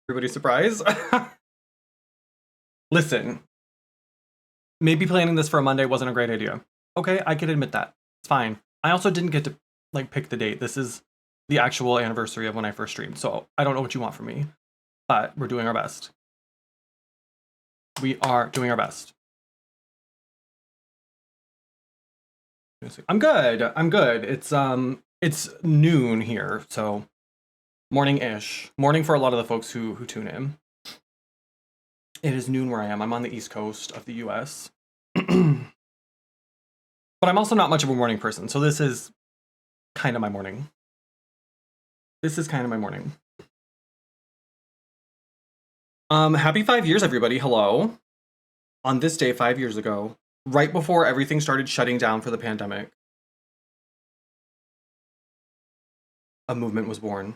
Everybody surprised? Listen, maybe planning this for a Monday wasn't a great idea. Okay, I can admit that. It's fine. I also didn't get to like pick the date. This is the actual anniversary of when I first streamed, so I don't know what you want from me, but we're doing our best. We are doing our best. I'm good. I'm good. It's noon here, so morning-ish. Morning for a lot of the folks who tune in. It is noon where I am. I'm on the East Coast of the US. But I'm also not much of a morning person, so this is kind of my morning. This is kind of my morning. Happy 5 years, everybody. Hello. On this day 5 years ago, right before everything started shutting down for the pandemic, a movement was born.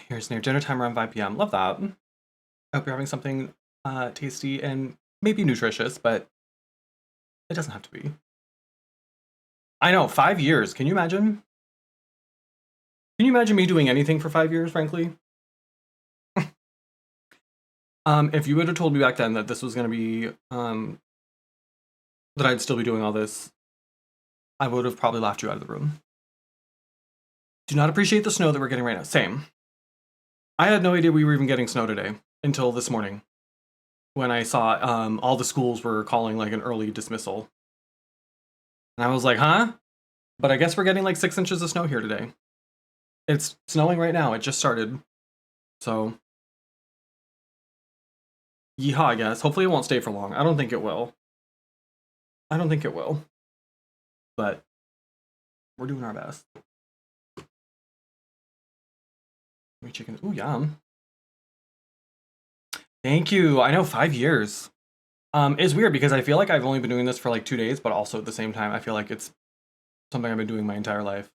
Here's near dinner time around 5 p.m. Love that. I hope you're having something tasty and maybe nutritious, but it doesn't have to be. I know, 5 years. Can you imagine? Can you imagine me doing anything for 5 years, frankly? If you would have told me back then that this was going to be, that I'd still be doing all this, I would have probably laughed you out of the room. Do not appreciate the snow that we're getting right now. Same. I had no idea we were even getting snow today until this morning when I saw all the schools were calling like an early dismissal. And I was like, huh? But I guess we're getting like 6 inches of snow here today. It's snowing right now. It just started. So, yeehaw, I guess. Hopefully it won't stay for long. I don't think it will. I don't think it will. But we're doing our best. Chicken. Ooh, yum. Thank you. I know, 5 years. It's weird because I feel like I've only been doing this for like 2 days, but also at the same time, I feel like it's something I've been doing my entire life.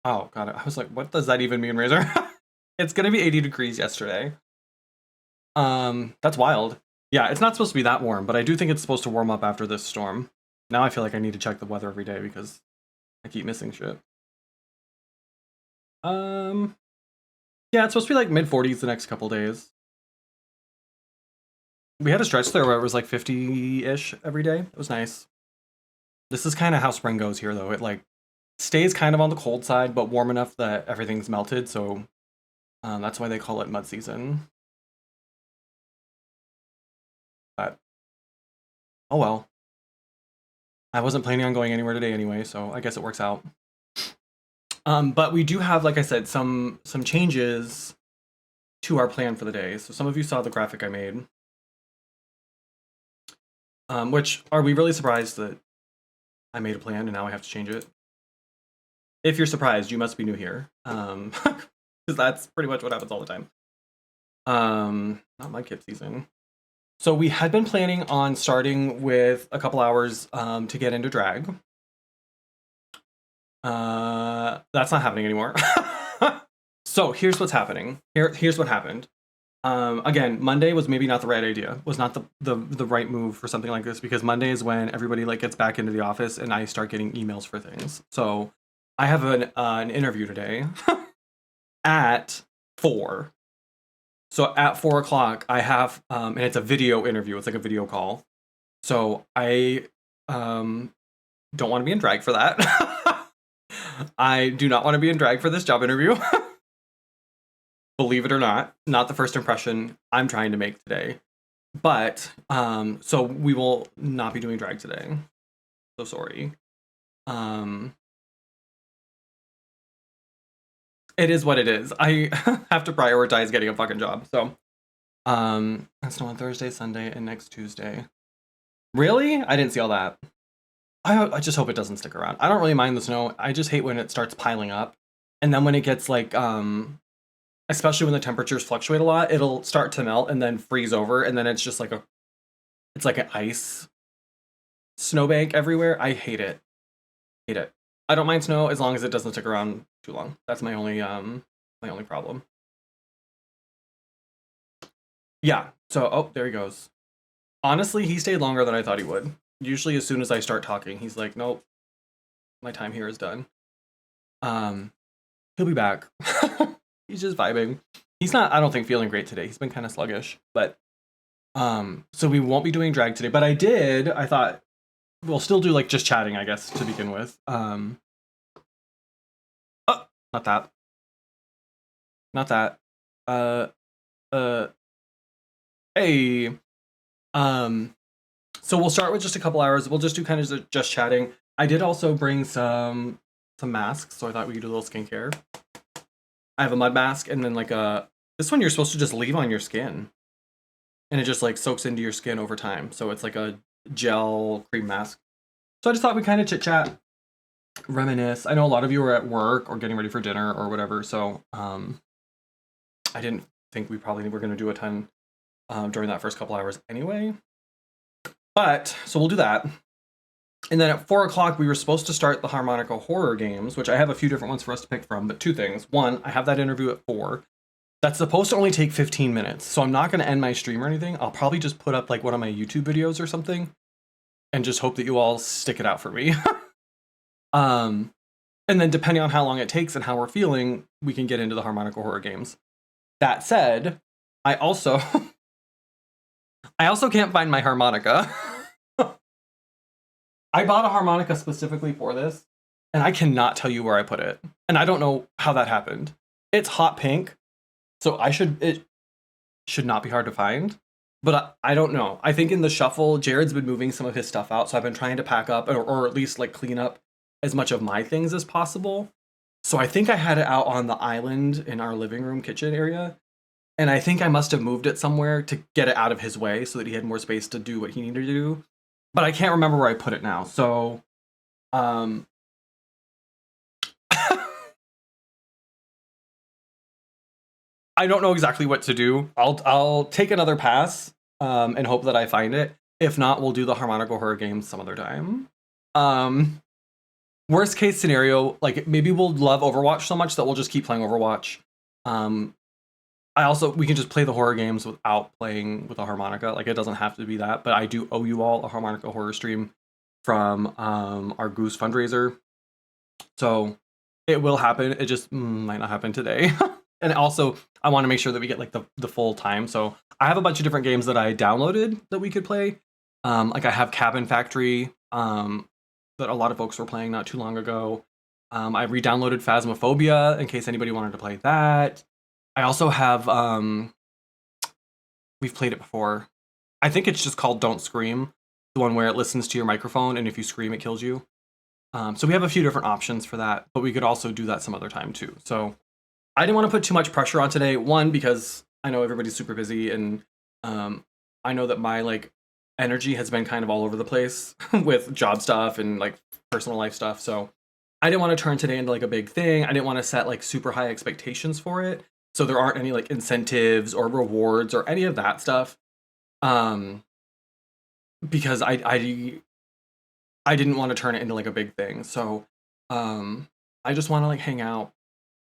Oh, got it. I was like, what does that even mean, Razor? It's gonna be 80 degrees yesterday. That's wild. Yeah, it's not supposed to be that warm, but I do think it's supposed to warm up after this storm. Now I feel like I need to check the weather every day because I keep missing shit. Yeah, it's supposed to be like mid-40s the next couple days. We had a stretch there where it was like 50-ish every day. It was nice. This is kind of how spring goes here, though. It like stays kind of on the cold side, but warm enough that everything's melted. So that's why they call it mud season. But oh well. I wasn't planning on going anywhere today anyway, so I guess it works out. But we do have, like I said, some changes to our plan for the day. So some of you saw the graphic I made. Which, are we really surprised that I made a plan and now I have to change it? If you're surprised, you must be new here. Because that's pretty much what happens all the time. Not my kip season. So we had been planning on starting with a couple hours to get into drag. That's not happening anymore. So here's what's happening. Here's what happened. Again, Monday was maybe not the right idea. Was not the right move for something like this because Monday is when everybody like gets back into the office and I start getting emails for things. So I have an interview today at 4. So at 4 o'clock, I have and it's a video interview. It's like a video call. So I don't want to be in drag for that. I do not want to be in drag for this job interview. Believe it or not the first impression I'm trying to make today. But so we will not be doing drag today. So sorry. It is what it is. I have to prioritize getting a fucking job. So that's on Thursday, Sunday, and next Tuesday. Really? I didn't see all that. I just hope it doesn't stick around. I don't really mind the snow. I just hate when it starts piling up. And then when it gets like especially when the temperatures fluctuate a lot, it'll start to melt and then freeze over, and then it's just like it's like an ice snowbank everywhere. I hate it. Hate it. I don't mind snow as long as it doesn't stick around too long. That's my only problem. Yeah. So there he goes. Honestly, he stayed longer than I thought he would. Usually as soon as I start talking, he's like, nope, my time here is done. He'll be back. He's just vibing. He's not, I don't think, feeling great today. He's been kind of sluggish. But so we won't be doing drag today. But I thought we'll still do like just chatting, I guess, to begin with. Oh, not that. Not that. Uh hey. So we'll start with just a couple hours. We'll just do kind of just chatting. I did also bring some masks, so I thought we could do a little skincare. I have a mud mask, and then like this one you're supposed to just leave on your skin, and it just like soaks into your skin over time. So it's like a gel cream mask. So I just thought we'd kind of chit chat, reminisce. I know a lot of you are at work or getting ready for dinner or whatever, so I didn't think we probably were going to do a ton during that first couple hours anyway. But so we'll do that. And then at 4 o'clock, we were supposed to start the harmonica horror games, which I have a few different ones for us to pick from, but two things. One, I have that interview at 4. That's supposed to only take 15 minutes. So I'm not going to end my stream or anything. I'll probably just put up like one of my YouTube videos or something and just hope that you all stick it out for me. And then depending on how long it takes and how we're feeling, we can get into the harmonica horror games. That said, I also can't find my harmonica. I bought a harmonica specifically for this, and I cannot tell you where I put it. And I don't know how that happened. It's hot pink, so it should not be hard to find. But I don't know. I think in the shuffle, Jared's been moving some of his stuff out, so I've been trying to pack up or at least like clean up as much of my things as possible. So I think I had it out on the island in our living room kitchen area. And I think I must have moved it somewhere to get it out of his way so that he had more space to do what he needed to do. But I can't remember where I put it now. So, I don't know exactly what to do. I'll take another pass and hope that I find it. If not, we'll do the harmonica horror games some other time. Worst case scenario, like maybe we'll love Overwatch so much that we'll just keep playing Overwatch. We can just play the horror games without playing with a harmonica. Like it doesn't have to be that, but I do owe you all a harmonica horror stream from our Goose fundraiser. So it will happen. It just might not happen today. And also I want to make sure that we get like the full time. So I have a bunch of different games that I downloaded that we could play. Like I have Cabin Factory that a lot of folks were playing not too long ago. I re-downloaded Phasmophobia in case anybody wanted to play that. I also have, we've played it before. I think it's just called Don't Scream, the one where it listens to your microphone and if you scream, it kills you. So we have a few different options for that, but we could also do that some other time too. So I didn't want to put too much pressure on today. One, because I know everybody's super busy and I know that my like energy has been kind of all over the place with job stuff and like personal life stuff. So I didn't want to turn today into like a big thing. I didn't want to set like super high expectations for it. So there aren't any like incentives or rewards or any of that stuff. Because I didn't want to turn it into like a big thing. So I just want to like hang out,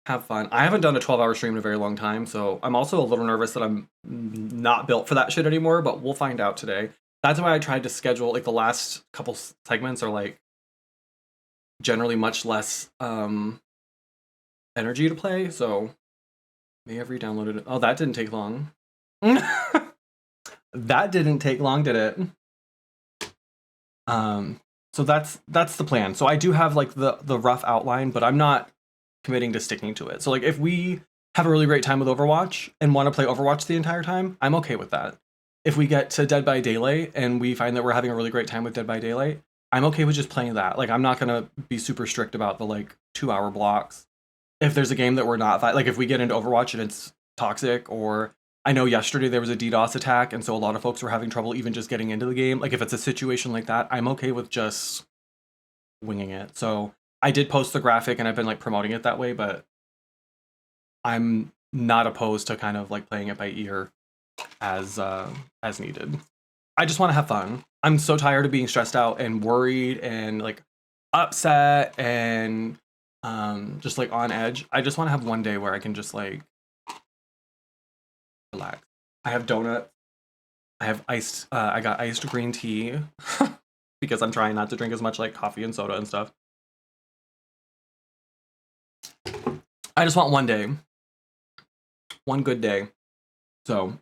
have fun. I haven't done a 12-hour stream in a very long time, so I'm also a little nervous that I'm not built for that shit anymore, but we'll find out today. That's why I tried to schedule like the last couple segments are like generally much less energy to play, so may have re-downloaded it. Oh, that didn't take long. That didn't take long, did it? So that's the plan. So I do have like the rough outline, but I'm not committing to sticking to it. So like if we have a really great time with Overwatch and want to play Overwatch the entire time, I'm okay with that. If we get to Dead by Daylight and we find that we're having a really great time with Dead by Daylight, I'm okay with just playing that. Like I'm not gonna be super strict about the like 2-hour blocks. If there's a game that we're not like if we get into Overwatch and it's toxic, or I know yesterday there was a DDoS attack and so a lot of folks were having trouble even just getting into the game. Like if it's a situation like that, I'm okay with just winging it. So I did post the graphic and I've been like promoting it that way, but I'm not opposed to kind of like playing it by ear as needed. I just want to have fun. I'm so tired of being stressed out and worried and like upset and just like on edge. I just want to have one day where I can just like relax. I have donuts I got iced green tea because I'm trying not to drink as much like coffee and soda and stuff. I just want one day. One good day. So,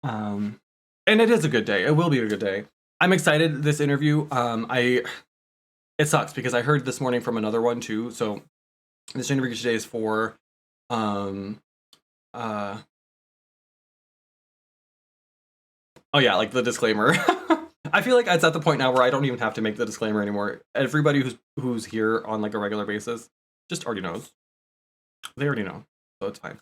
and it is a good day. It will be a good day. I'm excited this interview. It sucks because I heard this morning from another one too. So this interview today is for oh yeah, like the disclaimer. I feel like it's at the point now where I don't even have to make the disclaimer anymore. Everybody who's here on like a regular basis just already knows. They already know, so it's fine.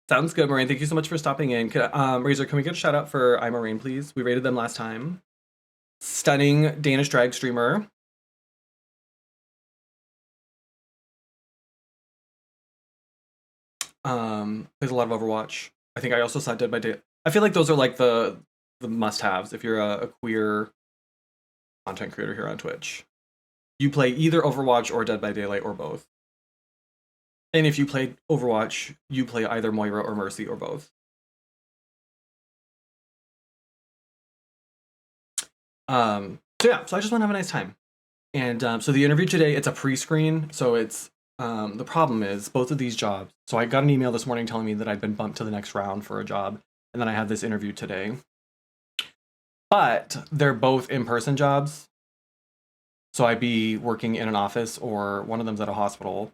Sounds good, Moraine. Thank you so much for stopping in. Razor, can we get a shout out for iMoraine, please? We rated them last time. Stunning Danish drag streamer. Plays a lot of Overwatch. I think I also saw Dead by Day. I feel like those are like the must-haves if you're a queer content creator here on Twitch. You play either Overwatch or Dead by Daylight or both. And if you play Overwatch, you play either Moira or Mercy or both. So yeah, so I just want to have a nice time. And so the interview today, it's a pre-screen, so it's the problem is both of these jobs. So I got an email this morning telling me that I'd been bumped to the next round for a job, and then I had this interview today. But they're both in-person jobs. So I'd be working in an office, or one of them's at a hospital,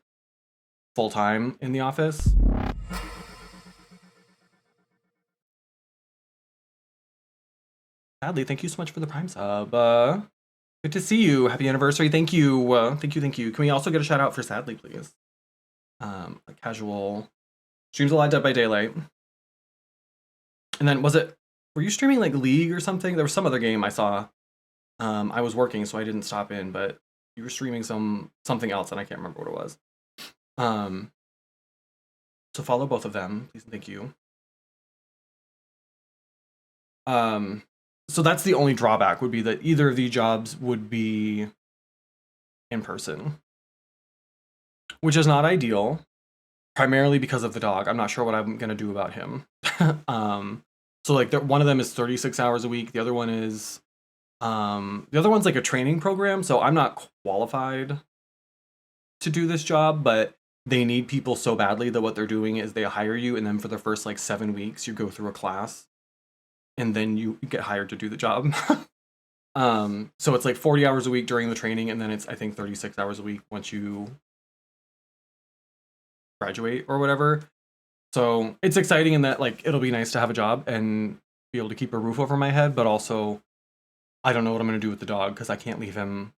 full-time in the office. Sadly, thank you so much for the Prime sub. Good to see you. Happy anniversary. Thank you. Thank you. Can we also get a shout out for Sadly, please? A casual streams a lot of Dead by Daylight. And then were you streaming like League or something? There was some other game I saw. I was working, so I didn't stop in, but you were streaming something else, and I can't remember what it was. So follow both of them, please and thank you. So that's the only drawback, would be that either of these jobs would be in person, which is not ideal, primarily because of the dog. I'm not sure what I'm gonna do about him. So like one of them is 36 hours a week. The other one is the other one's like a training program. So I'm not qualified to do this job, but they need people so badly that what they're doing is they hire you, and then for the first like 7 weeks you go through a class, and then you get hired to do the job. So it's like 40 hours a week during the training, and then it's I think 36 hours a week once you graduate or whatever. So it's exciting in that like it'll be nice to have a job and be able to keep a roof over my head, but also I don't know what I'm going to do with the dog because I can't leave him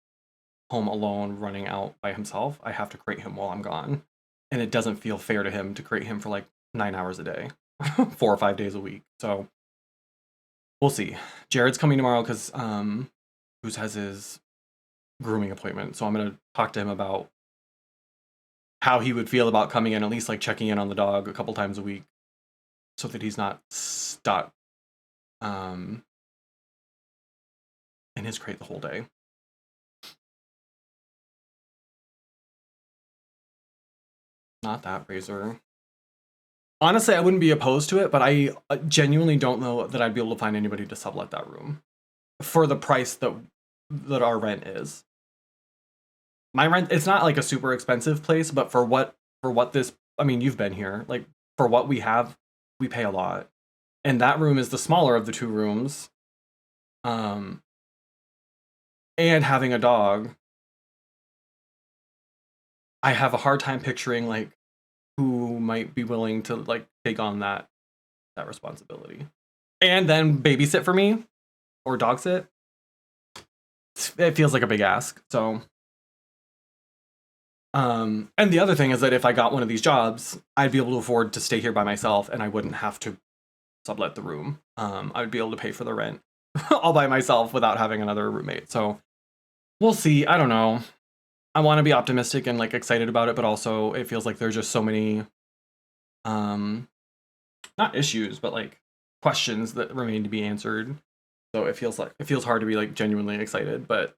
home alone running out by himself. I have to crate him while I'm gone, and it doesn't feel fair to him to crate him for like 9 hours a day, 4 or 5 days a week. So we'll see. Jared's coming tomorrow because Goose has his grooming appointment, so I'm going to talk to him about how he would feel about coming in, at least like checking in on the dog a couple times a week, so that he's not stuck in his crate the whole day. Not that, Razor. Honestly, I wouldn't be opposed to it, but I genuinely don't know that I'd be able to find anybody to sublet that room for the price that our rent is. My rent, it's not like a super expensive place, but for what this, I mean, you've been here, like for what we have, we pay a lot. And that room is the smaller of the two rooms. And having a dog, I have a hard time picturing like who might be willing to like take on that responsibility and then babysit for me or dog sit. It feels like a big ask. So and the other thing is that if I got one of these jobs, I'd be able to afford to stay here by myself, and I wouldn't have to sublet the room. I would be able to pay for the rent all by myself without having another roommate. So we'll see. I don't know. I want to be optimistic and like excited about it, but also it feels like there's just so many not issues, but like questions that remain to be answered. So it feels hard to be like genuinely excited, but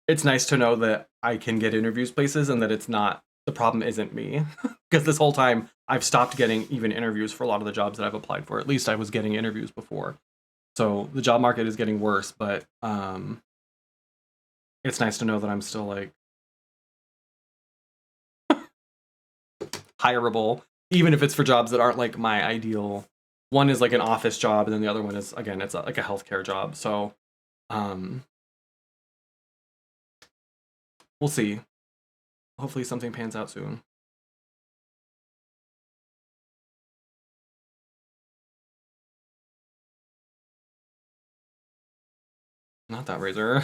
it's nice to know that I can get interviews places and that it's not the problem isn't me. Because this whole time I've stopped getting even interviews for a lot of the jobs that I've applied for. At least I was getting interviews before. So the job market is getting worse, but it's nice to know that I'm still like hireable, even if it's for jobs that aren't like my ideal. One is like an office job, and then the other one is, again, it's like a healthcare job. So we'll see. Hopefully something pans out soon. Not that razor.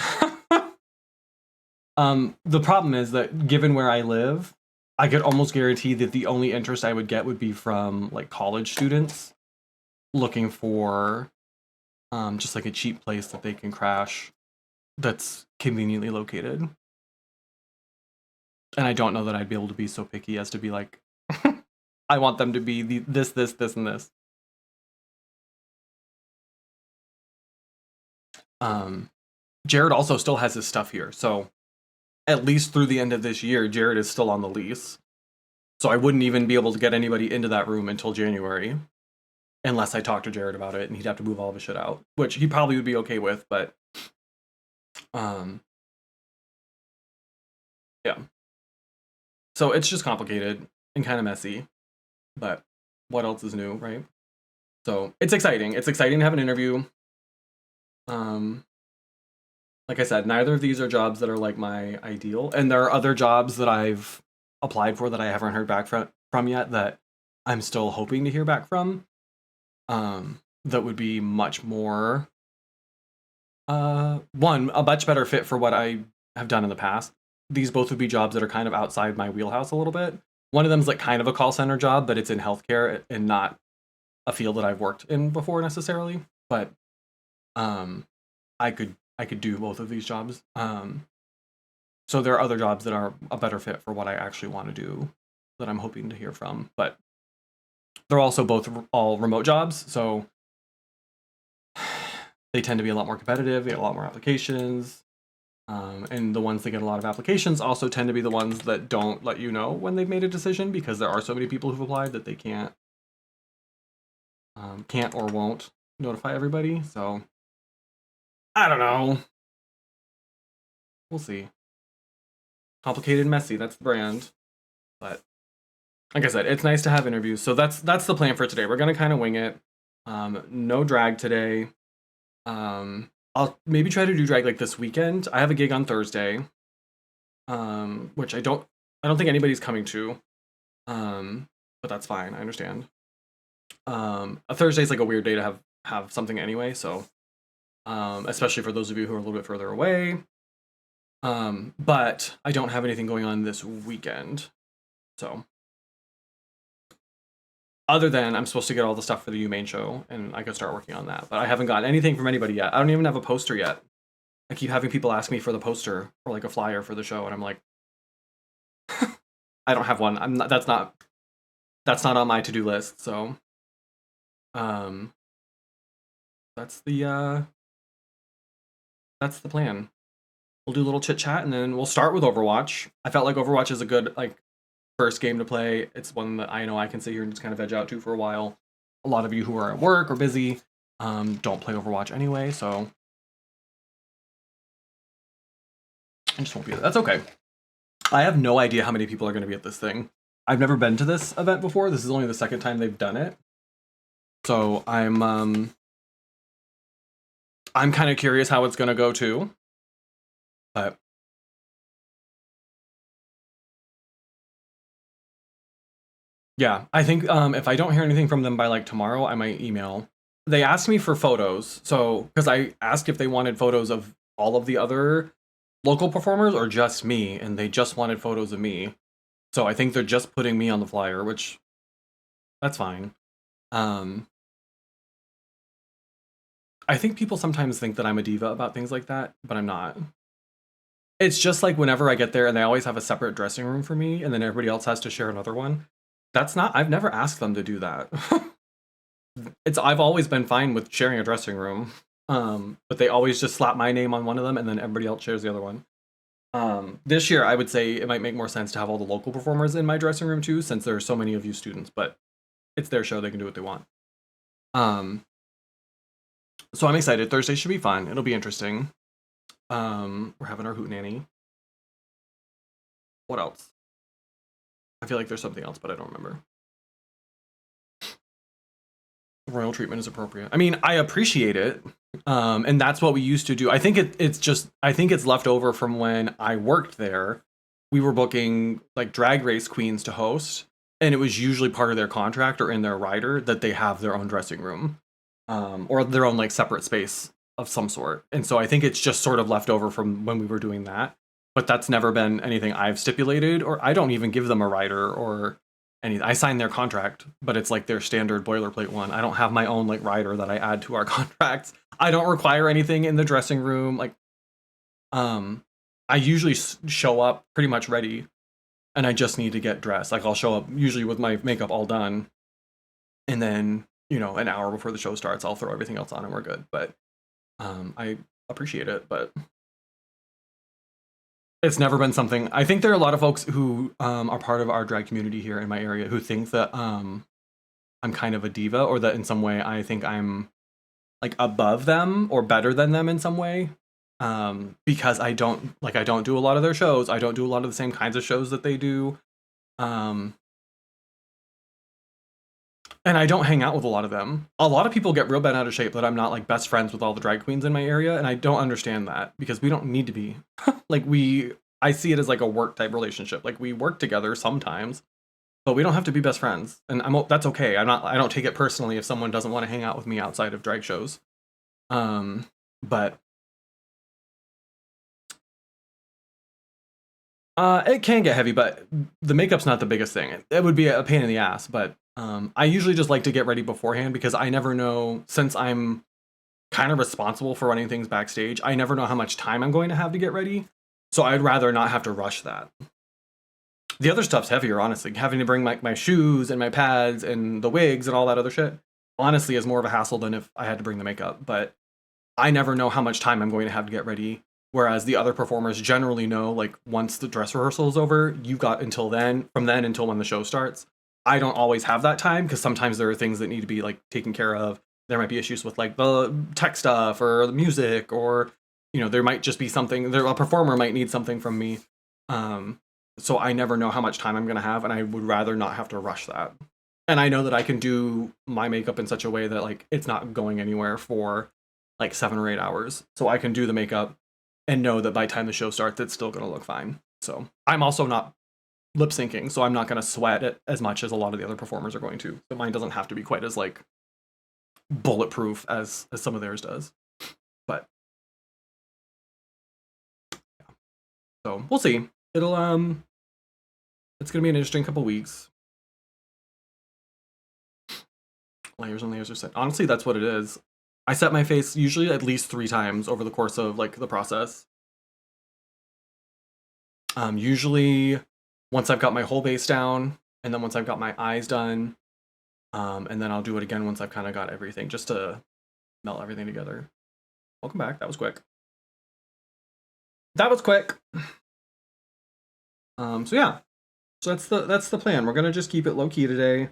The problem is that given where I live, I could almost guarantee that the only interest I would get would be from like college students looking for just like a cheap place that they can crash that's conveniently located. And I don't know that I'd be able to be so picky as to be like, I want them to be this, and this. Jared also still has his stuff here, so at least through the end of this year, Jared is still on the lease. So I wouldn't even be able to get anybody into that room until January, unless I talked to Jared about it, and he'd have to move all of his shit out, which he probably would be okay with, but yeah. So it's just complicated and kind of messy, but what else is new, right? So it's exciting. It's exciting to have an interview. Like I said, neither of these are jobs that are like my ideal, and there are other jobs that I've applied for that I haven't heard back from yet that I'm still hoping to hear back from. That would be much more one, a much better fit for what I have done in the past. These both would be jobs that are kind of outside my wheelhouse a little bit. One of them is like kind of a call center job, but it's in healthcare and not a field that I've worked in before necessarily. But I could do both of these jobs. So there are other jobs that are a better fit for what I actually want to do that I'm hoping to hear from. But they're also both all remote jobs, so they tend to be a lot more competitive. They get a lot more applications. And the ones that get a lot of applications also tend to be the ones that don't let you know when they've made a decision, because there are so many people who've applied that they can't or won't notify everybody. So I don't know. We'll see. Complicated and messy, that's the brand. But like I said, it's nice to have interviews. So that's the plan for today. We're gonna kind of wing it. No drag today. I'll maybe try to do drag like this weekend. I have a gig on Thursday, which I don't think anybody's coming to, but that's fine. I understand. A Thursday is like a weird day to have something anyway, so especially for those of you who are a little bit further away. But I don't have anything going on this weekend, so other than I'm supposed to get all the stuff for the UMain show, and I could start working on that. But I haven't gotten anything from anybody yet. I don't even have a poster yet. I keep having people ask me for the poster or like a flyer for the show, and I'm like, I don't have one. I'm not. That's not on my to-do list. So, that's the plan. We'll do a little chit chat, and then we'll start with Overwatch. I felt like Overwatch is a good like first game to play. It's one that I know I can sit here and just kind of veg out to for a while. A lot of you who are at work or busy don't play Overwatch anyway, so I just won't be there. That's okay. I have no idea how many people are going to be at this thing. I've never been to this event before. This is only the second time they've done it. So I'm kind of curious how it's going to go too. But yeah, I think if I don't hear anything from them by like tomorrow, I might email. They asked me for photos, so because I asked if they wanted photos of all of the other local performers or just me, and they just wanted photos of me. So I think they're just putting me on the flyer, which that's fine. I think people sometimes think that I'm a diva about things like that, but I'm not. It's just like whenever I get there and they always have a separate dressing room for me, and then everybody else has to share another one. I've never asked them to do that. I've always been fine with sharing a dressing room. But they always just slap my name on one of them and then everybody else shares the other one. This year, I would say it might make more sense to have all the local performers in my dressing room too, since there are so many of you students, but it's their show, they can do what they want. So I'm excited. Thursday should be fun. It'll be interesting. We're having our hootenanny. What else? I feel like there's something else, but I don't remember. Royal treatment is appropriate. I mean, I appreciate it. And that's what we used to do. I think it's left over from when I worked there. We were booking like drag race queens to host, and it was usually part of their contract or in their rider that they have their own dressing room, or their own like separate space of some sort. And so I think it's just sort of left over from when we were doing that. But that's never been anything I've stipulated, or I don't even give them a rider or anything. I sign their contract, but it's like their standard boilerplate one. I don't have my own like rider that I add to our contracts. I don't require anything in the dressing room. Like, I usually show up pretty much ready, and I just need to get dressed. Like I'll show up usually with my makeup all done, and then an hour before the show starts, I'll throw everything else on and we're good. But I appreciate it, but it's never been something. I think there are a lot of folks who are part of our drag community here in my area who think that I'm kind of a diva, or that in some way I think I'm like above them or better than them in some way, because I don't do a lot of their shows. I don't do a lot of the same kinds of shows that they do, and I don't hang out with a lot of them. A lot of people get real bent out of shape that I'm not like best friends with all the drag queens in my area, and I don't understand that, because we don't need to be. I see it as like a work type relationship. Like we work together sometimes, but we don't have to be best friends, and that's okay. I don't take it personally if someone doesn't want to hang out with me outside of drag shows. But it can get heavy, but the makeup's not the biggest thing. It would be a pain in the ass, but I usually just like to get ready beforehand, because I never know, since I'm kind of responsible for running things backstage, I never know how much time I'm going to have to get ready. So I'd rather not have to rush that. The other stuff's heavier, honestly. Having to bring my shoes and my pads and the wigs and all that other shit, honestly, is more of a hassle than if I had to bring the makeup. But I never know how much time I'm going to have to get ready. Whereas the other performers generally know, like, once the dress rehearsal is over, you've got until then, from then until when the show starts. I don't always have that time, because sometimes there are things that need to be, like, taken care of. There might be issues with, like, the tech stuff or the music, or, there might just be something, a performer might need something from me. So I never know how much time I'm going to have, and I would rather not have to rush that. And I know that I can do my makeup in such a way that, like, it's not going anywhere for, like, 7 or 8 hours. So I can do the makeup and know that by the time the show starts, it's still going to look fine. So I'm also not lip syncing, so I'm not going to sweat it as much as a lot of the other performers are going to. So mine doesn't have to be quite as, like, bulletproof as some of theirs does. But yeah. So we'll see. It's gonna be an interesting couple weeks. Layers and layers are set. Honestly, that's what it is. I set my face usually at least 3 times over the course of like the process. Usually once I've got my whole base down, and then once I've got my eyes done, and then I'll do it again once I've kind of got everything, just to melt everything together. Welcome back. That was quick. That was quick. So yeah. So that's the plan. We're gonna just keep it low key today.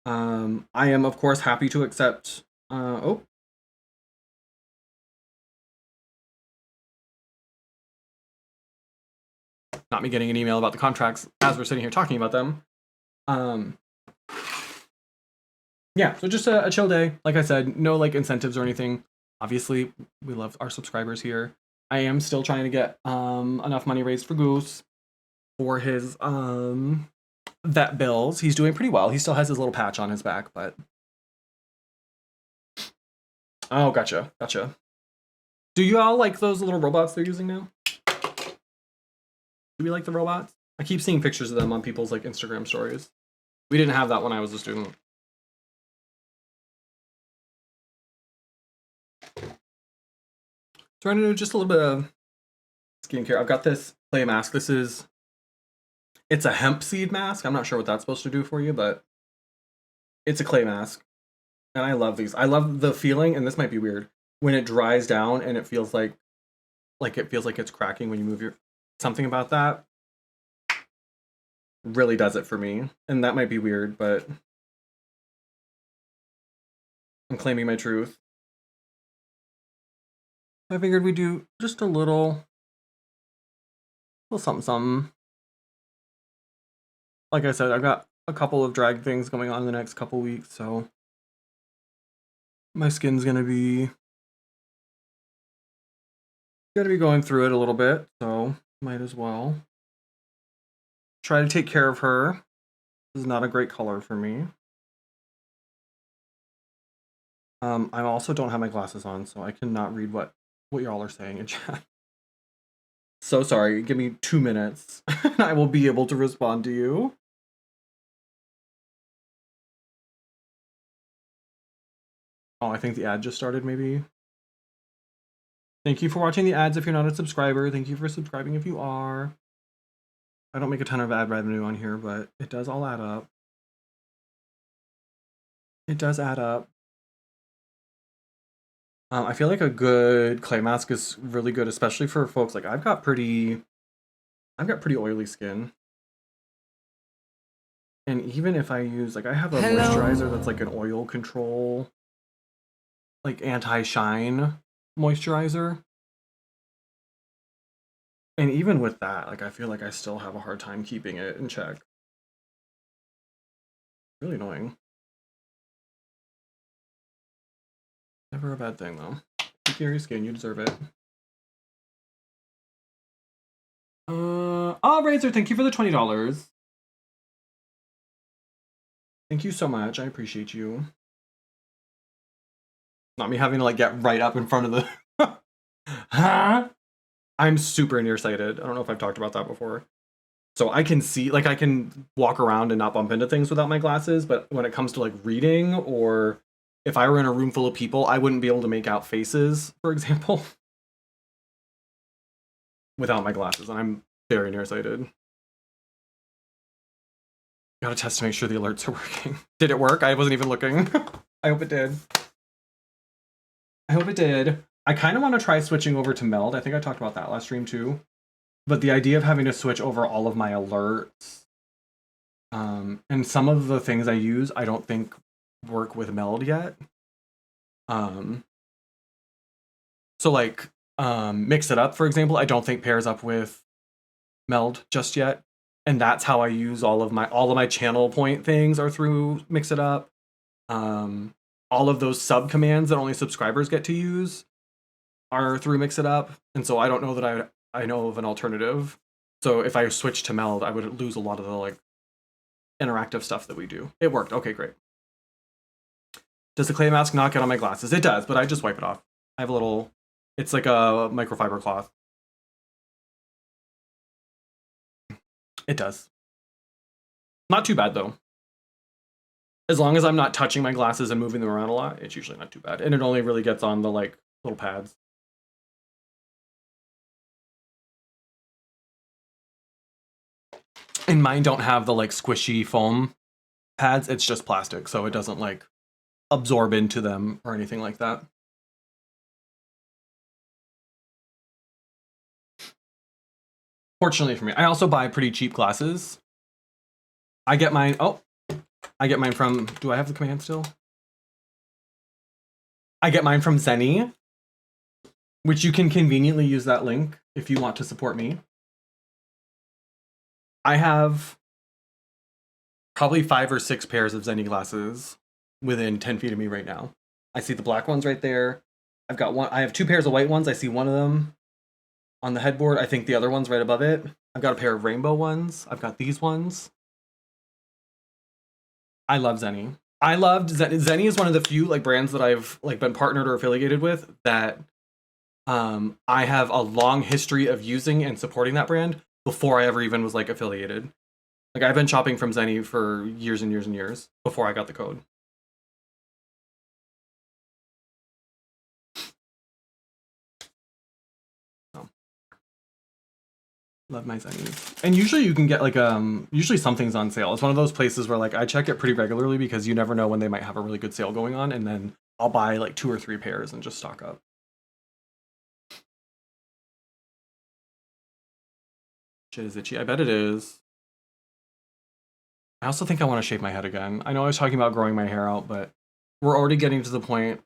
I am of course happy to accept. Not me getting an email about the contracts as we're sitting here talking about them. Yeah, so just a chill day. Like I said, no like incentives or anything. Obviously, we love our subscribers here. I am still trying to get enough money raised for Goose for his vet bills. He's doing pretty well. He still has his little patch on his back, but oh, gotcha. Do you all like those little robots they're using now? Do we like the robots? I keep seeing pictures of them on people's like Instagram stories. We didn't have that when I was a student. So I'm gonna do just a little bit of skincare. I've got this clay mask. It's a hemp seed mask. I'm not sure what that's supposed to do for you, but it's a clay mask. And I love these. I love the feeling, and this might be weird, when it dries down and it feels like it's cracking when you move your something about that really does it for me. And that might be weird, but I'm claiming my truth. I figured we'd do just a little something, something. Like I said, I've got a couple of drag things going on in the next couple weeks, so my skin's gonna be going through it a little bit, so might as well try to take care of her. This is not a great color for me. I also don't have my glasses on, so I cannot read what y'all are saying in chat. So sorry, give me 2 minutes and I will be able to respond to you. Oh, I think the ad just started, maybe. Thank you for watching the ads if you're not a subscriber. Thank you for subscribing if you are. I don't make a ton of ad revenue on here, but it does all add up. It does add up. I feel like a good clay mask is really good, especially for folks like I've got pretty oily skin. And even if I use, like, I have a moisturizer that's like an oil control, like anti-shine moisturizer. And even with that, like, I feel like I still have a hard time keeping it in check. Really annoying. Never a bad thing, though. Take care of your skin, you deserve it. Razor, thank you for the $20. Thank you so much, I appreciate you. Not me having to, like, get right up in front of the... Huh? I'm super nearsighted. I don't know if I've talked about that before. So I can see, like, I can walk around and not bump into things without my glasses, but when it comes to, like, reading, or if I were in a room full of people, I wouldn't be able to make out faces, for example, without my glasses, and I'm very nearsighted. Gotta test to make sure the alerts are working. Did it work? I wasn't even looking. I hope it did. I hope it did. I kind of want to try switching over to Meld. I think I talked about that last stream too. But the idea of having to switch over all of my alerts, and some of the things I use, I don't think work with Meld yet. So like, Mix It Up, for example, I don't think pairs up with Meld just yet. And that's how I use all of my channel point things are through Mix It Up. All of those sub commands that only subscribers get to use are through Mix It Up. And so I don't know that I know of an alternative. So if I switch to Meld, I would lose a lot of the like interactive stuff that we do. It worked. Okay, great. Does the clay mask not get on my glasses? It does, but I just wipe it off. I have a little, it's like a microfiber cloth. It does. Not too bad though. As long as I'm not touching my glasses and moving them around a lot, it's usually not too bad. And it only really gets on the like little pads. And mine don't have the like squishy foam pads. It's just plastic, so it doesn't like absorb into them or anything like that. Fortunately for me, I also buy pretty cheap glasses. I get mine, I get mine from, do I have the command still? I get mine from Zenny, which you can conveniently use that link if you want to support me. I have probably 5 or 6 pairs of Zenny glasses within 10 feet of me right now. I see the black ones right there. I have 2 pairs of white ones. I see one of them on the headboard. I think the other one's right above it. I've got a pair of rainbow ones. I've got these ones. I love Zenny. I loved Zenny is one of the few like brands that I've like been partnered or affiliated with that I have a long history of using and supporting that brand before I ever even was like affiliated. Like I've been shopping from Zenny for years and years and years before I got the code. So, love my Zennies. And usually you can get like usually something's on sale. It's one of those places where like I check it pretty regularly because you never know when they might have a really good sale going on, and then I'll buy like 2 or 3 pairs and just stock up. Shit is itchy. I bet it is. I also think I want to shave my head again. I know I was talking about growing my hair out, but we're already getting to the point.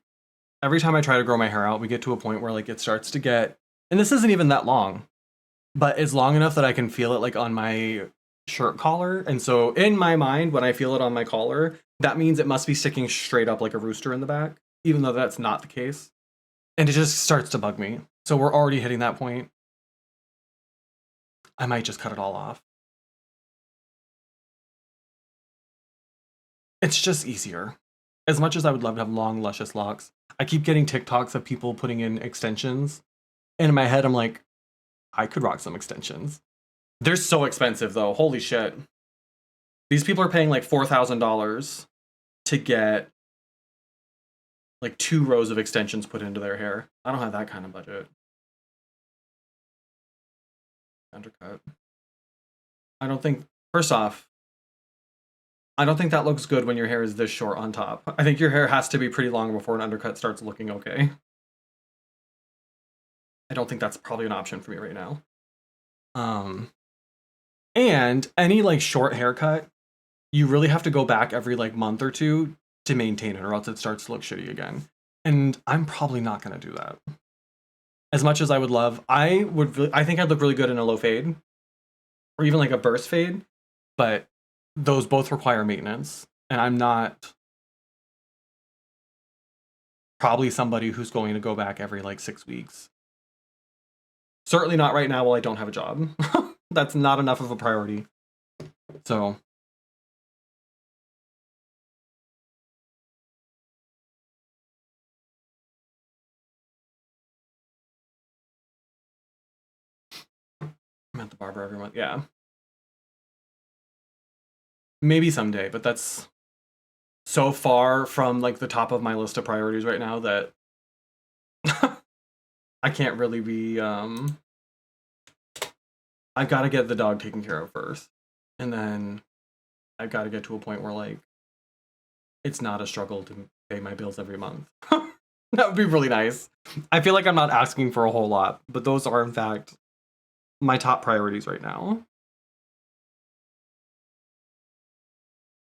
Every time I try to grow my hair out, we get to a point where like it starts to get, and this isn't even that long, but it's long enough that I can feel it like on my shirt collar. And so in my mind, when I feel it on my collar, that means it must be sticking straight up like a rooster in the back, even though that's not the case. And it just starts to bug me. So we're already hitting that point. I might just cut it all off. It's just easier. As much as I would love to have long, luscious locks, I keep getting TikToks of people putting in extensions. And in my head, I'm like, I could rock some extensions. They're so expensive though. Holy shit. These people are paying like $4,000 to get like 2 rows of extensions put into their hair. I don't have that kind of budget. Undercut. I don't think, first off, I don't think that looks good when your hair is this short on top. I think your hair has to be pretty long before an undercut starts looking okay. I don't think that's probably an option for me right now. And any like short haircut, you really have to go back every like month or two to maintain it, or else it starts to look shitty again. And I'm probably not going to do that. As much as I would love, I think I'd look really good in a low fade, or even like a burst fade, but those both require maintenance, and I'm not probably somebody who's going to go back every like 6 weeks. Certainly not right now while I don't have a job. That's not enough of a priority. So I'm at the barber every month. Yeah. Maybe someday, but that's so far from like the top of my list of priorities right now that I can't really be I've got to get the dog taken care of first. And then I've got to get to a point where like it's not a struggle to pay my bills every month. That would be really nice. I feel like I'm not asking for a whole lot, but those are in fact my top priorities right now.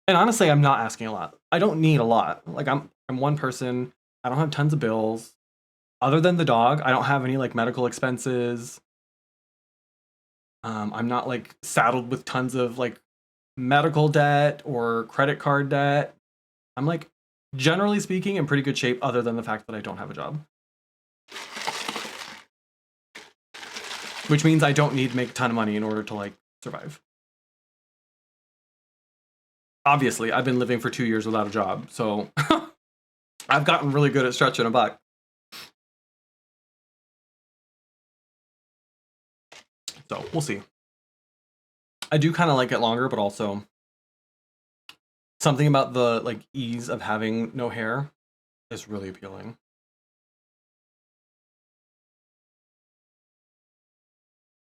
And honestly, I'm not asking a lot. I don't need a lot. Like I'm one person. I don't have tons of bills. Other than the dog, I don't have any like medical expenses. I'm not like saddled with tons of like medical debt or credit card debt. I'm like, generally speaking, in pretty good shape, other than the fact that I don't have a job. Which means I don't need to make a ton of money in order to like survive. Obviously, I've been living for 2 years without a job, so I've gotten really good at stretching a buck. So we'll see. I do kind of like it longer, but also something about the like ease of having no hair is really appealing.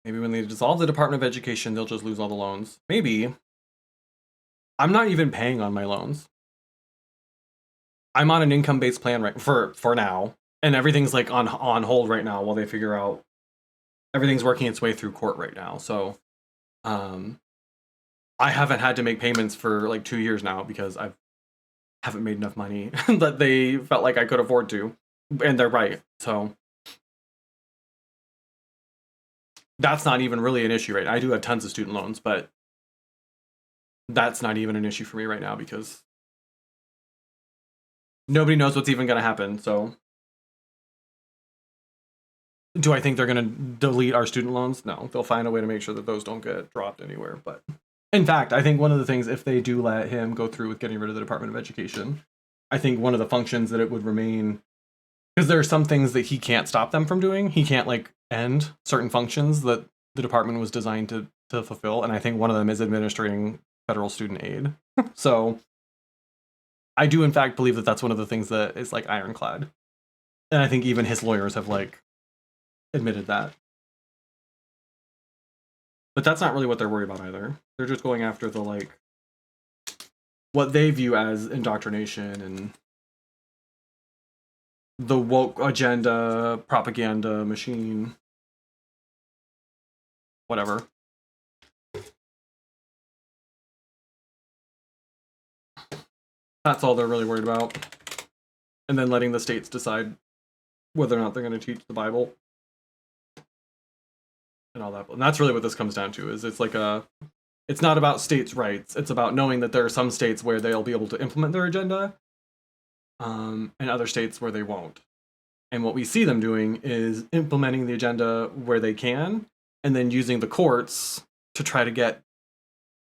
Maybe when they dissolve the Department of Education, they'll just lose all the loans. Maybe. I'm not even paying on my loans. I'm on an income-based plan right for now, and everything's like on hold right now while they figure out everything's working its way through court right now. So I haven't had to make payments for like 2 years now because I haven't made enough money that they felt like I could afford to, and they're right. So that's not even really an issue right now. I do have tons of student loans, but that's not even an issue for me right now because nobody knows what's even going to happen. So do I think they're going to delete our student loans? No, they'll find a way to make sure that those don't get dropped anywhere. But in fact, I think one of the things, if they do let him go through with getting rid of the Department of Education, I think one of the functions that it would remain, because there are some things that he can't stop them from doing. He can't like end certain functions that the department was designed to fulfill. And I think one of them is administering federal student aid. So I do in fact believe that that's one of the things that is like ironclad. And I think even his lawyers have like admitted that. But that's not really what they're worried about either. They're just going after the like what they view as indoctrination and the woke agenda, propaganda machine, whatever. That's all they're really worried about. And then letting the states decide whether or not they're going to teach the Bible. And all that. And that's really what this comes down to, is it's like it's not about states' rights. It's about knowing that there are some states where they'll be able to implement their agenda, and other states where they won't. And what we see them doing is implementing the agenda where they can, and then using the courts to try to get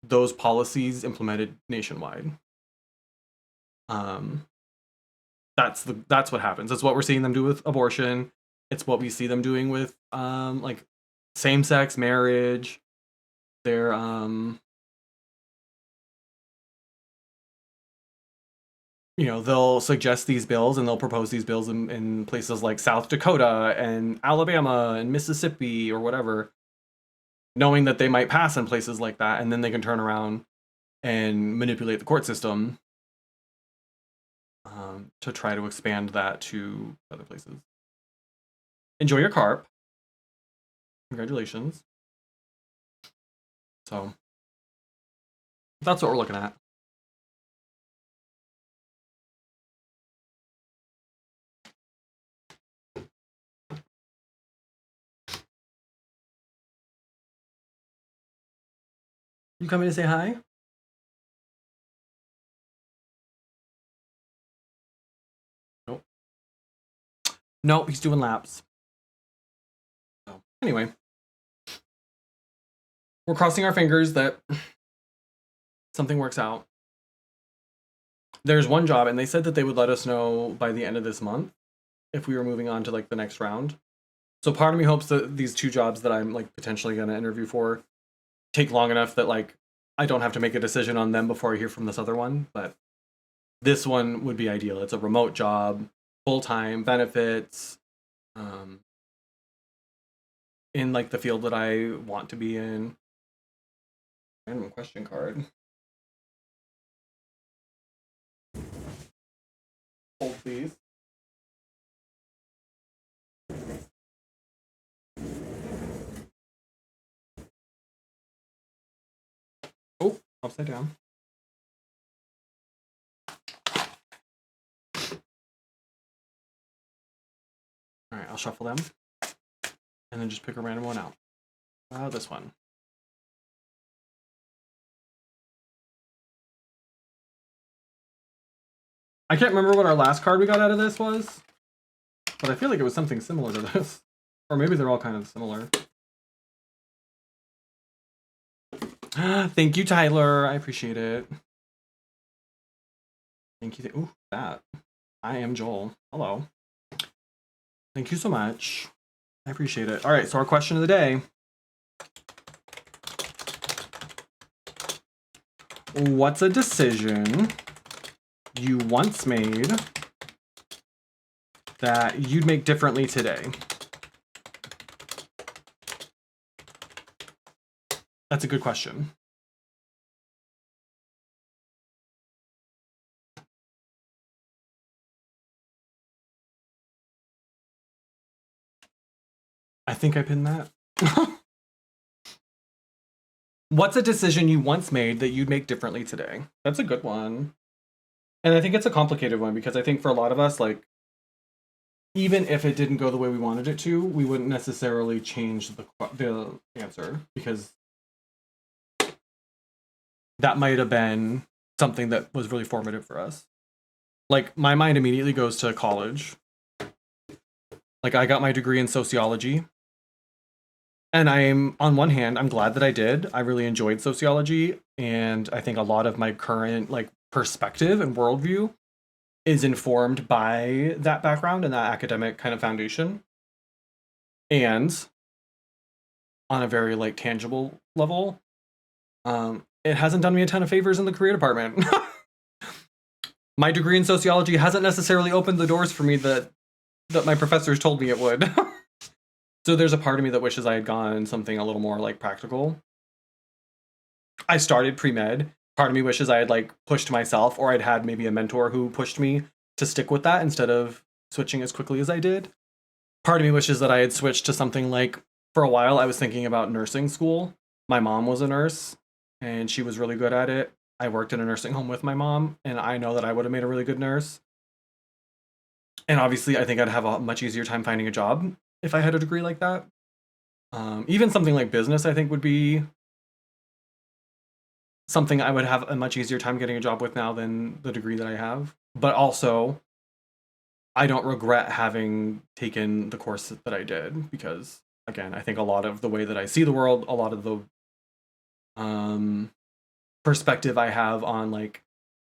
those policies implemented nationwide. That's what happens. That's what we're seeing them do with abortion. It's what we see them doing with like same-sex marriage. They're they'll suggest these bills and they'll propose these bills in places like South Dakota and Alabama and Mississippi or whatever, knowing that they might pass in places like that, and then they can turn around and manipulate the court system to try to expand that to other places. Enjoy your carp. Congratulations. So that's what we're looking at. You coming to say hi? Nope. No, he's doing laps. So anyway, we're crossing our fingers that something works out. There's one job, and they said that they would let us know by the end of this month if we were moving on to like the next round. So part of me hopes that these two jobs that I'm like potentially going to interview for take long enough that like I don't have to make a decision on them before I hear from this other one. But this one would be ideal. It's a remote job, full-time, benefits, in like the field that I want to be in. Random question card. Hold, please. Oh, upside down. All right, I'll shuffle them and then just pick a random one out. This one. I can't remember what our last card we got out of this was, but I feel like it was something similar to this. Or maybe they're all kind of similar. Thank you, Tyler. I appreciate it. Thank you. Ooh, that. I am Joel. Hello. Thank you so much. I appreciate it. All right, so our question of the day. What's a decision you once made that you'd make differently today? That's a good question. I think I pinned that. What's a decision you once made that you'd make differently today? That's a good one. And I think it's a complicated one because I think for a lot of us, like, even if it didn't go the way we wanted it to, we wouldn't necessarily change the answer because that might have been something that was really formative for us. Like, my mind immediately goes to college. Like, I got my degree in sociology. And on one hand, I'm glad that I did. I really enjoyed sociology. And I think a lot of my current, like, perspective and worldview is informed by that background and that academic kind of foundation. And on a very, like, tangible level, it hasn't done me a ton of favors in the career department. My degree in sociology hasn't necessarily opened the doors for me that my professors told me it would. So there's a part of me that wishes I had gone something a little more like practical. I started pre-med. Part of me wishes I had like pushed myself, or I'd had maybe a mentor who pushed me to stick with that instead of switching as quickly as I did. Part of me wishes that I had switched to something like, for a while I was thinking about nursing school. My mom was a nurse and she was really good at it. I worked in a nursing home with my mom, and I know that I would have made a really good nurse. And obviously, I think I'd have a much easier time finding a job if I had a degree like that. Even something like business, I think, would be something I would have a much easier time getting a job with now than the degree that I have. But also, I don't regret having taken the course that I did because, again, I think a lot of the way that I see the world, a lot of the um, perspective I have on like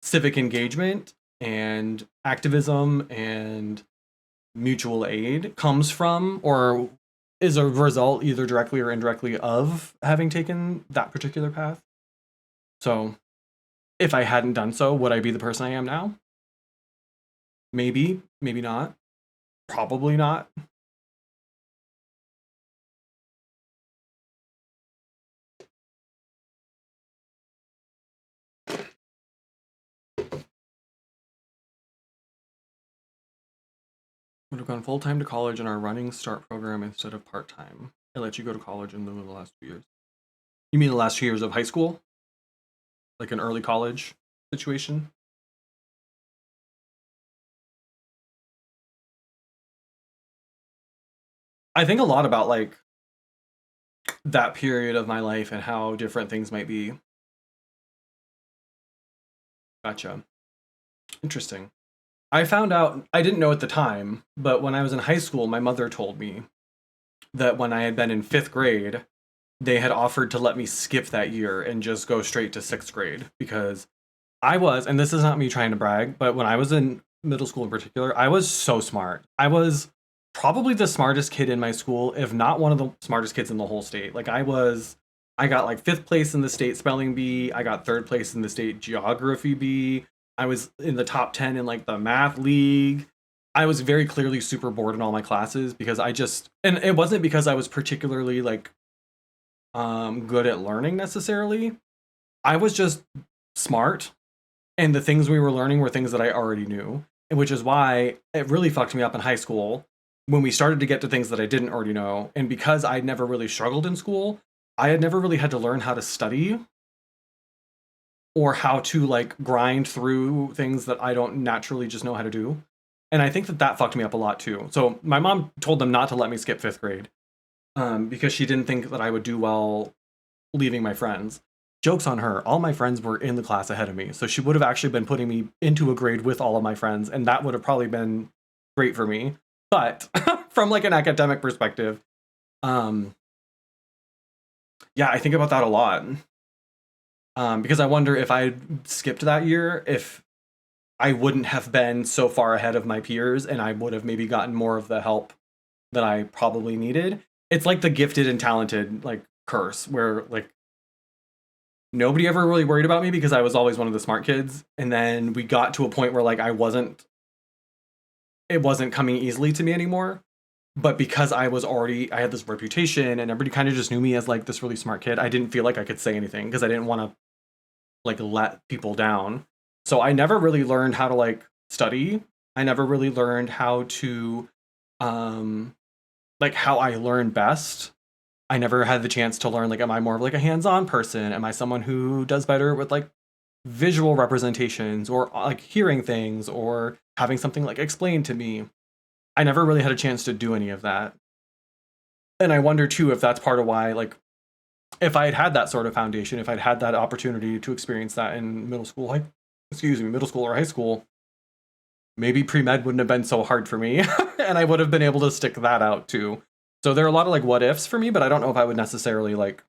civic engagement and activism and mutual aid comes from or is a result either directly or indirectly of having taken that particular path. So if I hadn't done so, would I be the person I am now? Maybe, maybe not. Probably not. Would have gone full time to college in our running start program instead of part time. I let you go to college in the last 2 years. You mean the last 2 years of high school? Like an early college situation? I think a lot about like that period of my life and how different things might be. Gotcha. Interesting. I found out, I didn't know at the time, but when I was in high school, my mother told me that when I had been in 5th grade, they had offered to let me skip that year and just go straight to 6th grade because I was, and this is not me trying to brag, but when I was in middle school in particular, I was so smart. I was probably the smartest kid in my school, if not one of the smartest kids in the whole state. Like I got like 5th place in the state spelling bee. I got 3rd place in the state geography bee. I was in the top 10 in like the math league. I was very clearly super bored in all my classes because and it wasn't because I was particularly like good at learning necessarily. I was just smart and the things we were learning were things that I already knew, which is why it really fucked me up in high school when we started to get to things that I didn't already know. And because I'd never really struggled in school, I had never really had to learn how to study or how to like grind through things that I don't naturally just know how to do. And I think that that fucked me up a lot too. So my mom told them not to let me skip 5th grade because she didn't think that I would do well leaving my friends. Joke's on her. All my friends were in the class ahead of me. So she would have actually been putting me into a grade with all of my friends. And that would have probably been great for me. But from like an academic perspective, um, yeah, I think about that a lot. Because I wonder if I skipped that year, if I wouldn't have been so far ahead of my peers and I would have maybe gotten more of the help that I probably needed. It's like the gifted and talented like curse where like nobody ever really worried about me because I was always one of the smart kids. And then we got to a point where like it wasn't coming easily to me anymore. But because I had this reputation and everybody kind of just knew me as like this really smart kid, I didn't feel like I could say anything because I didn't want to like let people down. So I never really learned how to like study. I never really learned how to like how I learn best. I never had the chance to learn like am I more of like a hands-on person? Am I someone who does better with like visual representations or like hearing things or having something like explained to me? I never really had a chance to do any of that. And I wonder too if that's part of why like if I had that sort of foundation, if I'd had that opportunity to experience that in middle school or high school, maybe pre-med wouldn't have been so hard for me and I would have been able to stick that out too. So there are a lot of like what ifs for me, but I don't know if I would necessarily like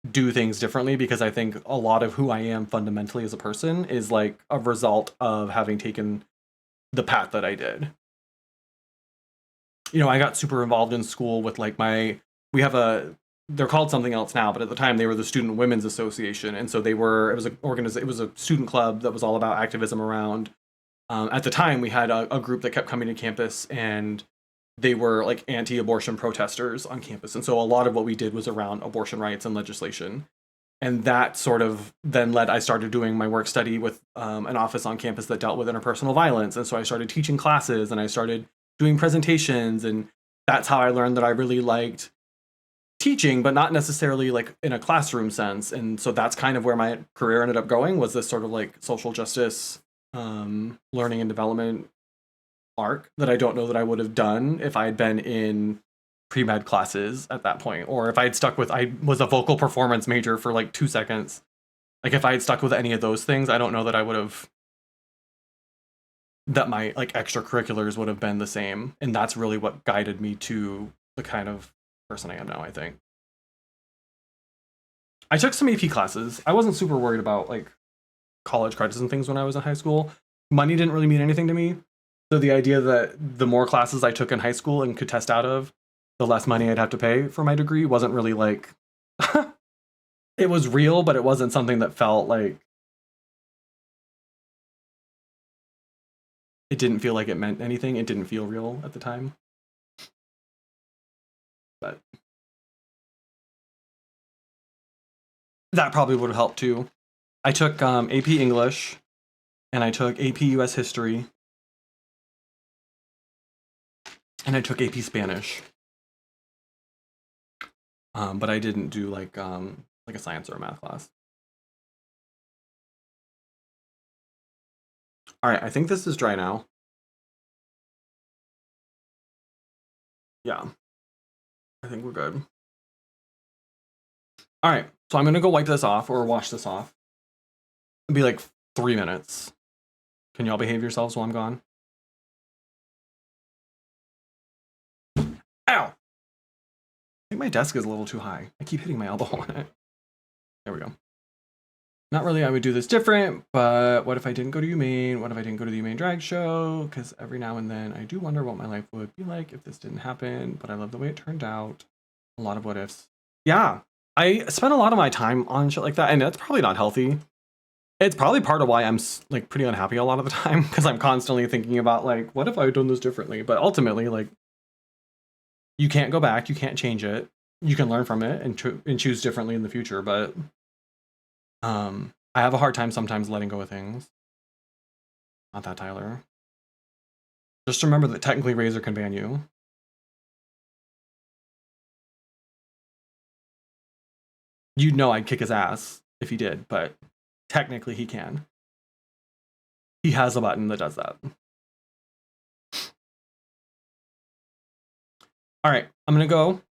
do things differently because I think a lot of who I am fundamentally as a person is like a result of having taken the path that I did. You know, I got super involved in school with like they're called something else now, but at the time they were the Student Women's Association. And so it was a student club that was all about activism around. At the time we had a group that kept coming to campus and they were like anti-abortion protesters on campus. And so a lot of what we did was around abortion rights and legislation. And that sort of then I started doing my work study with an office on campus that dealt with interpersonal violence. And so I started teaching classes and I started doing presentations. And that's how I learned that I really liked teaching, but not necessarily like in a classroom sense. And so that's kind of where my career ended up going, was this sort of like social justice, learning and development arc that I don't know that I would have done if I had been in pre-med classes at that point, or if I had stuck with, I was a vocal performance major for like 2 seconds. Like if I had stuck with any of those things, I don't know that I would have, that my like extracurriculars would have been the same. And that's really what guided me to the kind of person I am now, I think. I took some AP classes. I wasn't super worried about like college credits and things when I was in high school. Money didn't really mean anything to me. So the idea that the more classes I took in high school and could test out of, the less money I'd have to pay for my degree wasn't really like, it was real, but it wasn't something that felt like, it didn't feel like it meant anything. It didn't feel real at the time. But that probably would have helped too. I took AP English and I took AP US History and I took AP Spanish. But I didn't do like a science or a math class. All right, I think this is dry now. Yeah, I think we're good. All right, so I'm gonna go wipe this off or wash this off. It'll be like 3 minutes. Can y'all behave yourselves while I'm gone? Ow! I think my desk is a little too high. I keep hitting my elbow on it. There we go. Not really, I would do this different, but what if I didn't go to UMaine? What if I didn't go to the UMaine drag show? Because every now and then I do wonder what my life would be like if this didn't happen, but I love the way it turned out. A lot of what ifs. Yeah, I spent a lot of my time on shit like that, and that's probably not healthy. It's probably part of why I'm like pretty unhappy a lot of the time, because I'm constantly thinking about like, what if I had done this differently? But ultimately, like, you can't go back, you can't change it. You can learn from it and choose differently in the future, but I have a hard time sometimes letting go of things. Not that, Tyler. Just remember that technically Razor can ban you. You'd know I'd kick his ass if he did, but technically he can. He has a button that does that. All right, I'm gonna go.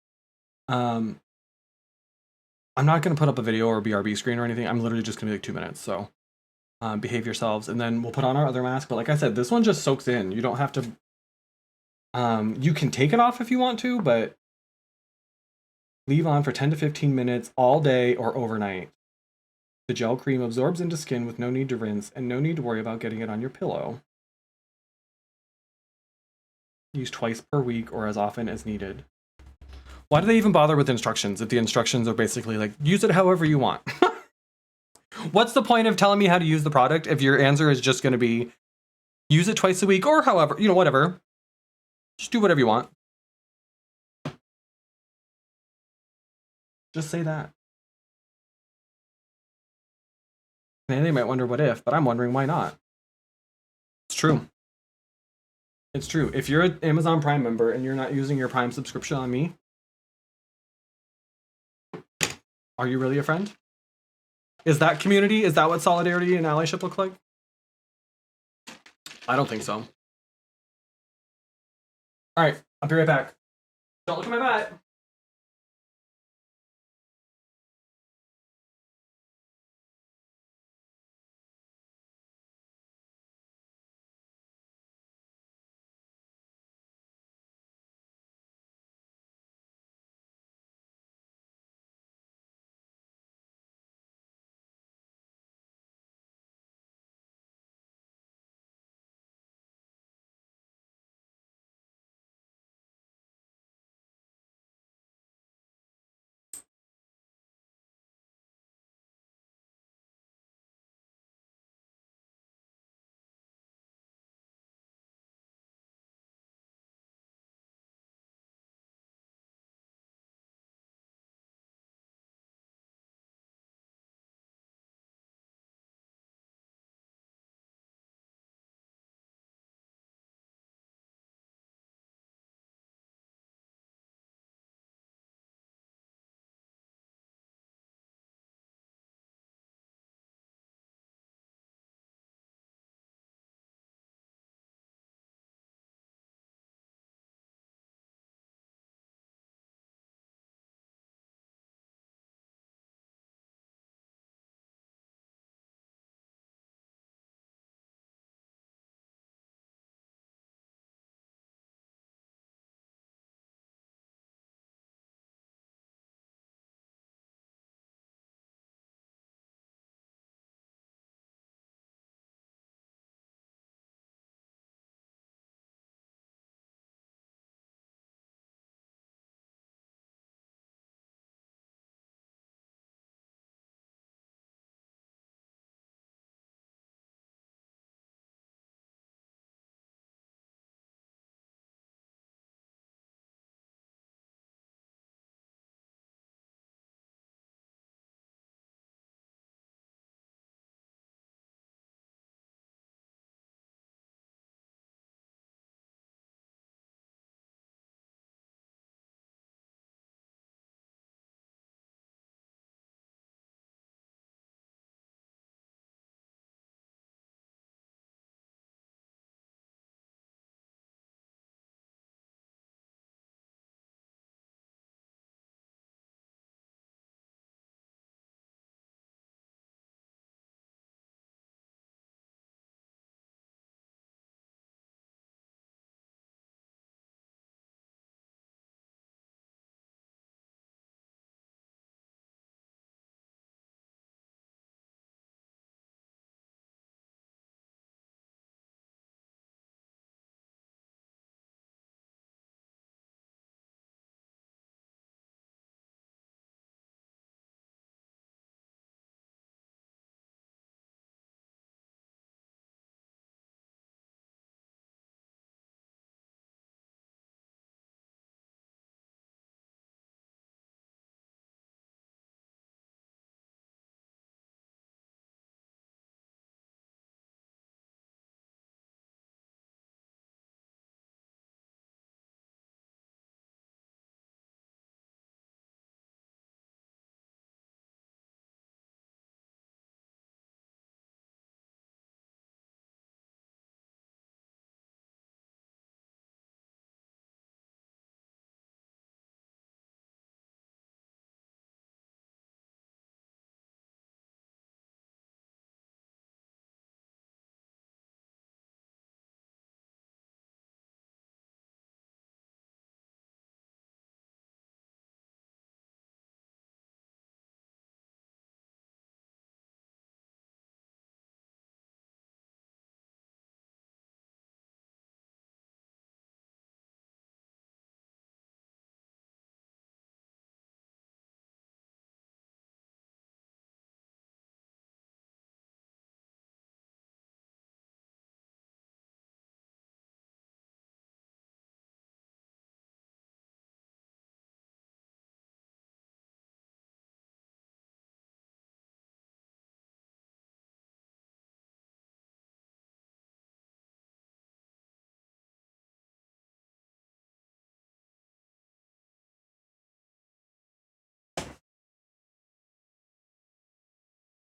I'm not gonna put up a video or a BRB screen or anything. I'm literally just gonna be like 2 minutes, so behave yourselves, and then we'll put on our other mask. But like I said, this one just soaks in. You don't have to. You can take it off if you want to, but leave on for 10 to 15 minutes all day or overnight. The gel cream absorbs into skin with no need to rinse and no need to worry about getting it on your pillow. Use twice per week or as often as needed. Why do they even bother with instructions if the instructions are basically like, use it however you want? What's the point of telling me how to use the product if your answer is just going to be use it twice a week or however, whatever. Just do whatever you want. Just say that. And they might wonder what if, but I'm wondering why not. It's true. It's true. If you're an Amazon Prime member and you're not using your Prime subscription on me, are you really a friend? Is that community? Is that what solidarity and allyship look like? I don't think so. All right, I'll be right back. Don't look at my butt.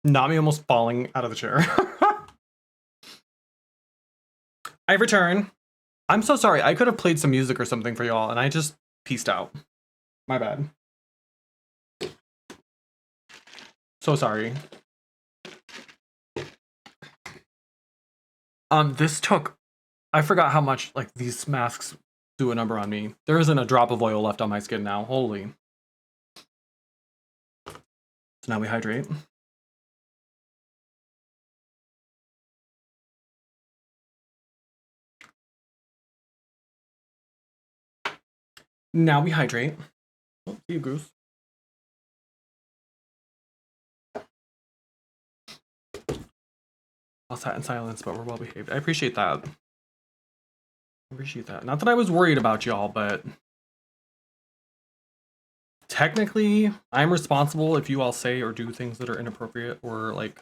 Not me almost falling out of the chair. I return. I'm so sorry. I could have played some music or something for y'all, and I just peaced out. My bad. So sorry. This took... I forgot how much, like, these masks do a number on me. There isn't a drop of oil left on my skin now. Holy. So now we hydrate. Now we hydrate. Oh, see you, Goose. All sat in silence, but we're well behaved. I appreciate that. I appreciate that. Not that I was worried about y'all, but technically, I'm responsible if you all say or do things that are inappropriate or like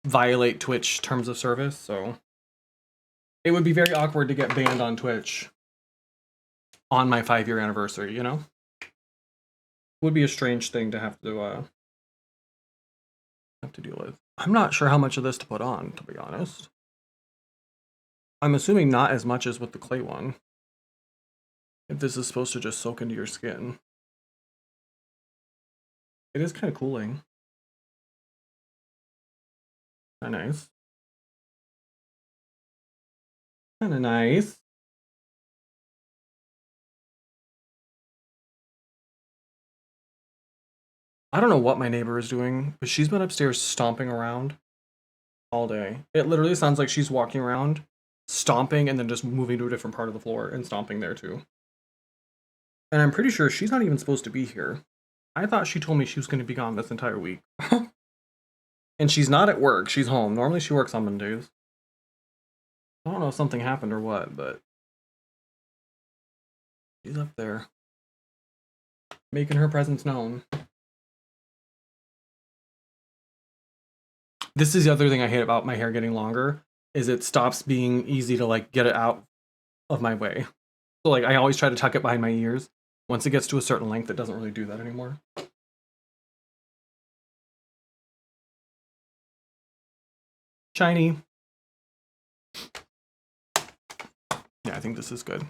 violate Twitch terms of service. So it would be very awkward to get banned on Twitch on my 5-year anniversary. You know, would be a strange thing to have to deal with. I'm not sure how much of this to put on, to be honest. I'm assuming not as much as with the clay one. If this is supposed to just soak into your skin. It is kind of cooling. Kind of nice. Kind of nice. I don't know what my neighbor is doing, but she's been upstairs stomping around all day. It literally sounds like she's walking around, stomping, and then just moving to a different part of the floor and stomping there too. And I'm pretty sure she's not even supposed to be here. I thought she told me she was going to be gone this entire week. And she's not at work. She's home. Normally she works on Mondays. I don't know if something happened or what, but she's up there making her presence known. This is the other thing I hate about my hair getting longer, is it stops being easy to like get it out of my way. So like I always try to tuck it behind my ears. Once it gets to a certain length, it doesn't really do that anymore. Shiny. Yeah, I think this is good.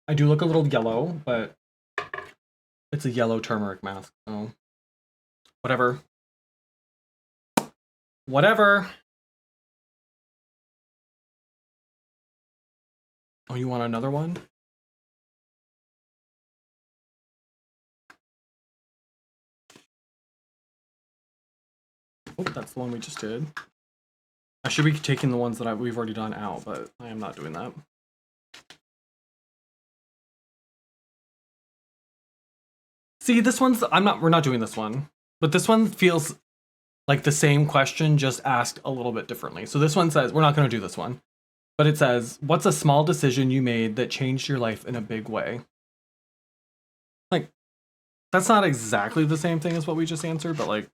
I do look a little yellow, but it's a yellow turmeric mask, so whatever. Whatever. Oh, you want another one? Oh, that's the one we just did. I should be taking the ones that we've already done out, but I am not doing that. See, this one's, we're not doing this one. But this one feels like the same question, just asked a little bit differently. So this one says, we're not going to do this one. But it says, what's a small decision you made that changed your life in a big way? Like, that's not exactly the same thing as what we just answered, but like,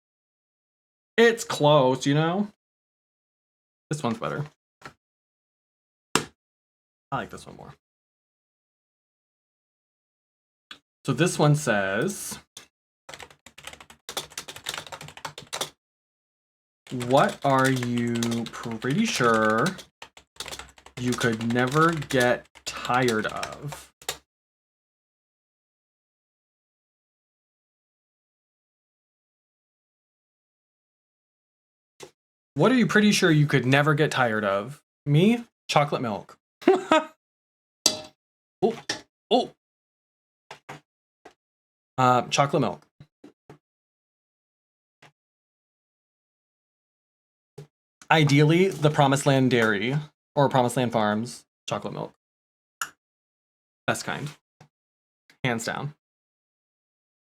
it's close, you know? This one's better. I like this one more. So this one says, what are you pretty sure you could never get tired of? What are you pretty sure you could never get tired of? Me? Chocolate milk. Oh, oh. Chocolate milk. Ideally, the Promised Land Dairy or Promised Land Farms chocolate milk. Best kind. Hands down.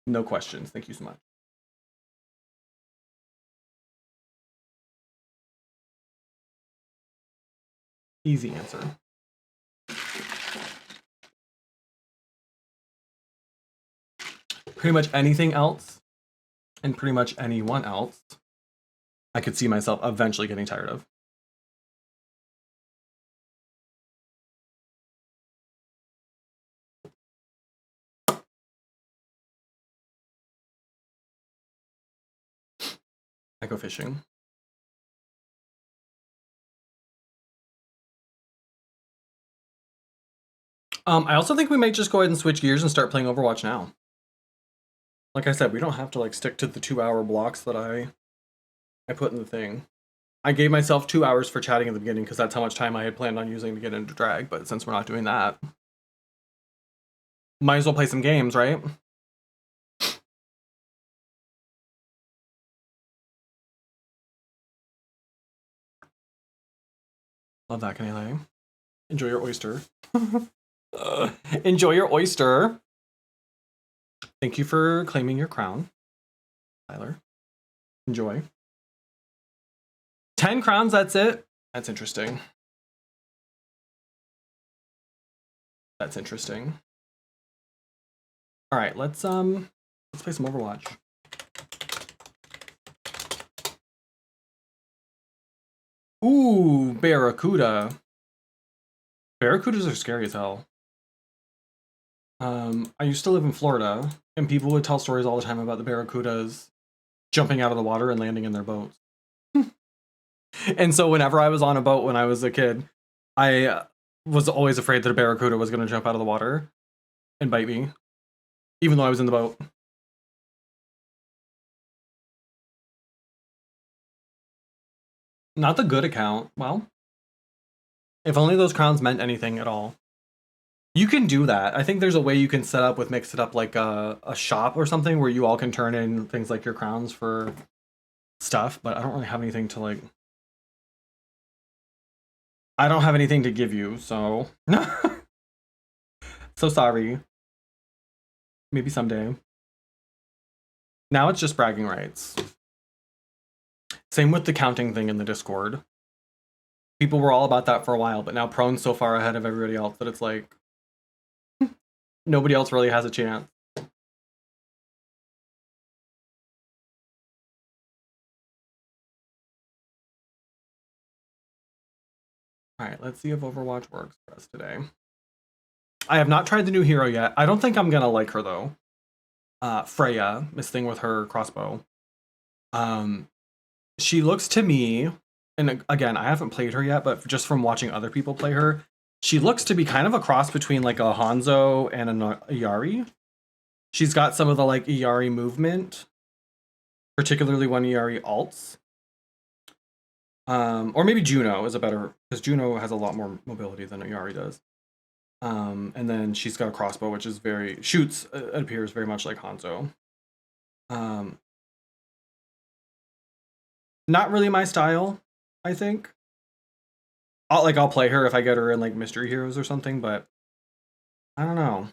No questions. Thank you so much. Easy answer. Pretty much anything else and pretty much anyone else I could see myself eventually getting tired of. I go fishing. I also think we might just go ahead and switch gears and start playing Overwatch now. Like I said, we don't have to like stick to the 2-hour blocks that I put in the thing. I gave myself 2 hours for chatting at the beginning because that's how much time I had planned on using to get into drag, but since we're not doing that, might as well play some games, right? Love that, Kanele. Enjoy your oyster. Enjoy your oyster. Thank you for claiming your crown, Tyler. Enjoy. 10 crowns, that's it? That's interesting. That's interesting. All right, let's play some Overwatch. Ooh, Barracuda. Barracudas are scary as hell. I used to live in Florida, and people would tell stories all the time about the Barracudas jumping out of the water and landing in their boats. And so whenever I was on a boat when I was a kid, I was always afraid that a Barracuda was going to jump out of the water and bite me, even though I was in the boat. Not the good account. Well, if only those crowns meant anything at all. You can do that. I think there's a way you can set up with Mix It Up like a shop or something where you all can turn in things like your crowns for stuff, but I don't really have anything to like... I don't have anything to give you, so... So sorry. Maybe someday. Now it's just bragging rights. Same with the counting thing in the Discord. People were all about that for a while, but now Prone's so far ahead of everybody else that it's like... nobody else really has a chance. Alright, let's see if Overwatch works for us today. I have not tried the new hero yet. I don't think I'm gonna like her though. Freya, this thing with her crossbow. She looks to me, and again, I haven't played her yet, but just from watching other people play her, she looks to be kind of a cross between like a Hanzo and a Yari. She's got some of the like Yari movement, particularly when Yari ults. Or maybe Juno is a better, because Juno has a lot more mobility than Yari does. And then she's got a crossbow, which is shoots, it appears very much like Hanzo. Not really my style, I think. I'll play her if I get her in like Mystery Heroes or something, but I don't know.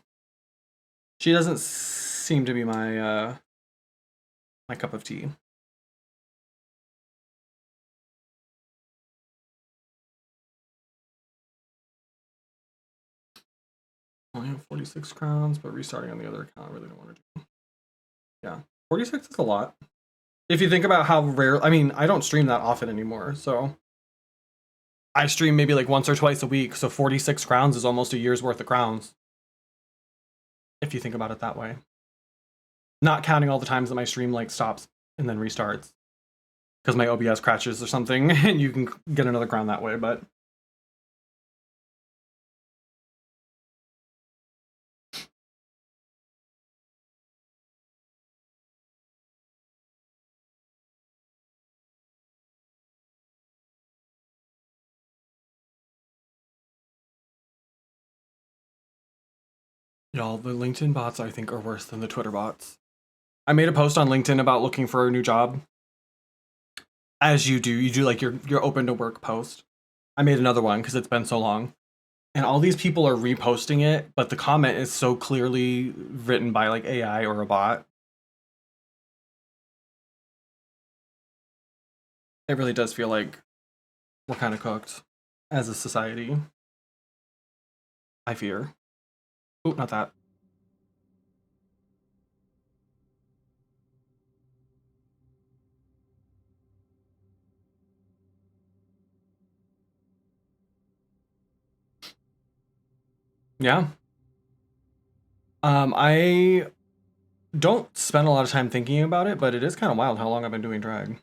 She doesn't seem to be my my cup of tea. I only have 46 crowns, but restarting on the other account I really don't want to do. Yeah, 46 is a lot. If you think about how rare, I mean, I don't stream that often anymore, so I stream maybe like once or twice a week, so 46 crowns is almost a year's worth of crowns. If you think about it that way. Not counting all the times that my stream like stops and then restarts. Because my OBS crashes or something, and you can get another crown that way, but... Y'all, the LinkedIn bots I think are worse than the Twitter bots. I made a post on LinkedIn about looking for a new job. As you do like your open to work post. I made another one because it's been so long. And all these people are reposting it, but the comment is so clearly written by like AI or a bot. It really does feel like we're kind of cooked as a society. I fear. Oh, not that. Yeah. I don't spend a lot of time thinking about it, but it is kind of wild how long I've been doing drag.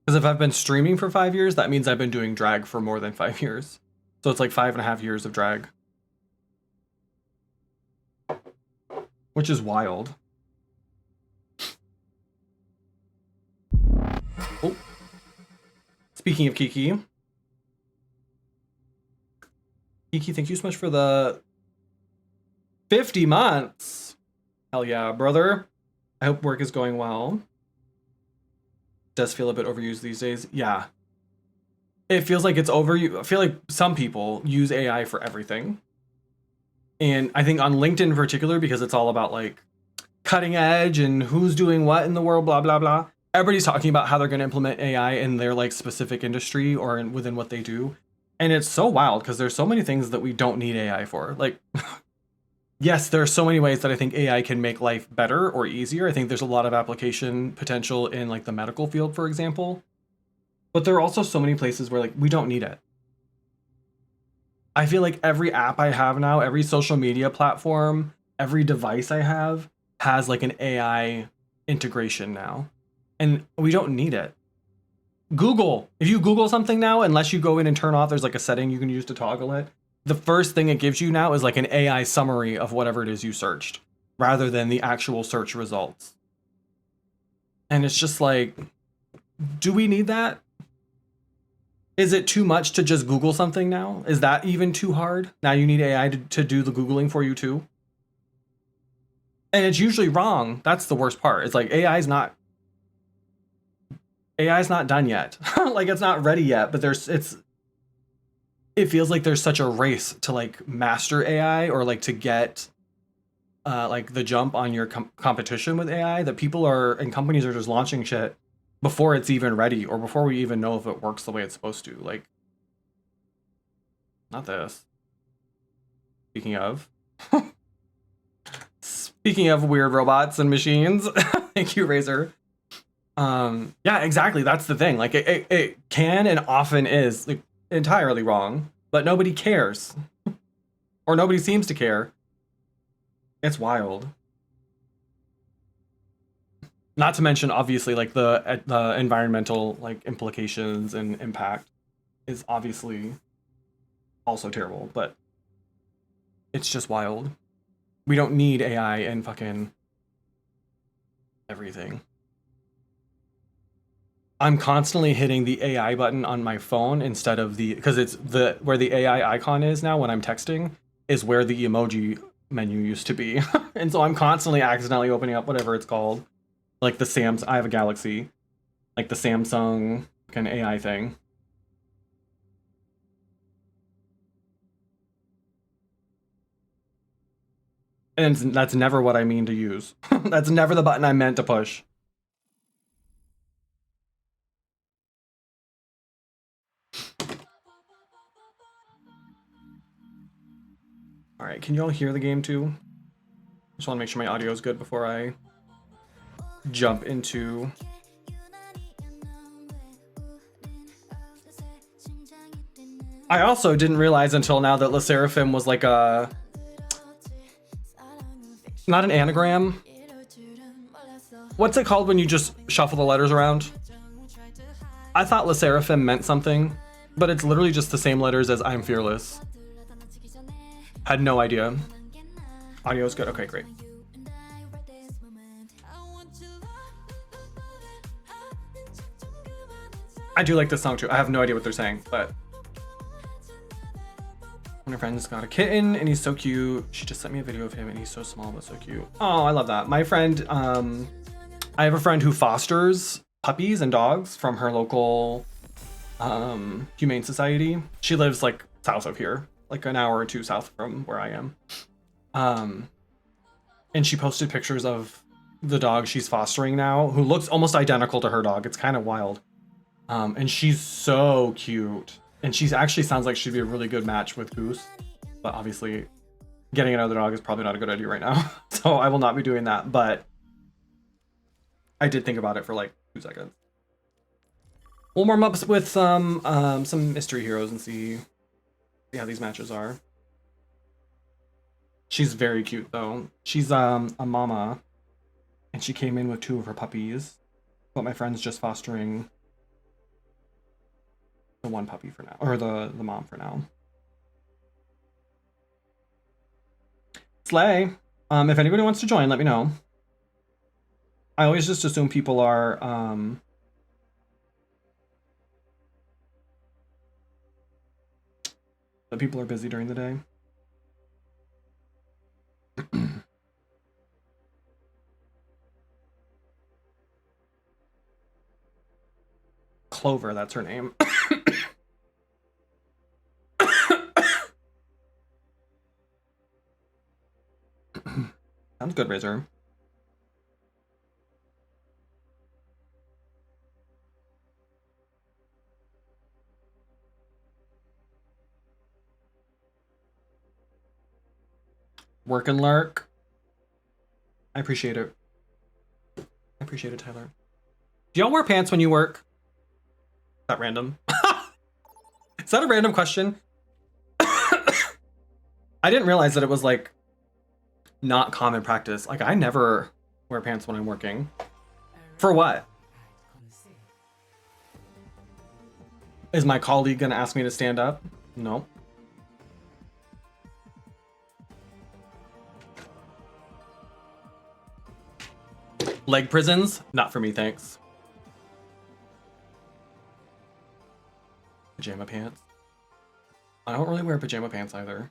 Because if I've been streaming for 5 years, that means I've been doing drag for more than 5 years. So it's like 5.5 years of drag. Which is wild. Oh. Speaking of Kiki. Kiki, thank you so much for the 50 months. Hell yeah, brother. I hope work is going well. Does feel a bit overused these days. Yeah. It feels like it's overused. I feel like some people use AI for everything. And I think on LinkedIn in particular, because it's all about like cutting edge and who's doing what in the world, blah, blah, blah. Everybody's talking about how they're going to implement AI in their like specific industry or within what they do. And it's so wild because there's so many things that we don't need AI for. Like, yes, there are so many ways that I think AI can make life better or easier. I think there's a lot of application potential in like the medical field, for example. But there are also so many places where like we don't need it. I feel like every app I have now, every social media platform, every device I have has like an AI integration now. And we don't need it. Google, if you Google something now, unless you go in and turn off, there's like a setting you can use to toggle it. The first thing it gives you now is like an AI summary of whatever it is you searched, rather than the actual search results. And it's just like, do we need that? Is it too much to just Google something now? Is that even too hard? Now you need AI to do the Googling for you too? And it's usually wrong. That's the worst part. It's like AI's not done yet. Like it's not ready yet, but it feels like there's such a race to like master AI or like to get like the jump on your competition with AI that people are and companies are just launching shit before it's even ready or before we even know if it works the way it's supposed to. Like, not this. Speaking of weird robots and machines, thank you, Razor. Yeah, exactly. That's the thing. Like it can and often is like entirely wrong, but nobody cares. Or nobody seems to care. It's wild. Not to mention, obviously, like the environmental like implications and impact is obviously also terrible, but it's just wild. We don't need AI and fucking everything. I'm constantly hitting the AI button on my phone instead of because it's where the AI icon is now when I'm texting is where the emoji menu used to be. And so I'm constantly accidentally opening up whatever it's called. Like the I have a Galaxy, like the Samsung kind of AI thing. And that's never what I mean to use. That's never the button I meant to push. All right, can you all hear the game too? Just want to make sure my audio is good before I jump into. I also didn't realize until now that Le Seraphim was like a not an anagram. What's it called when you just shuffle the letters around? I thought Le Seraphim meant something, but it's literally just the same letters as I'm Fearless. Had no idea. Audio is good. Okay, great. I do like this song too. I have no idea what they're saying, but one of her friends got a kitten and he's so cute. She just sent me a video of him and he's so small but so cute. Oh, I love that. My friend, I have a friend who fosters puppies and dogs from her local humane society. She lives like south of here, like an hour or two south from where I am. And she posted pictures of the dog she's fostering now, who looks almost identical to her dog. It's kind of wild. And she's so cute. And she actually sounds like she'd be a really good match with Goose. But obviously, getting another dog is probably not a good idea right now. So I will not be doing that. But I did think about it for like 2 seconds. We'll warm up with some mystery heroes and see how these matches are. She's very cute though. She's a mama, and she came in with 2 of her puppies. But my friend's just fostering the one puppy for now, or the mom for now. Slay. If anybody wants to join, let me know. I always just assume people are that people are busy during the day. Clover, that's her name. Sounds good, Razor. Work and lurk. I appreciate it. I appreciate it, Tyler. Do y'all wear pants when you work? Is that random? Is that a random question? I didn't realize that it was like not common practice. Like I never wear pants when I'm working. For what? Is my colleague gonna ask me to stand up? No. Leg prisons? Not for me, thanks. Pajama pants? I don't really wear pajama pants either.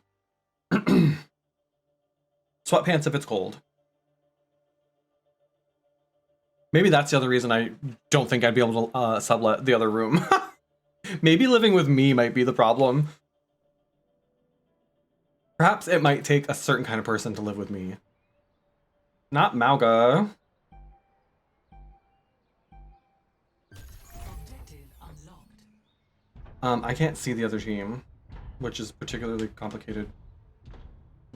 Sweatpants if it's cold. Maybe that's the other reason I don't think I'd be able to sublet the other room. Maybe living with me might be the problem. Perhaps it might take a certain kind of person to live with me. Not Mauga. I can't see the other team, which is particularly complicated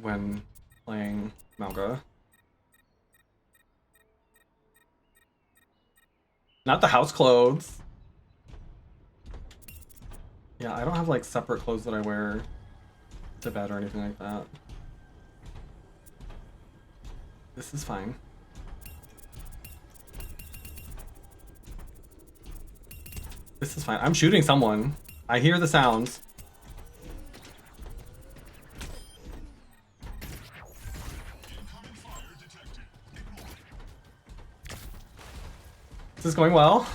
when playing Mauga. Not the house clothes. Yeah, I don't have like separate clothes that I wear to bed or anything like that. This is fine. This is fine. I'm shooting someone. I hear the sounds. This is going well.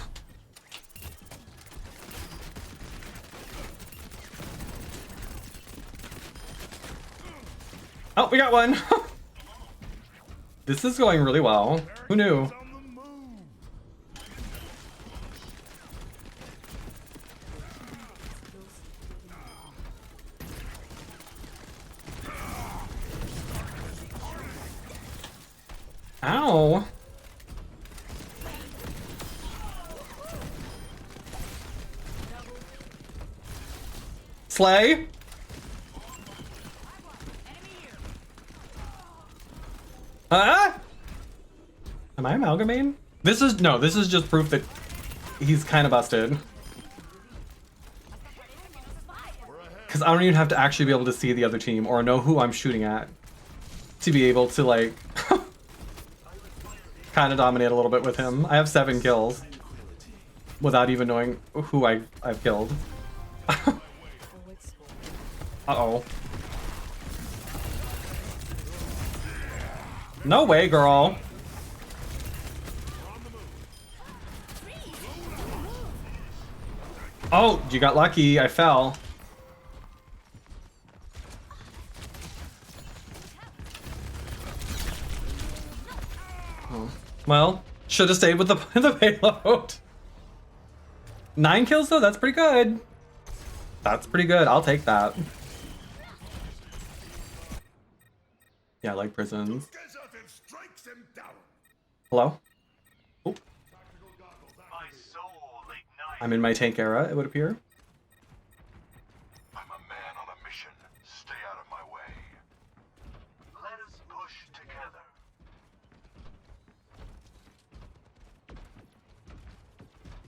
Oh, we got one. This is going really well. Who knew? Ow. Slay. Am I amalgamating? This is just proof that he's kind of busted. Because I don't even have to actually be able to see the other team or know who I'm shooting at to be able to like kind of dominate a little bit with him. I have 7 kills without even knowing who I've killed. Uh-oh. No way, girl. Oh, you got lucky. I fell. Oh. Well, should have stayed with the payload. 9 kills though, that's pretty good. That's pretty good. I'll take that. Yeah, I like prisons. Hello? Oh. I'm in my tank era, it would appear. I'm a man on a mission. Stay out of my way. Let us push together.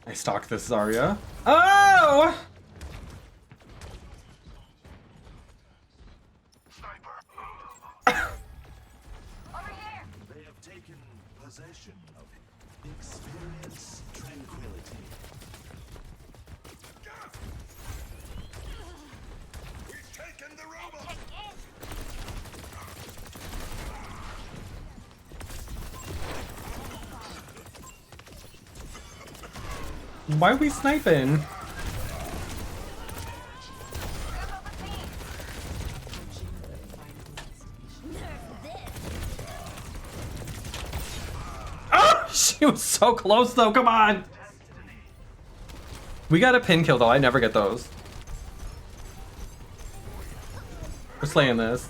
I stalked this Zarya. Oh! Sniper. They have taken possession of it. Experience tranquility. Why are we sniping? Oh, she was so close though, come on. We got a pin kill though, I never get those. We're slaying this.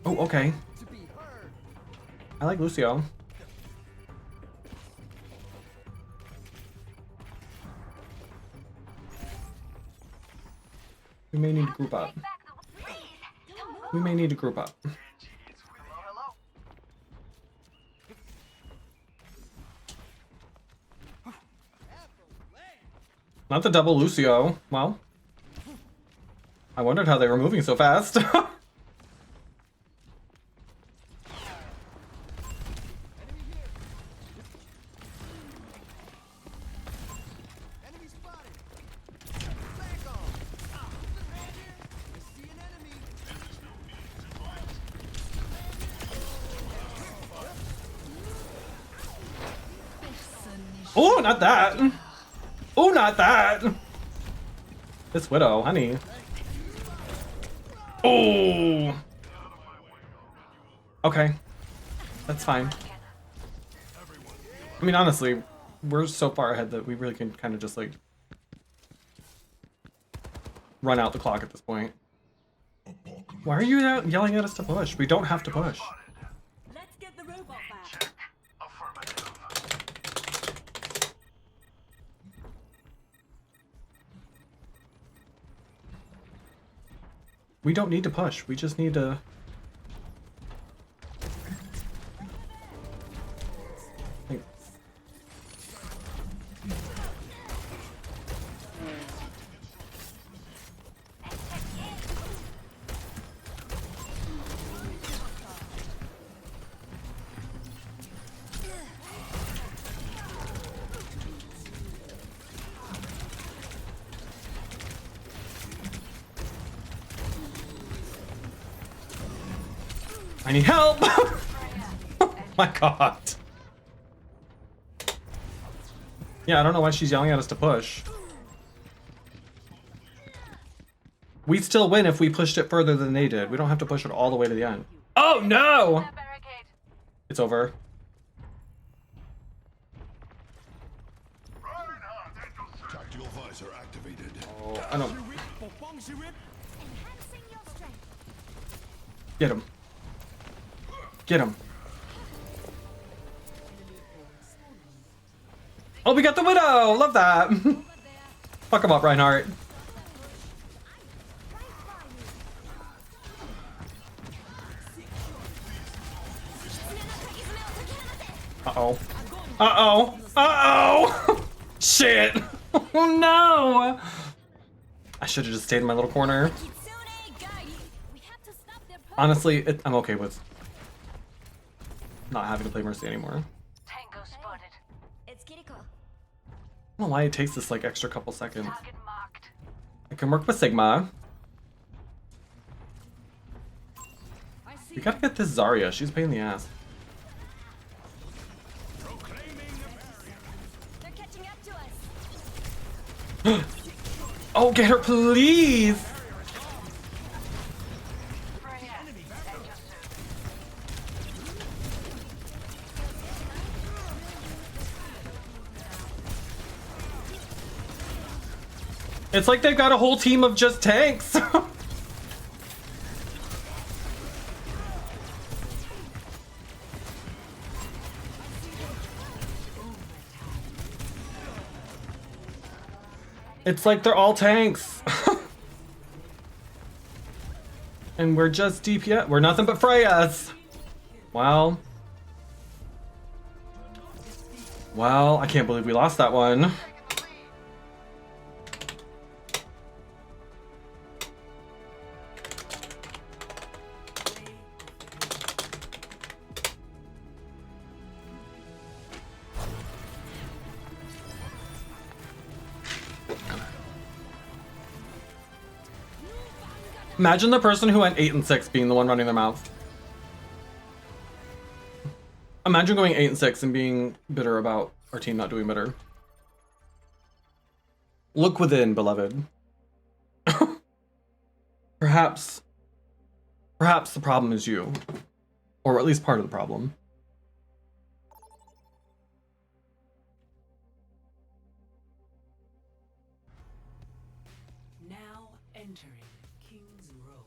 Oh, okay. I like Lucio. We may need to group up. We may need to group up. Not the double Lucio. Well, I wondered how they were moving so fast. Oh, not that. Oh, not that. This Widow, honey. Oh. Okay. That's fine. I mean, honestly, we're so far ahead that we really can kind of just like run out the clock at this point. Why are you yelling at us to push? We don't have to push. Let's get the robot back. We don't need to push. We just need to... I need help! Oh my god. Yeah, I don't know why she's yelling at us to push. We'd still win if we pushed it further than they did. We don't have to push it all the way to the end. Oh no! It's over. Tactical visor activated. Oh, I don't... Get him. Get him. Oh, we got the Widow! Love that! Fuck him up, Reinhardt. Uh-oh. Uh-oh. Uh-oh! Shit! Oh no! I should have just stayed in my little corner. Honestly, I'm okay with not having to play Mercy anymore. Tango spotted. It's Kiriko. I don't know why it takes this like extra couple seconds. I can work with Sigma. We gotta get this Zarya. She's a pain in the ass. They're catching up to us. Oh, get her, please! It's like they've got a whole team of just tanks. It's like they're all tanks. And we're just DPS. We're nothing but Freyas. Well, I can't believe we lost that one. Imagine the person who went 8 and 6 being the one running their mouth. Imagine going 8 and 6 and being bitter about our team not doing better. Look within, beloved. Perhaps the problem is you. Or at least part of the problem. Now entering King's Row.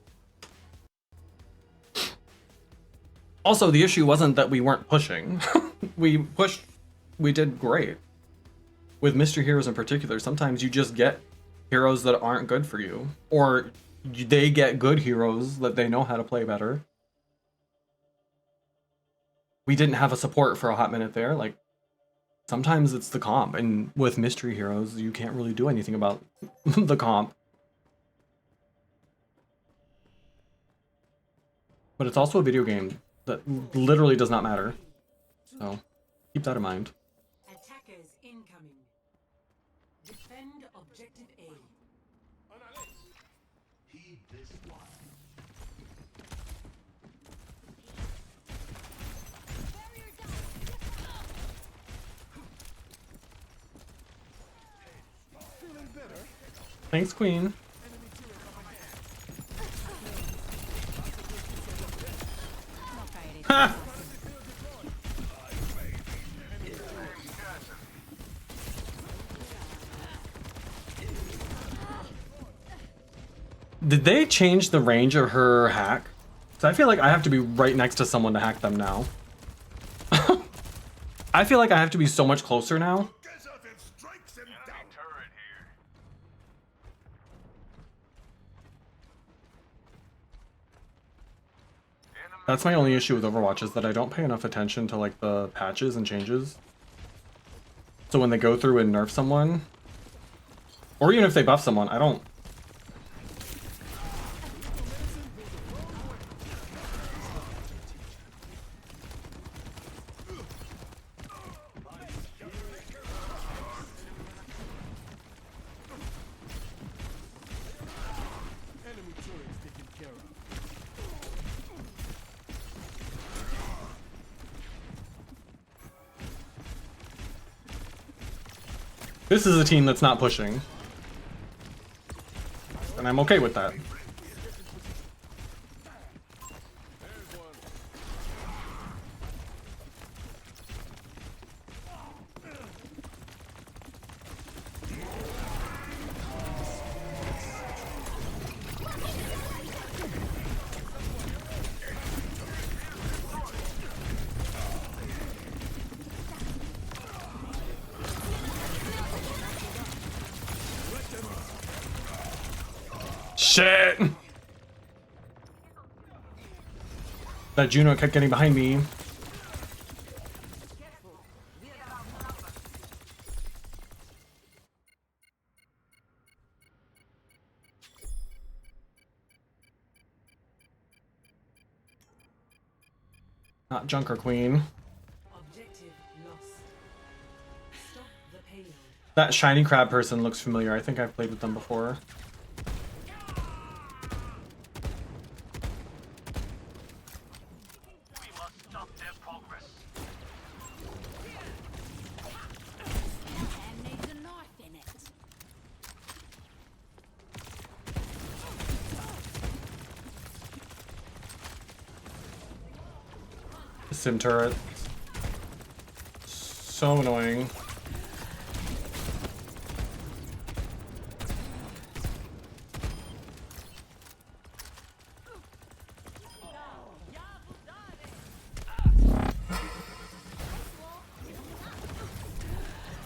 Also, the issue wasn't that we weren't pushing. We pushed, we did great. With mystery heroes in particular, sometimes you just get heroes that aren't good for you. Or they get good heroes that they know how to play better. We didn't have a support for a hot minute there. Like, sometimes it's the comp. And with mystery heroes, you can't really do anything about the comp. But it's also a video game that literally does not matter. So, keep that in mind. Attackers incoming. Defend objective A. Heed this one. Barrier down. Thanks, Queen. Ha! Did they change the range of her hack? So I feel like I have to be right next to someone to hack them now. I feel like I have to be so much closer now. Enemy turret here. Enemy That's my only issue with Overwatch is that I don't pay enough attention to like the patches and changes. So when they go through and nerf someone, or even if they buff someone, I don't. This is a team that's not pushing. And I'm okay with that. Shit! That Juno kept getting behind me. Not Junker Queen. Objective lost. Stop the payload. That shiny crab person looks familiar. I think I've played with them before. We must stop their progress. And needs a knife in it. Sim turret. So annoying.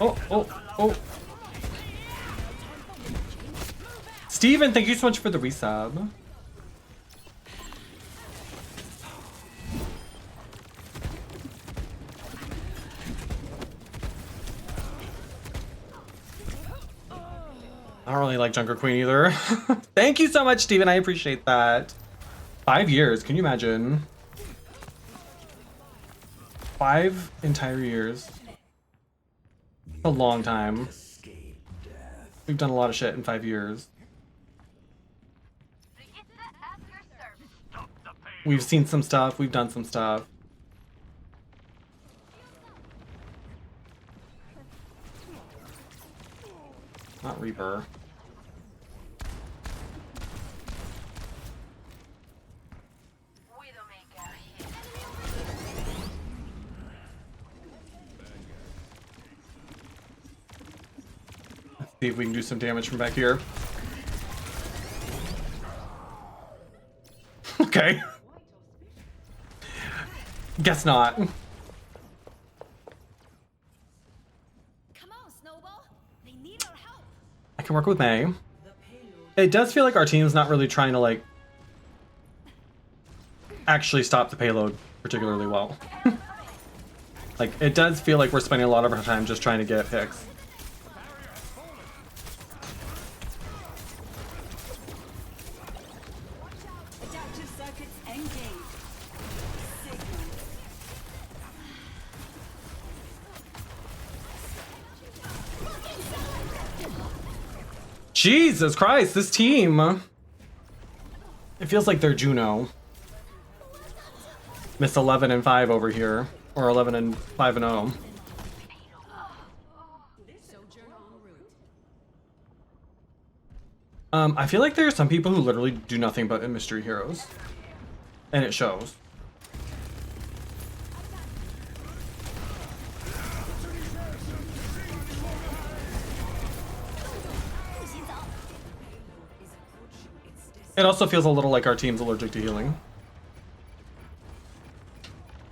Oh. Steven, thank you so much for the resub. I don't really like Junker Queen either. Thank you so much, Steven. I appreciate that. 5 years, can you imagine? 5 entire years. A long time. We've done a lot of shit in 5 years. We've seen some stuff, we've done some stuff. her. Let's see if we can do some damage from back here. Okay. Guess not. Come on, Snowball. They need our help. I can work with May. The payload It does feel like our team's not really trying to like actually stop the payload particularly well. Like it does feel like we're spending a lot of our time just trying to get picks. adaptive circuits engaged. Signal. Jesus Christ, this team. It feels like they're Juno. Miss 11 and 5 over here. Or 11 and 5 and 0. I feel like there are some people who literally do nothing but mystery heroes. And it shows. It also feels a little like our team's allergic to healing.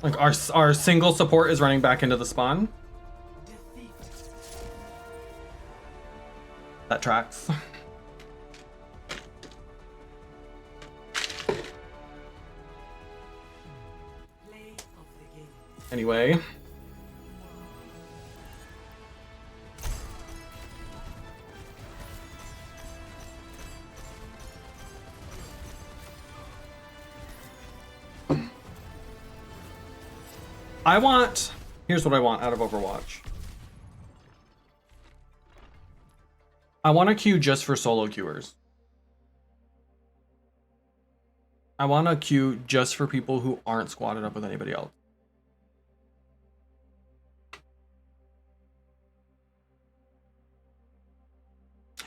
Like our single support is running back into the spawn. Defeat. That tracks. Play of the game. Anyway. Here's what I want out of Overwatch. I want a queue just for solo queuers. I want a queue just for people who aren't squatted up with anybody else.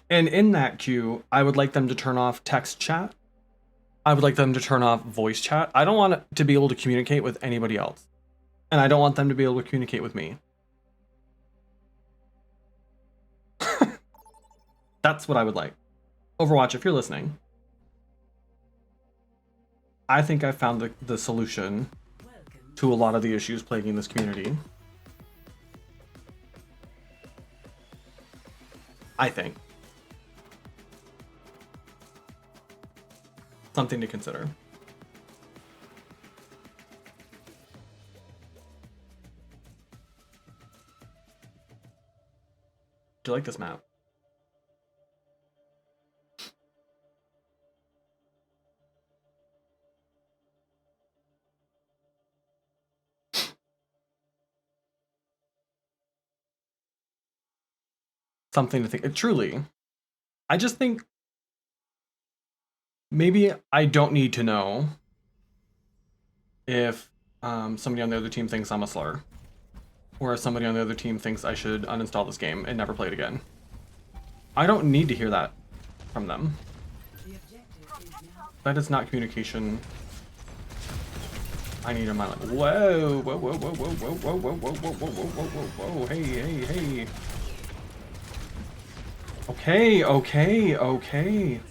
And in that queue, I would like them to turn off text chat. I would like them to turn off voice chat. I don't want it to be able to communicate with anybody else. And I don't want them to be able to communicate with me. That's what I would like. Overwatch, if you're listening. I think I found the solution Welcome. to a lot of the issues plaguing this community. I think. Something to consider. Do you like this map? Something to think. Truly, I just think maybe I don't need to know if somebody on the other team thinks I'm a slur. Or if somebody on the other team thinks I should uninstall this game and never play it again. I don't need to hear that from them. The objective is now. That is not communication I need in my life. Whoa, whoa, whoa, whoa, whoa, whoa, whoa, whoa, whoa, whoa, whoa, whoa, whoa, whoa, hey, hey, hey. Okay, okay, okay.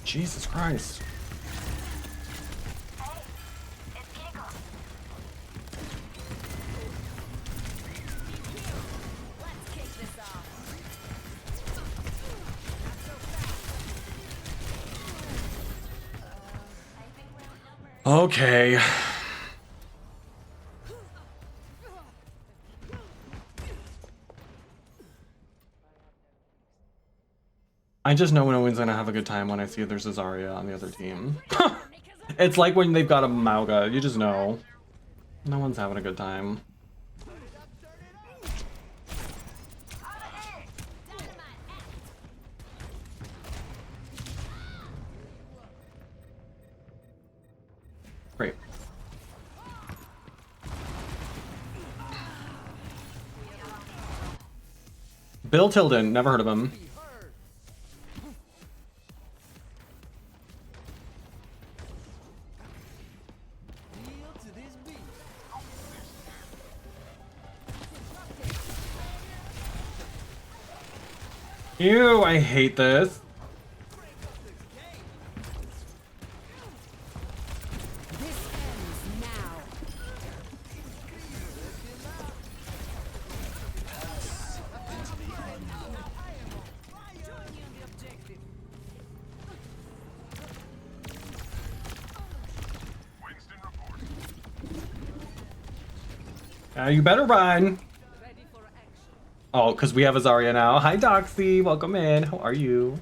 Jesus Christ. Let's kick this off. Okay. I just know no one's gonna have a good time when I see there's a Zarya on the other team. It's like when they've got a Mauga, you just know. No one's having a good time. Great. Bill Tilden, never heard of him. Ew, I hate this. This ends now. Winston report. You better run. Oh, because we have a Zarya now. Hi, Doxy. Welcome in. How are you?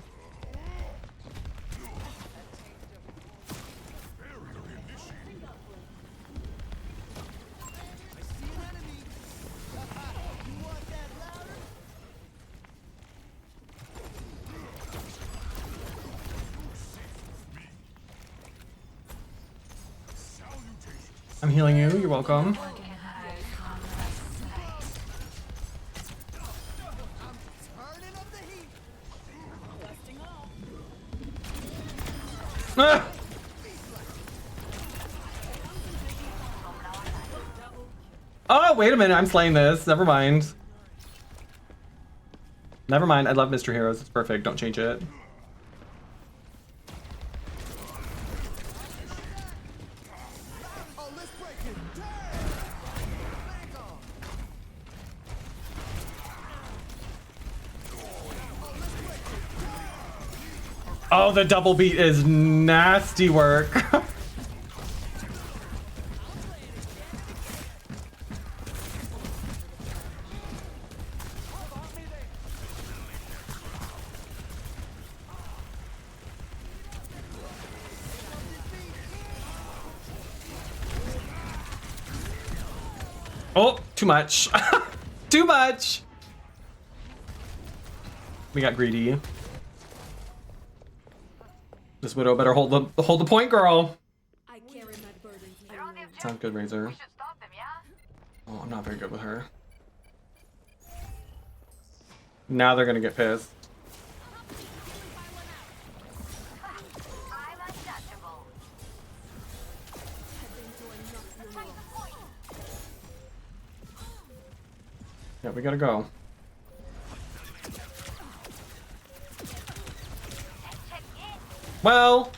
I'm healing you. You're welcome. Ah! Oh, wait a minute. I'm slaying this. Never mind. Never mind. I love Mr. Heroes. It's perfect. Don't change it. Oh, the double beat is nasty work. Oh, too much. Too much. We got greedy. This Widow better hold the point, girl. I carry my burdens alone. Sounds good, Razor. We should stop them, yeah? Oh, I'm not very good with her. Now they're gonna get pissed. I'm untouchable. Yeah, we gotta go. Well,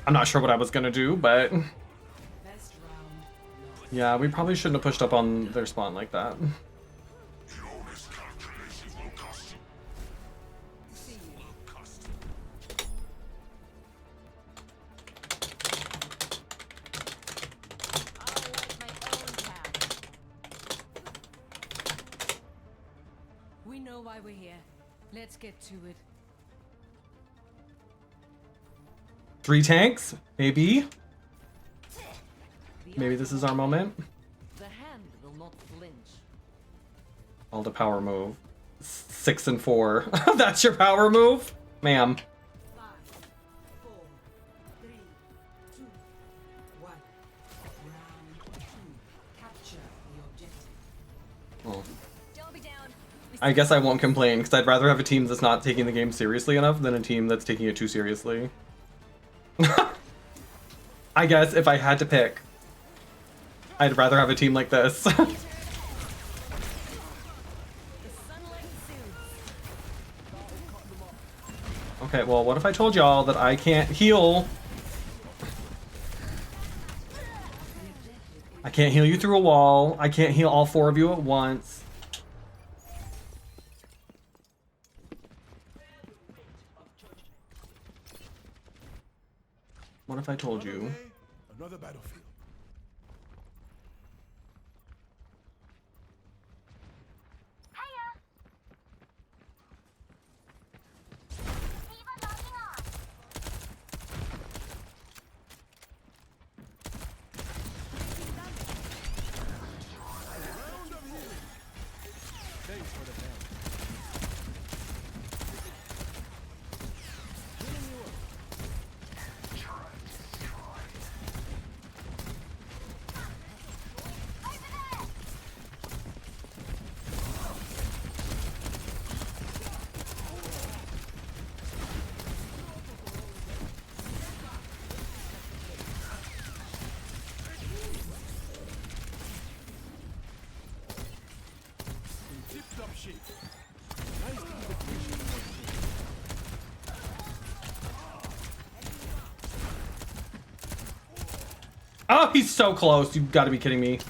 I'm not sure what I was gonna do, but Best round. yeah, we probably shouldn't have pushed up on their spawn like that. Honest calculation will cost you. Will cost you. I'll light my own path. We know why we're here. Let's get to it. 3 tanks, maybe. Maybe this is our moment. The hand will not flinch. All the power move. 6 and 4. That's your power move, ma'am. 5, 4, 3, 2, 1. Round 2. Capture the objective. Oh. Don't be down. I guess I won't complain because I'd rather have a team that's not taking the game seriously enough than a team that's taking it too seriously. I guess if I had to pick, I'd rather have a team like this. The sunlight soothes. Okay, well, what if I told y'all that I can't heal? I can't heal you through a wall. I can't heal all 4 of you at once. What if I told you? Another battlefield. Hiya! Diva logging on. shape. Nice to be the patient one. Oh, he's so close. You've got to be kidding me. It's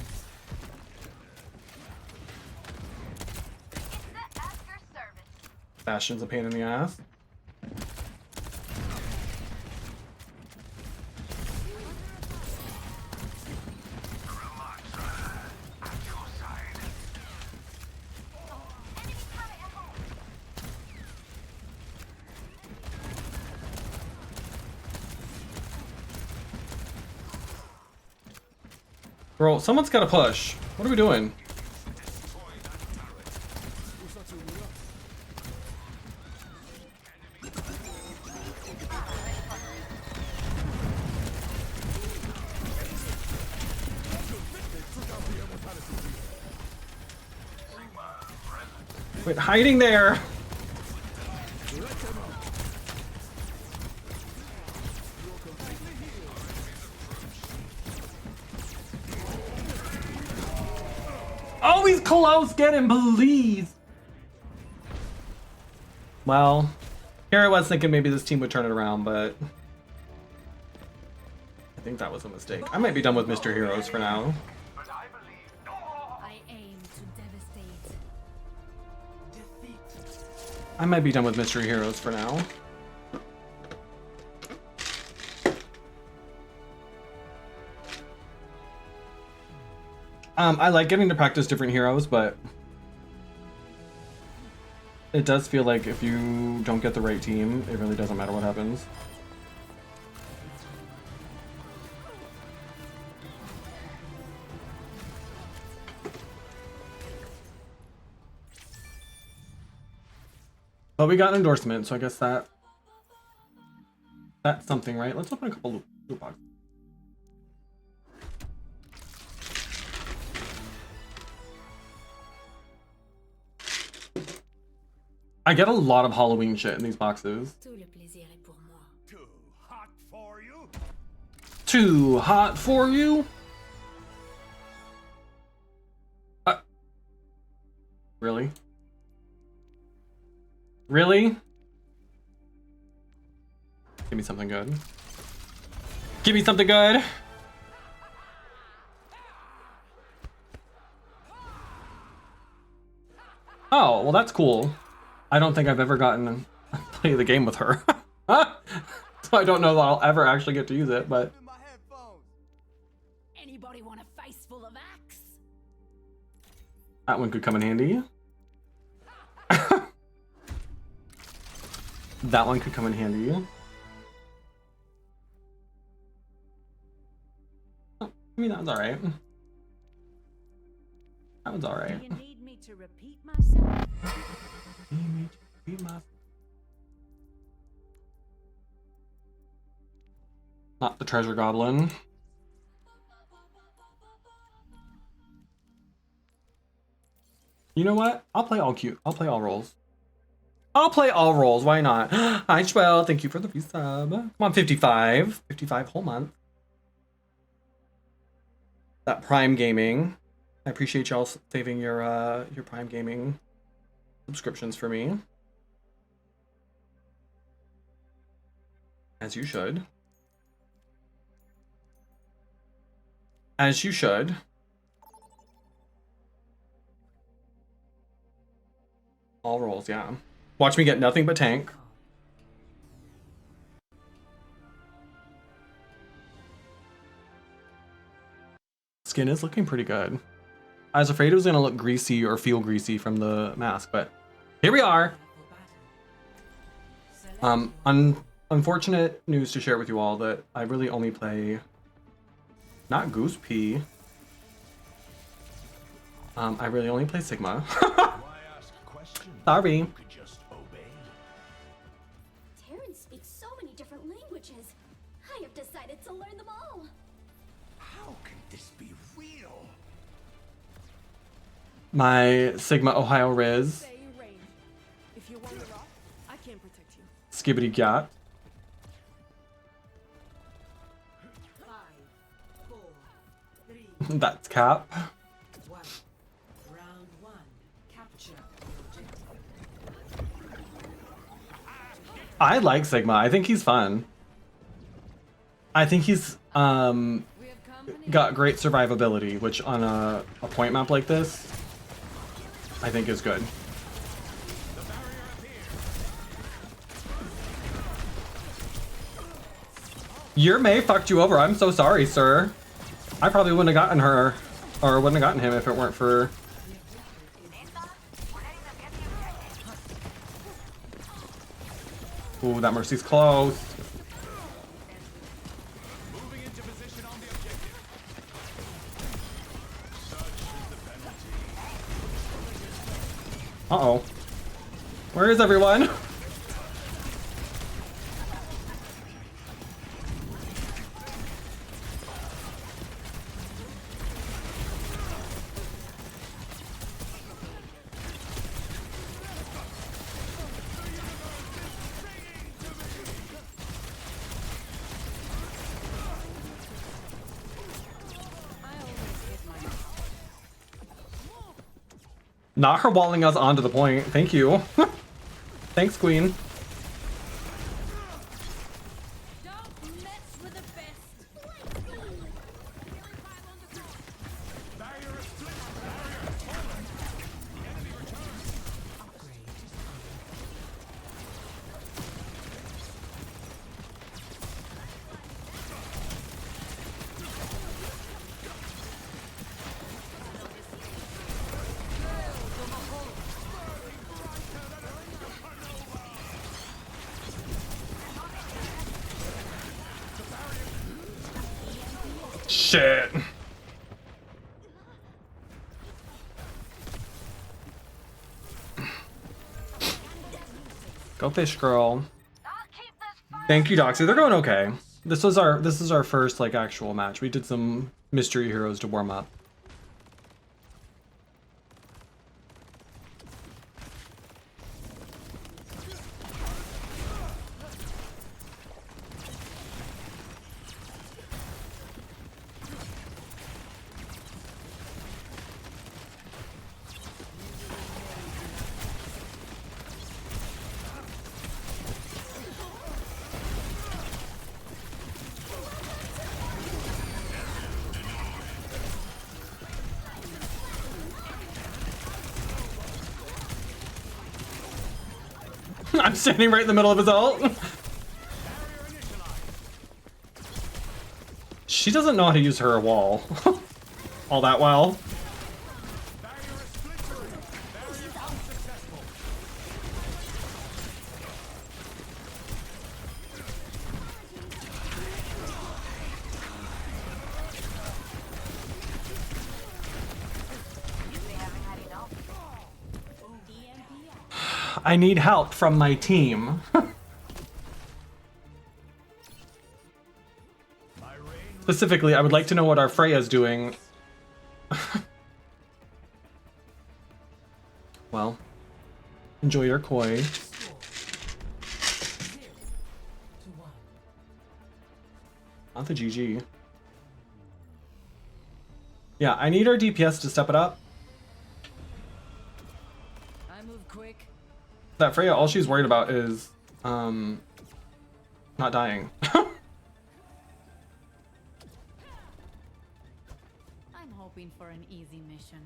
at your service. Bastion's a pain in the ass. Enemy turret at home. Bro, someone's got to push. What are we doing? Wait, hiding there. Oh, he's close. Get him, please. Well, here I was thinking maybe this team would turn it around, but I think that was a mistake. I might be done with Mr. Heroes for now. But I believe. I aim to devastate. Defeat. I might be done with Mystery Heroes for now. I like getting to practice different heroes, but it does feel like if you don't get the right team, it really doesn't matter what happens. But we got an endorsement, so I guess that's something, right? Let's open a couple loot boxes. I get a lot of Halloween shit in these boxes. Tout le plaisir est pour moi. Too hot for you? Too hot for you? Really? Really? Give me something good. Give me something good. Oh, well that's cool. I don't think I've ever gotten to play the game with her. So I don't know that I'll ever actually get to use it, but In my headphones. Anybody want a face full of axe? that one could come in handy. That one could come in handy. Oh, I mean, that was alright. That was alright. Do you need me to repeat myself? Not the treasure goblin. You know what? I'll play all cute. I'll play all roles. I'll play all roles. Why not? Hi, Schwell. Thank you for the resub. Come on, 55. 55 whole month. That Prime Gaming. I appreciate y'all saving your Prime Gaming subscriptions for me. As you should. As you should. All rolls, yeah. Watch me get nothing but tank. Skin is looking pretty good. I was afraid it was gonna look greasy or feel greasy from the mask, but here we are. Unfortunate news to share with you all that I really only play not Goose P. I really only play Sigma. Why ask questions? Sorry. You could just obey. Terran speaks so many different languages. I have decided to learn them all. How can this be real? My Sigma Ohio Riz. Say rain. If you wander off, I can't protect you. Skibbity Gat. 5, 4, 3, That's Cap. 1. Round 1. Capture the I like Sigma. I think he's fun. I think he's We have company. got great survivability, which on a point map like this, I think is good. Your May fucked you over. I'm so sorry, sir. I probably wouldn't have gotten her, or wouldn't have gotten him if it weren't for... Ooh, that Mercy's close. Moving into position on the objective. Uh-oh. Where is everyone? Not her walling us onto the point. Thank you. Thanks, Queen. Don't mess with the best. Barrier is split. Barrier is fallen. The enemy returns. Shit. Go fish, girl. Thank you, Doxy. They're going okay. This is our first like actual match. We did some mystery heroes to warm up. I'm standing right in the middle of his ult. She doesn't know how to use her wall all that well. Barrier is splintering. Barrier unsuccessful. I need help from my team. Specifically, I would like to know what our Freya's doing. Well, enjoy your koi. Not the GG. Yeah, I need our DPS to step it up. I move quick. That Freya, all she's worried about is, not dying. I'm hoping for an easy mission.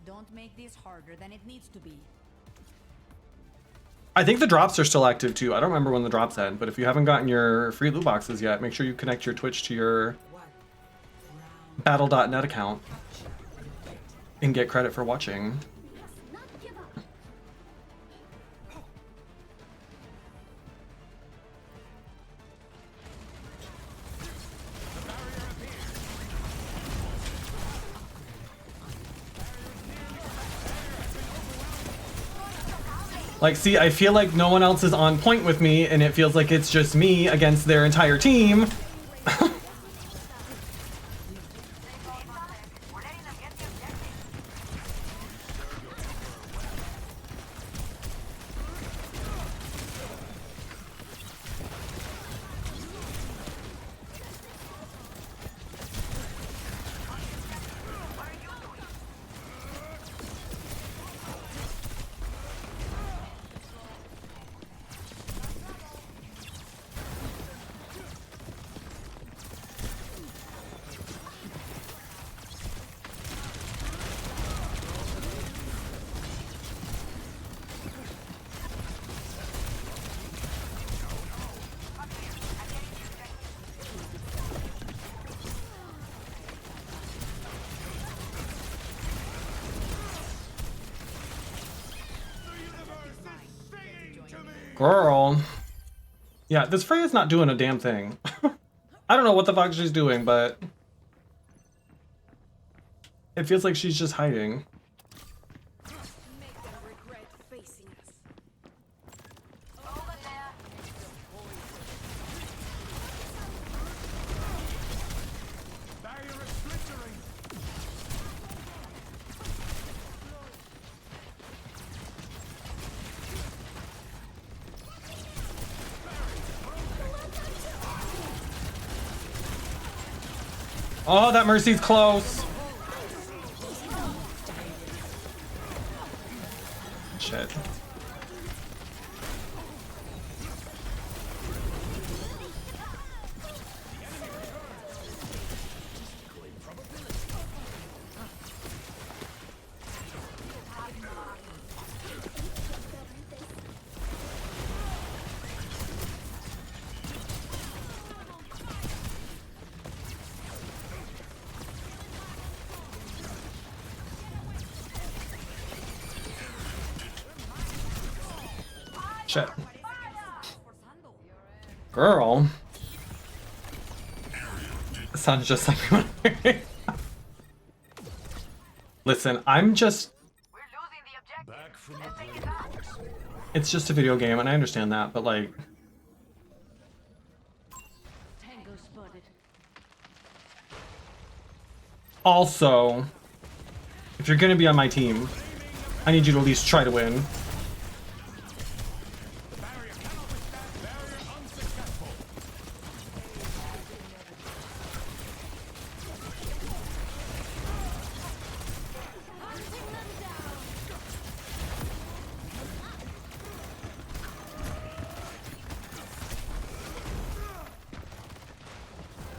Don't make this harder than it needs to be. I think the drops are still active too. I don't remember when the drops end, but if you haven't gotten your free loot boxes yet, make sure you connect your Twitch to your battle.net account and get credit for watching. Not give up. Like, see, I feel like no one else is on point with me, and it feels like it's just me against their entire team. Girl. Yeah, this Freya's not doing a damn thing. I don't know what the fuck she's doing, but it feels like she's just hiding. Make them regret facing us. Barrier is splintering. Oh, that Mercy's close. Shit. Shit. Girl. Sounds just like Listen, I'm just Back from the it's just a video game and I understand that, but like Tango spotted. also if you're gonna be on my team, I need you to at least try to win. barrier cannot withstand. Barrier unsuccessful.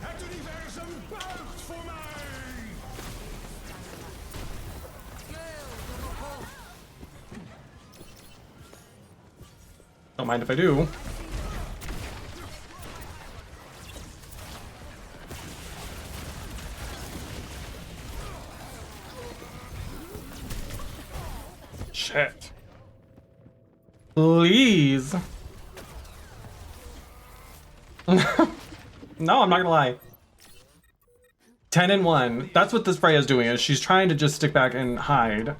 Activitation bounce for me. Don't mind if I do. Shit. Please. No, I'm not gonna lie. 10-1. That's what this Freya's doing, is she's trying to just stick back and hide.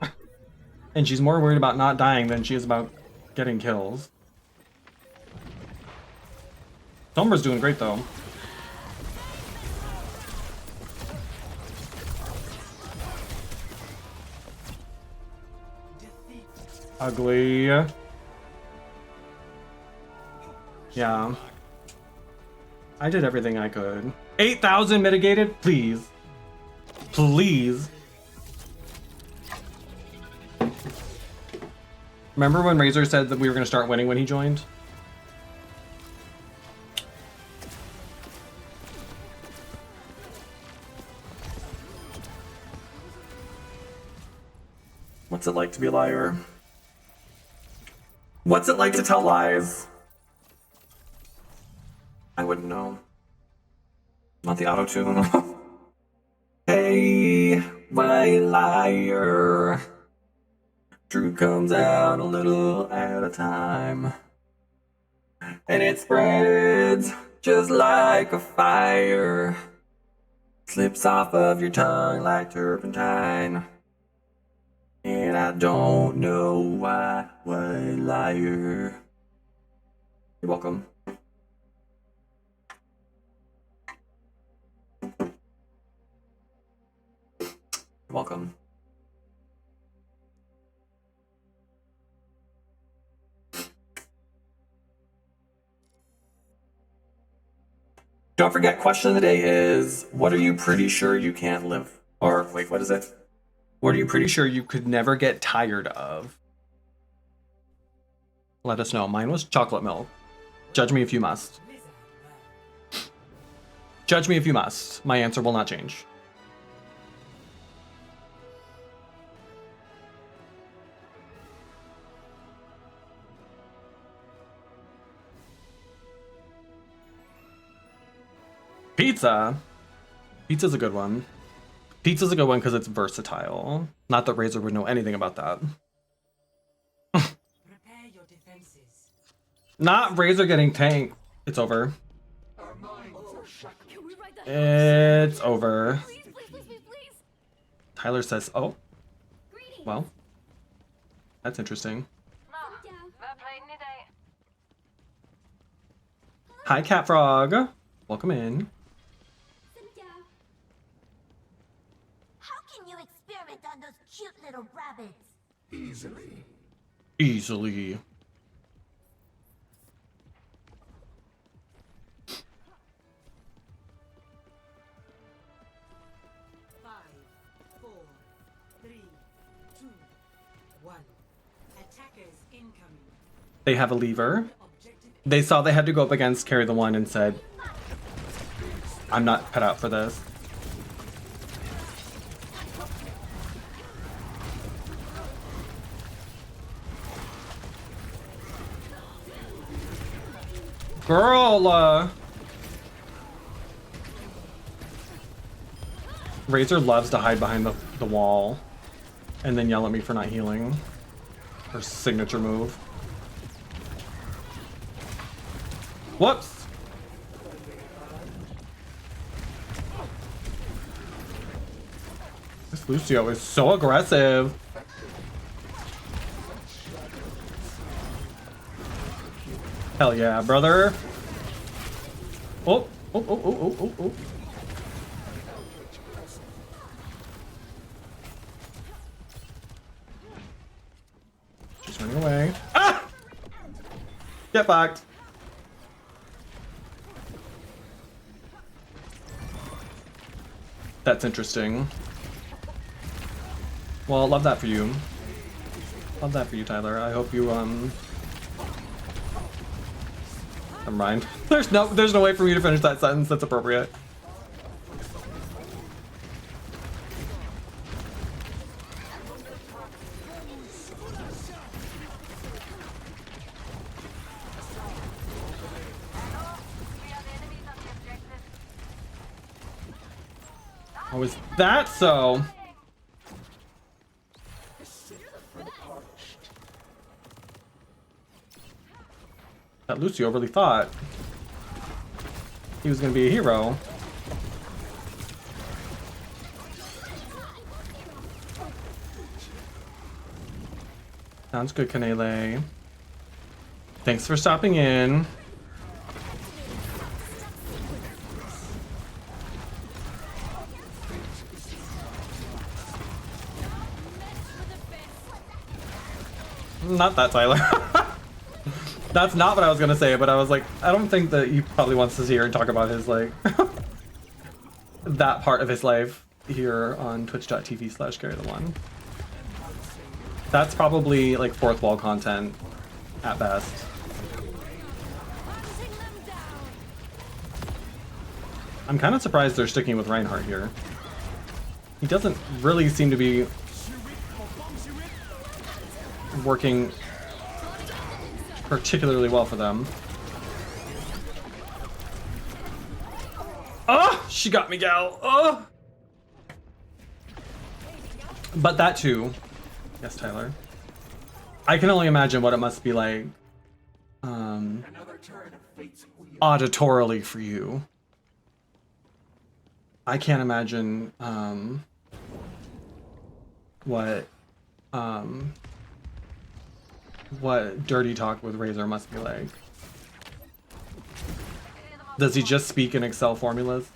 And she's more worried about not dying than she is about getting kills. Sombra's doing great though. Ugly. Yeah. I did everything I could. 8,000 mitigated? Please. Please. Remember when Razor said that we were going to start winning when he joined? What's it like to be a liar? What's it like to tell lies? I wouldn't know. Not the auto-tune. Hey, my liar. Truth comes out a little at a time. And it spreads just like a fire. Slips off of your tongue like turpentine. And I don't know why, what liar. You're welcome. You're welcome. Don't forget, question of the day is, what are you pretty sure you can't live? Or, wait, what is it? What are you pretty sure you could never get tired of? Let us know. Mine was chocolate milk. Judge me if you must. Judge me if you must. My answer will not change. Pizza. Pizza's a good one. Pizza's a good one because it's versatile. Not that Razor would know anything about that. Prepare your defenses. Not Razor getting tanked. It's over. Can we ride that It's over. Please, please, please, please, please. Tyler says, oh, Greetings. well, that's interesting. Yeah. Hi, Cat Frog. Welcome in. Yeah. How can you experiment on those cute little rabbits? Easily. Easily. They have a lever. They saw they had to go up against Carrie the One and said, I'm not cut out for this. Girl! Razor loves to hide behind the wall and then yell at me for not healing. Her signature move. Whoops! This Lucio is so aggressive. Hell yeah, brother. Oh, oh, oh, oh, oh, oh, oh. She's running away. Ah! Get fucked. That's interesting. Well, love that for you. Love that for you, Tyler. I hope you, Never mind. There's no way for me to finish that sentence that's appropriate. Oh, is that so? That Lucio really thought he was gonna be a hero. Sounds good, Kanele. Thanks for stopping in. Not that, Tyler. That's not what I was gonna say, but I was like, I don't think that he probably wants to hear and talk about his, like, that part of his life here on twitch.tv/Carrie the One. That's probably, like, fourth wall content at best. I'm kind of surprised they're sticking with Reinhardt here. He doesn't really seem to be working particularly well for them. Oh, she got me, gal. Oh. But that too. Yes, Tyler. I can only imagine what it must be like auditorily for you. I can't imagine what dirty talk with Razor must be like. Does he just speak in Excel formulas?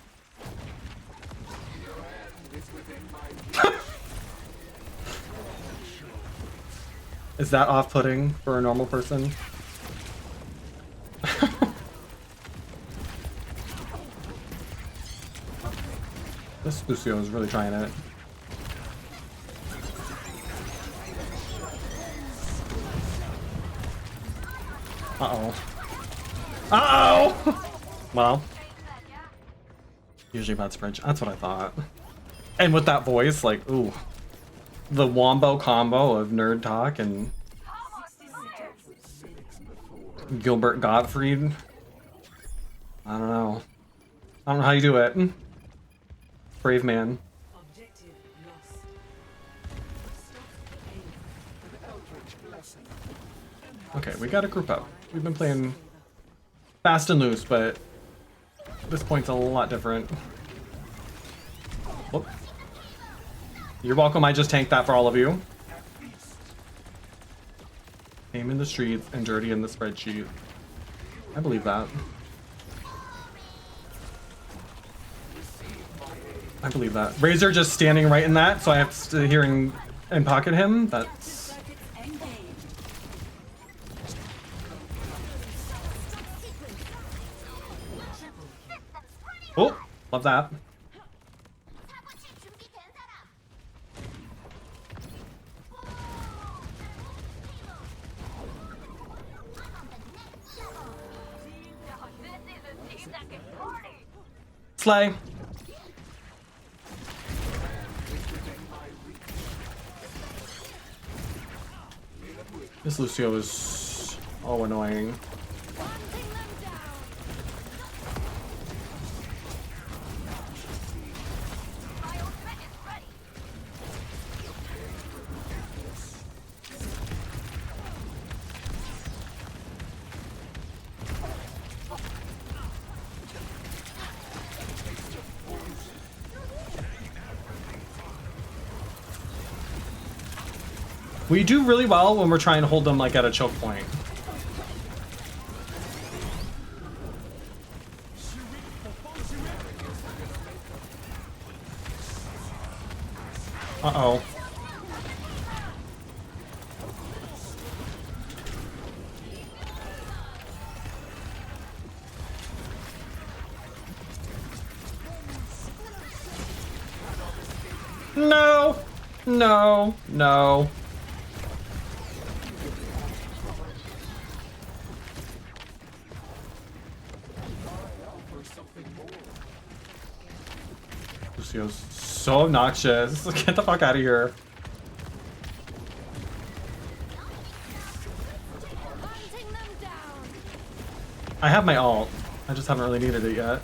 Is that off-putting for a normal person? This Lucio is really trying it. Uh-oh. Uh-oh! Well. Usually bad French. That's what I thought. And with that voice, like, ooh. The wombo combo of nerd talk and Gilbert Gottfried. I don't know. I don't know how you do it. Brave man. Okay, we gotta group up. We've been playing fast and loose, but this point's a lot different. Whoop. You're welcome, I just tanked that for all of you. Aim in the streets and dirty in the spreadsheet. I believe that. I believe that. Razor just standing right in that, so I have to stay here and pocket him. That's... Oh, love that. Slay. This Lucio is so annoying. We do really well when we're trying to hold them like at a choke point. Uh-oh. No! No! No! Lucio's so obnoxious. Get the fuck out of here. I have my ult. I just haven't really needed it yet.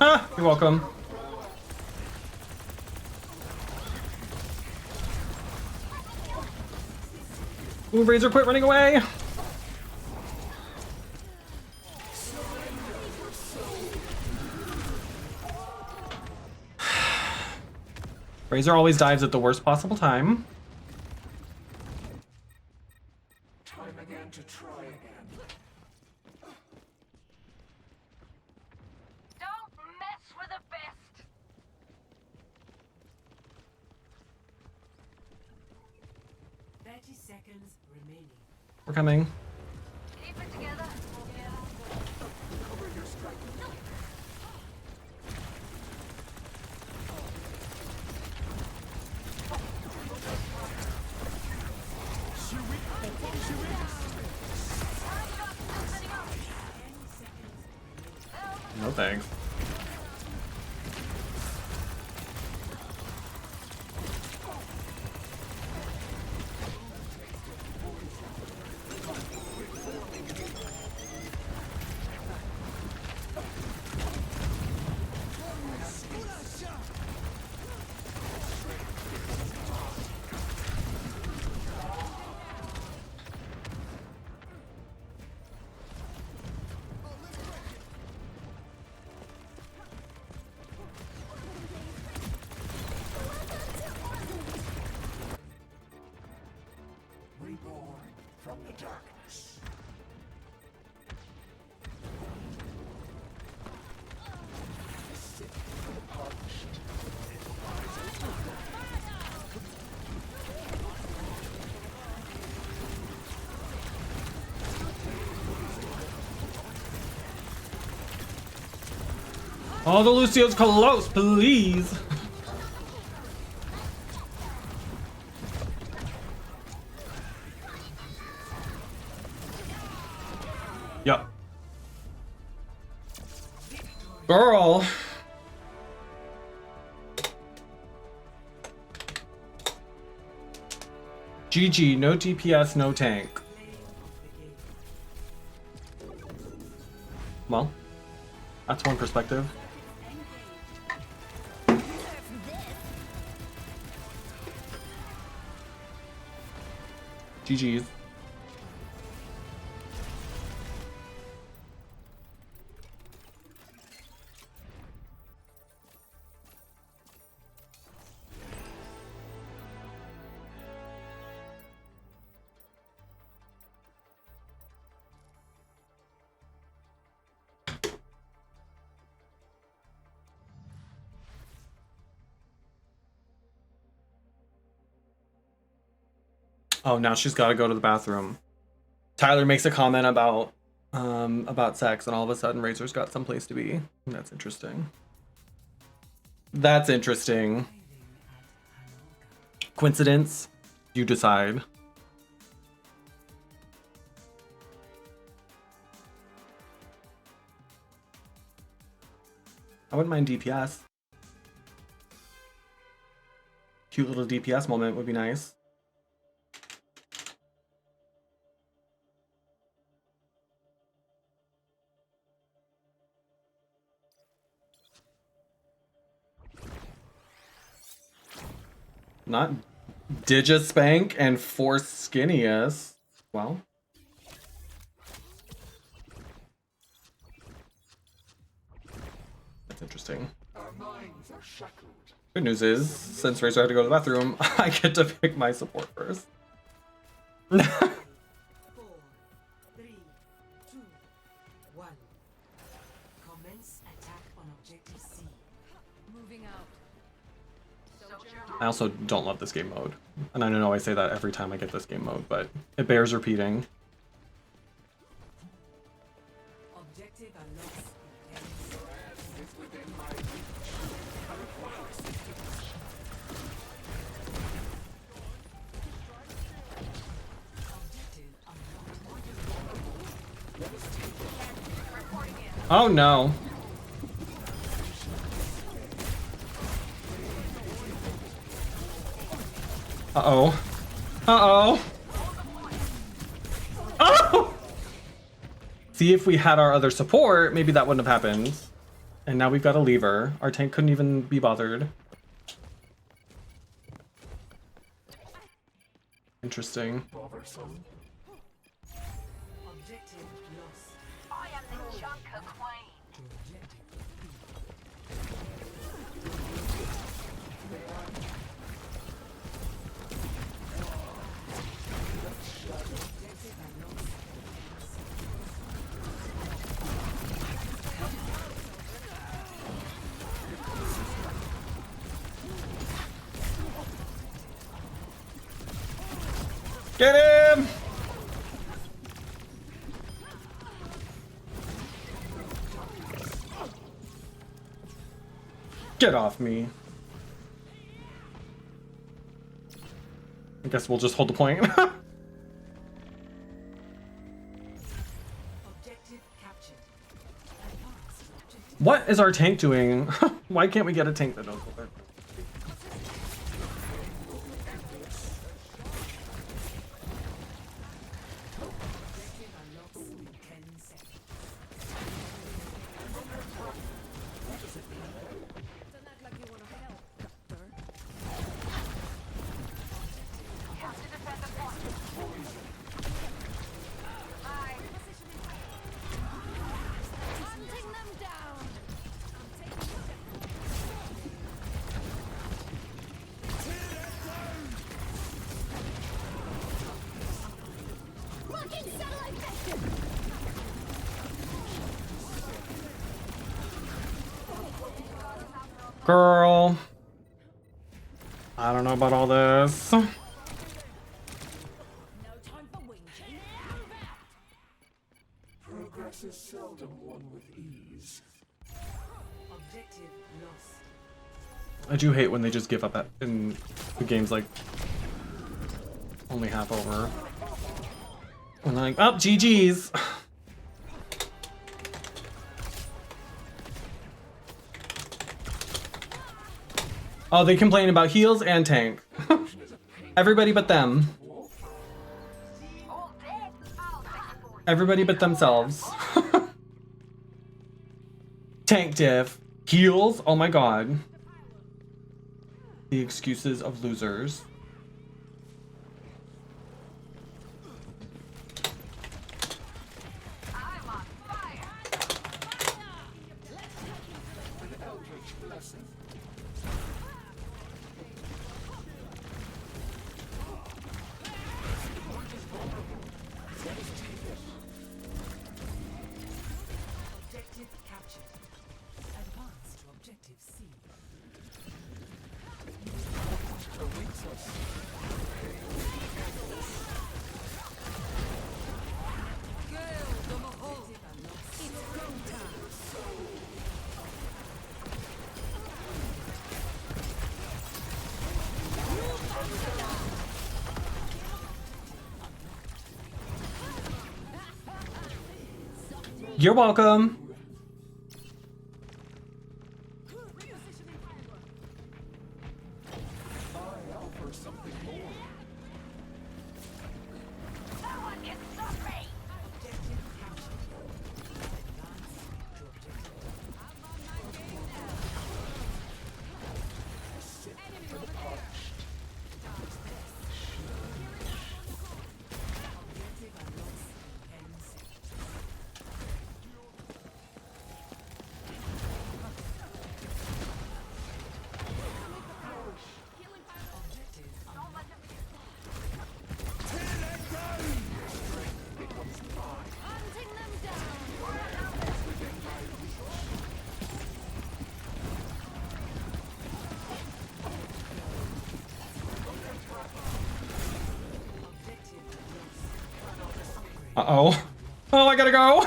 Ah, you're welcome. Ooh, Razor, quit running away! Razor always dives at the worst possible time. Time again to try again. Don't mess with the best. 30 seconds remaining. We're coming. Keep it together. Cover your strike. No thanks. Reborn from the darkness. Oh, the Lucio's close, please. Yup. Girl. GG, no DPS, no tank. Well, that's one perspective. GG's. Oh, now she's got to go to the bathroom. Tyler makes a comment about sex, and all of a sudden Razor's got someplace to be. That's interesting. That's interesting. Coincidence? You decide. I wouldn't mind DPS. Cute little DPS moment would be nice. Not Digispank and Force Skinniest. Well. That's interesting. Good news is, since Razor had to go to the bathroom, I get to pick my support first. 4, 3, 2, 1. Commence attack on objective C. Moving out. I also don't love this game mode. And I know I say that every time I get this game mode, but it bears repeating. Objective unlocked. Oh no. Uh-oh. Uh-oh. Oh! See, if we had our other support, maybe that wouldn't have happened. And now we've got a lever. Our tank couldn't even be bothered. Interesting. Objective lost. I am the Junker Queen. Get him! Get off me. I guess we'll just hold the point. Objective captured. What is our tank doing? Why can't we get a tank that knows what they're doing? Hunting them down. Locking satellite vector. Girl. I don't know about all this. No time for whinging. Progress is seldom won with ease. Objective lost. I do hate when they just give up in the game's like only half over. And they're like, oh, GG's. Oh, they complain about heals and tank. Everybody but them. Everybody but themselves. Tank diff. Heals. Oh my god. The excuses of losers. Objective captured. Advance to objective C. You're welcome. Uh-oh. Oh, I gotta go.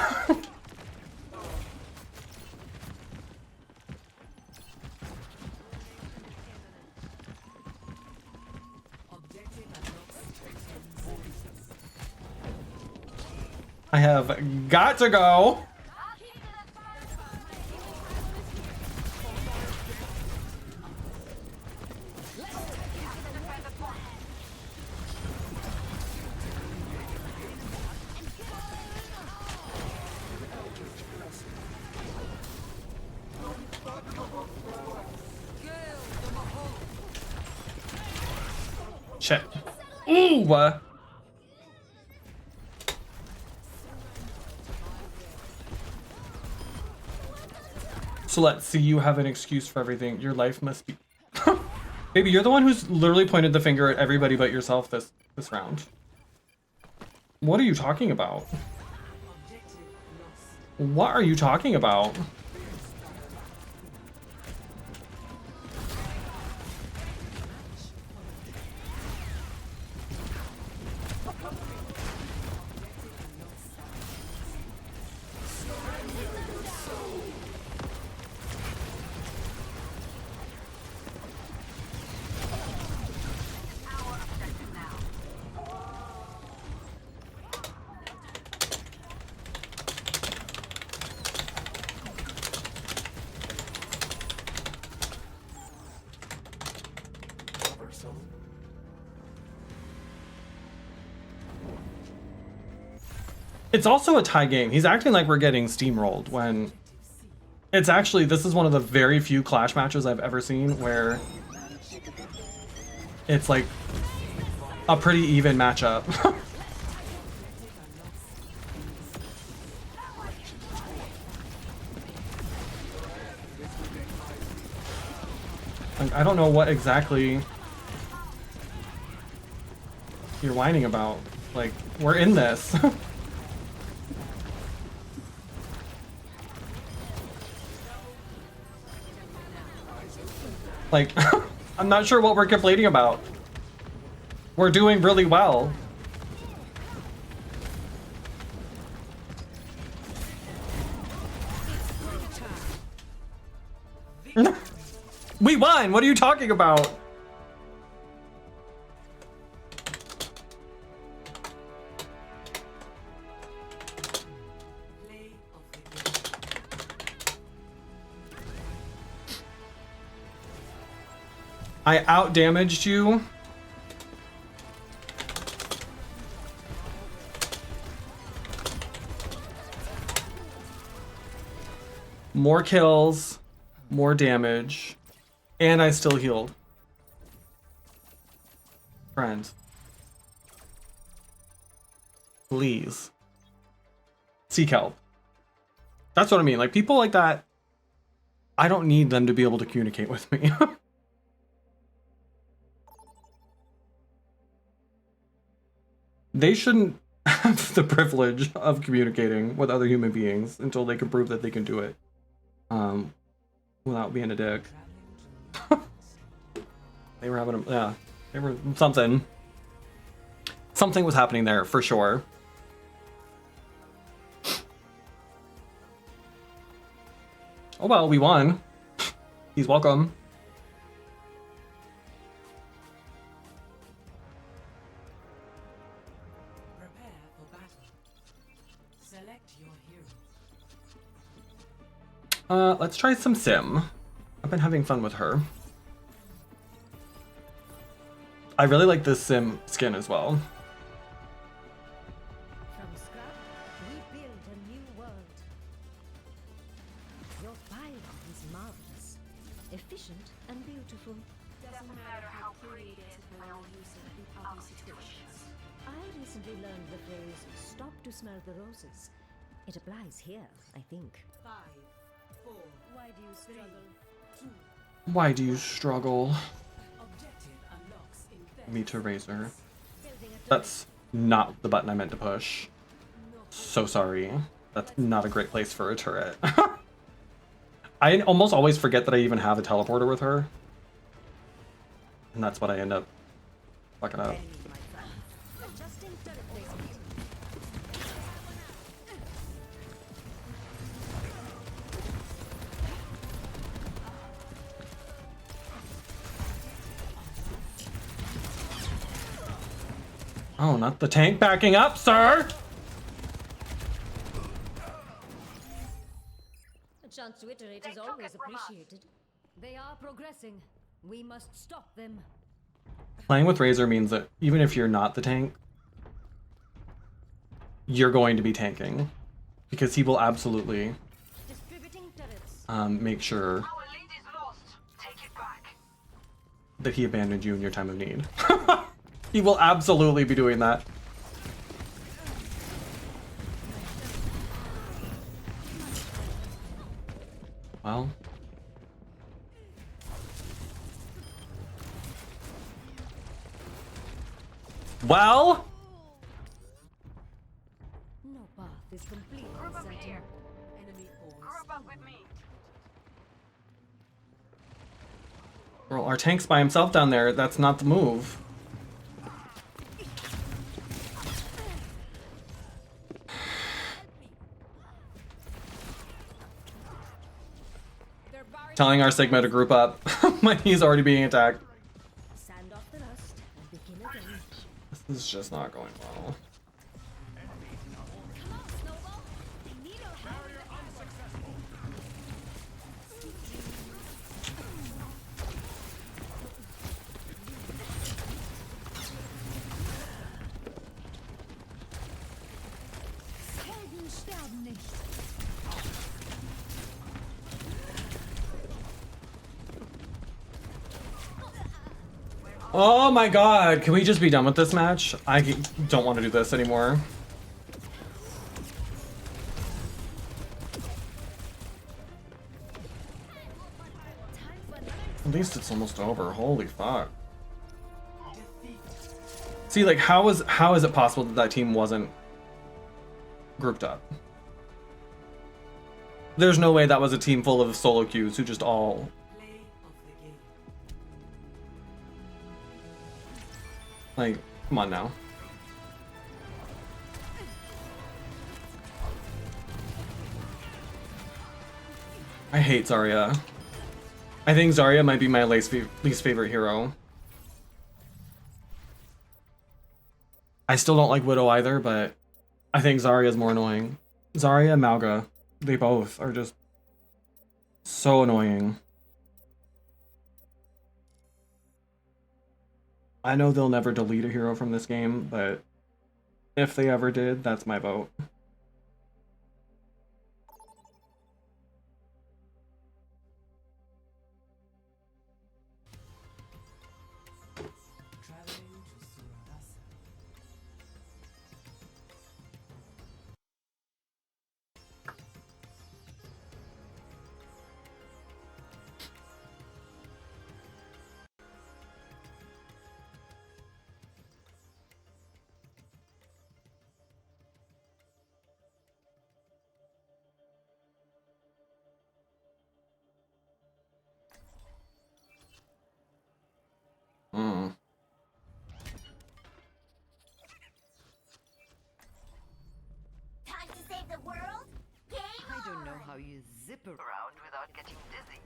I have got to go. Shit. Ooh. So let's see, you have an excuse for everything. Your life must be... Baby, you're the one who's literally pointed the finger at everybody but yourself this round. What are you talking about? What are you talking about? It's also a tie game. He's acting like we're getting steamrolled when it's actually, this is one of the very few Clash matches I've ever seen where it's like a pretty even matchup. I don't know what exactly you're whining about. Like, we're in this. Like, I'm not sure what we're complaining about. We're doing really well. We won! What are you talking about? I out-damaged you. More kills, more damage, and I still healed. Friends. Please. Seek help. That's what I mean. Like, people like that, I don't need them to be able to communicate with me. They shouldn't have the privilege of communicating with other human beings until they can prove that they can do it. Without being a dick. They were having they were something. Something was happening there for sure. Oh well, we won. He's welcome. Prepare for battle. Select your hero. Let's try some Sim. I've been having fun with her. I really like this Sim skin as well. From scrap, we build a new world. Your pilot is marvelous, efficient and beautiful. Doesn't matter how pretty it is when you use it in other situations. I recently learned the phrase "stop to smell the roses." It applies here, I think. 5, 4. Why do you struggle? 2. Why do you struggle? Objective unlocks in 30. Me to Razor. Building a turret. That's not the button I meant to push. So sorry. That's not a great place for a turret. I almost always forget that I even have a teleporter with her. And that's what I end up fucking up. Adjusting turret placement. Oh, not the tank backing up, sir! A chance to iterate is always appreciated. They are progressing. We must stop them. Playing with Razor means that even if you're not the tank, you're going to be tanking. Because he will absolutely Distributing turrets. make sure Our lead is lost. Take it back. that he abandoned you in your time of need. He will absolutely be doing that. Well. Well? No path is complete. Sentinel. Enemy force. Group up with me. Well, our tank's by himself down there. That's not the move. Telling our Sigma to group up when he's already being attacked. Sand off the rust and begin again. This is just not going well. Come on, Snowball. I need our help. Barrier unsuccessful. Helden sterben nicht. Oh my god, can we just be done with this match? I don't want to do this anymore. At least it's almost over. Holy fuck. See, like, how is it possible that that team wasn't grouped up? There's no way that was a team full of solo queues who just all... Play of the game. Like, come on now. I hate Zarya. I think Zarya might be my least favorite hero. I still don't like Widow either, but I think Zarya is more annoying. Zarya and Malga, they both are just so annoying. I know they'll never delete a hero from this game, but if they ever did, that's my vote. how you zip around without getting dizzy.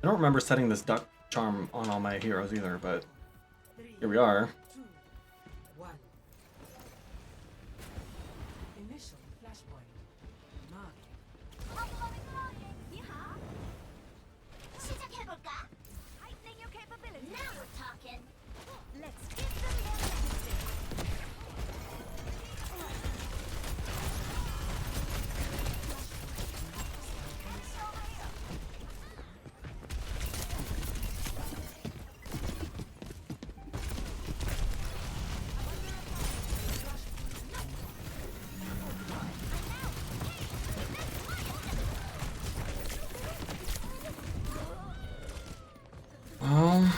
I don't remember setting this duck charm on all my heroes either, but here we are. 2, 1. Initial flashpoint. Mark. 시작해볼까? Heightening your capabilities. Now we're talking. Let's give them their medicine. Um,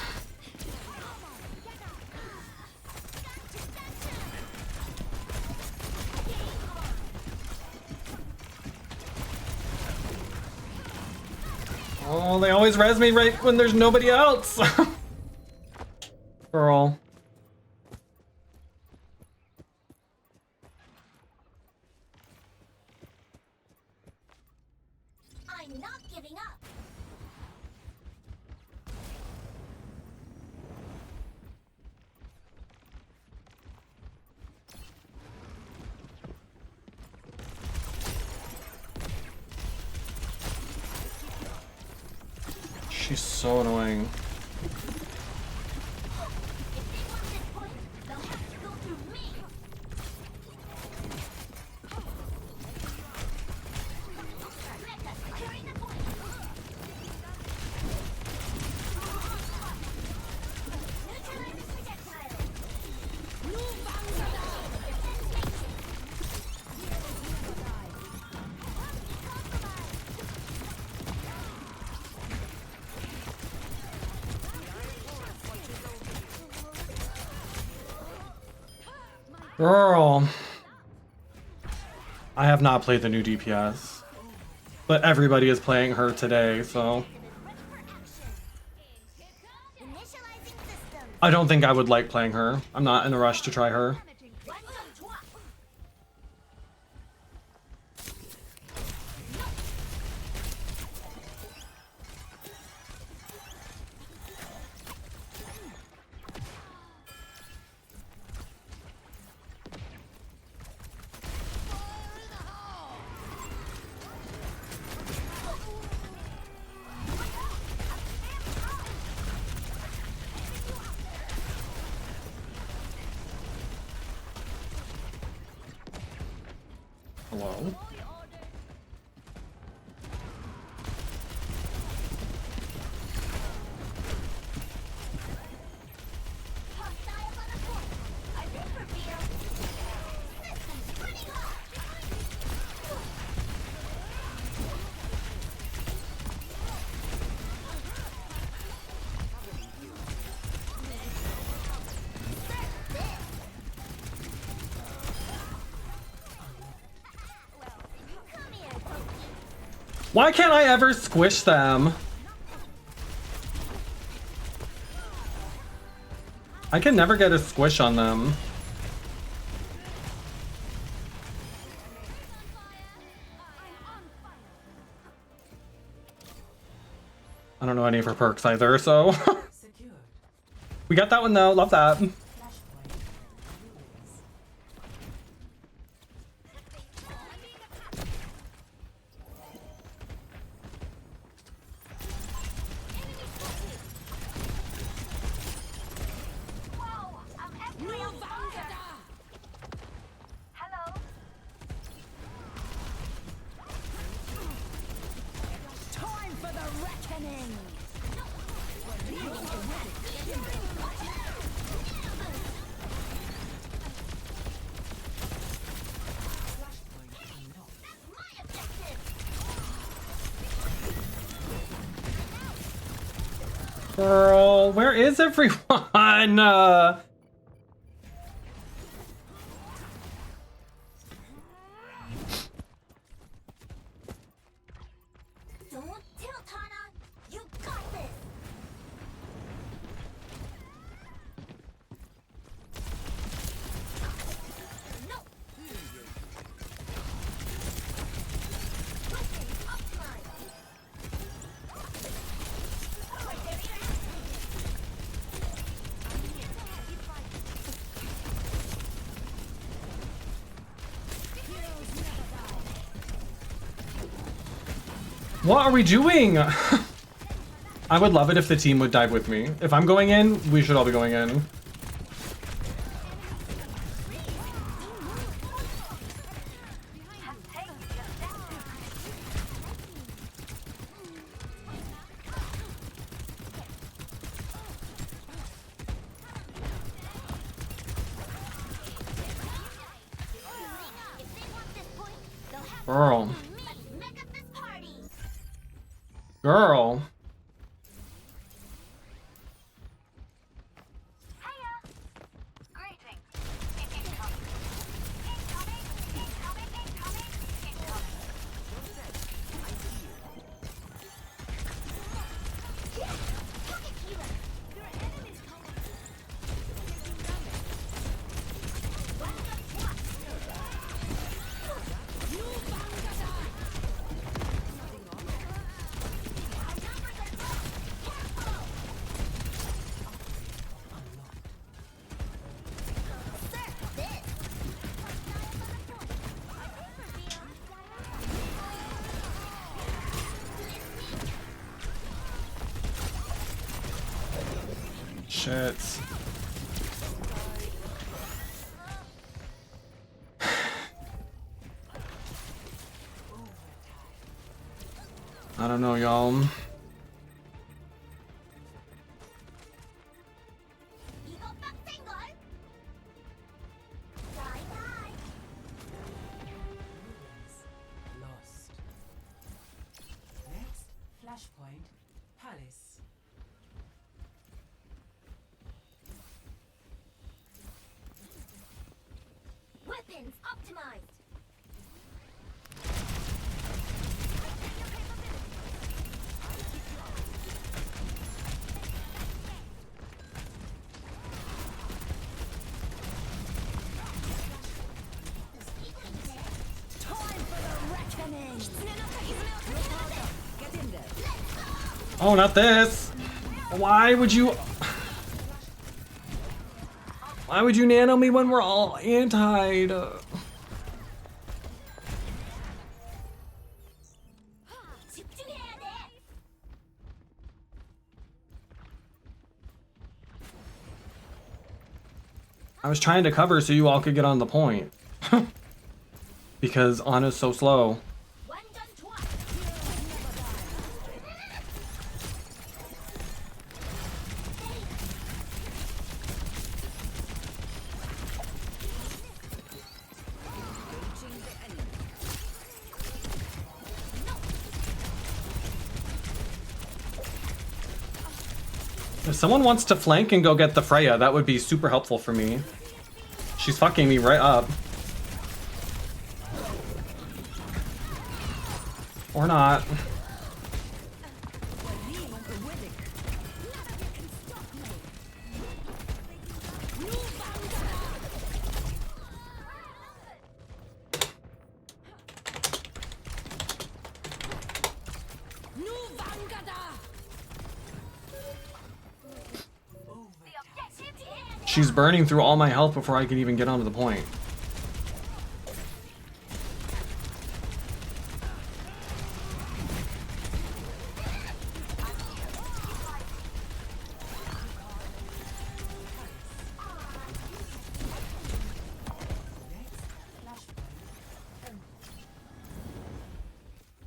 oh, they always res me right when there's nobody else. Girl. I'm not giving up. She's so annoying. If they want this point, they'll have to go through me. Mecha securing the point. Neutralizing projectile. Girl. I have not played the new DPS, but everybody is playing her today, so Initializing system. I don't think I would like playing her. I'm not in a rush to try her. Hello? Why can't I ever squish them? I can never get a squish on them. I don't know any of her perks either, so. Secured. We got that one though, love that. Flashpoint. Whoa, I'm actually on fire. Hello. Time for the reckoning! My objective. Girl, where is everyone? Don't tilt, Hana. You got this. What are we doing? I would love it if the team would dive with me. If I'm going in, we should all be going in. Girl. Girl. Shit. I don't know, y'all. Lost. Next, flashpoint, Palace. Weapons optimized. Oh, not this. Why would you... Why would you nano me when we're all anti'd? I was trying to cover so you all could get on the point. Because Anna's so slow. If someone wants to flank and go get the Freya, that would be super helpful for me. She's fucking me right up. Or not. She's burning through all my health before I can even get onto the point.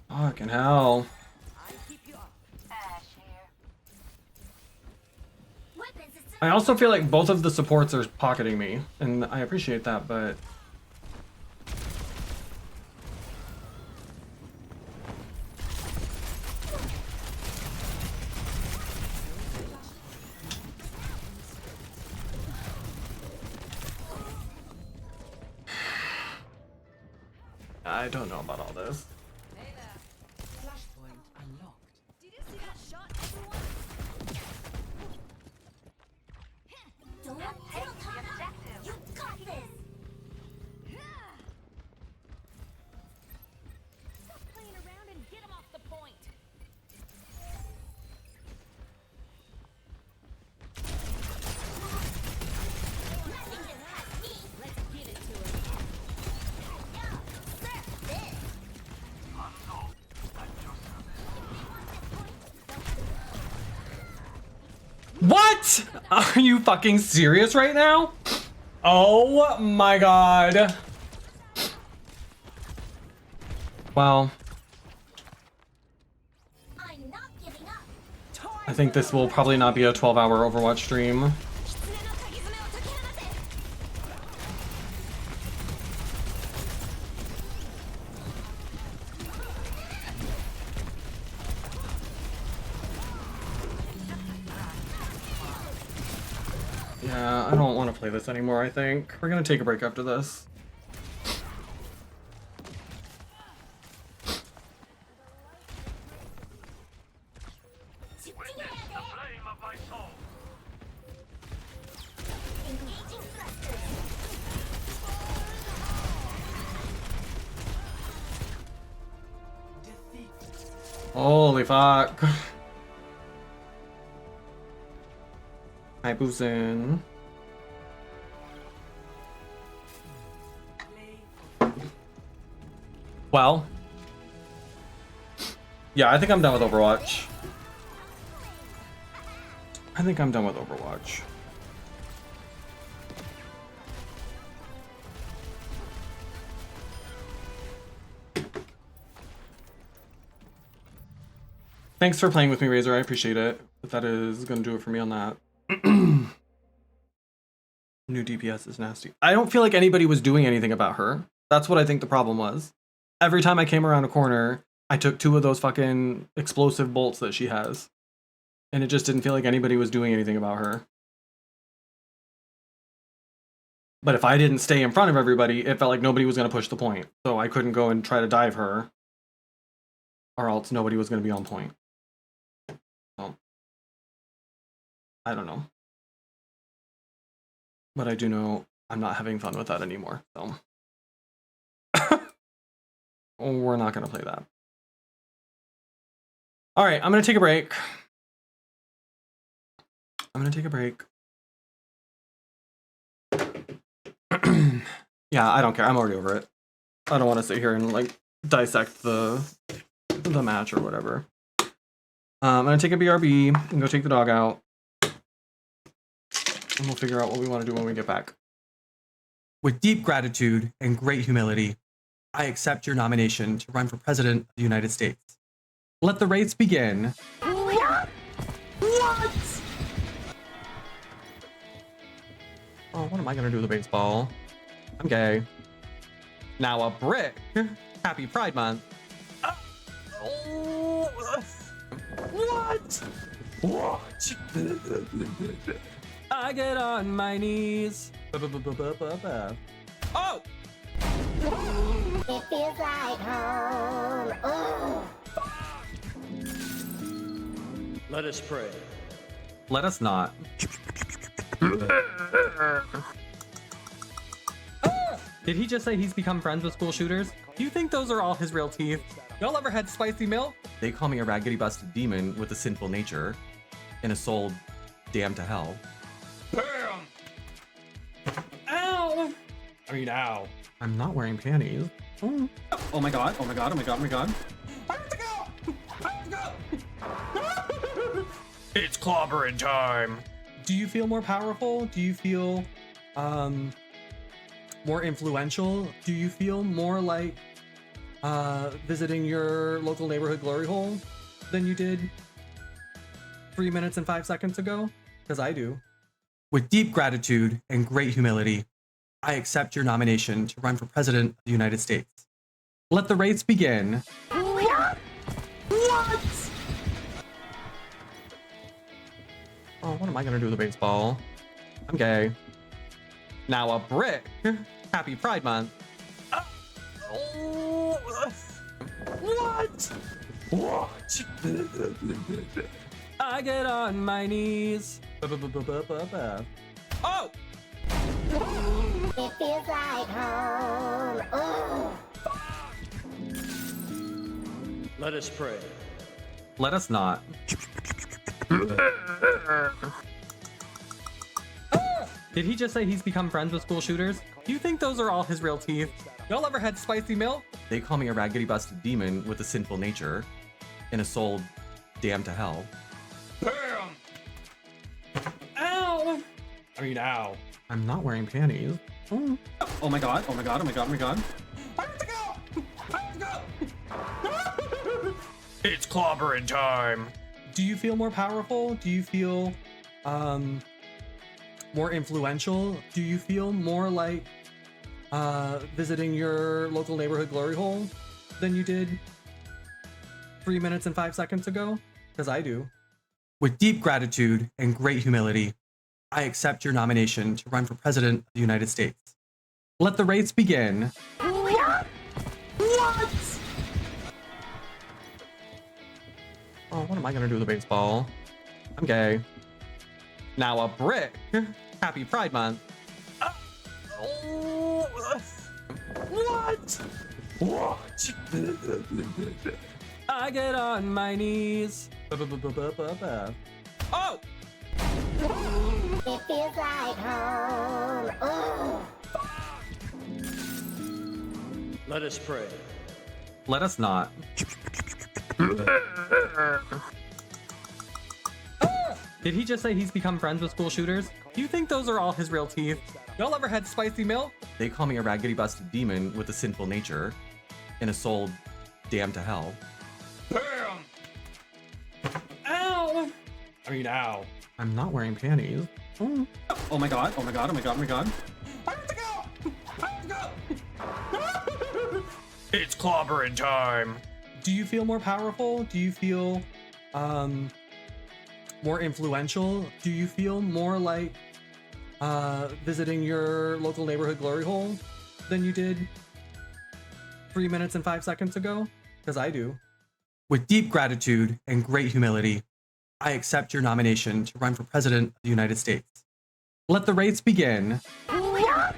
Fucking hell. I also feel like both of the supports are pocketing me, and I appreciate that, but... I don't know about all this. Flashpoint unlocked. Did you see that shot, everyone? Don't take the objective. You got this. Stop playing around and get him off the point. Let's get it to him. What? Are you fucking serious right now? Oh my god. Well, I'm not giving up. I think this will probably not be a 12-hour Overwatch stream. Yeah, I don't want to play this anymore, I think. We're gonna take a break after this. Witness the flame of my soul. Engaging thrusters. Holy fuck. Hi, Boosin. Well. Yeah, I think I'm done with Overwatch. I think I'm done with Overwatch. Thanks for playing with me, Razor. I appreciate it. But that is going to do it for me on that. New DPS is nasty. I don't feel like anybody was doing anything about her. That's what I think the problem was. Every time I came around a corner, I took 2 of those fucking explosive bolts that she has. And it just didn't feel like anybody was doing anything about her. But if I didn't stay in front of everybody, it felt like nobody was going to push the point. So I couldn't go and try to dive her. Or else nobody was going to be on point. So, I don't know. But I do know I'm not having fun with that anymore. So we're not going to play that. All right, I'm going to take a break. Yeah, I don't care. I'm already over it. I don't want to sit here and like dissect the match or whatever. I'm going to take a BRB and go take the dog out. And we'll figure out what we want to do when we get back. With deep gratitude and great humility, I accept your nomination to run for President of the United States. Let the race begin. What? Oh, what am I gonna do with a baseball? I'm gay. Now a brick. Happy Pride Month. Oh. What? I get on my knees. Oh! It feels like home. Oh. Let us pray. Let us not. Did he just say he's become friends with school shooters? Do you think those are all his real teeth? Y'all ever had spicy milk? They call me a raggedy busted demon with a sinful nature and a soul damned to hell. Bam! Ow! I mean, ow. I'm not wearing panties. Oh. Oh my god, oh my god, oh my god, oh my god. I have to go! I have to go! It's clobbering time. Do you feel more powerful? Do you feel more influential? Do you feel more like visiting your local neighborhood glory hole than you did 3 minutes and 5 seconds ago? Because I do. With deep gratitude and great humility, I accept your nomination to run for President of the United States. Let the race begin. What? Oh, what am I gonna do with a baseball? I'm gay. Now a brick. Happy Pride Month. Oh. What? I get on my knees. Oh! It feels like home. Oh. Let us pray. Let us not. Did he just say he's become friends with school shooters? Do you think those are all his real teeth? Y'all ever had spicy milk? They call me a raggedy busted demon with a sinful nature and a soul damned to hell. Bam! I mean, ow. I'm not wearing panties. Oh. Oh my god, oh my god, oh my god, oh my god. I have to go! I have to go! It's clobbering time. Do you feel more powerful? Do you feel more influential? Do you feel more like visiting your local neighborhood glory hole than you did 3 minutes and 5 seconds ago? Because I do. With deep gratitude and great humility, I accept your nomination to run for President of the United States. Let the race begin. What? Oh, what am I gonna do with a baseball? I'm gay. Now a brick. Happy Pride Month. What? What? I get on my knees. Oh! It feels like home. Oh. Let us pray. Let us not. Did he just say he's become friends with school shooters? Do you think those are all his real teeth? Y'all ever had spicy milk? They call me a raggedy busted demon with a sinful nature and a soul damned to hell. Bam! Ow! I mean, ow. I'm not wearing panties. Oh. Oh my god, oh my god, oh my god, oh my god. I have to go! I have to go! It's clobbering time. Do you feel more powerful? Do you feel more influential? Do you feel more like visiting your local neighborhood glory hole than you did 3 minutes and 5 seconds ago? Because I do. With deep gratitude and great humility, I accept your nomination to run for President of the United States. Let the race begin. What?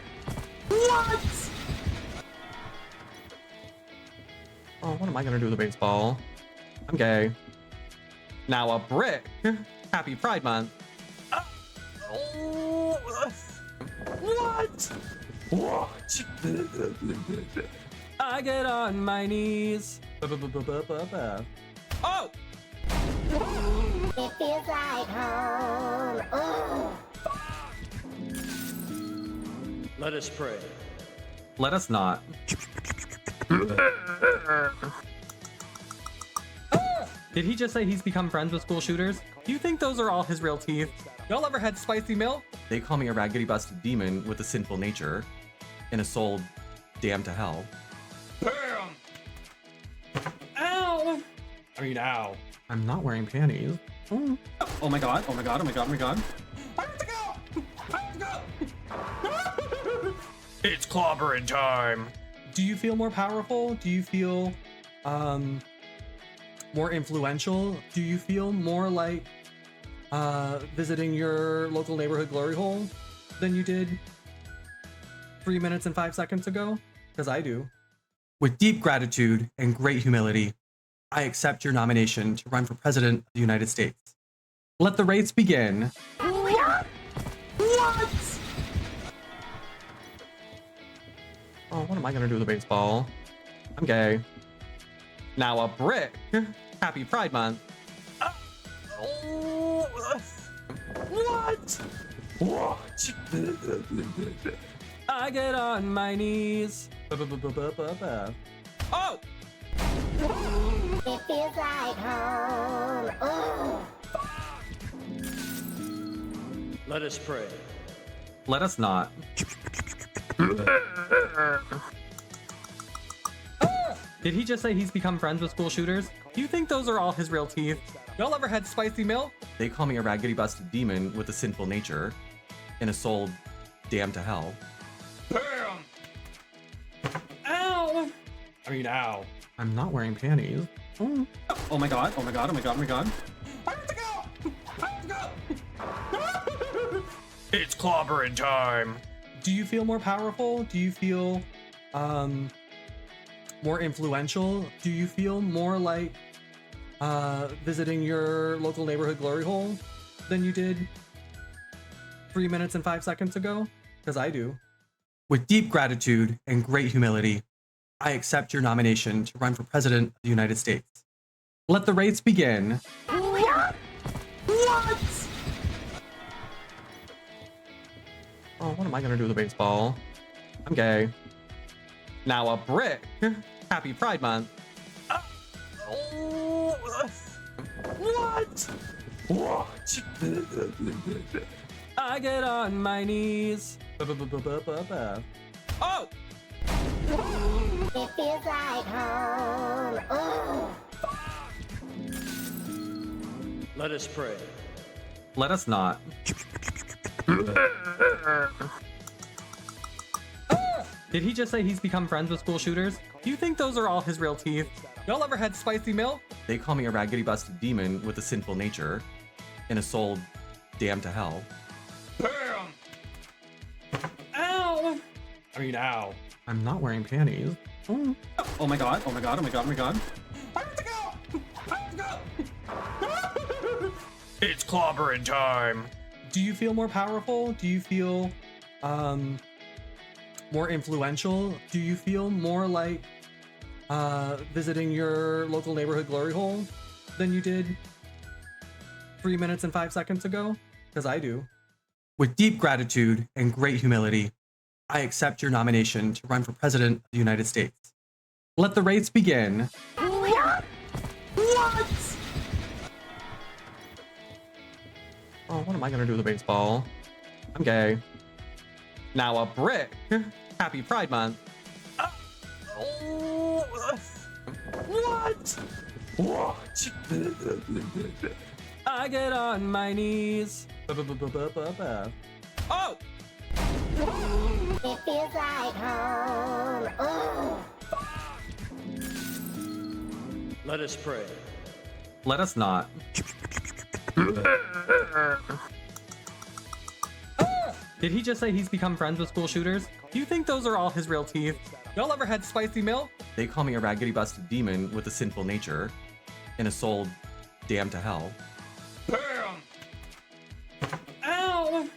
Oh, what am I gonna do with a baseball? I'm gay. Now a brick. Happy Pride Month. What? What? I get on my knees. Oh! It feels like home. Oh. Let us pray. Let us not. Did he just say he's become friends with school shooters? Do you think those are all his real teeth? Y'all ever had spicy milk? They call me a raggedy busted demon with a sinful nature and a soul damned to hell. Bam! Ow! I mean, ow. I'm not wearing panties. Oh. Oh my god, oh my god, oh my god, oh my god. I have to go! I have to go! It's clobbering time. Do you feel more powerful? Do you feel more influential? Do you feel more like visiting your local neighborhood glory hole than you did 3 minutes and 5 seconds ago? Because I do. With deep gratitude and great humility, I accept your nomination to run for President of the United States. Let the race begin. What? Oh, what am I gonna do with a baseball? I'm gay. Now a brick. Happy Pride Month. What? What? I get on my knees. Oh! It feels like home. Oh. Let us pray. Let us not. Did he just say he's become friends with school shooters? Do you think those are all his real teeth? Y'all ever had spicy milk? They call me a raggedy busted demon with a sinful nature and a soul damned to hell. Bam! Ow! I mean, ow. I'm not wearing panties. Oh. Oh my god, oh my god, oh my god, oh my god. I have to go! I have to go! It's clobbering time. Do you feel more powerful? Do you feel more influential? Do you feel more like visiting your local neighborhood glory hole than you did 3 minutes and 5 seconds ago? Because I do. With deep gratitude and great humility, I accept your nomination to run for President of the United States. Let the race begin. What? Oh, what am I gonna do with a baseball? I'm gay. Now a brick. Happy Pride Month. Oh, what? What? I get on my knees. Oh! It feels like home. Oh. Let us pray. Let us not. Did he just say he's become friends with school shooters? Do you think those are all his real teeth? Y'all ever had spicy milk? They call me a raggedy busted demon with a sinful nature and a soul damned to hell. Bam! Ow! I mean, ow. I'm not wearing panties. Oh. Oh my god, oh my god, oh my god, oh my god. I have to go! I have to go! It's clobbering time. Do you feel more powerful? Do you feel more influential? Do you feel more like visiting your local neighborhood glory hole than you did 3 minutes and 5 seconds ago? Because I do. With deep gratitude and great humility, I accept your nomination to run for President of the United States. Let the race begin. What? Oh, what am I gonna do with a baseball? I'm gay. Now a brick. Happy Pride Month. Oh, what? What? I get on my knees. Oh! It feels like home. Oh. Let us pray. Let us not. Did he just say he's become friends with school shooters? Do you think those are all his real teeth? Y'all ever had spicy milk? They call me a raggedy busted demon with a sinful nature and a soul damned to hell. Bam! Ow!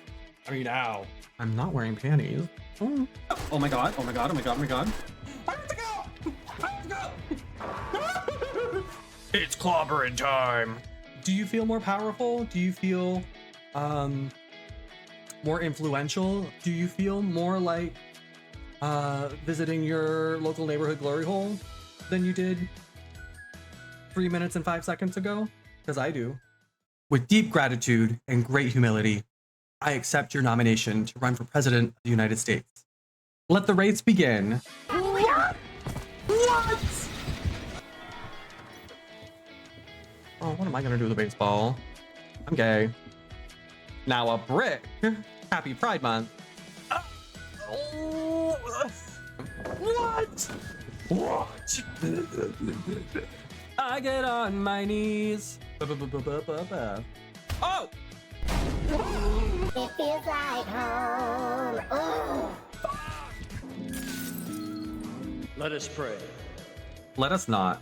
I mean, ow. I'm not wearing panties. Oh. Oh my god, oh my god, oh my god, oh my god. I have to go! I have to go! It's clobbering time. Do you feel more powerful? Do you feel more influential? Do you feel more like visiting your local neighborhood glory hole than you did 3 minutes and 5 seconds ago? Because I do. With deep gratitude and great humility, I accept your nomination to run for President of the United States. Let the race begin. What? Oh, what am I gonna do with a baseball? I'm gay. Now a brick. Happy Pride Month. Oh, what? What? I get on my knees. Oh! It feels like home. Oh. Let us pray. Let us not.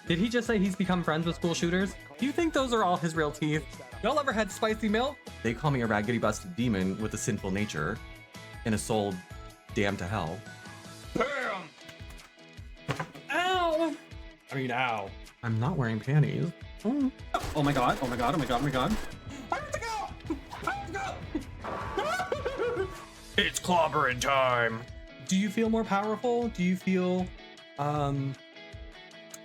Did he just say he's become friends with school shooters? Do you think those are all his real teeth? Y'all ever had spicy milk? They call me a raggedy busted demon with a sinful nature and a soul damned to hell. Bam! Ow! I mean, ow. I'm not wearing panties. Oh. Oh my god, oh my god, oh my god, oh my god. I have to go! I have to go! It's clobbering time. Do you feel more powerful? Do you feel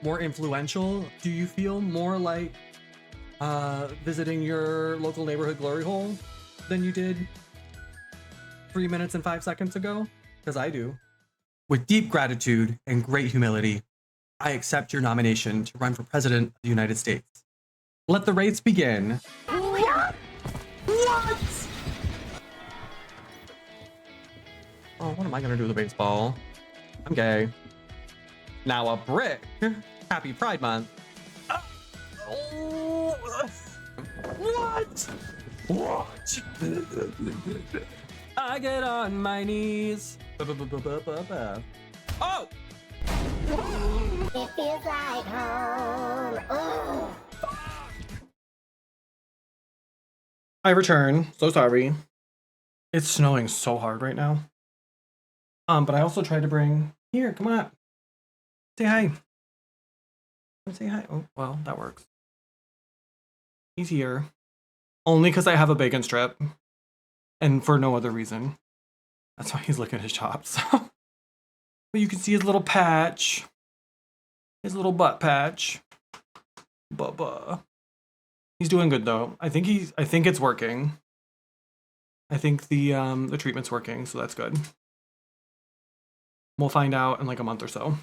more influential? Do you feel more like visiting your local neighborhood glory hole than you did 3 minutes and 5 seconds ago? Because I do. With deep gratitude and great humility, I accept your nomination to run for President of the United States. Let the race begin. What? Oh, what am I gonna do with a baseball? I'm gay. Now a brick. Happy Pride Month. Oh, what? What? I get on my knees. Oh! It feels like home. Oh. I return. So sorry. It's snowing so hard right now. But I also tried to bring here. Come on up. Say hi. Say hi. Oh, well, that works. He's here. Only because I have a bacon strip. And for no other reason. That's why he's licking his chops. But you can see his little patch. His little butt patch. Bubba. He's doing good though. I think it's working. I think the treatment's working, so that's good. We'll find out in like a month or so.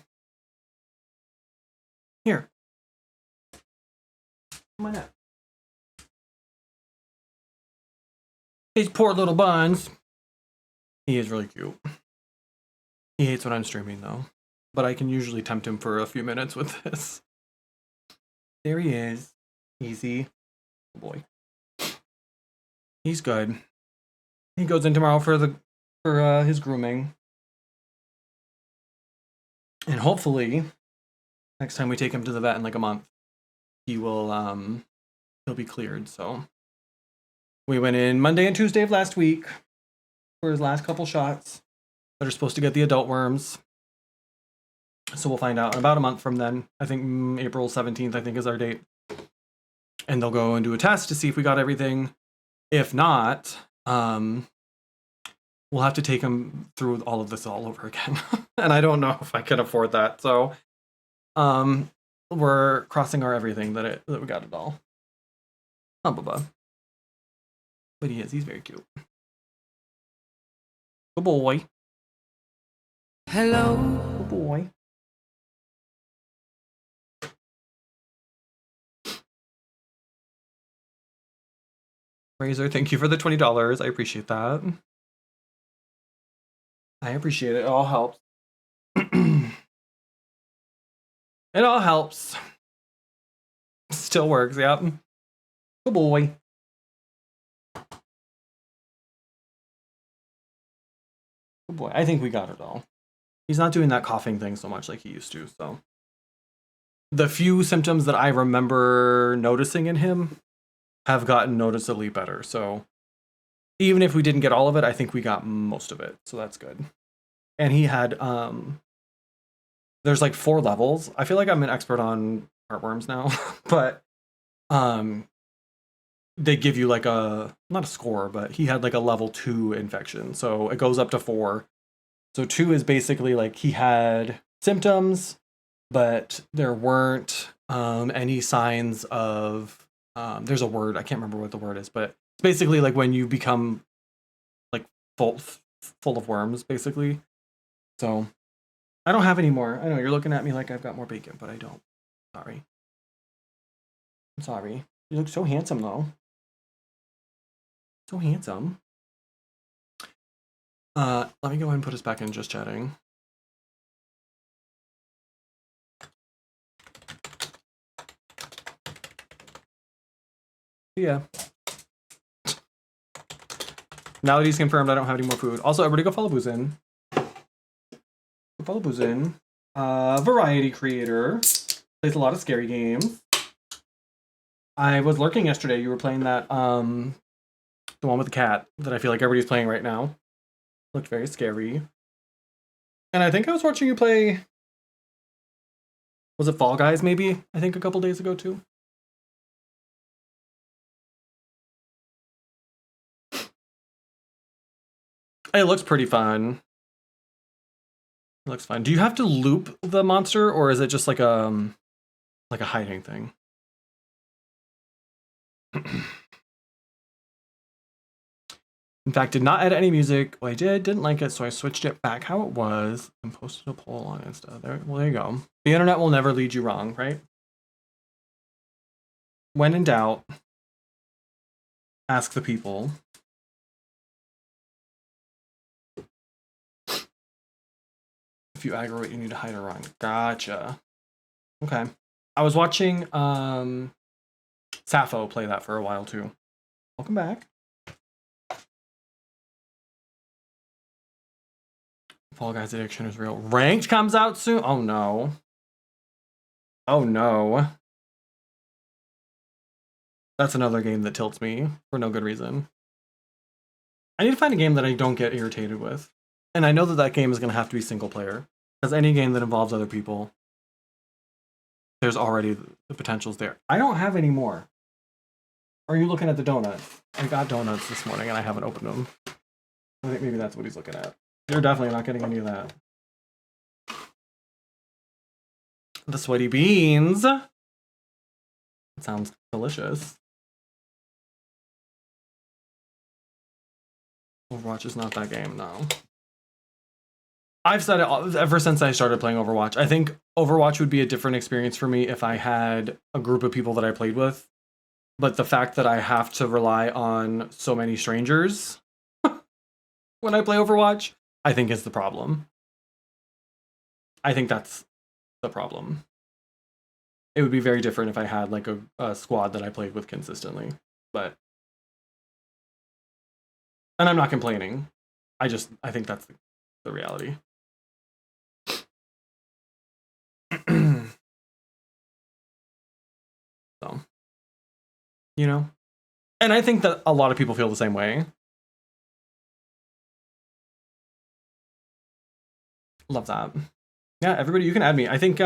Here. Come on out. His poor little buns. He is really cute. He hates when I'm streaming though. But I can usually tempt him for a few minutes with this. There he is. Easy. Oh boy. He's good. He goes in tomorrow for his grooming. And hopefully, next time we take him to the vet in like a month, he will he'll be cleared. So we went in Monday and Tuesday of last week for his last couple shots that are supposed to get the adult worms. So we'll find out in about a month from then. I think April 17th, I think, is our date. And they'll go and do a test to see if we got everything. If not, we'll have to take him through all of this all over again. And I don't know if I can afford that. So we're crossing our everything that we got it all. Oh, Bubba. But he's very cute. Good boy. Hello. Good boy. Razor, thank you for the $20. I appreciate that. I appreciate it. It all helps. It all helps. Still works, yep. Good boy. Good boy. I think we got it all. He's not doing that coughing thing so much like he used to, so. The few symptoms that I remember noticing in him have gotten noticeably better. So even if we didn't get all of it, I think we got most of it. So that's good. And he had, there's like 4 levels. I feel like I'm an expert on heartworms now, but they give you like not a score, but he had like a level 2 infection. So it goes up to 4. So 2 is basically like he had symptoms, but there weren't any signs of, there's a word, I can't remember what the word is, but it's basically like when you become like full of worms, basically. So I don't have any more. I know you're looking at me like I've got more bacon, but I don't. Sorry. I'm sorry. You look so handsome though. So handsome. Let me go ahead and put us back in just chatting. Yeah. Now that he's confirmed I don't have any more food. Also, everybody go follow Boozin. Go follow Boozin. Variety creator. Plays a lot of scary games. I was lurking yesterday. You were playing that, the one with the cat that I feel like everybody's playing right now. Looked very scary. And I think I was watching you play, was it Fall Guys maybe? I think a couple days ago too. It looks pretty fun. It looks fun. Do you have to loop the monster, or is it just like a hiding thing? In fact, did not edit any music. Well, I didn't like it, so I switched it back how it was and posted a poll on Insta. There you go. The internet will never lead you wrong, right? When in doubt, ask the people. If you aggravate, you need to hide or run. Gotcha. Okay. I was watching Sappho play that for a while too. Welcome back. Fall Guys addiction is real. Ranked comes out soon? Oh no. Oh no. That's another game that tilts me for no good reason. I need to find a game that I don't get irritated with. And I know that that game is going to have to be single player. Because any game that involves other people, there's already the potentials there. I don't have any more. Or are you looking at the donuts? I got donuts this morning and I haven't opened them. I think maybe that's what he's looking at. You're definitely not getting any of that. The sweaty beans. It sounds delicious. Overwatch is not that game, no. I've said it ever since I started playing Overwatch. I think Overwatch would be a different experience for me if I had a group of people that I played with. But the fact that I have to rely on so many strangers when I play Overwatch, I think is the problem. I think that's the problem. It would be very different if I had like a squad that I played with consistently. But and I'm not complaining. I think that's the reality. So, you know, and I think that a lot of people feel the same way. Love that. Yeah, everybody, you can add me. I think,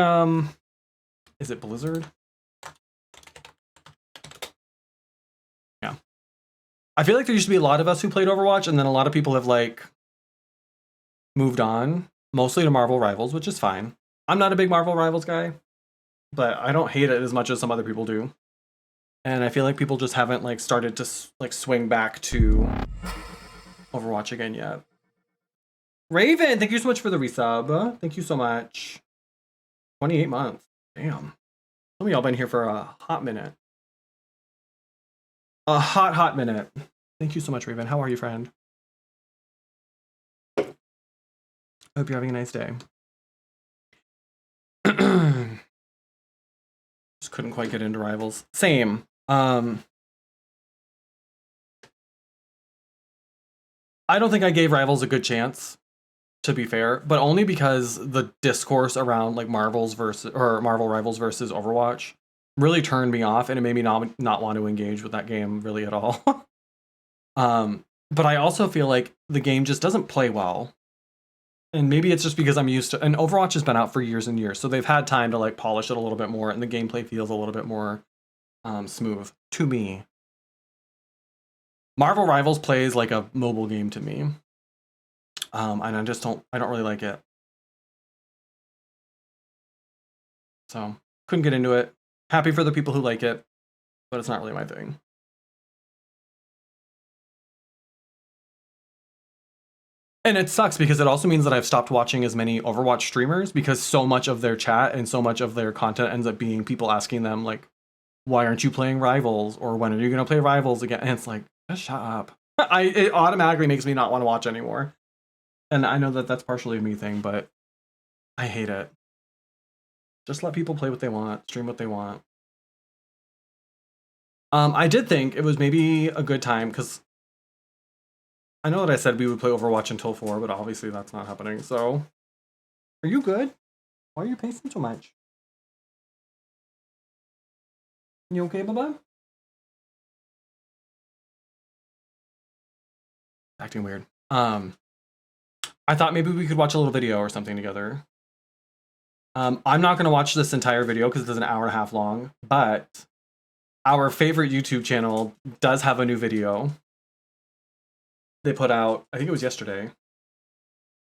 is it Blizzard? Yeah. I feel like there used to be a lot of us who played Overwatch, and then a lot of people have, like, moved on, mostly to Marvel Rivals, which is fine. I'm not a big Marvel Rivals guy, but I don't hate it as much as some other people do. And I feel like people just haven't, like, started to, like, swing back to Overwatch again yet. Raven, thank you so much for the resub. Thank you so much. 28 months. Damn. Some of y'all been here for a hot minute. A hot minute. Thank you so much, Raven. How are you, friend? Hope you're having a nice day. Just couldn't quite get into Rivals. Same. I don't think I gave Rivals a good chance, to be fair, but only because the discourse around like Marvel Rivals versus Overwatch really turned me off, and it made me not want to engage with that game really at all. But I also feel like the game just doesn't play well. And maybe it's just because I'm used to, and Overwatch has been out for years and years, so they've had time to like polish it a little bit more, and the gameplay feels a little bit more smooth to me. Marvel Rivals plays like a mobile game to me. And I don't really like it. So, couldn't get into it. Happy for the people who like it, but it's not really my thing. And it sucks because it also means that I've stopped watching as many Overwatch streamers because so much of their chat and so much of their content ends up being people asking them like, why aren't you playing Rivals? Or when are you going to play Rivals again? And it's like, just shut up. It automatically makes me not want to watch anymore. And I know that that's partially a me thing, but I hate it. Just let people play what they want, stream what they want. I did think it was maybe a good time, because I know that I said we would play Overwatch until 4, but obviously that's not happening, so... Are you good? Why are you pacing so much? You okay, Bubba? Acting weird. I thought maybe we could watch a little video or something together. I'm not going to watch this entire video because it's an hour and a half long, but our favorite YouTube channel does have a new video. They put out, I think it was yesterday.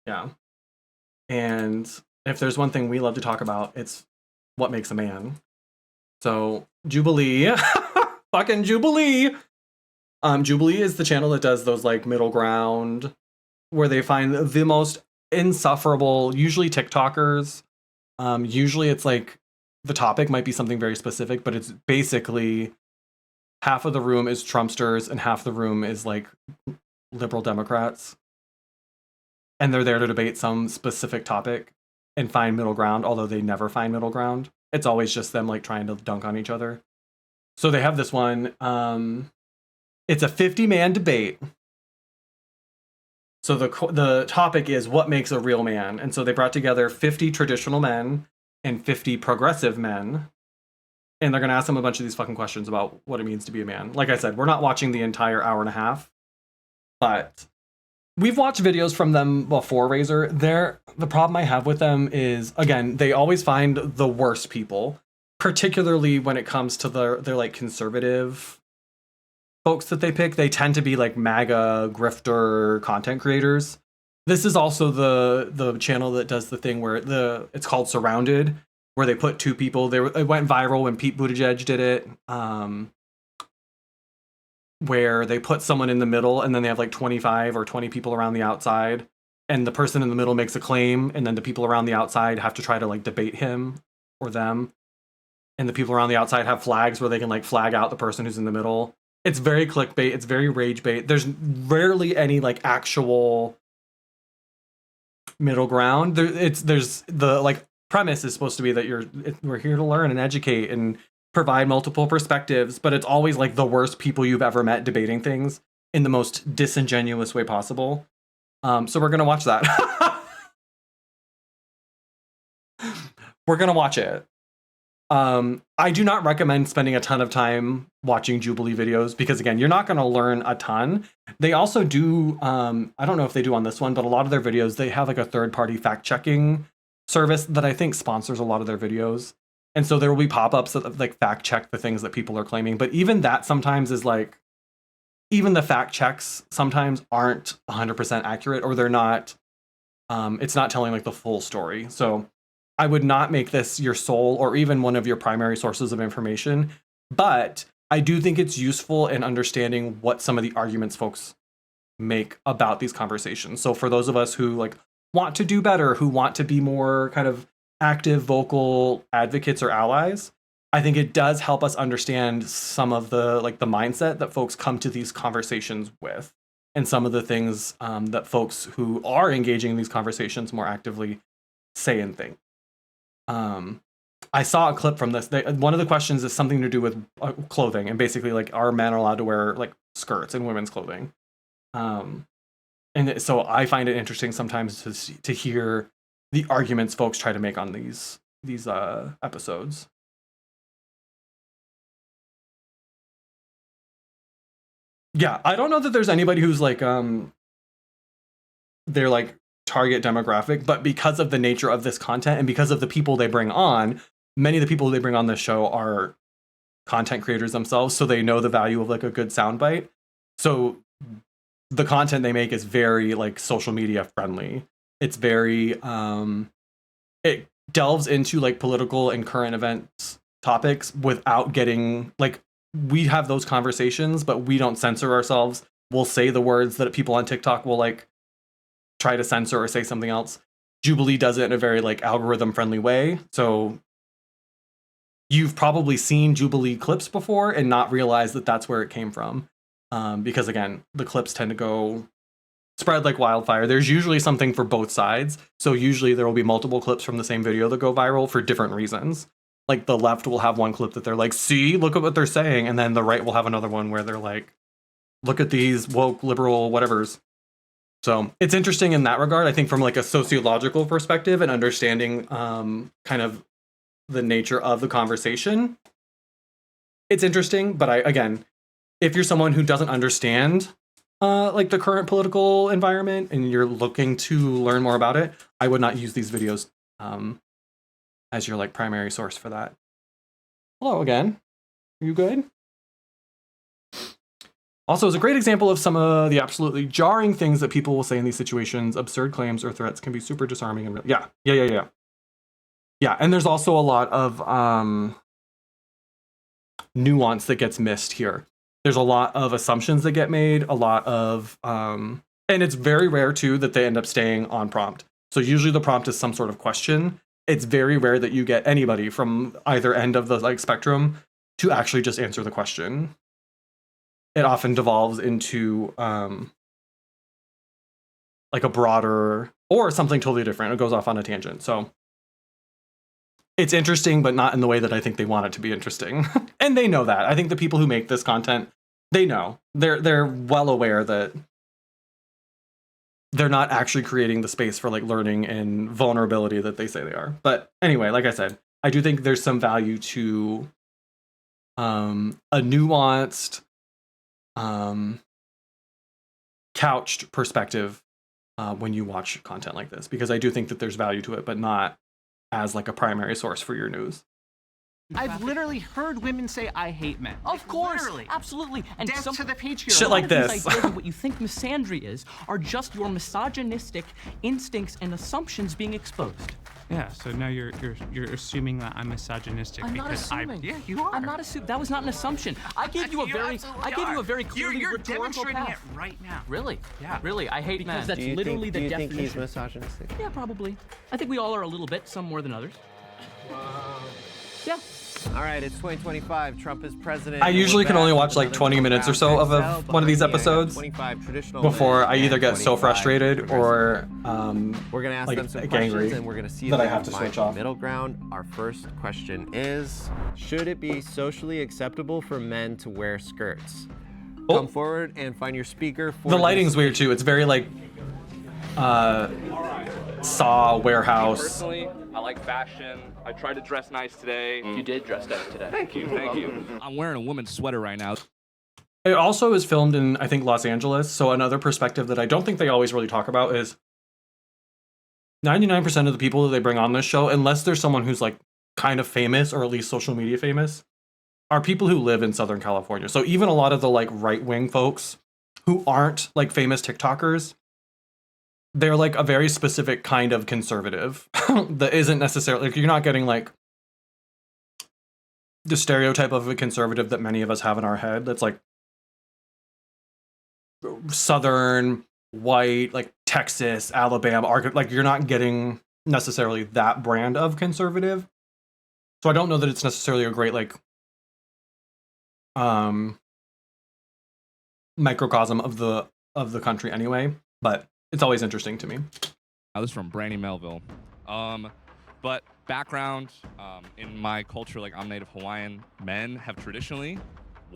Yeah. And if there's one thing we love to talk about, it's what makes a man. So, Jubilee. Fucking Jubilee! Jubilee is the channel that does those, like, middle ground, where they find the most insufferable, usually TikTokers. Usually it's, like, the topic might be something very specific, but it's basically half of the room is Trumpsters and half the room is, like, liberal Democrats. And they're there to debate some specific topic and find middle ground, although they never find middle ground. It's always just them, like, trying to dunk on each other. So they have this one. It's a 50-man debate. So the topic is what makes a real man. And so they brought together 50 traditional men and 50 progressive men. And they're going to ask them a bunch of these fucking questions about what it means to be a man. Like I said, we're not watching the entire hour and a half. But we've watched videos from them before, Razor. The problem I have with them is, again, they always find the worst people. Particularly when it comes to their like conservative folks that they pick, they tend to be like MAGA grifter content creators. This is also the channel that does the thing where it's called Surrounded, where they put two people. It went viral when Pete Buttigieg did it, where they put someone in the middle and then they have like 25 or 20 people around the outside, and the person in the middle makes a claim, and then the people around the outside have to try to like debate him or them, and the people around the outside have flags where they can like flag out the person who's in the middle. It's very clickbait. It's very rage bait. There's rarely any like actual middle ground. There's the like premise is supposed to be that we're here to learn and educate and provide multiple perspectives, but it's always like the worst people you've ever met debating things in the most disingenuous way possible. So we're gonna watch that. We're gonna watch it. I do not recommend spending a ton of time watching Jubilee videos because, again, you're not going to learn a ton. They also do, I don't know if they do on this one, but a lot of their videos, they have like a third-party fact-checking service that I think sponsors a lot of their videos. And so there will be pop-ups that like fact-check the things that people are claiming. But even that sometimes is like, even the fact checks sometimes aren't 100% accurate, or they're not, it's not telling like the full story. So I would not make this your sole or even one of your primary sources of information, but I do think it's useful in understanding what some of the arguments folks make about these conversations. So for those of us who like want to do better, who want to be more kind of active, vocal advocates or allies, I think it does help us understand some of the like the mindset that folks come to these conversations with, and some of the things that folks who are engaging in these conversations more actively say and think. I saw a clip from this. One of the questions is something to do with clothing, and basically like, are men allowed to wear like skirts and women's clothing? And so I find it interesting sometimes to hear the arguments folks try to make on these episodes. Yeah, I don't know that there's anybody who's like they're like target demographic, but because of the nature of this content and because of the people they bring on, many of the people they bring on this show are content creators themselves, so they know the value of like a good soundbite. So the content they make is very like social media friendly. It's very it delves into like political and current events topics without getting like, we have those conversations, but we don't censor ourselves. We'll say the words that people on TikTok will like try to censor or say something else. Jubilee does it in a very like algorithm friendly way. So you've probably seen Jubilee clips before and not realized that that's where it came from. Because again, the clips tend to go spread like wildfire. There's usually something for both sides. So usually there will be multiple clips from the same video that go viral for different reasons. Like the left will have one clip that they're like, see, look at what they're saying. And then the right will have another one where they're like, look at these woke liberal whatevers. So it's interesting in that regard. I think from like a sociological perspective and understanding kind of the nature of the conversation, it's interesting. But again, if you're someone who doesn't understand like the current political environment and you're looking to learn more about it, I would not use these videos as your like primary source for that. Hello again. Are you good? Also, is a great example of some of the absolutely jarring things that people will say in these situations. Absurd claims or threats can be super disarming and yeah, and there's also a lot of nuance that gets missed here. There's a lot of assumptions that get made, a lot of and it's very rare too that they end up staying on prompt. So usually the prompt is some sort of question. It's very rare that you get anybody from either end of the like spectrum to actually just answer the question. It often devolves into like a broader or something totally different. It goes off on a tangent. So it's interesting, but not in the way that I think they want it to be interesting. And they know that. I think the people who make this content, they know. They're well aware that they're not actually creating the space for like learning and vulnerability that they say they are. But anyway, like I said, I do think there's some value to a nuanced, couched perspective when you watch content like this, because I do think that there's value to it, but not as like a primary source for your news. I've literally heard women say, I hate men. Of course, Literally. absolutely. And Death some to the patriarchy. Shit like A lot of this. these ideas of what you think misandry is are just your misogynistic instincts and assumptions being exposed. Yeah, so now you're assuming that I'm misogynistic I'm not because assuming. Yeah, you are. I'm not assuming. That was not an assumption. I gave you a very clearly You're rhetorical demonstrating path. it right now. Really? Yeah. Really, I hate Because men. that's literally the definition. Do you think he's misogynistic? Yeah, probably. I think we all are a little bit, some more than others. Yeah. All right, it's 2025. Trump is president. I usually can only watch like Another 20 minutes or so of one of these behind me, I have episodes 25 traditional before men I either and get so 25 frustrated or we're gonna ask like them some get questions, angry and we're gonna see if that they I have can to find switch off. middle ground. Our first question is: should it be socially acceptable for men to wear skirts? Oh. Come forward and find your speaker for The this. lighting's weird too. It's very like Saw warehouse. Personally, I like fashion. I tried to dress nice today. You did dress nice today. Thank you, thank you. I'm wearing a woman's sweater right now. It also is filmed in, I think, Los Angeles. So another perspective that I don't think they always really talk about is 99% of the people that they bring on this show, unless there's someone who's like kind of famous or at least social media famous, are people who live in Southern California. So even a lot of the like right-wing folks who aren't like famous TikTokers, they're like a very specific kind of conservative that isn't necessarily like, you're not getting like the stereotype of a conservative that many of us have in our head. That's like Southern, white, like Texas, Alabama, like you're not getting necessarily that brand of conservative. So I don't know that it's necessarily a great like microcosm of the country anyway, but it's always interesting to me. This is from Brandy Melville. But background, in my culture, like I'm Native Hawaiian, men have traditionally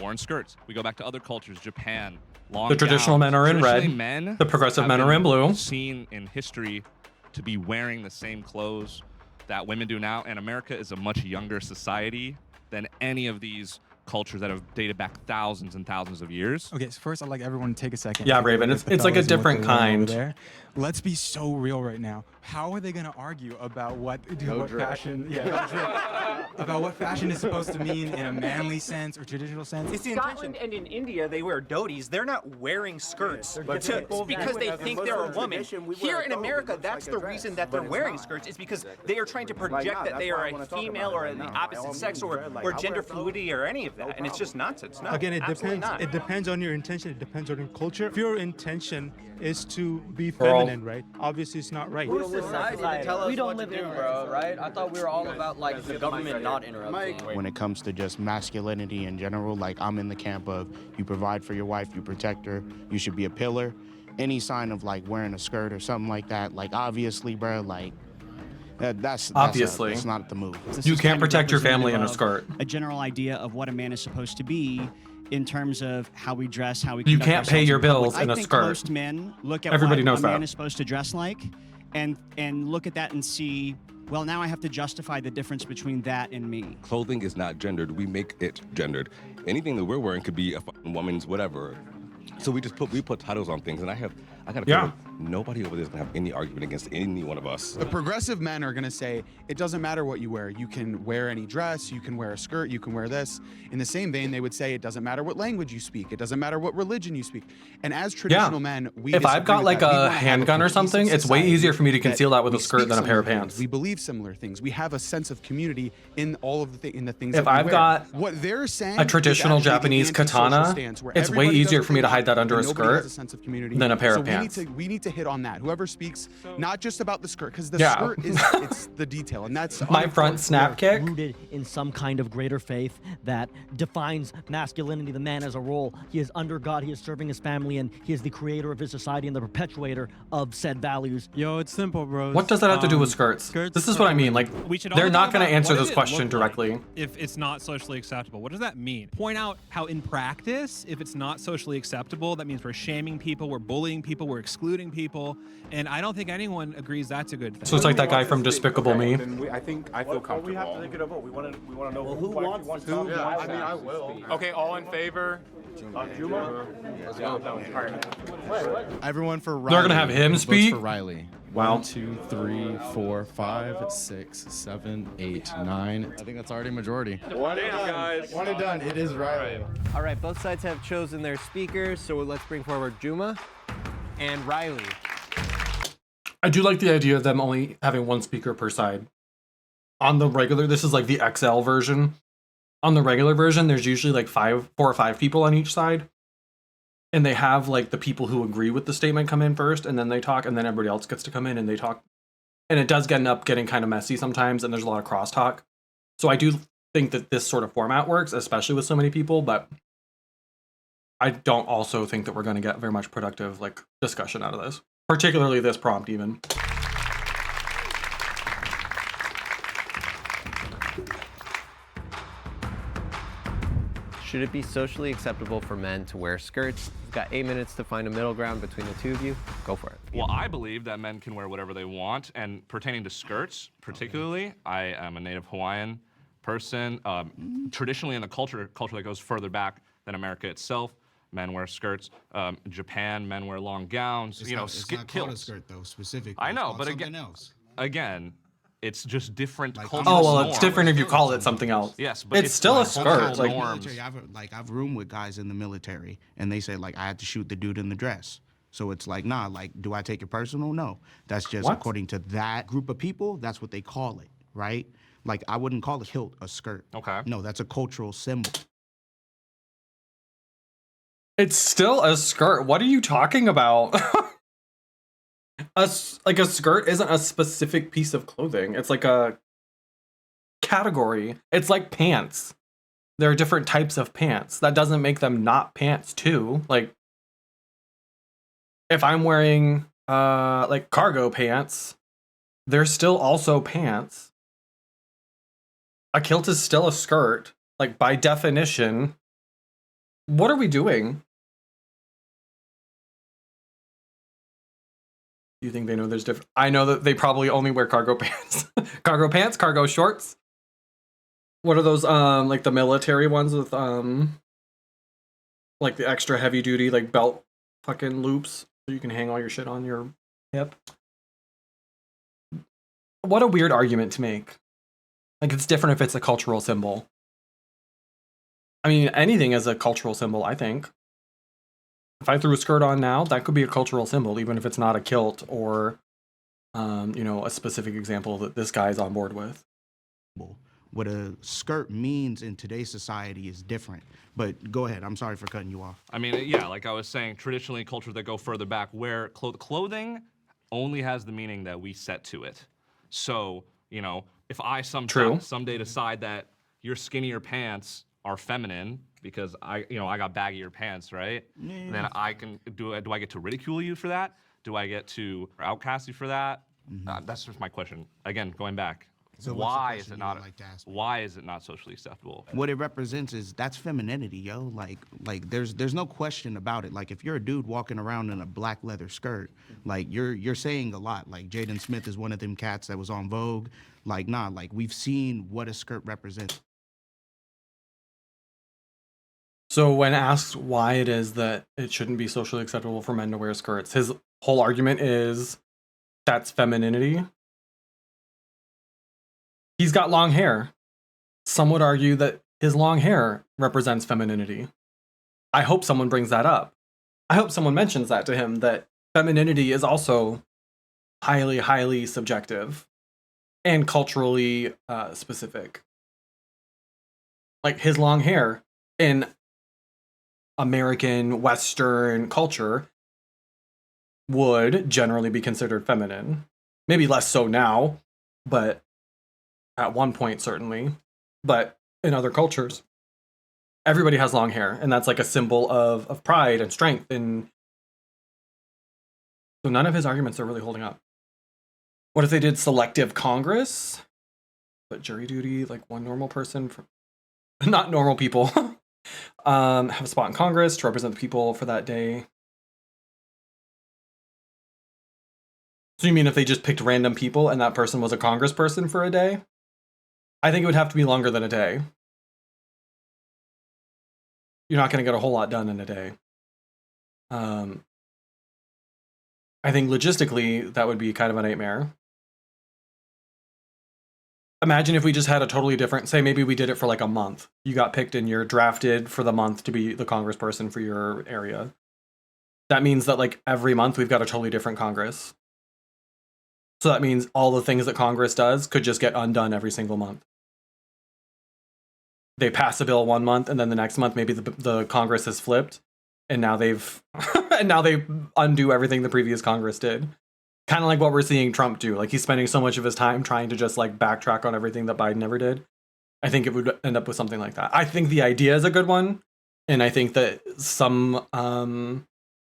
worn skirts. We go back to other cultures, Japan, long The traditional gowns. men are in Traditionally, red. Men The progressive have men are been in blue. Seen in history to be wearing the same clothes that women do now, and America is a much younger society than any of these cultures that have dated back thousands and thousands of years. Okay, so first I'd like everyone to take a second. Yeah, to Raven, look at it's the like a fellas and what different they're wearing over kind. there. Let's be so real right now. How are they going to argue about what fashion? Yeah, about what fashion is supposed to mean in a manly sense or traditional sense? It's in Scotland and in India, they wear dhotis. They're not wearing skirts because they think they're a woman. Here in America, that's the reason that they're wearing skirts, is because they are trying to project that they are a female or the opposite sex or gender fluidity or any of that, and it's just nonsense. No, Again, it absolutely depends. not. It depends on your intention. It depends on your culture. If your intention is to be Girl. feminine, right? Obviously, it's not right. Who's society to tell us what to do, bro, right? I thought we were all about, like, the government not interrupting. When it comes to just masculinity in general, like I'm in the camp of you provide for your wife, you protect her, you should be a pillar. Any sign of like wearing a skirt or something like that, like obviously, bro, like that's Obviously. that's not the move. You can't protect your family in a skirt. A general idea of what a man is supposed to be in terms of how we dress, how we You conduct can't pay ourselves your in public. bills in a I think skirt. most men look at Everybody what knows a that. man is supposed to dress like and look at that and see, well, now I have to justify the difference between that and me. Clothing is not gendered. We make it gendered. Anything that we're wearing could be a fucking woman's whatever. So we put titles on things, and I gotta feel like nobody over there is gonna have any argument against any one of us. The progressive men are gonna say it doesn't matter what you wear. You can wear any dress, you can wear a skirt, you can wear this. In the same vein, they would say it doesn't matter what language you speak, it doesn't matter what religion you speak. And as traditional men, we if I've disagree got with like that. We a wanna have handgun or cohesive something, it's way society easier for me to conceal that with we a skirt speak than a pair of similar pants. things. We believe similar things. We have a sense of community in all of the in the things If that we I've wear. got what they're saying a traditional is actually the Japanese antisocial katana, stance where it's way everybody does easier what for me they to want hide that under and a nobody has skirt a sense of community than a pair so of pants. we need to hit on that. Whoever speaks, not just about the skirt, because the Yeah. skirt is it's the detail, and that's My front snap kick. Rooted in some kind of greater faith that defines masculinity, the man as a role. He is under God, he is serving his family, and he is the creator of his society and the perpetuator of said values. Yo, it's simple, bro. What does that have to do with skirts? This is what I mean. Like, We should they're all not talk going to about answer what this does it question look directly. like if it's not socially acceptable. What does that mean? Point out how in practice, if it's not socially acceptable, that means we're shaming people, we're bullying people, we're excluding people, and I don't think anyone agrees that's a good thing. So it's like that guy from Despicable Me. I feel comfortable. We have to take it a vote. We want to know who wants to. I mean, I will. Okay, all in favor of Juma? Let's go. Everyone for Riley. They're gonna have him votes speak? for Riley. Wow. 1, 2, 3, 4, 5, 6, 7, 8, 9. I think that's already majority. One and done, guys. One and done. It is Riley. All right, both sides have chosen their speakers, so let's bring forward Juma and Riley. I do like the idea of them only having one speaker per side. On the regular, this is like the XL version. On the regular version, there's usually like 4 or 5 people on each side. And they have like the people who agree with the statement come in first, and then they talk, and then everybody else gets to come in and they talk. And it does end up getting kind of messy sometimes, and there's a lot of crosstalk. So I do think that this sort of format works, especially with so many people, but I don't also think that we're going to get very much productive like discussion out of this. Particularly this prompt even. Should it be socially acceptable for men to wear skirts? You've got 8 minutes to find a middle ground between the two of you. Go for it. Well, I believe that men can wear whatever they want, and pertaining to skirts, particularly, I am a native Hawaiian person. Traditionally in the culture that goes further back than America itself, men wear skirts. Japan, men wear long gowns. It's you know, not, it's not called a kilts. skirt though, specifically. I know, It's but called something else. again, it's just different Like, cultural Oh, well, norms. it's different if you call it something else. Yes, but it's still a like skirt. cultural Like, norms. I've roomed with guys in the military, and they say like I had to shoot the dude in the dress. So it's like, nah, like, do I take it personal? No. That's just What? according to that group of people, that's what they call it, right? Like, I wouldn't call a kilt a skirt. Okay. No, that's a cultural symbol. it's still a skirt. What are you talking about? Like a skirt isn't a specific piece of clothing. It's like a category. It's like pants. There are different types of pants. That doesn't make them not pants too. Like if I'm wearing like cargo pants, they're still also pants. A kilt is still a skirt, like by definition. What are we doing? Do you think they know there's different? I know that they probably only wear cargo pants. Cargo pants, cargo shorts. What are those like the military ones with like the extra heavy duty like belt fucking loops so you can hang all your shit on your hip? What a weird argument to make. Like it's different if it's a cultural symbol. I mean, anything is a cultural symbol, I think. If I threw a skirt on now, that could be a cultural symbol, even if it's not a kilt or, you know, a specific example that this guy's on board with. What a skirt means in today's society is different. But go ahead. I'm sorry for cutting you off. I mean, yeah, like I was saying, traditionally, cultures that go further back, where clothing only has the meaning that we set to it. So, you know, if I someday decide that your skinnier pants are feminine because I got baggier pants, right? Yeah. Then I can do I get to ridicule you for that? Do I get to outcast you for that? That's just my question. Again, going back. So why what's is the it question not? you would like to ask me? Why is it not socially acceptable? What it represents is that's femininity, yo. Like there's no question about it. Like if you're a dude walking around in a black leather skirt, like you're saying a lot. Like Jaden Smith is one of them cats that was on Vogue. Like nah, like we've seen what a skirt represents. So when asked why it is that it shouldn't be socially acceptable for men to wear skirts, his whole argument is that's femininity. He's got long hair. Some would argue that his long hair represents femininity. I hope someone brings that up. I hope someone mentions that to him, that femininity is also highly, highly subjective and culturally specific. Like his long hair in American Western culture would generally be considered feminine. Maybe less so now, but at one point certainly. But in other cultures, everybody has long hair, and that's like a symbol of pride and strength. And so none of his arguments are really holding up. What if they did selective Congress? But jury duty, like one normal person, not normal people, have a spot in Congress to represent the people for that day. So you mean if they just picked random people and that person was a congressperson for a day? I think it would have to be longer than a day. You're not going to get a whole lot done in a day. I think logistically that would be kind of a nightmare. Imagine if we just had a totally different, say maybe we did it for like a month. You got picked and you're drafted for the month to be the congressperson for your area. That means that like every month we've got a totally different Congress. So that means all the things that Congress does could just get undone every single month. They pass a bill one month and then the next month maybe the Congress has flipped and now they've and now they undo everything the previous Congress did. Kind of like what we're seeing Trump do. Like he's spending so much of his time trying to just like backtrack on everything that Biden never did. I think it would end up with something like that. I think the idea is a good one. And I think that some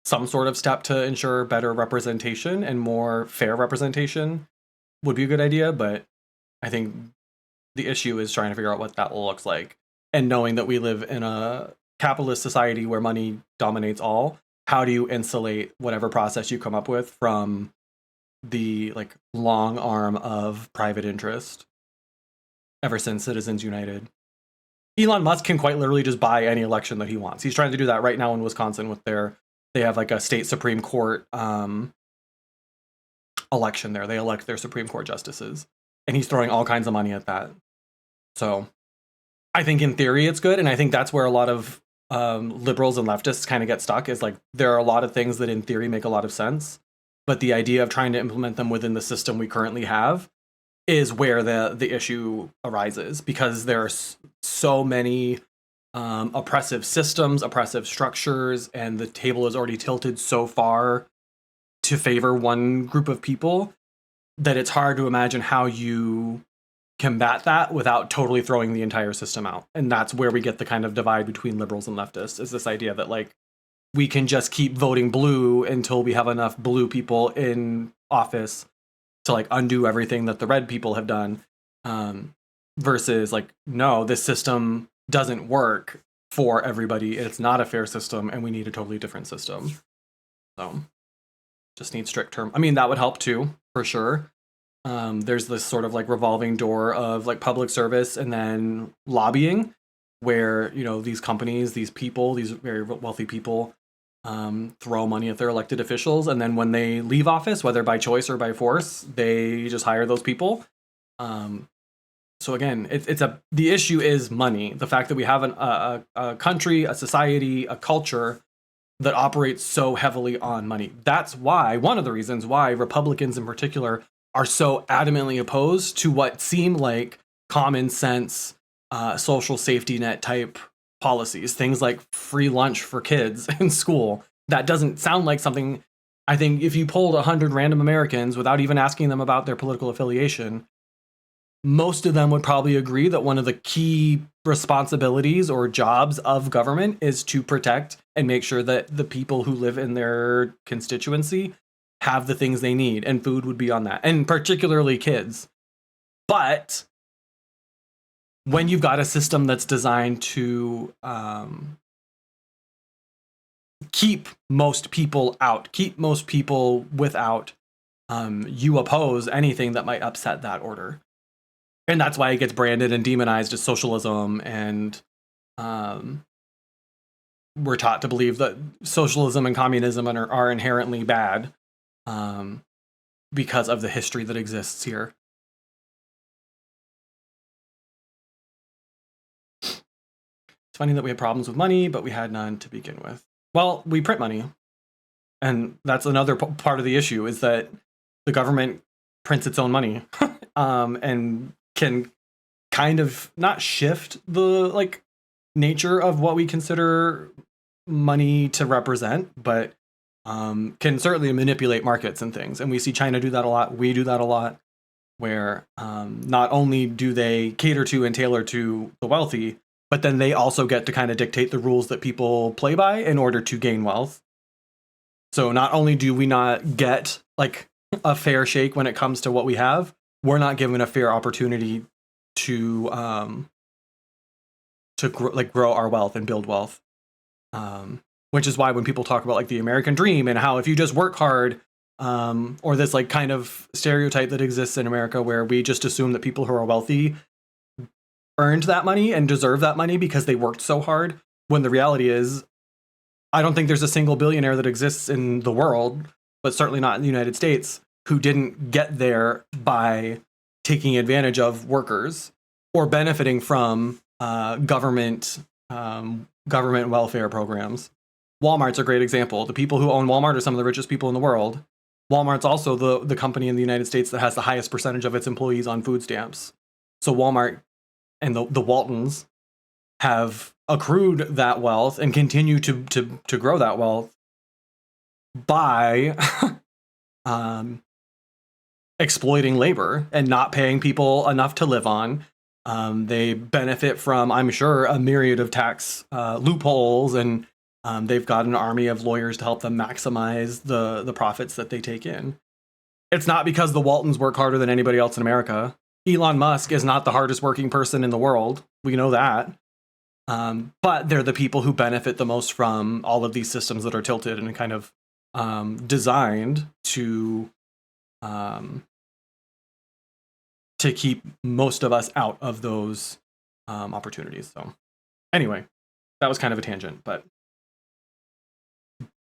sort of step to ensure better representation and more fair representation would be a good idea. But I think the issue is trying to figure out what that looks like. And knowing that we live in a capitalist society where money dominates all, how do you insulate whatever process you come up with from the like long arm of private interest ever since Citizens United? Elon Musk can quite literally just buy any election that he wants. He's trying to do that right now in Wisconsin with they have like a state Supreme Court election there. They elect their Supreme Court justices and he's throwing all kinds of money at that. So I think in theory it's good. And I think that's where a lot of liberals and leftists kind of get stuck, is like there are a lot of things that in theory make a lot of sense. But the idea of trying to implement them within the system we currently have is where the issue arises, because there are so many oppressive systems, oppressive structures, and the table is already tilted so far to favor one group of people that it's hard to imagine how you combat that without totally throwing the entire system out. And that's where we get the kind of divide between liberals and leftists, is this idea that like we can just keep voting blue until we have enough blue people in office to like undo everything that the red people have done, versus like, no, this system doesn't work for everybody. It's not a fair system and we need a totally different system. So just need strict term. I mean, that would help too, for sure. There's this sort of like revolving door of like public service and then lobbying, where, you know, these companies, these people, these very wealthy people throw money at their elected officials. And then when they leave office, whether by choice or by force, they just hire those people. So again, the issue is money. The fact that we have a country, a society, a culture that operates so heavily on money. That's why, one of the reasons why Republicans in particular are so adamantly opposed to what seem like common sense social safety net type policies, things like free lunch for kids in school. That doesn't sound like something. I think if you polled 100 random Americans without even asking them about their political affiliation, most of them would probably agree that one of the key responsibilities or jobs of government is to protect and make sure that the people who live in their constituency have the things they need, and food would be on that, and particularly kids. But when you've got a system that's designed to keep most people out, keep most people without, you oppose anything that might upset that order. And that's why it gets branded and demonized as socialism. And we're taught to believe that socialism and communism are inherently bad because of the history that exists here. It's funny that we had problems with money, but we had none to begin with. Well, we print money. And that's another part of the issue, is that the government prints its own money and can kind of not shift the like nature of what we consider money to represent, but can certainly manipulate markets and things. And we see China do that a lot. We do that a lot, where not only do they cater to and tailor to the wealthy, but then they also get to kind of dictate the rules that people play by in order to gain wealth. So not only do we not get like a fair shake when it comes to what we have, we're not given a fair opportunity to grow our wealth and build wealth. Which is why when people talk about like the American dream and how if you just work hard, or this like kind of stereotype that exists in America where we just assume that people who are wealthy earned that money and deserve that money because they worked so hard, when the reality is, I don't think there's a single billionaire that exists in the world but certainly not in the United States, who didn't get there by taking advantage of workers or benefiting from government welfare programs. Walmart's a great example. The people who own Walmart are some of the richest people in the world. Walmart's also the company in the United States that has the highest percentage of its employees on food stamps. So Walmart and the Waltons have accrued that wealth and continue to grow that wealth by exploiting labor and not paying people enough to live on. They benefit from, I'm sure, a myriad of tax loopholes, and they've got an army of lawyers to help them maximize the profits that they take in. It's not because the Waltons work harder than anybody else in America. Elon Musk is not the hardest working person in the world. We know that. But they're the people who benefit the most from all of these systems that are tilted and kind of designed to keep most of us out of those opportunities. So anyway, that was kind of a tangent, but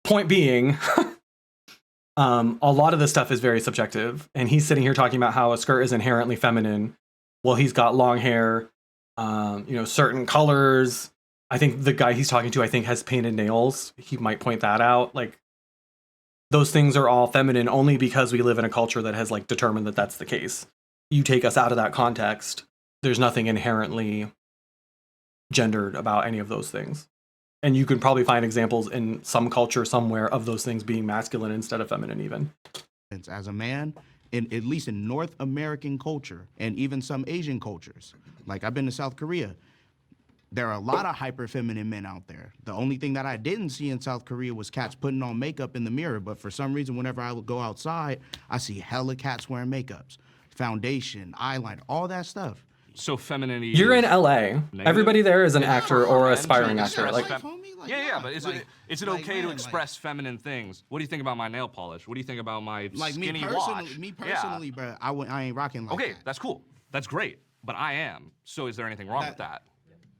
point being, a lot of this stuff is very subjective, and he's sitting here talking about how a skirt is inherently feminine. Well, he's got long hair, certain colors. I think the guy he's talking to, I think, has painted nails. He might point that out. Like, those things are all feminine only because we live in a culture that has like determined that that's the case. You take us out of that context, there's nothing inherently gendered about any of those things. And you can probably find examples in some culture somewhere of those things being masculine instead of feminine even. As a man, at least in North American culture and even some Asian cultures, like I've been to South Korea, there are a lot of hyper feminine men out there. The only thing that I didn't see in South Korea was cats putting on makeup in the mirror, but for some reason, whenever I would go outside, I see hella cats wearing makeups, foundation, eyeliner, all that stuff. So femininity. You're in LA. Negative? Everybody there is an actor or aspiring actor. Like, but is it okay to express feminine things? What do you think about my nail polish? What do you think about my skinny watch? Me personally, bro, I ain't rocking like that. Okay, that's cool. That's great. But I am. So is there anything wrong with that?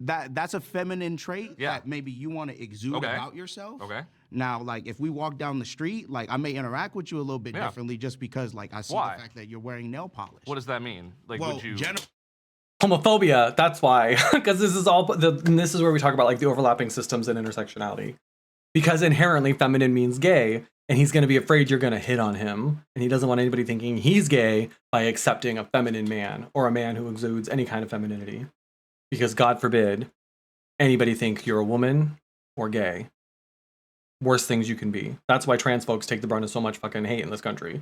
That's a feminine trait that maybe you want to exude about yourself. Okay. Now, like, if we walk down the street, like, I may interact with you a little bit differently just because, like, I see the fact that you're wearing nail polish. What does that mean? Like, well, would you... homophobia, that's why. Because this is all, this is where we talk about like the overlapping systems and intersectionality. Because inherently feminine means gay, and he's going to be afraid you're going to hit on him, and he doesn't want anybody thinking he's gay by accepting a feminine man or a man who exudes any kind of femininity. Because God forbid anybody think you're a woman or gay. Worst things you can be. That's why trans folks take the brunt of so much fucking hate in this country.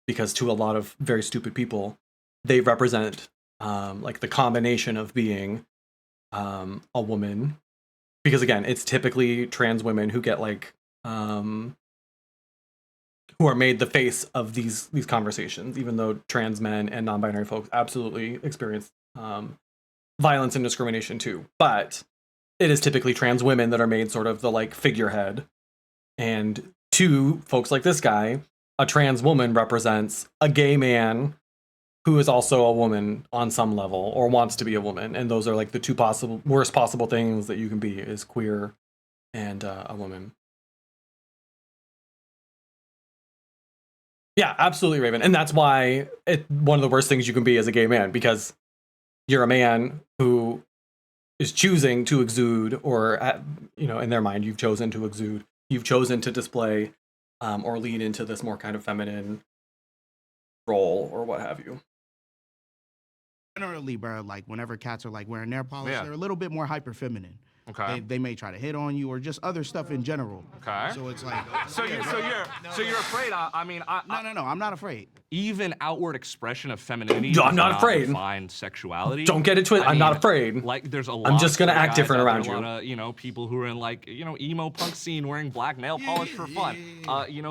Because to a lot of very stupid people, they represent like the combination of being a woman. Because again, it's typically trans women who get like who are made the face of these conversations, even though trans men and non-binary folks absolutely experience violence and discrimination too. But it is typically trans women that are made sort of the like figurehead. And to folks like this guy, a trans woman represents a gay man who is also a woman on some level or wants to be a woman. And those are like the two worst possible things that you can be, is queer and a woman. Yeah, absolutely, Raven. And that's why one of the worst things you can be is a gay man, because you're a man who is choosing to exude, or, in their mind, you've chosen to exude. You've chosen to display or lead into this more kind of feminine role or what have you. Generally, bro, like whenever cats are like wearing nail polish, they're a little bit more hyper feminine. Okay. They may try to hit on you or just other stuff in general. Okay. So it's like. So you're afraid? No, I'm not afraid. Even outward expression of femininity. No, I'm not afraid. Define sexuality. Don't get into it. I'm not afraid. Like, there's a lot. I'm just gonna act different around you. A lot of, people who are in like, emo punk scene wearing black nail polish for fun.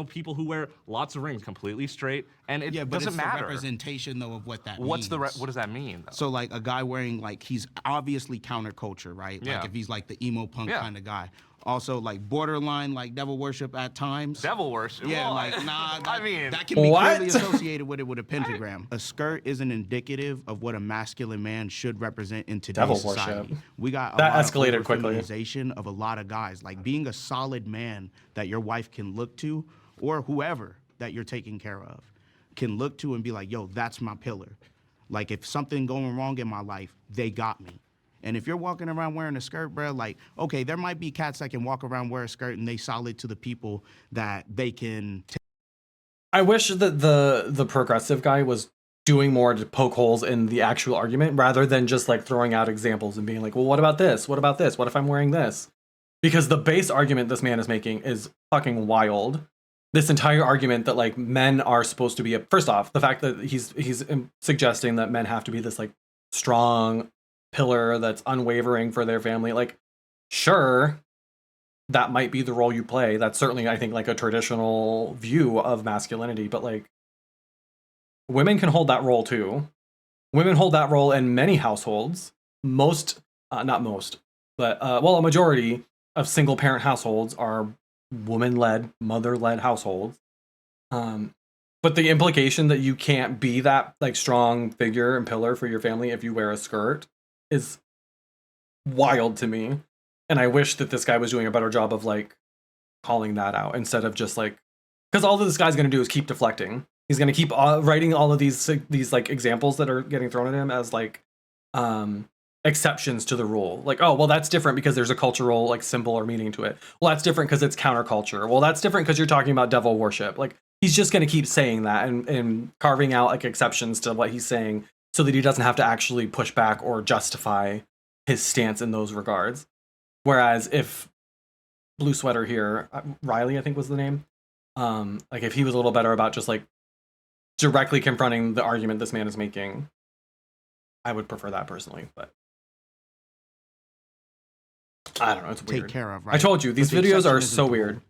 People who wear lots of rings, completely straight, and it doesn't matter. The representation though of what that means. What does that mean? Though? So like a guy wearing like, he's obviously counterculture, right? Like if he's like the emo punk kind of guy. Also, like borderline, like devil worship at times. Devil worship? Yeah, well, like nah. That can be what? clearly associated with it with a pentagram. A skirt isn't indicative of what a masculine man should represent in today's Devil society. worship. We got that escalated quickly. Of a lot of guys, like being a solid man that your wife can look to, or whoever that you're taking care of can look to and be like, yo, that's my pillar. Like, if something going wrong in my life, they got me. And if you're walking around wearing a skirt, bro, like, okay, there might be cats that can walk around wear a skirt and they solid to the people that they can. I wish that the progressive guy was doing more to poke holes in the actual argument rather than just like throwing out examples and being like, well, what about this? What about this? What if I'm wearing this? Because the base argument this man is making is fucking wild. This entire argument that like men are supposed to be first off, the fact that he's suggesting that men have to be this like strong pillar that's unwavering for their family. Like, sure, that might be the role you play. That's certainly, I think, like a traditional view of masculinity, but like women can hold that role too. Women hold that role in many households. Most, not most, but well, a majority of single parent households are woman-led, mother-led households. But the implication that you can't be that like strong figure and pillar for your family if you wear a skirt is wild to me. And I wish that this guy was doing a better job of like calling that out instead of just like, because all that this guy's going to do is keep deflecting. He's going to keep writing all of these like examples that are getting thrown at him as like exceptions to the rule. Like, oh, well, that's different because there's a cultural like symbol or meaning to it. Well, that's different because it's counterculture. Well, that's different because you're talking about devil worship. Like, he's just going to keep saying that and carving out like exceptions to what he's saying so that he doesn't have to actually push back or justify his stance in those regards. Whereas if Blue Sweater here, Riley, I think was the name, like if he was a little better about just like directly confronting the argument this man is making, I would prefer that personally, but I don't know. It's weird. Take care of, right? I told you, these videos are so weird.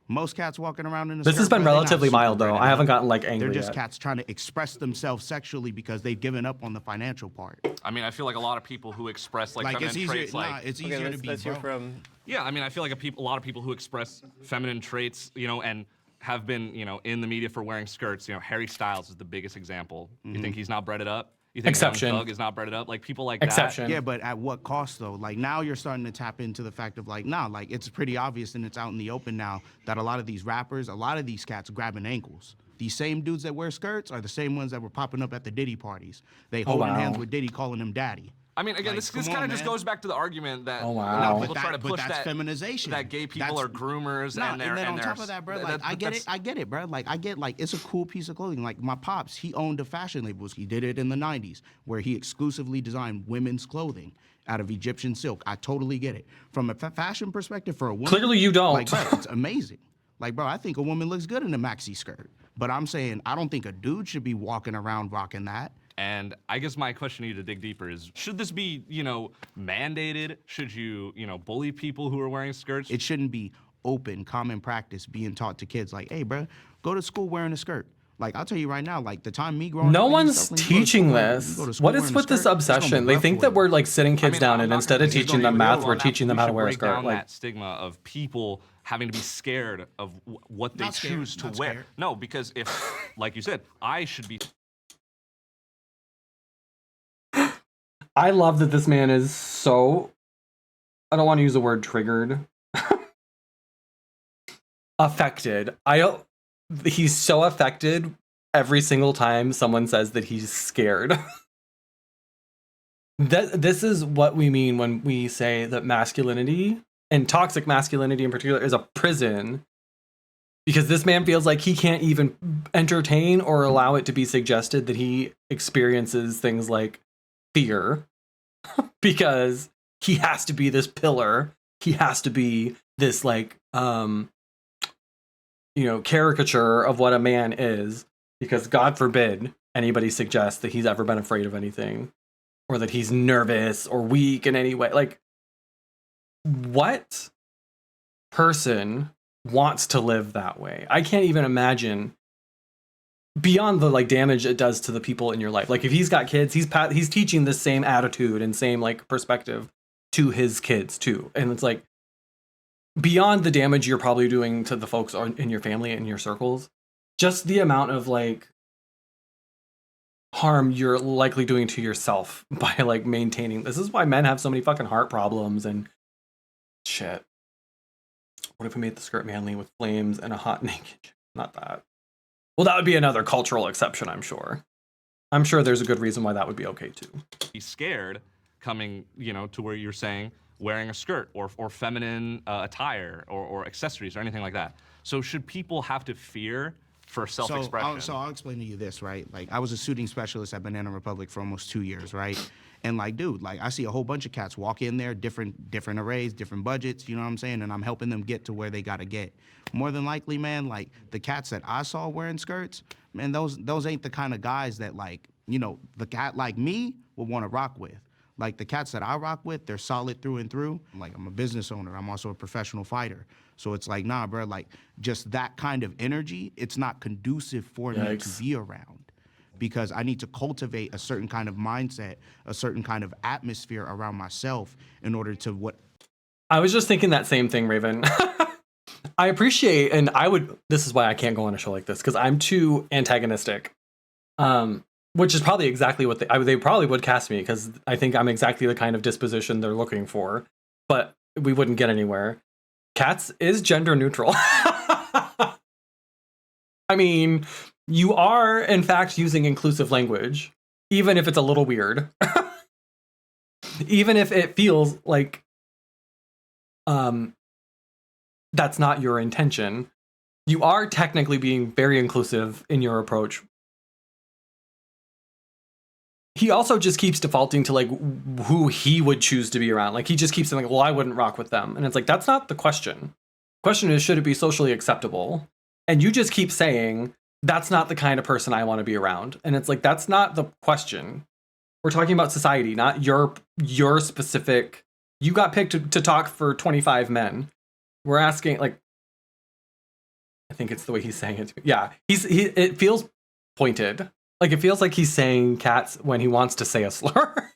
Most cats walking around in the This has been relatively mild though. I haven't gotten like angry They're just yet. cats trying to express themselves sexually because they've given up on the financial part. I mean, I feel like a lot of people who express like feminine it's easier, traits, like it's easier to be broke. Yeah, I mean, I feel like a lot of people who express feminine traits, you know, and have been, you know, in the media for wearing skirts. You know, Harry Styles is the biggest example. You think he's not breaded up? You think Exception. Young Thug is not breaded up? Like people like Exception. that. Yeah, but at what cost though? Like now you're starting to tap into the fact of like, nah, like it's pretty obvious and it's out in the open now that a lot of these rappers, a lot of these cats grabbing ankles. These same dudes that wear skirts are the same ones that were popping up at the Diddy parties. They holding hands with Diddy, calling him daddy. I mean, again, Like, this come kind on, of just man. goes back to the argument that No, people try to push that's that feminization. that gay people are groomers and they're then on top of that, bro, like I get it, bro. Like I get like it's a cool piece of clothing. Like my pops, he owned a fashion label. He did it in the '90s where he exclusively designed women's clothing out of Egyptian silk. I totally get it. From a fashion perspective, for a woman, Clearly you don't. Like, bro, it's amazing. Like, bro, I think a woman looks good in a maxi skirt. But I'm saying I don't think a dude should be walking around rocking that. And I guess my question to you to dig deeper is, should this be, you know, mandated? Should you, you know, bully people who are wearing skirts? It shouldn't be open, common practice being taught to kids like, hey, bro, go to school wearing a skirt. Like, I'll tell you right now, like, the time me growing up... No one's teaching this. What is with this obsession? They think that we're like sitting kids down and instead of teaching them math, we're teaching them how to wear a break down skirt. Like, that stigma of people having to be scared of what they choose to wear. No, because if, like you said, I should be... I love that this man is so, I don't want to use the word triggered, affected. He's so affected every single time someone says that he's scared. This is what we mean when we say that masculinity, and toxic masculinity in particular, is a prison. Because this man feels like he can't even entertain or allow it to be suggested that he experiences things like fear, because he has to be this pillar. He has to be this like caricature of what a man is, because God forbid anybody suggests that he's ever been afraid of anything or that he's nervous or weak in any way. Like, what person wants to live that way? I can't even imagine, beyond the like damage it does to the people in your life. Like, if he's got kids, he's teaching the same attitude and same like perspective to his kids too. And it's like, beyond the damage you're probably doing to the folks in your family and your circles, just the amount of like harm you're likely doing to yourself by like maintaining. This is why men have so many fucking heart problems and shit. What if we made the skirt manly with flames and a hot naked? Not that. Well, that would be another cultural exception, I'm sure. I'm sure there's a good reason why that would be okay too. Be scared coming, you know, to where you're saying wearing a skirt or feminine attire or accessories or anything like that. So should people have to fear for self-expression? So I'll explain to you this, right? Like, I was a shooting specialist at Banana Republic for almost 2 years, right? And like, dude, like, I see a whole bunch of cats walk in there, different arrays, different budgets, you know what I'm saying? And I'm helping them get to where they gotta get. More than likely, man, like, the cats that I saw wearing skirts, man, those ain't the kind of guys that, like, you know, the cat like me would want to rock with. Like, the cats that I rock with, they're solid through and through. Like, I'm a business owner. I'm also a professional fighter. So it's like, nah, bro, like, just that kind of energy, it's not conducive for me to be around. Because I need to cultivate a certain kind of mindset, a certain kind of atmosphere around myself in order to what. I was just thinking that same thing, Raven. I appreciate, and this is why I can't go on a show like this, because I'm too antagonistic. Which is probably exactly what they probably would cast me, because I think I'm exactly the kind of disposition they're looking for, but we wouldn't get anywhere. Cats is gender neutral. I mean, you are in fact using inclusive language, even if it's a little weird. Even if it feels like that's not your intention, you are technically being very inclusive in your approach. He also just keeps defaulting to like who he would choose to be around. Like, he just keeps saying, like, well, I wouldn't rock with them. And it's like, that's not the question. The question is, should it be socially acceptable? And you just keep saying, that's not the kind of person I want to be around. And it's like, that's not the question. We're talking about society, not your specific, you got picked to talk for 25 men. We're asking, like, I think it's the way he's saying it. Yeah, it feels pointed. Like, it feels like he's saying cats when he wants to say a slur.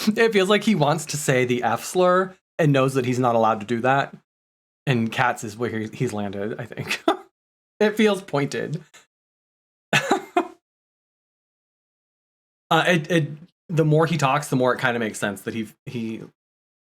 It feels like he wants to say the F slur and knows that he's not allowed to do that. And cats is where he's landed, I think. It feels pointed. The more he talks, the more it kind of makes sense that he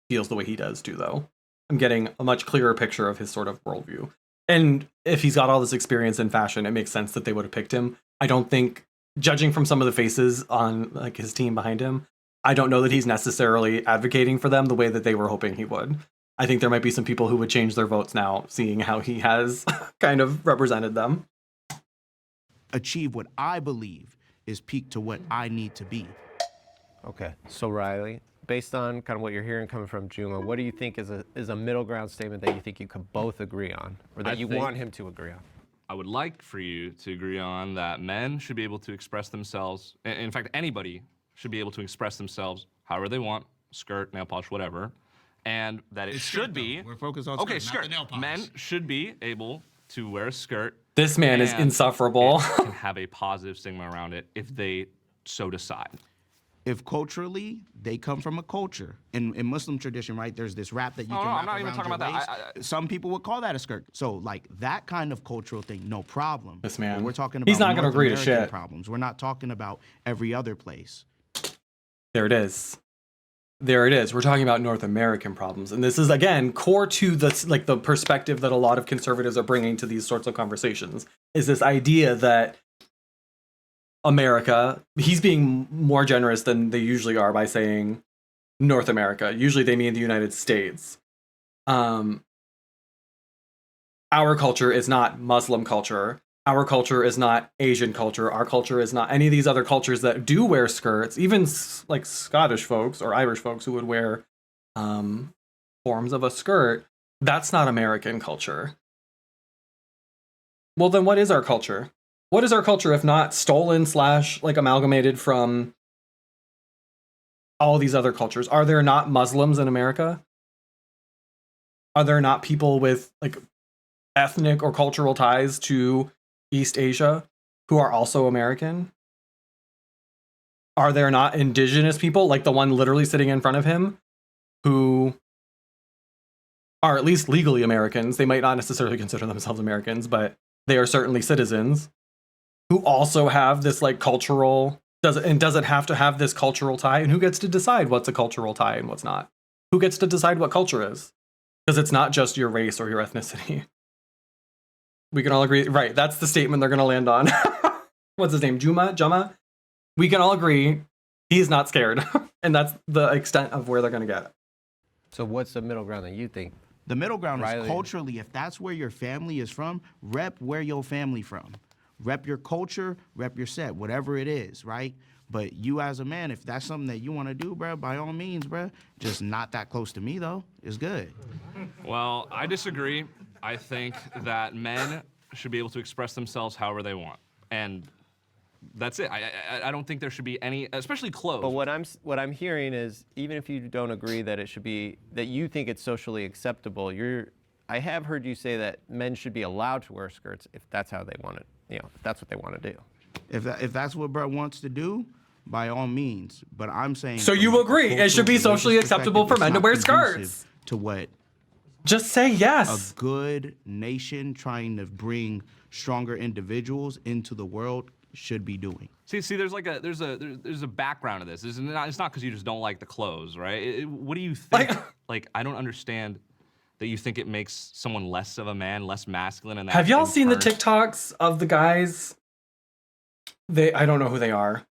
feels the way he does too, though. I'm getting a much clearer picture of his sort of worldview. And if he's got all this experience in fashion, it makes sense that they would have picked him. I don't think, judging from some of the faces on like his team behind him, I don't know that he's necessarily advocating for them the way that they were hoping he would. I think there might be some people who would change their votes now, seeing how he has kind of represented them. Achieve what I believe is peak to what I need to be. Okay, so Riley, based on kind of what you're hearing coming from Juma, what do you think is a middle ground statement that you think you could both agree on, or that you want him to agree on? I would like for you to agree on that men should be able to express themselves. In fact, anybody should be able to express themselves however they want, skirt, nail polish, whatever, and that it should be. We're focused on okay, skirt, not the nail polish. Men should be able to wear a skirt. This man is insufferable. It can have a positive stigma around it if they so decide. If culturally, they come from a culture. In Muslim tradition, right, there's this wrap that you can wrap I'm not even talking about that. Some people would call that a skirt. So, like, that kind of cultural thing, no problem. This man. But we're talking about he's not going to agree to American shit. problems. We're not talking about every other place. There it is. There it is. We're talking about North American problems. And this is, again, core to the perspective that a lot of conservatives are bringing to these sorts of conversations, is this idea that America, he's being more generous than they usually are by saying North America. Usually they mean the United States. Our culture is not Muslim culture. Our culture is not Asian culture. Our culture is not any of these other cultures that do wear skirts, even like Scottish folks or Irish folks who would wear forms of a skirt. That's not American culture. Well, then what is our culture? What is our culture if not stolen / like amalgamated from all these other cultures? Are there not Muslims in America? Are there not people with like ethnic or cultural ties to East Asia who are also American? Are there not indigenous people, like the one literally sitting in front of him, who are at least legally Americans? They might not necessarily consider themselves Americans, but they are certainly citizens who also have this like cultural, does it have to have this cultural tie? And who gets to decide what's a cultural tie and what's not? Who gets to decide what culture is? Because it's not just your race or your ethnicity. We can all agree. Right. That's the statement they're going to land on. What's his name? Juma? We can all agree he's not scared. And that's the extent of where they're going to get. So what's the middle ground that you think? The middle ground Riley? is culturally, if that's where your family is from, rep where your family from. Rep your culture, rep your set, whatever it is, right? But you as a man, if that's something that you want to do, bro, by all means, bro, just not that close to me, though. It's good. Well, I disagree. I think that men should be able to express themselves however they want. And that's it. I don't think there should be any, especially clothes. But what I'm hearing is, even if you don't agree that it should be, that you think it's socially acceptable, I have heard you say that men should be allowed to wear skirts if that's how they want it, if that's what they want to do. If that's what bro wants to do, by all means. But I'm saying. So you agree it should be socially acceptable for men to wear skirts? To what? Just say yes. A good nation trying to bring stronger individuals into the world should be doing. See, there's like there's a background to this. It's not because you just don't like the clothes, right? What do you think? Like, I don't understand that you think it makes someone less of a man, less masculine. And that have y'all in seen the turn- TikToks of the guys? I don't know who they are.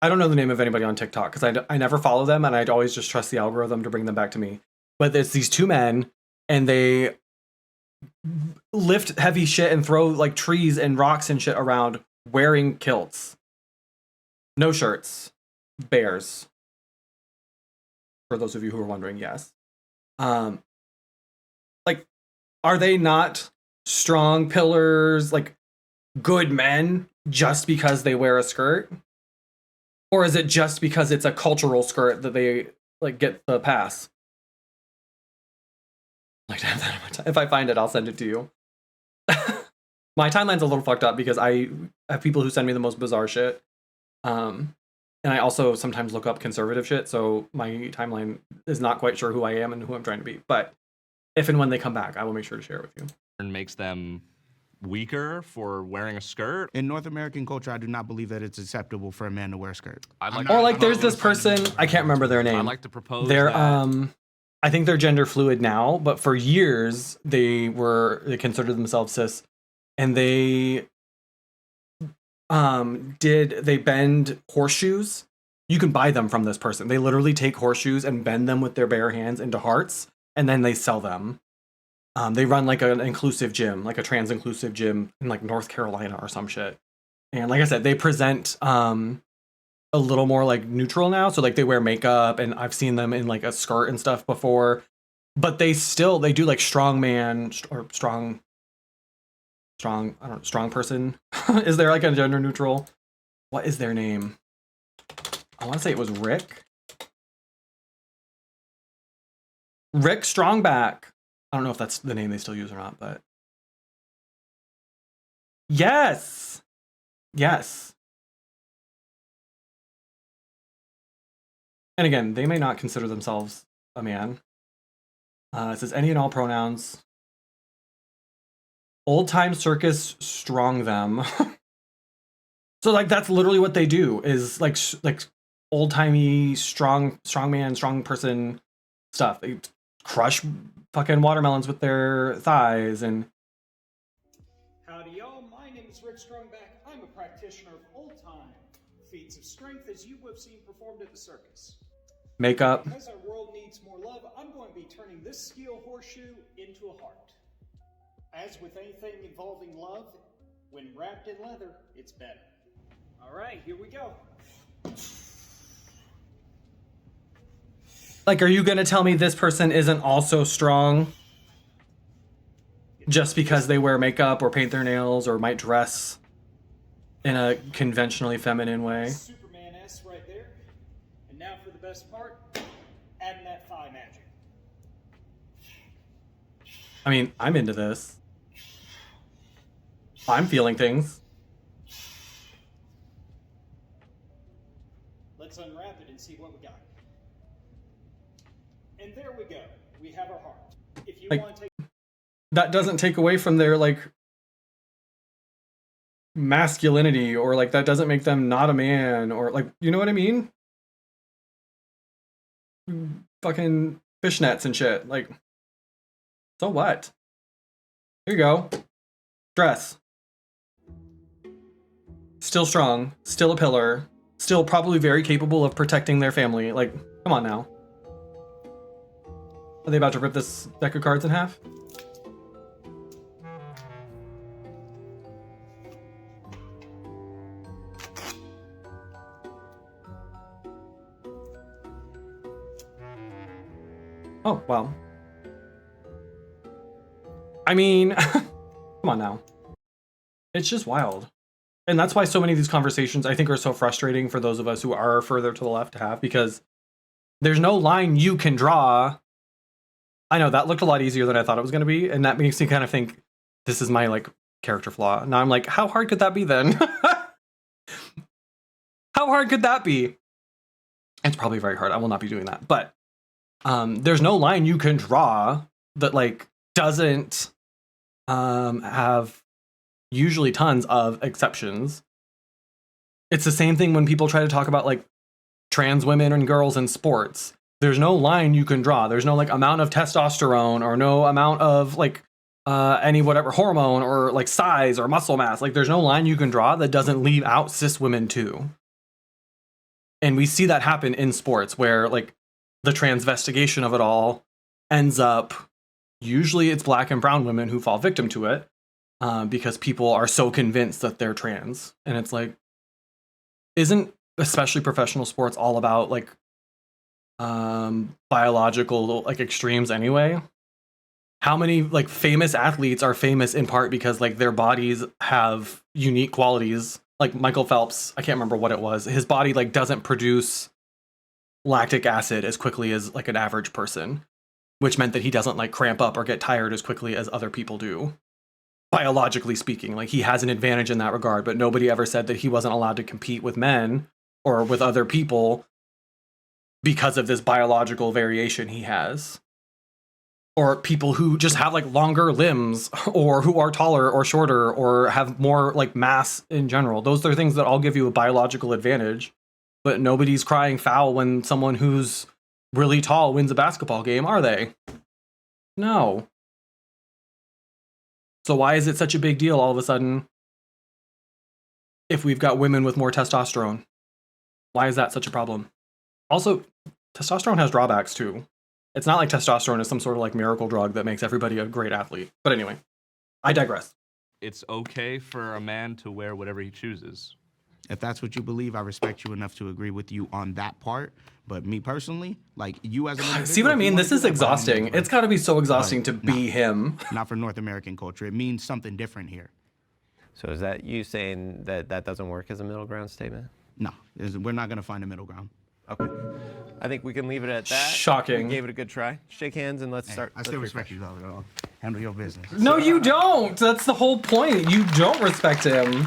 I don't know the name of anybody on TikTok because I never follow them, and I'd always just trust the algorithm to bring them back to me. But it's these two men, and they lift heavy shit and throw like trees and rocks and shit around wearing kilts. No shirts. Bears. For those of you who are wondering, yes. Like, are they not strong pillars, like good men, just because they wear a skirt? Or is it just because it's a cultural skirt that they like get the pass? I'd like to have that on my time. If I find it, I'll send it to you. My timeline's a little fucked up because I have people who send me the most bizarre shit. And I also sometimes look up conservative shit, so my timeline is not quite sure who I am and who I'm trying to be. But if and when they come back, I will make sure to share it with you. And makes them weaker for wearing a skirt. In North American culture, I do not believe that it's acceptable for a man to wear a skirt. Or like there's this person, I can't remember their name. I'd like to propose They're that. I think they're gender fluid now, but for years they considered themselves cis, and they bend horseshoes. You can buy them from this person. They literally take horseshoes and bend them with their bare hands into hearts, and then they sell them. They run like an inclusive gym, like a trans inclusive gym in like North Carolina or some shit. And like I said, they present a little more like neutral now. So like they wear makeup, and I've seen them in like a skirt and stuff before, but they do like strong man or strong, I don't know, strong person. Is there like a gender neutral? What is their name? I want to say it was Rick Strongback. I don't know if that's the name they still use or not, but yes. And again, they may not consider themselves a man. It says any and all pronouns. Old time circus strong them. So like that's literally what they do is like old timey strong man, strong person stuff. They crush fucking watermelons with their thighs and. Howdy y'all, my name is Rick Strongback. I'm a practitioner of old-time feats of strength as you have seen performed at the circus. Makeup. Because our world needs more love, I'm going to be turning this steel horseshoe into a heart. As with anything involving love, when wrapped in leather, it's better. Alright, here we go. Like, are you gonna tell me this person isn't also strong just because they wear makeup or paint their nails or might dress in a conventionally feminine way? Superman S right there. And now for the best part, adding that thigh magic. I mean, I'm into this. I'm feeling things. Let's unwrap it and see what we got. And there we go. We have our heart. If you Like, want to take that doesn't take away from their like masculinity, or like that doesn't make them not a man, or like, you know what I mean? Fucking fishnets and shit. Like, so what? Here you go. Dress. Still strong, still a pillar, still probably very capable of protecting their family. Like, come on now. Are they about to rip this deck of cards in half? Oh, well. I mean, come on now. It's just wild. And that's why so many of these conversations I think are so frustrating for those of us who are further to the left to have, because there's no line you can draw. I know that looked a lot easier than I thought it was going to be, and that makes me kind of think this is my like character flaw. Now I'm like, how hard could that be then? How hard could that be? It's probably very hard. I will not be doing that. But there's no line you can draw that like doesn't have usually tons of exceptions. It's the same thing when people try to talk about like trans women and girls in sports. There's no line you can draw. There's no like amount of testosterone or no amount of like any whatever hormone or like size or muscle mass. Like there's no line you can draw that doesn't leave out cis women too. And we see that happen in sports where like the transvestigation of it all ends up, usually it's black and brown women who fall victim to it because people are so convinced that they're trans. And it's like, isn't especially professional sports all about like biological like extremes anyway? How many like famous athletes are famous in part because like their bodies have unique qualities? Like Michael Phelps, I can't remember what it was. His body like doesn't produce lactic acid as quickly as like an average person, which meant that he doesn't like cramp up or get tired as quickly as other people do. Biologically speaking, like he has an advantage in that regard, but nobody ever said that he wasn't allowed to compete with men or with other people because of this biological variation he has. Or people who just have like longer limbs or who are taller or shorter or have more like mass in general. Those are things that all give you a biological advantage, but nobody's crying foul when someone who's really tall wins a basketball game, are they? No. So why is it such a big deal all of a sudden if we've got women with more testosterone? Why is that such a problem? Also, testosterone has drawbacks too. It's not like testosterone is some sort of like miracle drug that makes everybody a great athlete. But anyway, I digress. It's okay for a man to wear whatever he chooses. If that's what you believe, I respect you enough to agree with you on that part. But me personally, like you as an individual, see what I mean? This is exhausting. It's got to be so exhausting to be him. Not for North American culture. It means something different here. So is that you saying that that doesn't work as a middle ground statement? No, we're not going to find a middle ground. Okay. I think we can leave it at that. Shocking. We gave it a good try. Shake hands and let's start. I still respect you, though. Handle your business. No, you don't. That's the whole point. You don't respect him.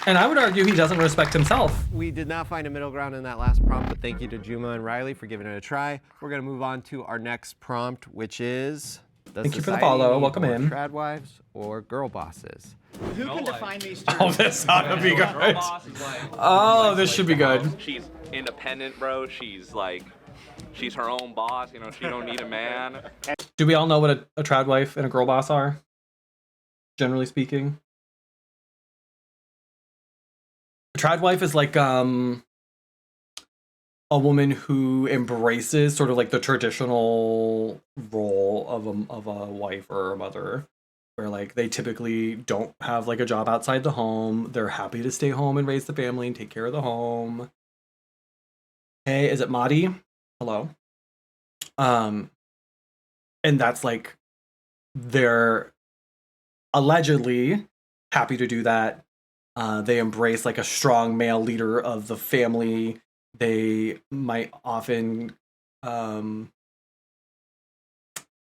And I would argue he doesn't respect himself. We did not find a middle ground in that last prompt, but thank you to Juma and Riley for giving it a try. We're going to move on to our next prompt, which is... Thank you for the follow. Welcome in. Trad wives or girl bosses? Who can define these terms? Oh, this ought to be good. Oh, this should be good. She's independent, bro. She's like, she's her own boss. You know, she don't need a man. Do we all know what a trad wife and a girl boss are? Generally speaking. A trad wife is like a woman who embraces sort of like the traditional role of a wife or a mother, where like they typically don't have like a job outside the home. They're happy to stay home and raise the family and take care of the home. Hey, is it Madi? Hello. And that's like they're allegedly happy to do that. They embrace like a strong male leader of the family. They might often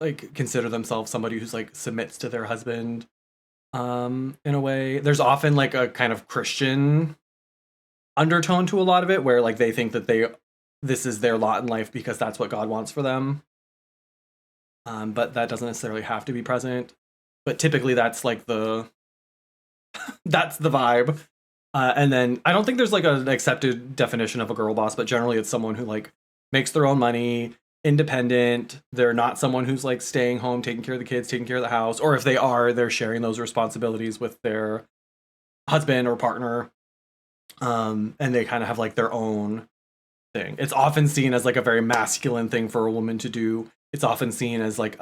like consider themselves somebody who's like submits to their husband in a way. There's often like a kind of Christian undertone to a lot of it where like they think that this is their lot in life because that's what God wants for them. But that doesn't necessarily have to be present. But typically that's like that's the vibe. And then I don't think there's like an accepted definition of a girl boss, but generally it's someone who like makes their own money, independent. They're not someone who's like staying home, taking care of the kids, taking care of the house, or if they are, they're sharing those responsibilities with their husband or partner. And they kind of have like their own thing. It's often seen as like a very masculine thing for a woman to do. It's often seen as like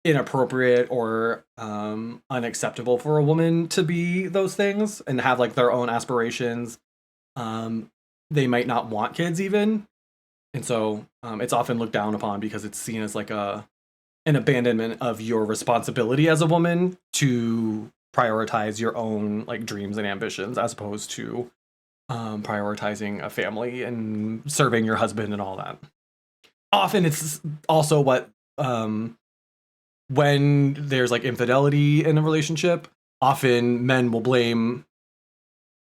inappropriate or unacceptable for a woman to be those things and have like their own aspirations. They might not want kids even. And so it's often looked down upon because it's seen as like an abandonment of your responsibility as a woman to prioritize your own like dreams and ambitions as opposed to prioritizing a family and serving your husband and all that. Often it's also what when there's like infidelity in a relationship, often men will blame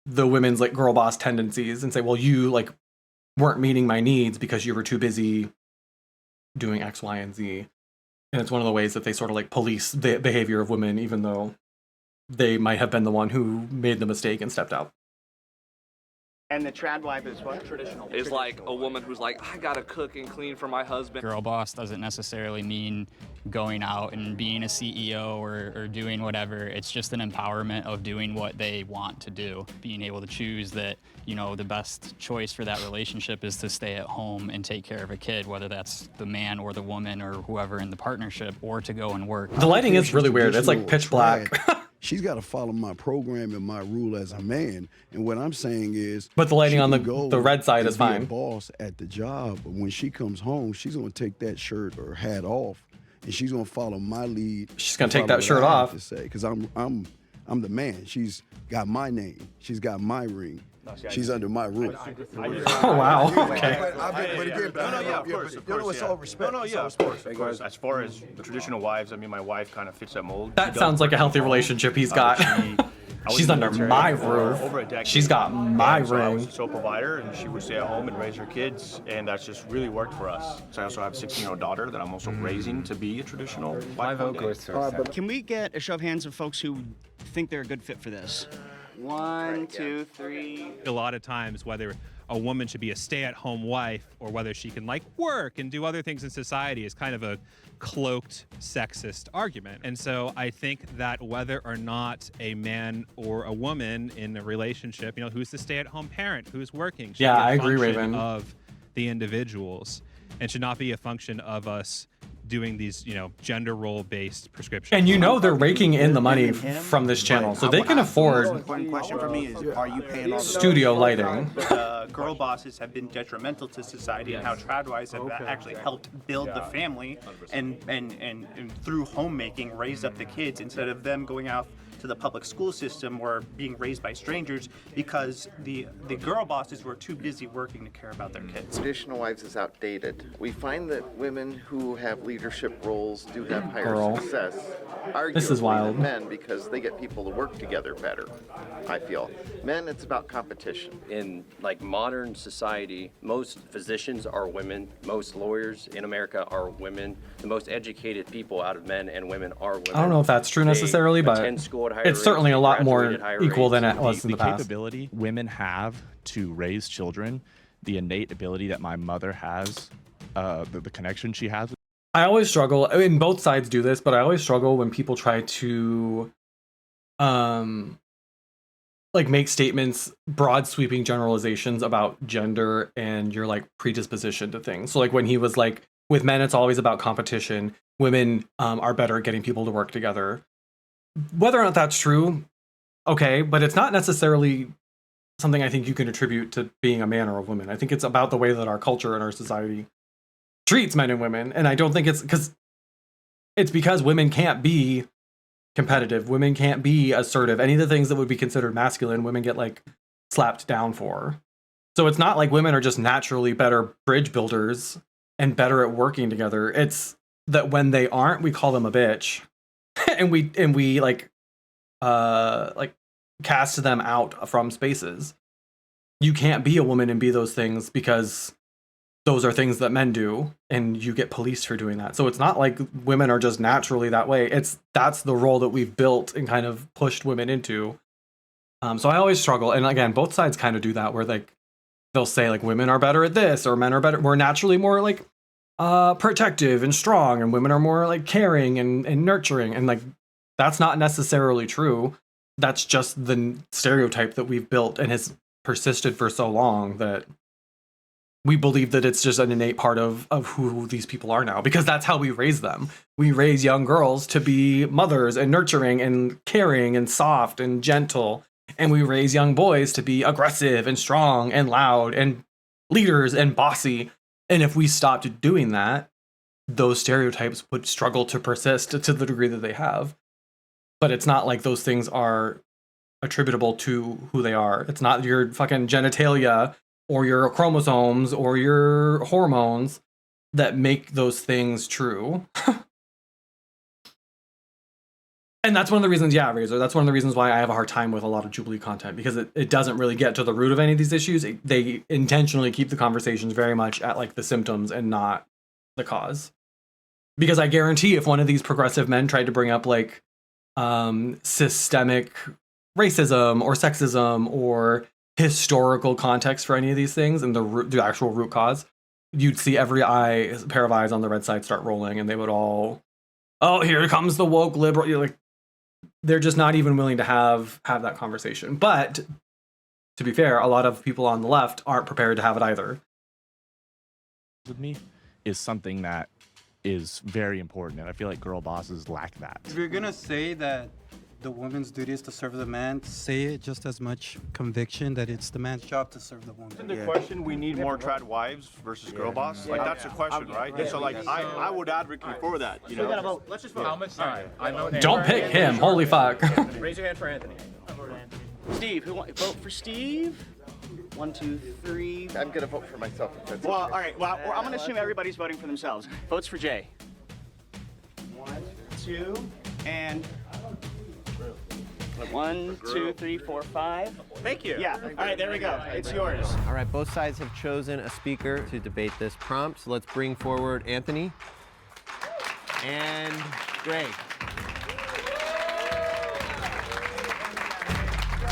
the women's like girl boss tendencies and say, well, you like weren't meeting my needs because you were too busy doing X, Y, and Z. And it's one of the ways that they sort of like police the behavior of women, even though they might have been the one who made the mistake and stepped out. And the trad wife is what? Traditional. Is like a woman who's like, I gotta cook and clean for my husband. Girl boss doesn't necessarily mean going out and being a CEO or doing whatever. It's just an empowerment of doing what they want to do. Being able to choose that, you know, the best choice for that relationship is to stay at home and take care of a kid, whether that's the man or the woman or whoever in the partnership, or to go and work. The lighting is really weird. It's like pitch black. She's got to follow my program and my rule as a man. And what I'm saying is, but the lighting on the red side and is be a fine. Boss at the job, but when she comes home, she's gonna take that shirt or hat off, and she's gonna follow my lead. She's gonna take that shirt off. Because I'm the man. She's got my name. She's got my ring. She's under my roof. Oh wow. Okay. It's all respect. Of course. As far as the traditional wives, I mean, my wife kind of fits that mold. That sounds like a healthy relationship he's got. She's under my roof. Over a decade. She's got my So I was ring. the sole provider, and she would stay at home and raise her kids, and that's just really worked for us. So I also have a 16-year-old daughter that I'm also raising to be a traditional wife. Can we get a show of hands of folks who think they're a good fit for this? 1, 2, 3. A lot of times, whether a woman should be a stay-at-home wife or whether she can like work and do other things in society is kind of a cloaked sexist argument. And so I think that whether or not a man or a woman in a relationship, you know, who's the stay-at-home parent, who's working, should Yeah, be a I agree, function Raven. of the individuals and should not be a function of us doing these, you know, gender role-based prescriptions. And you know they're raking in the money from this channel, so they can afford One question for me is, are you paying all the studio lighting. Girl bosses have been detrimental to society, and how tradwives have actually helped build the family and through homemaking raise up the kids instead of them going out to the public school system or being raised by strangers because the girl bosses were too busy working to care about their kids. Traditional wives is outdated. We find that women who have leadership roles do have higher Girl. success. This is arguably, wild. than men because they get people to work together better, I feel. Men, it's about competition. In like modern society, most physicians are women, most lawyers in America are women, the most educated people out of men and women are women. I don't know if that's true necessarily, but attend school at higher it's certainly a lot more graduate at higher equal than rates. it was in the past. capability women have to raise children, the innate ability that my mother has, the connection she has. I always struggle. I mean, both sides do this, but I always struggle when people try to, like make statements, broad sweeping generalizations about gender and your like predisposition to things. So like when he was like, with men, it's always about competition. Women are better at getting people to work together. Whether or not that's true, okay, but it's not necessarily something I think you can attribute to being a man or a woman. I think it's about the way that our culture and our society treats men and women. And I don't think it's because women can't be competitive. Women can't be assertive. Any of the things that would be considered masculine, women get like slapped down for. So it's not like women are just naturally better bridge builders and better at working together. It's that when they aren't, we call them a bitch. and we like cast them out from spaces. You can't be a woman and be those things because those are things that men do, and you get policed for doing that. So it's not like women are just naturally that way. That's the role that we've built and kind of pushed women into. So I always struggle, and again, both sides kind of do that, where like they'll say like women are better at this or men are better. We're naturally more like protective and strong, and women are more like caring and nurturing, and like that's not necessarily true. That's just the stereotype that we've built and has persisted for so long that we believe that it's just an innate part of who these people are now, because that's how we raise them. We raise young girls to be mothers and nurturing and caring and soft and gentle, and we raise young boys to be aggressive and strong and loud and leaders and bossy. And if we stopped doing that, those stereotypes would struggle to persist to the degree that they have. But it's not like those things are attributable to who they are. It's not your fucking genitalia or your chromosomes or your hormones that make those things true. And that's one of the reasons, yeah, Razor, that's one of the reasons why I have a hard time with a lot of Jubilee content, because it doesn't really get to the root of any of these issues. They intentionally keep the conversations very much at like the symptoms and not the cause. Because I guarantee if one of these progressive men tried to bring up like systemic racism or sexism or historical context for any of these things and the actual root cause, you'd see every pair of eyes on the red side start rolling, and they would all, oh, here comes the woke liberal. You're like, they're just not even willing to have that conversation. But to be fair, a lot of people on the left aren't prepared to have it either. With me is something that is very important, and I feel like girl bosses lack that. If you're gonna say that the woman's duty is to serve the man, say it just as much conviction that it's the man's job to serve the woman. Isn't the question we need more trad wives versus girl boss? Like that's the question, right? Yeah. So like I would advocate for that. You know. We gotta vote. Let's just vote. How much time? I vote. Don't pick him. Holy fuck. Raise your hand for Anthony. Steve, vote for Steve? 1, 2, 3. I'm gonna vote for myself. If that's Well, okay. all right. Well, I'm gonna assume everybody's voting for themselves. Votes for Jay. 1, 2, and 1, 2, 3, 4, 5. Thank you. Yeah. All right, there we go. It's yours. All right, both sides have chosen a speaker to debate this prompt. So let's bring forward Anthony and Greg.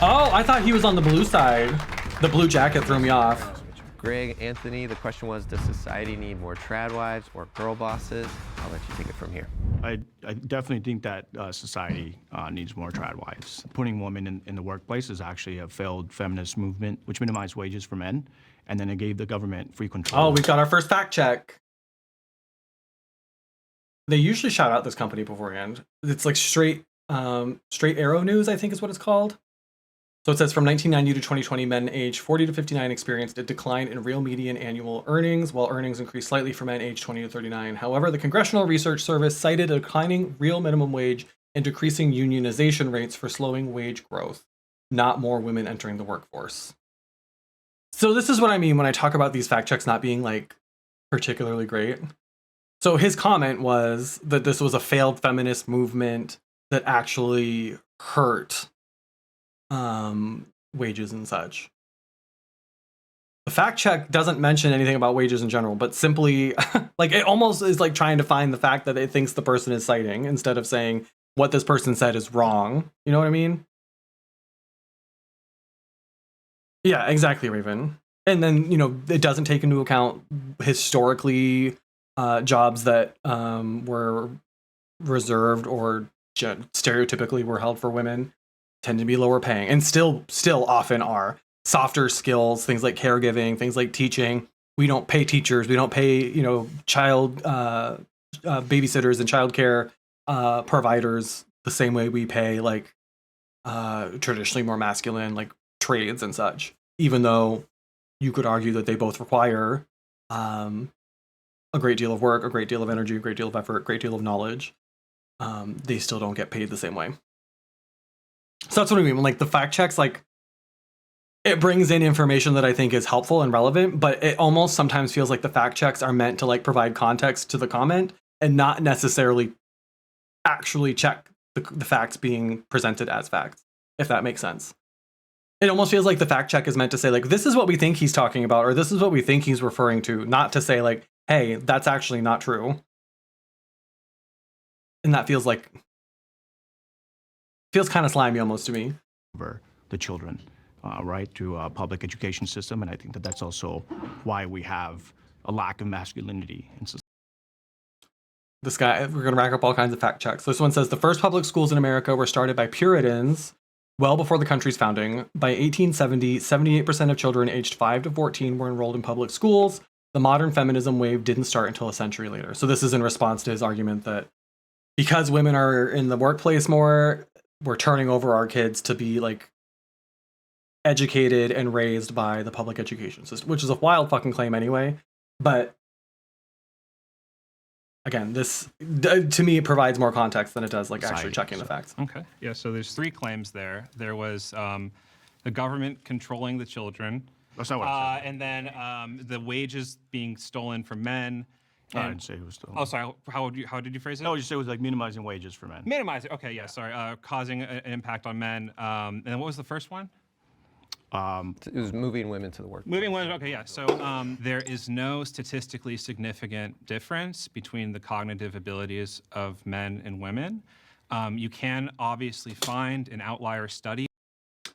Oh, I thought he was on the blue side. The blue jacket threw me off. Greg, Anthony, the question was, does society need more trad wives or girl bosses? I'll let you take it from here. I definitely think that society needs more trad wives. Putting women in the workplace is actually a failed feminist movement, which minimized wages for men, and then it gave the government free control. Oh, we've got our first fact check. They usually shout out this company beforehand. It's like straight arrow news, I think is what it's called. So it says from 1990 to 2020, men aged 40 to 59 experienced a decline in real median annual earnings, while earnings increased slightly for men aged 20 to 39. However, the Congressional Research Service cited a declining real minimum wage and decreasing unionization rates for slowing wage growth, not more women entering the workforce. So this is what I mean when I talk about these fact checks not being like particularly great. So his comment was that this was a failed feminist movement that actually hurt wages and such. The fact check doesn't mention anything about wages in general, but simply like it almost is like trying to find the fact that it thinks the person is citing instead of saying what this person said is wrong. You know what I mean? Yeah, exactly, Raven. And then, you know, it doesn't take into account historically jobs that were reserved or stereotypically were held for women tend to be lower paying, and still often are. Softer skills, things like caregiving, things like teaching. We don't pay teachers. We don't pay, you know, child babysitters and childcare providers the same way we pay like traditionally more masculine like trades and such. Even though you could argue that they both require a great deal of work, a great deal of energy, a great deal of effort, a great deal of knowledge, they still don't get paid the same way. So that's what I mean. Like the fact checks, like it brings in information that I think is helpful and relevant, but it almost sometimes feels like the fact checks are meant to like provide context to the comment and not necessarily actually check the facts being presented as facts, if that makes sense. It almost feels like the fact check is meant to say like, this is what we think he's talking about, or this is what we think he's referring to, not to say like, hey, that's actually not true. And that feels kind of slimy almost to me. The children, right, to a public education system, and I think that that's also why we have a lack of masculinity in society. this guy, we're going to rack up all kinds of fact checks. So this one says the first public schools in America were started by Puritans well before the country's founding. By 1870, 78% of children aged 5 to 14 were enrolled in public schools. The modern feminism wave didn't start until a century later. So this is in response to his argument that because women are in the workplace more, we're turning over our kids to be like educated and raised by the public education system, which is a wild fucking claim anyway. But again, this to me provides more context than it does like actually checking the facts. Okay. Yeah. So there's 3 claims there. There was the government controlling the children. That's not what I said. And then the wages being stolen from men. I didn't say it was stolen. Oh, sorry. How did you phrase it? No, you said it was like minimizing wages for men. Minimizing. Okay. Yeah. Sorry. Causing an impact on men. And then what was the first one? It was moving women to the workplace. Moving women, okay, yeah. So there is no statistically significant difference between the cognitive abilities of men and women. You can obviously find an outlier study.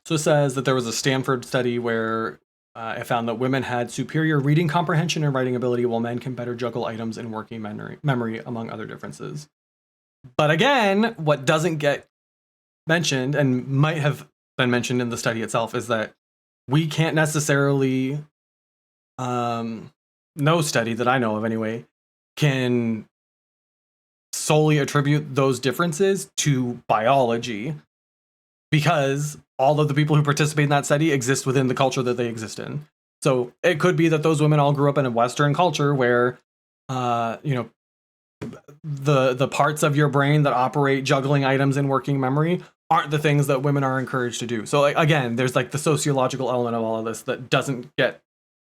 So it says that there was a Stanford study where it found that women had superior reading comprehension and writing ability, while men can better juggle items in working memory, among other differences. But again, what doesn't get mentioned, and might have been mentioned in the study itself, is that we can't necessarily, no study that I know of anyway, can solely attribute those differences to biology, because all of the people who participate in that study exist within the culture that they exist in. So it could be that those women all grew up in a Western culture where, the parts of your brain that operate juggling items in working memory aren't the things that women are encouraged to do. So again, there's like the sociological element of all of this that doesn't get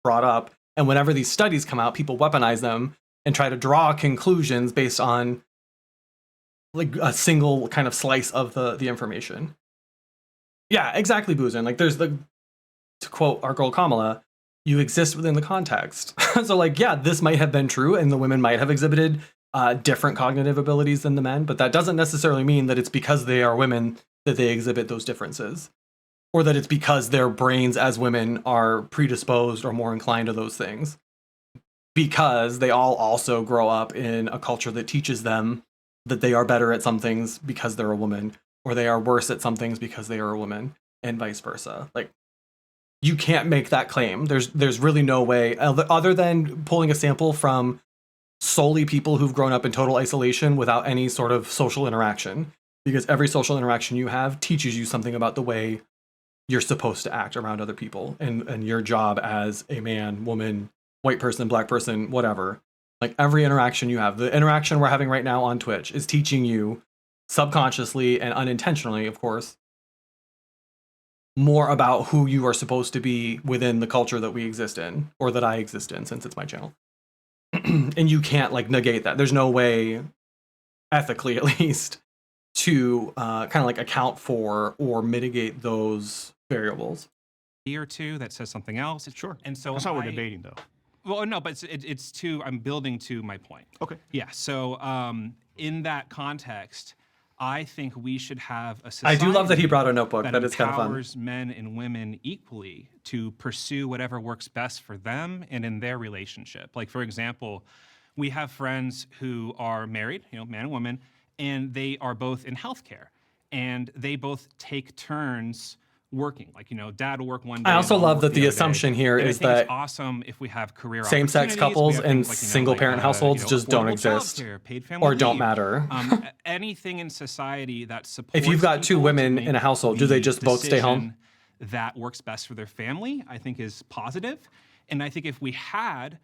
brought up. And whenever these studies come out, people weaponize them and try to draw conclusions based on like a single kind of slice of the information. Yeah, exactly, Boozin. Like there's to quote our girl Kamala, you exist within the context. So like, yeah, this might have been true and the women might have exhibited different cognitive abilities than the men, but that doesn't necessarily mean that it's because they are women that they exhibit those differences, or that it's because their brains as women are predisposed or more inclined to those things, because they all also grow up in a culture that teaches them that they are better at some things because they're a woman, or they are worse at some things because they are a woman, and vice versa. Like, you can't make that claim. There's really no way other than pulling a sample from solely people who've grown up in total isolation without any sort of social interaction, because every social interaction you have teaches you something about the way you're supposed to act around other people and your job as a man, woman, white person, black person, whatever. Like every interaction you have, the interaction we're having right now on Twitch is teaching you subconsciously and unintentionally, of course, more about who you are supposed to be within the culture that we exist in, or that I exist in, since it's my channel. And you can't like negate that. There's no way, ethically at least, to kind of like account for or mitigate those variables. Or two that says something else. Sure. And so that's not what we're debating, though. Well, no, but it's to, I'm building to my point. Okay. Yeah. So in that context, I think we should have a society. I do love that he brought a notebook. That is kind of fun. Empowers men and women equally to pursue whatever works best for them and in their relationship. Like, for example, we have friends who are married, man and woman, and they are both in healthcare, and they both take turns working. Like, dad will work one day. I also and I'll love work that the other assumption day. here And I is think it's that awesome if we have career same-sex opportunities. couples We have and things like, single-parent households just don't affordable exist childcare, paid family or don't leave. matter. Anything in society that supports If you've got two people to women make in a household, do they the just both stay home? decision that works best for their family, I think is positive. And I think if we had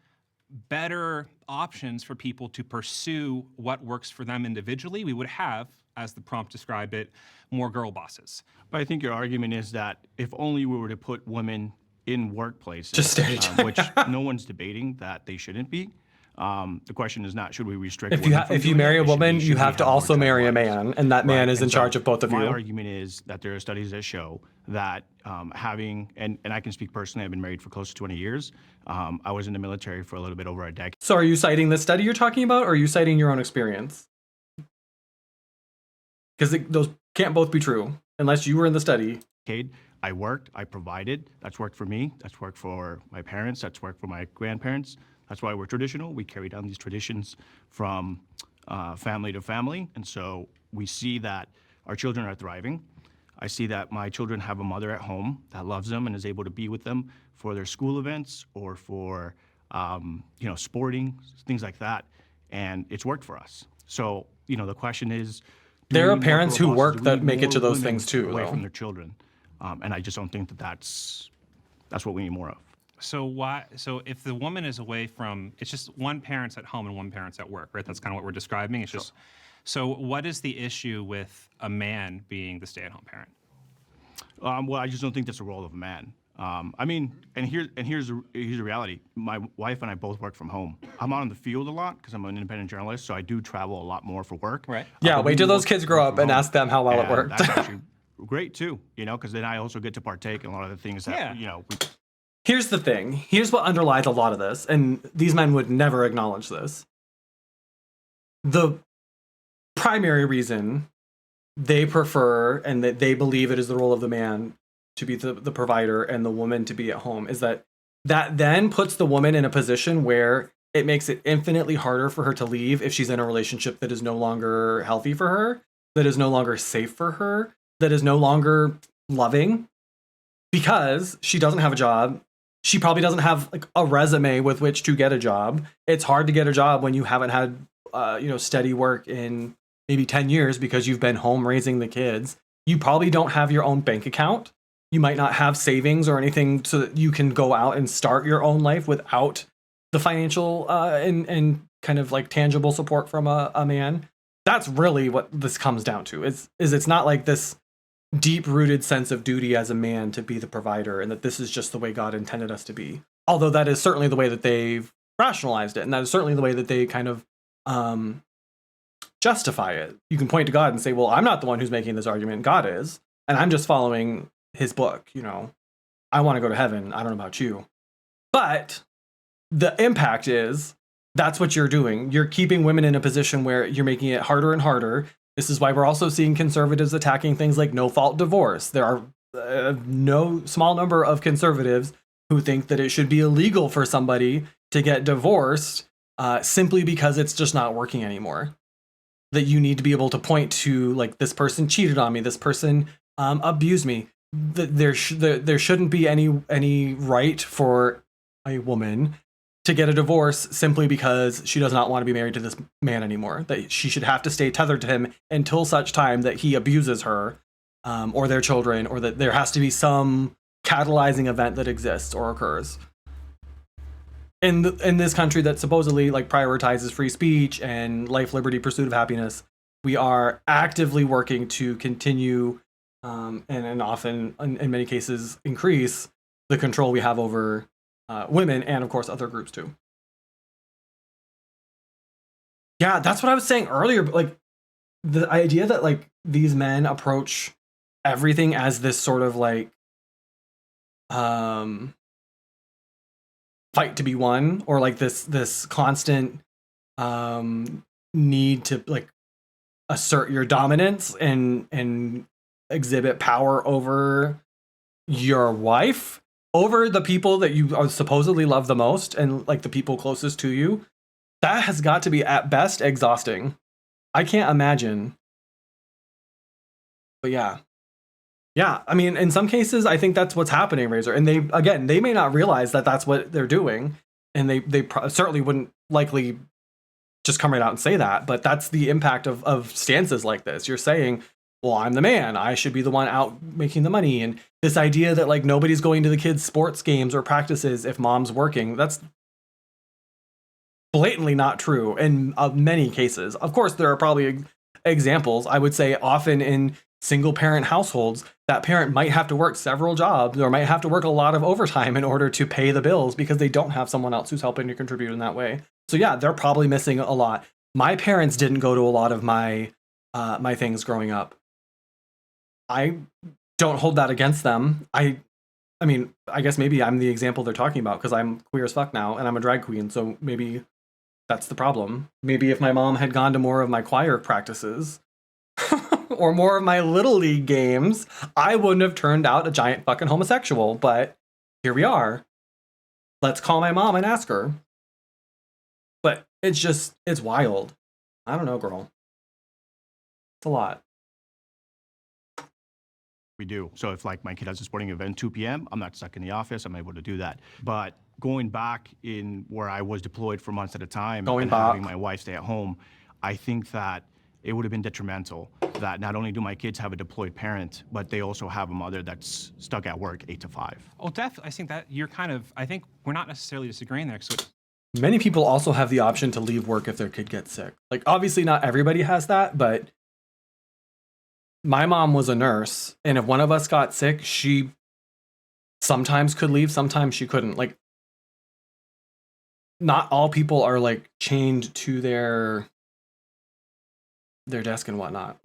better options for people to pursue what works for them individually, we would have, as the prompt described it, more girl bosses. But I think your argument is that if only we were to put women in workplaces, Just which no one's debating that they shouldn't be. The question is not should we restrict. If you marry a woman, you have to also marry a man, and that man is in charge of both of you. My argument is that there are studies that show that having, and I can speak personally, I've been married for close to 20 years. I was in the military for a little bit over a decade. So are you citing the study you're talking about, or are you citing your own experience? Because those can't both be true unless you were in the study. I worked, I provided. That's worked for me. That's worked for my parents. That's worked for my grandparents. That's why we're traditional. We carry down these traditions from family to family. And so we see that our children are thriving. I see that my children have a mother at home that loves them and is able to be with them for their school events or for sporting, things like that. And it's worked for us. So, the question is, there are parents who work that make it to those things too, away though. from their children. And I just don't think that that's what we need more of. So if the woman is away from, it's just one parent's at home and one parent's at work, right? That's kind of what we're describing. It's just, so what is the issue with a man being the stay-at-home parent? Well, I just don't think that's the role of a man. Here's the reality. My wife and I both work from home. I'm out in the field a lot because I'm an independent journalist, so I do travel a lot more for work. Right. Yeah, wait till those kids grow up and ask them how well it worked. That's actually great too, because then I also get to partake in a lot of the things that, Here's the thing. Here's what underlies a lot of this, and these men would never acknowledge this. The primary reason they prefer and that they believe it is the role of the man to be the provider and the woman to be at home is that then puts the woman in a position where it makes it infinitely harder for her to leave if she's in a relationship that is no longer healthy for her, that is no longer safe for her, that is no longer loving, because she doesn't have a job. She probably doesn't have like a resume with which to get a job. It's hard to get a job when you haven't had steady work in maybe 10 years because you've been home raising the kids. You probably don't have your own bank account. You might not have savings or anything so that you can go out and start your own life without the financial and kind of like tangible support from a man. That's really what this comes down to. It's not like this deep-rooted sense of duty as a man to be the provider and that this is just the way God intended us to be. Although that is certainly the way that they've rationalized it, and that is certainly the way that they kind of justify it. You can point to God and say, well, I'm not the one who's making this argument. God is, and I'm just following his book. I want to go to heaven. I don't know about you. But the impact is that's what you're doing. You're keeping women in a position where you're making it harder and harder. This is why we're also seeing conservatives attacking things like no-fault divorce. There are no small number of conservatives who think that it should be illegal for somebody to get divorced simply because it's just not working anymore. That you need to be able to point to, like, this person cheated on me, this person abused me. There shouldn't be any right for a woman to get a divorce simply because she does not want to be married to this man anymore. That she should have to stay tethered to him until such time that he abuses her or their children, or that there has to be some catalyzing event that exists or occurs. In this country that supposedly like prioritizes free speech and life, liberty, pursuit of happiness, we are actively working to continue and often in many cases increase the control we have over women and of course other groups too. Yeah, that's what I was saying earlier. Like the idea that like these men approach everything as this sort of like fight to be won, or like this constant need to like assert your dominance and exhibit power over your wife, over the people that you supposedly love the most and like the people closest to you. That has got to be at best exhausting. I can't imagine. But yeah. I mean, in some cases, I think that's what's happening, Razor. And they may not realize that that's what they're doing. And they certainly wouldn't likely just come right out and say that. But that's the impact of stances like this. You're saying, well, I'm the man. I should be the one out making the money. And this idea that like nobody's going to the kids' sports games or practices if mom's working, that's blatantly not true in many cases. Of course, there are probably examples. I would say often in single parent households, that parent might have to work several jobs or might have to work a lot of overtime in order to pay the bills because they don't have someone else who's helping to contribute in that way. So yeah, they're probably missing a lot. My parents didn't go to a lot of my my things growing up. I don't hold that against them. I mean, I guess maybe I'm the example they're talking about because I'm queer as fuck now and I'm a drag queen. So maybe that's the problem. Maybe if my mom had gone to more of my choir practices or more of my little league games, I wouldn't have turned out a giant fucking homosexual. But here we are. Let's call my mom and ask her. But it's wild. I don't know, girl. It's a lot. We do. So if like my kid has a sporting event 2 p.m., I'm not stuck in the office. I'm able to do that. But going back in where I was deployed for months at a time and having my wife stay at home, I think that it would have been detrimental that not only do my kids have a deployed parent, but they also have a mother that's stuck at work 8 to 5. Well, definitely. I think that you're kind of, I think we're not necessarily disagreeing there. So Many people also have the option to leave work if their kid gets sick. Like, obviously not everybody has that, but my mom was a nurse, and if one of us got sick, she sometimes could leave, sometimes she couldn't. Like, not all people are like chained to their desk and whatnot.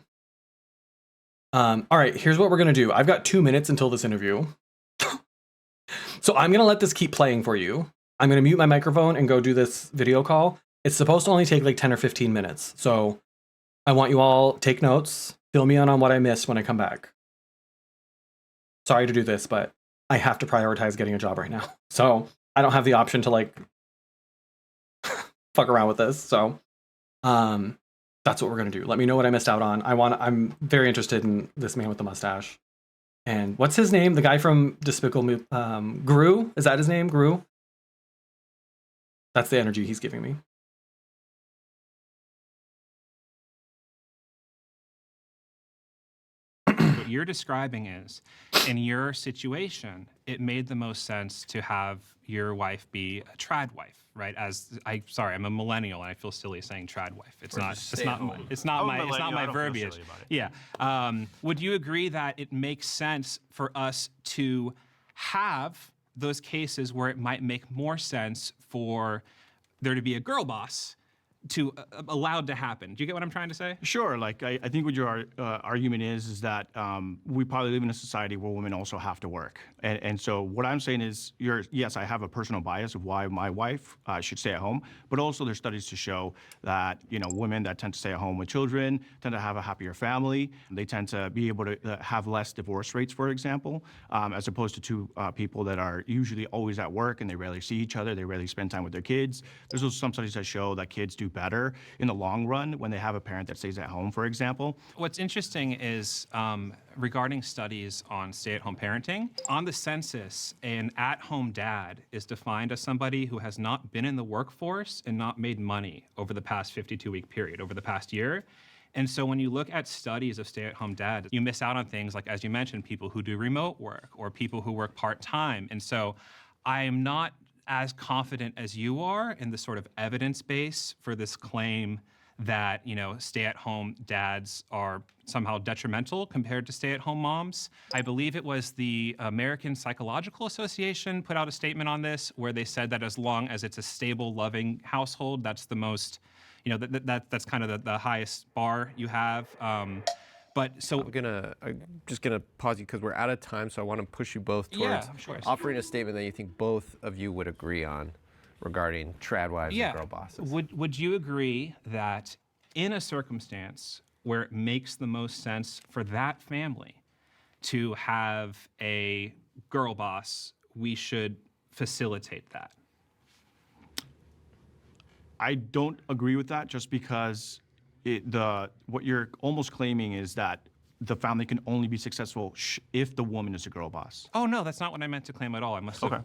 All right, here's what we're gonna do. I've got 2 minutes until this interview. So I'm gonna let this keep playing for you. I'm gonna mute my microphone and go do this video call. It's supposed to only take like 10 or 15 minutes. So I want you all take notes, fill me in on what I missed when I come back. Sorry to do this, but I have to prioritize getting a job right now. So I don't have the option to like fuck around with this. So that's what we're gonna do. Let me know what I missed out on. I'm very interested in this man with the mustache. And what's his name? The guy from Despicable Me, Gru? Is that his name? Gru? That's the energy he's giving me. what you're describing is, in your situation, it made the most sense to have your wife be a trad wife, right? I'm a millennial and I feel silly saying trad wife. It's not my verbiage. Yeah. Would you agree that it makes sense for us to have those cases where it might make more sense for there to be a girl boss to allowed to happen? Do you get what I'm trying to say? Sure. Like I think what your argument is that we probably live in a society where women also have to work, and so what I'm saying is, yes, I have a personal bias of why my wife should stay at home, but also there's studies to show that women that tend to stay at home with children tend to have a happier family. They tend to be able to have less divorce rates, for example, as opposed to two people that are usually always at work and they rarely see each other. They rarely spend time with their kids. There's also some studies that show that kids do better in the long run when they have a parent that stays at home, for example. What's interesting is regarding studies on stay-at-home parenting, on the census, an at-home dad is defined as somebody who has not been in the workforce and not made money over the past 52-week period, over the past year. And so when you look at studies of stay-at-home dads, you miss out on things like, as you mentioned, people who do remote work or people who work part-time. And so I am not as confident as you are in the sort of evidence base for this claim that, stay-at-home dads are somehow detrimental compared to stay-at-home moms. I believe it was the American Psychological Association put out a statement on this where they said that as long as it's a stable, loving household, that's the most, that's kind of the highest bar you have. But so I'm just gonna pause you because we're out of time, so I want to push you both towards offering a statement that you think both of you would agree on regarding trad wives and girl bosses. Would you agree that in a circumstance where it makes the most sense for that family to have a girl boss, we should facilitate that? I don't agree with that just because what you're almost claiming is that the family can only be successful if the woman is a girl boss. Oh, no, that's not what I meant to claim at all. I must have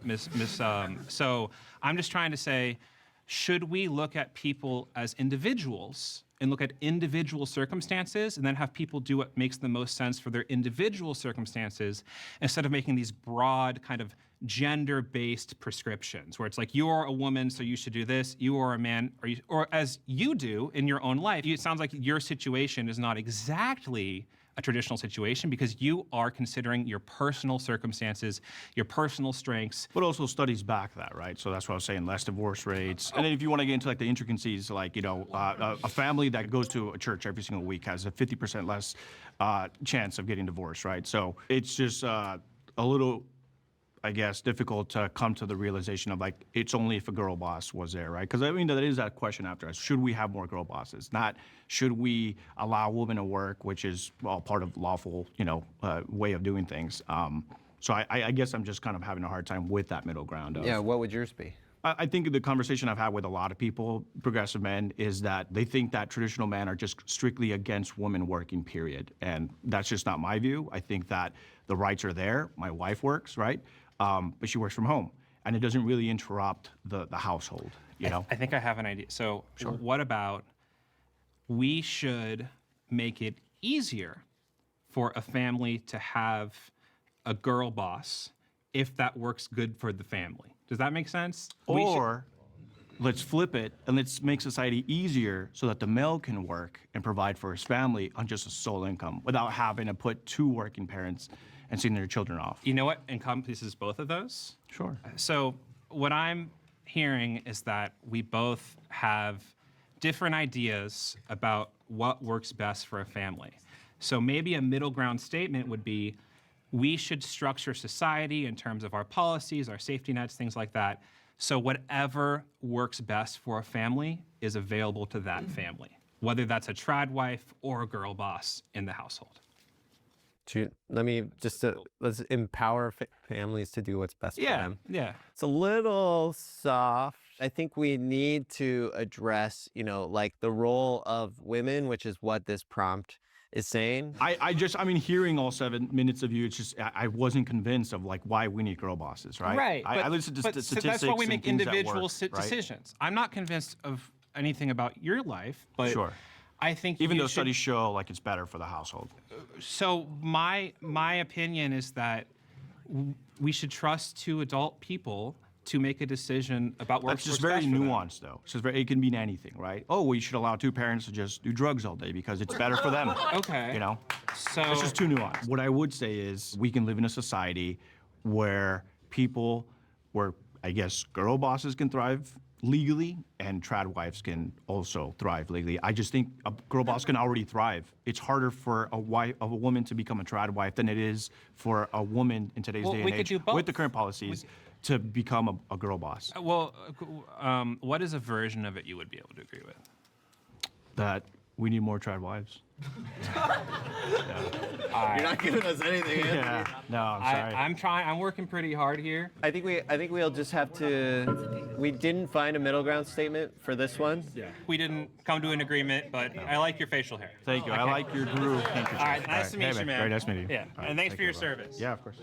so I'm just trying to say, should we look at people as individuals and look at individual circumstances and then have people do what makes the most sense for their individual circumstances instead of making these broad kind of gender-based prescriptions where it's like, you're a woman, so you should do this, you are a man, or as you do in your own life. It sounds like your situation is not exactly a traditional situation because you are considering your personal circumstances, your personal strengths. But also studies back that, right? So that's what I was saying, less divorce rates. And then if you want to get into like the intricacies, like, a family that goes to a church every single week has a 50% less chance of getting divorced, right? So it's just a little, I guess, difficult to come to the realization of like, it's only if a girl boss was there, right? Because that is that question after us. Should we have more girl bosses? Not should we allow women to work, which is part of lawful, way of doing things. So I guess I'm just kind of having a hard time with that middle ground. Yeah, what would yours be? I think the conversation I've had with a lot of people, progressive men, is that they think that traditional men are just strictly against women working, period. And that's just not my view. I think that the rights are there. My wife works, right? But she works from home. And it doesn't really interrupt the household, you know? I think I have an idea. So what about we should make it easier for a family to have a girl boss if that works good for the family? Does that make sense? Or let's flip it and let's make society easier so that the male can work and provide for his family on just a sole income without having to put two working parents and sending their children off. You know what encompasses both of those? Sure. So what I'm hearing is that we both have different ideas about what works best for a family. So maybe a middle ground statement would be, we should structure society in terms of our policies, our safety nets, things like that. So whatever works best for a family is available to that family, whether that's a trad wife or a girl boss in the household. Let me just, let's empower families to do what's best for them. Yeah. It's a little soft. I think we need to address, you know, like the role of women, which is what this prompt is saying. I mean, hearing all 7 minutes of you, it's just, I wasn't convinced of like why we need girl bosses, right? Right. I listened to statistics. So that's why we and make things that individual work, right? decisions. I'm not convinced of anything about your life, but Sure. I think even you though should, studies show like it's better for the household. So my opinion is that we should trust 2 adult people to make a decision about what That's just very nuanced, though. It's just very, it can mean anything, right? Oh, well, you should allow 2 parents to just do drugs all day because it's better for them. Okay. You know? So it's just too nuanced. What I would say is we can live in a society where I guess, girl bosses can thrive legally and trad wives can also thrive legally. I just think a girl boss can already thrive. It's harder for a woman to become a trad wife than it is for a woman in today's day and age with the current policies to become a girl boss. Well, what is a version of it you would be able to agree with? That we need more trad wives. You're not giving us anything, Anthony. Yeah. No, I'm sorry. I'm working pretty hard here. I think we'll just have to. We didn't find a middle ground statement for this one. Yeah. We didn't come to an agreement, but I like your facial hair. Thank you. Okay. I like your groove. All right. Nice to meet you, man. Very nice meeting you. Yeah. All right, And thanks for your bye. service. Yeah, of course.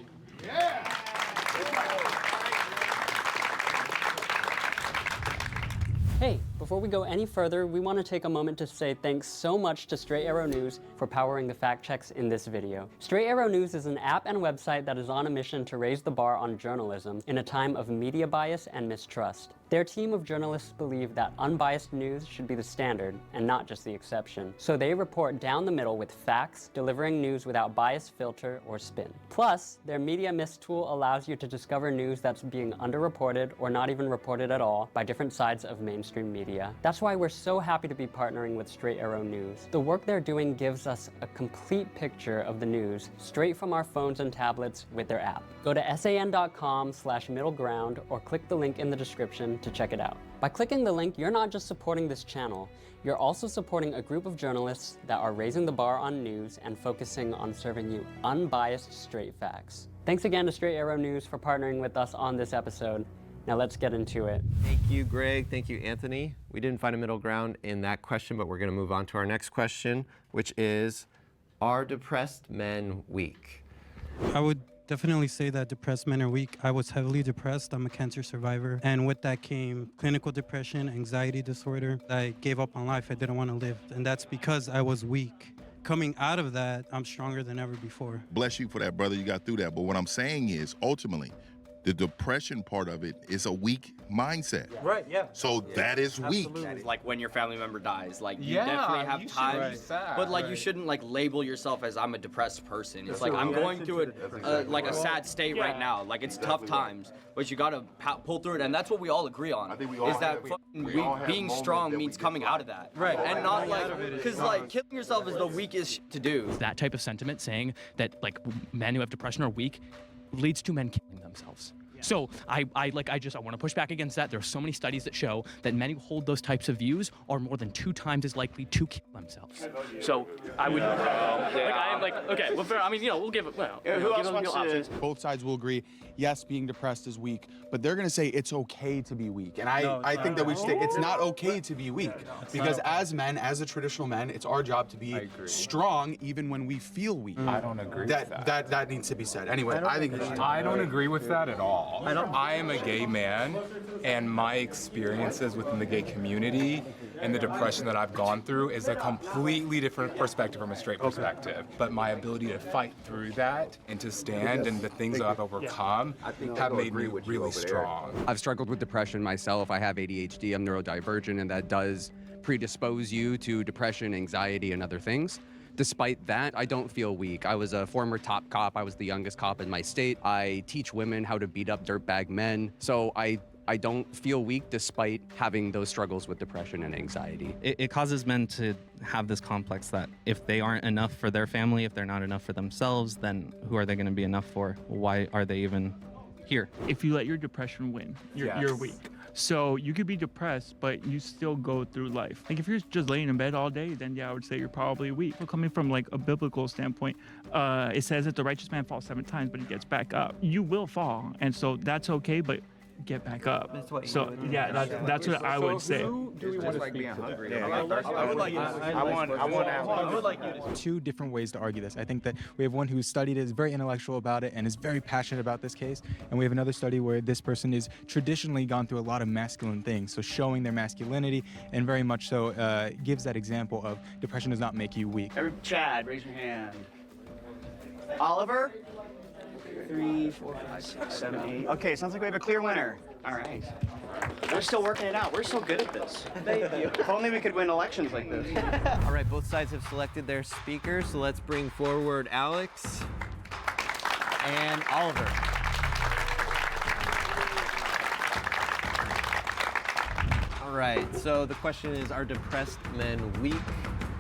Hey, before we go any further, we want to take a moment to say thanks so much to Straight Arrow News for powering the fact checks in this video. Straight Arrow News is an app and website that is on a mission to raise the bar on journalism in a time of media bias and mistrust. Their team of journalists believe that unbiased news should be the standard and not just the exception. So they report down the middle with facts, delivering news without bias, filter, or spin. Plus, their Media Mist tool allows you to discover news that's being underreported or not even reported at all by different sides of mainstream media. That's why we're so happy to be partnering with Straight Arrow News. The work they're doing gives us a complete picture of the news straight from our phones and tablets with their app. Go to san.com/middleground or click the link in the description to check it out. By clicking the link, you're not just supporting this channel, you're also supporting a group of journalists that are raising the bar on news and focusing on serving you unbiased straight facts. Thanks again to Straight Arrow News for partnering with us on this episode. Now let's get into it. Thank you, Greg. Thank you, Anthony. We didn't find a middle ground in that question, but we're going to move on to our next question, which is, are depressed men weak? I would definitely say that depressed men are weak. I was heavily depressed. I'm a cancer survivor. And with that came clinical depression, anxiety disorder. I gave up on life. I didn't want to live. And that's because I was weak. Coming out of that, I'm stronger than ever before. Bless you for that, brother. You got through that. But what I'm saying is, ultimately, the depression part of it is a weak mindset. Right, yeah. So that is weak. Like when your family member dies, like you Yeah, definitely have you should time, be sad, but like you right. shouldn't like label yourself as I'm a depressed person. It's Sure. like I'm Yeah. going through like a sad state right now. Like it's tough times, but you gotta pull through it, and that's what we all agree on. Is that being strong means coming out of that, Right. And not like because like killing yourself is the weakest shit to do. That type of sentiment saying that like men who have depression are weak leads to men killing themselves. So I want to push back against that. There are so many studies that show that men who hold those types of views are more than 2 times as likely to kill themselves. So I would, okay, well, fair, I mean, we'll give it, Both sides will agree. yes, being depressed is weak, but they're going to say it's okay to be weak. And I think that we should say it's not okay to be weak, because as men, as a traditional men, it's our job to be strong even when we feel weak. I don't agree with that. That needs to be said. Anyway, I think I don't agree with that at all. I am a gay man, and my experiences within the gay community and the depression that I've gone through is a completely different perspective from a straight perspective. But my ability to fight through that and to stand and the things that I've overcome have made me really strong. I've struggled with depression myself. I have ADHD, I'm neurodivergent, and that does predispose you to depression, anxiety, and other things. Despite that, I don't feel weak. I was a former top cop. I was the youngest cop in my state. I teach women how to beat up dirtbag men. So I don't feel weak despite having those struggles with depression and anxiety. It causes men to have this complex that if they aren't enough for their family, if they're not enough for themselves, then who are they going to be enough for? Why are they even here? If you let your depression win, you're weak. So you could be depressed, but you still go through life. Like if you're just laying in bed all day, then yeah, I would say you're probably weak. But coming from like a biblical standpoint, it says that the righteous man falls 7 times, but he gets back up. You will fall, and so that's okay, but get back up. That's what that's what I would say. Do we want to speak hungry? I would like you to. Two different ways to argue this. I think that we have one who studied it, is very intellectual about it, and is very passionate about this case. And we have another study where this person is traditionally gone through a lot of masculine things, so showing their masculinity, and very much so gives that example of depression does not make you weak. Chad, raise your hand. Oliver? 3, 4, 5, 6, 7, 8. Okay, sounds like we have a clear winner. All right. We're still working it out. We're so good at this. Thank you. If only we could win elections like this. All right, both sides have selected their speakers, so let's bring forward Alex and Oliver. All right, so the question is, are depressed men weak?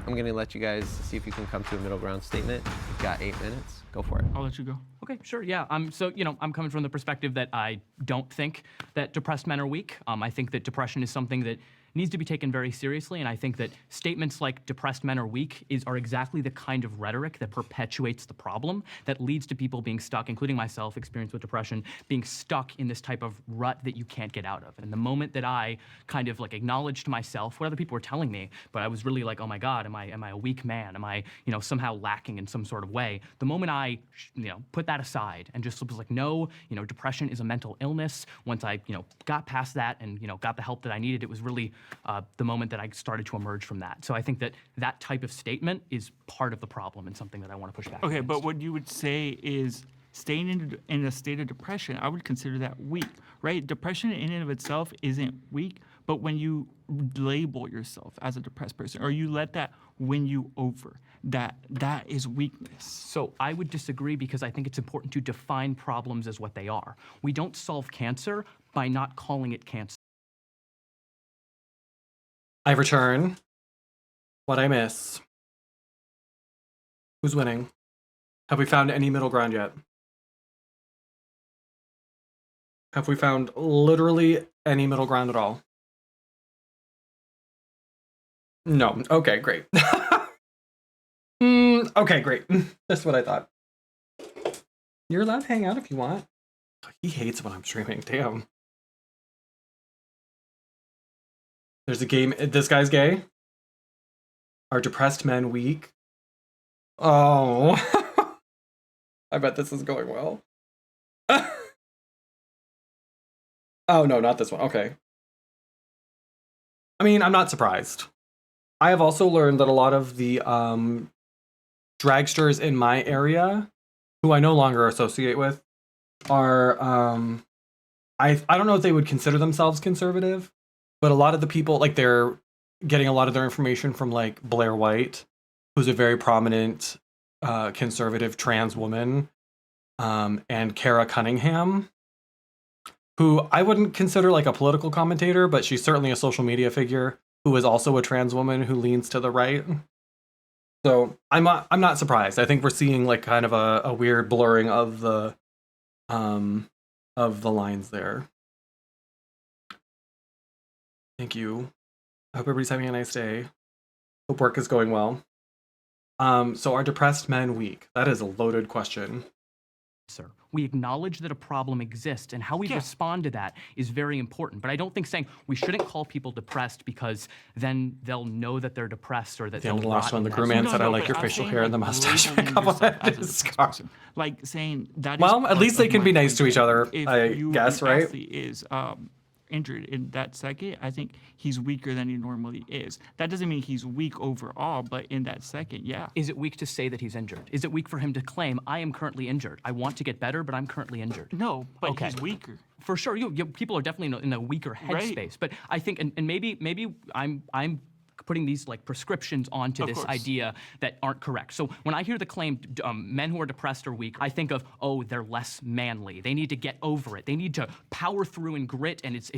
I'm going to let you guys see if you can come to a middle ground statement. You've got 8 minutes. Go for it. I'll let you go. Okay, sure, yeah. So, I'm coming from the perspective that I don't think that depressed men are weak. I think that depression is something that needs to be taken very seriously, and I think that statements like depressed men are weak are exactly the kind of rhetoric that perpetuates the problem, that leads to people being stuck, including myself, experienced with depression, being stuck in this type of rut that you can't get out of. And the moment that I kind of like acknowledged to myself what other people were telling me, but I was really like, oh my God, am I a weak man? Am I, somehow lacking in some sort of way? The moment I, put that aside and just was like, no, depression is a mental illness. Once I, got past that and, got the help that I needed, it was really the moment that I started to emerge from that. So I think that type of statement is part of the problem and something that I want to push back Okay, against. but what you would say is staying in a state of depression, I would consider that weak, right? Depression in and of itself isn't weak, but when you label yourself as a depressed person or you let that win you over, that is weakness. So I would disagree because I think it's important to define problems as what they are. We don't solve cancer by not calling it cancer. I return. What I miss. Who's winning? Have we found any middle ground yet? Have we found literally any middle ground at all? No. Okay, great. Okay, great. That's what I thought. You're allowed to hang out if you want. He hates when I'm streaming. Damn. There's a game. This guy's gay. Are depressed men weak? Oh. I bet this is going well. Oh, no, not this one. Okay. I mean, I'm not surprised. I have also learned that a lot of the dragsters in my area, who I no longer associate with, are, I don't know if they would consider themselves conservative, but a lot of the people, like, they're getting a lot of their information from, like, Blair White, who's a very prominent conservative trans woman, and Kara Cunningham, who I wouldn't consider like a political commentator, but she's certainly a social media figure who is also a trans woman who leans to the right. So I'm not surprised. I think we're seeing like kind of a weird blurring of the lines there. Thank you. I hope everybody's having a nice day. Hope work is going well. So are depressed men weak? That is a loaded question. Sir, we acknowledge that a problem exists, and how we respond to that is very important. But I don't think saying we shouldn't call people depressed because then they'll know that they're depressed or that The end they'll of the last rot one, the in crew that. man said, "I like but your I'm facial saying, hair and the like, mustache." labeling Couple yourself as a of depressed person. Like saying that is Well, at part least they of can my be nice to point each that other, if I you, guess, an right? athlete is injured in that second, I think he's weaker than he normally is. That doesn't mean he's weak overall, but in that second, yeah. Is it weak to say that he's injured? Is it weak for him to claim, I am currently injured. I want to get better, but I'm currently injured? No, but he's weaker. For sure, people are definitely in a weaker headspace. But I think, and maybe I'm putting these like prescriptions onto Of this course. idea that aren't correct. So when I hear the claim, men who are depressed are weak, I think of, oh, they're less manly. They need to get over it. They need to power through and grit. And it's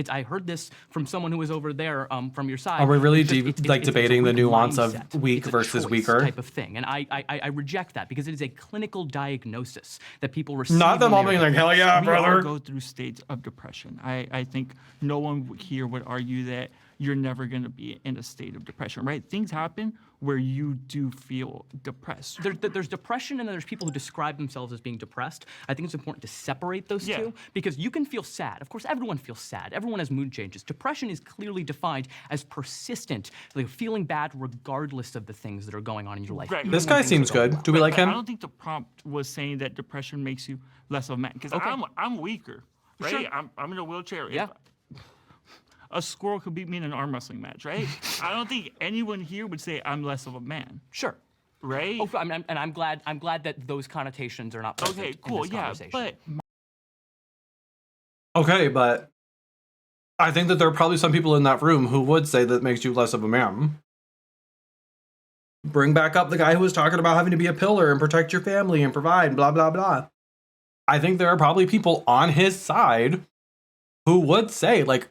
I heard this from someone who was over there from your side. Are we really It's just- it's a debating the weak nuance mindset. of weak It's a versus choice weaker? type of thing. And I reject that because it is a clinical diagnosis that people receive. Not them when all they're being like, hell yeah, We all brother. go through states of depression. I think no one here would argue that you're never going to be in a state of depression, right? Things happen where you do feel depressed. There's depression and then there's people who describe themselves as being depressed. I think it's important to separate those two because you can feel sad. Of course, everyone feels sad. Everyone has mood changes. Depression is clearly defined as persistent, like feeling bad regardless of the things that are going on in your life. Right. This guy seems good. Do we like him? I don't think the prompt was saying that depression makes you less of a man because I'm weaker, right? Sure. I'm in a wheelchair. Yeah. A squirrel could beat me in an arm wrestling match, right? I don't think anyone here would say I'm less of a man. Sure. Right? Oh, and I'm glad that those connotations are not present Okay, in cool, this yeah, conversation. but Okay, but I think that there are probably some people in that room who would say that makes you less of a man. Bring back up the guy who was talking about having to be a pillar and protect your family and provide, blah, blah, blah. I think there are probably people on his side who would say, like,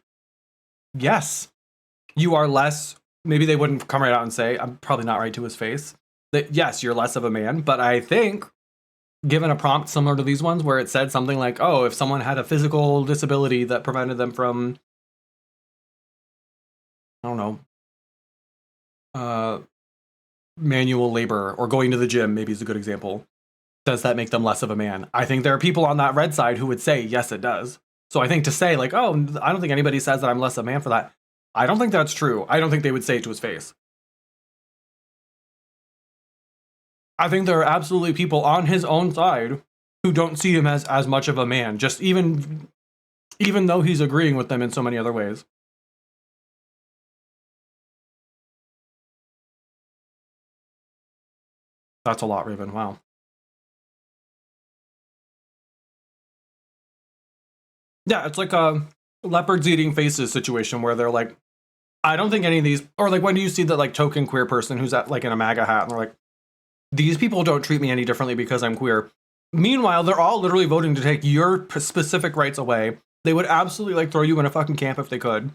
yes, you are less. Maybe they wouldn't come right out and say, I'm probably not right to his face, that yes, you're less of a man. But I think, given a prompt similar to these ones where it said something like, oh, if someone had a physical disability that prevented them from, I don't know, manual labor or going to the gym, maybe is a good example. Does that make them less of a man? I think there are people on that red side who would say, yes, it does. So I think to say like, oh, I don't think anybody says that I'm less of a man for that. I don't think that's true. I don't think they would say it to his face. I think there are absolutely people on his own side who don't see him as much of a man, just even though he's agreeing with them in so many other ways. That's a lot, Raven. Wow. Yeah, it's like a leopards eating faces situation where they're like, I don't think any of these, or like when do you see that like token queer person who's at like in a MAGA hat and they're like, these people don't treat me any differently because I'm queer. Meanwhile, they're all literally voting to take your specific rights away. They would absolutely like throw you in a fucking camp if they could.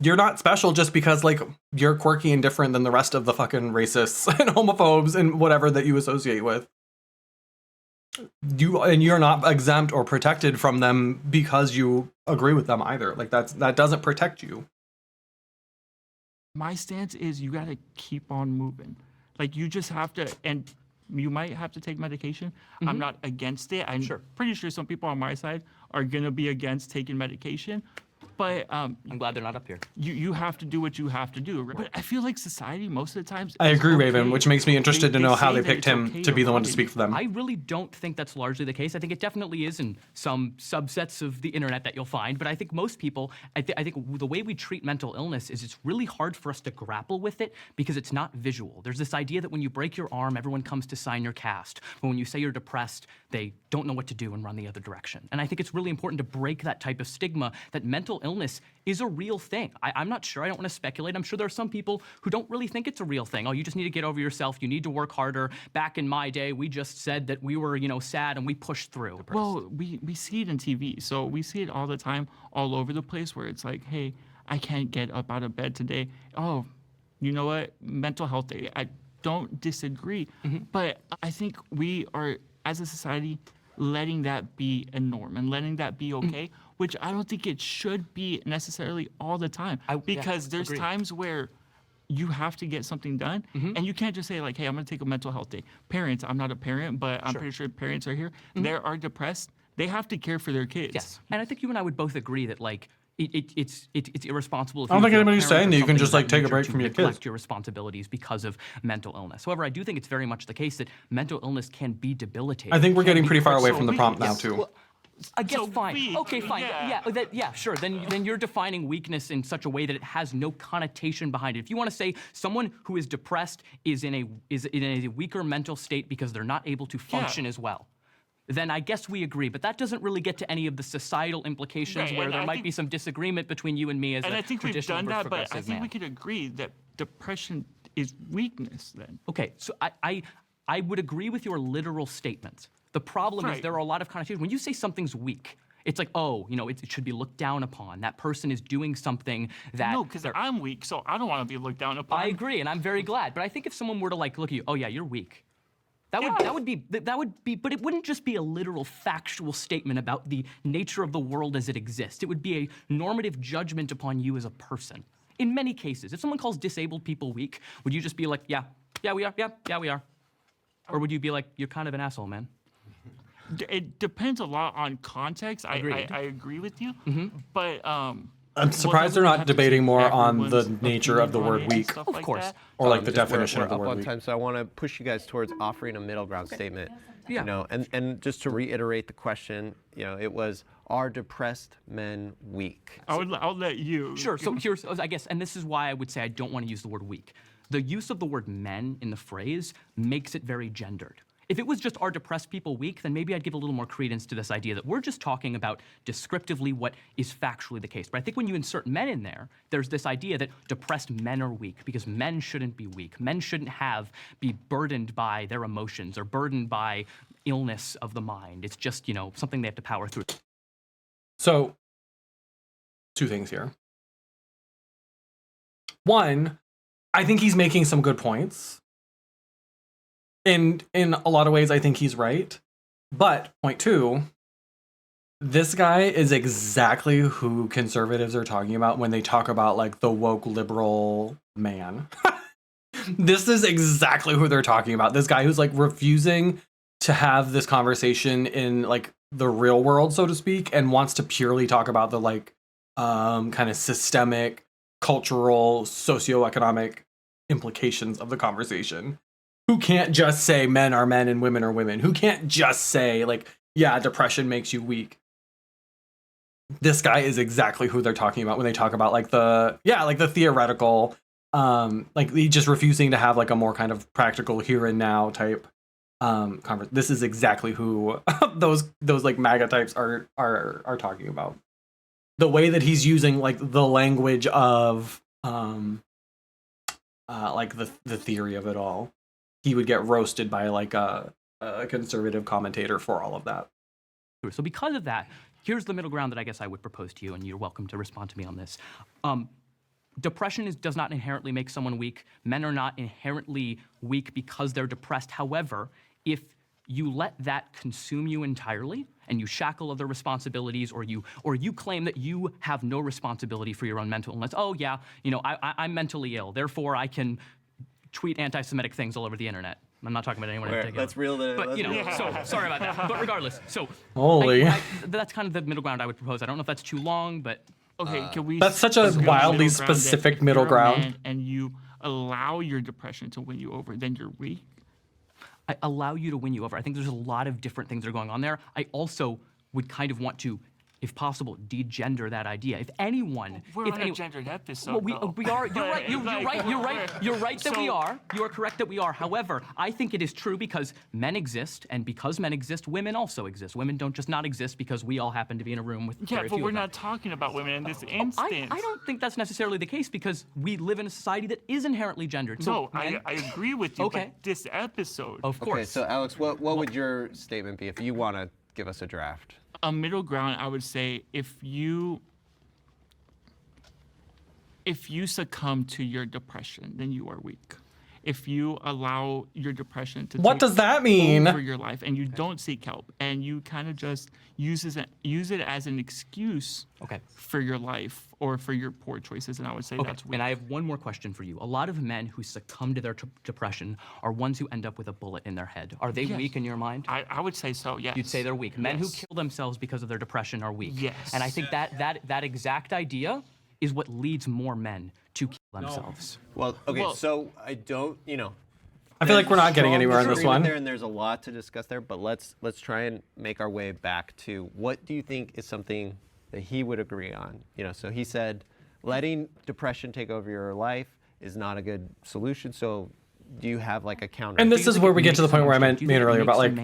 You're not special just because like you're quirky and different than the rest of the fucking racists and homophobes and whatever that you associate with. You're not exempt or protected from them because you agree with them either. Like that doesn't protect you. my stance is you got to keep on moving. Like you just have to, and you might have to take medication. I'm not against it. I'm pretty sure some people on my side are gonna be against taking medication. But I'm glad they're not up here. You have to do what you have to do. Right? But I feel like society most of the times. I is agree, okay. Raven, which makes me interested to know how say they that picked it's him okay to be the one to lobby. speak for them. I really don't think that's largely the case. I think it definitely is in some subsets of the internet that you'll find. But I think most people, I think the way we treat mental illness is it's really hard for us to grapple with it because it's not visual. There's this idea that when you break your arm, everyone comes to sign your cast. But when you say you're depressed, they don't know what to do and run the other direction. And I think it's really important to break that type of stigma that mental illness is a real thing. I'm not sure. I don't want to speculate. I'm sure there are some people who don't really think it's a real thing. Oh, you just need to get over yourself. You need to work harder. Back in my day, we just said that we were, sad and we pushed through. Well, we see it in TV. So we see it all the time, all over the place where it's like, hey, I can't get up out of bed today. Oh, you know what? Mental health day. I don't disagree. But I think we are, as a society, letting that be a norm and letting that be okay, which I don't think it should be necessarily all the time. Because there's agreed. times where you have to get something done, and you can't just say like, hey, I'm gonna take a mental health day. Parents, I'm not a parent, but I'm pretty sure parents are here. They are depressed. They have to care for their kids. Yes, and I think you and I would both agree that like it's irresponsible. If I don't think you're a anybody's parent saying or that you can something just of like that take a nature break to from your neglect kids. your responsibilities because of mental illness. However, I do think it's very much the case that mental illness can be debilitating. I think we're Can getting be pretty far quite away from the prompt now yes. too. Well, I guess So fine. weak, Okay, fine. Yeah, sure. Then you're defining weakness in such a way that it has no connotation behind it. If you want to say someone who is depressed is in a weaker mental state because they're not able to function as well, then I guess we agree. But that doesn't really get to any of the societal implications where there might be some disagreement between you and me as And a I think we've traditional done that, but progressive I think man. we could agree that depression is weakness then. Okay, so I would agree with your literal statement. The problem is there are a lot of connotations. When you say something's weak, it's like, oh, it should be looked down upon. That person is doing something that... No, because I'm weak, so I don't want to be looked down upon. I agree, and I'm very glad. But I think if someone were to like look at you, oh yeah, you're weak. That would be, but it wouldn't just be a literal factual statement about the nature of the world as it exists. It would be a normative judgment upon you as a person. In many cases, if someone calls disabled people weak, would you just be like, yeah, we are, yeah, we are? Or would you be like, you're kind of an asshole, man? It depends a lot on context. I agree with you, but I'm surprised they're not debating more on the nature of the word weak. Of course. Or like the definition of the we're word up on weak. time, so I want to push you guys towards offering a middle ground statement. Yeah. You know, and just to reiterate the question, it was, are depressed men weak? I'll let you. Sure. So here's, I guess, and this is why I would say I don't want to use the word weak. The use of the word men in the phrase makes it very gendered. If it was just are depressed people weak, then maybe I'd give a little more credence to this idea that we're just talking about descriptively what is factually the case. But I think when you insert men in there, there's this idea that depressed men are weak because men shouldn't be weak. Men shouldn't be burdened by their emotions or burdened by illness of the mind. It's just, something they have to power through. So, two things here. One, I think he's making some good points. In a lot of ways, I think he's right. But point two, this guy is exactly who conservatives are talking about when they talk about like the woke liberal man. This is exactly who they're talking about. This guy who's like refusing to have this conversation in like the real world, so to speak, and wants to purely talk about the like kind of systemic, cultural, socioeconomic implications of the conversation. Who can't just say men are men and women are women? Who can't just say like, yeah, depression makes you weak? This guy is exactly who they're talking about when they talk about like the theoretical, like just refusing to have like a more kind of practical here and now type This is exactly who those like MAGA types are talking about. The way that he's using like the language of like the theory of it all. He would get roasted by like a conservative commentator for all of that. So because of that, here's the middle ground that I guess I would propose to you, and you're welcome to respond to me on this. Depression does not inherently make someone weak. Men are not inherently weak because they're depressed. However, if you let that consume you entirely and you shackle other responsibilities, or you claim that you have no responsibility for your own mental illness. Oh yeah, I'm mentally ill, therefore I can tweet anti-Semitic things all over the internet. I'm not talking about anyone in particular. Let's reel it. But so sorry about that. But regardless, so holy, that's kind of the middle ground I would propose. I don't know if that's too long, but okay, can we? That's such a wildly specific middle ground. And you allow your depression to win you over, then you're weak. I allow you to win you over. I think there's a lot of different things that are going on there. I also would kind of want to, if possible, degender that idea. If anyone, we're on a gendered episode. Well, we are. You're right. You're right that we are. You are correct that we are. However, I think it is true because men exist, and because men exist, women also exist. Women don't just not exist because we all happen to be in a room with. Yeah, very but few we're of them. not talking about women in this instance. I don't think that's necessarily the case because we live in a society that is inherently gendered. So no, I agree with you. Okay. But this episode. Of course. Okay, so Alex, what would your statement be if you want to give us a draft? A middle ground, I would say, if you succumb to your depression, then you are weak. if you allow your depression to What does that mean? over your life and you don't seek help and you kind of just use it as an excuse for your life or for your poor choices, and I would say that's weak. And I have one more question for you. A lot of men who succumb to their depression are ones who end up with a bullet in their head. Are they weak in your mind? I would say so, yes. You'd say they're weak. Men who kill themselves because of their depression are weak. Yes. And I think that exact idea is what leads more men to kill themselves. Well, okay, so I don't, I feel like we're not getting anywhere on this one. There, and there's a lot to discuss there, but let's try and make our way back to what do you think is something that he would agree on? So he said letting depression take over your life is not a good solution. So do you have like a counter? And this is where we get to the point where I made earlier about like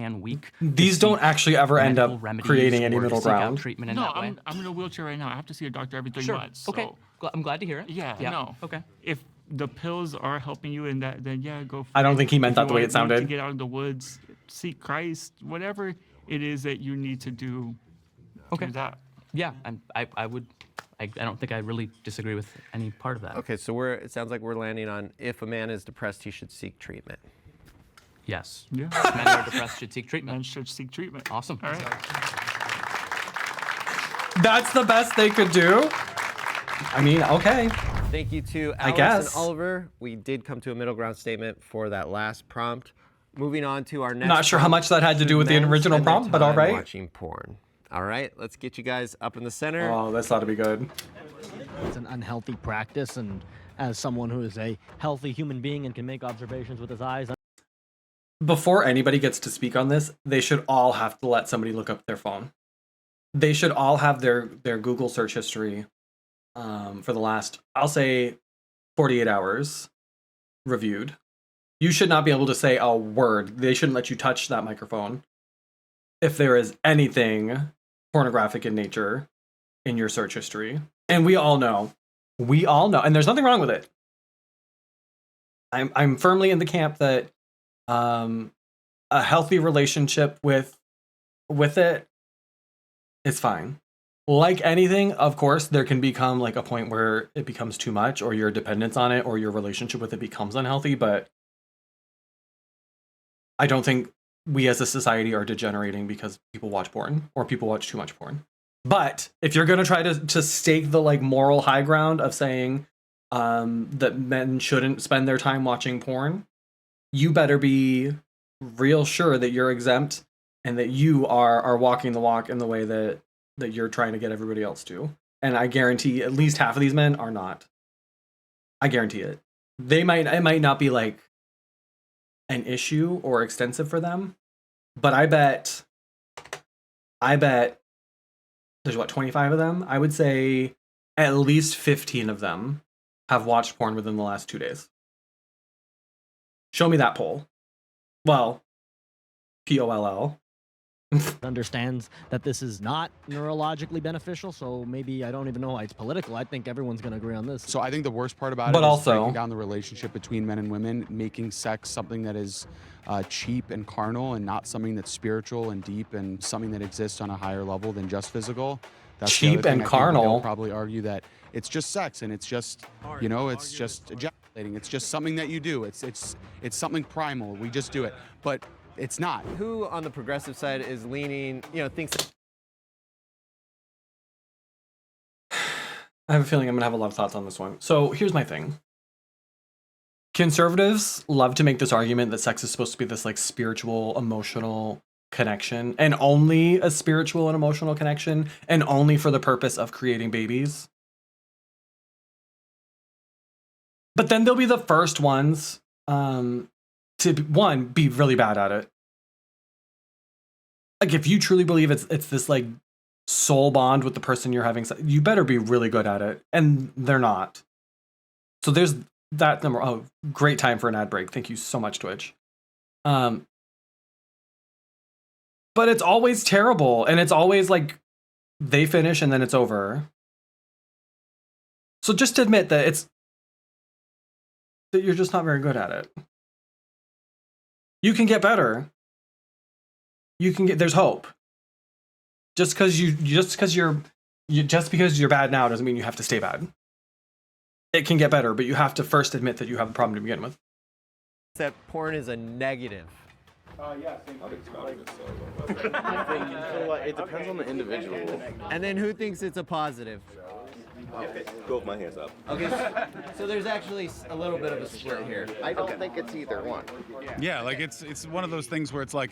these don't actually ever end up creating any middle ground. No, I'm in a wheelchair right now. I have to see a doctor every 3 months. Okay. I'm glad to hear it. Yeah. No. Okay. If the pills are helping you in that, then yeah, go for it. I don't think he meant that the way it To sounded. get out of the woods, seek Christ, whatever it is that you need to do. Okay. Do that. Yeah, I don't think I really disagree with any part of that. Okay, so it sounds like we're landing on if a man is depressed, he should seek treatment. Yes. Yeah. Men who are depressed should seek treatment. Men should seek treatment. Awesome. All right. That's the best they could do. I mean, okay. Thank you to I Alex guess. and Oliver. We did come to a middle ground statement for that last prompt. Moving on to our next Not sure how prompt. much that had to do with the Men original spend their prompt, but all time right. Watching porn. All right, let's get you guys up in the center. Oh, this ought to be good. It's an unhealthy practice, and as someone who is a healthy human being and can make observations with his eyes. Before anybody gets to speak on this, they should all have to let somebody look up their phone. They should all have their Google search history for the last, I'll say, 48 hours reviewed. You should not be able to say a word. They shouldn't let you touch that microphone if there is anything pornographic in nature in your search history. And we all know, and there's nothing wrong with it. I'm firmly in the camp that a healthy relationship with it is fine. Like anything, of course, there can become like a point where it becomes too much, or your dependence on it, or your relationship with it becomes unhealthy. But I don't think we as a society are degenerating because people watch porn or people watch too much porn. But if you're going to try to stake the like moral high ground of saying that men shouldn't spend their time watching porn, you better be real sure that you're exempt and that you are walking the walk in the way that you're trying to get everybody else to. And I guarantee at least half of these men are not. I guarantee it. It might not be like an issue or extensive for them, but I bet there's 25 of them. I would say at least 15 of them have watched porn within the last 2 days. Show me that poll. Well, POLL. Understands that this is not neurologically beneficial, so maybe I don't even know why it's political. I think everyone's going to agree on this. So I think the worst part about But it is also- breaking down the relationship between men and women, making sex something that is cheap and carnal and not something that's spiritual and deep and something that exists on a higher level than just physical. That's the Cheap other thing. and I think carnal. they'll probably argue that it's just sex and it's just, it's just ejaculating. It's just something that you do. It's something primal. We just do it. But it's not. Who on the progressive side is leaning, thinks that I have a feeling I'm going to have a lot of thoughts on this one. So here's my thing. Conservatives love to make this argument that sex is supposed to be this like spiritual, emotional connection, and only a spiritual and emotional connection, and only for the purpose of creating babies. But then they'll be the first ones to, one, be really bad at it. Like, if you truly believe it's this like soul bond with the person you're having sex, you better be really good at it, and they're not. So there's that number. Oh, great time for an ad break. Thank you so much, Twitch. But it's always terrible, and it's always like they finish and then it's over. So just admit that you're just not very good at it. You can get better. There's hope. Just because you're bad now doesn't mean you have to stay bad. It can get better, but you have to first admit that you have a problem to begin with. that porn is a negative. Yeah, It depends on the individual. And then who thinks it's a positive? Go with my hands up. Okay, so there's actually a little bit of a split here. I don't think it's either one. Yeah, like it's one of those things where it's like,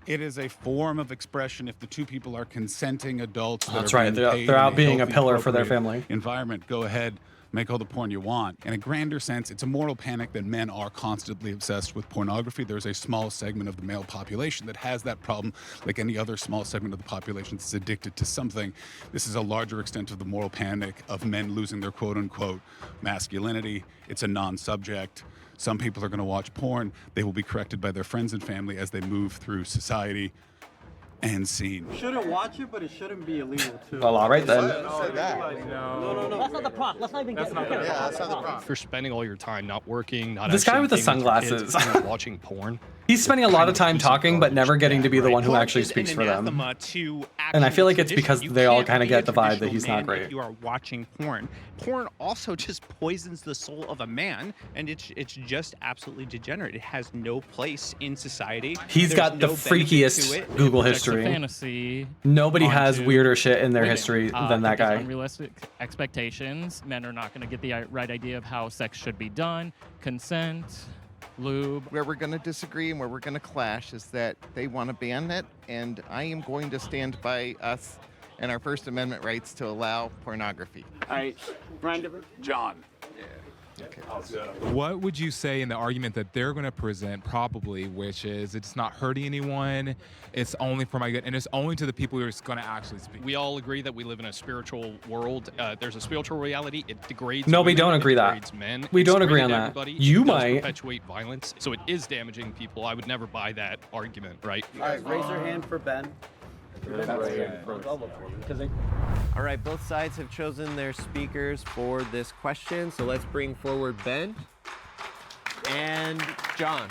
it is a form of expression if the two people are consenting adults. That's right. They're out being a pillar for their family. Environment. Go ahead, make all the porn you want. In a grander sense, it's a moral panic that men are constantly obsessed with pornography. There's a small segment of the male population that has that problem, like any other small segment of the population that's addicted to something. This is a larger extent of the moral panic of men losing their quote-unquote masculinity. It's a non-subject. Some people are going to watch porn. They will be corrected by their friends and family as they move through society and scene. Shouldn't watch it, but it shouldn't be illegal too. Well, all right then. No. That's not the prop. Let's not even get into it. that's not the prop. If you're spending all your time not working, not This guy actually with the being your kids, sunglasses. and watching porn. He's spending a lot of time talking, but never getting to be the one who actually speaks for them. And I feel like it's because they all kind of get the vibe that he's not great. If you are watching porn, porn also just poisons the soul of a man, and it's just absolutely degenerate. It has no place in society. He's got the freakiest Google history. Fantasy. Nobody has weirder shit in their women. history than that Because guy. Unrealistic expectations. Men are not going to get the right idea of how sex should be done. Consent. Lube. Where we're going to disagree and where we're going to clash is that they want to ban it, and I am going to stand by us and our First Amendment rights to allow pornography. All right, Brian. John. Okay. What would you say in the argument that they're going to present probably, which is it's not hurting anyone, it's only for my good, and it's only to the people who are going to actually speak? We all agree that we live in a spiritual world. There's a spiritual reality. It degrades No, we women, don't it agree that. degrades men. We It's don't agree degraded on that. everybody. You It does might. perpetuate violence, so it is damaging people. I would never buy that argument, right? All right, raise your hand for Ben. All right, both sides have chosen their speakers for this question, so let's bring forward Ben and John.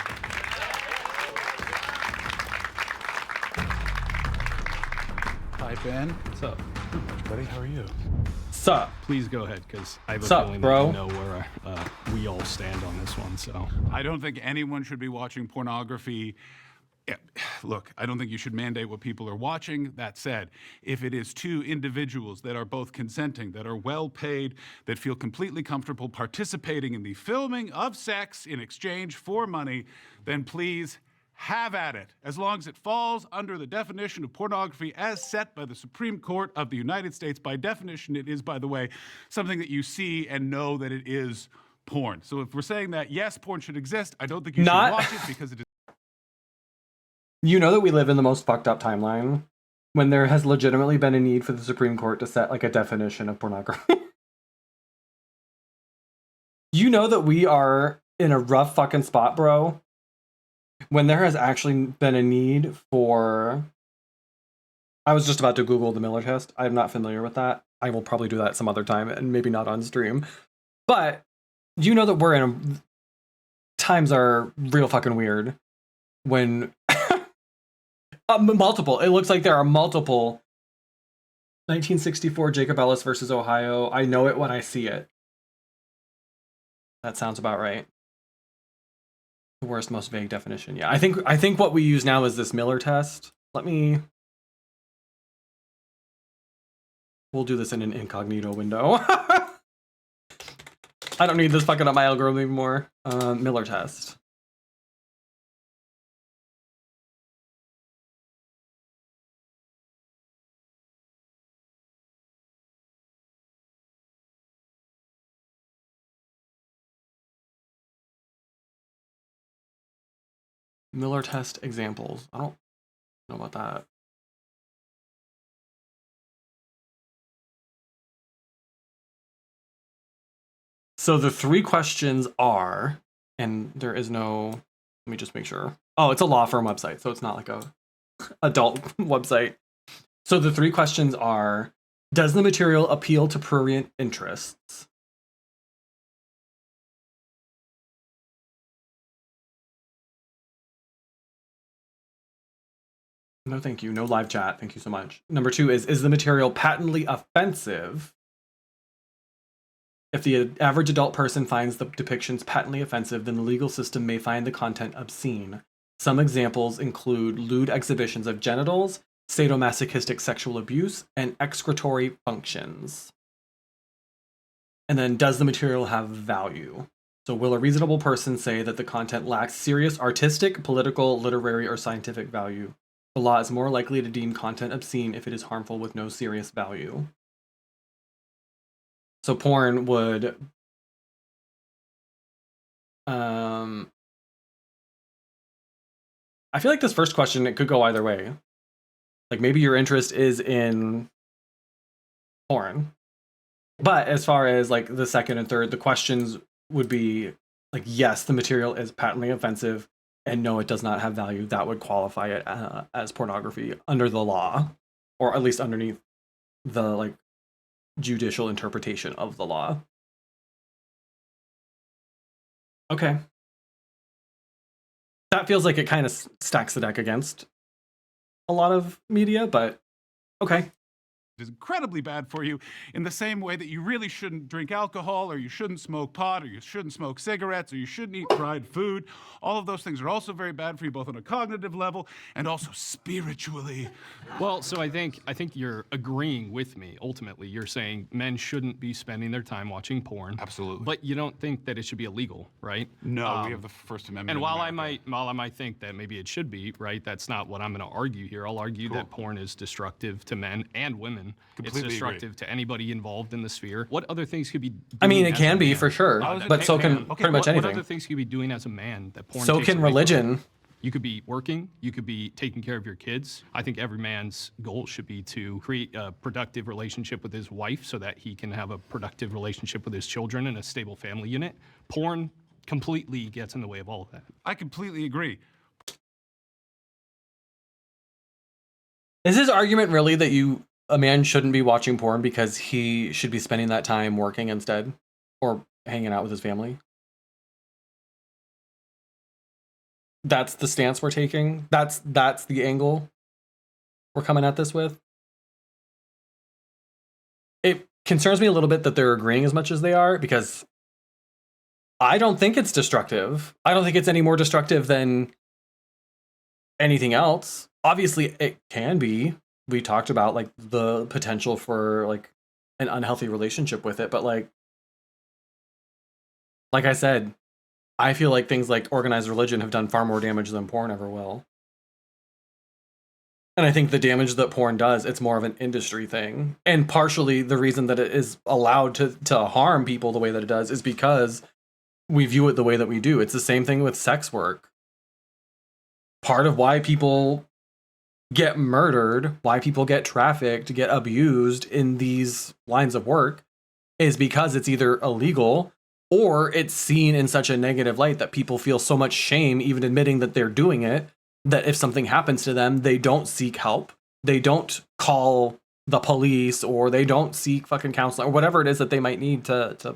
Hi, Ben. What's up? Buddy, how are you? Sup? Please go ahead, because I have a Sup, feeling bro? that I know where we all stand on this one. So I don't think anyone should be watching pornography. Yeah, look, I don't think you should mandate what people are watching. That said, if it is two individuals that are both consenting, that are well paid, that feel completely comfortable participating in the filming of sex in exchange for money, then please have at it, as long as it falls under the definition of pornography as set by the Supreme Court of the United States. By definition, it is, by the way, something that you see and know that it is porn. So if we're saying that, yes, porn should exist, I don't think you should watch it because it is. You know that we live in the most fucked up timeline when there has legitimately been a need for the Supreme Court to set like a definition of pornography. You know that we are in a rough fucking spot, bro, when there has actually been a need for... I was just about to Google the Miller test. I'm not familiar with that. I will probably do that some other time and maybe not on stream. But you know that we're in a... Times are real fucking weird when... multiple. It looks like there are multiple. 1964 Jacob Ellis versus Ohio. I know it when I see it. That sounds about right. The worst, most vague definition. Yeah, I think what we use now is this Miller test. We'll do this in an incognito window. I don't need this fucking up my algorithm anymore. Miller test. Miller test examples. I don't know about that. So the three questions are, and there is no, let me just make sure. Oh, it's a law firm website, so it's not like a adult website. So the three questions are, does the material appeal to prurient interests? No, thank you. No live chat. Thank you so much. Number two is the material patently offensive? If the average adult person finds the depictions patently offensive, then the legal system may find the content obscene. Some examples include lewd exhibitions of genitals, sadomasochistic sexual abuse, and excretory functions. And then, does the material have value? So will a reasonable person say that the content lacks serious artistic, political, literary, or scientific value? The law is more likely to deem content obscene if it is harmful with no serious value. So porn would I feel like this first question, it could go either way. Like maybe your interest is in porn. But as far as like the second and third, the questions would be like, yes, the material is patently offensive, and no, it does not have value. That would qualify it as pornography under the law, or at least underneath the like judicial interpretation of the law. Okay. That feels like it kind of stacks the deck against a lot of media, but okay. Is incredibly bad for you in the same way that you really shouldn't drink alcohol, or you shouldn't smoke pot, or you shouldn't smoke cigarettes, or you shouldn't eat fried food. All of those things are also very bad for you, both on a cognitive level and also spiritually. Well, so I think you're agreeing with me. Ultimately, you're saying men shouldn't be spending their time watching porn. Absolutely. But you don't think that it should be illegal, right? No, we have the First Amendment. And while I might think that maybe it should be, right? That's not what I'm going to argue here. I'll argue that porn is destructive to men and women. Completely it's destructive to anybody involved in the sphere. What other things could be doing I mean, it as can a be man? for sure, but so can pretty much anything. What other things could you be doing as a man that porn So takes can away from? religion. You could be working. You could be taking care of your kids. I think every man's goal should be to create a productive relationship with his wife so that he can have a productive relationship with his children and a stable family unit. Porn completely gets in the way of all of that. I completely agree. Is his argument really that a man shouldn't be watching porn because he should be spending that time working instead, or hanging out with his family? That's the stance we're taking. That's the angle we're coming at this with. It concerns me a little bit that they're agreeing as much as they are, because I don't think it's destructive. I don't think it's any more destructive than anything else. Obviously, it can be. We talked about like the potential for like an unhealthy relationship with it, but like I said, I feel like things like organized religion have done far more damage than porn ever will. And I think the damage that porn does, it's more of an industry thing. And partially the reason that it is allowed to harm people the way that it does is because we view it the way that we do. It's the same thing with sex work. Part of why people get murdered, why people get trafficked, get abused in these lines of work is because it's either illegal or it's seen in such a negative light that people feel so much shame even admitting that they're doing it, that if something happens to them, they don't seek help. They don't call the police, or they don't seek fucking counseling, or whatever it is that they might need to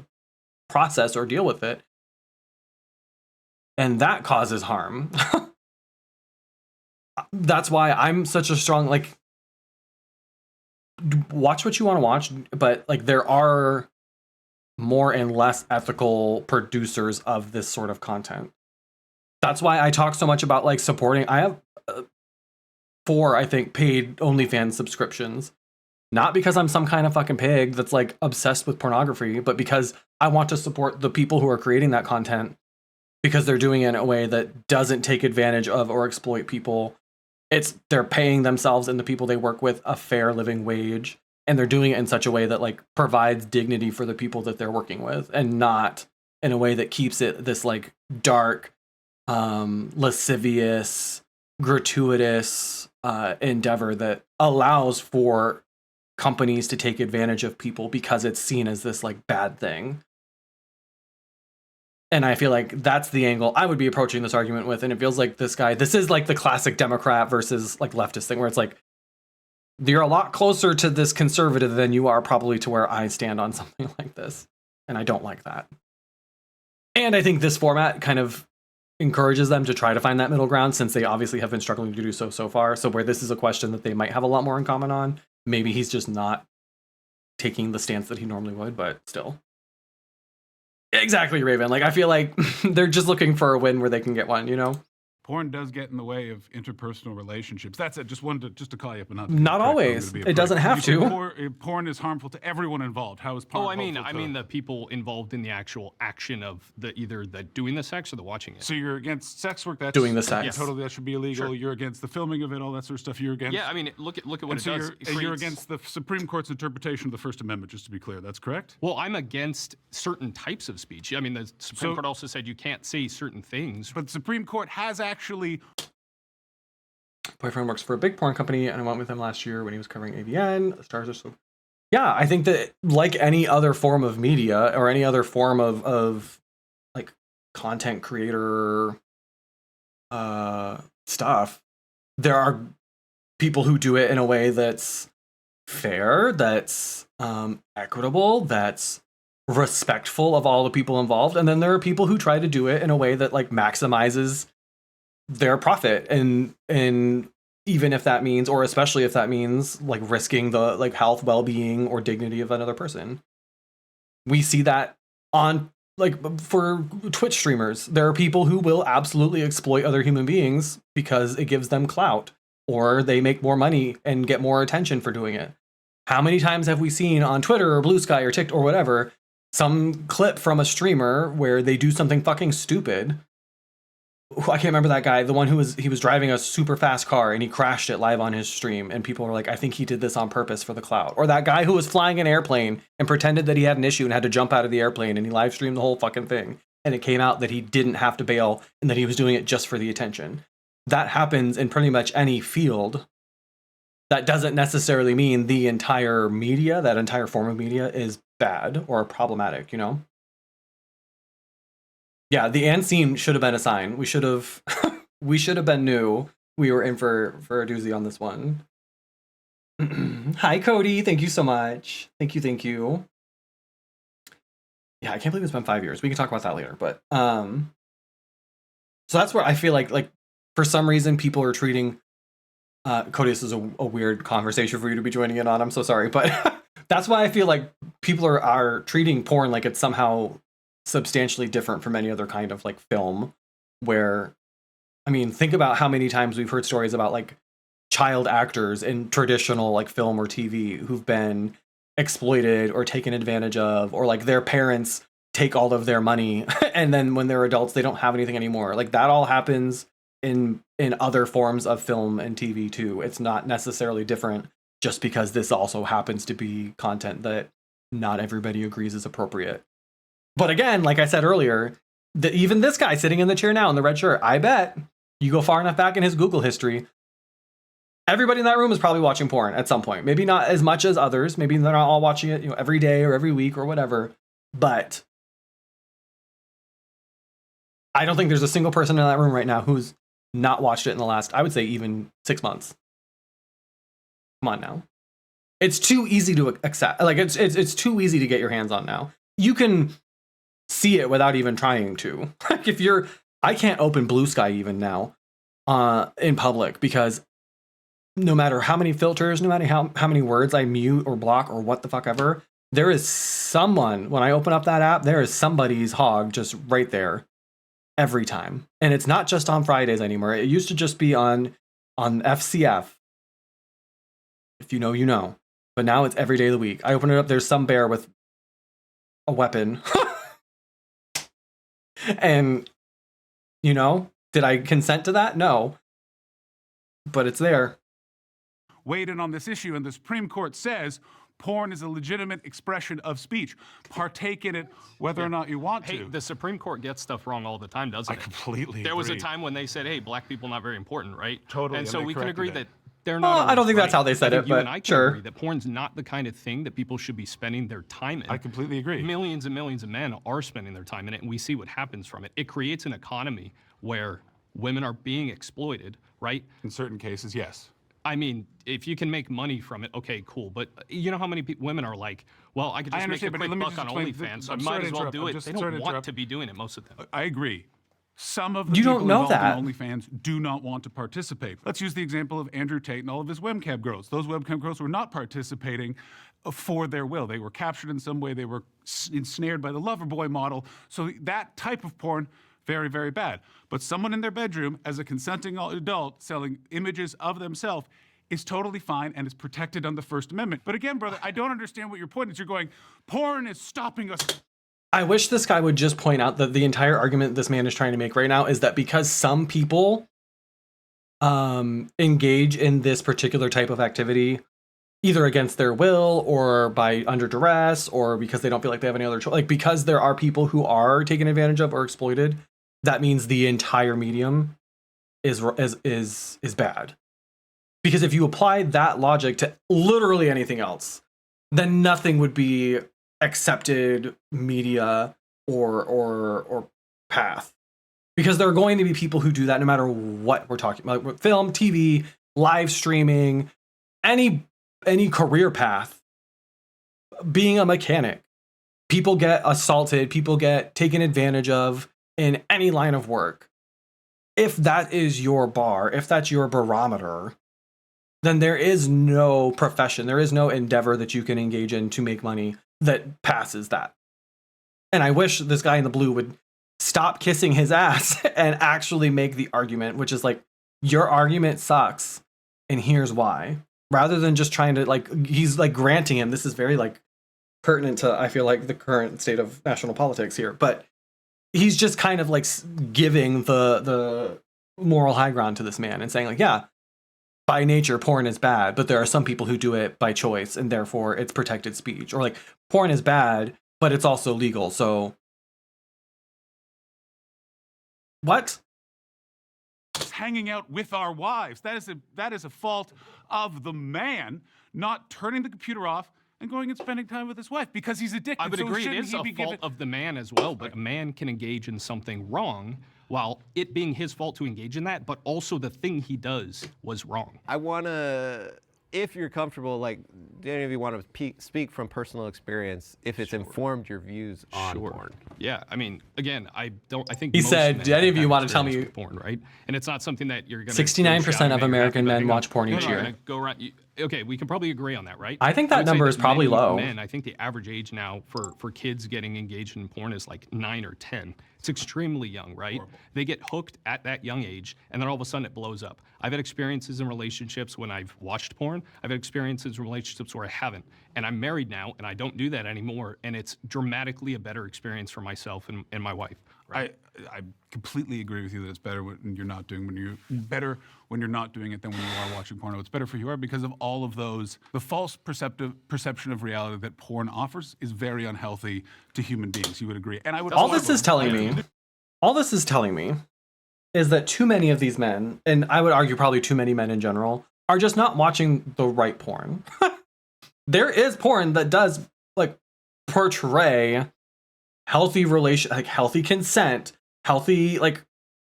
process or deal with it. And that causes harm. That's why I'm such a strong, like, watch what you want to watch, but like there are more and less ethical producers of this sort of content. That's why I talk so much about like supporting. I have 4, I think, paid OnlyFans subscriptions. Not because I'm some kind of fucking pig that's like obsessed with pornography, but because I want to support the people who are creating that content, because they're doing it in a way that doesn't take advantage of or exploit people. They're paying themselves and the people they work with a fair living wage, and they're doing it in such a way that like provides dignity for the people that they're working with, and not in a way that keeps it this like dark, lascivious, gratuitous endeavor that allows for companies to take advantage of people because it's seen as this like bad thing. And I feel like that's the angle I would be approaching this argument with. And it feels like this is like the classic Democrat versus like leftist thing, where it's like, you're a lot closer to this conservative than you are probably to where I stand on something like this. And I don't like that. And I think this format kind of encourages them to try to find that middle ground, since they obviously have been struggling to do so far. So where this is a question that they might have a lot more in common on, maybe he's just not taking the stance that he normally would, but still. Exactly, Raven. Like, I feel like they're just looking for a win where they can get one, you know? Porn does get in the way of interpersonal relationships. That's it. Just wanted to call you up and not. Not always. It doesn't have to. Porn is harmful to everyone involved. How is porn? Oh, I mean the people involved in the actual action of either the doing the sex or the watching it. So you're against sex work? That's doing the sex. Yeah, totally. That should be illegal. Sure. You're against the filming of it, all that sort of stuff. You're against. Yeah, I mean, look at what and it so does. You're against the Supreme Court's interpretation of the First Amendment. Just to be clear, that's correct. Well, I'm against certain types of speech. I mean, the Supreme Court also said you can't say certain things. But the Supreme Court has actually. Boyfriend works for a big porn company, and I went with him last year when he was covering AVN. The stars are so. Yeah, I think that like any other form of media or any other form of like content creator stuff, there are people who do it in a way that's fair, that's equitable, that's respectful of all the people involved, and then there are people who try to do it in a way that like maximizes their profit, and even if that means, or especially if that means like risking the like health, well-being, or dignity of another person. We see that on like for Twitch streamers. There are people who will absolutely exploit other human beings because it gives them clout, or they make more money and get more attention for doing it. How many times have we seen on Twitter or Blue Sky or TikTok or whatever some clip from a streamer where they do something fucking stupid? I can't remember that guy, the one who was driving a super fast car and he crashed it live on his stream, and people were like, I think he did this on purpose for the clout. Or that guy who was flying an airplane and pretended that he had an issue and had to jump out of the airplane, and he live streamed the whole fucking thing, and it came out that he didn't have to bail and that he was doing it just for the attention. That happens in pretty much any field. That doesn't necessarily mean the entire media, that entire form of media, is bad or problematic, you know? Yeah, the end scene should have been a sign. We should have been new. We were in for a doozy on this one. Hi, Cody. Thank you so much. Thank you. Yeah, I can't believe it's been 5 years. We can talk about that later. But so that's where I feel like for some reason people are treating Cody, this is a weird conversation for you to be joining in on. I'm so sorry, but that's why I feel like people are treating porn like it's somehow substantially different from any other kind of like film, where, I mean, think about how many times we've heard stories about like child actors in traditional like film or TV who've been exploited or taken advantage of, or like their parents take all of their money and then when they're adults they don't have anything anymore. Like that all happens in other forms of film and TV too. It's not necessarily different just because this also happens to be content that not everybody agrees is appropriate. But again, like I said earlier, even this guy sitting in the chair now in the red shirt, I bet you go far enough back in his Google history, everybody in that room is probably watching porn at some point. Maybe not as much as others. Maybe they're not all watching it, every day or every week or whatever. But I don't think there's a single person in that room right now who's not watched it in the last, I would say, even 6 months. Come on now. It's too easy to accept. Like it's too easy to get your hands on now. You can see it without even trying to. Like I can't open Blue Sky even now in public, because no matter how many filters, no matter how many words I mute or block or what the fuck ever, there is someone, when I open up that app, there is somebody's hog just right there every time. And it's not just on Fridays anymore. It used to just be on FCF. If you know, you know. But now it's every day of the week. I open it up, there's some bear with a weapon. And, did I consent to that? No. But it's there. Weighed in on this issue, and the Supreme Court says porn is a legitimate expression of speech. Partake in it whether or not you want to. Hey, the Supreme Court gets stuff wrong all the time, doesn't it? I completely There was a agree. time when they said, hey, black people not very important, right? Totally, And and so they we can agree corrected that they're not. I don't think always that's how they said I think it, you but and I can sure. agree that porn's not the kind of thing that people should be spending their time in. I completely agree. Millions and millions of men are spending their time in it, and we see what happens from it. It creates an economy where women are being exploited, right? In certain cases, yes. I mean, if you can make money from it, okay, cool. But you know how many women are like, well, I could I just make a understand, but quick let me buck just on explain. OnlyFans, so I I'm might sorry to as well interrupt. do I'm it. just They sorry don't to want interrupt. to be doing it, most of them. I agree. Some of the You people don't know involved that. in OnlyFans do not want to participate. Let's use the example of Andrew Tate and all of his webcam girls. Those webcam girls were not participating for their will. They were captured in some way. They were ensnared by the lover boy model. So that type of porn, very, very bad. But someone in their bedroom, as a consenting adult, selling images of themselves is totally fine and is protected under the First Amendment. But again, brother, I don't understand what your point is. You're going, porn is stopping us. I wish this guy would just point out that the entire argument this man is trying to make right now is that because some people engage in this particular type of activity, either against their will or by under duress or because they don't feel like they have any other choice, like because there are people who are taken advantage of or exploited, that means the entire medium is bad. Because if you apply that logic to literally anything else, then nothing would be accepted media or path. Because there are going to be people who do that no matter what we're talking about. Film, TV, live streaming, any career path. Being a mechanic. People get assaulted, people get taken advantage of in any line of work. If that is your bar, if that's your barometer, then there is no profession, there is no endeavor that you can engage in to make money that passes that. And I wish this guy in the blue would stop kissing his ass and actually make the argument, which is like, your argument sucks, and here's why. Rather than just trying to, like, he's like granting him, this is very like pertinent to, I feel like, the current state of national politics here, but he's just kind of like giving the moral high ground to this man and saying like, yeah, by nature, porn is bad, but there are some people who do it by choice, and therefore it's protected speech. Or like, porn is bad, but it's also legal, so... What? Hanging out with our wives. That is a fault of the man not turning the computer off and going and spending time with his wife because he's addicted. I would So agree it shouldn't is he a be fault given- of the man as well, but a man can engage in something wrong while it being his fault to engage in that, but also the thing he does was wrong. I want to, if you're comfortable, like, do any of you want to speak from personal experience if it's informed your views on porn? Yeah, I mean, again, I think He most said, men do any of have you want to tell experience me- with porn, right? And it's not something that you're going to 69% of American men watch porn each year. Go around. Okay, we can probably agree on that, right? I think that would say number is probably many low. Men, I think the average age now for kids getting engaged in porn is like 9 or 10. It's extremely young, right? They get hooked at that young age, and then all of a sudden it blows up. I've had experiences in relationships when I've watched porn. I've had experiences in relationships where I haven't. And I'm married now, and I don't do that anymore, and it's dramatically a better experience for myself and my wife. Right? I completely agree with you that it's better when you're not doing when you're not doing it than when you are watching porno. It's better for you because of all of those. The false perception of reality that porn offers is very unhealthy to human beings. You would agree, and I would. All this is telling me is that too many of these men, and I would argue probably too many men in general, are just not watching the right porn. There is porn that does like portray healthy healthy consent, healthy like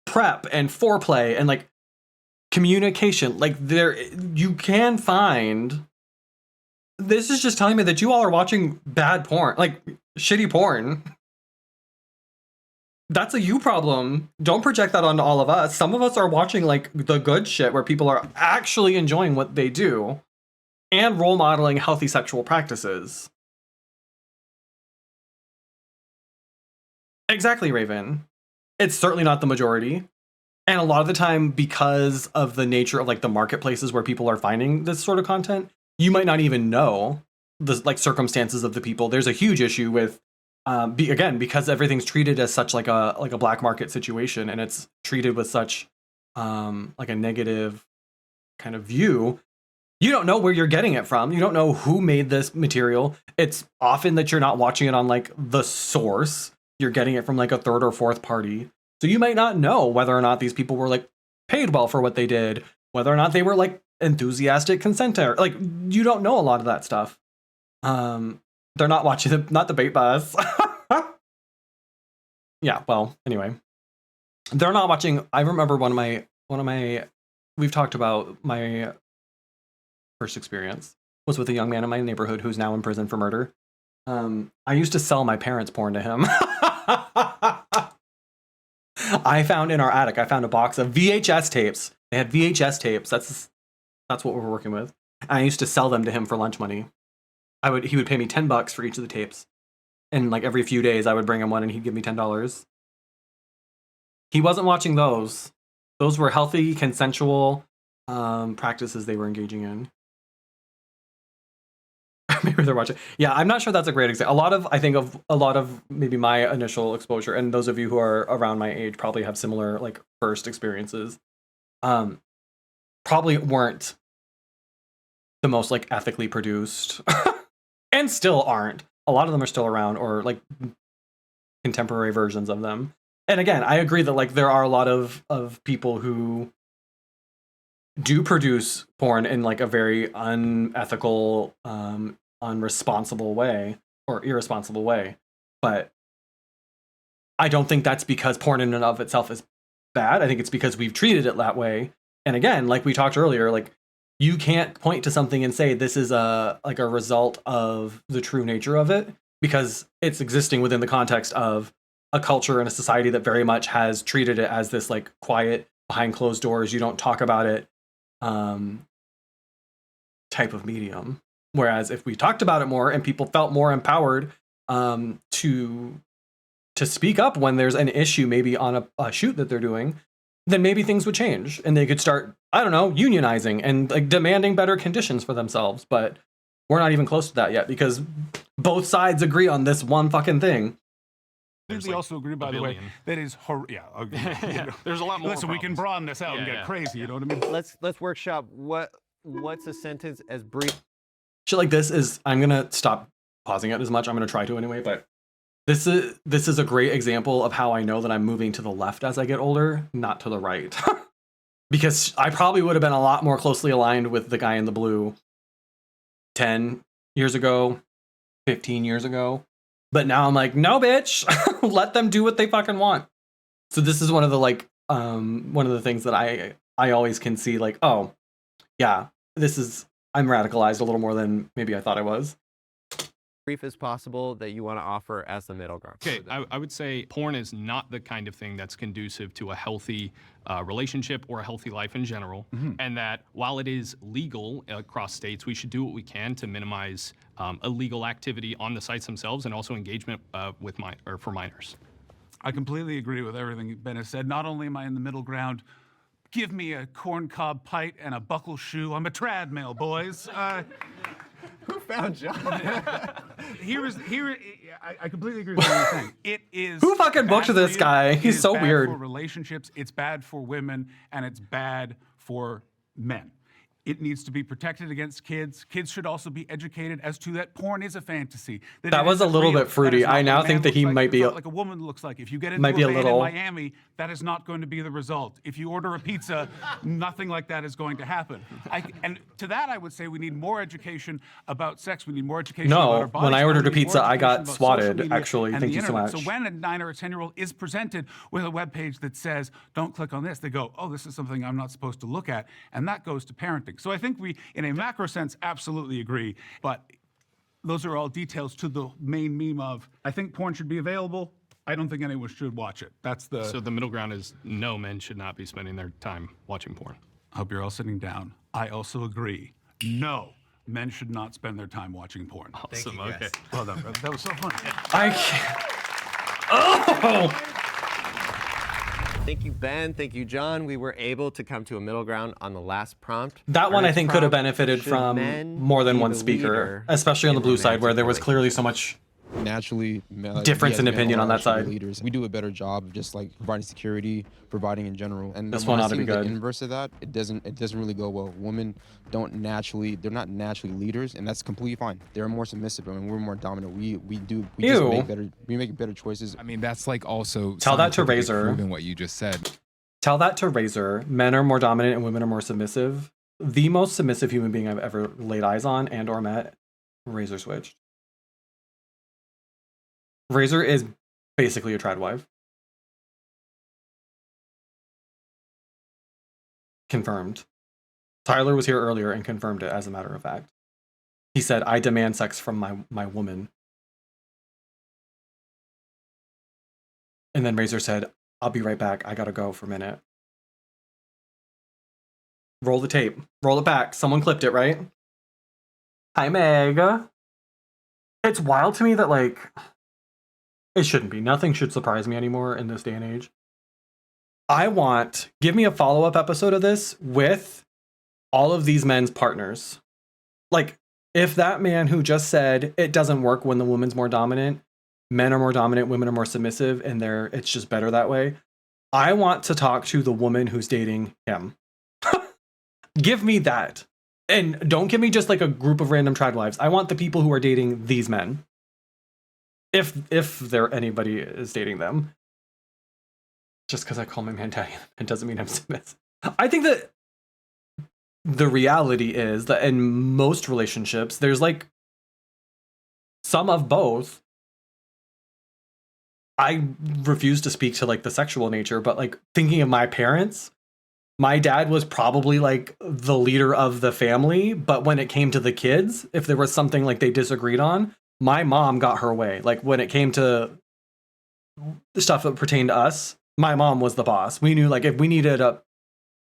prep and foreplay and like communication. Like there, you can find. This is just telling me that you all are watching bad porn, like shitty porn. That's a you problem. Don't project that onto all of us. Some of us are watching like the good shit where people are actually enjoying what they do and role modeling healthy sexual practices. Exactly, Raven. It's certainly not the majority. And a lot of the time, because of the nature of like the marketplaces where people are finding this sort of content, you might not even know the like circumstances of the people. There's a huge issue with again, because everything's treated as such like a black market situation, and it's treated with such like a negative kind of view. You don't know where you're getting it from. You don't know who made this material. It's often that you're not watching it on like the source. You're getting it from like a third or fourth party. So you might not know whether or not these people were like paid well for what they did, whether or not they were like enthusiastic consenter. Like you don't know a lot of that stuff. They're not watching not the bait bus. Yeah, well, anyway. They're not watching. I remember one of my we've talked about my first experience was with a young man in my neighborhood who's now in prison for murder. I used to sell my parents' porn to him. I found in our attic, I found a box of VHS tapes. They had VHS tapes. That's what we were working with. And I used to sell them to him for lunch money. he would pay me $10 for each of the tapes. And like every few days I would bring him one and he'd give me $10. He wasn't watching those. Those were healthy, consensual practices they were engaging in. Maybe they're watching. Yeah, I'm not sure that's a great example. I think a lot of maybe my initial exposure, and those of you who are around my age probably have similar like first experiences. Probably weren't the most like ethically produced, and still aren't. A lot of them are still around, or like contemporary versions of them. And again, I agree that like there are a lot of people who do produce porn in like a very unethical, unresponsible way or irresponsible way. But I don't think that's because porn in and of itself is bad. I think it's because we've treated it that way. And again, like we talked earlier, like you can't point to something and say this is a result of the true nature of it, because it's existing within the context of a culture and a society that very much has treated it as this like quiet, behind closed doors, you don't talk about it type of medium. Whereas if we talked about it more and people felt more empowered to speak up when there's an issue maybe on a shoot that they're doing, then maybe things would change and they could start, I don't know, unionizing and like demanding better conditions for themselves. But we're not even close to that yet because both sides agree on this one fucking thing. Completely also agree, by the way, that is There's a lot more. Listen, we can broaden this out and get crazy. You know what I mean? Let's workshop what's a sentence as brief. Shit like this is, I'm gonna stop pausing it as much. I'm gonna try to anyway, but this is a great example of how I know that I'm moving to the left as I get older, not to the right. Because I probably would have been a lot more closely aligned with the guy in the blue 10 years ago, 15 years ago. But now I'm like, no, bitch, let them do what they fucking want. So this is one of the like, one of the things that I always can see like, oh, yeah, I'm radicalized a little more than maybe I thought I was. Brief as possible that you want to offer as the middle ground. Okay, I would say porn is not the kind of thing that's conducive to a healthy relationship or a healthy life in general. And that while it is legal across states, we should do what we can to minimize illegal activity on the sites themselves and also engagement for minors. I completely agree with everything Ben has said. Not only am I in the middle ground, give me a corncob pint and a buckle shoe. I'm a trad male, boys. Who found John? I completely agree with what you're saying. It is. Who fucking booked this guy? He's so weird. It's bad for relationships, it's bad for women, and it's bad for men. It needs to be protected against kids. Kids should also be educated as to that porn is a fantasy. That was a little bit fruity. I now think that he might be like a woman looks like. If you get into a van in Miami, that is not going to be the result. If you order a pizza, nothing like that is going to happen. And to that, I would say we need more education about sex. We need more education about our bodies. When I ordered a pizza, I got swatted, actually. Thank you so much. So when a 9 or a 10-year-old is presented with a web page that says, don't click on this, they go, oh, this is something I'm not supposed to look at. And that goes to parenting. So I think we, in a macro sense, absolutely agree. But those are all details to the main meme of, I think porn should be available. I don't think anyone should watch it. So the middle ground is no, men should not be spending their time watching porn. I hope you're all sitting down. I also agree. No, men should not spend their time watching porn. Awesome. Okay. Well done, brother. That was so fun. I can't. Oh! Thank you, Ben. Thank you, John. We were able to come to a middle ground on the last prompt. That one I think could have benefited from more than one speaker, especially on the blue side where there was clearly so much naturally difference in opinion on that side. Leaders. We do a better job of just like providing security, providing in general. And this one ought to be good. The inverse of that, it doesn't really go well. Women they're not naturally leaders, and that's completely fine. They're more submissive. I mean, we're more dominant. We make better choices. I mean, that's like also tell that to Razor. Proving what you just said. Tell that to Razor. Men are more dominant and women are more submissive. The most submissive human being I've ever laid eyes on and or met, Razor switched. Razor is basically a trad wife. Confirmed. Tyler was here earlier and confirmed it, as a matter of fact. He said, I demand sex from my woman. And then Razor said, I'll be right back. I gotta go for a minute. Roll the tape. Roll it back. Someone clipped it, right? Hi, Meg. It's wild to me that, like, it shouldn't be. Nothing should surprise me anymore in this day and age. Give me a follow-up episode of this with all of these men's partners. Like, if that man who just said it doesn't work when the woman's more dominant, men are more dominant, women are more submissive, and it's just better that way. I want to talk to the woman who's dating him. Give me that. And don't give me just like a group of random trad wives. I want the people who are dating these men. If there anybody is dating them. Just because I call my man daddy, it doesn't mean I'm submissive. I think that the reality is that in most relationships, there's like some of both. I refuse to speak to like the sexual nature, but like thinking of my parents, my dad was probably like the leader of the family, but when it came to the kids, if there was something like they disagreed on, my mom got her way. Like when it came to the stuff that pertained to us, my mom was the boss. We knew like if we needed a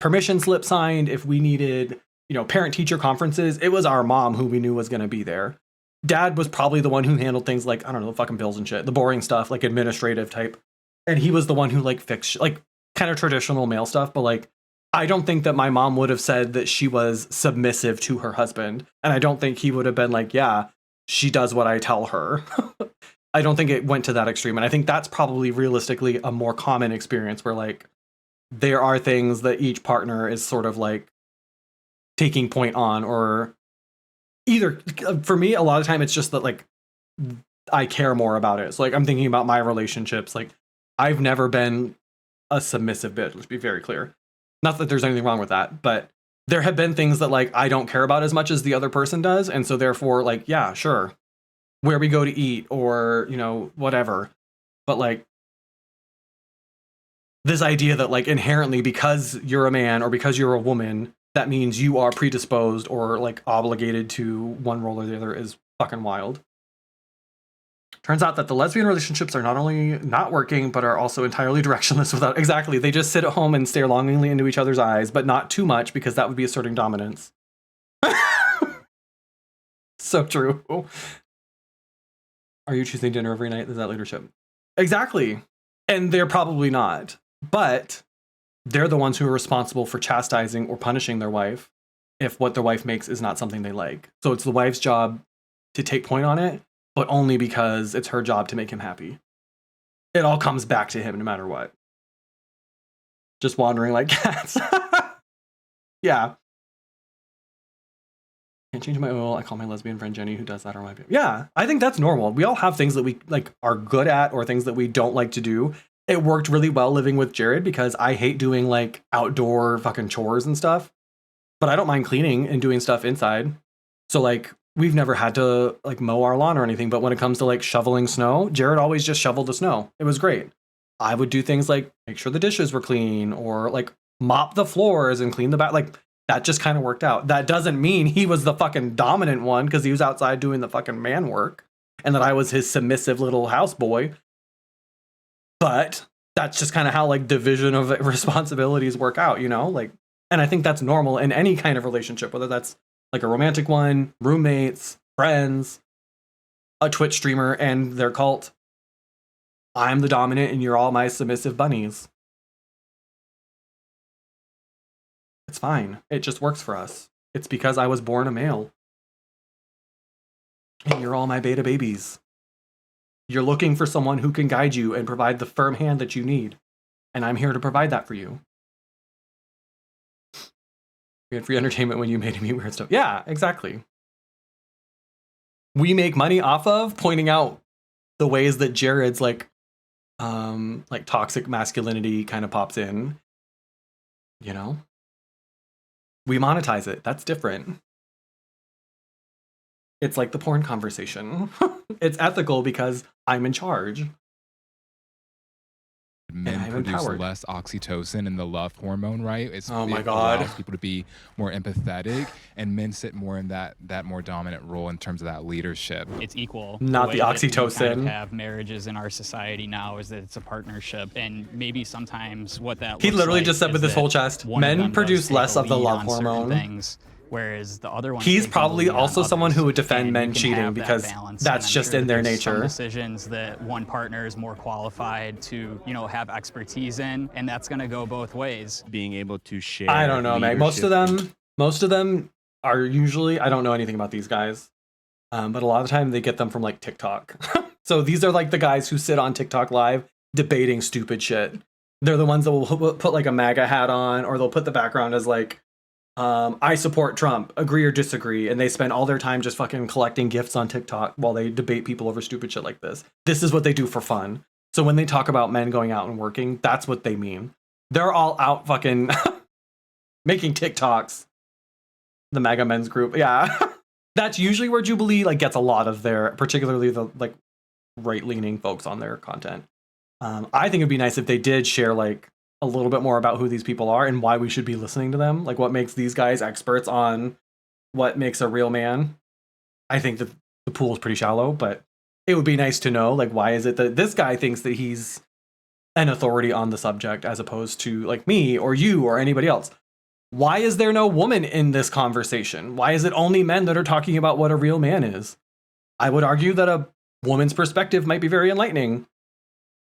permission slip signed, if we needed, parent teacher conferences, it was our mom who we knew was going to be there. Dad was probably the one who handled things like, I don't know, fucking bills and shit, the boring stuff, like administrative type. And he was the one who like fixed, like kind of traditional male stuff. But like, I don't think that my mom would have said that she was submissive to her husband. And I don't think he would have been like, yeah, she does what I tell her. I don't think it went to that extreme. And I think that's probably realistically a more common experience where like, there are things that each partner is sort of like taking point on, or either for me, a lot of time it's just that like I care more about it. So like I'm thinking about my relationships. Like I've never been a submissive bitch. Let's be very clear. Not that there's anything wrong with that, but there have been things that like I don't care about as much as the other person does, and so therefore like yeah, sure, where we go to eat or whatever. But like this idea that like inherently because you're a man or because you're a woman, that means you are predisposed or like obligated to one role or the other is fucking wild. Turns out that the lesbian relationships are not only not working, but are also entirely directionless without exactly. They just sit at home and stare longingly into each other's eyes, but not too much because that would be asserting dominance. So true. Are you choosing dinner every night? Is that leadership? Exactly. And they're probably not. But they're the ones who are responsible for chastising or punishing their wife if what their wife makes is not something they like. So it's the wife's job to take point on it, but only because it's her job to make him happy. It all comes back to him no matter what. Just wandering like cats. Yeah. Can't change my oil. I call my lesbian friend Jenny who does that, or my yeah, I think that's normal. We all have things that we like are good at or things that we don't like to do. It worked really well living with Jared because I hate doing like outdoor fucking chores and stuff, but I don't mind cleaning and doing stuff inside. So like we've never had to like mow our lawn or anything, but when it comes to like shoveling snow, Jared always just shoveled the snow. It was great. I would do things like make sure the dishes were clean or like mop the floors and clean the back. Like that just kind of worked out. That doesn't mean he was the fucking dominant one because he was outside doing the fucking man work and that I was his submissive little houseboy. But that's just kind of how like division of responsibilities work out, like, and I think that's normal in any kind of relationship, whether that's like a romantic one, roommates, friends, a Twitch streamer and their cult. I'm the dominant and you're all my submissive bunnies. It's fine. It just works for us. It's because I was born a male. And you're all my beta babies. You're looking for someone who can guide you and provide the firm hand that you need. And I'm here to provide that for you. We had free entertainment when you made me weird stuff. Yeah, exactly. We make money off of pointing out the ways that Jared's like toxic masculinity kind of pops in. We monetize it. That's different. It's like the porn conversation. It's ethical because I'm in charge. Men produce less oxytocin and the love hormone, right? Oh my God. Allows people to be more empathetic, and men sit more in that more dominant role in terms of that leadership. It's equal. Not the oxytocin. We kind of have marriages in our society now is that it's a partnership, and maybe sometimes what that he looks literally like just said with his whole chest, men produce less of the love hormone. Things Whereas the other one, He's probably also someone who would defend men cheating because that's just in their nature. Decisions that one partner is more qualified to, you know, have expertise in, and that's going to go both ways. Being able to share. I don't know, man. Most of them are usually, I don't know anything about these guys, but a lot of the time they get them from like TikTok. So these are like the guys who sit on TikTok live debating stupid shit. They're the ones that will put like a MAGA hat on, or they'll put the background as like, I support Trump, agree or disagree, and they spend all their time just fucking collecting gifts on TikTok while they debate people over stupid shit like this. This is what they do for fun. So when they talk about men going out and working, that's what they mean. They're all out fucking making TikToks. The MAGA men's group, yeah. That's usually where Jubilee like gets a lot of their, particularly the like right-leaning folks on their content. I think it'd be nice if they did share like a little bit more about who these people are and why we should be listening to them. Like what makes these guys experts on what makes a real man. I think that the pool is pretty shallow, but it would be nice to know, like, why is it that this guy thinks that he's an authority on the subject as opposed to like me or you or anybody else? Why is there no woman in this conversation? Why is it only men that are talking about what a real man is? I would argue that a woman's perspective might be very enlightening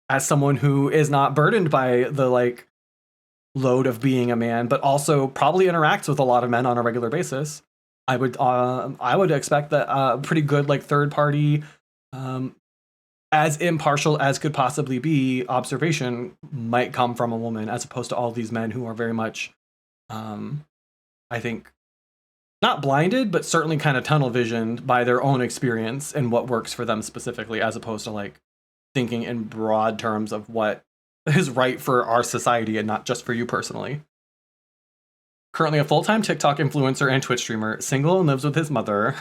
as someone who is not burdened by the like load of being a man, but also probably interacts with a lot of men on a regular basis. I would expect that a pretty good like third party, as impartial as could possibly be, observation might come from a woman, as opposed to all these men who are very much, I think, not blinded, but certainly kind of tunnel visioned by their own experience and what works for them specifically, as opposed to like thinking in broad terms of what is right for our society and not just for you personally. Currently a full-time TikTok influencer and Twitch streamer, single and lives with his mother.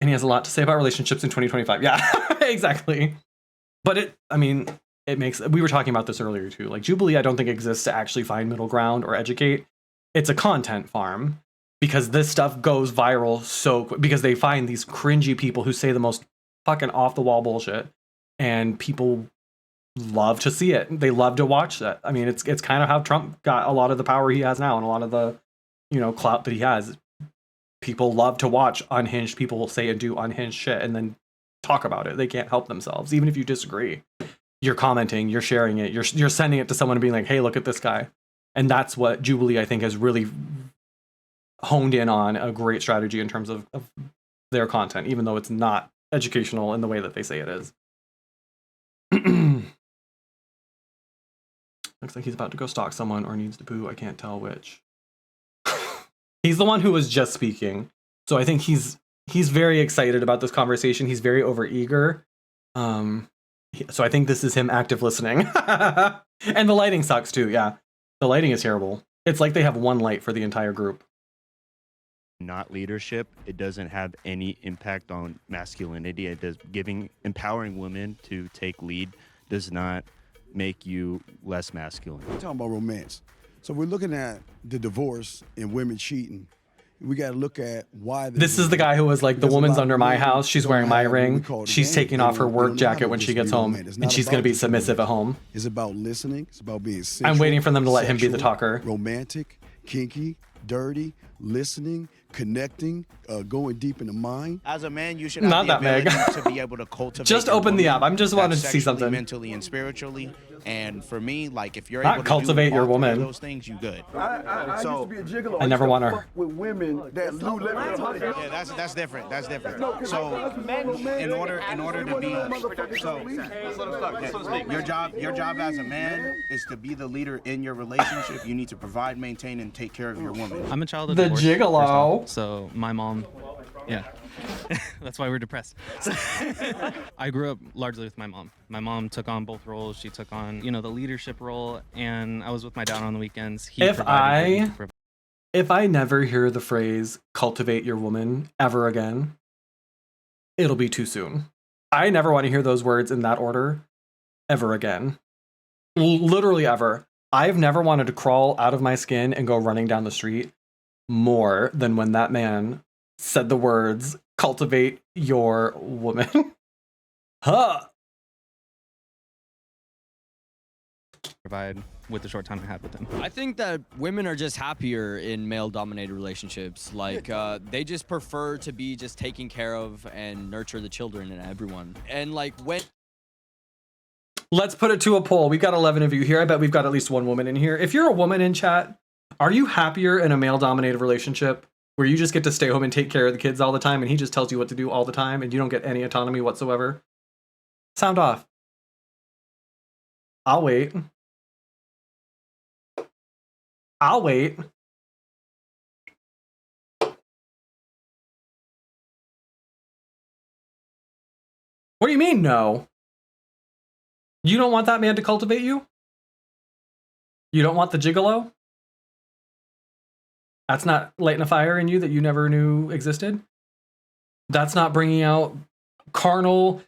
And he has a lot to say about relationships in 2025. Yeah, exactly. But it makes, we were talking about this earlier too. Like Jubilee, I don't think exists to actually find middle ground or educate. It's a content farm because this stuff goes viral so quick because they find these cringy people who say the most fucking off the wall bullshit and people love to see it. They love to watch that. I mean, it's kind of how Trump got a lot of the power he has now and a lot of the, you know, clout that he has. People love to watch unhinged people say and do unhinged shit and then talk about it. They can't help themselves. Even if you disagree, you're commenting, you're sharing it, you're sending it to someone and being like, hey, look at this guy. And that's what Jubilee, I think, has really honed in on a great strategy in terms of their content, even though it's not educational in the way that they say it is. Looks like he's about to go stalk someone or needs to poo. I can't tell which. He's the one who was just speaking. So I think he's very excited about this conversation. He's very overeager. So I think this is him active listening. And the lighting sucks too, yeah. The lighting is terrible. It's like they have one light for the entire group. Not leadership. It doesn't have any impact on masculinity. It does empowering women to take lead does not make you less masculine. We're talking about romance. So we're looking at the divorce and women cheating. We got to look at why. This is the guy who was like, the woman's under my house. She's wearing my ring. She's taking off her work jacket when she gets home, and she's going to be submissive at home. It's about listening. It's about being sensual, I'm waiting for them to let him be the talker. Romantic, kinky, dirty, listening, connecting, going deep in the mind. As a man, you should Not have the that ability big. to be able to cultivate. Just your open the woman. app. I'm just wanting That's to see sexually, something. mentally, and spiritually. And for me, like if you're Not able to cultivate do your all three of woman. those things, you good. I used to be a gigolo. I never want her. With women that you let me. Yeah, that's different. That's different. So in order to be your job as a man is to be the leader in your relationship. You need to provide, maintain, and take care of your woman. I'm a child of The divorce, gigolo. first off. So my mom, yeah. That's why we're depressed. I grew up largely with my mom. My mom took on both roles. She took on, the leadership role, and I was with my dad on the weekends. If I never hear the phrase cultivate your woman ever again, it'll be too soon. I never want to hear those words in that order ever again. Literally ever. I've never wanted to crawl out of my skin and go running down the street more than when that man said the words cultivate your woman. Huh. provide with the short time I had with him. I think that women are just happier in male-dominated relationships. Like, they just prefer to be just taken care of and nurture the children and everyone. And like when... Let's put it to a poll. We've got 11 of you here. I bet we've got at least one woman in here. If you're a woman in chat, are you happier in a male-dominated relationship where you just get to stay home and take care of the kids all the time and he just tells you what to do all the time and you don't get any autonomy whatsoever? Sound off. I'll wait. I'll wait. What do you mean, no? You don't want that man to cultivate you? You don't want the gigolo? That's not lighting a fire in you that you never knew existed? That's not bringing out carnal,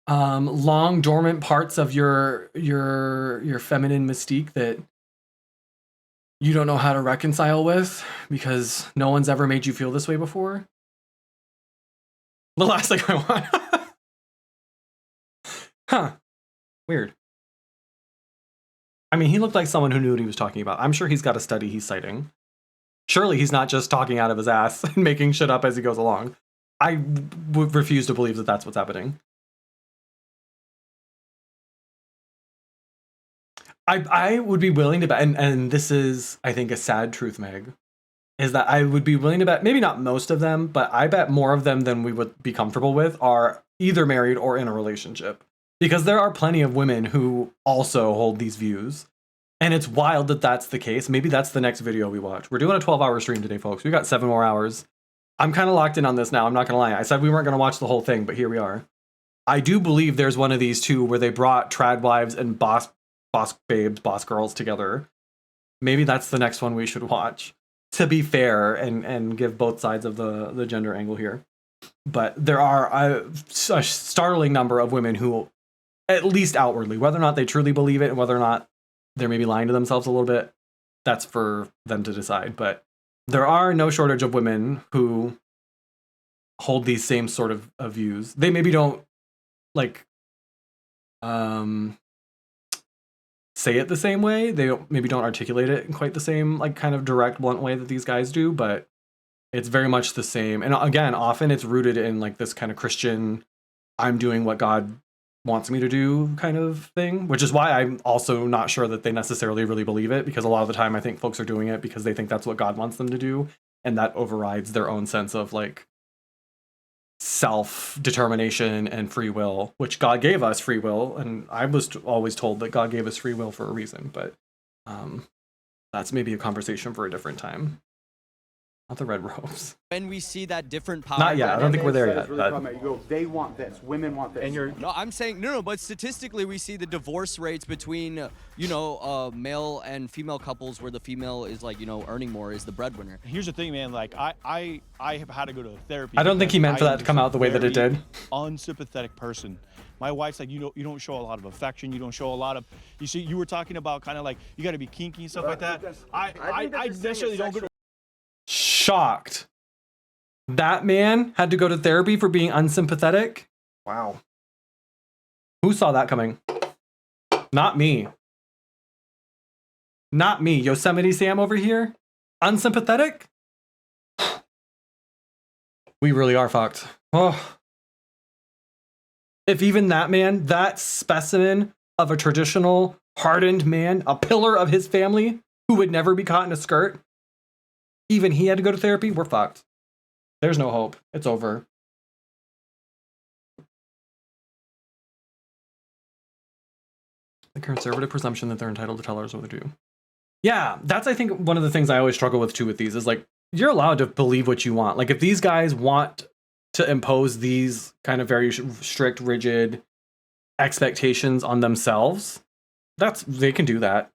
long dormant parts of your feminine mystique that you don't know how to reconcile with because no one's ever made you feel this way before? The last thing I want. Huh. Weird. I mean, he looked like someone who knew what he was talking about. I'm sure he's got a study he's citing. Surely he's not just talking out of his ass and making shit up as he goes along. I would refuse to believe that that's what's happening. I would be willing to bet, and this is, I think, a sad truth, Meg, is that I would be willing to bet, maybe not most of them, but I bet more of them than we would be comfortable with are either married or in a relationship. Because there are plenty of women who also hold these views. And it's wild that that's the case. Maybe that's the next video we watch. We're doing a 12-hour stream today, folks. We got 7 more hours. I'm kind of locked in on this now. I'm not going to lie. I said we weren't going to watch the whole thing, but here we are. I do believe there's one of these two where they brought trad wives and boss babes, boss girls together. Maybe that's the next one we should watch, to be fair and give both sides of the gender angle here. But there are a startling number of women who, at least outwardly, whether or not they truly believe it and whether or not they're maybe lying to themselves a little bit, that's for them to decide. But there are no shortage of women who hold these same sort of views. They maybe don't like say it the same way. They maybe don't articulate it in quite the same like kind of direct, blunt way that these guys do, but it's very much the same. And again, often it's rooted in like this kind of Christian, I'm doing what God wants me to do kind of thing, which is why I'm also not sure that they necessarily really believe it, because a lot of the time I think folks are doing it because they think that's what God wants them to do, and that overrides their own sense of like self-determination and free will, which God gave us free will, and I was always told that God gave us free will for a reason, but that's maybe a conversation for a different time. Not the red robes. When we see that different power... Not yet. I don't think we're there yet. You go, they want this. Women want this. And you're... No, I'm saying... No, but statistically, we see the divorce rates between, male and female couples where the female is, like, earning more, is the breadwinner. Here's the thing, man. Like, I have had to go to therapy. I don't think he meant for that to come out the way that it did. Unsympathetic person. My wife's like, you don't show a lot of affection. You don't show a lot of... You see, you were talking about kind of like, you got to be kinky and stuff like that. I necessarily don't go to... Shocked. That man had to go to therapy for being unsympathetic? Wow. Who saw that coming? Not me. Not me. Yosemite Sam over here? Unsympathetic? We really are fucked. Oh. If even that man, that specimen of a traditional, hardened man, a pillar of his family, who would never be caught in a skirt, even he had to go to therapy, we're fucked. There's no hope. It's over. The conservative presumption that they're entitled to tell others what to do. Yeah, that's, I think, one of the things I always struggle with, too, with these, is, like, you're allowed to believe what you want. Like, if these guys want to impose these kind of very strict, rigid expectations on themselves, they can do that.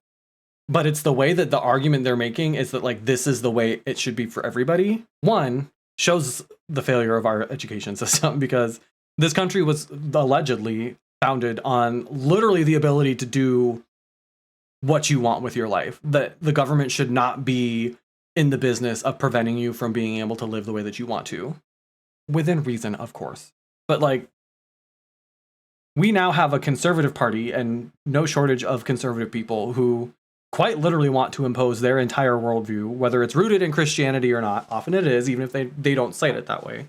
But it's the way that the argument they're making is that, like, this is the way it should be for everybody. One, shows the failure of our education system, because this country was allegedly founded on literally the ability to do what you want with your life. That the government should not be in the business of preventing you from being able to live the way that you want to. Within reason, of course. But, like, we now have a conservative party and no shortage of conservative people who quite literally want to impose their entire worldview, whether it's rooted in Christianity or not. Often it is, even if they don't cite it that way.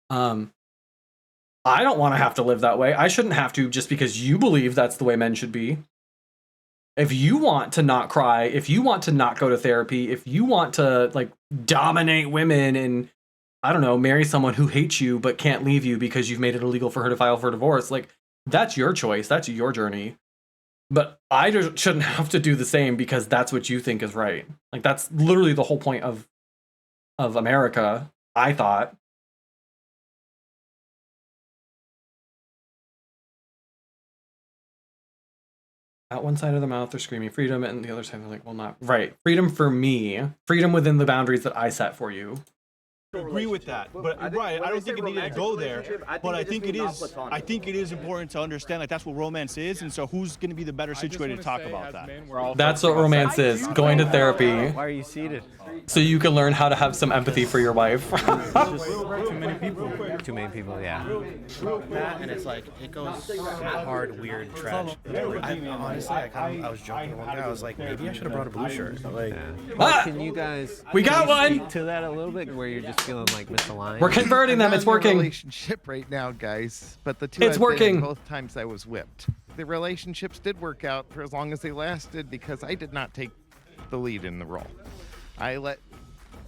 I don't want to have to live that way. I shouldn't have to just because you believe that's the way men should be. If you want to not cry, if you want to not go to therapy, if you want to like dominate women and I don't know, marry someone who hates you but can't leave you because you've made it illegal for her to file for divorce, like that's your choice. That's your journey. But I just shouldn't have to do the same because that's what you think is right. Like that's literally the whole point of America, I thought. At one side of the mouth, they're screaming freedom, and the other side, they're like, well, not right. Freedom for me. Freedom within the boundaries that I set for you. I agree with that, but right, I don't think it needed to go there. But I think it is. I think it is important to understand like that's what romance is, and so who's going to be the better situated to talk about that? That's what romance is. Going to therapy. Why are you seated? So you can learn how to have some empathy for your wife. Too many people. Too many people, yeah. That, and it's like, it goes hard, weird, trash. Honestly, I was joking with one guy. I was like, maybe I should have brought a blue shirt. Like, Can you guys We got one! speak to that a little bit where you're just feeling like misaligned? We're converting them. I'm It's in a working. relationship right now, guys. But the two It's I've been working. in, both times I was whipped. The relationships did work out for as long as they lasted because I did not take the lead in the role. I let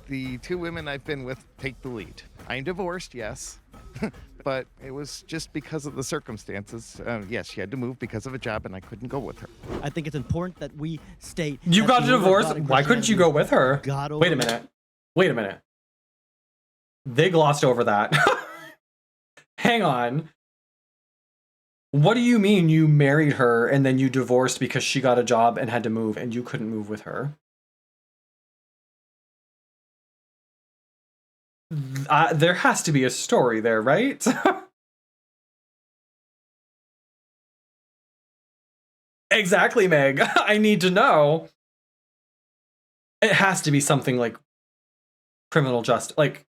the two women I've been with take the lead. I'm divorced, yes, but it was just because of the circumstances. Yes, she had to move because of a job, and I couldn't go with her. I think it's important that we state. You that got a the order of divorce? God in Why couldn't you go with her? God Wait a over- minute. Wait a minute. They glossed over that. Hang on. What do you mean you married her and then you divorced because she got a job and had to move and you couldn't move with her? There has to be a story there, right? Exactly, Meg. I need to know. It has to be something like criminal justice. Like,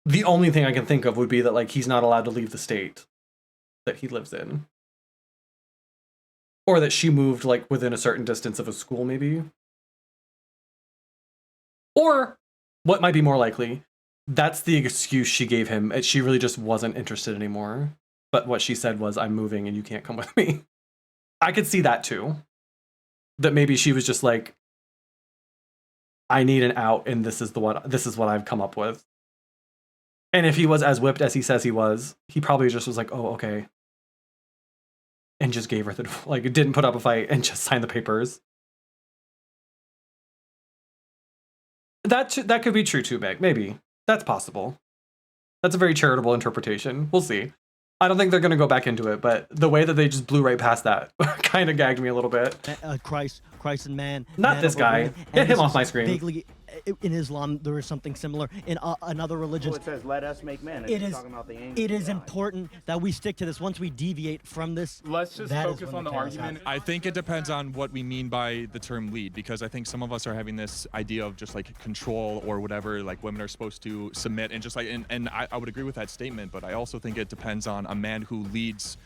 the only thing I can think of would be that, like, he's not allowed to leave the state that he lives in. Or that she moved, like, within a certain distance of a school, maybe. Or, what might be more likely, that's the excuse she gave him. She really just wasn't interested anymore. But what she said was, I'm moving and you can't come with me. I could see that too. That maybe she was just like, I need an out and this is what I've come up with. And if he was as whipped as he says he was, he probably just was like, oh, okay. And just gave her the, like, didn't put up a fight and just signed the papers. That could be true too, Meg. Maybe. That's possible. That's a very charitable interpretation. We'll see. I don't think they're going to go back into it, but the way that they just blew right past that kind of gagged me a little bit. Christ and man. Not man this over guy. woman. Get And him this off is my screen. Vaguely, in Islam, there is something similar. In another religion, It says, let us make men. it It's is. talking about the angels. It is important that we stick to this. Once we deviate from this, Let's just that is focus when on the chaos argument. happens. I think it depends on what we mean by the term lead, because I think some of us are having this idea of just like control or whatever, like women are supposed to submit and just like, and I would agree with that statement, but I also think it depends on a man who leads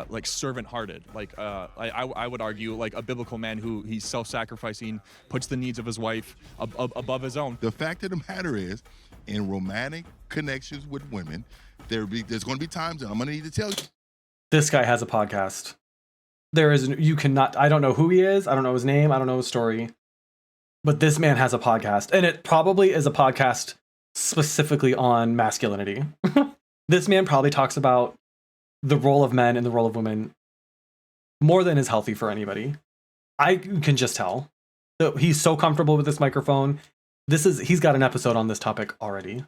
like servant-hearted. Like I would argue like a biblical man who he's self-sacrificing, puts the needs of his wife above his own. The fact of the matter is, in romantic connections with women, there's going to be times, and I'm going to need to tell you. This guy has a podcast. You cannot, I don't know who he is. I don't know his name. I don't know his story. But this man has a podcast. And it probably is a podcast specifically on masculinity. This man probably talks about the role of men and the role of women more than is healthy for anybody. I can just tell. He's so comfortable with this microphone. He's got an episode on this topic already.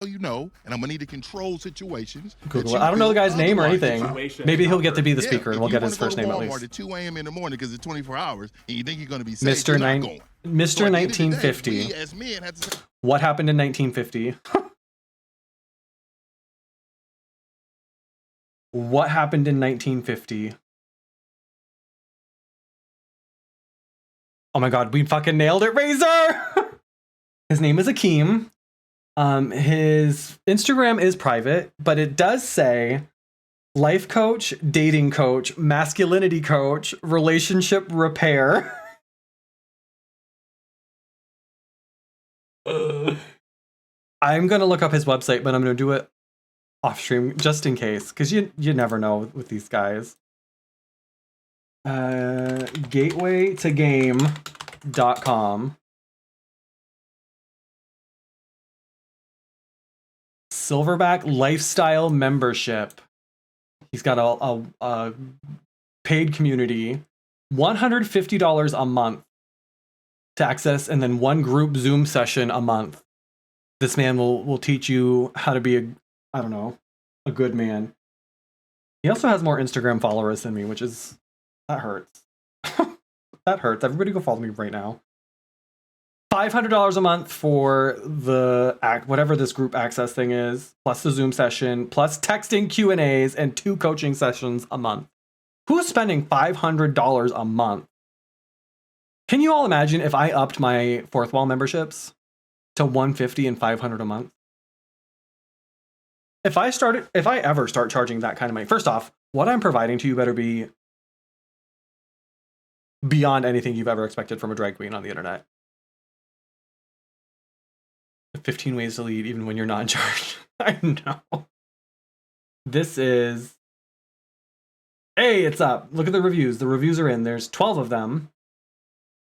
You know, and I'm going to need to control situations. Google it. I don't know the guy's name or anything. Maybe he'll get to be the speaker and we'll get his first name at Walmart least. at 2 a.m. in the morning because it's 24 hours, and you think you're going to be safe, Mr. you're not going. So at the end of the day, 1950. we as men have to say, What happened in 1950? What happened in 1950? Oh my god, we fucking nailed it, Razor! His name is Akeem. His Instagram is private, but it does say life coach, dating coach, masculinity coach, relationship repair. I'm gonna look up his website, but I'm gonna do it off stream just in case, because you never know with these guys. Gatewaytogame.com. Silverback lifestyle membership. He's got a paid community. $150 a month to access, and then one group Zoom session a month. This man will teach you how to be a good man. He also has more Instagram followers than me, which is, that hurts. That hurts. Everybody go follow me right now. $500 a month for the whatever this group access thing is, plus the Zoom session, plus texting Q&As, and 2 coaching sessions a month. Who's spending $500 a month? Can you all imagine if I upped my Fourth Wall memberships to $150 and $500 a month? If I ever start charging that kind of money, first off, what I'm providing to you better be beyond anything you've ever expected from a drag queen on the internet. 15 ways to lead even when you're not in charge. I know. This is... Hey, it's up. Look at the reviews. The reviews are in. There's 12 of them.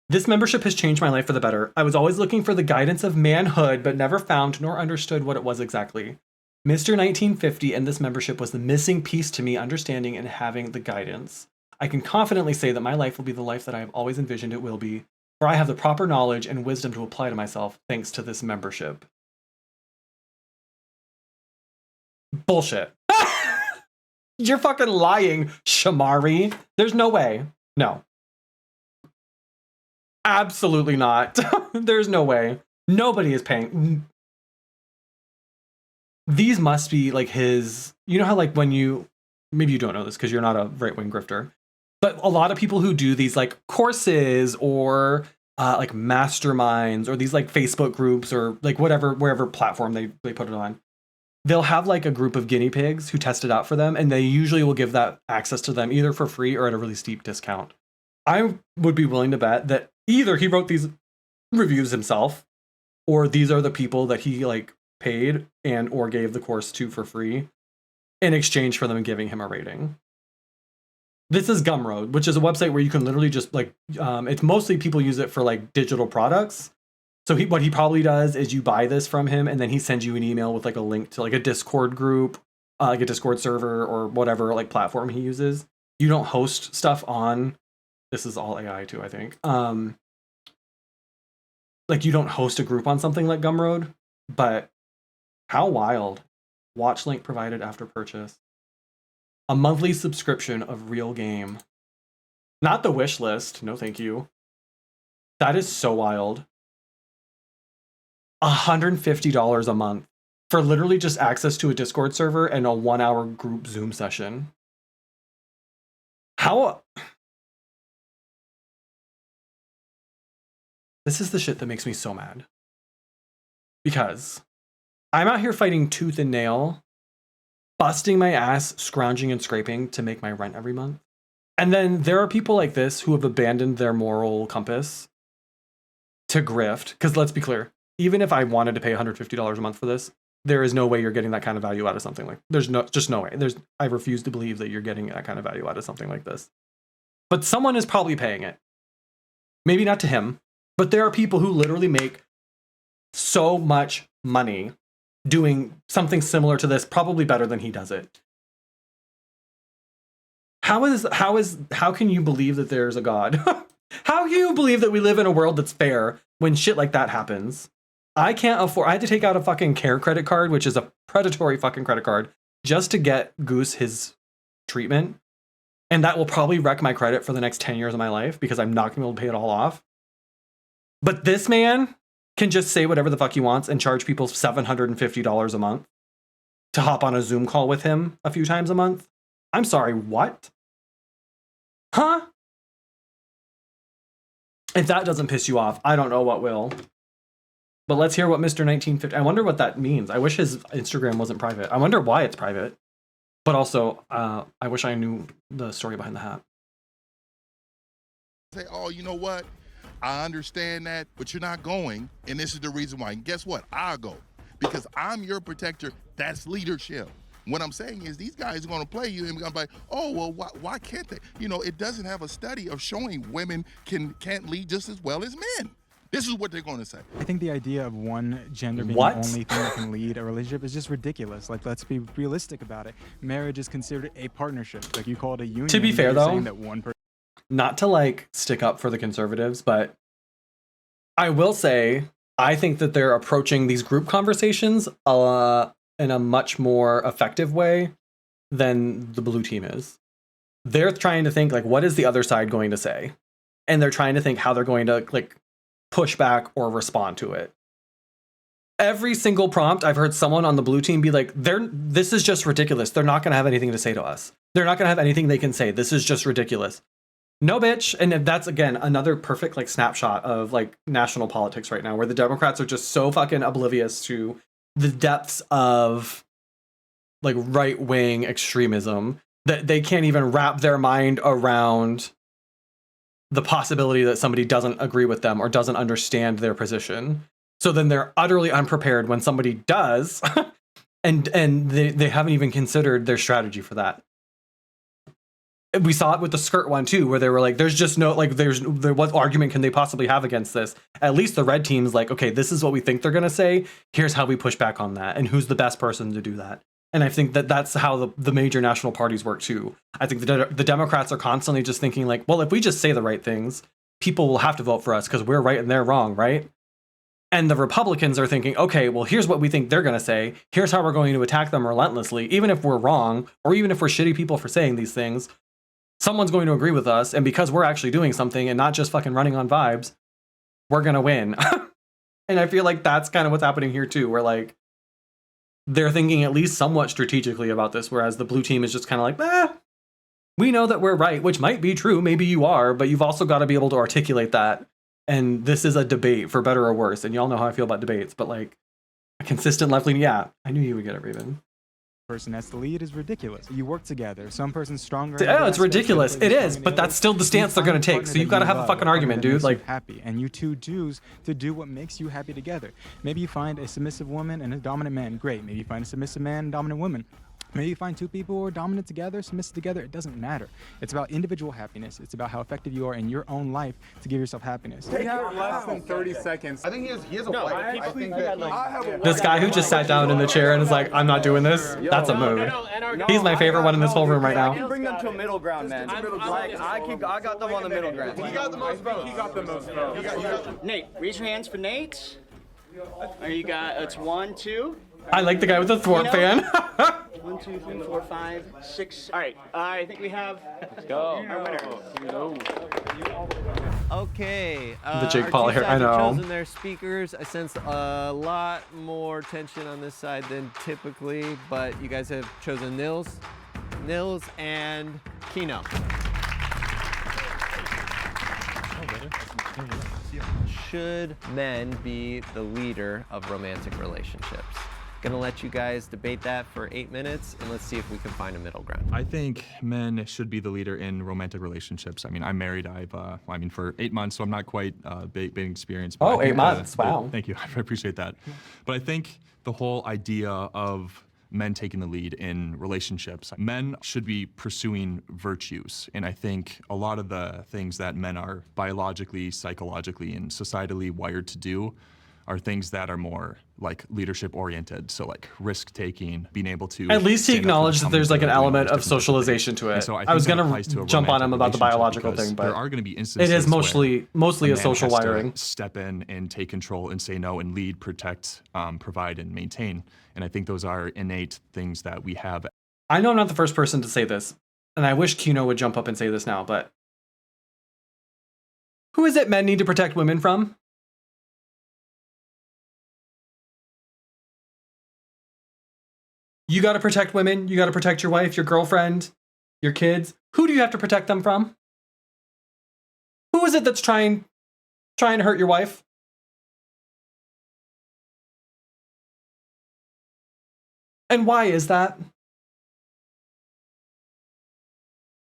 This membership has changed my life for the better. I was always looking for the guidance of manhood, but never found nor understood what it was exactly. Mr. 1950 and this membership was the missing piece to me understanding and having the guidance. I can confidently say that my life will be the life that I have always envisioned it will be, for I have the proper knowledge and wisdom to apply to myself thanks to this membership. Bullshit. You're fucking lying, Shamari. There's no way. No. Absolutely not. There's no way. Nobody is paying. These must be like his, you know how like when you, maybe you don't know this because you're not a right-wing grifter, but a lot of people who do these like courses or like masterminds or these like Facebook groups or like wherever platform they put it on, they'll have like a group of guinea pigs who test it out for them, and they usually will give that access to them either for free or at a really steep discount. I would be willing to bet that either he wrote these reviews himself, or these are the people that he like paid and or gave the course to for free in exchange for them giving him a rating. This is Gumroad, which is a website where you can literally just like, it's mostly people use it for like digital products. So what he probably does is you buy this from him and then he sends you an email with like a link to like a Discord group, like a Discord server or whatever like platform he uses. You don't host stuff on, this is all AI too, I think. Like you don't host a group on something like Gumroad, but how wild. Watch link provided after purchase. A monthly subscription of real game. Not the wish list. No, thank you. That is so wild. $150 a month for literally just access to a Discord server and a 1-hour group Zoom session. How? This is the shit that makes me so mad. Because I'm out here fighting tooth and nail, busting my ass, scrounging and scraping to make my rent every month. And then there are people like this who have abandoned their moral compass to grift. Because let's be clear, even if I wanted to pay $150 a month for this, there is no way you're getting that kind of value out of something like, there's just no way. I refuse to believe that you're getting that kind of value out of something like this. But someone is probably paying it. Maybe not to him, but there are people who literally make so much money doing something similar to this, probably better than he does it. How can you believe that there's a God? How can you believe that we live in a world that's fair when shit like that happens? I can't afford, I had to take out a fucking Care credit card, which is a predatory fucking credit card, just to get Goose his treatment. And that will probably wreck my credit for the next 10 years of my life because I'm not going to be able to pay it all off. But this man can just say whatever the fuck he wants and charge people $750 a month to hop on a Zoom call with him a few times a month. I'm sorry, what? Huh? If that doesn't piss you off, I don't know what will. But let's hear what Mr. 1950... I wonder what that means. I wish his Instagram wasn't private. I wonder why it's private. But also, I wish I knew the story behind the hat. Say, oh, you know what? I understand that, but you're not going, and this is the reason why. And guess what? I'll go because I'm your protector. That's leadership. What I'm saying is these guys are going to play you and going to be like, oh, well, why can't they? You know, it doesn't have a study of showing women can't lead just as well as men. This is what they're going to say. I think the idea of one gender being What? the only thing that can lead a relationship is just ridiculous. Like, let's be realistic about it. Marriage is considered a partnership. Like, you call it a union. To be fair, you're though, saying that one person. Not to like stick up for the conservatives, but I will say I think that they're approaching these group conversations in a much more effective way than the blue team is. They're trying to think like, what is the other side going to say? And they're trying to think how they're going to like push back or respond to it. Every single prompt, I've heard someone on the blue team be like, this is just ridiculous. They're not going to have anything to say to us. They're not going to have anything they can say. This is just ridiculous. No, bitch. And that's, again, another perfect like snapshot of like national politics right now, where the Democrats are just so fucking oblivious to the depths of like right-wing extremism that they can't even wrap their mind around the possibility that somebody doesn't agree with them or doesn't understand their position. So then they're utterly unprepared when somebody does, and they haven't even considered their strategy for that. We saw it with the skirt one too, where they were like, there's just no, like, what argument can they possibly have against this? At least the red team's like, okay, this is what we think they're going to say. Here's how we push back on that. And who's the best person to do that? And I think that that's how the major national parties work too. I think the Democrats are constantly just thinking like, well, if we just say the right things, people will have to vote for us because we're right and they're wrong, right? And the Republicans are thinking, okay, well, here's what we think they're going to say. Here's how we're going to attack them relentlessly. Even if we're wrong, or even if we're shitty people for saying these things, someone's going to agree with us. And because we're actually doing something and not just fucking running on vibes, we're going to win. And I feel like that's kind of what's happening here too, where like, they're thinking at least somewhat strategically about this, whereas the blue team is just kind of like, we know that we're right, which might be true. Maybe you are, but you've also got to be able to articulate that. And this is a debate, for better or worse. And y'all know how I feel about debates, but like a consistent left leaning, yeah, I knew you would get it, Raven. Person that's the lead is ridiculous. You work together. Some person's stronger. Oh, it's ridiculous. It is, but that's still the stance they're going to take. So you've got to have a fucking argument, dude. Like, happy, and you two choose to do what makes you happy together. Maybe you find a submissive woman and a dominant man. Great. Maybe you find a submissive man and a dominant woman. Maybe you find two people who are dominant together, submissive together. It doesn't matter. It's about individual happiness. It's about how effective you are in your own life to give yourself happiness. We have less than 30 seconds. I think he has a wife. I think that this guy who just sat down in the chair and is like, I'm not doing this, that's a mood. He's my favorite one in this whole room right I now. can bring them to a middle ground, man. Like, I got them on the middle ground. He got the most votes. He got the most votes. Nate, raise your hands for Nate. Or you got, it's 1, 2. I like the guy with the thwart fan. 1, 2, 3, 4, 5, 6. All right, I think we have our winner. Okay. The Jake our Paul two here, sides I have know. chosen their speakers. I sense a lot more tension on this side than typically, but you guys have chosen Nils and Kino. Should men be the leader of romantic relationships? Gonna let you guys debate that for 8 minutes, and let's see if we can find a middle ground. I think men should be the leader in romantic relationships. I mean, I'm married. For 8 months, so I'm not quite big experience. Oh, 8 months. Wow. Thank you. I appreciate that. But I think the whole idea of men taking the lead in relationships, men should be pursuing virtues. And I think a lot of the things that men are biologically, psychologically, and societally wired to do are things that are more like leadership oriented. So like risk taking, being able to. At least he stand up for acknowledged that someone there's like an doing all element these of different types socialization things. to And it. so I was think that gonna applies to a jump on romantic him about the biological relationship thing, because but there are going to be it instances is mostly where a social man has to wiring. step in and take control and say no and lead, protect, provide, and maintain. And I think those are innate things that we have. I know I'm not the first person to say this, and I wish Kino would jump up and say this now, but who is it men need to protect women from? You got to protect women. You got to protect your wife, your girlfriend, your kids. Who do you have to protect them from? Who is it that's trying to hurt your wife? And why is that?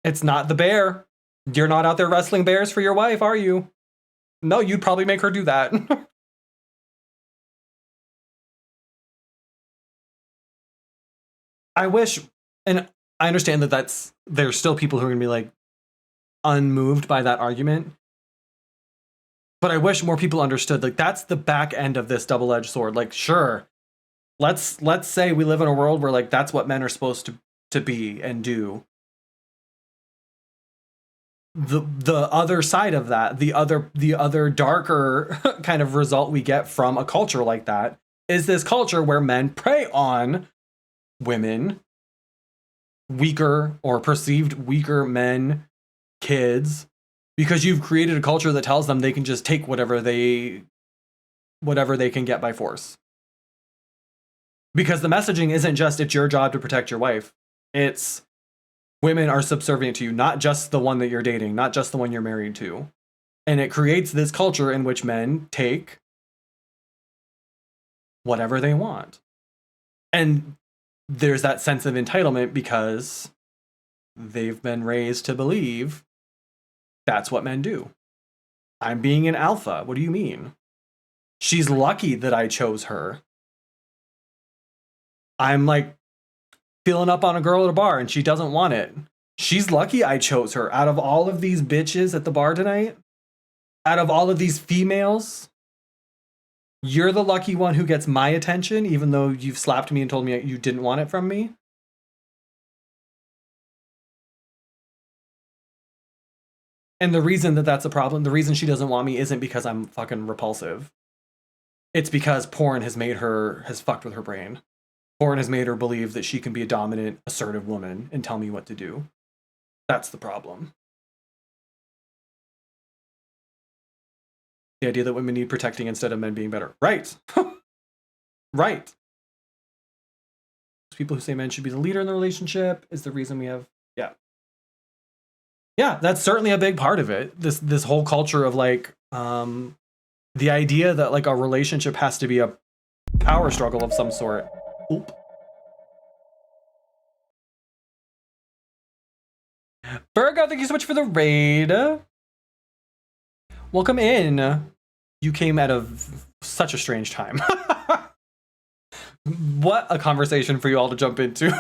It's not the bear. You're not out there wrestling bears for your wife, are you? No, you'd probably make her do that. I wish, and I understand that there's still people who are gonna be like unmoved by that argument. But I wish more people understood, like, that's the back end of this double-edged sword. Like, sure, let's say we live in a world where like that's what men are supposed to be and do. The other side of that, the other darker kind of result we get from a culture like that is this culture where men prey on women, weaker or perceived weaker men, kids, because you've created a culture that tells them they can just take whatever they can get by force. Because the messaging isn't just it's your job to protect your wife. It's women are subservient to you, not just the one that you're dating, not just the one you're married to. And it creates this culture in which men take whatever they want. And there's that sense of entitlement because they've been raised to believe that's what men do. I'm being an alpha. What do you mean? She's lucky that I chose her. I'm like feeling up on a girl at a bar and she doesn't want it. She's lucky I chose her. Out of all of these bitches at the bar tonight, out of all of these females, you're the lucky one who gets my attention, even though you've slapped me and told me you didn't want it from me. And the reason that that's a problem, the reason she doesn't want me isn't because I'm fucking repulsive. It's because porn has fucked with her brain. Porn has made her believe that she can be a dominant, assertive woman and tell me what to do. That's the problem. The idea that women need protecting instead of men being better. Right. Right. People who say men should be the leader in the relationship is the reason we have, yeah. Yeah, that's certainly a big part of it. This whole culture of like, the idea that like a relationship has to be a power struggle of some sort. Oop. Virgo, thank you so much for the raid. Welcome in. You came at such a strange time. What a conversation for you all to jump into.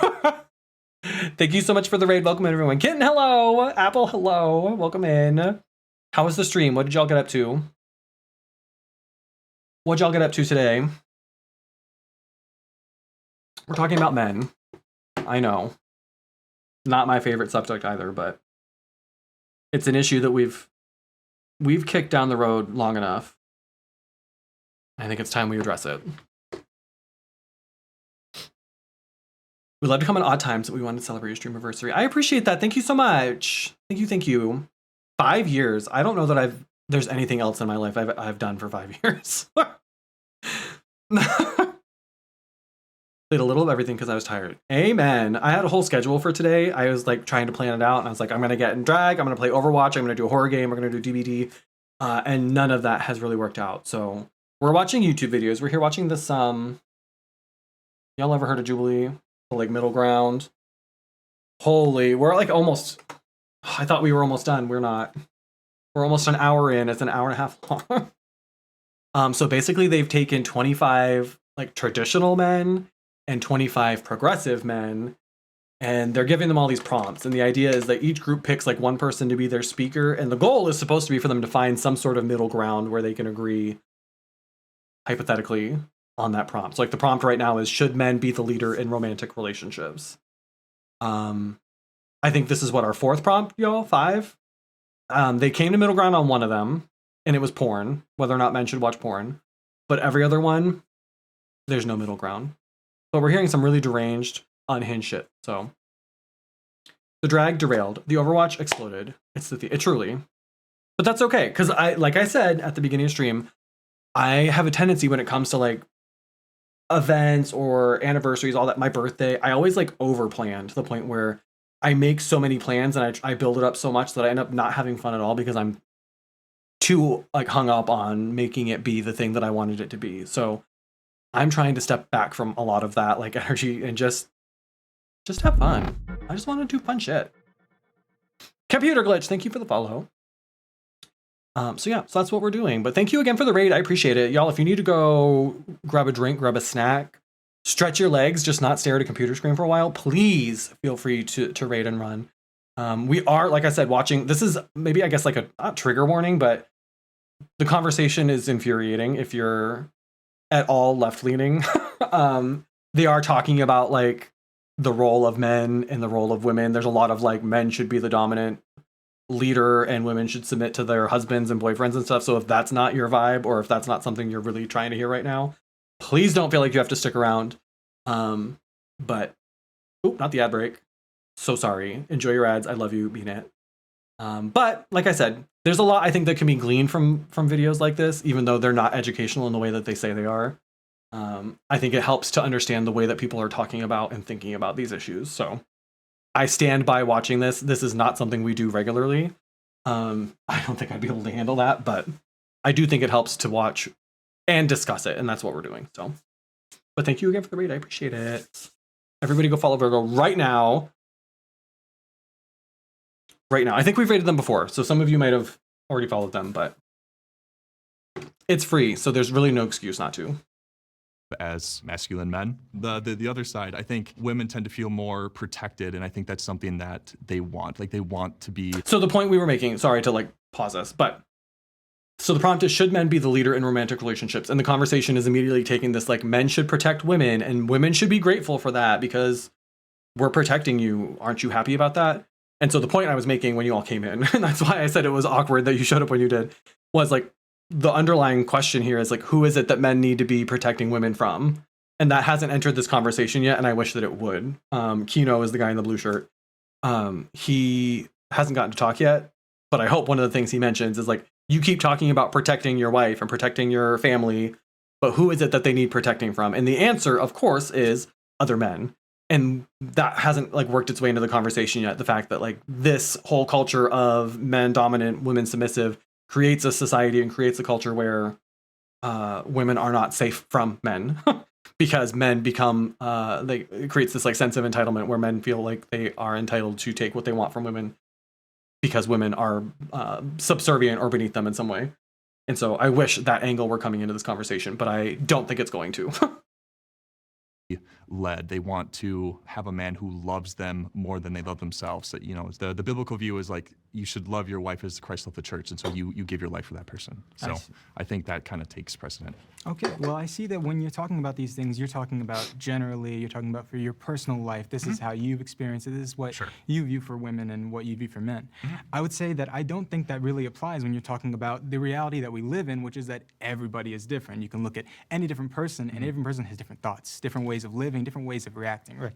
Thank you so much for the raid. Welcome in, everyone. Kitten, hello. Apple, hello. Welcome in. How was the stream? What did y'all get up to? What'd y'all get up to today? We're talking about men. I know. Not my favorite subject either, but it's an issue that we've kicked down the road long enough. I think it's time we address it. We'd love to come at odd times, but we wanted to celebrate your stream anniversary. I appreciate that. Thank you so much. Thank you. 5 years. I don't know that there's anything else in my life I've done for 5 years. Did a little of everything because I was tired. Amen. I had a whole schedule for today. I was like trying to plan it out, and I was like, I'm gonna get in drag, I'm gonna play Overwatch, I'm gonna do a horror game, we're gonna do DBD, and none of that has really worked out. So we're watching YouTube videos. We're here watching this. Y'all ever heard of Jubilee? The like middle ground. Holy, we're like almost. I thought we were almost done. We're not. We're almost an hour in. It's an hour and a half long. So basically, they've taken 25 like traditional men and 25 progressive men, and they're giving them all these prompts. And the idea is that each group picks like one person to be their speaker, and the goal is supposed to be for them to find some sort of middle ground where they can agree, hypothetically, on that prompt. So like the prompt right now is, should men be the leader in romantic relationships? I think this is what, our fourth prompt, y'all? 5? They came to middle ground on one of them, and it was porn, whether or not men should watch porn. But every other one, there's no middle ground. So we're hearing some really deranged, unhinged shit. So the drag derailed. The Overwatch exploded. It truly. But that's okay, because like I said at the beginning of stream, I have a tendency when it comes to like events or anniversaries, all that, my birthday, I always like overplan to the point where I make so many plans and I build it up so much that I end up not having fun at all because I'm too like hung up on making it be the thing that I wanted it to be. So I'm trying to step back from a lot of that like energy and just have fun. I just want to do fun shit. Computer glitch, thank you for the follow. So yeah, so that's what we're doing. But thank you again for the raid. I appreciate it. Y'all, if you need to go grab a drink, grab a snack, stretch your legs, just not stare at a computer screen for a while, please feel free to raid and run. We are, like I said, watching. This is maybe, I guess, like a not trigger warning, but the conversation is infuriating if you're at all left-leaning. They are talking about like the role of men and the role of women. There's a lot of like men should be the dominant leader and women should submit to their husbands and boyfriends and stuff. So if that's not your vibe, or if that's not something you're really trying to hear right now, please don't feel like you have to stick around. But not the ad break. So sorry. Enjoy your ads. I love you, Beanat. But like I said, there's a lot I think that can be gleaned from videos like this, even though they're not educational in the way that they say they are. I think it helps to understand the way that people are talking about and thinking about these issues. So I stand by watching this. This is not something we do regularly. I don't think I'd be able to handle that, but I do think it helps to watch and discuss it, and that's what we're doing. So, but thank you again for the raid. I appreciate it. Everybody go follow Virgo right now. Right now. I think we've rated them before, so some of you might have already followed them, but it's free, so there's really no excuse not to. As masculine men. The other side, I think women tend to feel more protected, and I think that's something that they want. Like they want to be. So the point we were making, sorry to like pause us, but so the prompt is, should men be the leader in romantic relationships? And the conversation is immediately taking this like men should protect women and women should be grateful for that because we're protecting you. Aren't you happy about that? And so the point I was making when you all came in, and that's why I said it was awkward that you showed up when you did, was like, the underlying question here is like, who is it that men need to be protecting women from? And that hasn't entered this conversation yet, and I wish that it would. Kino is the guy in the blue shirt. He hasn't gotten to talk yet, but I hope one of the things he mentions is like, you keep talking about protecting your wife and protecting your family, but who is it that they need protecting from? And the answer, of course, is other men. And that hasn't like worked its way into the conversation yet. The fact that like this whole culture of men dominant, women submissive creates a society and creates a culture where women are not safe from men because men become it creates this like sense of entitlement where men feel like they are entitled to take what they want from women because women are subservient or beneath them in some way. And so I wish that angle were coming into this conversation, but I don't think it's going to. Led. They want to have a man who loves them more than they love themselves. That, you know, the biblical view is like you should love your wife as Christ loved the church, and so you give your life for that person. So I think that kind of takes precedent. Okay, well, I see that when you're talking about these things, you're talking about generally, you're talking about for your personal life. This is how you've experienced it. This is what you view for women and what you view for men. I would say that I don't think that really applies when you're talking about the reality that we live in, which is that everybody is different. You can look at any different person, and every person has different thoughts, different ways of living, different ways of reacting, right?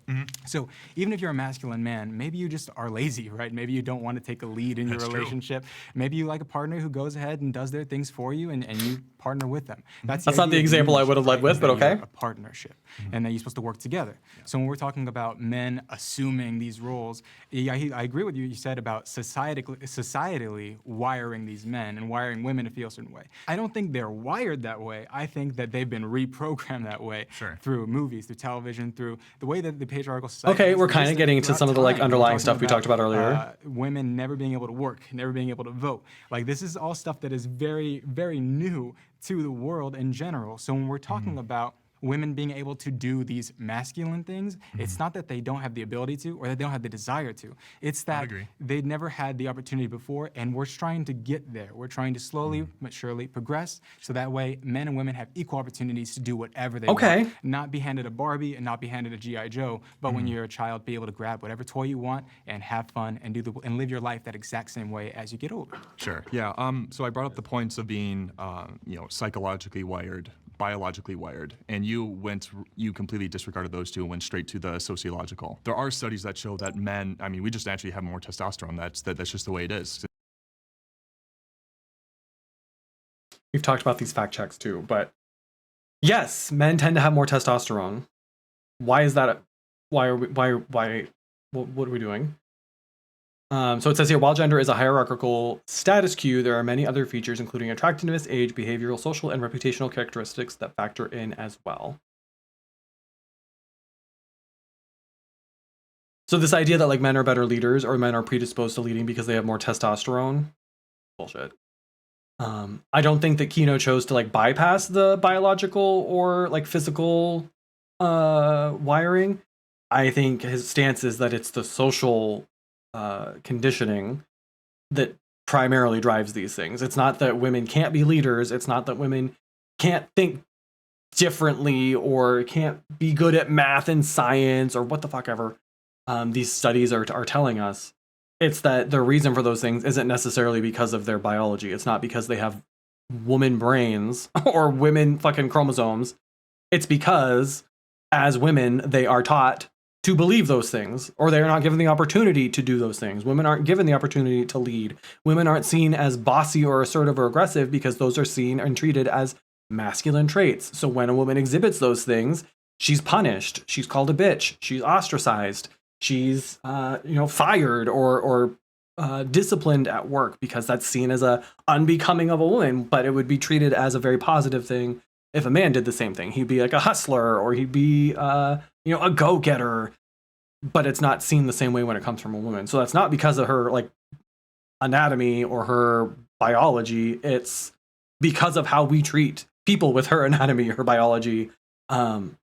So even if you're a masculine man, maybe you just are lazy, right? Maybe you don't want to take a lead in your relationship. Maybe you like a partner who goes ahead and does their things for you, and you partner with them. That's not the example I would have led with, but okay. A partnership, and that you're supposed to work together. So when we're talking about men assuming these roles, I agree with you. You said about societally wiring these men and wiring women to feel a certain way. I don't think they're wired that way. I think that they've been reprogrammed that way through movies, through television, through the way that the patriarchal society. Okay, we're kind of getting into some of the like underlying stuff we talked about earlier. Women never being able to work, never being able to vote. Like this is all stuff that is very, very new to the world in general. So when we're talking about women being able to do these masculine things, it's not that they don't have the ability to or that they don't have the desire to. It's that they've never had the opportunity before, and we're trying to get there. We're trying to slowly but surely progress so that way men and women have equal opportunities to do whatever they want. Not be handed a Barbie and not be handed a G.I. Joe, but when you're a child, be able to grab whatever toy you want and have fun and and live your life that exact same way as you get older. Sure, yeah. So I brought up the points of being, psychologically wired, biologically wired, and you completely disregarded those two and went straight to the sociological. There are studies that show that men, I mean, we just naturally have more testosterone. That's just the way it is. We've talked about these fact checks too, but yes, men tend to have more testosterone. Why is that? What are we doing? So it says here, while gender is a hierarchical status quo, there are many other features, including attractiveness, age, behavioral, social, and reputational characteristics that factor in as well. So this idea that like men are better leaders or men are predisposed to leading because they have more testosterone, bullshit. I don't think that Kino chose to like bypass the biological or like physical wiring. I think his stance is that it's the social conditioning that primarily drives these things. It's not that women can't be leaders. It's not that women can't think differently or can't be good at math and science or what the fuck ever these studies are telling us. It's that the reason for those things isn't necessarily because of their biology. It's not because they have woman brains or women fucking chromosomes. It's because as women, they are taught to believe those things, or they're not given the opportunity to do those things. Women aren't given the opportunity to lead. Women aren't seen as bossy or assertive or aggressive because those are seen and treated as masculine traits. So when a woman exhibits those things, she's punished. She's called a bitch. She's ostracized. She's fired or disciplined at work because that's seen as a unbecoming of a woman. But it would be treated as a very positive thing if a man did the same thing. He'd be like a hustler, or he'd be a go-getter. But it's not seen the same way when it comes from a woman. So that's not because of her like anatomy or her biology. It's because of how we treat people with her anatomy, her biology, and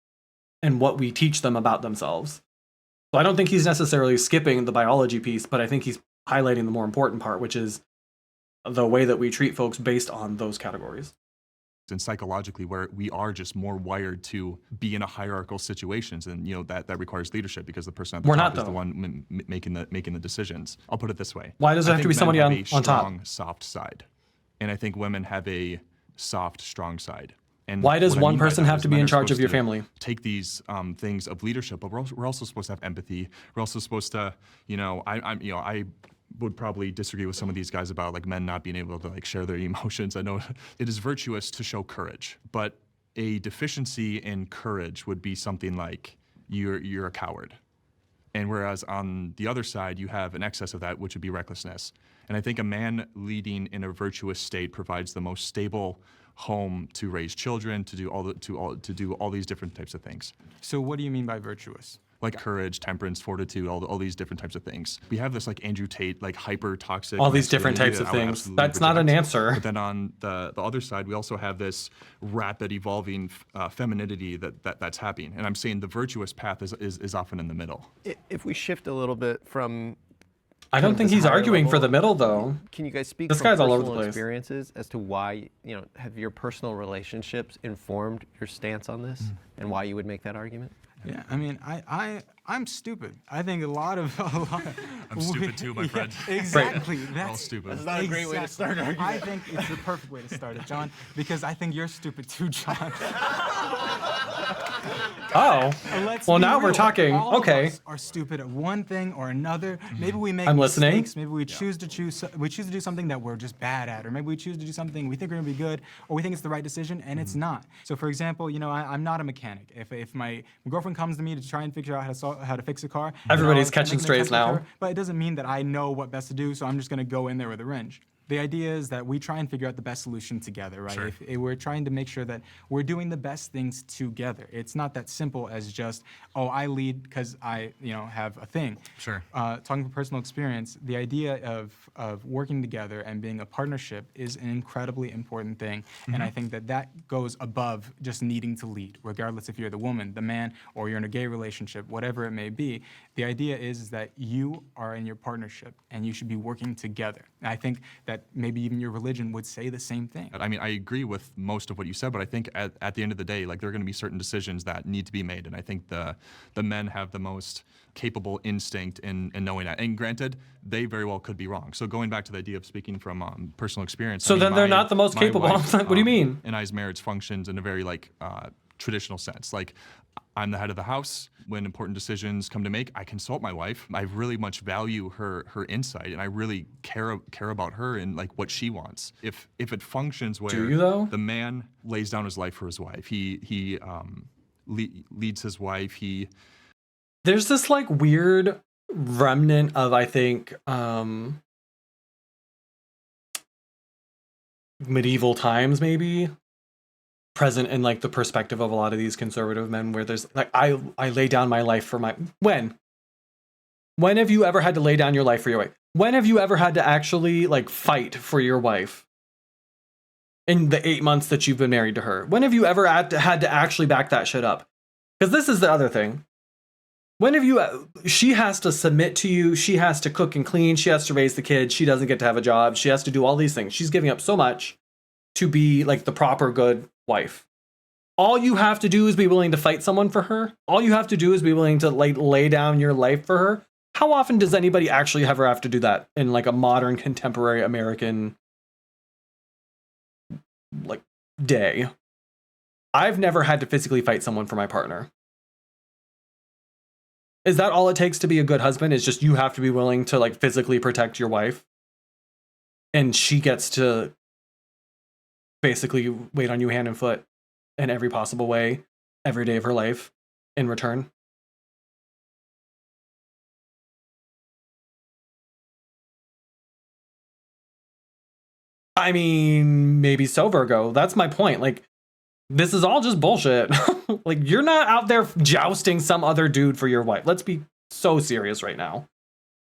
what we teach them about themselves. So I don't think he's necessarily skipping the biology piece, but I think he's highlighting the more important part, which is the way that we treat folks based on those categories. And psychologically, where we are just more wired to be in a hierarchical situations, and that requires leadership because the person at the top is the one making the decisions. I'll put it this way: why does it have to be somebody on top? Strong, soft side, and I think women have a soft, strong side. And why does one person have to be in charge of your family? Take these things of leadership, but we're also supposed to have empathy. We're also supposed to, I would probably disagree with some of these guys about like men not being able to like share their emotions. I know it is virtuous to show courage, but a deficiency in courage would be something like you're a coward. And whereas on the other side, you have an excess of that, which would be recklessness. And I think a man leading in a virtuous state provides the most stable home to raise children, to do all these different types of things. So what do you mean by virtuous? Like courage, temperance, fortitude, all these different types of things. We have this like Andrew Tate, like hyper toxic. All these different types of things. That's not an answer. But then on the other side, we also have this rapid evolving femininity that's happening. And I'm saying the virtuous path is often in the middle. If we shift a little bit from I don't think he's arguing for the middle, though. Can you guys speak this from guy's all over personal the place. experiences as to why, have your personal relationships informed your stance on this and why you would make that argument? Yeah, I mean, I'm stupid. I think a lot of I'm stupid too, my friend. Exactly. We're all stupid. That's not a great way to start an argument. I think it's the perfect way to start it, John, because I think you're stupid too, John. Oh. Well, now we're real. talking. All Okay. of us are stupid at one thing or another. Maybe we make I'm listening. mistakes. Maybe we choose to do something that we're just bad at, or maybe we choose to do something we think we're gonna be good, or we think it's the right decision and it's not. So, for example, I'm not a mechanic. If my girlfriend comes to me to try and figure out how to fix a car, Everybody's I'm catching gonna strays test with now. her, but it doesn't mean that I know what best to do. So I'm just gonna go in there with a wrench. The idea is that we try and figure out the best solution together, right? Sure. If we're trying to make sure that we're doing the best things together. It's not that simple as just, I lead because I, have a thing. Sure. Talking from personal experience, the idea of working together and being a partnership is an incredibly important thing. And I think that goes above just needing to lead, regardless if you're the woman, the man, or you're in a gay relationship, whatever it may be. The idea is that you are in your partnership and you should be working together. And I think that maybe even your religion would say the same thing. I mean, I agree with most of what you said, but I think at the end of the day, like there are going to be certain decisions that need to be made, and I think the men have the most capable instinct in knowing that. And granted, they very well could be wrong. So going back to the idea of speaking from personal experience. So then they're not the most capable. Wife, what do you mean? And I's marriage functions in a very traditional sense. Like I'm the head of the house. When important decisions come to make, I consult my wife. I really much value her insight, and I really care about her and like what she wants. If it functions where Do you, though? the man lays down his life for his wife, he leads his wife. There's this like weird remnant of, I think, medieval times maybe present in like the perspective of a lot of these conservative men, where there's like I lay down my life for my When have you ever had to lay down your life for your wife? When have you ever had to actually like fight for your wife? In the 8 months that you've been married to her? When have you ever had to actually back that shit up? Because this is the other thing. When have you, she has to submit to you, she has to cook and clean, she has to raise the kids, she doesn't get to have a job, she has to do all these things. She's giving up so much to be like the proper good wife. All you have to do is be willing to fight someone for her. All you have to do is be willing to like lay down your life for her. How often does anybody actually ever have to do that in like a modern contemporary American like day? I've never had to physically fight someone for my partner. Is that all it takes to be a good husband? Is just you have to be willing to like physically protect your wife, and she gets to basically wait on you hand and foot in every possible way every day of her life in return? I mean, maybe so, Virgo. That's my point. Like, this is all just bullshit. Like, you're not out there jousting some other dude for your wife. Let's be so serious right now.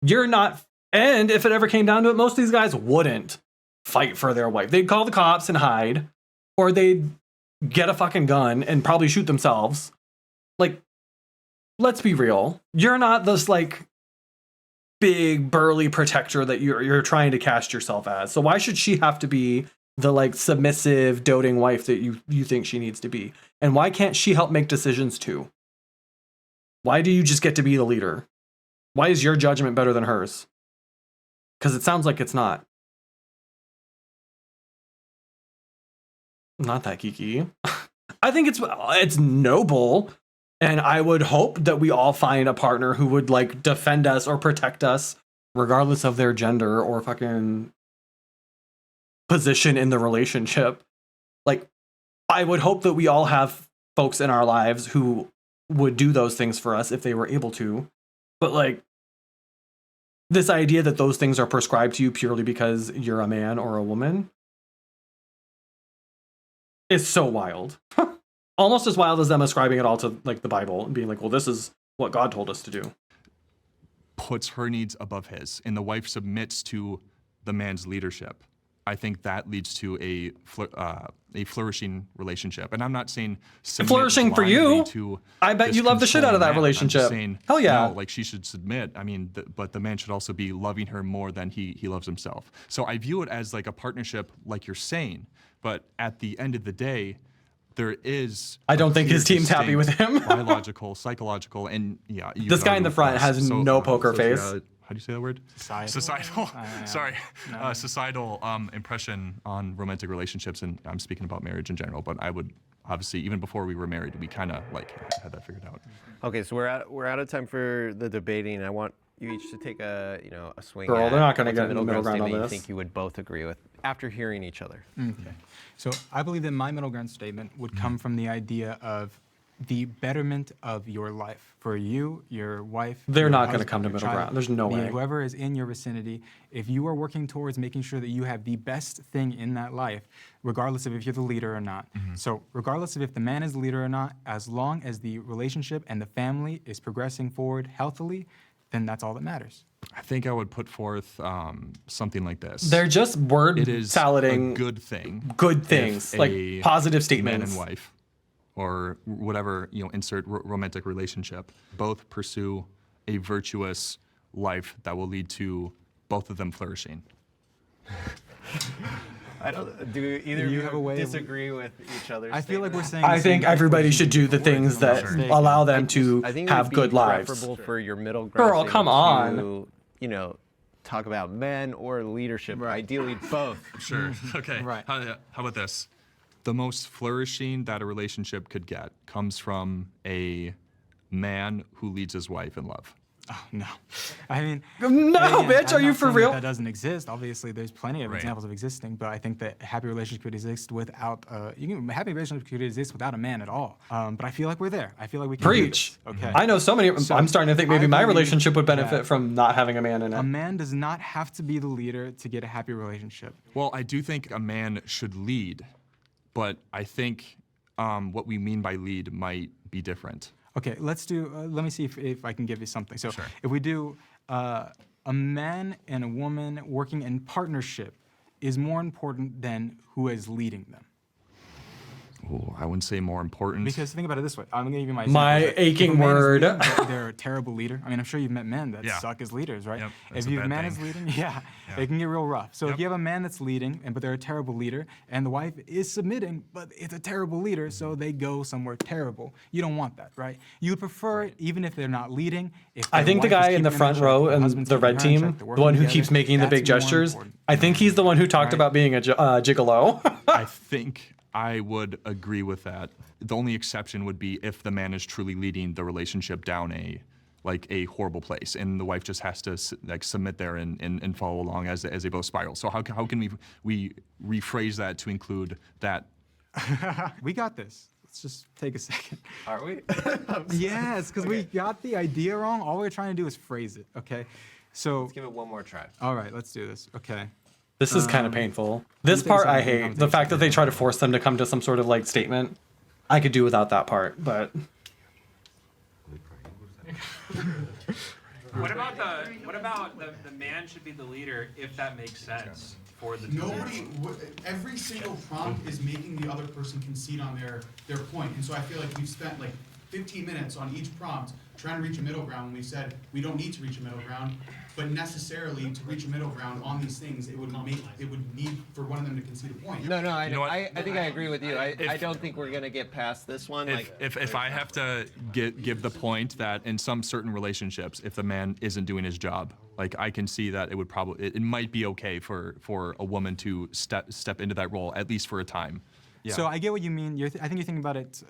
You're not. And if it ever came down to it, most of these guys wouldn't fight for their wife. They'd call the cops and hide, or they'd get a fucking gun and probably shoot themselves. Like, let's be real. You're not this, like, big burly protector that you're trying to cast yourself as. So why should she have to be the like submissive doting wife that you think she needs to be? And why can't she help make decisions too? Why do you just get to be the leader? Why is your judgment better than hers? Because it sounds like it's not. Not that geeky. I think it's noble. And I would hope that we all find a partner who would like defend us or protect us, regardless of their gender or fucking position in the relationship. Like, I would hope that we all have folks in our lives who would do those things for us if they were able to. But like, this idea that those things are prescribed to you purely because you're a man or a woman is so wild. Almost as wild as them ascribing it all to like the Bible and being like, well, this is what God told us to do. Puts her needs above his, and the wife submits to the man's leadership. I think that leads to a flourishing relationship. And I'm not saying flourishing for you. I bet you love the shit out of that relationship. Saying, hell yeah. No, like she should submit. I mean, but the man should also be loving her more than he loves himself. So I view it as like a partnership, like you're saying. But at the end of the day, there is. I don't think his team's happy with him. Biological, psychological, and yeah. This guy in the front has no poker face. How do you say that word? Societal. Sorry. No. Societal impression on romantic relationships, and I'm speaking about marriage in general. But I would obviously, even before we were married, we kind of like had that figured out. Okay, so we're out of time for the debating. I want you each to take a swing. Girl, they're not going to what's a get in the middle ground on statement this. you think you would both agree with after hearing each other. Okay. So I believe that my middle ground statement would come from the idea of the betterment of your life for you, your wife. They're your not going to husband, come to your middle child, ground. There's no way. Whoever is in your vicinity, if you are working towards making sure that you have the best thing in that life, regardless of if you're the leader or not. So regardless of if the man is the leader or not, as long as the relationship and the family is progressing forward healthily, then that's all that matters. I think I would put forth something like this. They're just word it is salading a good thing. Good things, like positive statements. Man and wife, or whatever, insert romantic relationship, both pursue a virtuous life that will lead to both of them flourishing. Do either of you disagree with each other? I feel like we're saying. I think everybody should do the things that allow them to I think have it would be good lives. preferable for your middle ground Girl, come statement on. to, talk about men or leadership. Ideally, both. Sure. Okay. Right. How about this? The most flourishing that a relationship could get comes from a man who leads his wife in love. Oh, no. I mean, no, bitch, are you for real? That doesn't exist. Obviously, there's plenty of examples of existing, but I think that a happy relationship could exist without happy relationship could exist without a man at all. But I feel like we're there. I feel like we can Preach. do this. Okay. I know so many. So I'm starting to think maybe my believe relationship would benefit that from not having a man in it. A man does not have to be the leader to get a happy relationship. Well, I do think a man should lead, but I think what we mean by lead might be different. Okay, let's do, let me see if I can give you something. So if we do a man and a woman working in partnership is more important than who is leading them. Ooh, I wouldn't say more important. Because think about it this way. I'm going to give you my My example. If aching a man is word. leading, but they're a terrible leader. I mean, I'm sure you've met men that Yeah. suck as leaders, right? Yep, if that's a you have a bad man is thing. leading, it can get real rough. So if you have a man that's leading, but they're a terrible leader, and the wife is submitting, but it's a terrible leader, so they go somewhere terrible. You don't want that, right? You would prefer it, even if they're not leading. If I their think the wife is guy in the keeping front them in row check, and husband's the keeping red her in team, check, they're the one working who together, keeps making the that's big more gestures, important. I think he's the one who talked Right. about being a gigolo. I think I would agree with that. The only exception would be if the man is truly leading the relationship down a horrible place, and the wife just has to submit there and follow along as they both spiral. So how can we rephrase that to include that? We got this. Let's just take a second. Are we? Yes, because we got the idea wrong. All we're trying to do is phrase it, okay? So Let's give it one more try. all right, let's do this. Okay. This is kind of painful. This you think part I something hate. The fact that they try to force them to come to some sort of like statement. I could do without that part, but What about the man should be the leader if that makes sense for the Every single prompt is making the other person concede on their point. And so I feel like we've spent like 15 minutes on each prompt trying to reach a middle ground when we said we don't need to reach a middle ground, but necessarily to reach a middle ground on these things, it would need for one of them to concede a point. No, I know what? I think I agree with you. I don't think we're gonna get past this one. If I have to give the point that in some certain relationships, if the man isn't doing his job, like I can see that it might be okay for a woman to step into that role at least for a time. Yeah. So I get what you mean. I think you're thinking about it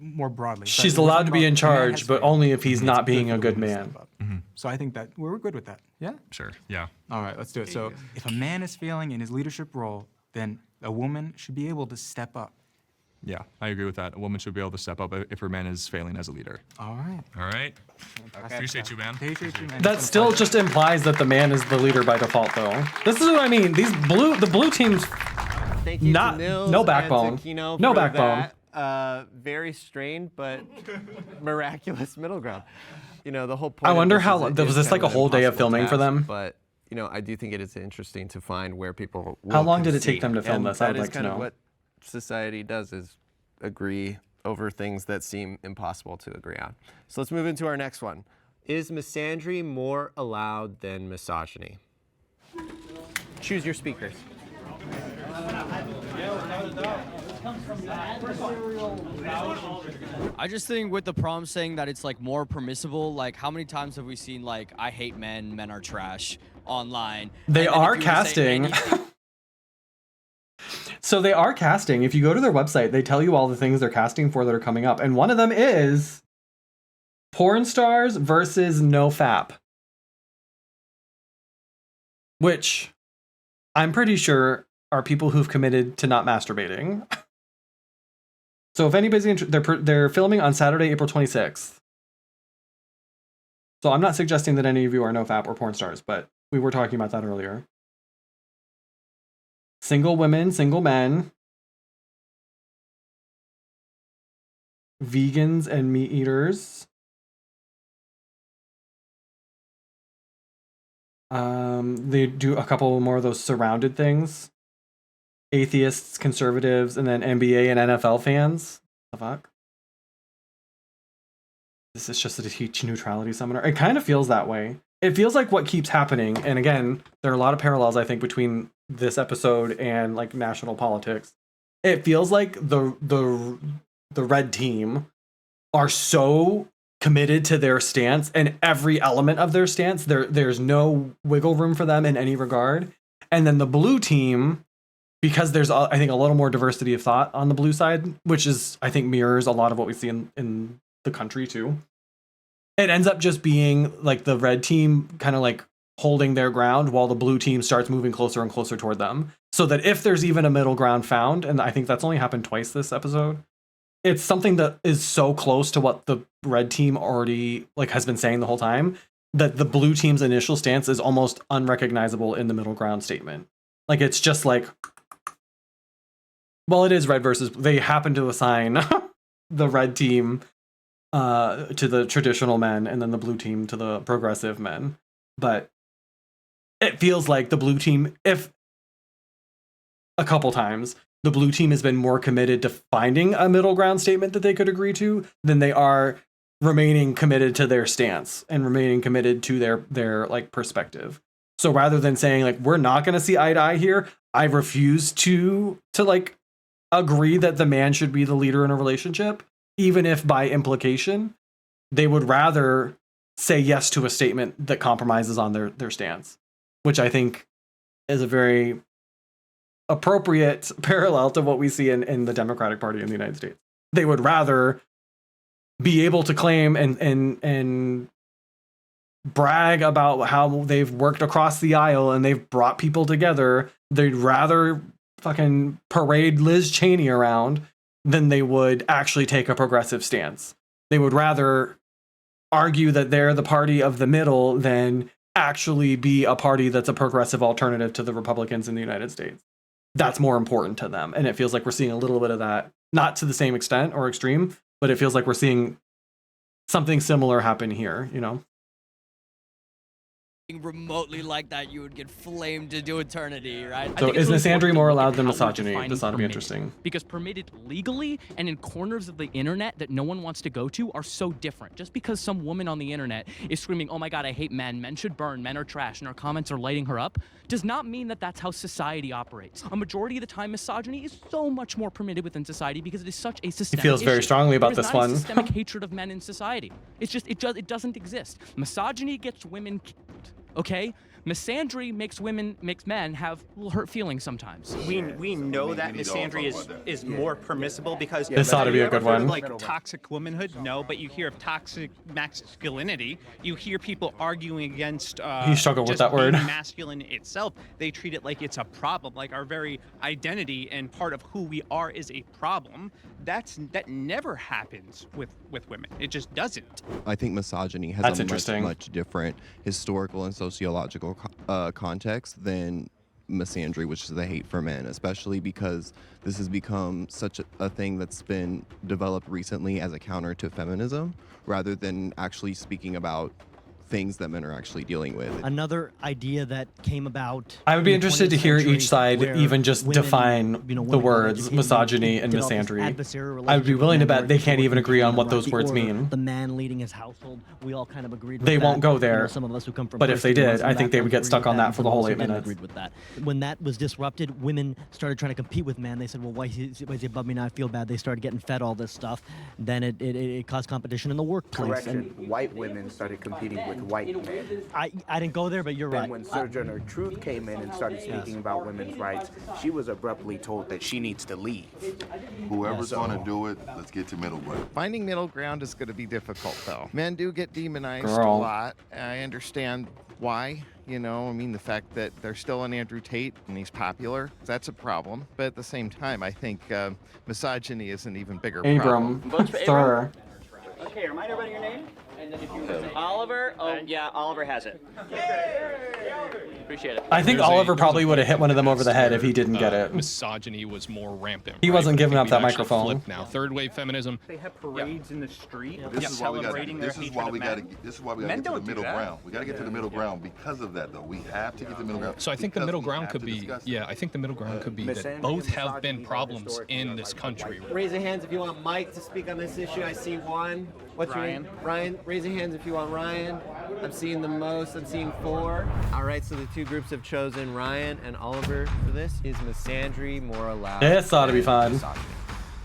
more broadly. she's But we're allowed talking to be about in the man has charge, but failed. only if he's It's not good being for a the good woman to man. step up. So I think that we're good with that. Yeah? Sure. Yeah. All right, let's do it. So if a man is failing in his leadership role, then a woman should be able to step up. Yeah, I agree with that. A woman should be able to step up if her man is failing as a leader. All right. All right. Appreciate you, man. Appreciate you, man. That still just implies that the man is the leader by default, though. This is what I mean. The blue team's Thank you not to Nils no and to backbone, Kino no for backbone. that, very strained but miraculous middle ground. You know, the whole point. I of wonder this how is it was is this kind like a whole day of impossible filming for task, them? But you know, I do think it is interesting to find where people. How will long did it take concede. them to film And this? I would that is like to kind of know. what society does is agree over things that seem impossible to agree on. So let's move into our next one. Is misandry more allowed than misogyny? Choose your speakers. I just think with the prom saying that it's like more permissible, like how many times have we seen like I hate men are trash online? They And then are if you were to say casting. anything- So they are casting. If you go to their website, they tell you all the things they're casting for that are coming up, and one of them is porn stars versus no fap, which I'm pretty sure are people who've committed to not masturbating. So if anybody's they're filming on Saturday, April 26th. So I'm not suggesting that any of you are no fap or porn stars, but we were talking about that earlier. Single women, single men, vegans and meat eaters. They do a couple more of those surrounded things. Atheists, conservatives, and then NBA and NFL fans. The fuck? This is just a teach neutrality seminar. It kind of feels that way. It feels like what keeps happening, and again, there are a lot of parallels, I think, between this episode and like national politics. It feels like the red team are so committed to their stance and every element of their stance. There's no wiggle room for them in any regard. And then the blue team, because there's I think a little more diversity of thought on the blue side, which is I think mirrors a lot of what we see in the country too. It ends up just being like the red team kind of like holding their ground while the blue team starts moving closer and closer toward them. So that if there's even a middle ground found, and I think that's only happened twice this episode, it's something that is so close to what the red team already like has been saying the whole time that the blue team's initial stance is almost unrecognizable in the middle ground statement. Like it's just like, well, it is red versus, they happen to assign the red team to the traditional men and then the blue team to the progressive men. but it feels like the blue team, if a couple times, the blue team has been more committed to finding a middle ground statement that they could agree to than they are remaining committed to their stance and remaining committed to their like perspective. So rather than saying like, we're not going to see eye to eye here, I refuse to like agree that the man should be the leader in a relationship, even if by implication they would rather say yes to a statement that compromises on their stance, which I think is a very appropriate parallel to what we see in the Democratic Party in the United States. They would rather be able to claim and brag about how they've worked across the aisle and they've brought people together. They'd rather fucking parade Liz Cheney around than they would actually take a progressive stance. They would rather argue that they're the party of the middle than actually be a party that's a progressive alternative to the Republicans in the United States. That's more important to them. And it feels like we're seeing a little bit of that, not to the same extent or extreme, but it feels like we're seeing something similar happen here, you know? Remotely like that, you would get flamed to do eternity, right? So is misandry more allowed than misogyny? This ought to be interesting. Because permitted legally and in corners of the internet that no one wants to go to are so different. Just because some woman on the internet is screaming, oh my God, I hate men, men should burn, men are trash, and her comments are lighting her up, does not mean that that's how society operates. A majority of the time, misogyny is so much more permitted within society because it is such a systemic He feels very issue. strongly about There is this not one. a systemic hatred of men in society. It's just, it doesn't exist. Misogyny gets women killed. Okay? Misandry makes men have hurt feelings sometimes. We know that misandry is more permissible because This ought to be a good one. Like toxic womanhood, no, but you hear of toxic masculinity. You hear people arguing against He struggled with just that word. being masculine itself. They treat it like it's a problem, like our very identity and part of who we are is a problem. That never happens with women. It just doesn't. I think misogyny has That's a interesting. much different historical and sociological context than misandry, which is the hate for men, especially because this has become such a thing that's been developed recently as a counter to feminism rather than actually speaking about things that men are actually dealing with. Another idea that came about. I would be in the interested to 20th hear century each side where even just women, define you know, the women got words educated, misogyny and developed this misandry. adversarial I would be relationship willing to with men bet they where can't people even were agree on controlling what those the words order, mean. The man leading his household. We all kind of agreed with They that. won't go You know, there. some of us who come from But if they Christian did, I think they would get backgrounds stuck agreed on with that for the and whole some 8 didn't minutes. agreed with that. When that was disrupted, women started trying to compete with men. They said, well, why is he above me now? I feel bad. They started getting fed all this stuff. Then it caused competition in the workplace. Correction, white women started competing with white men. I didn't go there, but you're Then right. when Sojourner Truth came in and started speaking about women's rights, she was abruptly told that she needs to leave. Whoever's going to do it, let's get to middle ground. Finding middle ground is going to be difficult, though. Men do get demonized a Girl. lot. I understand why. You know, I mean, the fact that they're still on Andrew Tate and he's popular, that's a problem. But at the same time, I think misogyny is an even bigger Abram, problem. sir. Okay, remind everybody your name. Oliver. Oh, yeah, Oliver has it. Appreciate it. I think Oliver probably would have hit one of them over the head if he didn't get it. Misogyny was more rampant. He wasn't giving up that We've actually microphone. flipped now. Third wave feminism. They have parades in the street This is why we got. celebrating their This is hatred why of we got to. men. This is why we got to Men get to the don't do middle that. ground. We got to get to the middle ground because of that, though. We have to get to the middle ground. So I think the because middle we ground have could to be, discuss it. yeah, I think the middle ground could be that misandry both and have been misogyny problems historically in are this like country. Raise your hands if you want Mike to speak on this issue. I see one. What's Ryan. your name? Ryan. Raise your hands if you want Ryan. I'm seeing the most. I'm seeing 4. All right, so the two groups have chosen Ryan and Oliver for this. Is misandry more allowed? This ought to be than fun. misogyny?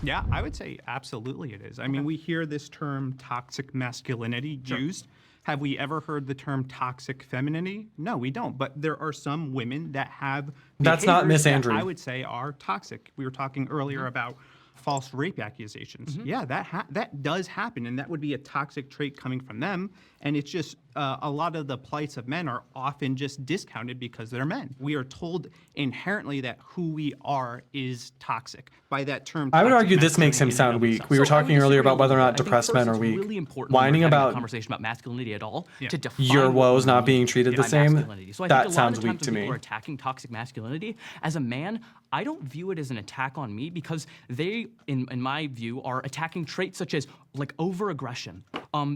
Yeah, I would say absolutely it is. I mean, we hear this term toxic masculinity used. Have we ever heard the term toxic femininity? No, we don't. But there are some women that have That's not behaviors that misandry. I would say are toxic. We were talking earlier about false rape accusations. Yeah, that does happen, and that would be a toxic trait coming from them. And it's just a lot of the plights of men are often just discounted because they're men. We are told inherently that who we are is toxic. By that term, I would toxic argue this makes him masculinity in and sound of weak. itself. We were So I would talking earlier disagree about with whether or you. not depressed men are weak. Really important when Whining we're having a about conversation about masculinity at all Yeah. to define your what woes we not being mean treated the by same, masculinity. So I that think a lot sounds of the weak times to when me. people are attacking toxic masculinity, as a man, I don't view it as an attack on me because they, in my view, are attacking traits such as like over-aggression,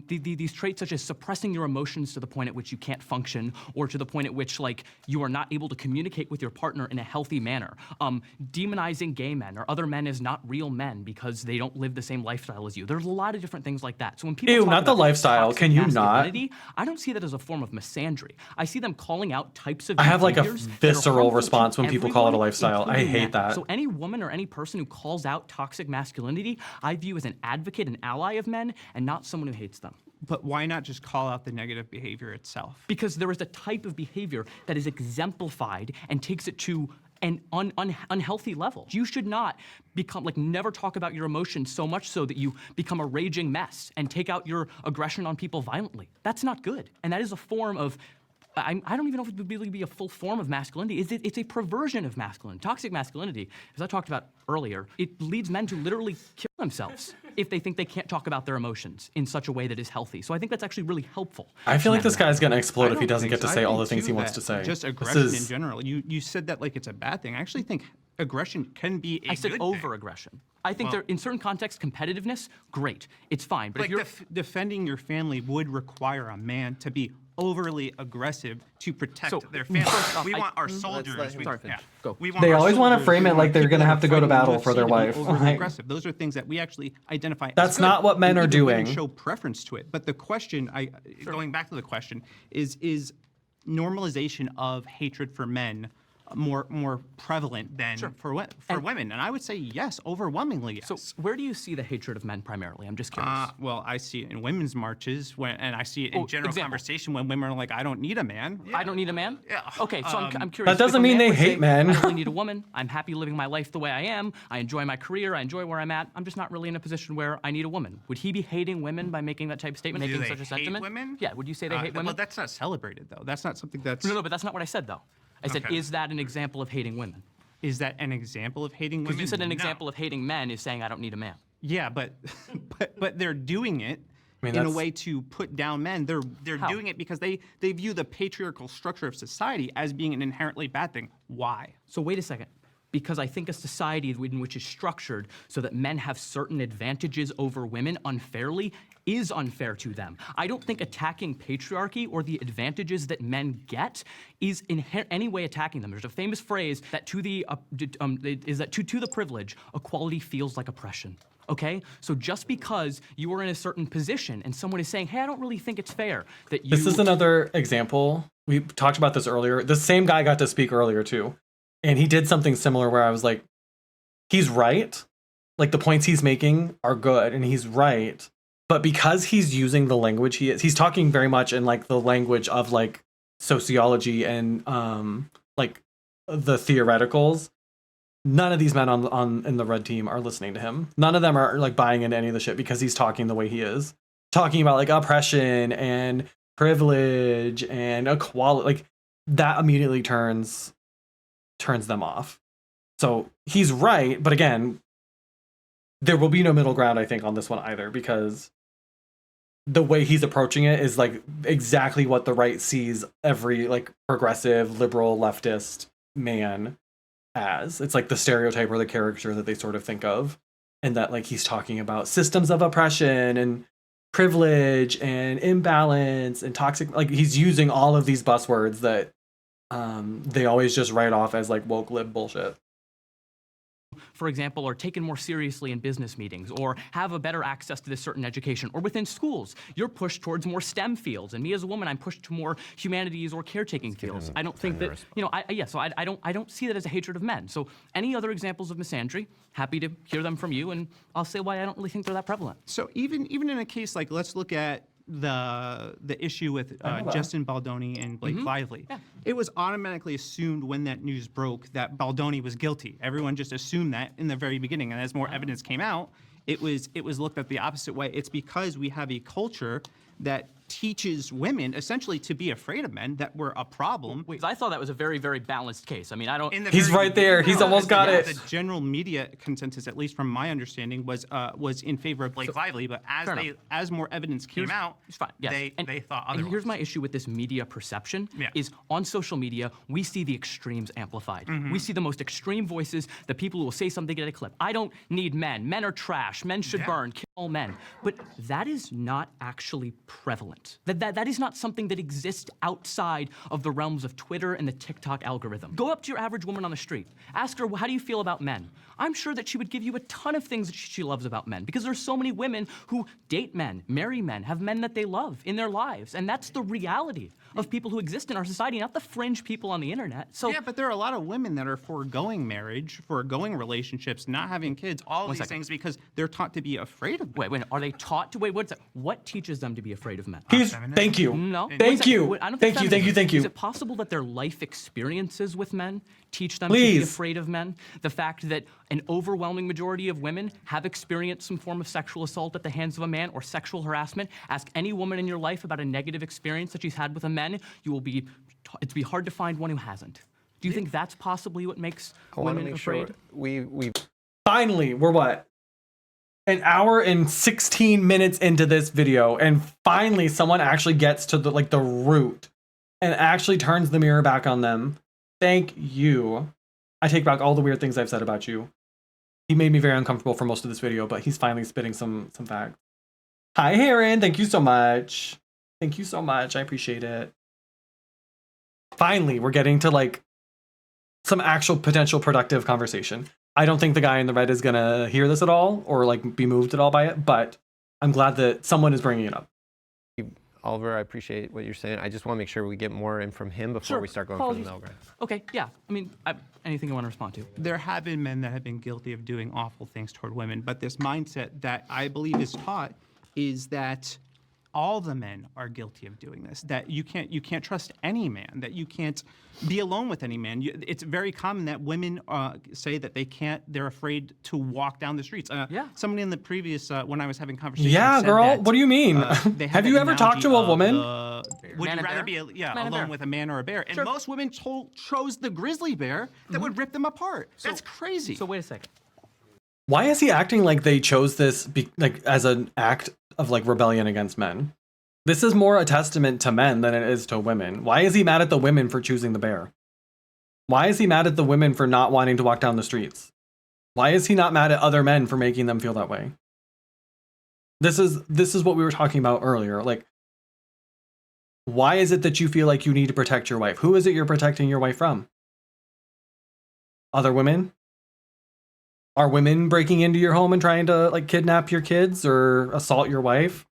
These traits such as suppressing your emotions to the point at which you can't function, or to the point at which like you are not able to communicate with your partner in a healthy manner. Demonizing gay men or other men as not real men because they don't live the same lifestyle as you. There's a lot of different things like that. So when people Ew, talk not the about lifestyle. toxic Can you not? masculinity, I don't see that as a form of misandry. I see them calling out types of I have like a behaviors that are visceral harmful to response when people call it a everyone, lifestyle. I including hate men. that. So any woman or any person who calls out toxic masculinity, I view as an advocate, an ally of men, and not someone who hates them. But why not just call out the negative behavior itself? Because there is a type of behavior that is exemplified and takes it to an unhealthy level. You should not become, like, never talk about your emotions so much so that you become a raging mess and take out your aggression on people violently. That's not good. And that is a form of, I don't even know if it would really be a full form of masculinity. It's a perversion of masculinity. Toxic masculinity, as I talked about earlier, it leads men to literally kill themselves if they think they can't talk about their emotions in such a way that is healthy. So I think that's actually really helpful. I feel like this guy's gonna explode I if he don't doesn't think get to so. say I all the think, things he too, wants that to say. Just This aggression in is- general. You said that like it's a bad thing. I actually think aggression can be a I said good over-aggression. I think Well- there, in certain contexts, competitiveness, great, it's fine. But Like if you're defending your family would require a man to be overly aggressive to protect So, their family. first off, We I- want our Let's soldiers. let him we, finish. yeah. Go. We want They our always wanna soldiers, frame we it want like they're people gonna that have are to go to fighting battle for UFC their to be wife. overly Like- aggressive. Those are things that we actually identify. as That's good, not what men and are even women doing. show preference to it. But the question, going back to the question, is normalization of hatred for men more prevalent than for women? And I would say yes, overwhelmingly yes. So where do you see the hatred of men primarily? I'm just curious. Well, I see it in women's marches, and I see it in Oh, general example. conversation when women are like, "I don't need a man." I don't need a man? Yeah. Okay, so I'm curious. That doesn't If a mean man they would say, hate men. I don't really need a woman. I'm happy living my life the way I am. I enjoy my career. I enjoy where I'm at. I'm just not really in a position where I need a woman. Would he be hating women by making that type of statement, Do making they such a hate sentiment? women? Yeah, would you say they hate women? Well, that's not celebrated though. That's not something that's. No, but that's not what I said though. I said, Okay. is that an example of hating women? Is that an example of hating women? Because you said an No. example of hating men is saying I don't need a man. Yeah, but but they're doing it I mean, in a that's- way to put down men. They're How? doing it because they view the patriarchal structure of society as being an inherently bad thing. Why? So wait a second. Because I think a society in which is structured so that men have certain advantages over women unfairly is unfair to them. I don't think attacking patriarchy or the advantages that men get is in any way attacking them. There's a famous phrase that to the privilege, equality feels like oppression. Okay? So just because you are in a certain position and someone is saying, hey, I don't really think it's fair that you... This is another example. We talked about this earlier. The same guy got to speak earlier too. And he did something similar where I was like, he's right. Like the points he's making are good and he's right. But because he's using the language he's talking very much in like the language of like sociology and like the theoreticals. None of these men on in the red team are listening to him. None of them are like buying into any of the shit because he's talking the way he is. Talking about like oppression and privilege and equality. Like that immediately turns them off. So he's right, but again, there will be no middle ground, I think, on this one either, because the way he's approaching it is like exactly what the right sees every like progressive, liberal, leftist man as. It's like the stereotype or the caricature that they sort of think of, and that like he's talking about systems of oppression and privilege and imbalance and toxic, like he's using all of these buzzwords that they always just write off as like woke lib bullshit. For example, are taken more seriously in business meetings, or have a better access to this certain education, or within schools, you're pushed towards more STEM fields, and me as a woman, I'm pushed to more humanities or caretaking fields. I don't think that, you know, I don't see that as a hatred of men. So any other examples of misandry, happy to hear them from you, and I'll say why I don't really think they're that prevalent. So even in a case like, let's look at the issue with Justin Baldoni and Blake Lively. Yeah. It was automatically assumed when that news broke that Baldoni was guilty. Everyone just assumed that in the very beginning, and as more evidence came out, it was looked at the opposite way. It's because we have a culture that teaches women essentially to be afraid of men, that we're a problem. Wait, I thought that was a very, very balanced case. I mean, I don't. He's right there. He's almost got it. The general media consensus, at least from my understanding, was in favor of Blake Lively. But as more evidence came out, it's fine. Yes. they thought And otherwise. here's my issue with this media perception: is on social media we see the extremes amplified. We see the most extreme voices, the people who will say something, get a clip. I don't need men. Men are trash. Men should burn. Kill all men. But that is not actually prevalent. That is not something that exists outside of the realms of Twitter and the TikTok algorithm. Go up to your average woman on the street. Ask her, how do you feel about men? I'm sure that she would give you a ton of things that she loves about men, because there's so many women who date men, marry men, have men that they love in their lives. And that's the reality of people who exist in our society, not the fringe people on the internet. So yeah, but there are a lot of women that are foregoing marriage, foregoing relationships, not having kids, all these things because they're taught to be afraid of men. Wait, are they taught to, what teaches them to be afraid of men? Thank you. No. Thank you. I don't Thank think you. Thank you. Thank you. Is it possible that their life experiences with men teach them to be afraid of men? The fact that an overwhelming majority of women have experienced some form of sexual assault at the hands of a man or sexual harassment. Ask any woman in your life about a negative experience that she's had with a man. It'd be hard to find one who hasn't. Do you think that's possibly what makes women afraid? Finally, we're what? An hour and 16 minutes into this video, and finally someone actually gets to the root and actually turns the mirror back on them. Thank you. I take back all the weird things I've said about you. He made me very uncomfortable for most of this video, but he's finally spitting some facts. Hi, Heron. Thank you so much. Thank you so much. I appreciate it. Finally, we're getting to some actual potential productive conversation. I don't think the guy in the red is gonna hear this at all or be moved at all by it, but I'm glad that someone is bringing it up. Oliver, I appreciate what you're saying. I just want to make sure we get more in from him before we start going for the middle ground. Okay, yeah. I mean, anything you want to respond to? There have been men that have been guilty of doing awful things toward women, but this mindset that I believe is taught is that all the men are guilty of doing this. That you can't trust any man. That you can't be alone with any man. It's very common that women say that they're afraid to walk down the streets. Somebody in the previous when I was having conversations. Yeah, said girl. that, What do you mean? Have you ever talked to a woman? Would you rather be alone with a man or a bear? And most women chose the grizzly bear that would rip them apart. That's crazy. So wait a second. Why is he acting like they chose this as an act of rebellion against men? This is more a testament to men than it is to women. Why is he mad at the women for choosing the bear? Why is he mad at the women for not wanting to walk down the streets? Why is he not mad at other men for making them feel that way? This is what we were talking about earlier. Why is it that you feel like you need to protect your wife? Who is it you're protecting your wife from? Other women? Are women breaking into your home and trying to kidnap your kids or assault your wife?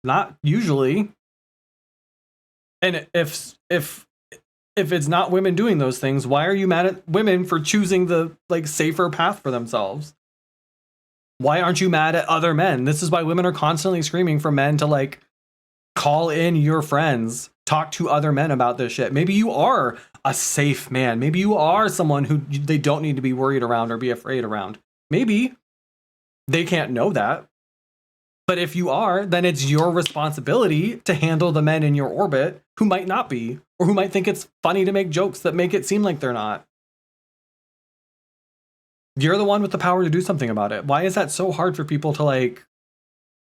Not usually. And if it's not women doing those things, why are you mad at women for choosing the safer path for themselves? Why aren't you mad at other men? This is why women are constantly screaming for men to call in your friends, talk to other men about this shit. Maybe you are a safe man. Maybe you are someone who they don't need to be worried around or be afraid around. Maybe they can't know that. But if you are, then it's your responsibility to handle the men in your orbit who might not be, or who might think it's funny to make jokes that make it seem like they're not. You're the one with the power to do something about it. Why is that so hard for people to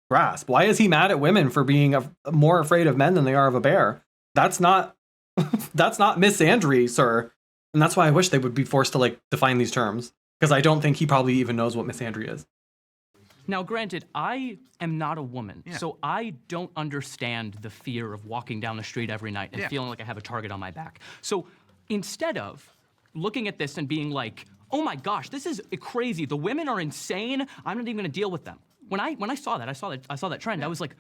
grasp? Why is he mad at women for being more afraid of men than they are of a bear? That's not misandry, sir. And that's why I wish they would be forced to define these terms, because I don't think he probably even knows what misandry is. Now, granted, I am not a woman, so I don't understand the fear of walking down the street every night and feeling like I have a target on my back. So instead of looking at this and being like, oh my gosh, this is crazy, the women are insane, I'm not even gonna deal with them. When I saw that trend, I was like,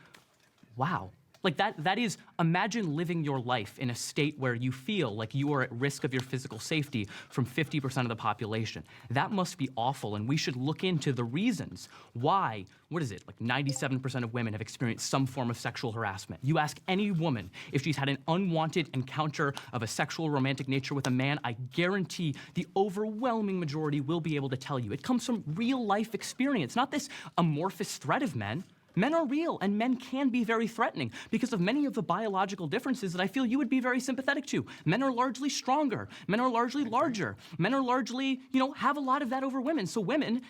wow. That is, imagine living your life in a state where you feel like you are at risk of your physical safety from 50% of the population. That must be awful, and we should look into the reasons why, 97% of women have experienced some form of sexual harassment. You ask any woman if she's had an unwanted encounter of a sexual romantic nature with a man, I guarantee the overwhelming majority will be able to tell you. It comes from real life experience, not this amorphous threat of men. Men are real, and men can be very threatening because of many of the biological differences that I feel you would be very sympathetic to. Men are largely stronger. Men are largely larger. Men are largely, have a lot of that over women. So women,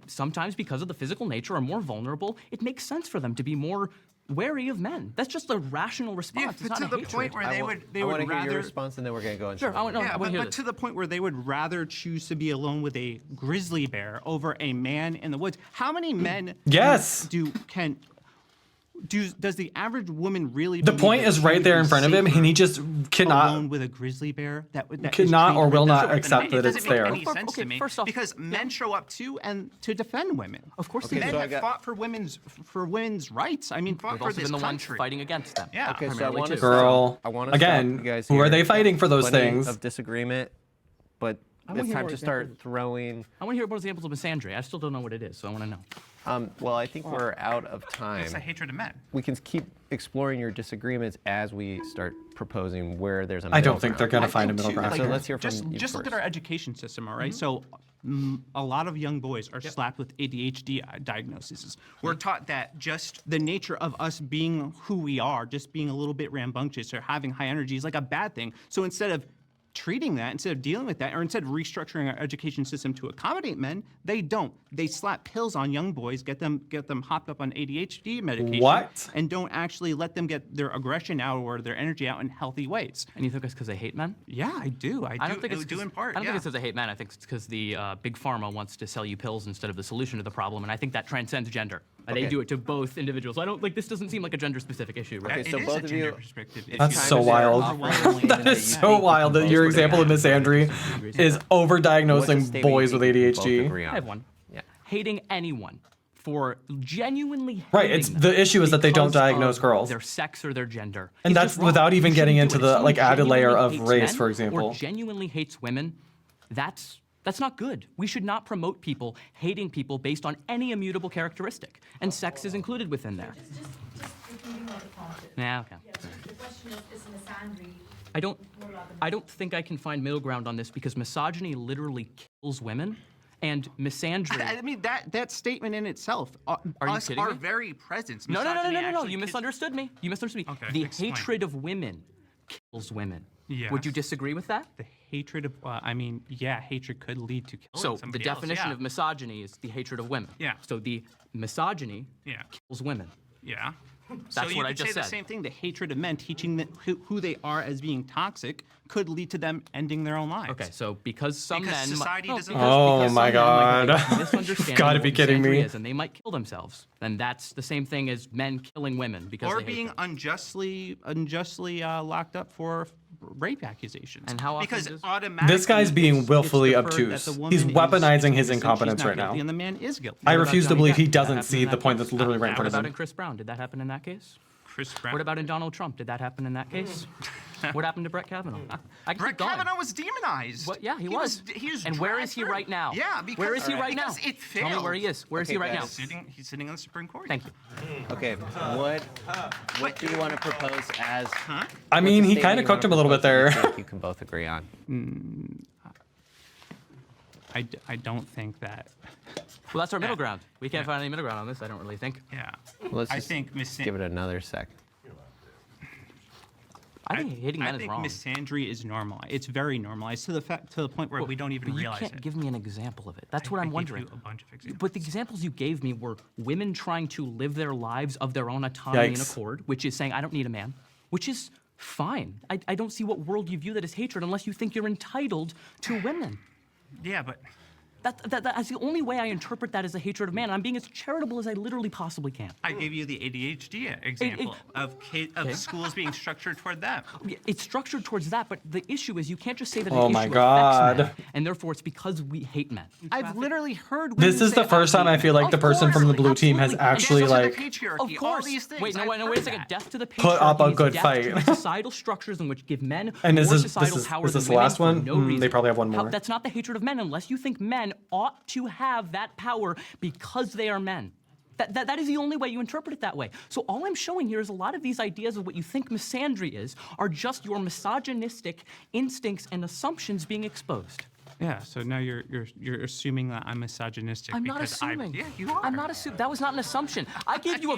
sometimes because of the physical nature are more vulnerable. It makes sense for them to be more wary of men. That's just a rational response. It's not to a the hatred. point where they I would want to hear rather. your response, and then we're going to go into Sure, I want to hear but this. to the point where they would rather choose to be alone with a grizzly bear over a man in the woods. How many men Yes. does the average woman really The believe point that is she right would there be in front of him, and he just alone cannot, with a grizzly bear that is cannot trained or with will the- not accept that it's It there. doesn't make any sense to me first off, because men show up too and to defend women. Of course men they do. have fought for women's rights. I mean, fought They've for also this been the ones country. fighting against them. Yeah. Okay, so I primarily want to too. Girl, I want to again, stop you guys who are here. they fighting for those Plenty things? of disagreement, but I wanna it's hear time more to start throwing. I want to hear more examples of misandry. I still don't know what it is, so I want to know. Well, I think we're out of time. It's a hatred of men. We can keep exploring your disagreements as we start proposing where there's a I middle don't think ground. they're going to I find a think middle too, ground. like, So let's hear from you just look at first. our education system, all right? So a lot of young boys are slapped with ADHD diagnoses. We're taught that just the nature of us being who we are, just being a little bit rambunctious or having high energy is like a bad thing. So instead of treating that, instead of dealing with that, or instead of restructuring our education system to accommodate men, they don't. They slap pills on young boys, get them hopped up on ADHD medication, What? and don't actually let them get their aggression out or their energy out in healthy ways. And you think it's because they hate men? Yeah, I do. I don't think it's do in part. I don't yeah. think it's because they hate men. I think it's because the big pharma wants to sell you pills instead of the solution to the problem, and I think that transcends gender. They Okay. do it to both individuals. I don't like this. Doesn't seem like a gender-specific issue, right? Okay, so It is both a of you. gender perspective. It's That's kind so of wild. overwhelmingly That is that so you wild that your example of misandry is What's a overdiagnosing statement boys you with think we both ADHD. agree I on? have one. Yeah. Hating anyone for genuinely Right, hating it's them the issue is that they don't because diagnose of girls. their sex or their gender. And It's that's just wrong. without even You getting shouldn't into do it. If the, someone like, added layer genuinely of hates race, men for example. Or genuinely hates women, that's not good. We should not promote people hating people based on any immutable characteristic, and sex is included within there. Just repeating what the prompt is. Yeah, okay. Yeah, the question is misandry. I don't think I can find middle ground on this because misogyny literally kills women, and misandry. I mean that statement in itself. Are you us, kidding our me? very presence. No. misogyny You actually misunderstood me. You misunderstood me. Okay, The explain. hatred of women kills women. Yes. Would you disagree with that? The hatred of. I mean, yeah, hatred could lead to killing So the somebody else, definition yeah. of misogyny is the hatred of women. Yeah. So the misogyny Yeah. kills women. Yeah. That's so you what I could just say said. the same thing. The hatred of men, teaching them who they are as being toxic, could lead to them ending their own lives. Okay, so because some Because men society doesn't- Oh my God. misunderstand You've gotta be kidding me. and they might kill themselves, then that's the same thing as men killing women because or they hate being them. unjustly locked up for rape accusations. And how often because does- automatically This guy's being it's willfully deferred that obtuse. the woman He's is weaponizing his innocent, she's incompetence not right now. guilty, and the man is guilty. I What refuse about to Johnny believe Depp? he Did that doesn't happen see in the that point case? that's literally right in What front of about in him. Chris Brown? Did that happen in that case? Chris Brown. What about in Donald Trump? Did that happen in that case? What happened to Brett Kavanaugh? I can Brett keep going. Kavanaugh was demonized. What? Yeah, he was. And where is he right now? Yeah, because where is he right now? because it Tell me failed. where he is. Where is he right now? He's sitting on the Supreme Court. Thank you. Okay, what do you want to propose as? I mean, what's he the kind of statement cooked you him a little wanna bit there. propose that you think you can both agree on. I don't think that. Well, that's our middle ground. We can't find any middle ground on this, I don't really think. Yeah. Let's I just think give it another sec. I think hitting men is wrong. misandry is normalized. It's very normalized to the point where we don't even But you realize can't it. give me an example of it. That's what I I'm gave wondering. you a bunch of examples. But the examples you gave me were women trying to live their lives of their own autonomy and Yikes. accord, which is saying, I don't need a man, which is fine. I don't see what world you view that as hatred unless you think you're entitled to women. Yeah, but That's the only way I interpret that as a hatred of man. I'm being as charitable as I literally possibly can. I gave you the ADHD example of Okay. schools being structured toward that. Yeah, it's structured towards that, but the issue is you can't just say that Oh an my issue God. affects men, and therefore it's because we hate men. I've literally heard. This is the first time I feel like the person from the blue team has actually like patriarchy. Of All course. these things. Wait, no, I've wait, no, heard wait a second. that. Death to the patriarchy. Put up a is good death fight. to societal structures in which give men And more is this- societal this is- power is than this the women last for one? no They reason. probably have one more. That's not the hatred of men unless you think men ought to have that power because they are men. That is the only way you interpret it that way. So all I'm showing here is a lot of these ideas of what you think misandry is are just your misogynistic instincts and assumptions being exposed. Yeah, so now you're assuming that I'm misogynistic. I'm not because assuming. Yeah, you are. I'm not assuming. That was not an assumption. I gave you a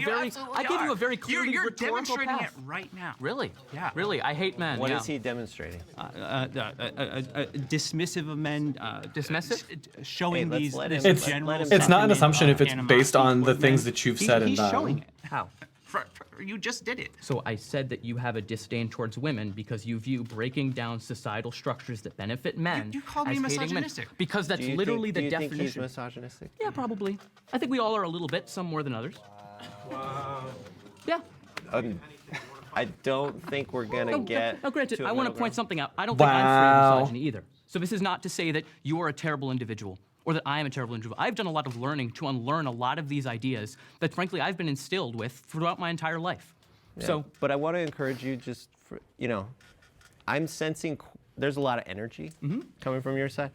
very clearly You're rhetorical demonstrating path. it right now. Really? Yeah. Really, I hate men. What yeah. is he demonstrating? Dismissive of men. Dismissive? Showing Hey, these. let this him- It's general it's not an sentiment assumption of if it's based on the animosity things toward that you've men. said and He's done. showing it. How? You just did it. So I said that you have a disdain towards women because you view breaking down societal structures that benefit men You called as me hating men. misogynistic. Because that's Do you literally think, the do you definition. think he's misogynistic? Yeah, probably. I think we all are a little bit, some more than others. Yeah. I don't think we're gonna get. No, granted, to a I want to middle point ground. something out. I don't think I'm free Wow. of misogyny either. So this is not to say that you are a terrible individual or that I am a terrible individual. I've done a lot of learning to unlearn a lot of these ideas that, frankly, I've been instilled with throughout my entire life. Yeah, So, but I want to encourage you. Just for, I'm sensing there's a lot of energy coming from your side,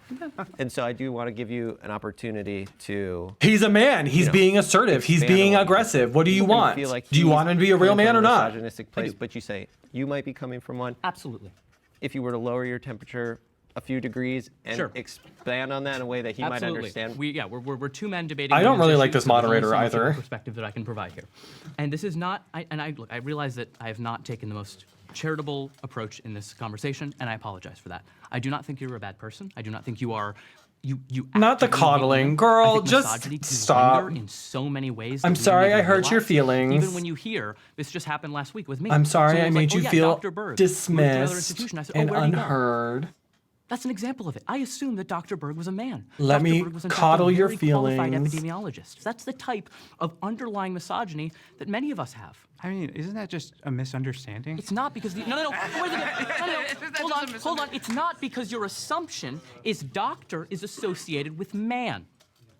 and so I do want to give you an opportunity to. He's a man. He's being assertive. He's expand being a little bit. aggressive. What do you People want? feel like Do you he's want him to be a real coming man from or a not? misogynistic place, but you say you might be coming from one. absolutely. If you were to lower your temperature a few degrees and Sure. expand on that in a way that he might Absolutely. understand. We're two men debating. I don't women's really like issues, this so there's only moderator so much of a either. Perspective that I can provide here, and this is not. I realize that I have not taken the most charitable approach in this conversation, and I apologize for that. I do not think you're a bad person. I do not think you are. You Not the actively hate coddling. women. Girl, I think just misogyny can stop. linger in so many ways. I'm that we sorry don't I even hurt your realize. feelings. Even when you hear this just happened last week with me. I'm sorry Someone I was made like, you "Oh, yeah, feel Dr. Berg moved to another dismissed institution." I said, and "Oh, where'd he go?" unheard. That's an example of it. I assumed that Dr. Berg was a man. Let Dr. me Berg was, in fact, coddle a your very qualified feelings. epidemiologist. That's the type of underlying misogyny that many of us have. I mean, isn't that just a misunderstanding? It's not because no. Wait a minute. Hold on. It's not because your assumption is doctor is associated with man.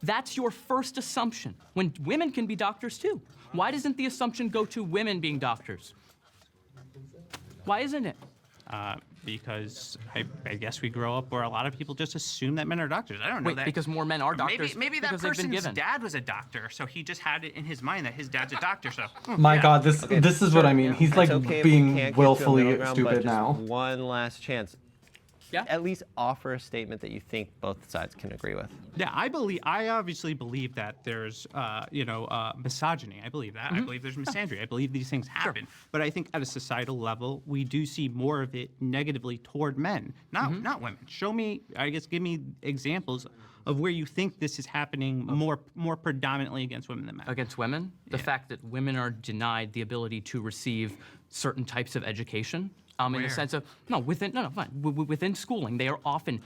That's your first assumption. When women can be doctors too. Why doesn't the assumption go to women being doctors? Why isn't it? Because I guess we grow up where a lot of people just assume that men are doctors. I don't know Wait, that. because more men are doctors Maybe that because they've been person's given. dad was a doctor, so he just had it in his mind that his dad's a doctor. So My yeah. God, this is what I mean. He's like It's okay if we being can't get to a middle willfully ground, but stupid just now. One last chance. Yeah. At least offer a statement that you think both sides can agree with. Yeah, I obviously believe that there's, misogyny. I believe that. I believe there's misandry. I believe these things happen. But I think at a societal level, we do see more of it negatively toward men, not women. Give me examples of where you think this is happening more predominantly against women than men. Against women? The fact that women are denied the ability to receive certain types of education. In the sense of within schooling, they are often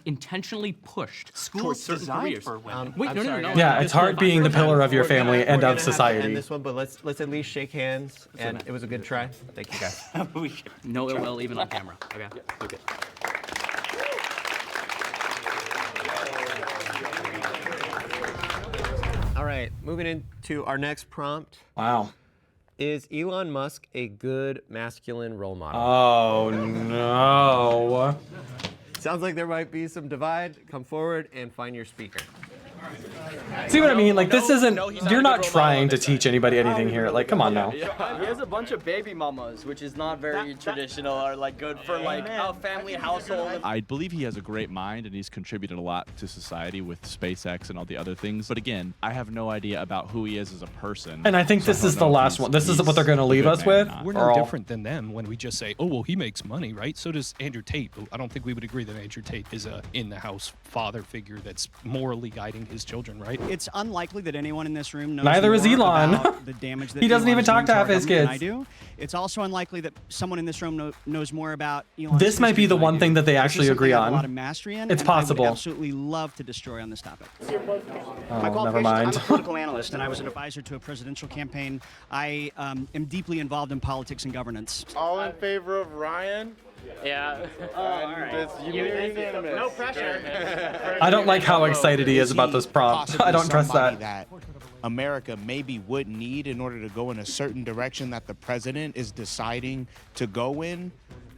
intentionally pushed towards certain designed careers. for women. Wait, no. Yeah, it's hard being the pillar of your We're gonna- family we're and gonna of have to society. end this one, but let's at least shake hands. And it was a good try. Thank you, guys. No ill will, even on camera. Okay. Okay. All right, moving into our next prompt. Wow. Is Elon Musk a good masculine role model? Oh no. Sounds like there might be some divide. Come forward and find your speaker. See what I mean? Like this isn't. You're not trying to teach anybody anything here. Like, come on now. He has a bunch of baby mamas, which is not very traditional or like good for like a family household. I believe he has a great mind and he's contributed a lot to society with SpaceX and all the other things. But again, I have no idea about who he is as a person. And I think So this don't is the know if last he's- one. This is he's what they're going to a leave good us man or with. not. We're or no all- different than them when we just say, oh, well, he makes money, right? So does Andrew Tate. I don't think we would agree that Andrew Tate is a in-the-house father figure that's morally guiding his children, right? It's unlikely that anyone in this room knows Neither is more Elon. about the damage that He doesn't Elon even is talk doing to our half his government than kids. I do. It's also unlikely that someone in this room knows more about Elon's This might be history the than I one do. thing that they This is actually something agree I have on. A lot of mastery in, It's and possible. I would absolutely love to destroy on this topic. Oh, My never qualifications, mind. I'm a political analyst, and I was an advisor to a presidential campaign. I am deeply involved in politics and governance. All in favor of Ryan? Yeah. All right. No pressure. I don't like how excited he is about this prompt. I don't trust that. that America maybe would need in order to go in a certain direction that the president is deciding to go in.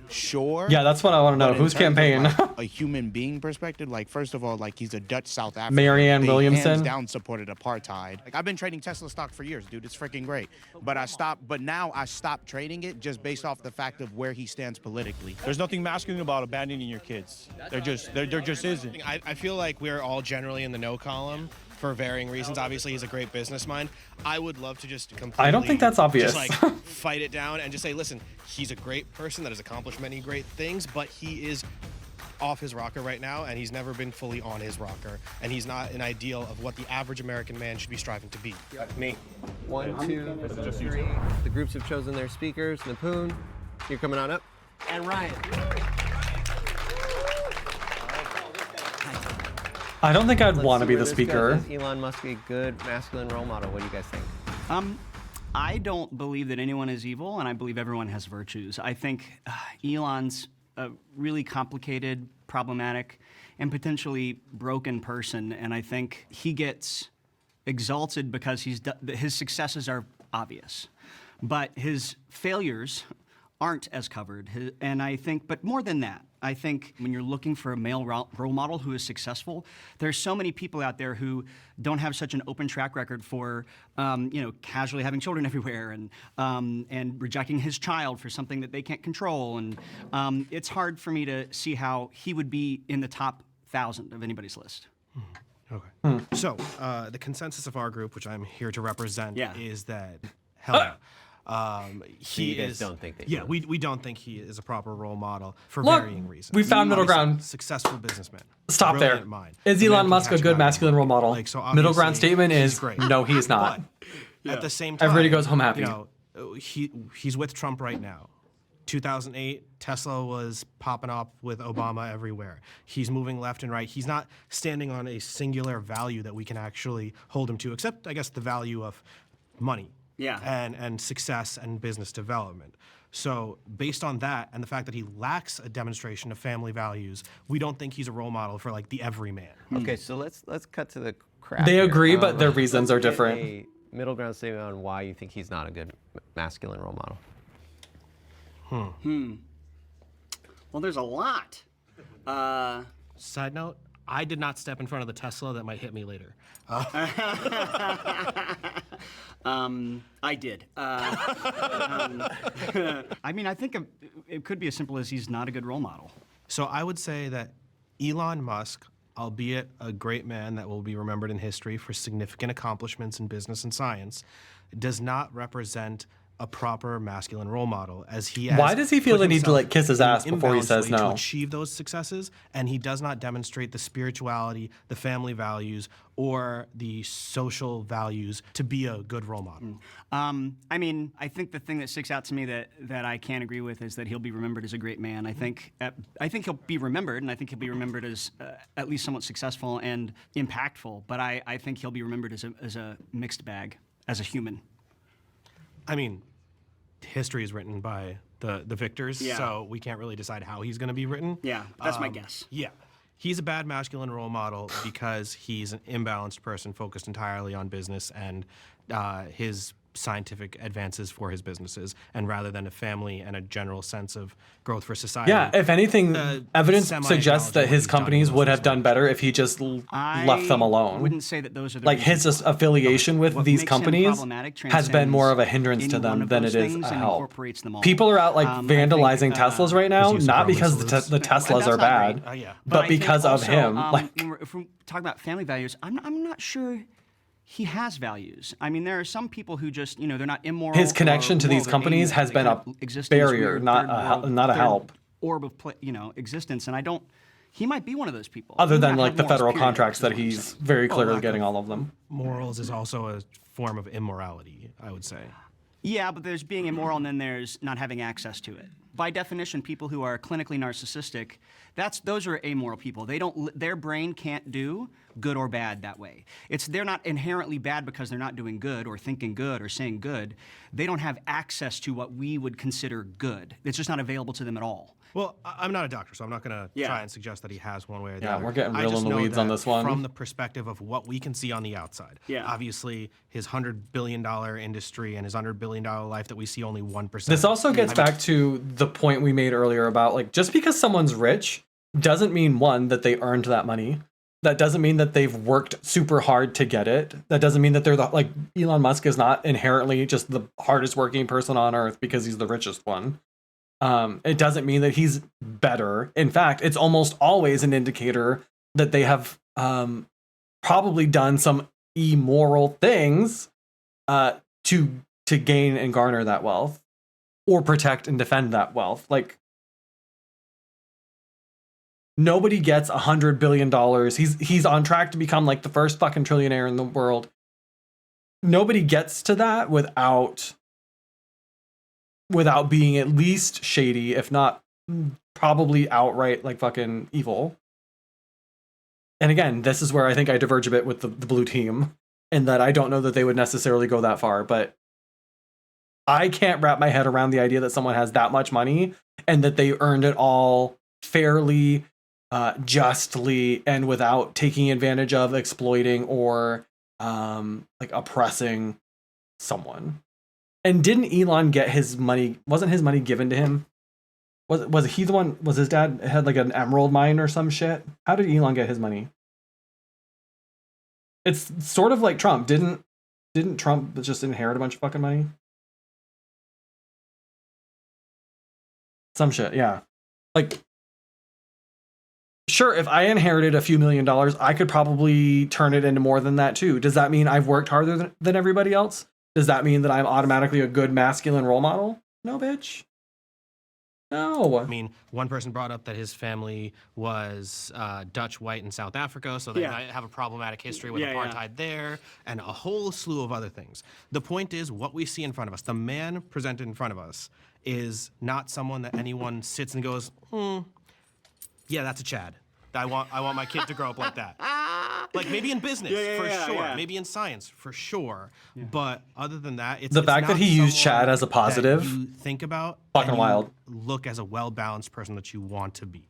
sure. Yeah, that's what I want to know. But in Whose terms of, campaign? like, a human being perspective, like, first of all, like, he's a Dutch South African. Marianne They Williamson? hands down supported apartheid. Like, I've been trading Tesla stock for years, dude. It's freaking great. But now I stopped trading it just based off the fact of where he stands politically. There's nothing masculine about abandoning your kids. There just isn't. I feel like we're all generally in the no column for varying reasons. Obviously, he's a great business mind. I would love to just completely... I don't think that's obvious. Just like fight it down and just say, listen, he's a great person that has accomplished many great things, but he is off his rocker right now, and he's never been fully on his rocker, and he's not an ideal of what the average American man should be striving to be. Me. 1, 2, 3. The groups have chosen their speakers. Napoon, you're coming on up. And Ryan. I don't think I'd Let's want to see be where the this speaker. goes. Is Elon Musk a good masculine role model? What do you guys think? I don't believe that anyone is evil, and I believe everyone has virtues. I think Elon's a really complicated, problematic, and potentially broken person, and I think he gets exalted because his successes are obvious, but his failures aren't as covered. And I think, but more than that, I think when you're looking for a male role model who is successful, there's so many people out there who don't have such an open track record for, casually having children everywhere and rejecting his child for something that they can't control. And it's hard for me to see how he would be in the top 1,000 of anybody's list. Okay. So, the consensus of our group, which I'm here to represent, is that, hell no. You guys don't think that he we don't think he is a proper role model for Look, varying reasons. we found middle Obviously, ground. Successful businessman. Stop there. Brilliant mind. Is The man Elon can Musk a catch good guy. masculine role model? So Middle ground obviously, statement he's is great. no, he's not. At the same time, Everybody goes home happy. He's with Trump right now. 2008, Tesla was popping up with Obama everywhere. He's moving left and right. He's not standing on a singular value that we can actually hold him to, except, I guess, the value of money. Yeah. And success and business development. So based on that and the fact that he lacks a demonstration of family values, we don't think he's a role model for like the everyman. Okay, so let's cut to the crap. They here. agree, but their reasons are let's get different. A middle ground statement on why you think he's not a good masculine role model. Well, there's a lot. Side note, I did not step in front of the Tesla that might hit me later. I did. I mean, I think it could be as simple as he's not a good role model. So I would say that Elon Musk, albeit a great man that will be remembered in history for significant accomplishments in business and science, does not represent a proper masculine role model, as he has Why does he feel put the need to himself like kiss his in ass before he imbalanced says way no? to achieve those successes, and he does not demonstrate the spirituality, the family values, or the social values to be a good role model. I mean, I think the thing that sticks out to me that I can't agree with is that he'll be remembered as a great man. I think he'll be remembered, and I think he'll be remembered as at least somewhat successful and impactful. But I think he'll be remembered as a mixed bag, as a human. I mean, history is written by the victors, so we can't really decide how he's going to be written. Yeah, that's my guess. Yeah. He's a bad masculine role model because he's an imbalanced person focused entirely on business and his scientific advances for his businesses, and rather than a family and a general sense of growth for society. Yeah, if anything, evidence suggests that his companies would have done better if he just left them alone. I wouldn't say that those are the like his affiliation with these companies has been more of a hindrance to them than it is a help. People are out like vandalizing Teslas right now, not because the Teslas are bad, but because of him. If we're talking about family values, I'm not sure he has values. I mean, there are some people who just, they're not immoral. His connection to these companies has been a barrier, not a help. Orb of, existence, and he might be one of those people. Other than like the federal contracts that he's very clearly getting all of them. Morals is also a form of immorality, I would say. Yeah, but there's being immoral and then there's not having access to it. By definition, people who are clinically narcissistic, those are amoral people. Their brain can't do good or bad that way. They're not inherently bad because they're not doing good or thinking good or saying good. They don't have access to what we would consider good. It's just not available to them at all. Well, I'm not a doctor, so I'm not going to try and suggest that he has one way or the Yeah, other. we're getting I real just in the know weeds on that this one. From the perspective of what we can see on the outside. Yeah. Obviously, his $100 billion industry and his $100 billion life that we see only 1%. This also gets back to the point we made earlier about like just because someone's rich doesn't mean one that they earned that money. That doesn't mean that they've worked super hard to get it. That doesn't mean that they're like Elon Musk is not inherently just the hardest working person on earth because he's the richest one. It doesn't mean that he's better. In fact, it's almost always an indicator that they have probably done some immoral things to gain and garner that wealth or protect and defend that wealth. Like nobody gets $100 billion. He's on track to become like the first fucking trillionaire in the world. Nobody gets to that without being at least shady, if not probably outright like fucking evil. And again, this is where I think I diverge a bit with the blue team, in that I don't know that they would necessarily go that far, but I can't wrap my head around the idea that someone has that much money and that they earned it all fairly, justly, and without taking advantage of, exploiting, or like oppressing someone. And didn't Elon get his money? Wasn't his money given to him? Was he the one? Was his dad had like an emerald mine or some shit? How did Elon get his money? It's sort of like Trump. Didn't Trump just inherit a bunch of fucking money? Some shit, yeah. Like, sure, if I inherited a few $1 million, I could probably turn it into more than that too. Does that mean I've worked harder than everybody else? Does that mean that I'm automatically a good masculine role model? No, bitch. No. I mean, one person brought up that his family was Dutch, white, in South Africa, so they might have a problematic history with apartheid there, and a whole slew of other things. The point is, what we see in front of us, the man presented in front of us, is not someone that anyone sits and goes, yeah, that's a Chad. I want my kid to grow up like that. Like maybe in business, for sure. Maybe in science, for sure. But other than that, it's the fact that he used Chad as a positive. You think about fucking wild. Look as a well-balanced person that you want to be.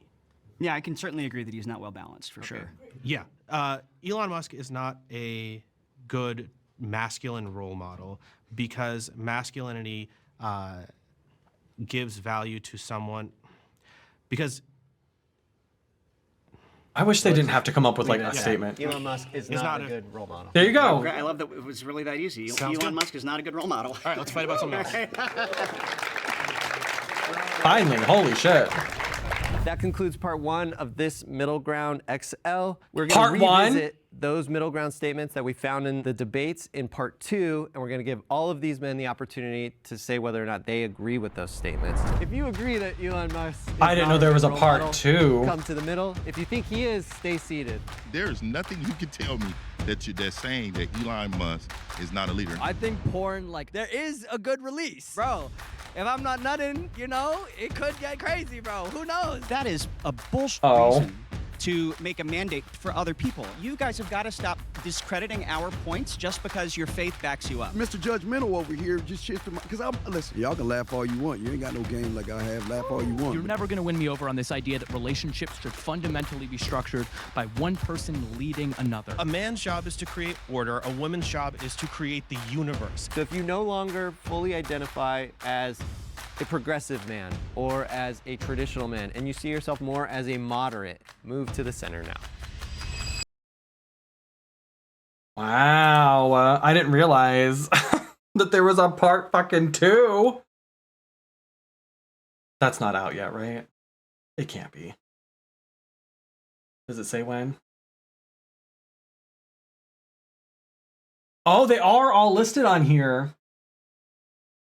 Yeah, I can certainly agree that he's not well balanced for sure. Yeah, Elon Musk is not a good masculine role model because masculinity gives value to someone because. I wish they didn't have to come up with like a statement. Elon Musk is not a good role model. There you go. I love that it was really that easy. Sounds Elon good. Musk is not a good role model. All right, let's fight about something else. Finally, holy shit. That concludes part 1 of this Middle Ground XL. We're going Part to one? revisit those middle ground statements that we found in the debates in part 2, and we're going to give all of these men the opportunity to say whether or not they agree with those statements. If you agree that Elon Musk is I didn't not know there good was a role part model, 2. Come to the middle. If you think he is, stay seated. There's nothing you can tell me that's saying that Elon Musk is not a leader. I think porn, like, there is a good release. Bro, if I'm not nutting, you know, it could get crazy, bro. Who knows? That is a bullshit Oh. reason to make a mandate for other people. You guys have got to stop discrediting our points just because your faith backs you up. Mr. Judgmental over here just shit to my, because listen, y'all can laugh all you want. You ain't got no game like I have. Laugh all you want. You're never going to win me over on this idea that relationships should fundamentally be structured by one person leading another. A man's job is to create order. A woman's job is to create the universe. So if you no longer fully identify as a progressive man or as a traditional man, and you see yourself more as a moderate, move to the center now. Wow, I didn't realize that there was a part fucking 2. That's not out yet, right? It can't be. Does it say when? Oh, they are all listed on here.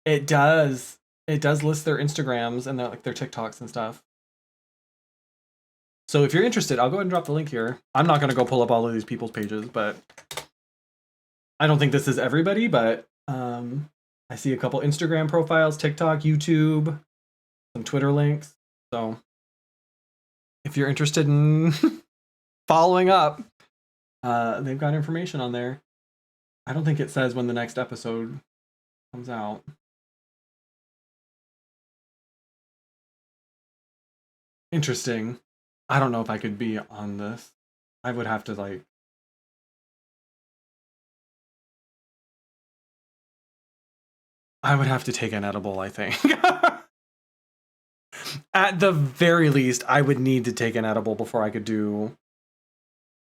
It does. It does list their Instagrams and their TikToks and stuff. So if you're interested, I'll go ahead and drop the link here. I'm not going to go pull up all of these people's pages, but I don't think this is everybody, but I see a couple Instagram profiles, TikTok, YouTube, some Twitter links. So if you're interested in following up, they've got information on there. I don't think it says when the next episode comes out. Interesting. I don't know if I could be on this. I would have to like. I would have to take an edible, I think. At the very least, I would need to take an edible before I could do.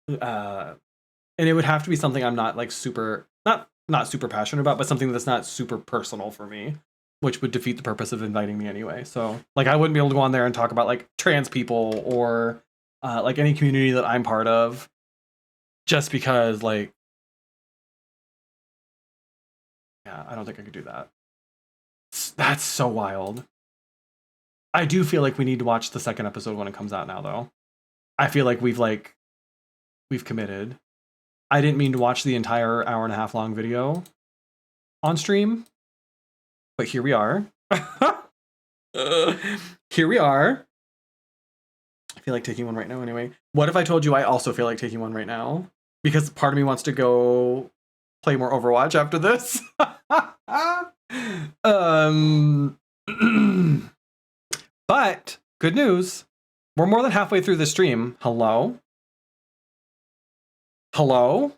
And it would have to be something I'm not like super, not super passionate about, but something that's not super personal for me, which would defeat the purpose of inviting me anyway. So like I wouldn't be able to go on there and talk about like trans people or like any community that I'm part of, just because like, yeah, I don't think I could do that. That's so wild. I do feel like we need to watch the second episode when it comes out now, though. I feel like we've committed. I didn't mean to watch the entire hour and a half long video on stream, but here we are. Here we are. I feel like taking one right now anyway. What if I told you I also feel like taking one right now? Because part of me wants to go play more Overwatch after this. But good news. We're more than halfway through the stream. Hello? Hello?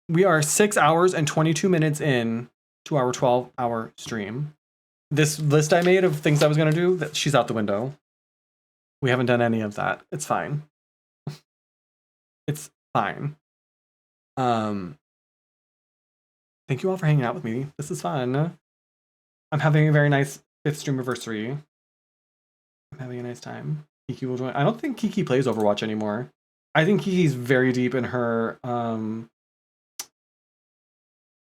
We are 6 hours and 22 minutes in to our 12-hour stream. This list I made of things I was going to do, she's out the window. We haven't done any of that. It's fine. It's fine. Thank you all for hanging out with me. This is fun. I'm having a very nice 5th stream anniversary. I'm having a nice time. Kiki will join. I don't think Kiki plays Overwatch anymore. I think Kiki's very deep in her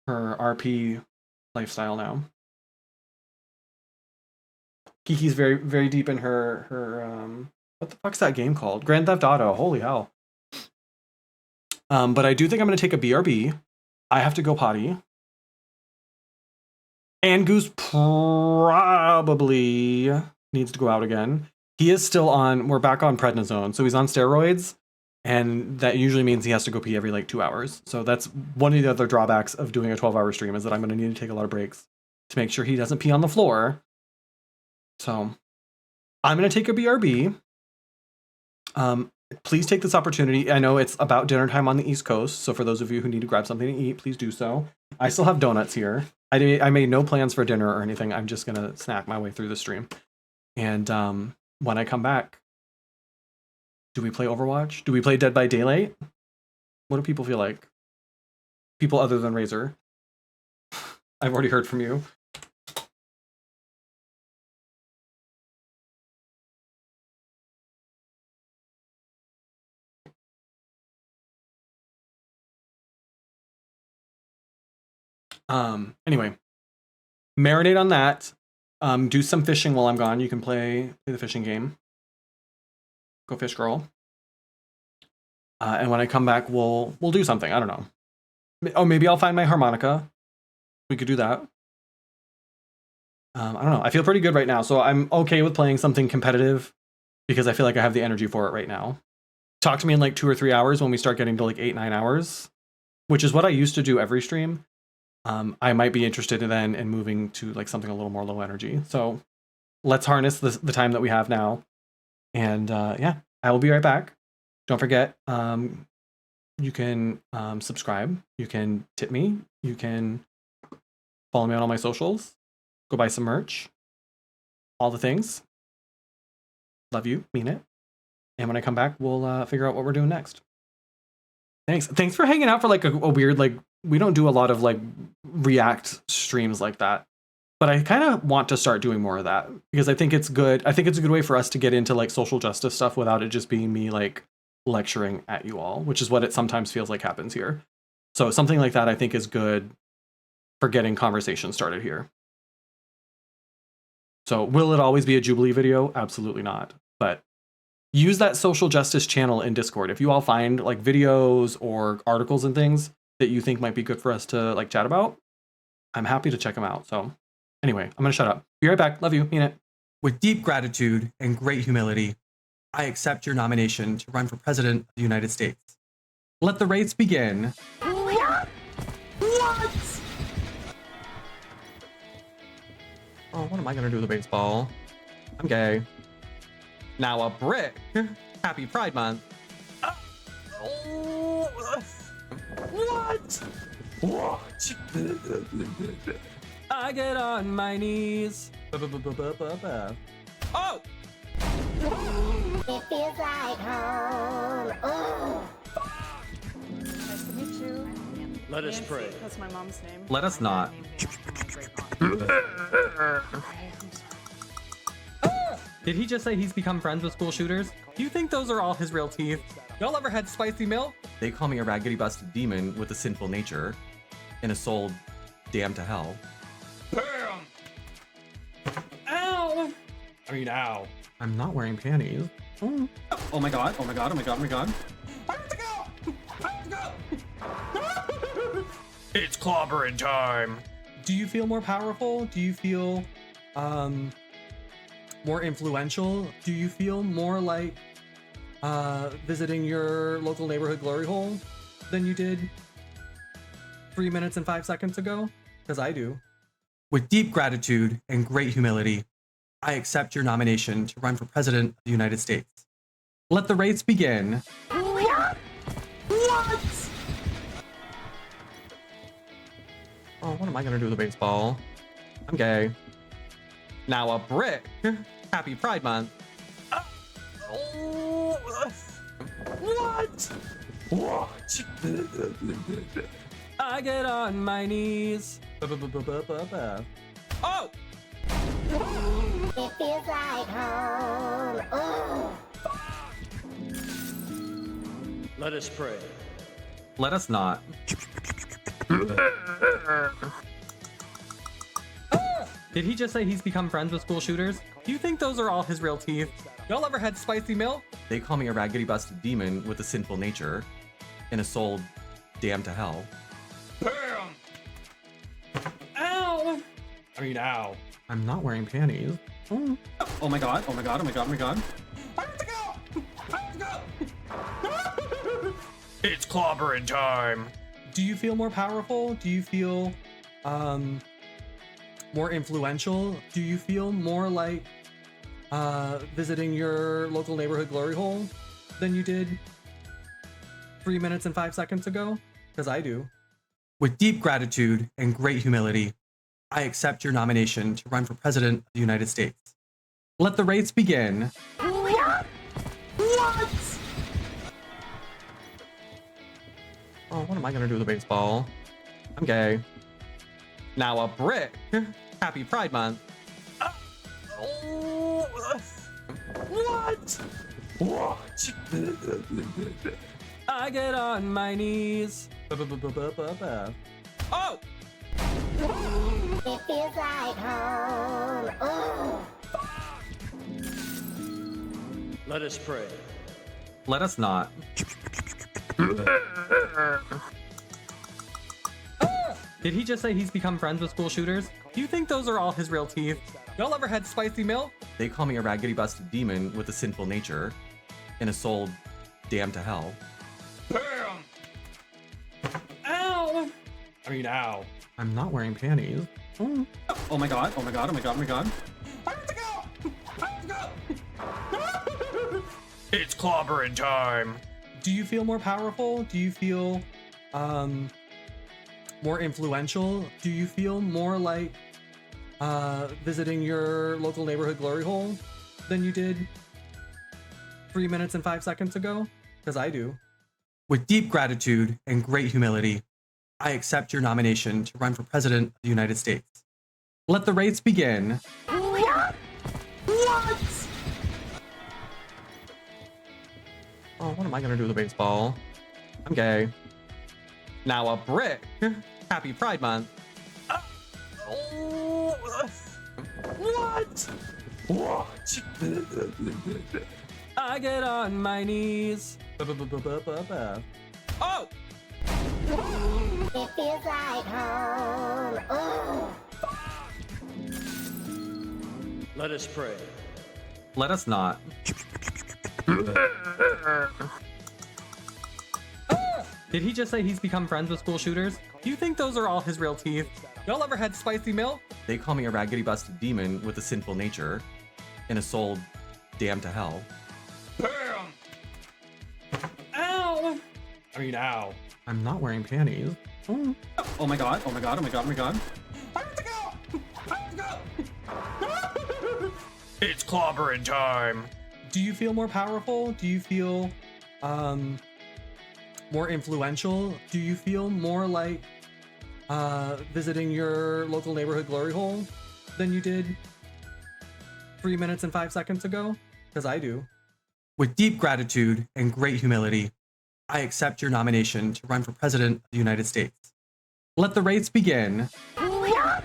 RP lifestyle now. Kiki's very, very deep in her what the fuck's that game called? Grand Theft Auto. Holy hell. But I do think I'm gonna take a BRB. I have to go potty. And Goose probably needs to go out again. He is still on, we're back on prednisone, so he's on steroids, and that usually means he has to go pee every like 2 hours. So that's one of the other drawbacks of doing a 12-hour stream, is that I'm going to need to take a lot of breaks to make sure he doesn't pee on the floor. So I'm going to take a BRB. Please take this opportunity. I know it's about dinner time on the East Coast, so for those of you who need to grab something to eat, please do so. I still have donuts here. I made no plans for dinner or anything. I'm just going to snack my way through the stream. And when I come back, do we play Overwatch? Do we play Dead by Daylight? What do people feel like? People other than Razor. I've already heard from you. Anyway, marinate on that. Do some fishing while I'm gone. You can play the fishing game. Go fish, girl. And when I come back, we'll do something. I don't know. Oh, maybe I'll find my harmonica. We could do that. I don't know. I feel pretty good right now, so I'm okay with playing something competitive because I feel like I have the energy for it right now. Talk to me in like 2 or 3 hours when we start getting to like 8, 9 hours, which is what I used to do every stream. I might be interested then in moving to like something a little more low energy. So let's harness the time that we have now. And yeah, I will be right back. Don't forget, you can subscribe. You can tip me. You can follow me on all my socials. Go buy some merch. All the things. Love you. Mean it. And when I come back, we'll figure out what we're doing next. Thanks for hanging out for like a weird, like, we don't do a lot of like react streams like that, but I kind of want to start doing more of that because I think it's good. I think it's a good way for us to get into like social justice stuff without it just being me like lecturing at you all, which is what it sometimes feels like happens here. So something like that I think is good for getting conversation started here. So will it always be a Jubilee video? Absolutely not. But use that social justice channel in Discord. If you all find like videos or articles and things that you think might be good for us to like chat about, I'm happy to check them out. So anyway, I'm going to shut up. Be right back. Love you. Mean it. With deep gratitude and great humility, I accept your nomination to run for President of the United States. Let the race begin. What? Oh, what am I going to do with a baseball? I'm gay. Now a brick. Happy Pride Month. What? What? I get on my knees. Oh! It feels like home. Oh. Nice to meet you. Let us Nancy, pray. That's my mom's name. Let us not. Did he just say he's become friends with school shooters? Do you think those are all his real teeth? Y'all ever had spicy milk? They call me a raggedy busted demon with a sinful nature and a soul damned to hell. Bam! Ow! I mean, ow. I'm not wearing panties. Oh. Oh my god, oh my god, oh my god, oh my god. I have to go! I have to go! It's clobbering time. Do you feel more powerful? Do you feel more influential? Do you feel more like visiting your local neighborhood glory hole than you did 3 minutes and 5 seconds ago? Because I do. With deep gratitude and great humility, I accept your nomination to run for President of the United States. Let the race begin. What? Oh, what am I gonna do with a baseball? I'm gay. Now a brick. Happy Pride Month. What? What? I get on my knees. Oh! It feels like home. Oh. Let us pray. Let us not. Did he just say he's become friends with school shooters? Do you think those are all his real teeth? Y'all ever had spicy milk? They call me a raggedy busted demon with a sinful nature and a soul damned to hell. Bam! Ow! I mean, ow. I'm not wearing panties. Oh. Oh my god, oh my god, oh my god, oh my god. I have to go! I have to go! It's clobbering time. Do you feel more powerful? Do you feel more influential? Do you feel more like visiting your local neighborhood glory hole than you did 3 minutes and 5 seconds ago? Because I do. With deep gratitude and great humility, I accept your nomination to run for President of the United States. Let the race begin. What? Oh, what am I gonna do with a baseball? I'm gay. Now a brick. Happy Pride Month. What? What? I get on my knees. Oh! It feels like home. Oh. Let us pray. Let us not. Did he just say he's become friends with school shooters? Do you think those are all his real teeth? Y'all ever had spicy milk? They call me a raggedy busted demon with a sinful nature and a soul damned to hell. Bam! Ow! I mean, ow. I'm not wearing panties. Oh my god, oh my god, oh my god, oh my god. I have to go! I have to go! It's clobbering time. Do you feel more powerful? Do you feel more influential? Do you feel more like visiting your local neighborhood glory hole than you did 3 minutes and 5 seconds ago? Because I do. With deep gratitude and great humility, I accept your nomination to run for President of the United States. Let the race begin. What? Oh, what am I gonna do with a baseball? I'm gay. Now a brick. Happy Pride Month. What? What? I get on my knees. Oh! It feels like home. Oh. Let us pray. Let us not. Did he just say he's become friends with school shooters? Do you think those are all his real teeth? Y'all ever had spicy milk? They call me a raggedy busted demon with a sinful nature and a soul damn to hell. Bam! Ow! I mean, ow. I'm not wearing panties. Oh. Oh my god, oh my god, oh my god, oh my god. It's clobbering time. Do you feel more powerful? Do you feel more influential? Do you feel more like visiting your local neighborhood glory hole than you did 3 minutes and 5 seconds ago? Because I do. With deep gratitude and great humility, I accept your nomination to run for president of the United States. Let the race begin. What?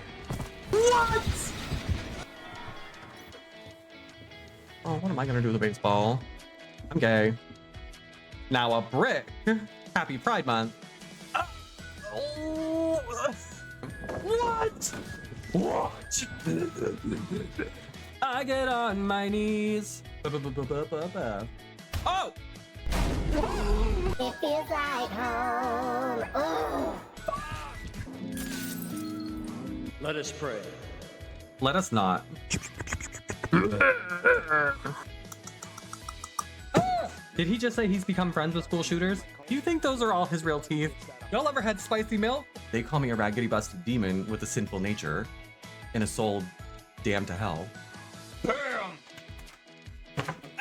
Oh, what am I gonna do with a baseball? I'm gay. Now a brick. Happy Pride Month. What? What? I get on my knees. Oh! It feels like home. Oh. Let us pray. Let us not. Did he just say he's become friends with school shooters? Do you think those are all his real teeth? Y'all ever had spicy milk? They call me a raggedy busted demon with a sinful nature and a soul damned to hell. Bam!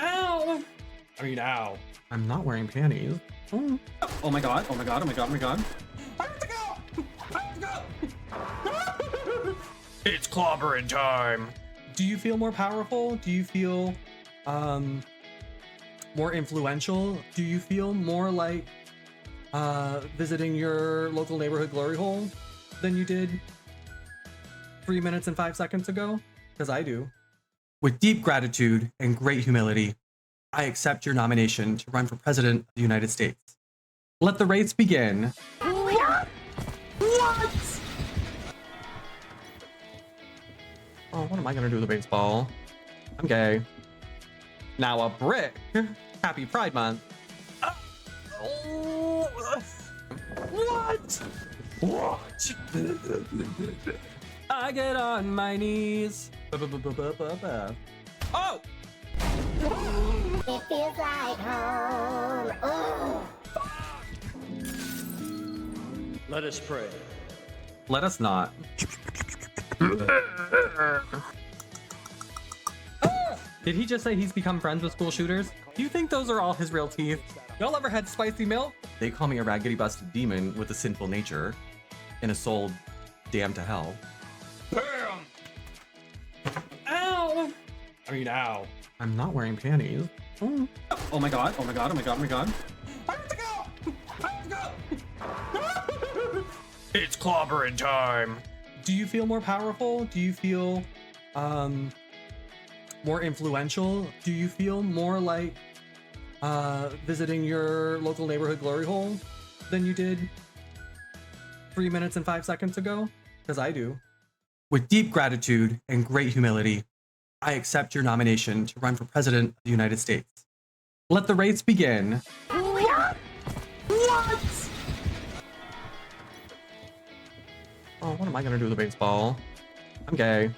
Ow! I mean, ow. I'm not wearing panties. Oh. Oh my god, oh my god, oh my god, oh my god. It's clobbering time. Do you feel more powerful? Do you feel more influential? Do you feel more like visiting your local neighborhood glory hole than you did 3 minutes and 5 seconds ago? Because I do. With deep gratitude and great humility, I accept your nomination to run for president of the United States. Let the race begin. What? Oh, what am I gonna do with a baseball? I'm gay. Now a brick. Happy Pride Month. What? What? I get on my knees. Oh! It feels like home. Oh. Let us pray. Let us not. Did he just say he's become friends with school shooters? Do you think those are all his real teeth? Y'all ever had spicy milk? They call me a raggedy busted demon with a sinful nature and a soul damned to hell. Bam! Ow! I mean, ow. I'm not wearing panties. Oh. Oh my god, oh my god, oh my god, oh my god. It's clobbering time. Do you feel more powerful? Do you feel more influential? Do you feel more like visiting your local neighborhood glory hole than you did 3 minutes and 5 seconds ago? Because I do. With deep gratitude and great humility, I accept your nomination to run for president of the United States. Let the race begin. What? Oh, what am I gonna do with a baseball? I'm gay.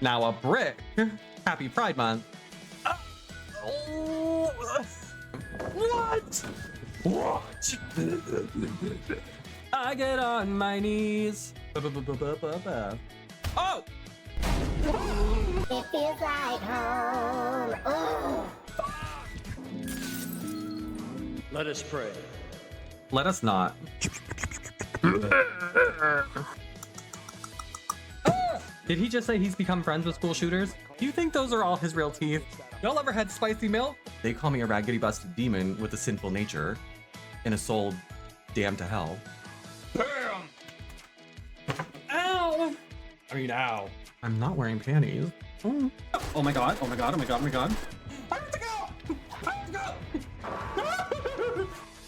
Now a brick. Happy Pride Month. What? What? I get on my knees. Oh! It feels like home. Oh. Let us pray. Let us not. Did he just say he's become friends with school shooters? Do you think those are all his real teeth? Y'all ever had spicy milk? They call me a raggedy busted demon with a sinful nature and a soul damned to hell. Bam! Ow! I mean, ow. I'm not wearing panties. Oh. Oh my god, oh my god, oh my god, oh my god.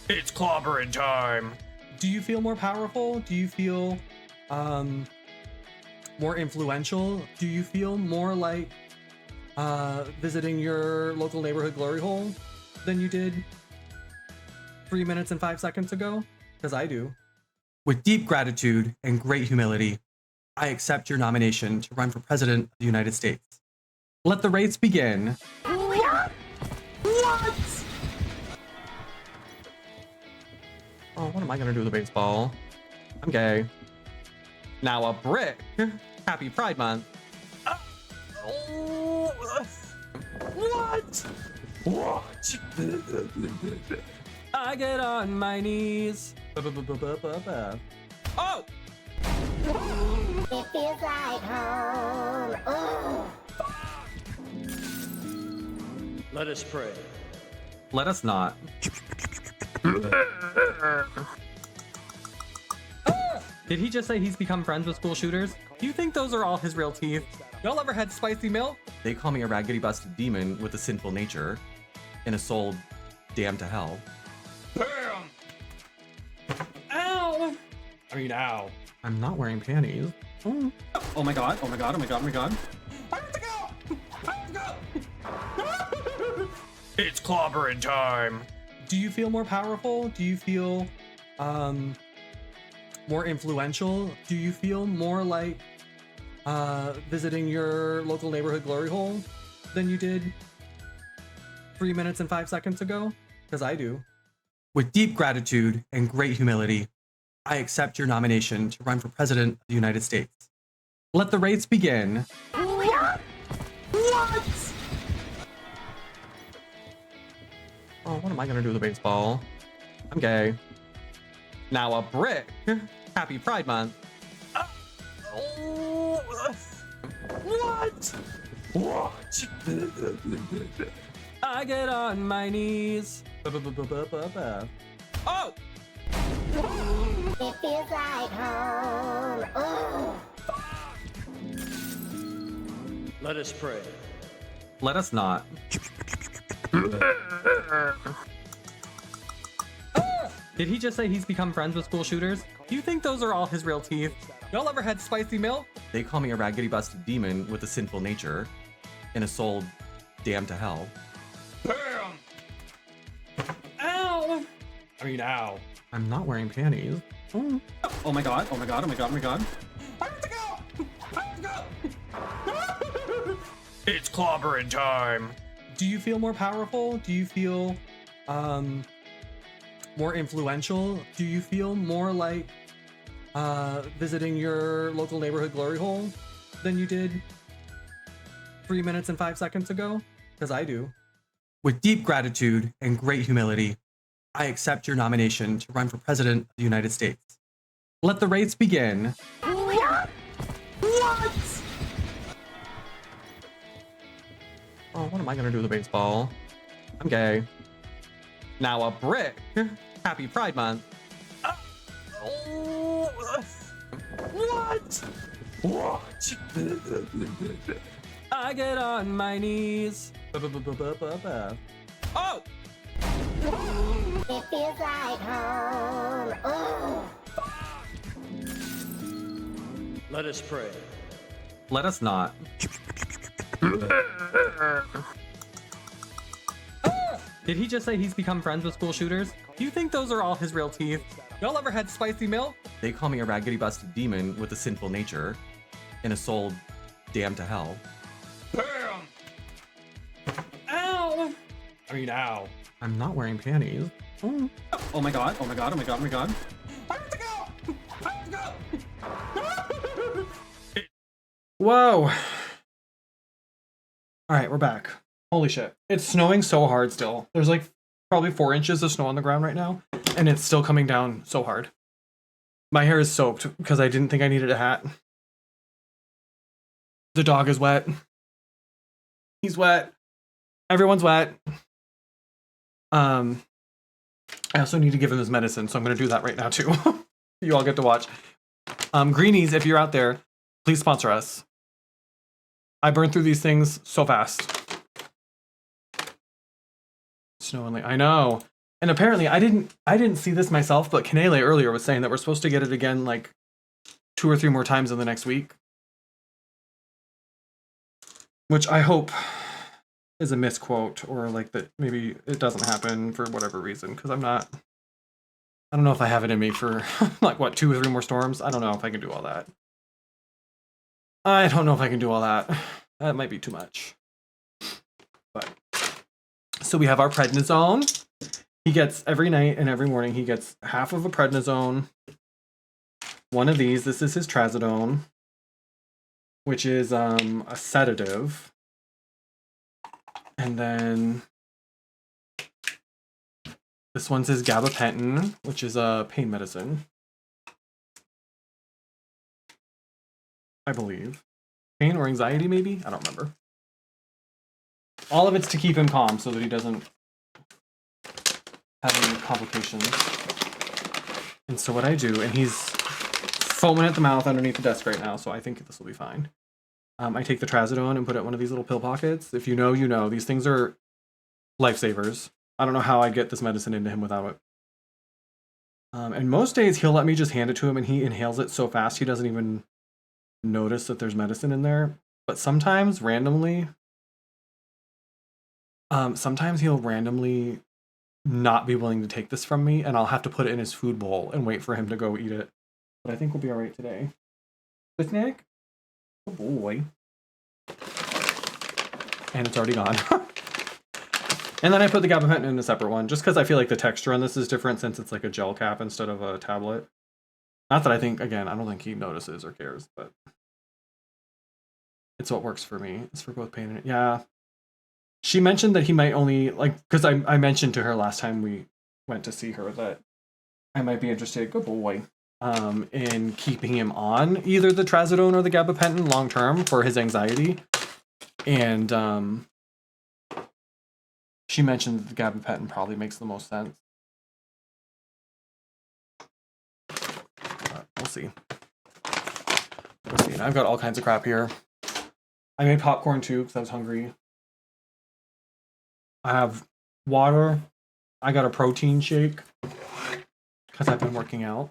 It's clobbering time. Do you feel more powerful? Do you feel more influential? Do you feel more like visiting your local neighborhood glory hole than you did 3 minutes and 5 seconds ago? Because I do. With deep gratitude and great humility, I accept your nomination to run for president of the United States. Let the race begin. What? What? Oh, what am I gonna do with a baseball? I'm gay. Now a brick. Happy Pride Month. Oh, what? What? I get on my knees. Oh! It feels like home. Oh. Let us pray. Let us not. Did he just say he's become friends with school shooters? Do you think those are all his real teeth? Y'all ever had spicy milk? They call me a raggedy busted demon with a sinful nature and a soul damned to hell. Bam! Ow! I mean, ow. I'm not wearing panties. Oh. Oh my god, oh my god, oh my god, oh my god. I have to go! I have to go! It's clobbering time. Do you feel more powerful? Do you feel more influential? Do you feel more like visiting your local neighborhood glory hole than you did 3 minutes and 5 seconds ago? Because I do. With deep gratitude and great humility, I accept your nomination to run for President of the United States. Let the race begin. What? Oh, what am I gonna do with a baseball? I'm gay. Now a brick. Happy Pride Month. Oh, what? What? I get on my knees. Oh! It feels like home. Oh. Let us pray. Let us not. Did he just say he's become friends with school shooters? Do you think those are all his real teeth? Y'all ever had spicy milk? They call me a raggedy busted demon with a sinful nature and a soul damned to hell. Bam! Ow! I mean, ow. I'm not wearing panties. Oh. Oh my god, oh my god, oh my god, oh my god. I have to go! I have to go! It's clobbering time. Do you feel more powerful? Do you feel more influential? Do you feel more like visiting your local neighborhood glory hole than you did 3 minutes and 5 seconds ago? Because I do. With deep gratitude and great humility, I accept your nomination to run for President of the United States. Let the race begin. What? Oh, what am I gonna do with a baseball? I'm gay. Now a brick. Happy Pride Month. Oh, what? What? I get on my knees. Oh! It feels like home. Oh. Let us pray. Let us not. Did he just say he's become friends with school shooters? Do you think those are all his real teeth? Y'all ever had spicy milk? They call me a raggedy busted demon with a sinful nature and a soul damned to hell. Bam! Ow! I mean, ow. I'm not wearing panties. Oh. Oh my god, oh my god, oh my god, oh my god. I have to go! I have to go! Whoa. All right, we're back. Holy shit. It's snowing so hard still. There's like probably 4 inches of snow on the ground right now, and it's still coming down so hard. My hair is soaked because I didn't think I needed a hat. The dog is wet. He's wet. Everyone's wet. I also need to give him his medicine, so I'm going to do that right now too. You all get to watch. Greenies, if you're out there, please sponsor us. I burn through these things so fast. Snow and I know. And apparently I didn't see this myself, but Kanele earlier was saying that we're supposed to get it again like 2 or 3 more times in the next week. Which I hope is a misquote, or like that maybe it doesn't happen for whatever reason, because I don't know if I have it in me for like what, 2 or 3 more storms. I don't know if I can do all that. I don't know if I can do all that. That might be too much. But So we have our prednisone. He gets every night and every morning, he gets half of a prednisone. One of these, this is his trazodone, which is a sedative. And then this one's his gabapentin, which is a pain medicine. I believe. Pain or anxiety, maybe? I don't remember. All of it's to keep him calm so that he doesn't have any complications. And so what I do, and he's foaming at the mouth underneath the desk right now, so I think this will be fine. I take the trazodone and put it in one of these little pill pockets. If you know, you know. These things are lifesavers. I don't know how I get this medicine into him without it. And most days he'll let me just hand it to him and he inhales it so fast he doesn't even notice that there's medicine in there. But sometimes randomly, he'll randomly not be willing to take this from me and I'll have to put it in his food bowl and wait for him to go eat it. But I think we'll be all right today. The snack? Oh boy. And it's already gone. And then I put the gabapentin in a separate one just because I feel like the texture on this is different since it's like a gel cap instead of a tablet. Not that I think, again, I don't think he notices or cares, but it's what works for me. It's for both pain and... Yeah. She mentioned that he might only, like, because I mentioned to her last time we went to see her that I might be interested, good boy, in keeping him on either the trazodone or the gabapentin long term for his anxiety. And she mentioned that the gabapentin probably makes the most sense. But we'll see. We'll see. And I've got all kinds of crap here. I made popcorn too because I was hungry. I have water. I got a protein shake because I've been working out.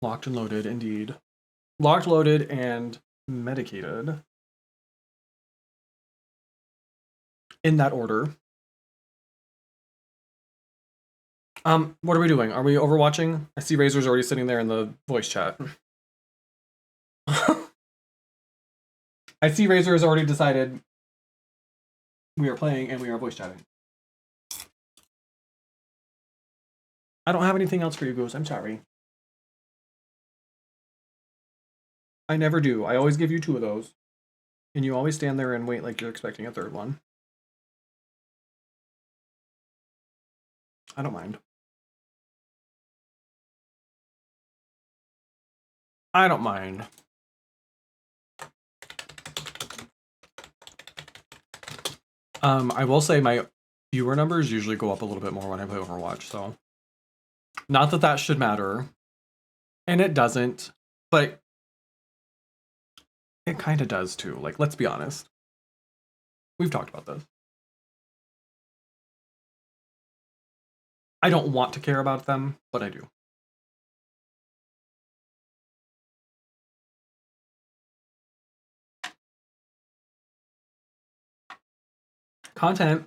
Locked and loaded, indeed. Locked, loaded, and medicated. In that order. What are we doing? Are we overwatching? I see Razor's already sitting there in the voice chat. I see Razor has already decided we are playing and we are voice chatting. I don't have anything else for you, Goose. I'm sorry. I never do. I always give you 2 of those. And you always stand there and wait like you're expecting a 3rd one. I don't mind. I don't mind. I will say my viewer numbers usually go up a little bit more when I play Overwatch, so not that that should matter, and it doesn't, but it kind of does too. Like, let's be honest. We've talked about this. I don't want to care about them, but I do. Content.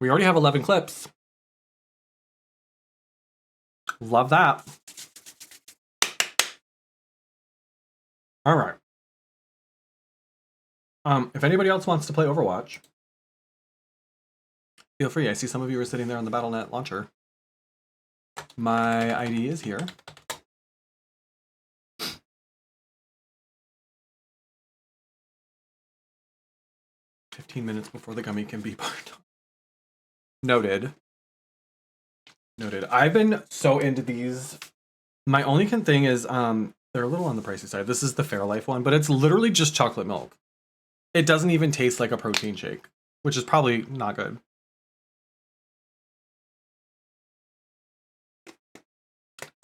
We already have 11 clips. Love that. All right. If anybody else wants to play Overwatch, feel free. I see some of you are sitting there on the Battle.net launcher. My ID is here. Minutes before the gummy can be part. Noted. Noted. I've been so into these. My only thing is they're a little on the pricey side. This is the Fairlife one, but it's literally just chocolate milk. It doesn't even taste like a protein shake, which is probably not good.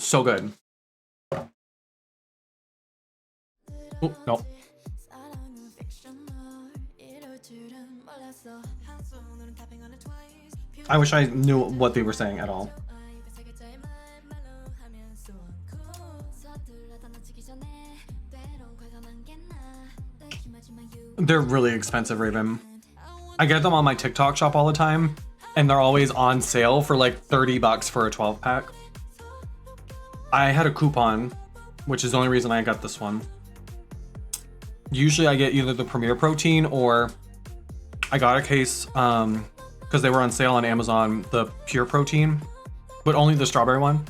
So good. Oh, no. I wish I knew what they were saying at all. They're really expensive, Raven. I get them on my TikTok shop all the time, and they're always on sale for like $30 for a 12 pack. I had a coupon which is the only reason I got this one. Usually I get either the Premier Protein or I got a case because they were on sale on Amazon, the Pure Protein, but only the strawberry one.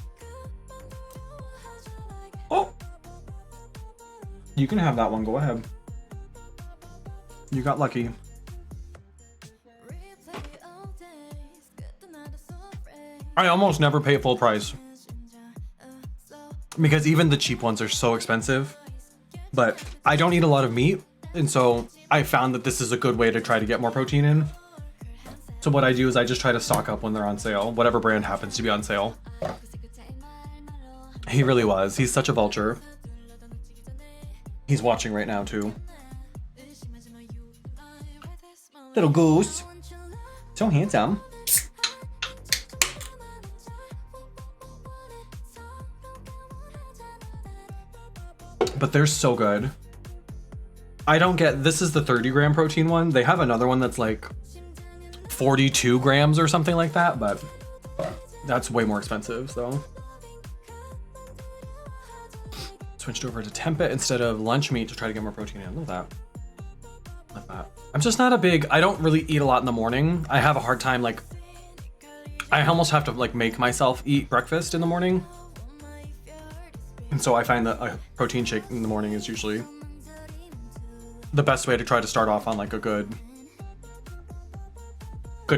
Oh, you can have that one. Go ahead. You got lucky. I almost never pay full price because even the cheap ones are so expensive, but I don't eat a lot of meat. And so I found that this is a good way to try to get more protein in. So what I do is I just try to stock up when they're on sale, whatever brand happens to be on sale. He really was. He's such a vulture. He's watching right now too. Little goose. So handsome. But they're so good. I don't get, this is the 30 gram protein one. They have another one that's like 42 grams or something like that, but that's way more expensive, so. Switched over to tempeh instead of lunch meat to try to get more protein in. Look at that. Like that. I'm just not a big, I don't really eat a lot in the morning. I have a hard time, like, I almost have to like make myself eat breakfast in the morning. And so I find that a protein shake in the morning is usually the best way to try to start off on like a good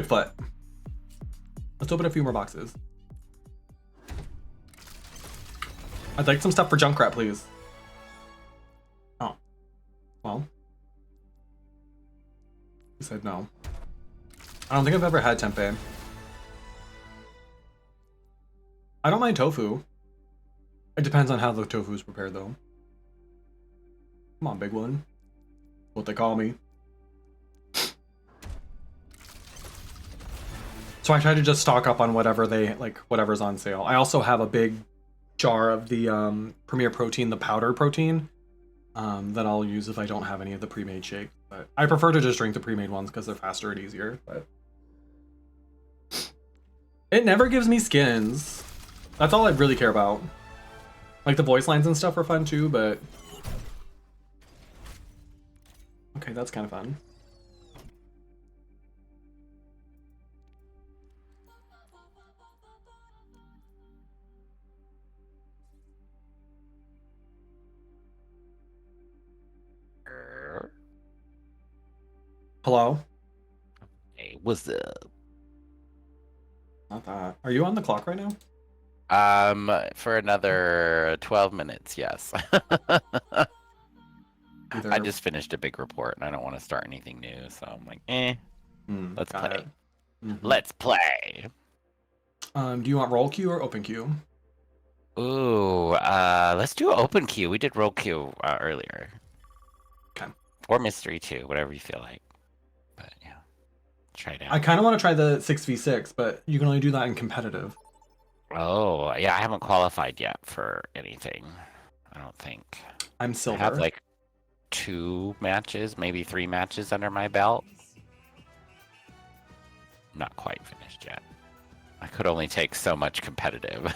foot. Let's open a few more boxes. I'd like some stuff for Junkrat, please. Oh. Well. He said no. I don't think I've ever had tempeh. I don't mind tofu. It depends on how the tofu is prepared, though. Come on, big one. What they call me. So I try to just stock up on whatever they like, whatever's on sale. I also have a big jar of the Premier Protein, the powder protein, that I'll use if I don't have any of the pre-made shakes. But I prefer to just drink the pre-made ones because they're faster and easier. But it never gives me skins. That's all I really care about. Like the voice lines and stuff are fun too, but okay, that's kind of fun. Hello? Hey, what's up? Not that. Are you on the clock right now? For another 12 minutes, yes. I just finished a big report and I don't want to start anything new, so I'm like, let's play. Let's play. Do you want roll queue or open queue? Ooh, let's do open queue. We did roll queue earlier. Okay. Or mystery too, whatever you feel like. But yeah, try it out. I kind of want to try the 6v6, but you can only do that in competitive. Oh, yeah, I haven't qualified yet for anything. I don't think. I'm silver. I have like 2 matches, maybe 3 matches under my belt. Not quite finished yet. I could only take so much competitive.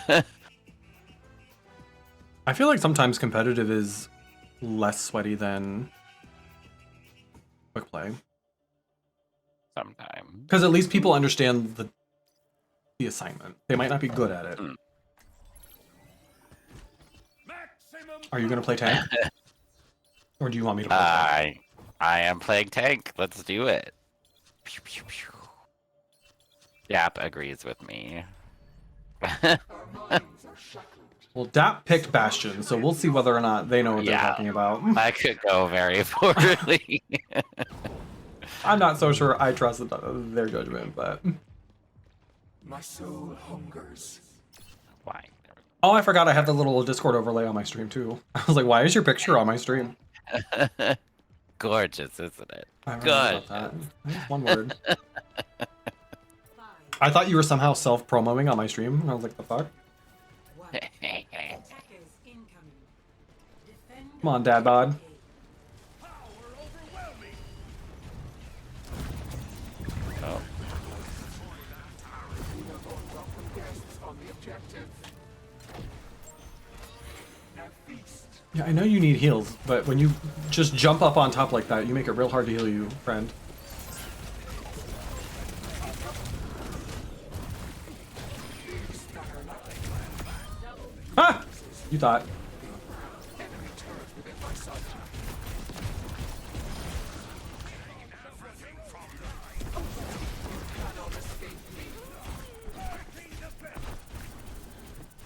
I feel like sometimes competitive is less sweaty than quick play. Sometimes. Because at least people understand the assignment. They might not be good at it. Are you going to play tank? Or do you want me to play tank? I am playing tank. Let's do it. Yap agrees with me. Well, Dap picked Bastion, so we'll see whether or not they know what they're talking about. That could go very poorly. I'm not so sure I trust their judgment, but... My soul hungers. Why? Oh, I forgot I have the little Discord overlay on my stream, too. I was like, why is your picture on my stream? Gorgeous, isn't it? Good. One word. I thought you were somehow self-promoting on my stream, and I was like, the fuck? Come on, Dad Bod. Oh. Yeah, I know you need heals, but when you just jump up on top like that, you make it real hard to heal you, friend. Ah! You thought.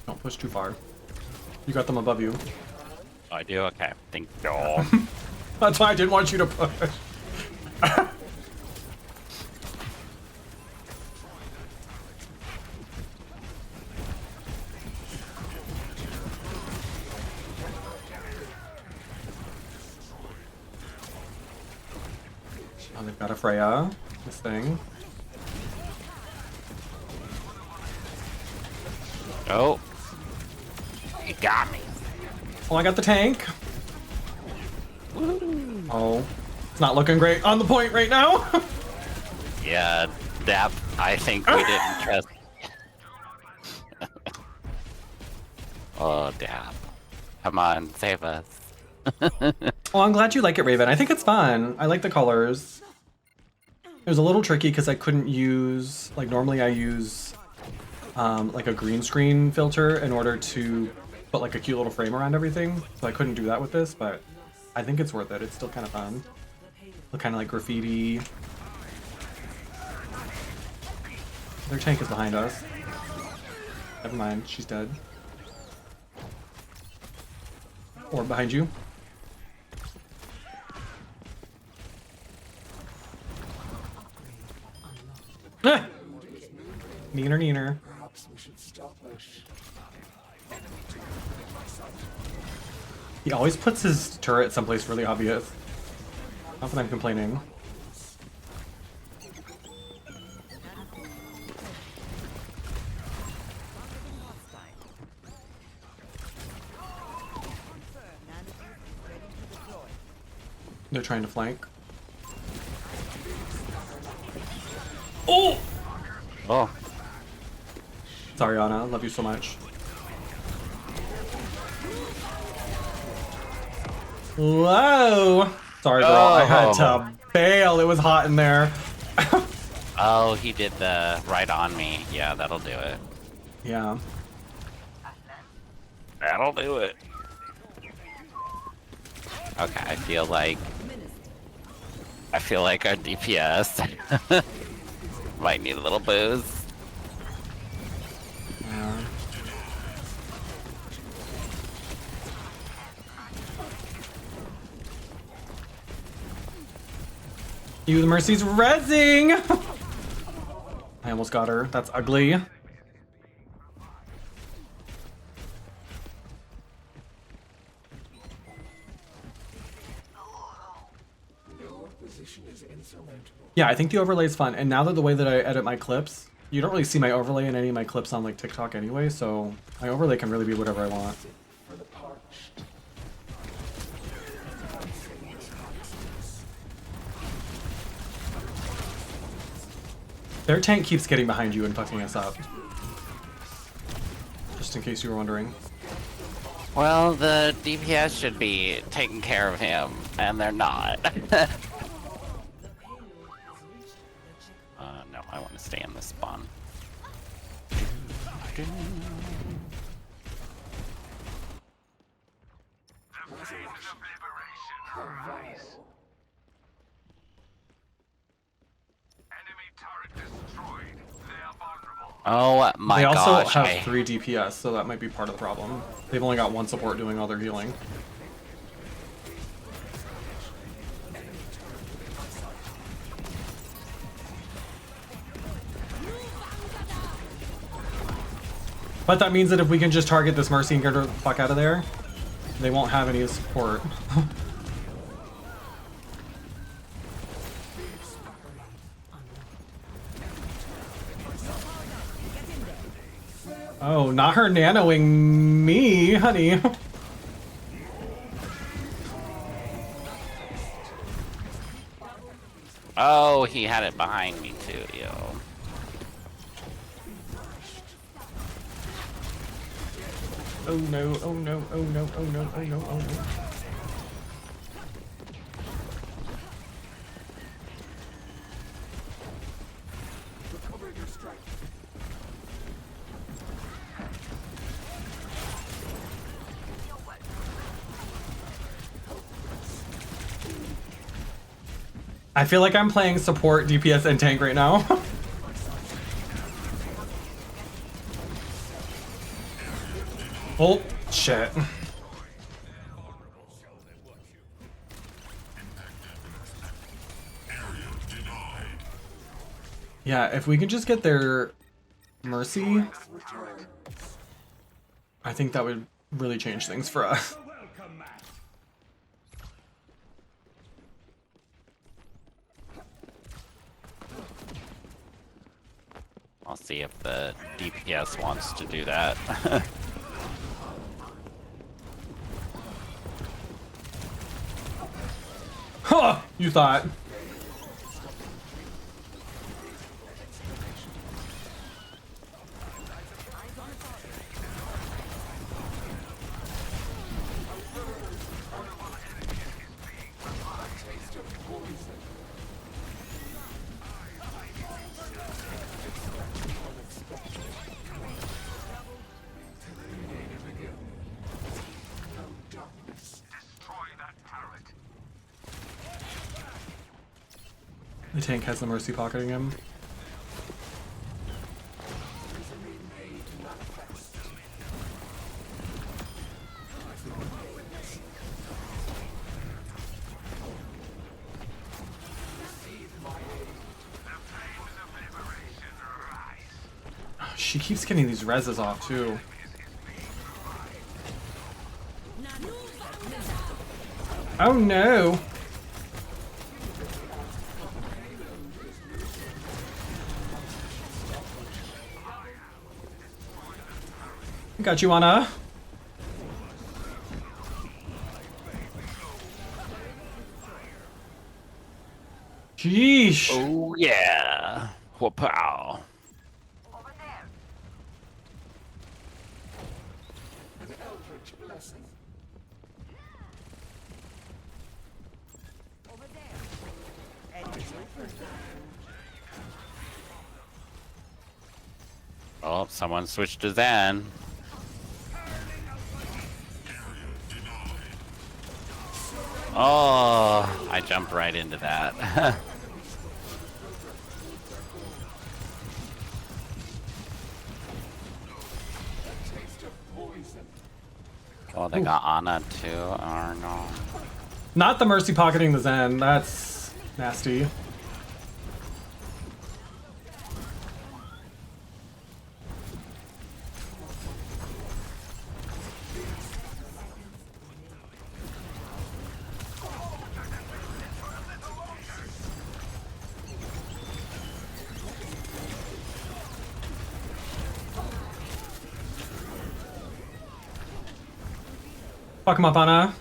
Don't push too far. You got them above you. I do? Okay. Thank you. That's why I didn't want you to push. Oh, they've got a Freya. This thing. Oh. You got me. Oh, I got the tank. Oh, it's not looking great on the point right now. Yeah, that I think we didn't trust. Oh, Dap. Come on, save us. Well, I'm glad you like it, Raven. I think it's fun. I like the colors. It was a little tricky because I couldn't use, like normally I use like a green screen filter in order to put like a cute little frame around everything. So I couldn't do that with this, but I think it's worth it. It's still kind of fun. Look kind of like graffiti. Their tank is behind us. Never mind, she's dead. Or behind you. Ah! Neener, neener. He always puts his turret someplace really obvious. Not that I'm complaining. They're trying to flank. Oh! Oh. Sorry, Anna. Love you so much. Whoa! Sorry, girl. I had to bail. It was hot in there. Oh, he did the right on me. Yeah, that'll do it. Yeah. That'll do it. Okay, I feel like our DPS might need a little boost. Yeah. You, the Mercy's rezzing! I almost got her. That's ugly. Yeah, I think the overlay is fun. And now that the way that I edit my clips, you don't really see my overlay in any of my clips on like TikTok anyway, so my overlay can really be whatever I want. Their tank keeps getting behind you and fucking us up. Just in case you were wondering. Well, the DPS should be taking care of him, and they're not. No, I want to stay in this spawn. Oh my gosh. They also have 3 DPS, so that might be part of the problem. They've only got 1 support doing all their healing. But that means that if we can just target this Mercy and get her the fuck out of there, they won't have any support. Oh, not her nanoing me, honey. Oh, he had it behind me too, yo. Oh no, oh no, oh no, oh no, oh no, oh no. Recover your strength. I feel like I'm playing support, DPS, and tank right now. Oh, shit. Yeah, if we can just get their mercy, I think that would really change things for us. I'll see if the DPS wants to do that. Huh! You thought. The tank has the mercy pocketing him. She keeps getting these reses off too. Oh no! Got you, Anna. Sheesh. Oh yeah. Whoa-pow. An eldritch blessing. Oh, someone switched to Zan. Oh, I jumped right into that. Oh, they got Ana too. Oh no. Not the mercy pocketing the Zen. That's nasty. Fuck him up, Anna.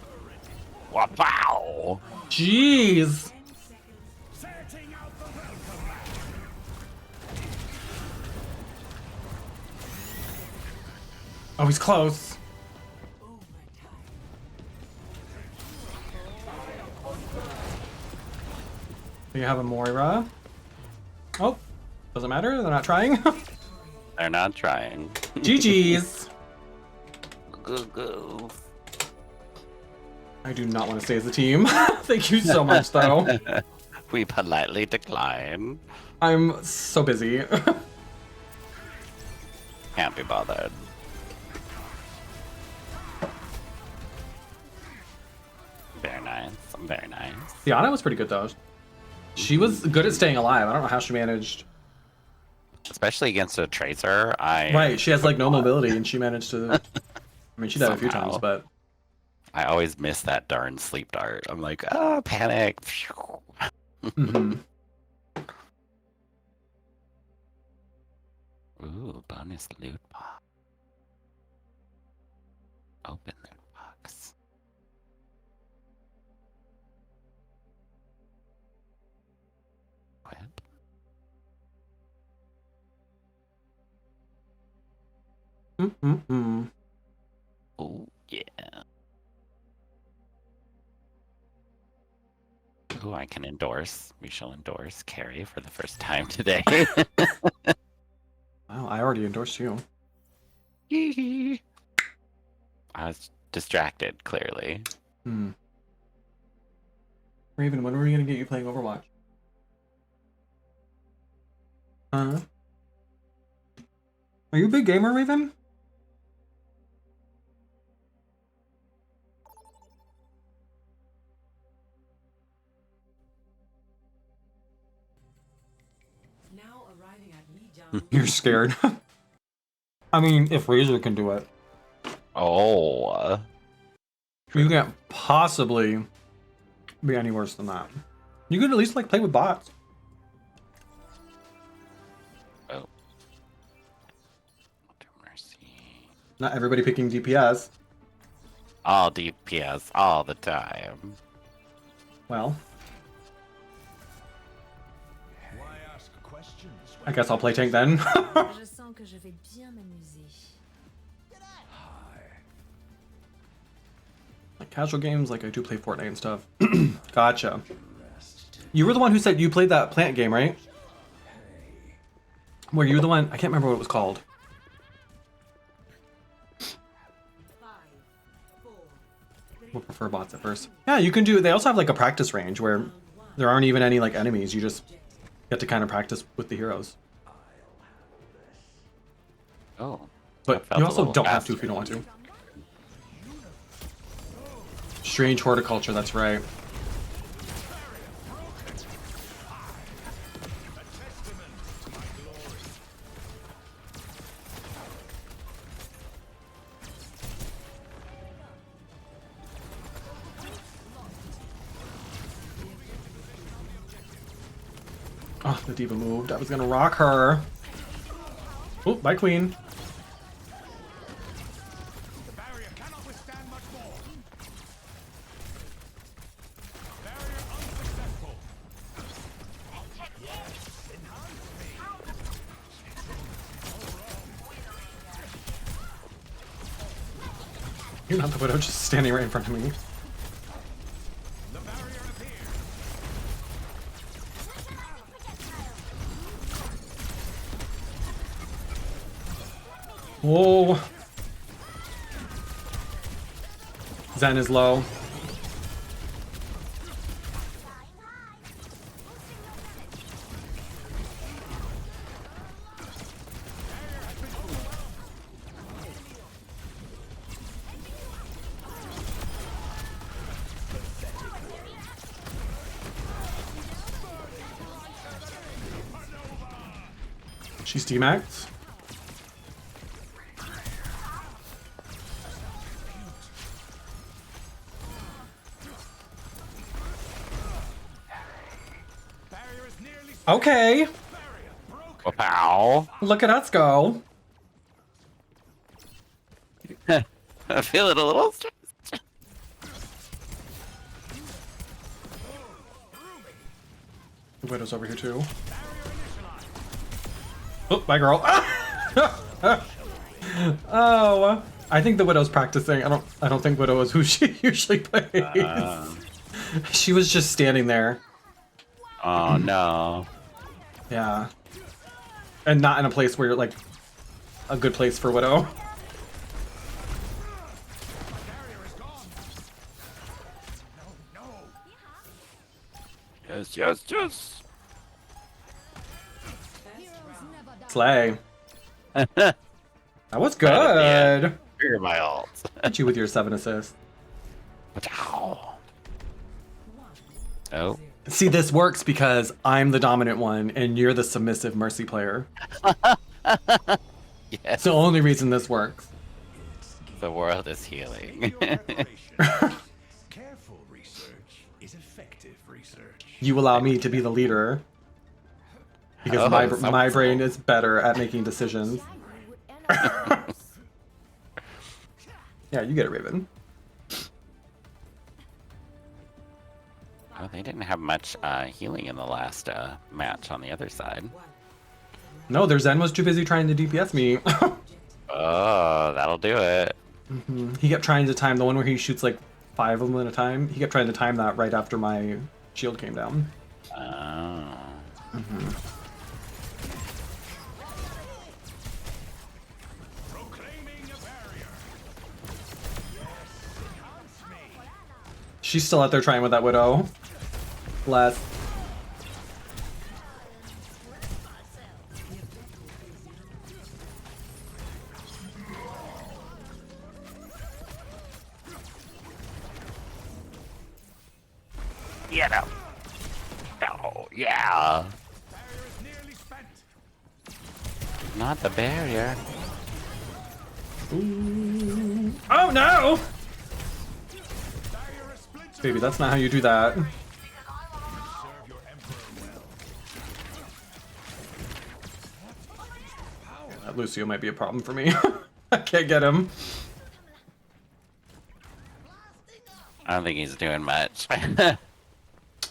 Wow. Jeez. Oh, he's close. You have a Moira. Oh, doesn't matter. They're not trying. They're not trying. GG's. Go. I do not want to stay as a team. Thank you so much, though. We politely decline. I'm so busy. Can't be bothered. Very nice. Very nice. Diana was pretty good, though. She was good at staying alive. I don't know how she managed. Especially against a Tracer. Right, she has like no mobility, and she managed to. I mean, she died a few times, but. I always miss that darn sleep dart. I'm like, oh, panic. Mm-hmm. Ooh, bonus loot box. Open loot box. Quit. Mm-mm-mm. Oh, yeah. Ooh, I can endorse. We shall endorse Carrie for the first time today. Wow, I already endorsed you. I was distracted, clearly. Raven, when are we gonna get you playing Overwatch? Are you a big gamer, Raven? You're scared. I mean, if Razor can do it. Oh. You can't possibly be any worse than that. You could at least like play with bots. Oh. Not everybody picking DPS. All DPS all the time. Well. I guess I'll play tank then. Je sens que je vais bien m'amuser. Like casual games, like I do play Fortnite and stuff. Gotcha. You were the one who said you played that plant game, right? Were you the one? I can't remember what it was called. We'll prefer bots at first. Yeah, you can do. They also have like a practice range where there aren't even any like enemies. You just get to kind of practice with the heroes. Oh. But you also don't have to if you don't want to. Strange horticulture, that's right. Oh, the diva moved. I was gonna rock her. Oh, bye, queen. You're not the widow, just standing right in front of me. Whoa. Zen is low. She's D-Max. Okay. Wow. Look at us go. I feel it a little stressed. The Widow's over here too. Oh, bye girl. Oh, I think the Widow's practicing. I don't think Widow is who she usually plays. She was just standing there. Oh no. Yeah. And not in a place where you're like a good place for Widow. Yes, yes, yes. Slay. That was good. You're my ult. Hit you with your 7 assists. Oh. See, this works because I'm the dominant one and you're the submissive Mercy player. Yes. It's the only reason this works. The world is healing. Careful research is effective research. You allow me to be the leader. Because my brain is better at making decisions. Yeah, you get it, Raven. Oh, they didn't have much healing in the last match on the other side. No, their Zen was too busy trying to DPS me. Oh, that'll do it. He kept trying to time the one where he shoots like 5 of them at a time. He kept trying to time that right after my shield came down. She's still out there trying with that Widow. Last. Get him. Oh, yeah. Not the barrier. Ooh. Oh no! Baby, that's not how you do that. That Lucio might be a problem for me. I can't get him. I don't think he's doing much.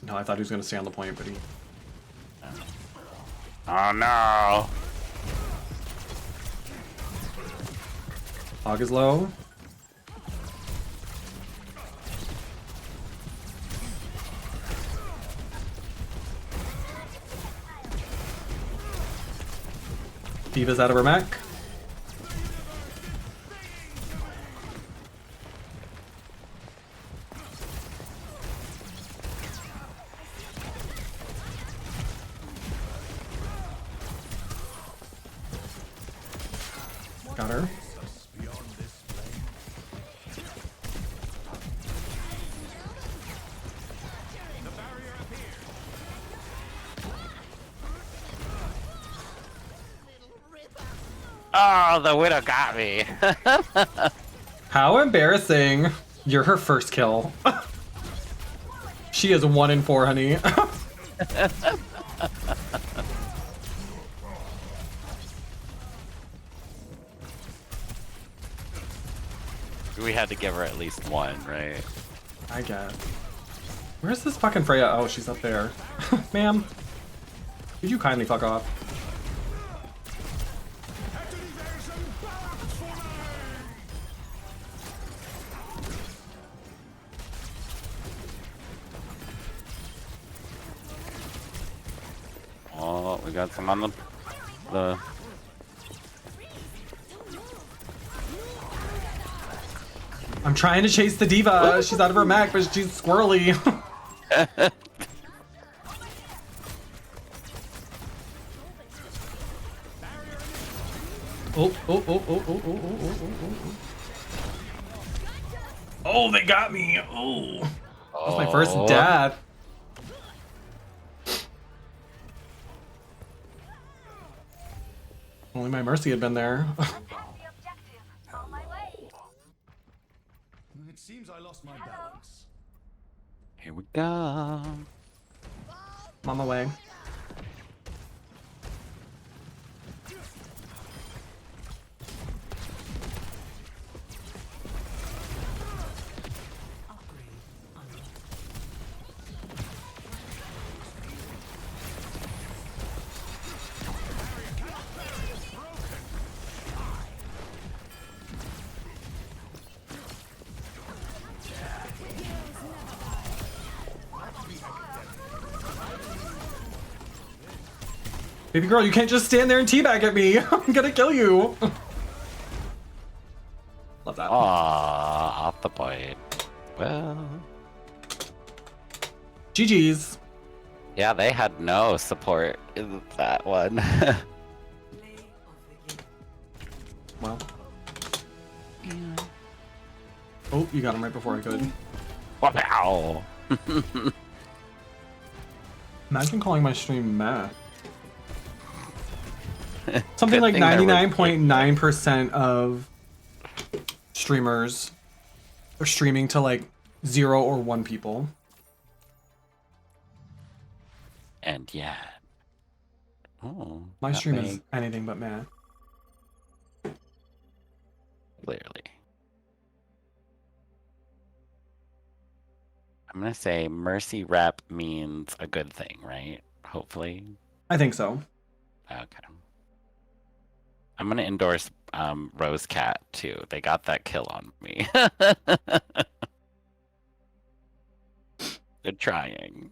No, I thought he was gonna stay on the point, but he... Oh no! Hog is low. Diva's out of her mech. Got her. Oh, the Widow got me. How embarrassing. You're her first kill. She is 1 in 4, honey. We had to give her at least one, right? I guess. Where's this fucking Freya? Oh, she's up there. Ma'am, could you kindly fuck off? Oh, we got some on the... I'm trying to chase the diva. She's out of her mech, but she's squirrely. Oh. Oh, they got me. Oh. That was my first death. Only my Mercy had been there. It seems I lost my balance. Here we go. Mama way. Baby girl, you can't just stand there and teabag at me. I'm gonna kill you. Love that. Aww, off the point. Well. GG's. Yeah, they had no support in that one. Well. Oh, you got him right before I could. Wow. Imagine calling my stream meh. Something like 99.9% of streamers are streaming to like 0 or 1 people. And yeah. Oh, My stream is anything but meh. Clearly. I'm gonna say Mercy rep means a good thing, right? Hopefully. I think so. Okay. I'm gonna endorse Rose Cat too. They got that kill on me. They're trying.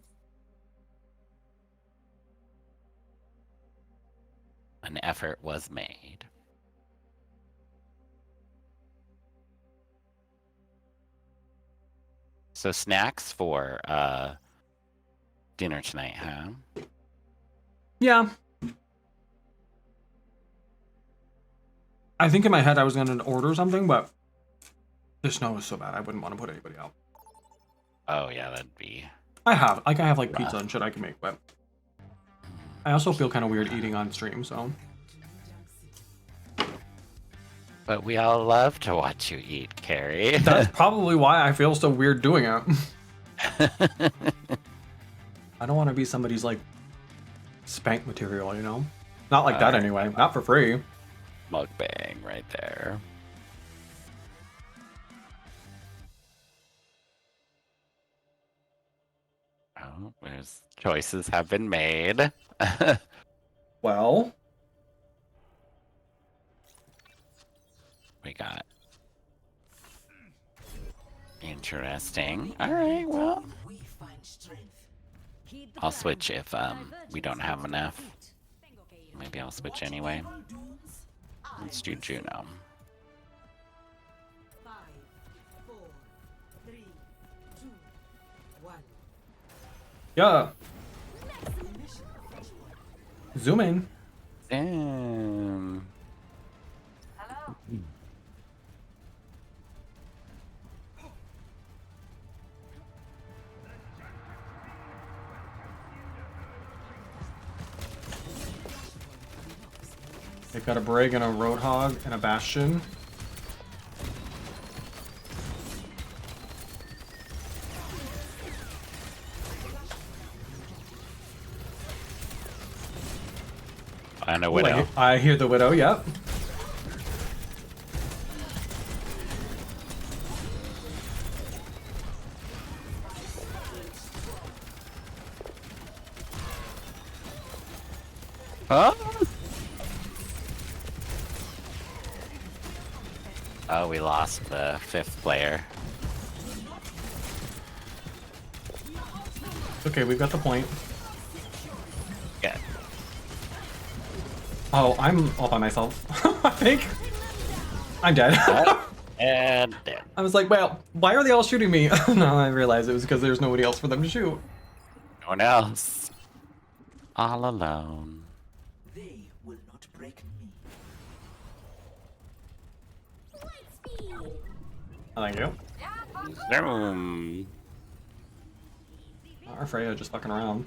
An effort was made. So snacks for dinner tonight, huh? Yeah. I think in my head I was gonna order something, but the snow is so bad I wouldn't want to put anybody out. Oh yeah, that'd be. I have like pizza and shit I can make, but I also feel kind of weird eating on stream, so. But we all love to watch you eat, Carrie. That's probably why I feel so weird doing it. I don't want to be somebody's like spank material, you know? Not like that anyway. Not for free. Mukbang right there. Oh, there's choices have been made. Well, we got interesting. All right, well, I'll switch if we don't have enough. Maybe I'll switch anyway. Let's do Juno. 5, 4, 3, 2, 1. yeah. Zoom in. Damn. They've got a Brig and a Roadhog and a Bastion. And a Widow. I hear the Widow, yep. Huh? Oh, we lost the 5th player. Okay, we've got the point. Yeah. Oh, I'm all by myself. I think. I'm dead. And dead. I was like, well, why are they all shooting me? No, I realized it was because there's nobody else for them to shoot. No one else. All alone. They will not break me. Thank you. Zoom. Our Freya just fucking around.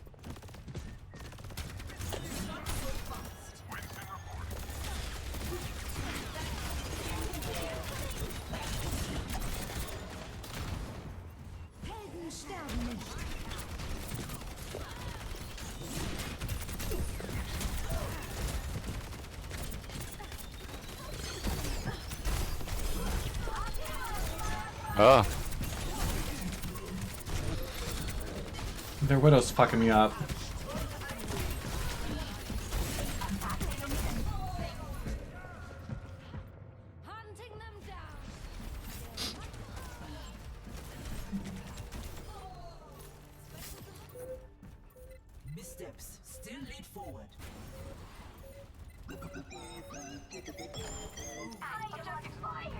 Oh. Their Widow's fucking me up. Missteps still lead forward.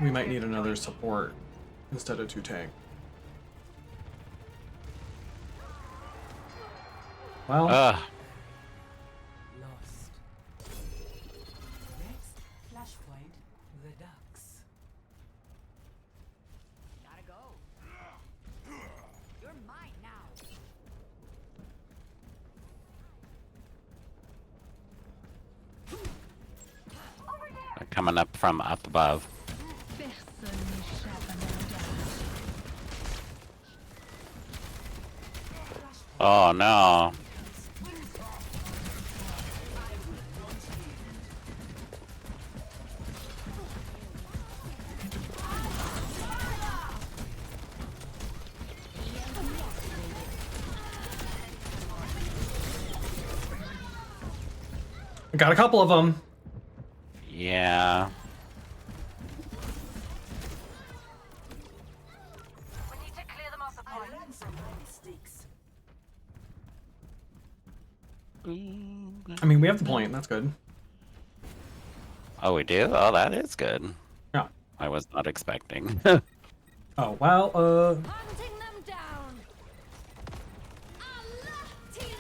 We might need another support instead of 2 tank. Well, Lost. Next flashpoint, the ducks. Gotta go. You're mine now. They're coming up from up above. Oh no. I got a couple of them. Yeah. stakes. I mean, we have the point. That's good. Oh, we do? Oh, that is good. Yeah. I was not expecting. Oh, well,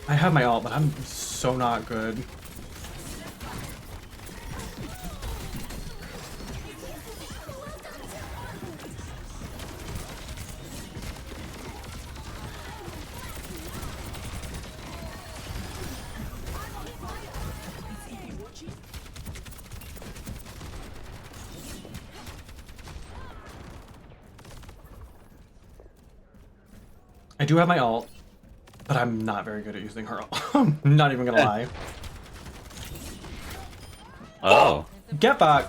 I have my ult, but I'm so not good. I do have my ult, but I'm not very good at using her ult. I'm not even gonna lie. Oh. Get back!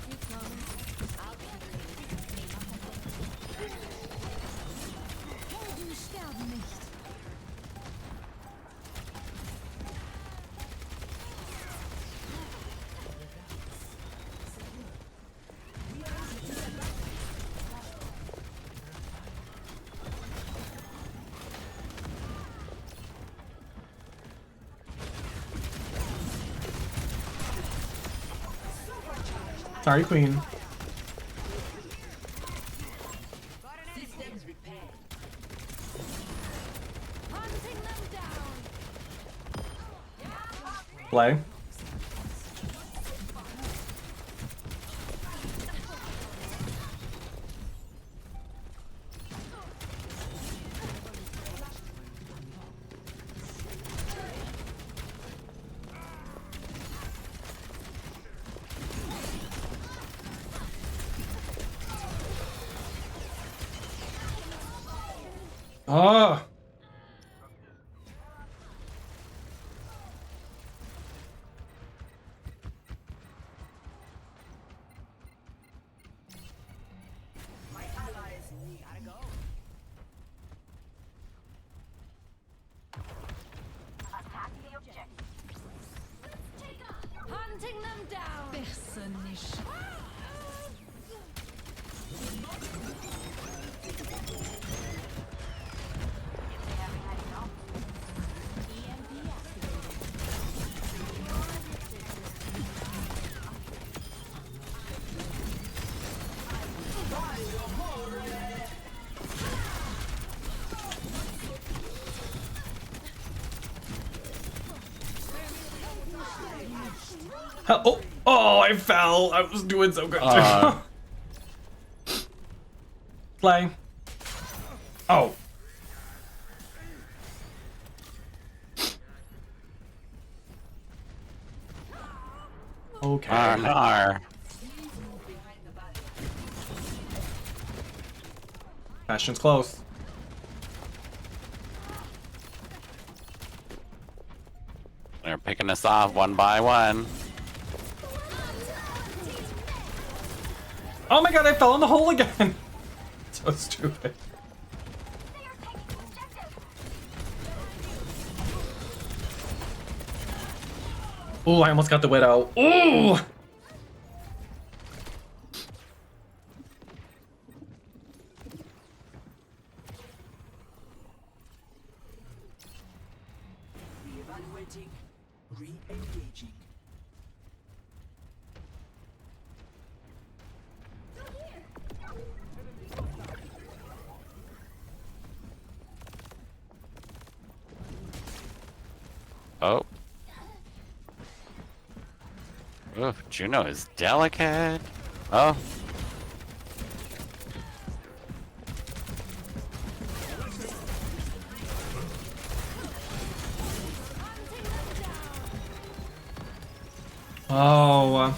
Sorry, Queen. Play. Oh. My allies gotta go. Attack the objective. Hunting them down. Personne nicht. Oh, oh, I fell. I was doing so good. Play. Oh. Okay. Bastion's close. They're picking us off one by one. Oh my god, I fell in the hole again. So stupid. Ooh, I almost got the widow. Ooh! Re-evaluating. Re-engaging. Oh. Ooh, Juno is delicate. Oh. Oh.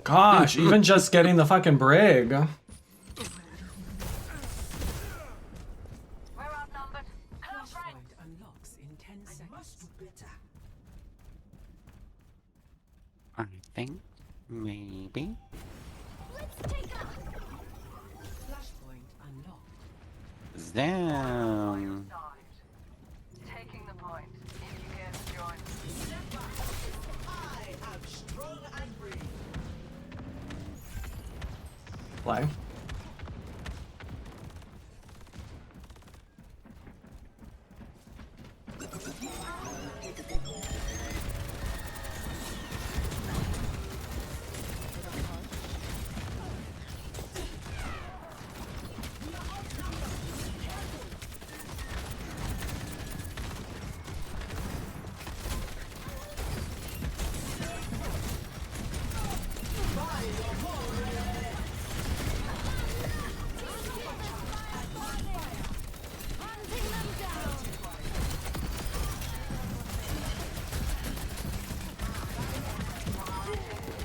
Gosh, even just getting the fucking brig. We're outnumbered. Close right. Unlocks in 10 seconds. I must do better. I think maybe. Flashpoint unlocked. Damn. Taking the point. If you care to join. I am strong and brave. Fly.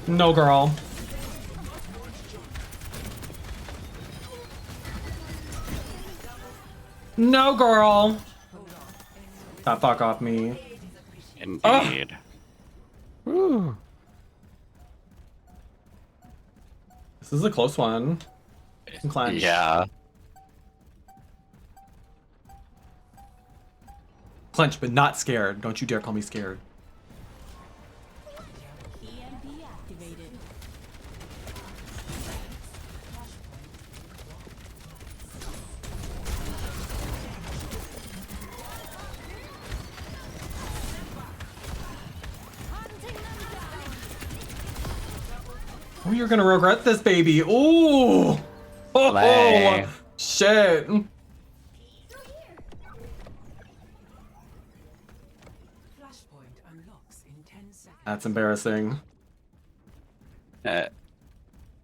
No, girl. No, girl. Ah, fuck off me. Indeed. Woo. This is a close one. Clench. Yeah. Clench, but not scared. Don't you dare call me scared. EMP activated. Oh, you're gonna regret this, baby. Ooh. Play. Oh, shit. Flashpoint unlocks in 10 seconds. That's embarrassing.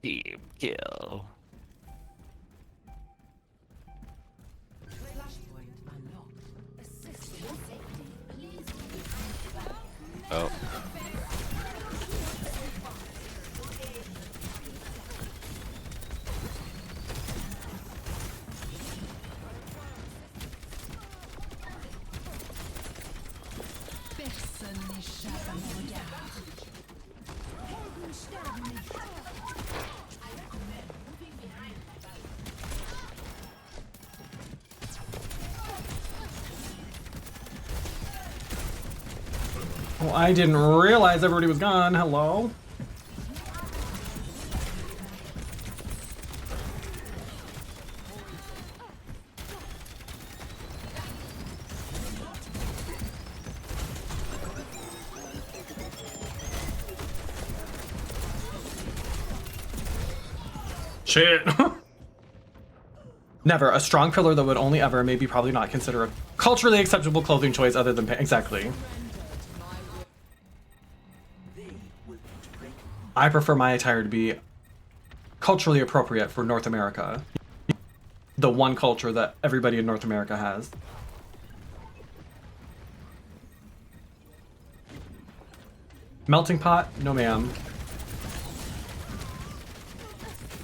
Team kill. Flashpoint unlocked. Oh. Personne n'échappe à mon regard. Oh, I didn't realize everybody was gone. Hello? Shit. Never. A strong pillar that would only ever, maybe probably not, consider a culturally acceptable clothing choice other than exactly. I prefer my attire to be culturally appropriate for North America. The one culture that everybody in North America has. Melting pot? No, ma'am.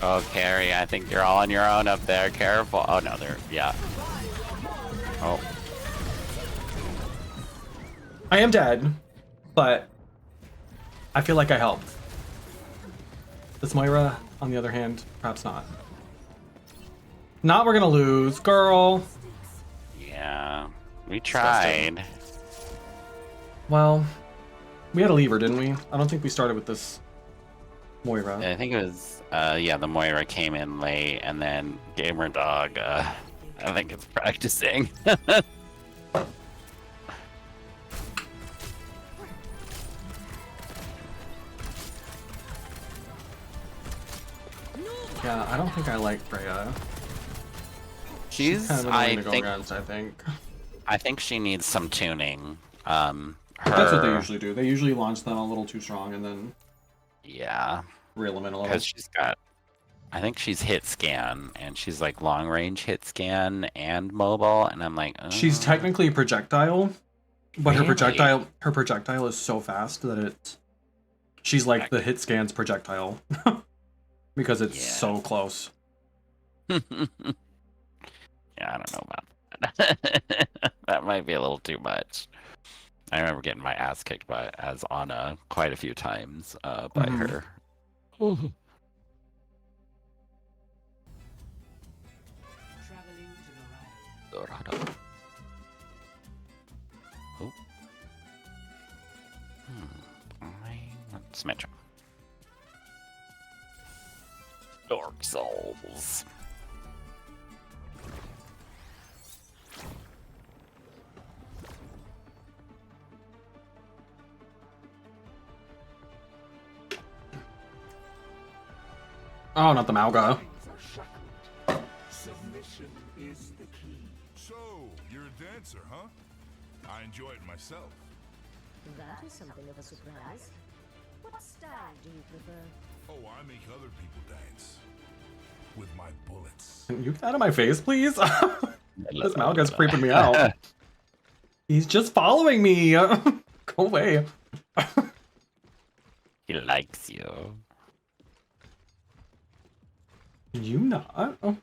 Oh, Carrie, I think you're all on your own up there. Careful. Oh, no, they're... Yeah. Oh. I am dead, but I feel like I helped. This Moira, on the other hand, perhaps not. Not we're gonna lose, girl. Yeah. We tried. Well, we had a lever, didn't we? I don't think we started with this Moira. I think it was, yeah, the Moira came in late, and then Gamer Dog, I think it's practicing. Yeah, I don't think I like Freya. She's kind of annoying to go against, I think she needs some tuning. That's what they usually do. They usually launch them a little too strong and then yeah, reel them in a little. Because she's got, I think she's hit scan, and she's like long range hit scan and mobile, and I'm like, She's technically a projectile, but Really? her projectile is so fast that she's like the hit scan's projectile because it's so close. Yeah, I don't know about that. That might be a little too much. I remember getting my ass kicked by as Anna quite a few times by her. Traveling to the right. Oh. Symmetra. Dark Souls. Oh, not the Malga. Submission is the key. So, you're a dancer, huh? I enjoy it myself. That is something of a surprise. What style do you prefer? Oh, I make other people dance. With my bullets. Can you get out of my face, please? This Malga's creeping me out. He's just following me. Go away. He likes you. Can you not? Oh.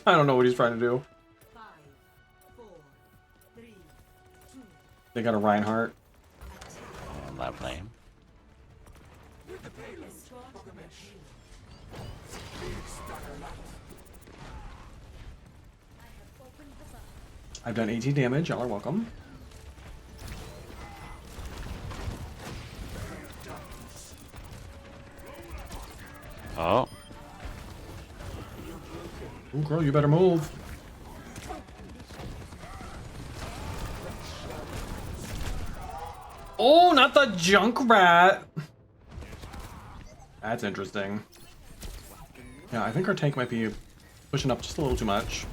I don't know what he's trying to do. 5, 4, 3, 2. They got a Reinhardt. Lovely. I've done 18 damage. Y'all are welcome. Oh. Ooh, girl, you better move. Oh, not the Junkrat. That's interesting. Yeah, I think our tank might be pushing up just a little too much.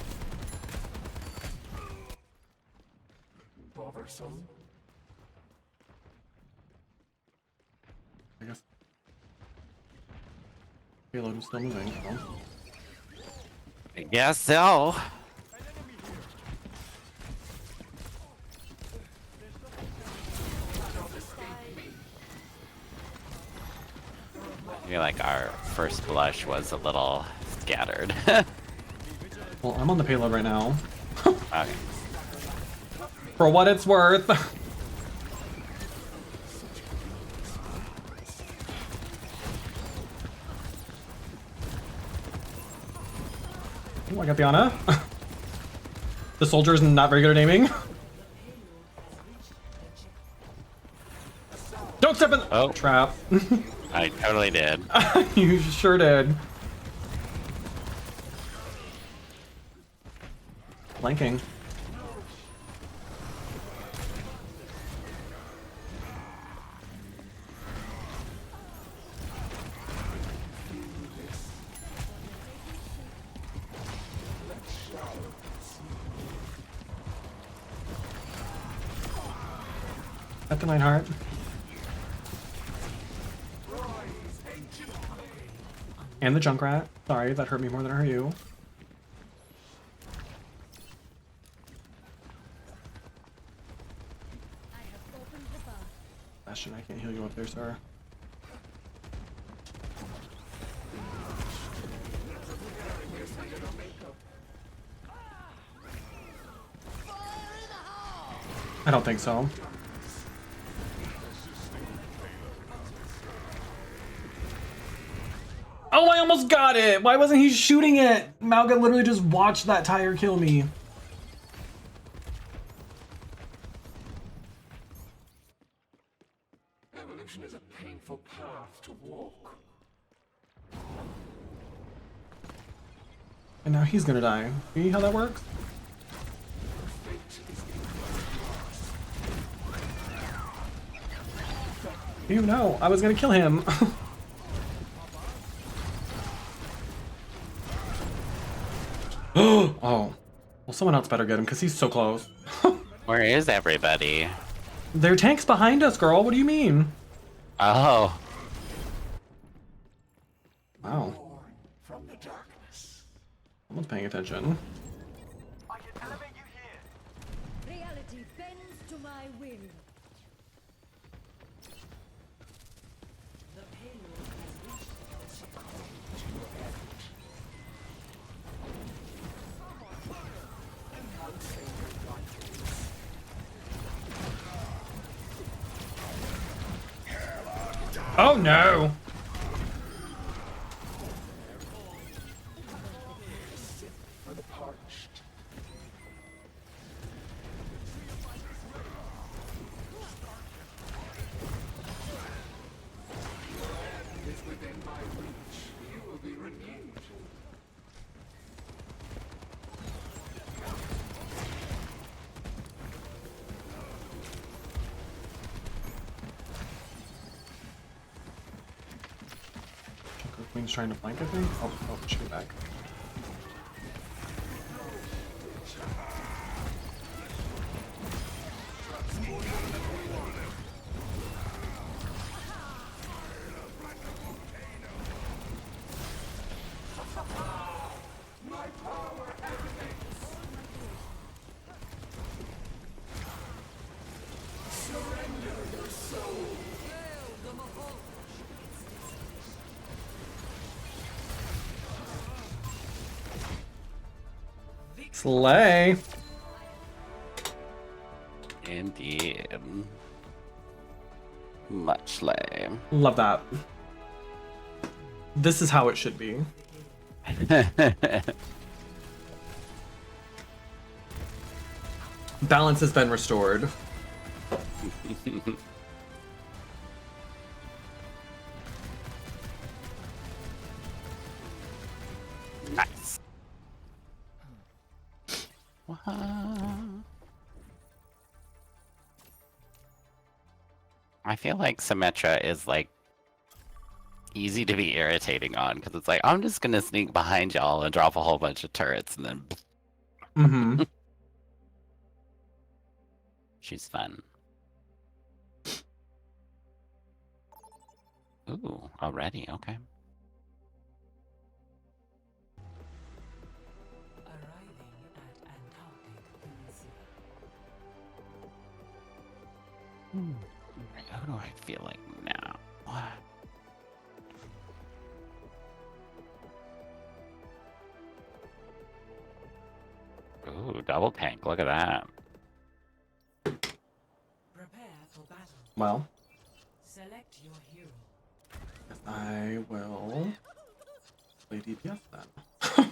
I guess payload is still moving. So. I guess so. I feel like our first blush was a little scattered. Well, I'm on the payload right now. Okay. For what it's worth. Oh, I got the Ana. The soldier is not very good at aiming. Don't step in the trap. I totally did. You sure did. Flanking. At the Reinhardt. And the Junkrat. Sorry, that hurt me more than it hurt you. Bastion, I can't heal you up there, sir. I don't think so. Oh, I almost got it! Why wasn't he shooting it? Malga literally just watched that tire kill me. Evolution is a painful path to walk. And now he's gonna die. See how that works? Ew, no, I was gonna kill him. Oh, well, someone else better get him because he's so close. Where is everybody? Their tank's behind us, girl. What do you mean? Oh. Wow. Someone's paying attention. Reality bends to my will. The payload has reached Oh no! Queen's trying to flank, I think. Oh, shoot me back. Slay. Indeed. Much slay. Love that. This is how it should be. Balance has been restored. Nice. I feel like Symmetra is like easy to be irritating on because it's like I'm just gonna sneak behind y'all and drop a whole bunch of turrets and then Mm-hmm. She's fun. Ooh, already, okay. How do I feel like now? What? Ooh, double tank, look at that. Well, Select your hero. I will play DPS then.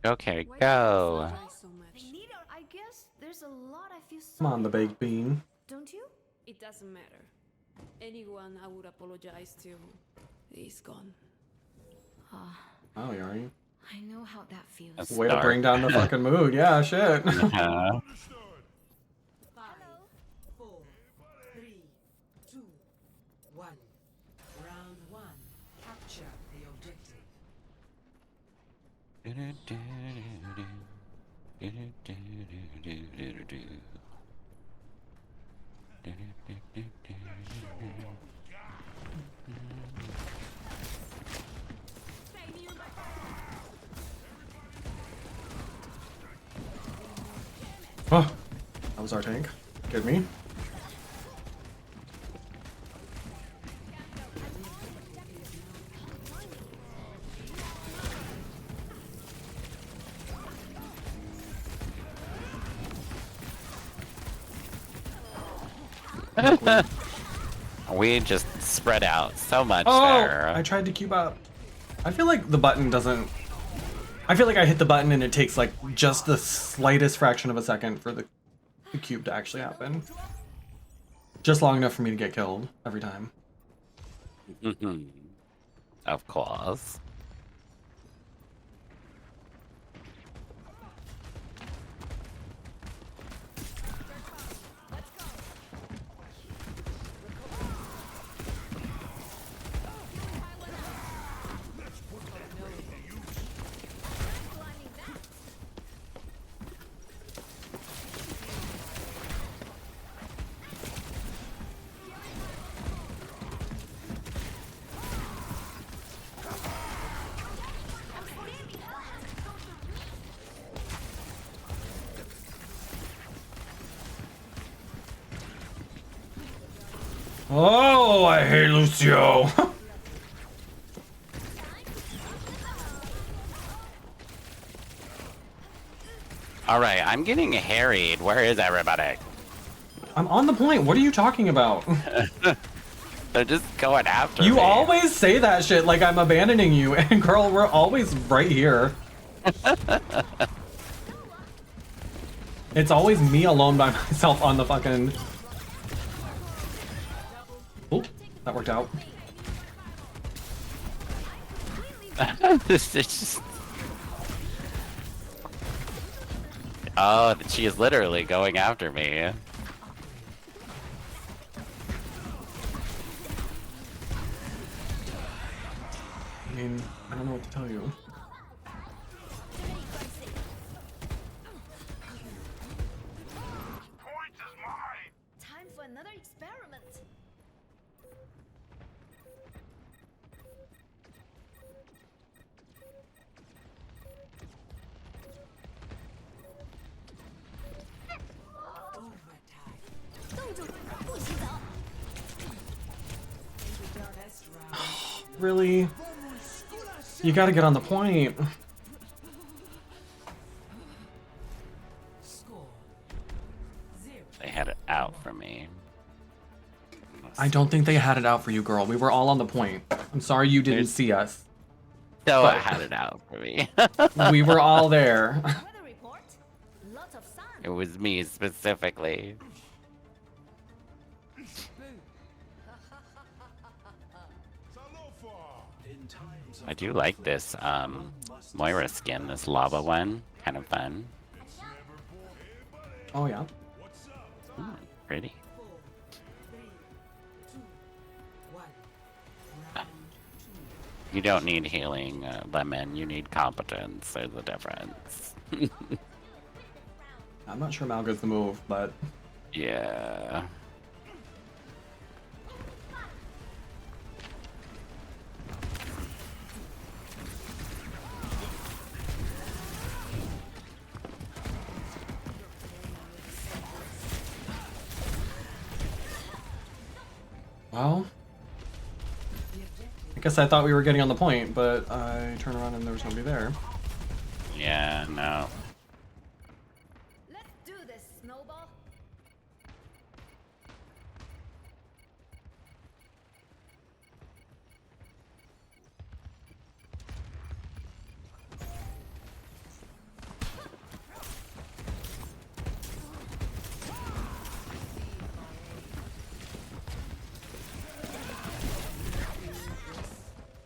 Okay, go. I guess there's a lot I feel Come on, sorry the baked bean. Don't you? It doesn't matter. Anyone I would apologize to is gone. Oh, Yari. I know how that feels. That's Way to dark. bring down the fucking mood. Yeah, shit. Uh-huh. 5, 4, 3, 2, 1. Round 1. Capture the objective. Oh, that was our tank. Get me. We just spread out so much Oh, there. I tried to cube up. I feel like the button doesn't... I feel like I hit the button and it takes like just the slightest fraction of a second for the cube to actually happen. Just long enough for me to get killed every time. Of course. Oh, I hate Lucio. Alright, I'm getting harried. Where is everybody? I'm on the point. What are you talking about? They're just going after You me. always say that shit like I'm abandoning you, and girl, we're always right here. It's always me alone by myself on the fucking... Oh, that worked out. This is just... Oh, she is literally going after me. mean, I don't know what to tell you. Time for another experiment. Really? You gotta get on the point. They had it out for me. I don't think they had it out for you, girl. We were all on the point. I'm sorry you didn't see us. So But I had it out for me. we were all there. It was me specifically. I do like this Moira skin, this lava one. Kind of fun. Oh yeah. Pretty. You don't need healing, Lemon. You need competence. There's a difference. I'm not sure Malga's the move, but yeah. well, I guess I thought we were getting on the point, but I turned around and there was nobody there. Yeah, no. Let's do this, Snowball.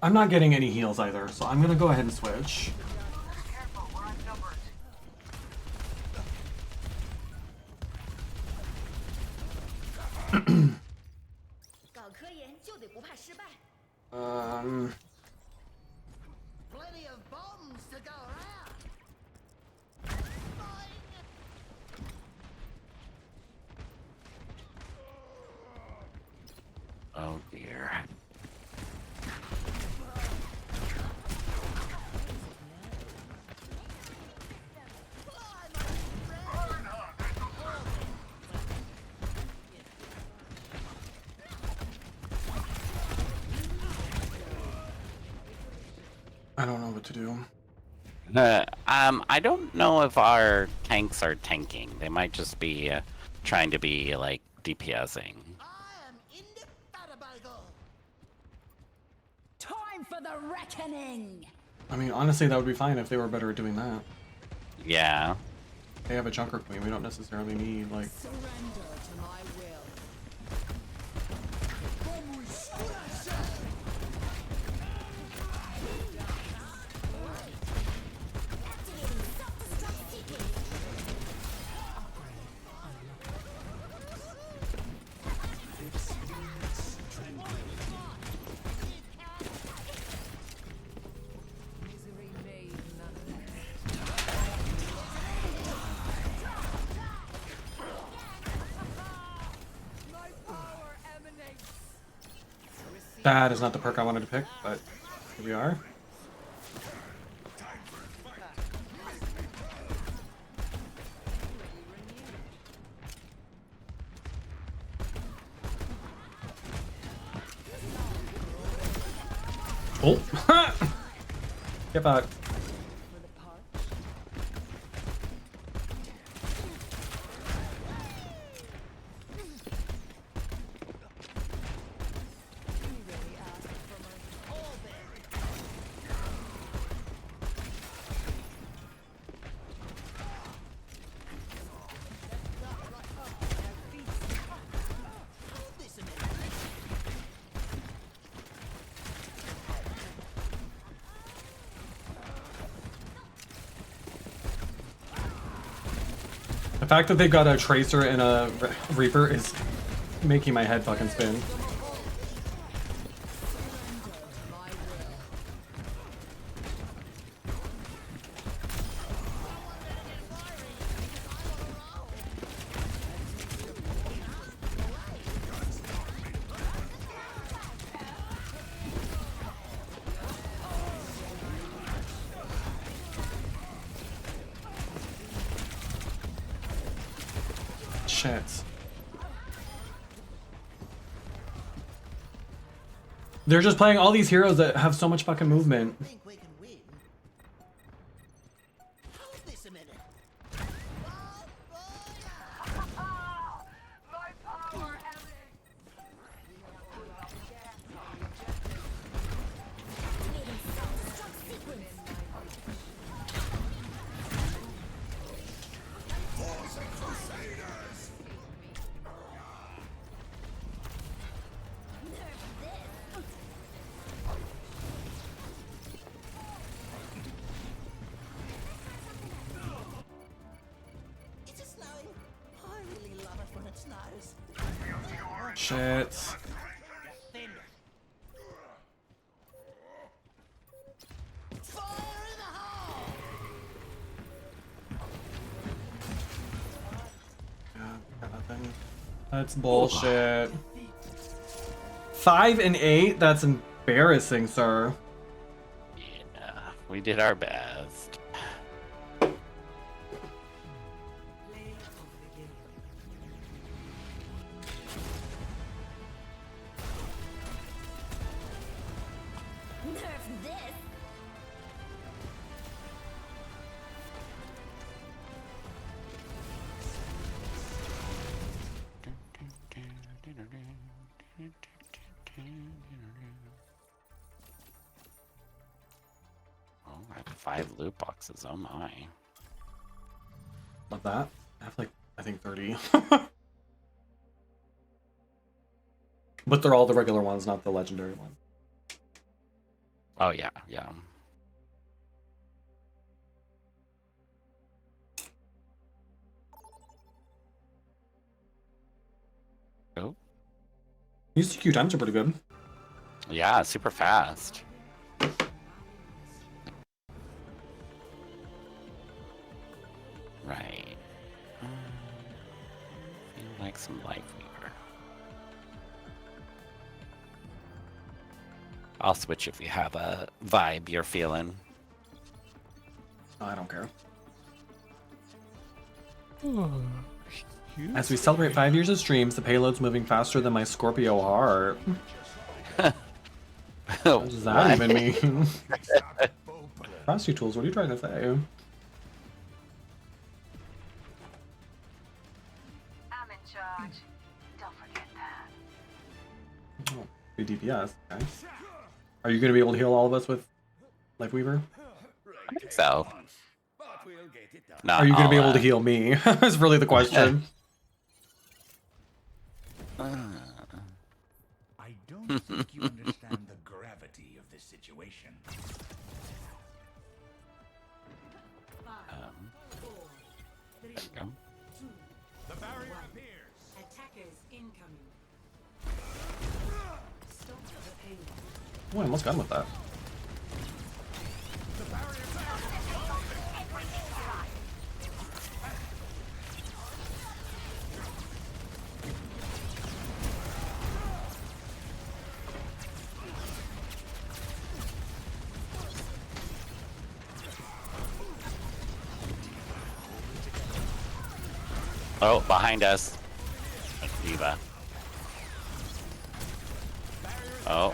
I'm not getting any heals either, so I'm gonna go ahead and switch. Plenty of bombs to go around. Oh dear. I don't know what to do. I don't know if our tanks are tanking. They might just be trying to be like DPSing. Time for the reckoning. I mean, honestly, that would be fine if they were better at doing that. Yeah. They have a Junker Queen. We don't necessarily need, like... Surrender to my will. That is not the perk I wanted to pick, but here we are. Oh! Get back. The fact that they've got a Tracer and a Reaper is making my head fucking spin. shit. They're just playing all these heroes that have so much fucking movement. Shit. That's bullshit. 5 and 8? That's embarrassing, sir. Yeah, we did our best. Oh, I have 5 loot boxes. Oh my. Love that. I have like, I think 30. But they're all the regular ones, not the legendary one. Oh yeah, yeah. Oh. These Q times are pretty good. Yeah, super fast. Right. Feel like some life weaver. I'll switch if you have a vibe you're feeling. I don't care. As we celebrate 5 years of streams, the payload's moving faster than my Scorpio heart. What does that even mean? Frosty Tools, what are you trying to say? I'm in charge. Don't forget that. Oh, good DPS, okay. Are you going to be able to heal all of us with Life Weaver? I think so. Not Are you going to be able all, to heal me? That's really the question. I don't think you understand the gravity of this situation. There you go. The barrier appears. Attackers incoming. Stop the pain. Oh, I almost got him with that. Oh, behind us. That's Diva. Oh.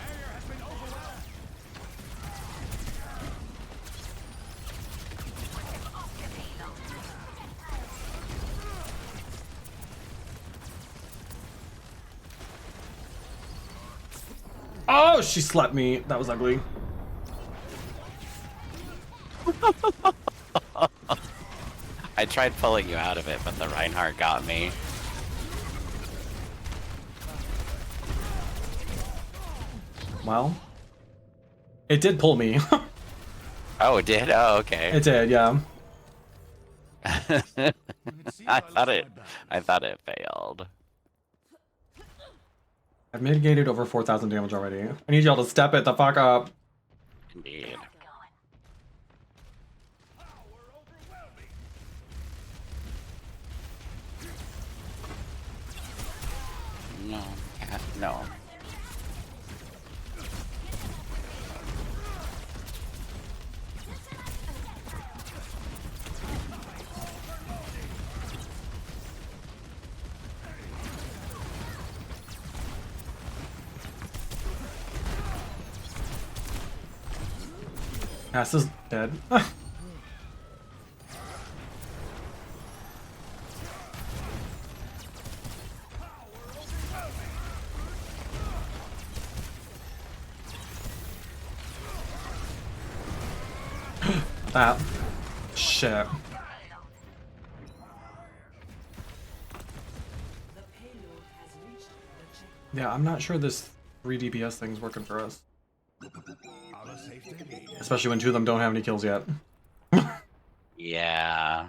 Oh, she slapped me. That was ugly. I tried pulling you out of it, but the Reinhardt got me. Well, it did pull me. Oh, it did? Oh, okay. It did, yeah. I thought it failed. I've mitigated over 4,000 damage already. I need y'all to step it the fuck up. Indeed. No, no. Cass is dead. That shit. Yeah, I'm not sure this 3 DPS thing's working for us. Especially when 2 of them don't have any kills yet. Yeah.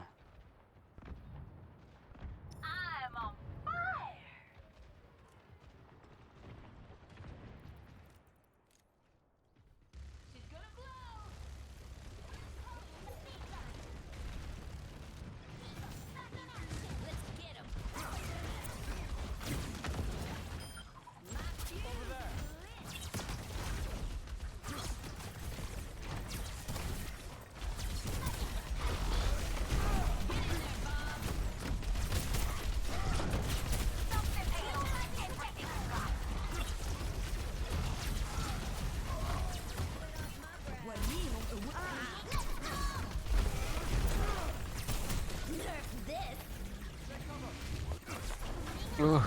Ooh.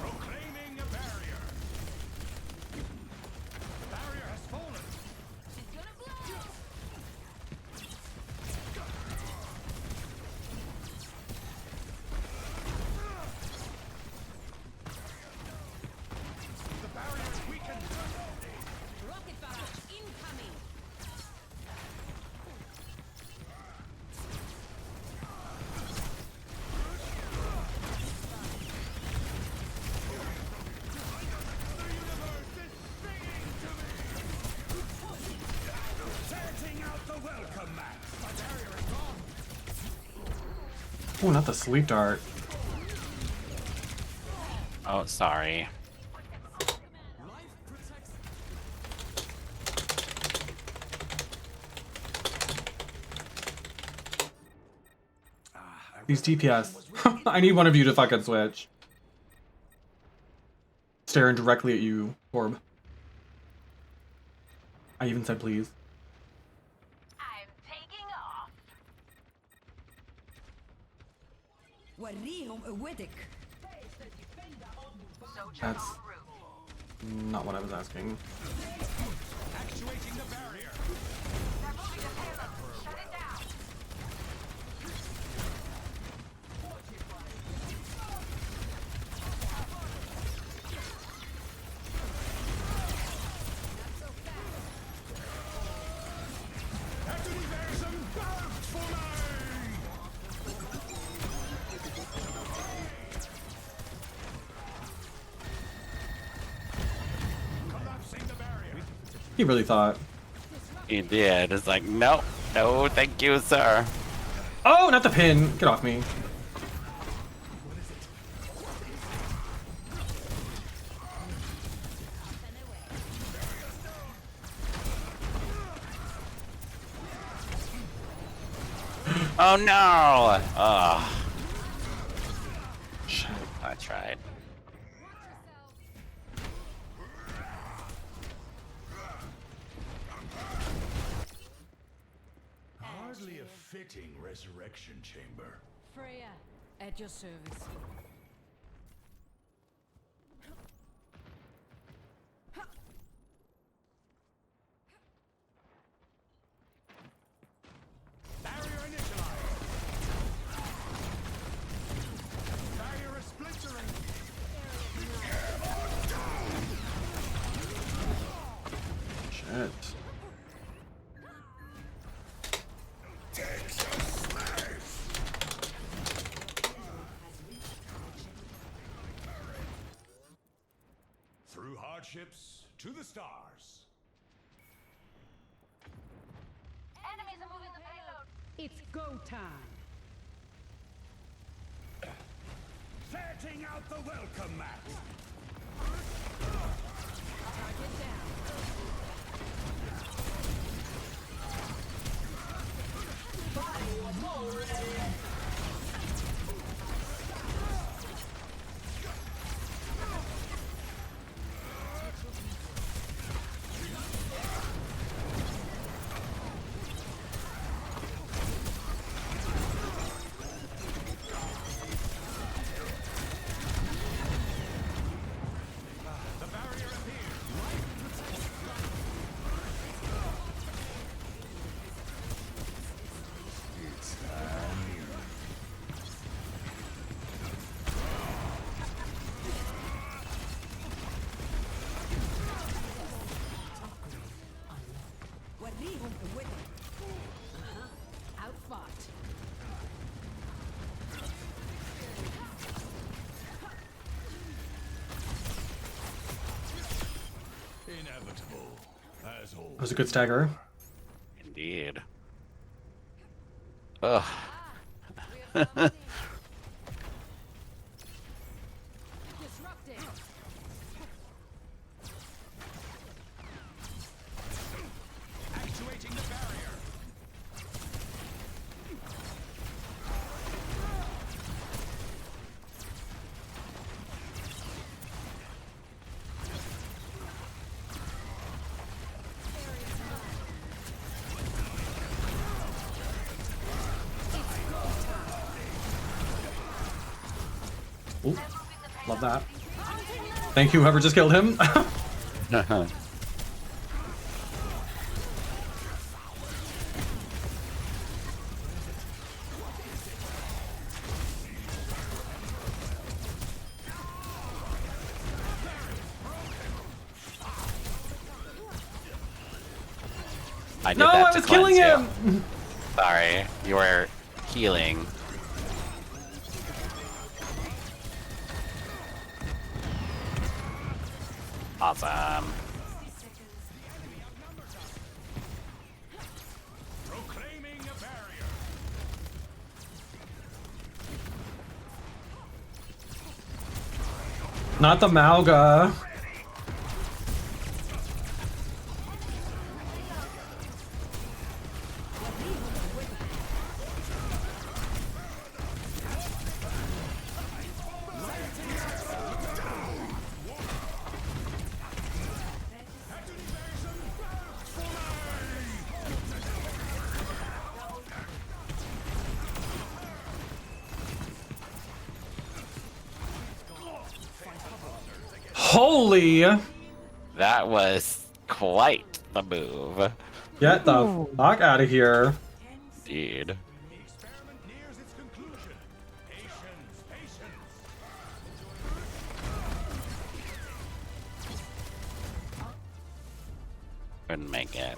Proclaiming a barrier. The barrier has fallen. She's gonna blow. The barrier is weakened. Rocket barrage incoming. Setting out the welcome mat. My barrier is gone. Oh, not the sleep dart. Oh, sorry. These DPS. I need one of you to fucking switch. Staring directly at you, Orb. I even said please. That's not what I was asking. Actuating the barrier. Shut it down. Activation balanced for me. He really thought. He did. It's like, no, no, thank you, sir. Oh, not the pin. Get off me. Oh no! Oh. Shit. I tried. Hardly a fitting resurrection chamber. Freya, at your service. Barrier initialized. Barrier is splintering. Shit. Through hardships to the stars. Enemies are moving the payload. It's go time. Setting out the welcome mat. Target down. Fire already. Inevitable, as always. That was a good stagger. Indeed. Ugh. Actuating the barrier. Ooh, love that. Thank you, whoever just killed him. I did No, that I to was killing cleanse him. you. Sorry, you were healing. Awesome. Proclaiming a barrier. Not the Malga. Holy! That was quite the move. Get the fuck out of here. Indeed. Couldn't make it.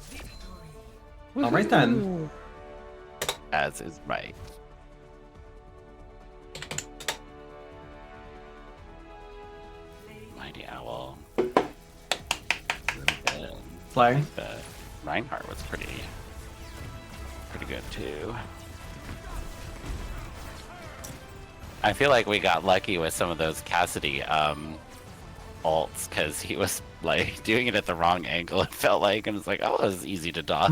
All right then. As is right. Mighty Owl. Really good. Play. The Reinhardt was pretty good too. I feel like we got lucky with some of those Cassidy ults because he was like doing it at the wrong angle. It felt like, and it's like, oh, it was easy to dodge.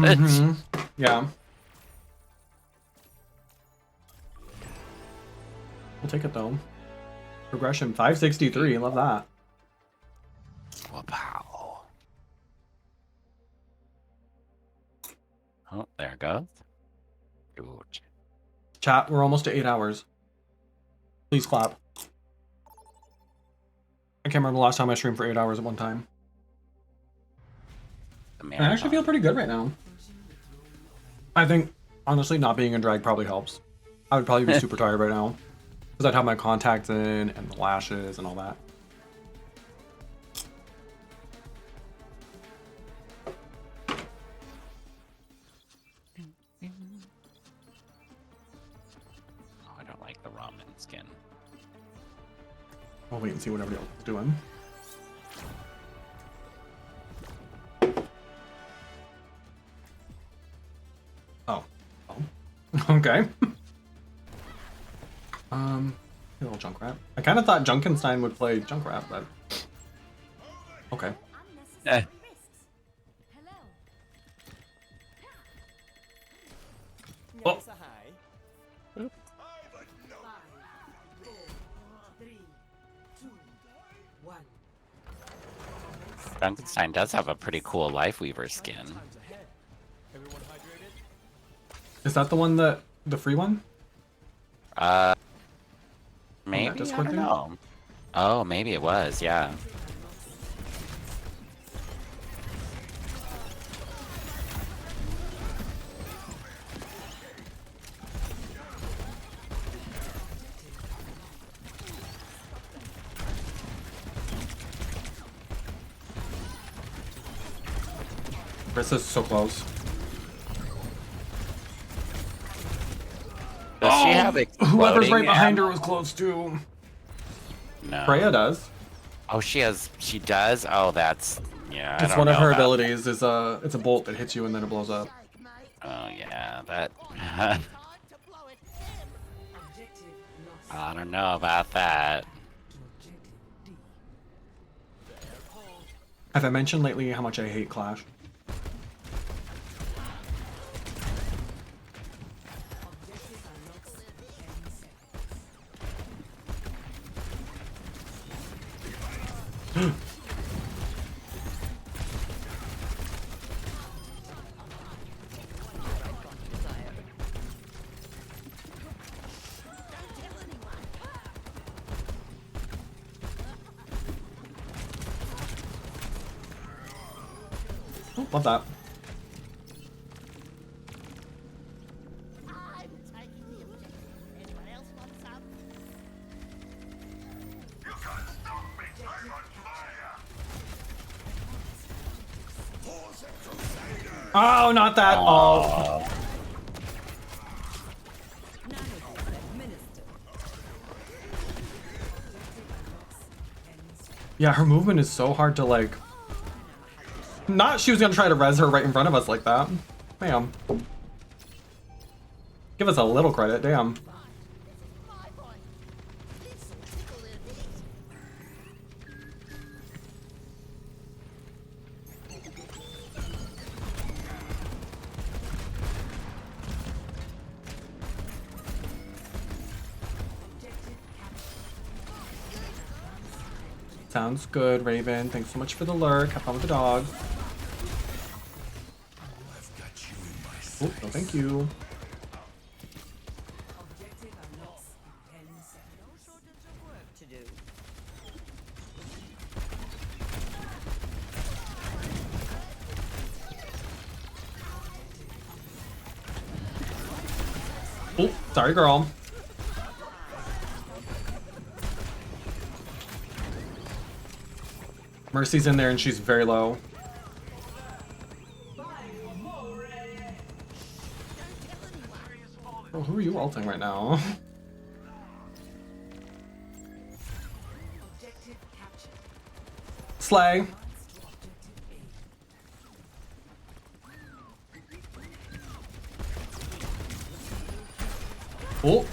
Yeah. We'll take it though. Progression 563. Love that. Wow. Oh, there it goes. Huge. Chat, we're almost to 8 hours. Please clap. I can't remember the last time I streamed for 8 hours at one time. I actually feel pretty good right now. I think, honestly, not being in drag probably helps. I would probably be super tired right now. Because I'd have my contacts in and the lashes and all that. Oh, I don't like the ramen skin. I'll wait and see what everybody else is doing. Oh. Okay. A little Junkrat. I kind of thought Junkenstein would play Junkrat, but okay. Oh. Frankenstein does have a pretty cool Life Weaver skin. Is that the one that the free one? Maybe, I Discord don't thing? know. Oh, maybe it was, yeah. Chris is so close. Does she have Whoever's right exploding behind her ammo? was close too. No. Freya does. Oh, she does? Oh, that's Yeah, I It's don't one of know her about- abilities. Is it's a bolt that hits you and then it blows up. Oh yeah, that. I don't know about that. Have I mentioned lately how much I hate Clash? Oh, love that. Oh, not that. Oh. Yeah, her movement is so hard to like. Not she was gonna try to res her right in front of us like that. Damn. Give us a little credit, damn. Sounds good, Raven. Thanks so much for the lurk. Have fun with the dog. Oh, no, thank you. Oh, sorry, girl. Mercy's in there and she's very low. Oh, who are you ulting right now? Slay. Oh.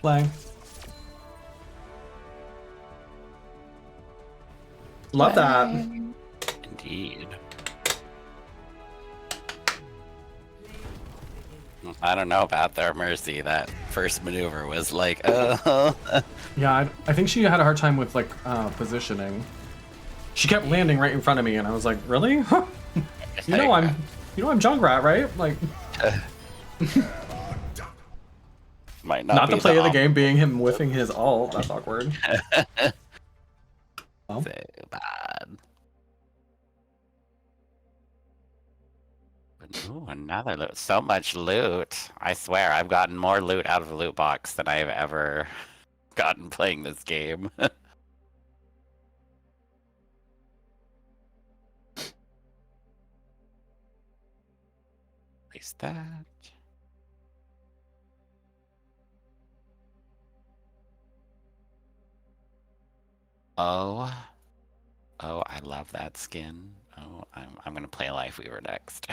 Play. Love that. Indeed. I don't know about their Mercy. That first maneuver was like, oh. Yeah, I think she had a hard time with like positioning. She kept landing right in front of me, and I was like, really? you know I'm Junkrat, right? Like. Might not be the play of the op- game being him whiffing his ult. That's awkward. Well. So bad. Ooh, another loot. So much loot. I swear, I've gotten more loot out of the loot box than I've ever gotten playing this game. At least that. Oh. Oh, I love that skin. Oh, I'm gonna play Lifeweaver next.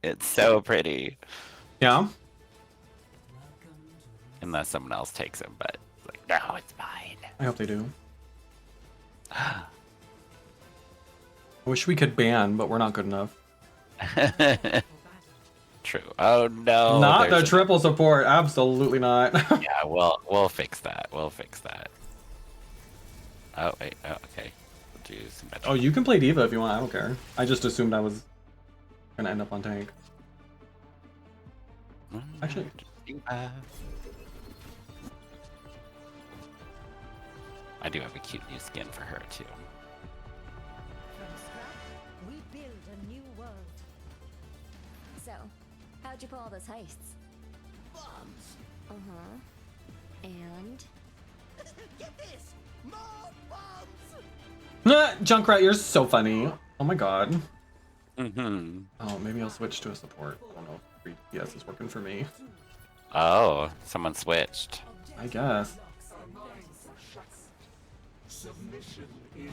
It's so pretty. Yeah. Unless someone else takes him, but it's like, no, it's mine. I hope they do. I wish we could ban, but we're not good enough. True. Oh no. Not the there's triple support. Absolutely not. Yeah, we'll fix that. We'll fix that. Oh wait. Oh, okay. We'll do some better. Oh, you can play Diva if you want. I don't care. I just assumed I was gonna end up on tank. Actually, I do have a cute new skin for her too. From scrap, we build a new world. So, how'd you pull all those heists? Bombs. Uh-huh. And? Get this! More bombs! Junkrat, you're so funny. Oh my god. Mm-hmm. Oh, maybe I'll switch to a support. I don't know if 3 PS is working for me. Oh, someone switched. I guess. Submission is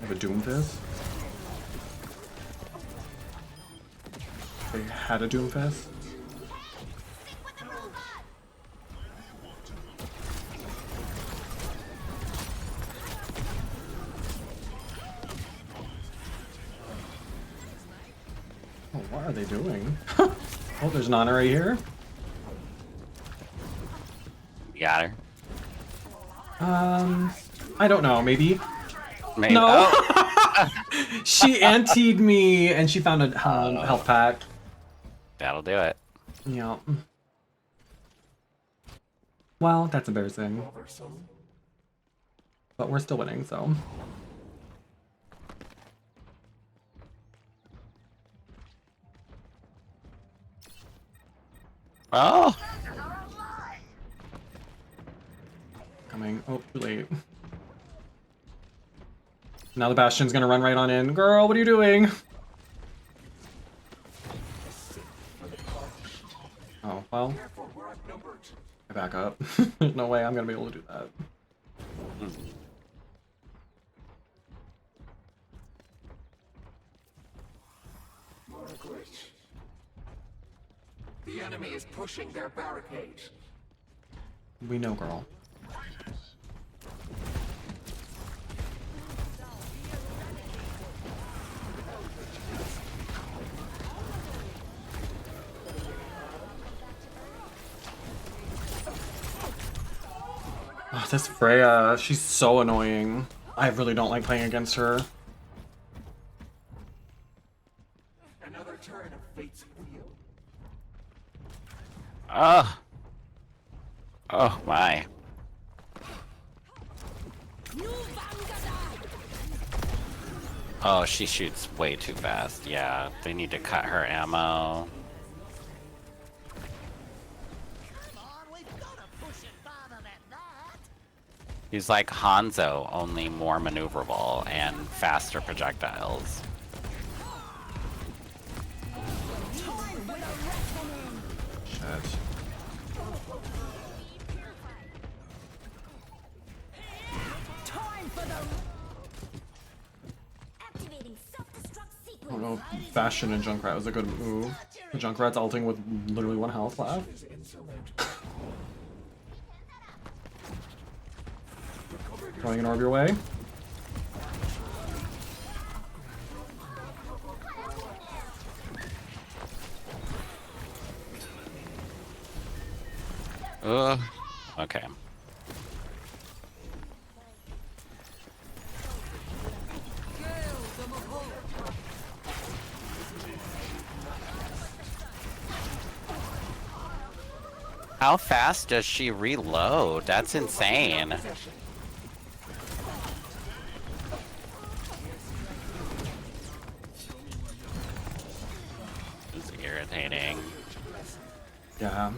I have a Doomfist. They had a Doomfist. Oh, what are they doing? Oh, there's Nana right here. You got her. I don't know. Maybe. Maybe. No. Oh. She antied me, and she found a health pack. That'll do it. Yeah. Well, that's embarrassing. But we're still winning, so. Oh. Coming. Oh, too late. Now the Bastion's gonna run right on in. Girl, what are you doing? Oh, well. I back up. There's no way I'm gonna be able to do that. more glitch. The enemy is pushing their barricade. We know, girl. Oh, this Freya, she's so annoying. I really don't like playing against her. Another turn of fate's wheel. Oh. Oh my. Oh, she shoots way too fast. Yeah, they need to cut her ammo. He's like Hanzo, only more maneuverable and faster projectiles. Shit. I don't know if Bastion and Junkrat was a good move. The Junkrat's ulting with literally 1 health left. Throwing an orb your way. Okay. How fast does she reload? That's insane. It's irritating. Yeah.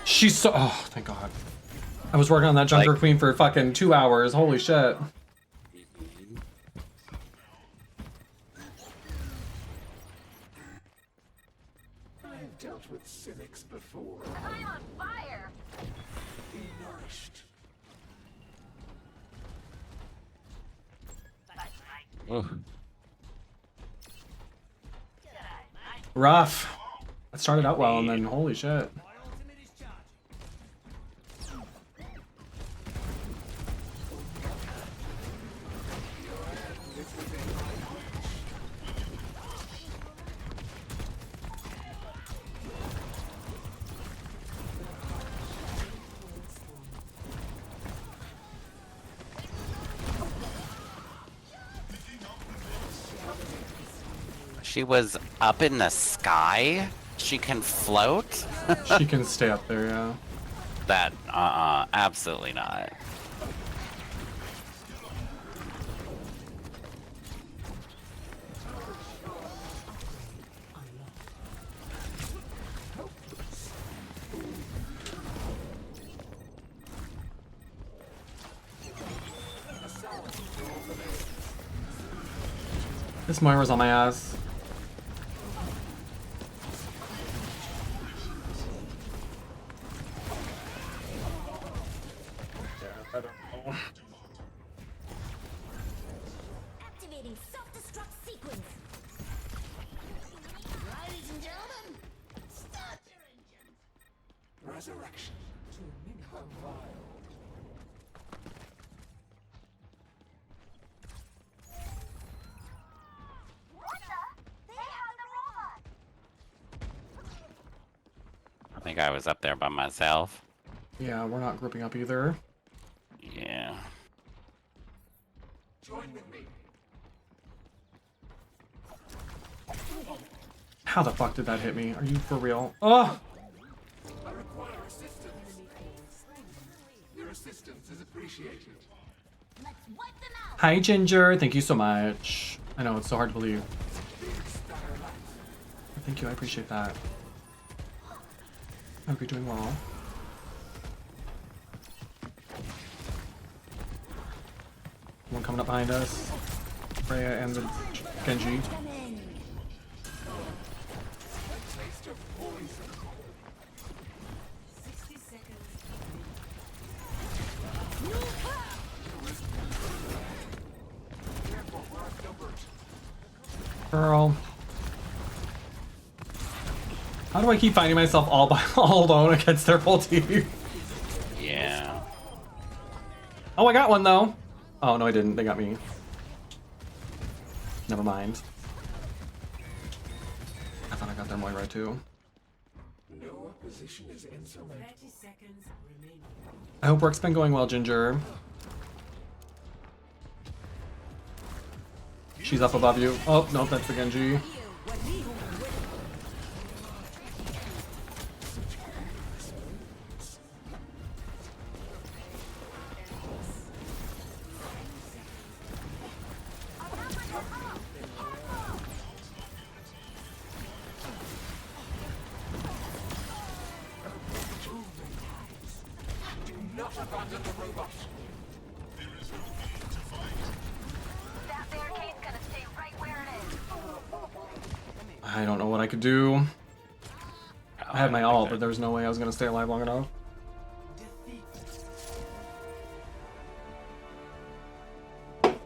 She's so. Oh, thank God. I was working on that Junker Queen for fucking 2 hours. Holy shit. I've dealt with cynics before. I'm on fire. Be nourished. Rough. It started out well and then holy shit. She was up in the sky? She can float? She can stay up there, yeah. That, absolutely not. This Moira's on my ass. I don't know. Activating self-destruct sequence. Ladies and gentlemen, start your engines. Resurrection. Compiled. I think I was up there by myself. Yeah, we're not grouping up either. Yeah. Join with me. How the fuck did that hit me? Are you for real? Oh! I require assistance. Your assistance is appreciated. Let's wipe them out. Hi, Ginger. Thank you so much. I know, it's so hard to believe. Thank you, I appreciate that. I hope you're doing well. One coming up behind us. Freya and the Genji. Taste of poison. 60 seconds. Careful, we're outnumbered. Girl. How do I keep finding myself all alone against their whole team? Yeah. Oh, I got one though. Oh no, I didn't. They got me. Never mind. I thought I got their Moira too. No opposition is insurmountable. 30 seconds remaining. I hope work's been going well, Ginger. She's up above you. Oh, no, that's the Genji. Do not abandon the robot. That barricade's gonna stay right where it is. I don't know what I could do. I had my ult, but there was no way I was gonna stay alive long enough. Play of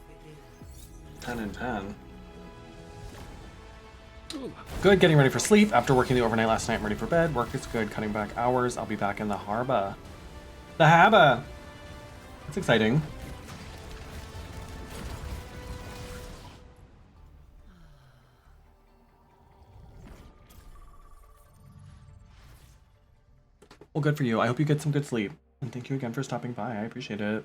the game. 10 and 10. Good, getting ready for sleep. After working the overnight last night, I'm ready for bed. Work is good, cutting back hours. I'll be back in the harbor. The harbor! That's exciting. Well, good for you. I hope you get some good sleep. And thank you again for stopping by. I appreciate it.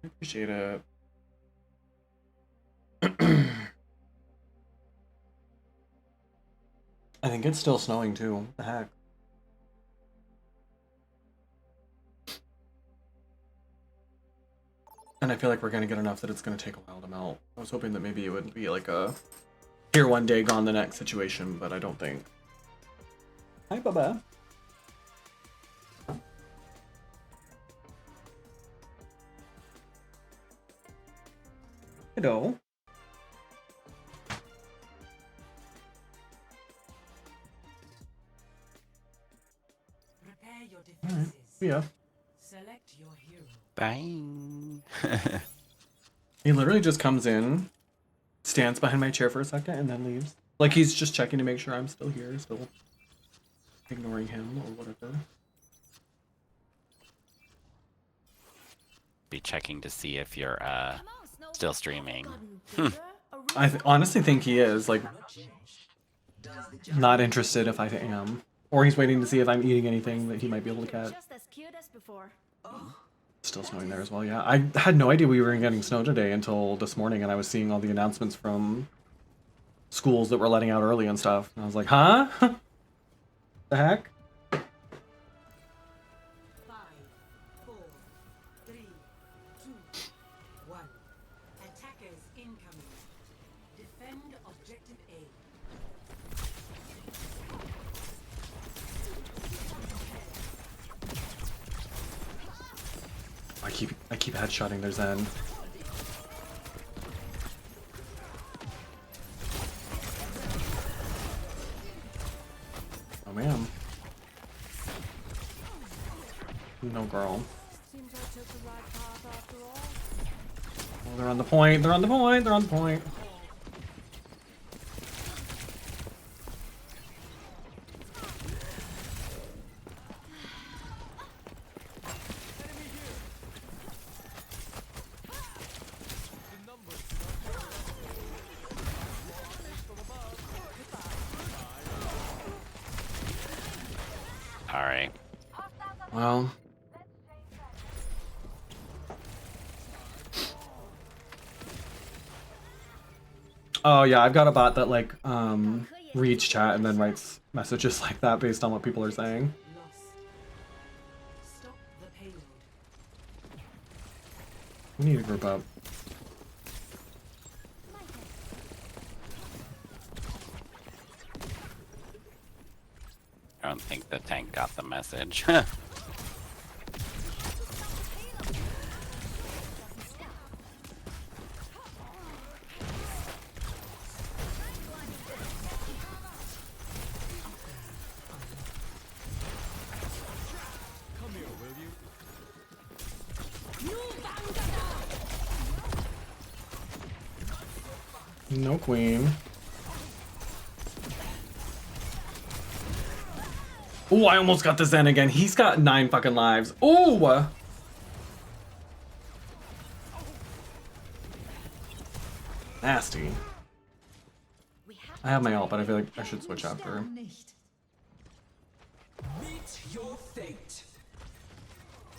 I appreciate it. I think it's still snowing too. What the heck? And I feel like we're gonna get enough that it's gonna take a while to melt. I was hoping that maybe it would be like a here one day, gone the next situation, but I don't think. Hi, Baba. Hello. Prepare your Alright, defenses. yeah. Select your hero. Bye. He literally just comes in, stands behind my chair for a second, and then leaves. Like he's just checking to make sure I'm still here, still ignoring him or whatever. Be checking to see if you're still streaming. I honestly think he is, like, not interested if I am. Or he's waiting to see if I'm eating anything that he might be able to catch. Just as cute as before. Still snowing there as well, yeah. I had no idea we were getting snow today until this morning, and I was seeing all the announcements from schools that were letting out early and stuff. And I was like, huh? The heck? 5, 4, 3, 2, 1. Attackers incoming. Defend objective A. I keep headshotting their Zen. Oh man. No girl. Seems I took the right path after all. Oh, they're on the point. They're on the point. They're on the point. All right. Well. Oh yeah, I've got a bot that like reads chat and then writes messages like that based on what people are saying. Stop the payload. We need to group up. I don't think the tank got the message. No queen. Ooh, I almost got the Zen again. He's got 9 fucking lives. Ooh! Nasty. I have my ult, but I feel like I should switch after. Meet your fate.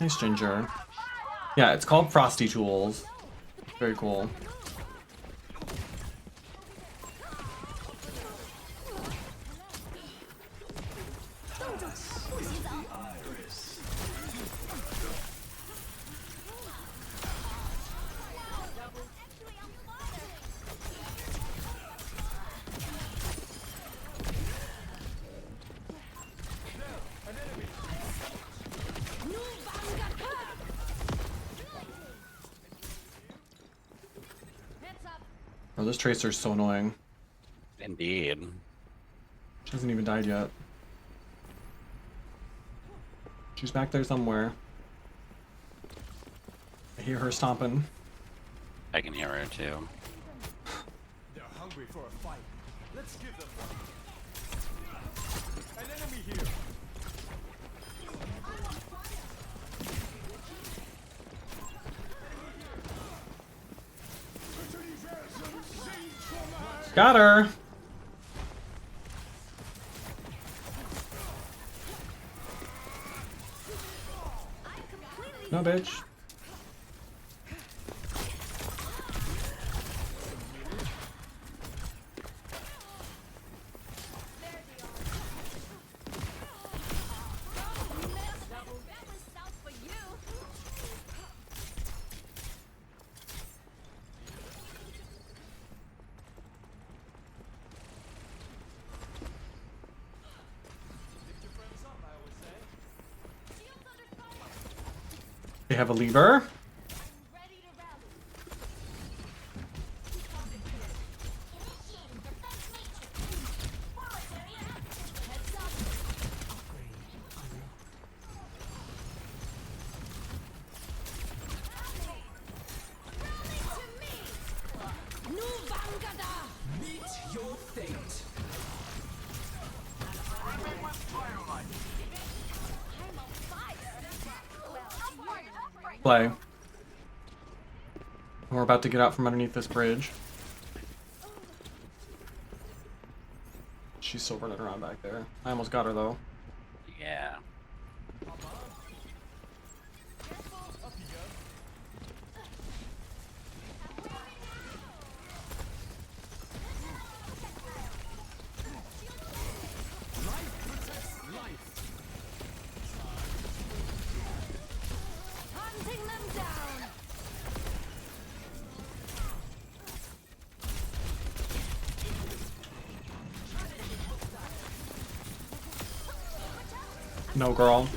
Nice Ginger. Yeah, it's called Frosty Tools. Very cool. Oh, this Tracer's so annoying. Indeed. She hasn't even died yet. She's back there somewhere. I hear her stomping. I can hear her too. They're hungry for a fight. Let's give them one. An enemy here. Got her! No, bitch. They have a lever. Play. We're about to get out from underneath this bridge. She's still running around back there. I almost got her though. Yeah. Hunting them down. No, girl.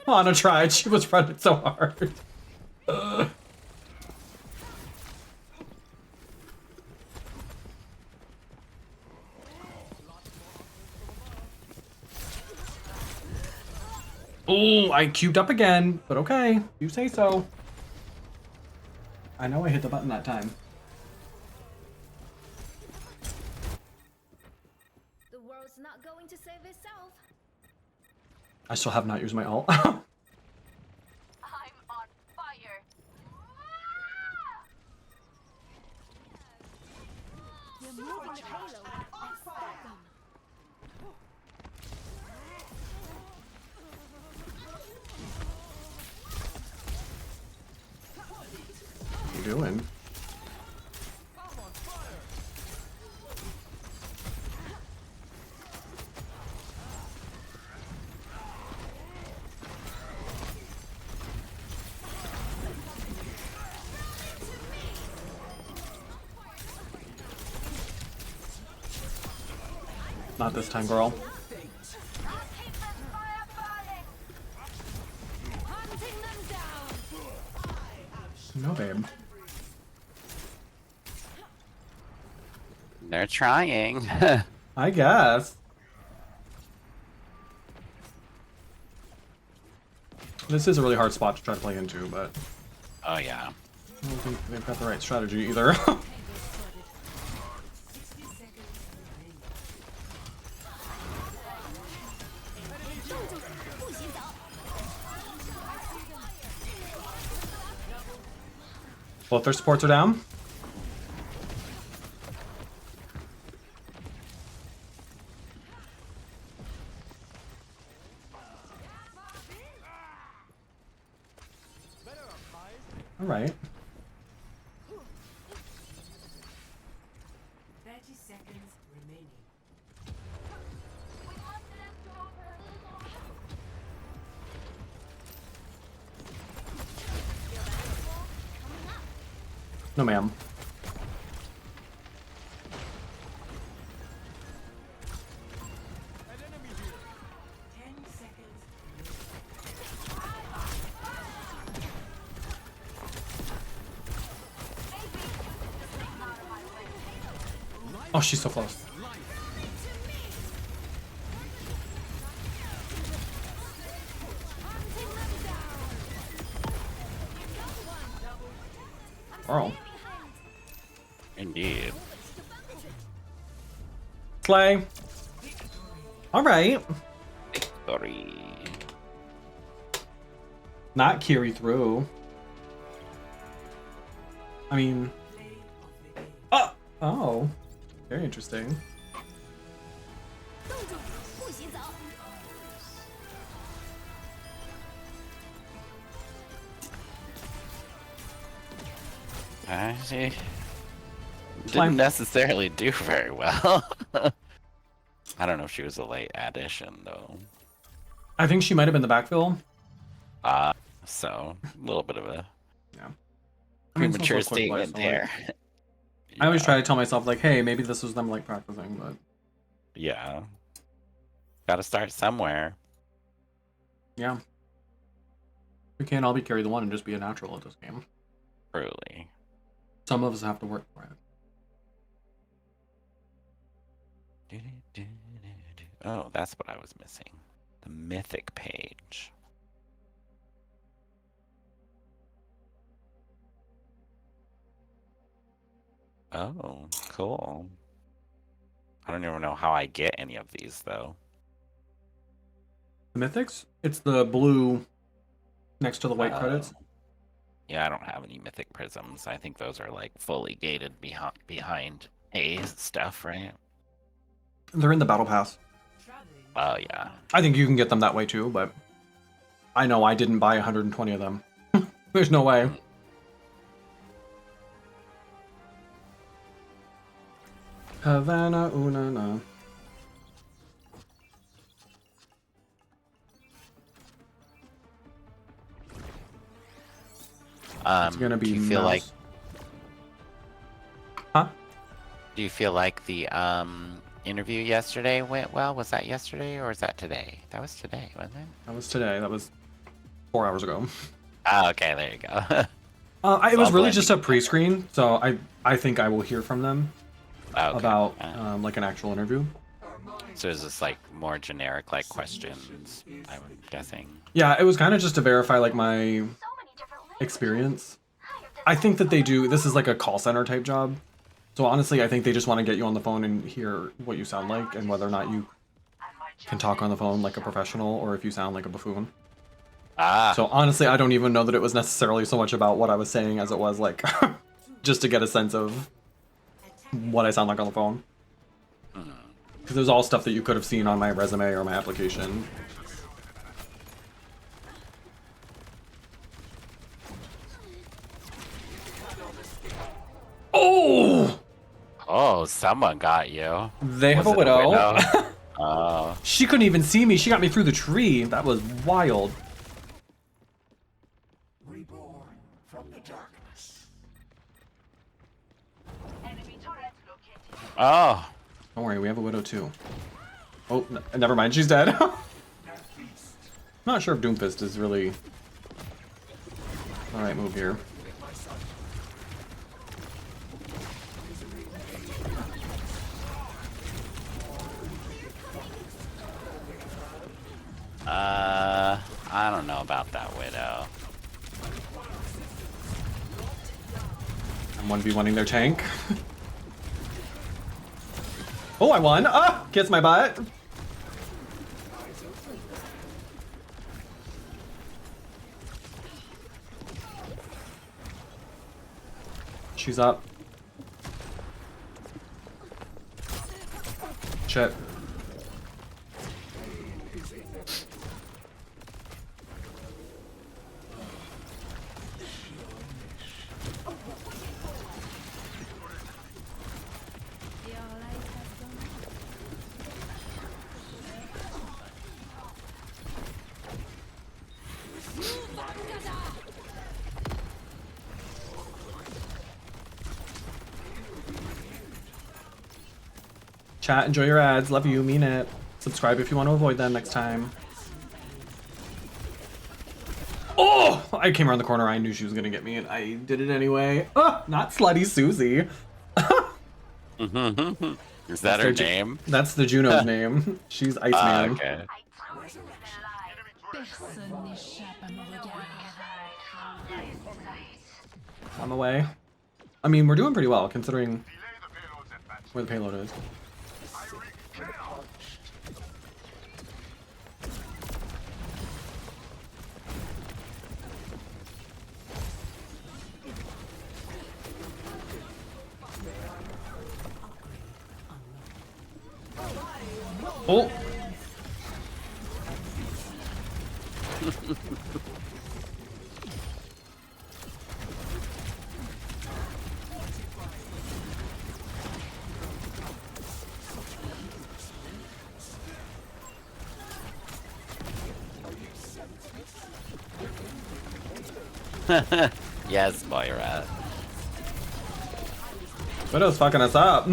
Anna tried. She was running so hard. Ugh. Oh, I queued up again, but okay, you say so. I know I hit the button that time. The world's not going to save itself. I still have not used my ult. I'm on fire. You're moving the payload. Let's stop them. What are you doing? Not this time, girl. Hunting them down. No, babe. They're trying. I guess. This is a really hard spot to try to play into, but Oh yeah. I don't think they've got the right strategy either. Both their supports are down. All right. 30 seconds remaining. No, ma'am. Oh, she's so close. Girl. Indeed. Slay. All right. Victory. Not carry through. I mean. Oh. Very interesting. She Climb. didn't necessarily do very well. I don't know if she was a late addition though. I think she might have been the backfill. So a little bit of a Yeah. I mean, it's also premature a quick play, statement so, there. I always try to tell myself like, hey, maybe this was them like practicing, but Yeah. Gotta start somewhere. yeah. We can't all be Carrie the One and just be a natural at this game. Truly. Some of us have to work for it. Oh, that's what I was missing. The mythic page. Oh, cool. I don't even know how I get any of these, though. The mythics? It's the blue next to the white credits. Yeah, I don't have any mythic prisms. I think those are like fully gated behind A stuff, right? They're in the battle pass. Oh, yeah. I think you can get them that way too, but I know I didn't buy 120 of them. There's no way. Havana Unana. It's gonna be do you feel like mouse. Huh? Do you feel like the interview yesterday went well? Was that yesterday or was that today? That was today, wasn't it? That was today. That was 4 hours ago. Oh, okay, there you go. It was really just a pre-screen, so I think I will hear from them about like an actual interview. So is this like more generic like questions, I'm guessing? Yeah, it was kind of just to verify like my experience. I think that they do, this is like a call center type job. So honestly, I think they just want to get you on the phone and hear what you sound like and whether or not you can talk on the phone like a professional or if you sound like a buffoon. So honestly, I don't even know that it was necessarily so much about what I was saying as it was like just to get a sense of what I sound like on the phone. Because it was all stuff that you could have seen on my resume or my application. Oh! Oh, someone got you. They have Was a it widow. Oh. She couldn't even see me. She got me through the tree. That was wild. Reborn from the darkness. Oh. Don't worry, we have a widow too. Oh, never mind. She's dead. Not sure if Doomfist is really the right move here. I don't know about that widow. I'm 1v1ing their tank. Oh, I won! Ah! Kiss my butt! She's up. Shit. Chat, enjoy your ads. Love you, mean it. Subscribe if you want to avoid them next time. Oh! I came around the corner. I knew she was going to get me, and I did it anyway. Oh, not Slutty Susie. Is that her name? That's the Juno's name. She's Iceman. Okay. On the way. I mean, we're doing pretty well, considering where the payload is. Oh! Yes, Moira. Widow's fucking us up.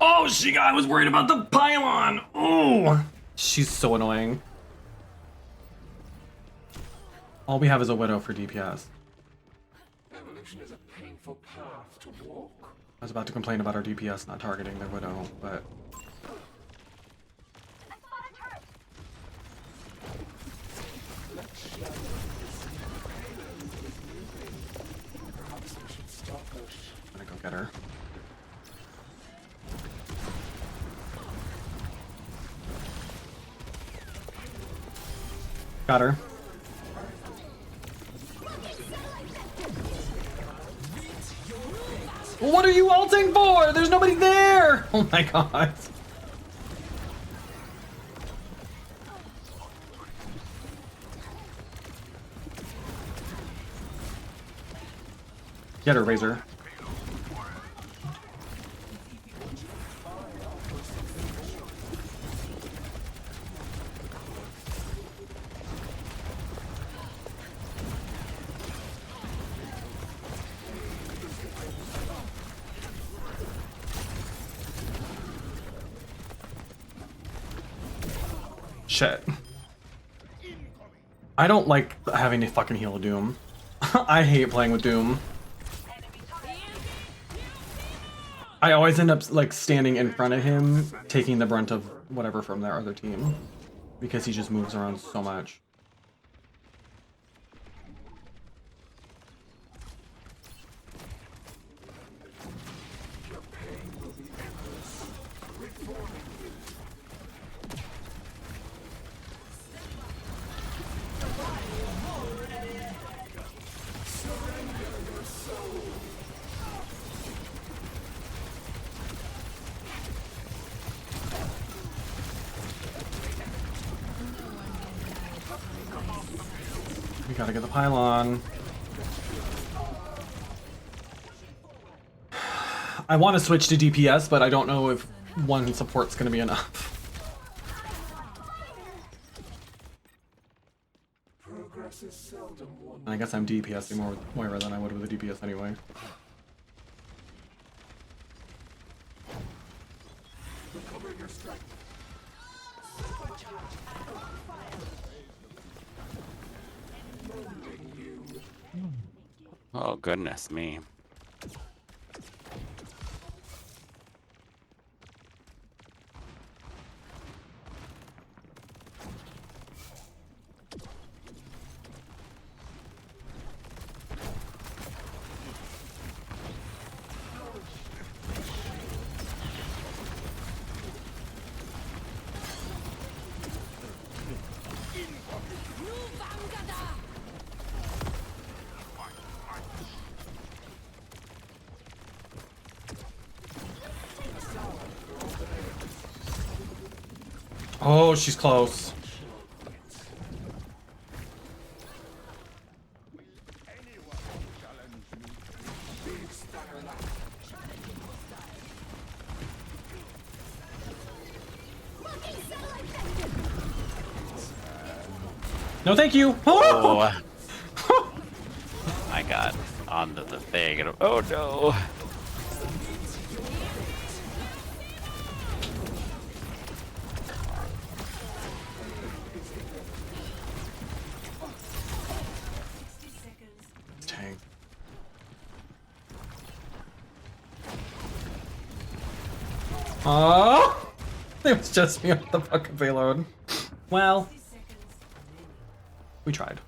Oh, I was worried about the pylon. Oh, she's so annoying. All we have is a Widow for DPS. Evolution is a painful path to walk. I was about to complain about our DPS not targeting their Widow, but... Perhaps we should stop this. I'm gonna go get her. Got her. What are you ulting for? There's nobody there! Oh my god. Get her, Razor. Shit. I don't like having to fucking heal Doom. I hate playing with Doom. I always end up like standing in front of him, taking the brunt of whatever from their other team. Because he just moves around so much. We gotta get the pylon. I want to switch to DPS, but I don't know if one support's gonna be enough. Progress is seldom one. And I guess I'm DPSing more with Moira than I would with a DPS anyway. Recover your strength. Oh, goodness me. Oh, she's close. No, thank you. Oh. I got onto the thing and oh no. Tank. Oh, it was just me on the fucking payload. Well, we tried.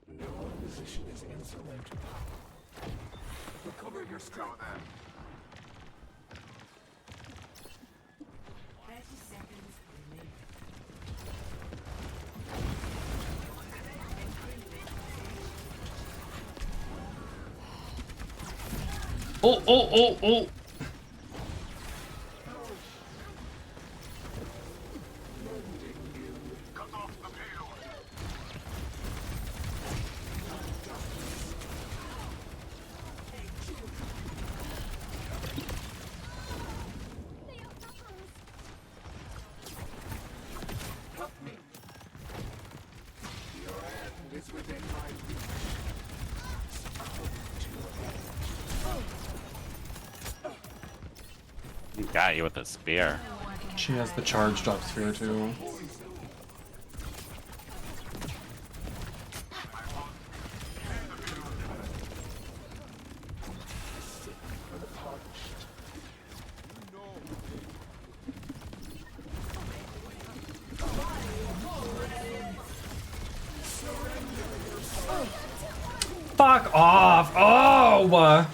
No opposition is insurmountable. Recover your strength. 30 seconds remaining. Oh, oh, oh, oh. Got you with a spear. She has the charged up sphere too. Fuck off! Oh!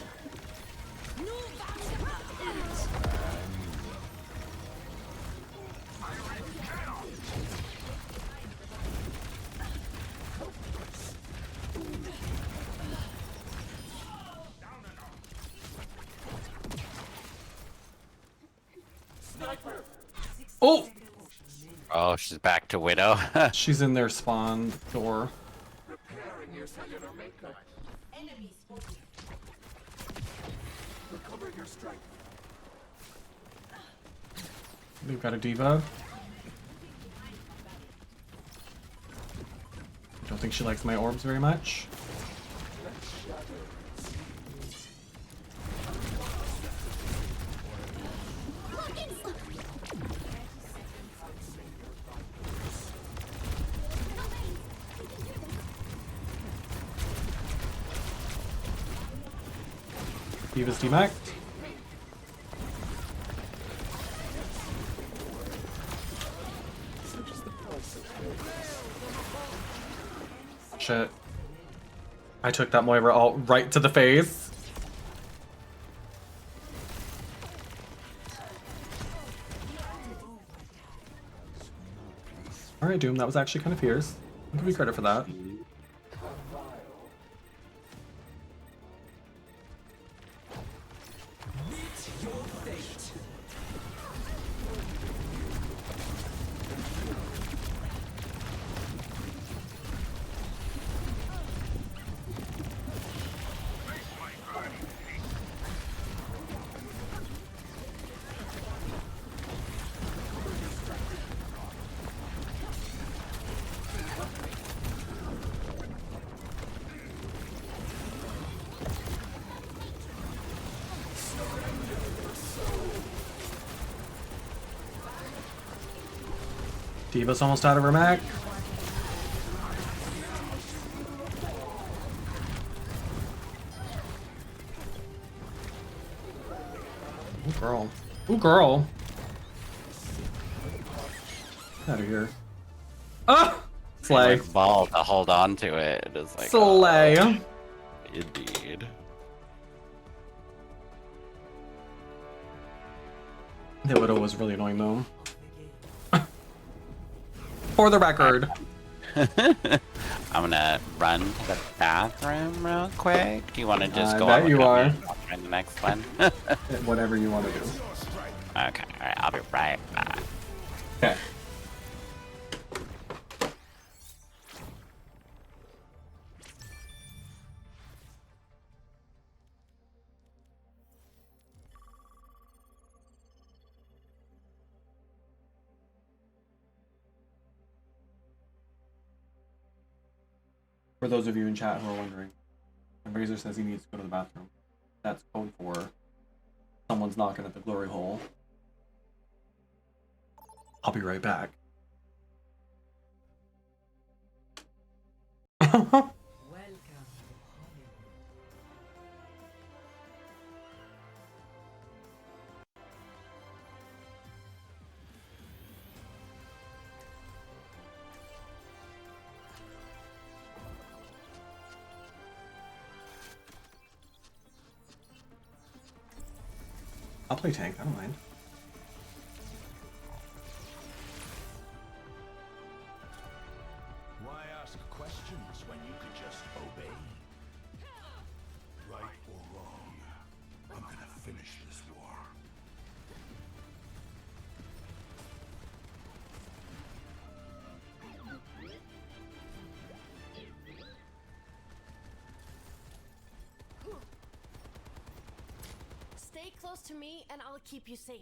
Oh! Oh, she's back to Widow. She's in their spawn door. Preparing your cellular makeup. Enemy spotted. Recover your strength. We've got a diva. Don't think she likes my orbs very much. Diva's demacked. Shit. I took that Moira ult right to the face. Alright, Doom, that was actually kind of fierce. I'll give you credit for that. Diva's almost out of her mech. Ooh, girl. Ooh, girl. Get out of here. Ah! Slay. Like ball to hold on to it. It's like Slay. oh, indeed. The Widow was really annoying though. For the record. I'm gonna run to the bathroom real quick. Do you want to just go I on bet you are. I'll try the next one. Whatever you want to do. Okay, alright, I'll be right back. Okay. For those of you in chat who are wondering, when Razor says he needs to go to the bathroom, that's code for someone's knocking at the glory hole. I'll be right back. I'll play tank, I don't mind. Why ask questions when you could just obey? Right or wrong, I'm gonna finish this war. Stay close to me and I'll keep you safe.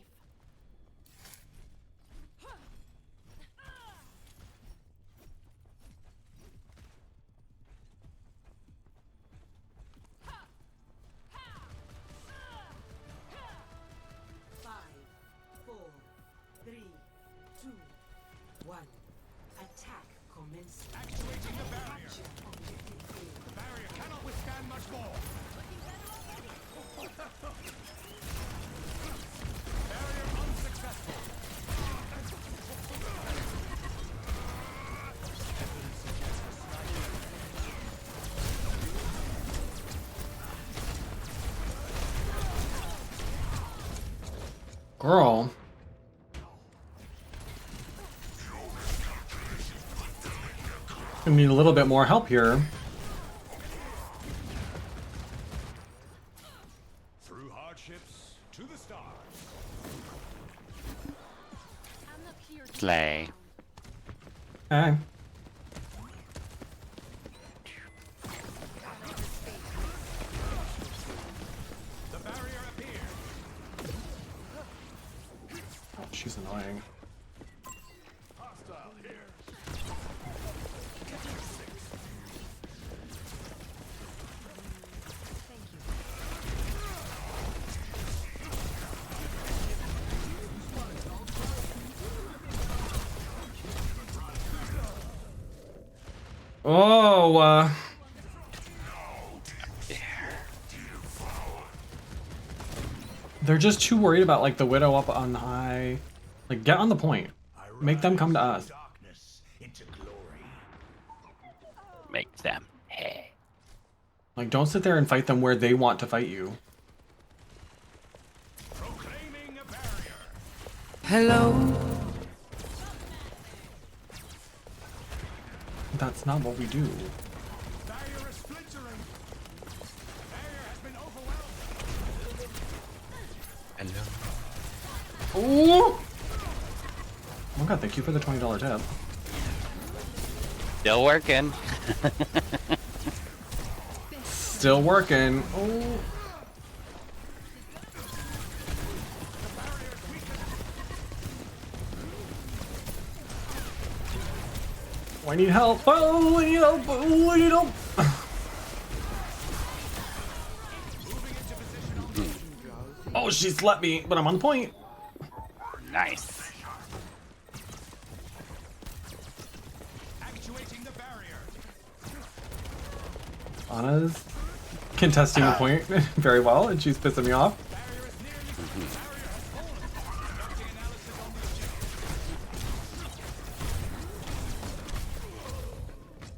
1. Attack commencing. Activating the barrier. The barrier cannot withstand much more. Barrier unsuccessful. Girl. I need a little bit more help here. Through hardships to the stars. Slay. Hey. The barrier appeared. Oh, she's annoying. Hostile here. Oh, they're just too worried about like the widow up on high. Like, get on the point. Make them come to us. Make them. Hey. Like, don't sit there and fight them where they want to fight you. Hello. That's not what we do. Barrier is splintering. Barrier has been overwhelmed. Hello. Ooh! Oh god, thank you for the $20 tip. Still working. Still working. Oh. I need help. Oh, I need help. Oh, I need help. Oh, she slapped me, but I'm on the point. Nice. Actuating the barrier. Anna's contesting the point very well, and she's pissing me off.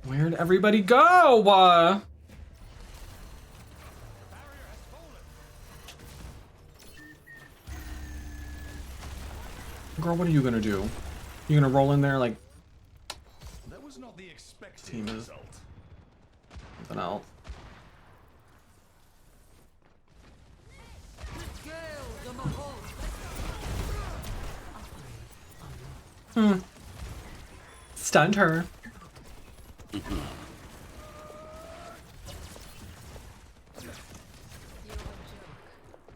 Where'd everybody go? Girl, what are you gonna do? You gonna roll in there like That was not the expected team is result. something else? Stunned her.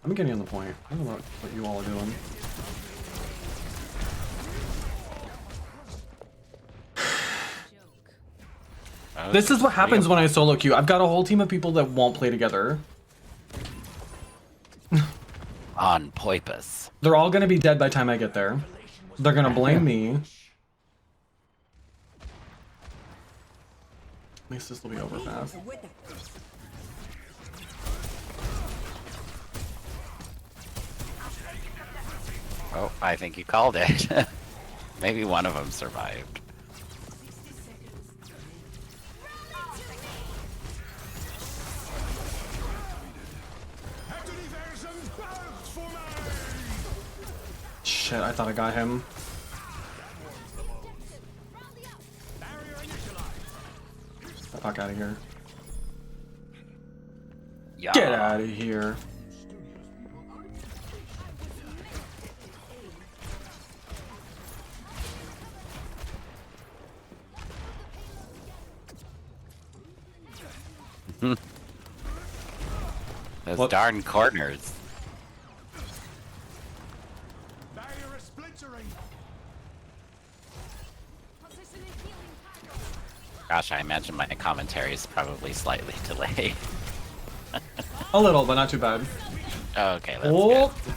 I'm getting on the point. I don't know what you all are doing. This is what happens when I solo queue. I've got a whole team of people that won't play together. On purpose. They're all gonna be dead by the time I get there. They're gonna blame me. At least this will be over fast. Oh, I think you called it. Maybe one of them survived. Shit, I thought I got him. Get the fuck out of here. Yeah. Get out of here. Those What? darn corners. Barrier is splintering. Gosh, I imagine my commentary is probably slightly delayed. A little, but not too bad. Okay, that's Oh. good.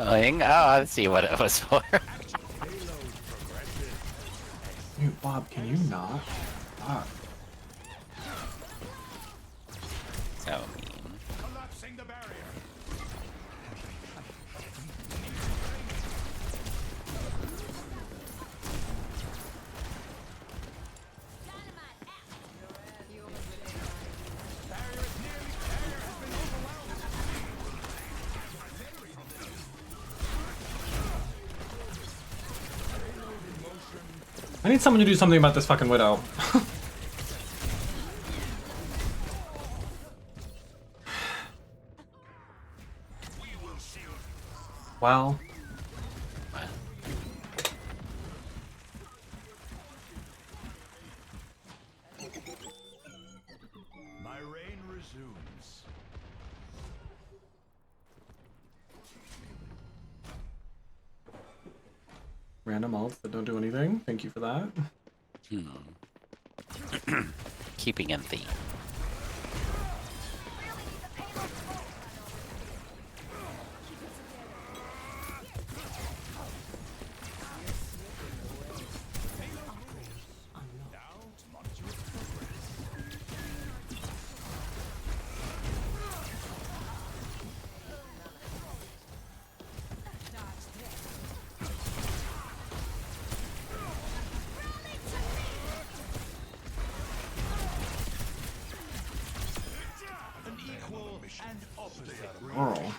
Oh, I see what it was for. Dude, Bob, can you not? Fuck. So mean. Collapsing the barrier. I need someone to do something about this fucking widow. Well. My reign resumes. Random alts that don't do anything. Thank you for that. Keeping in theme. Girl.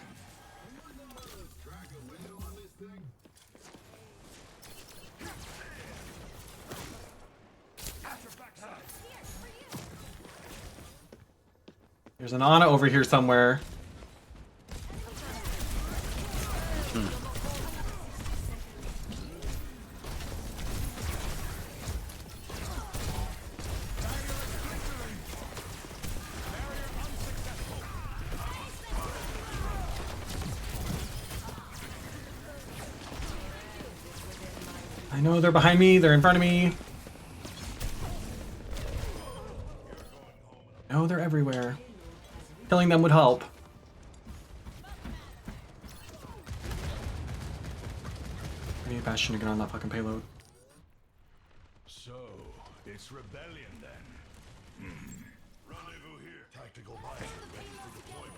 There's an Ana over here somewhere. I know they're behind me, they're in front of me. No, they're everywhere. Killing them would help. I need Bastion to get on that fucking payload. So, it's rebellion then. Rendezvous here. Tactical visor ready for deployment.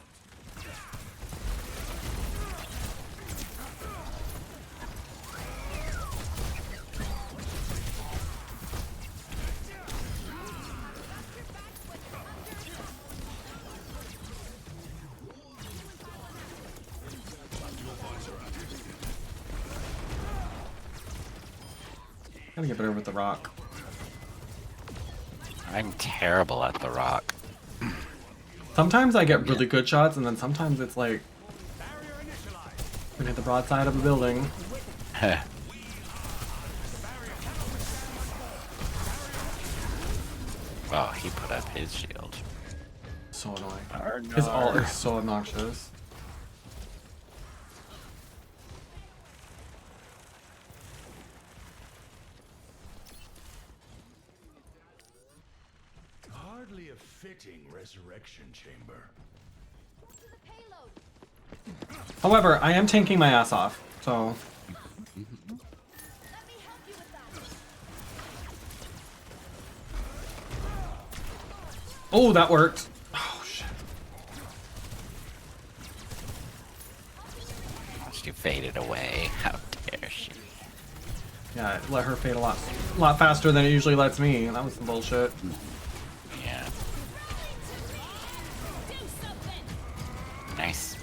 Gotta get better with the rock. I'm terrible at the rock. Sometimes I get really good shots, and then sometimes it's like we hit the broadside of a building. Oh, he put up his shield. So annoying. His ult is so obnoxious. Hardly a fitting resurrection chamber. However, I am tanking my ass off, so. Oh, that worked. Oh, shit. She faded away. How dare she? Yeah, it let her fade a lot faster than it usually lets me. That was some bullshit. Yeah. Nice.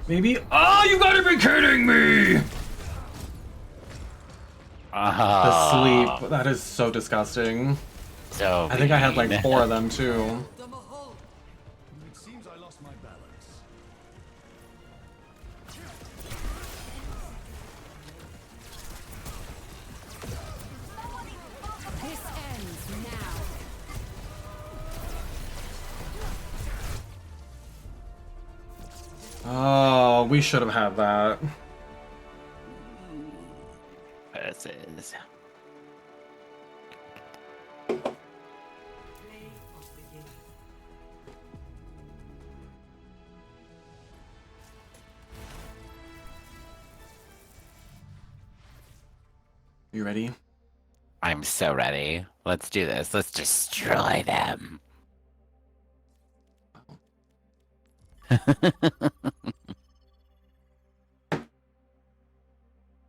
Maybe. Oh, you gotta be kidding me! The sleep. That is so disgusting. So I think I had like 4 of them too. It seems I lost my balance. This ends now. Oh, we should have had that. This is. You ready? I'm so ready. Let's do this. Let's destroy them.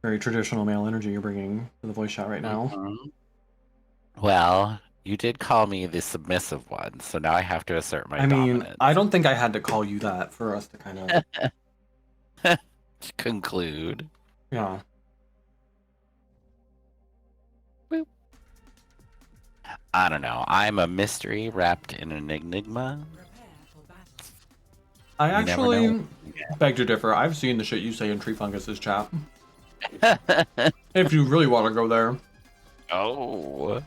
Very traditional male energy you're bringing to the voice chat right now. Well, you did call me the submissive one, so now I have to assert my dominance. I don't think I had to call you that for us to kind of conclude. Yeah. I don't know. I'm a mystery wrapped in an enigma. I You never actually know. beg to differ. I've seen the shit you say in Tree Fungus's chat. If you really want to go there. Oh.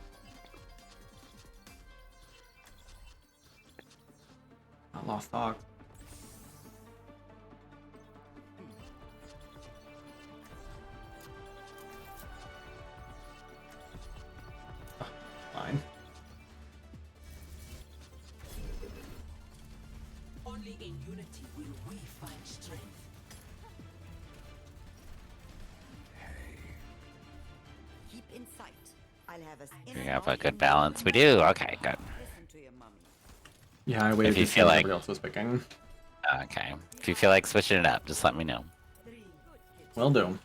I lost dog. Fine. Only in unity will we find strength. Keep in sight. I'll have us We have a good balance. We do. Okay, good. Yeah, I waited If you to see feel what like- everybody else was picking. Okay. If you feel like switching it up, just let me know. Will do.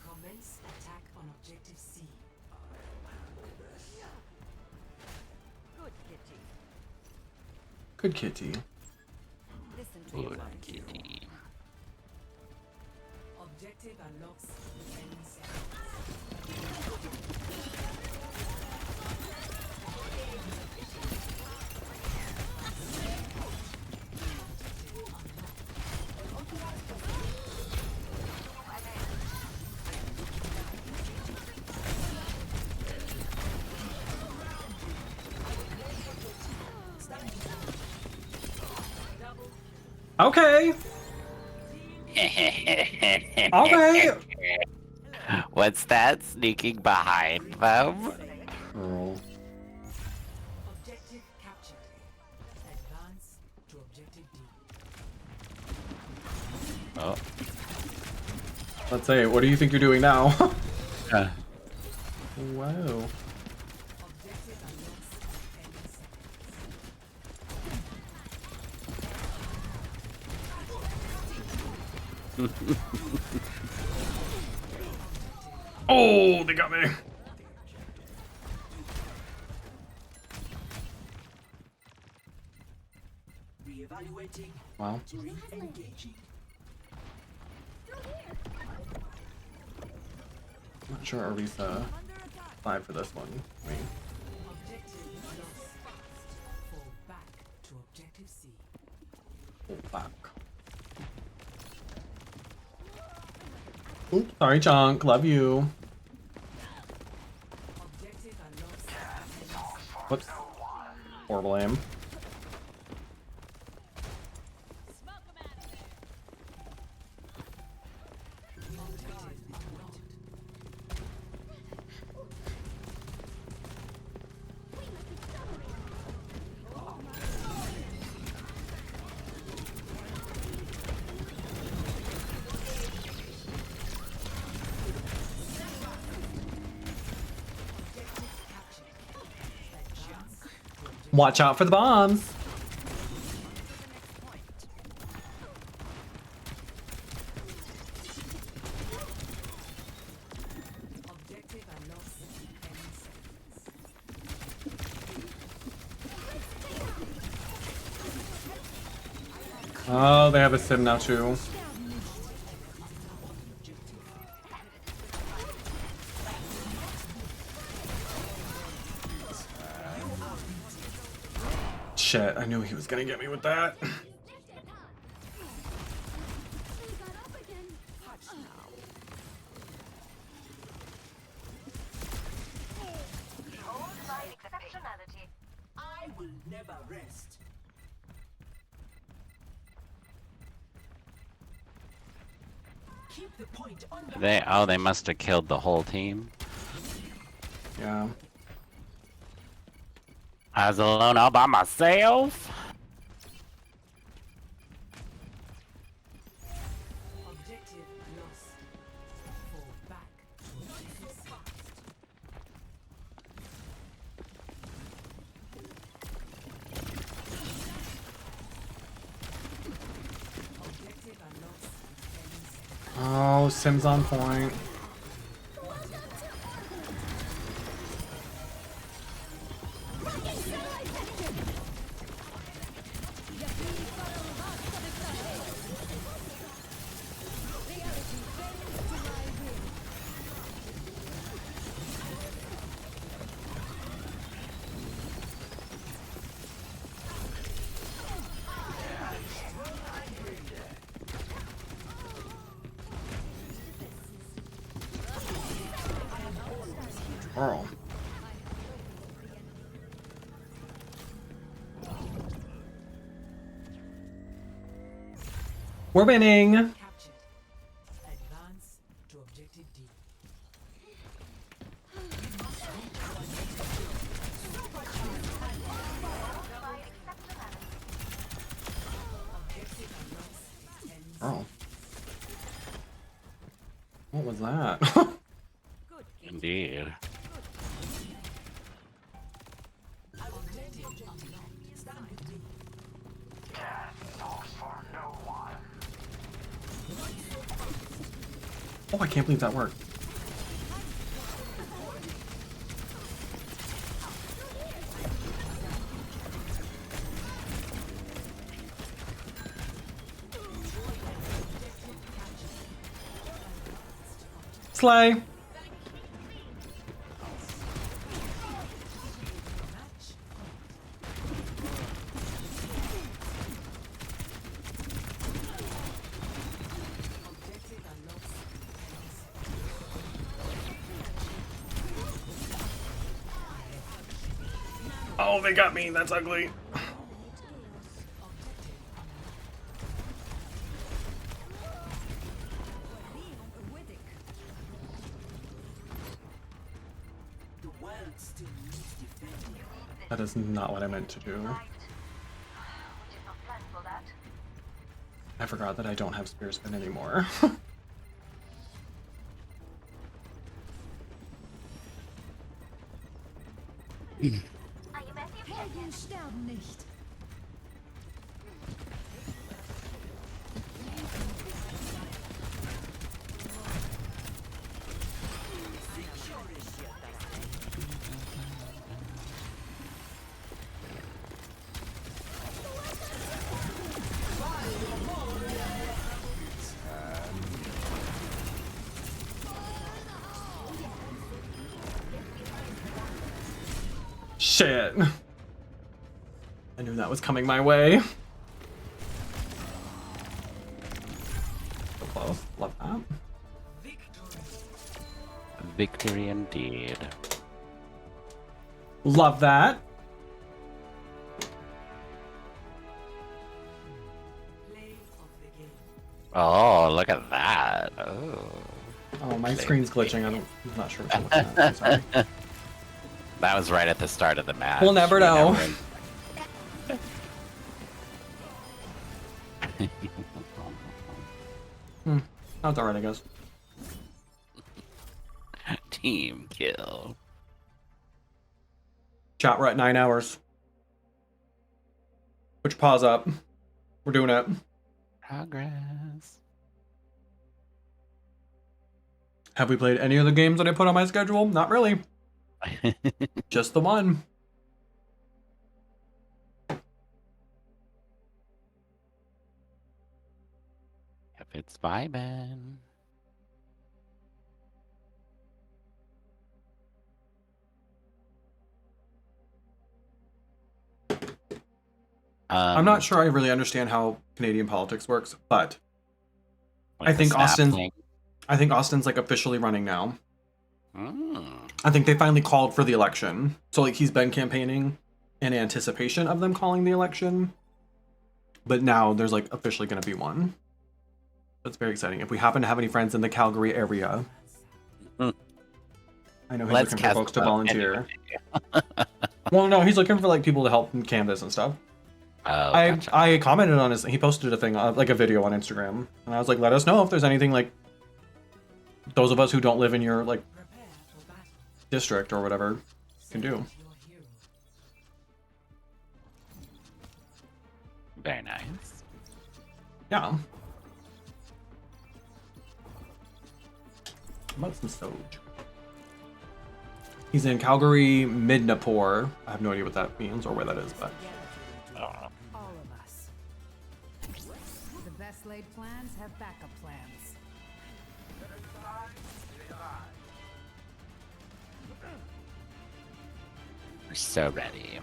Commence attack on objective C. Good kitty. Listen to Good kitty. Objective unlocks 10 Okay. Okay. What's that? Sneaking behind them? Girl. Objective captured. Advance to objective D. Oh. Let's say, what do you think you're doing now? Uh. Wow. Oh, they got me. Reevaluating. Wow. Re-engaging. I'm not sure Arisa applied for this one. Wait. Objective lost. Fall back to objective C. Oh, fuck. Oops, sorry, Chunk. Love you. Objective unlocks. Whoops. Horrible aim. Watch out for the bombs. Objective unlocks 10 seconds. Oh, they have a sim now too. Shit, I knew he was gonna get me with that. Behold my exceptionality. I will never rest. They must have killed the whole team. Yeah. I was alone all by myself. Oh, Sim's on point. Girl. We're winning. Advance to objective D. Girl. What was that? Indeed. Oh, I can't believe that worked. Slay. Oh, they got me. That's ugly. That is not what I meant to do. I forgot that I don't have spear spin anymore. Helden sterben nicht. Shit. I knew that was coming my way. So close. Love that. Victory indeed. Love that. Oh, look at that. Oh. Oh, my screen's glitching. I'm not sure what I'm looking at. I'm sorry. That was right at the start of the match. We'll never know. That's alright, I guess. Team kill. Chat, we're at 9 hours. Put your paws up. We're doing it. Progress. Have we played any of the games that I put on my schedule? Not really. Just the one. If it's vibin'. I'm not sure I really understand how Canadian politics works, but Like I the think snap Austin's thing. like officially running now. Mm. I think they finally called for the election. So like he's been campaigning in anticipation of them calling the election. But now there's like officially going to be one. That's very exciting. If we happen to have any friends in the Calgary area, I know he's Let's looking for cast folks to them out volunteer. Well, no, he's looking for like people to help in canvas and stuff. Oh, I commented on his. He posted a thing, like a video on Instagram, and I was like, let us know if there's anything like those of us who don't live in your like district or whatever can do. Very nice. Yeah. About some Soj. He's in Calgary, Midnapore. I have no idea what that means or where that is, but. All of us. The best laid plans have backup plans. We're so ready.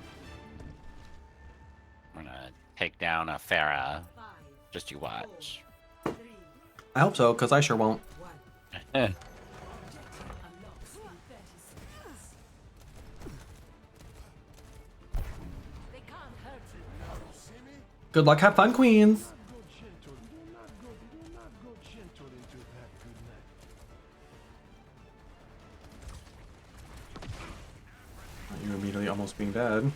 We're gonna take down a Farah. Just you watch. I hope so, because I sure won't. Good luck, have fun, queens! You immediately almost being dead.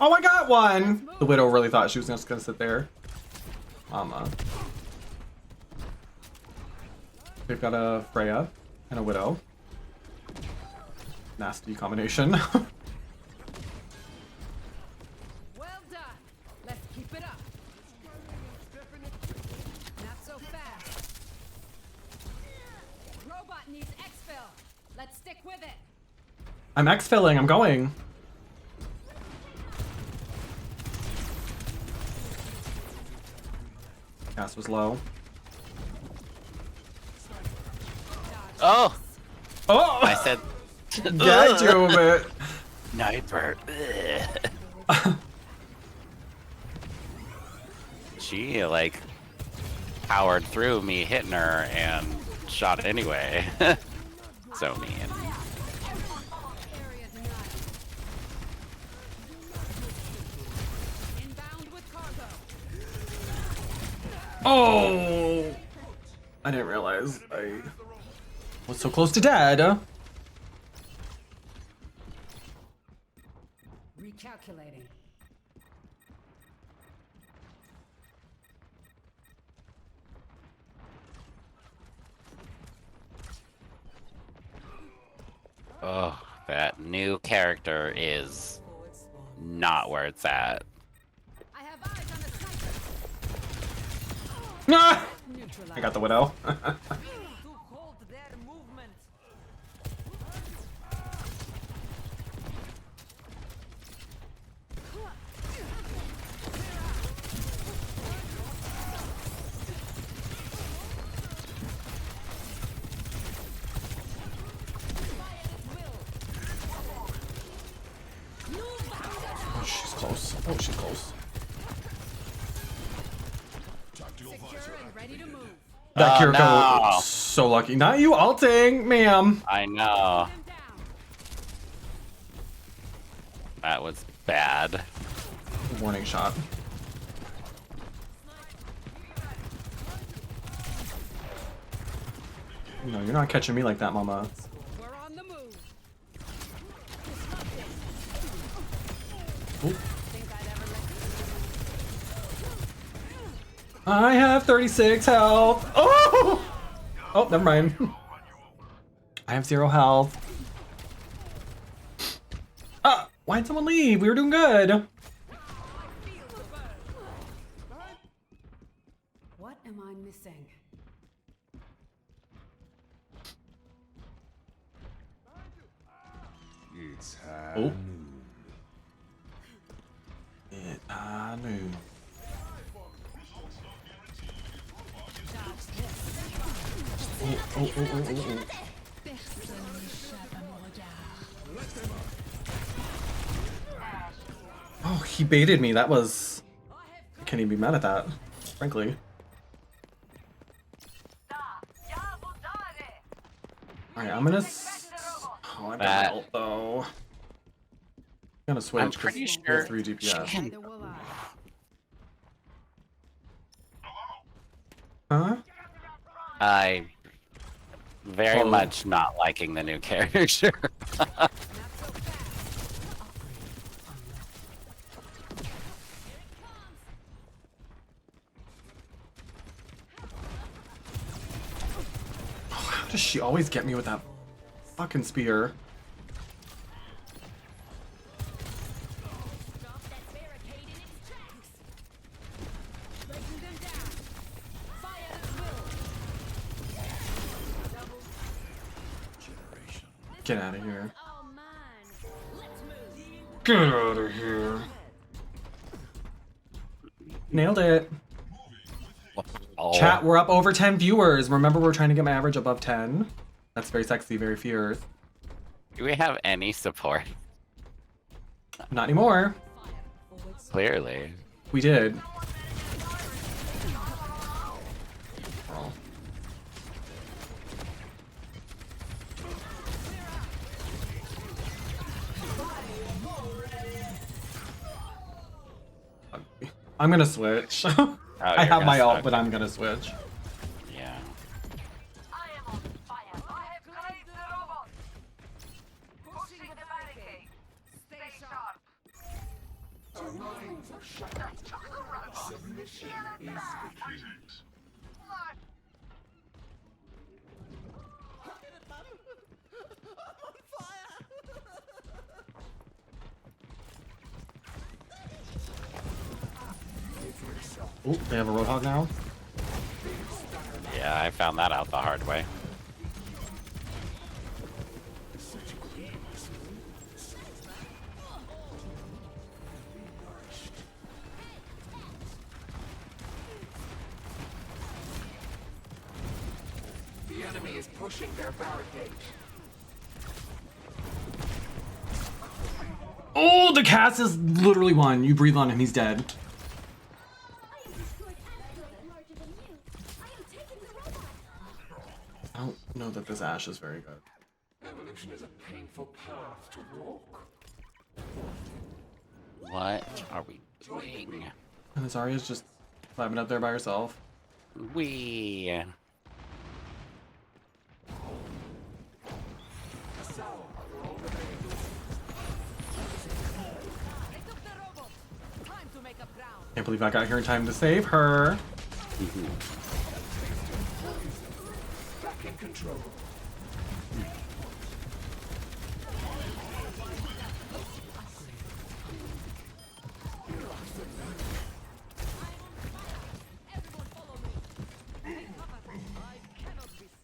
Oh, I got one! The widow really thought she was just gonna sit there. Mama. They've got a Freya and a widow. Nasty combination. Well done. Let's keep it up. Not so fast. Robot needs exfil. Let's stick with it. I'm exfilling, I'm going. Gas was low. Oh! Oh! I said... Gagged you a bit. Sniper. She, like, powered through me hitting her and shot anyway. So mean. Oh! I didn't realize I was so close to dead. Recalculating. Oh, that new character is not where it's at. Ah! I got the widow. Oh, she's close. Oh, she's close. That Kiriko no. so lucky. Not you ulting, ma'am. I know. That was bad. Warning shot. No, you're not catching me like that, mama. Ooh. I have 36 health. Oh! Oh, never mind. I have 0 health. Ah, why'd someone leave? We were doing good. What am I missing? It's high Oh. noon. It's high noon. Oh. Oh, he baited me. That was... I can't even be mad at that, frankly. Alright, I'm gonna Oh, I've got That- my ult though. I'm gonna switch. I'm 'cause pretty we sure have 3 DPS. Neither will I. Huh? I very Oh. much not liking the new character. How does she always get me with that fucking spear? Get out of here. Get out of here. Nailed it. Oh. Chat, we're up over 10 viewers. Remember, we're trying to get my average above 10. That's very sexy, very fierce. Do we have any support? Not anymore. Clearly. We did. Oh. I'm gonna switch. I have my ult, but I'm gonna switch. Yeah. Submission is the key. Oh, they have a Roadhog now. Yeah, I found that out the hard way. The enemy is pushing their barricade. Oh, the cast is literally one. You breathe on him, he's dead. I don't know that this Ashe is very good. Evolution is a painful path to walk. What are we doing? And this Zarya's just vibing up there by herself. We. Can't believe I got here in time to save her. Back in control.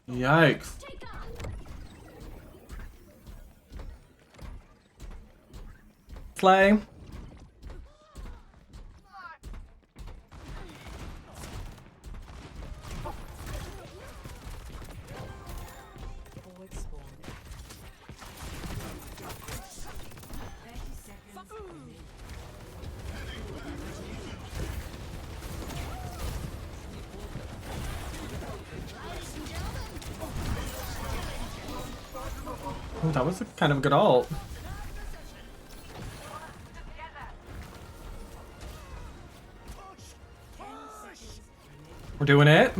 Yikes. Slay. Oh, that was kind of a good ult. We're doing it.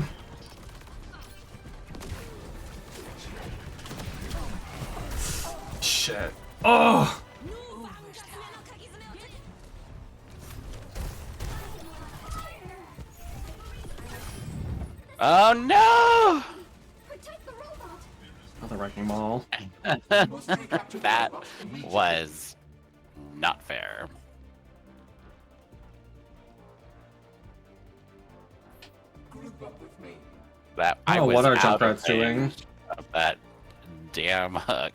Shit. Oh! Oh no! Another wrecking ball. That was not fair. Group up with me. That I don't know was what our out of Junkrat's doing. range of that damn hook.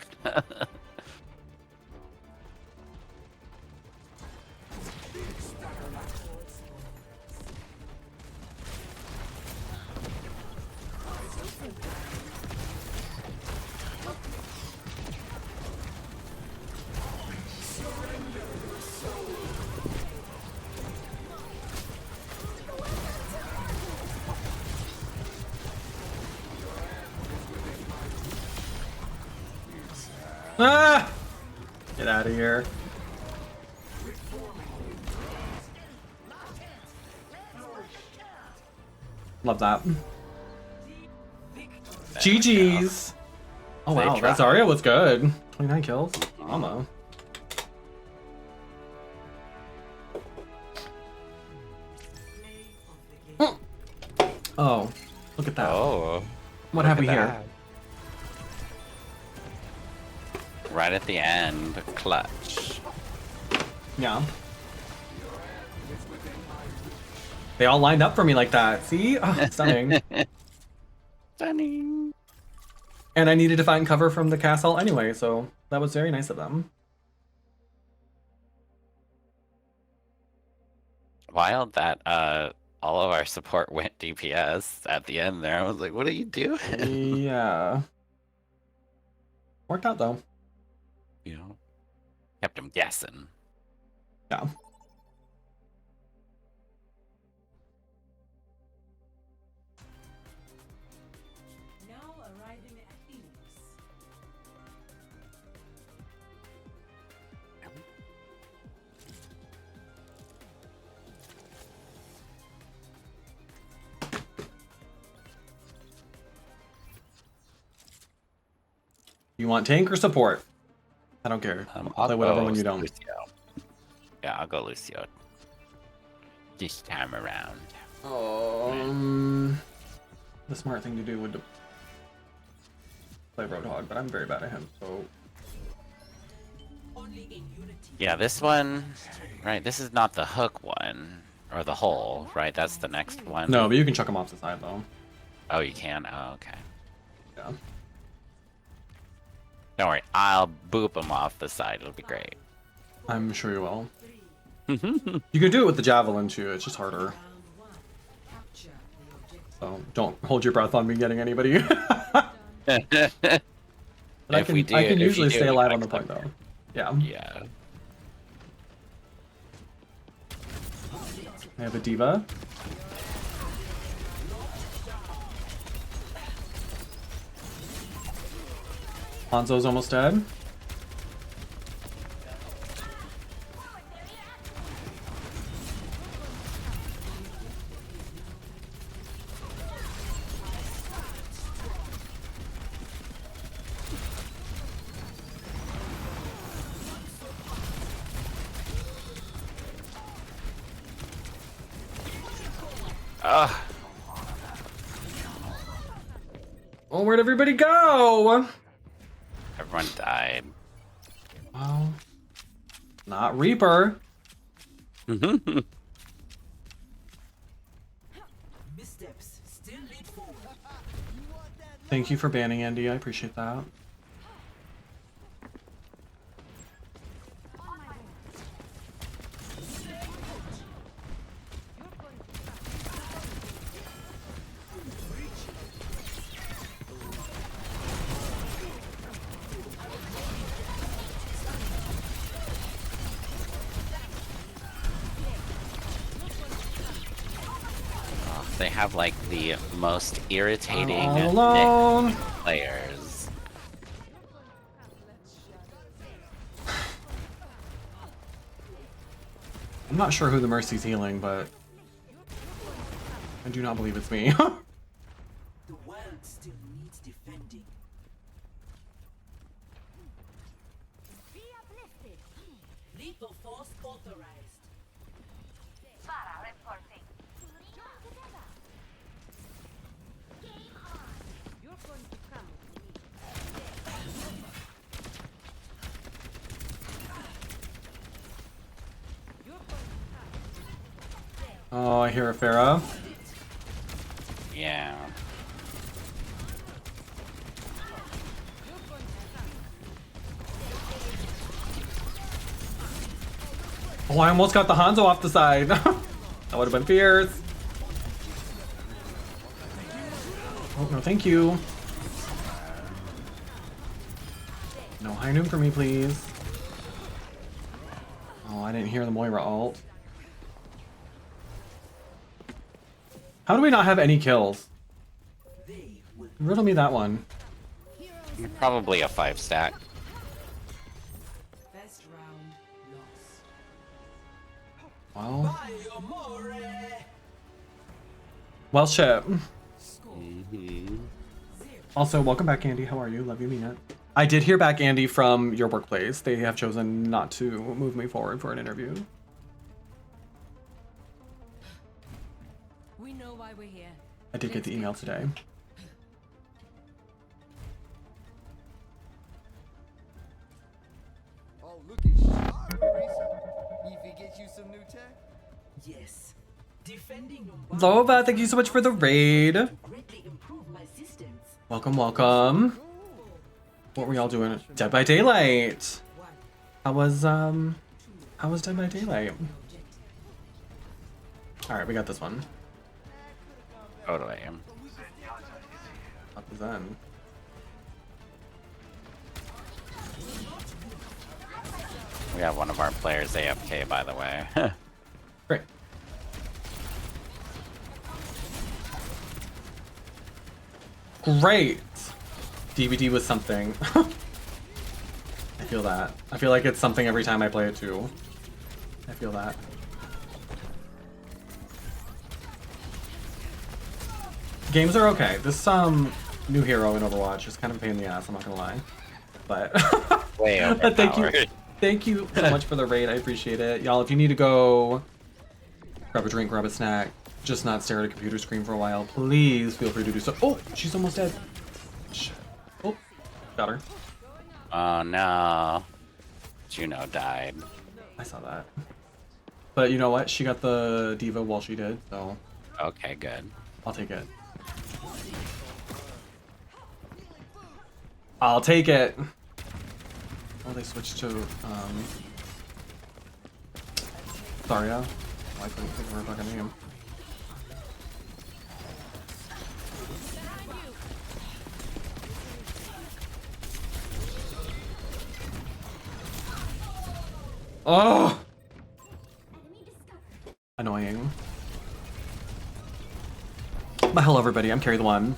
Ah! Get out of here. Love that. GG's. Oh They wow, tried. that Zarya was good. 29 kills. Mama. Oh, look at that. Oh. What look have at we here? that. Right at the end, clutch. Yeah. They all lined up for me like that. See? Oh, stunning. Stunning. And I needed to find cover from the castle anyway, so that was very nice of them. Wild that all of our support went DPS at the end there. I was like, what are you doing? Yeah. Worked out though. You know, kept him guessing. Yeah. Now arriving at Phoenix. You want tank or support? I don't care. I'll Play whatever go when you don't. Lucio. Yeah, I'll go Lucio. This time around. The smart thing to do would play Roadhog, but I'm very bad at him, so... Yeah, this one, right, this is not the hook one, or the hole, right? That's the next one. No, but you can chuck him off the side, though. Oh, you can? Oh, okay. Yeah. Don't worry, I'll boop him off the side. It'll be great. I'm sure you will. You can do it with the javelin, too. It's just harder. So don't hold your breath on me getting anybody. But I can usually stay alive on the point, though. Yeah. Yeah. I have a diva. Hanzo's almost dead. Oh, where'd everybody go? Everyone died. Well, not Reaper. Missteps still lead forward. Thank you for banning Andy. I appreciate that. They have like the most irritating all alone. nick players. I'm not sure who the Mercy's healing, but I do not believe it's me. The world still needs defending. Be uplifted. Lethal force authorized. Para reporting. You're going to come Oh, I hear a Pharah. Yeah. Oh, I almost got the Hanzo off the side. That would have been fierce. Oh, no, thank you. No high noon for me, please. Oh, I didn't hear the Moira ult. How do we not have any kills? Riddle me that one. Probably a 5 stack. Well, shit. Also, welcome back, Andy. How are you? Love you, mean it. I did hear back, Andy, from your workplace. They have chosen not to move me forward for an interview. We know why we're here. I did get the email today. Oh, look at Sharp, Risa. If he gets you some new tech? Yes. Defending Lova, thank you so much for the raid. greatly improve my systems. Welcome, welcome. What were y'all doing? Dead by Daylight. How was Dead by Daylight? Alright, we got this one. Totally. What was that? We have one of our players AFK, by the way. Great. Great. DVD was something. I feel that. I feel like it's something every time I play it too. I feel that. Games are okay. This new hero in Overwatch is kind of a pain in the ass, I'm not gonna lie. But Way thank you so much for the raid. I appreciate it. Y'all, if you need to go grab a drink, grab a snack, just not stare at a computer screen for a while, please feel free to do so. Oh, she's almost dead. Shit. Oh, got her. Oh no. Juno died. I saw that. But you know what? She got the diva while she did, so. Okay, good. I'll take it. I'll take it. Oh, they switched to Zarya. Oh, I couldn't think of her fucking name. Oh! Annoying. But hello everybody, I'm Carrie the One.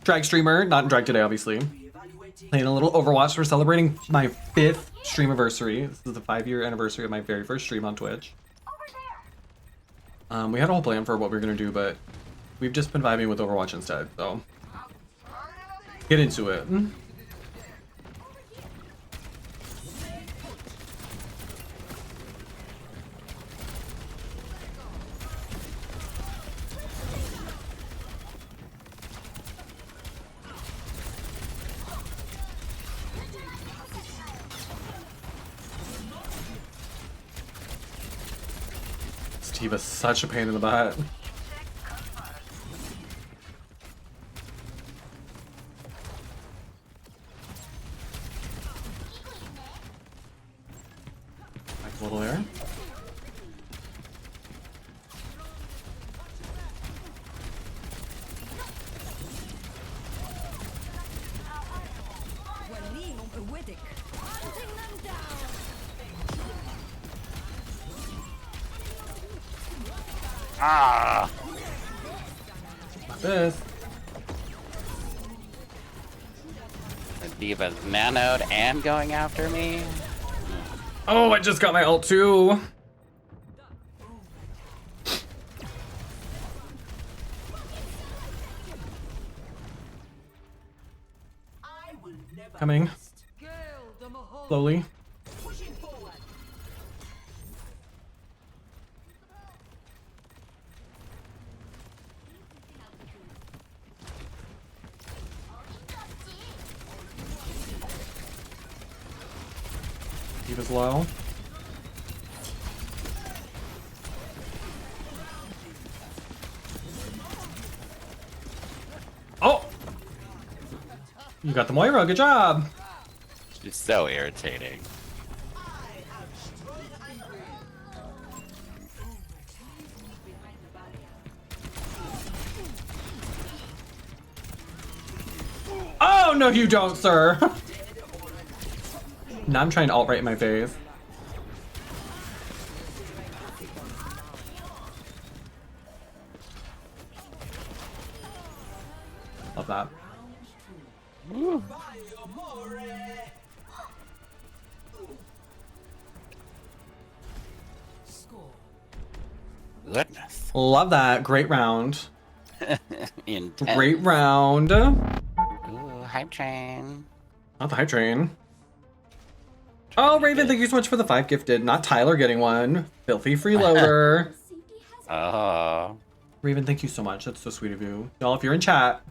Drag streamer, not in drag today obviously. Playing a little Overwatch. We're celebrating my 5th stream anniversary. This is the 5-year anniversary of my very first stream on Twitch. We had a whole plan for what we were gonna do, but we've just been vibing with Overwatch instead, so get into it. Tiva's such a pain in the butt. Back a little there. Ah! Like this. The diva's nanoed and going after me. Oh, I just got my ult too. Coming. Slowly. Diva's low. Oh! You got the Moira, good job! She's so irritating. Oh, no you don't, sir! Now I'm trying to alt-right in my face. Love that. Woo. goodness. Love that. Great round. Intense. Great round. Ooh, hype train. Not the hype train. Oh, Raven, thank you so much for the 5 gifted. Not Tyler getting one. Filthy freeloader. Oh. Raven, thank you so much. That's so sweet of you. Y'all, if you're in chat,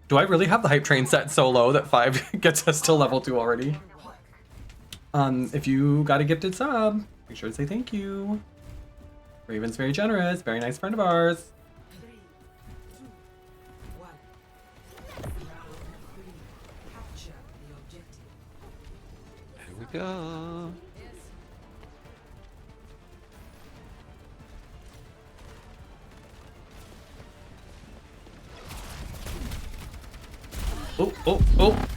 do I really have the hype train set so low that 5 gets us to level 2 already? If you got a gifted sub, make sure to say thank you. Raven's very generous, very nice friend of ours. Here we go. Oh, oh, oh.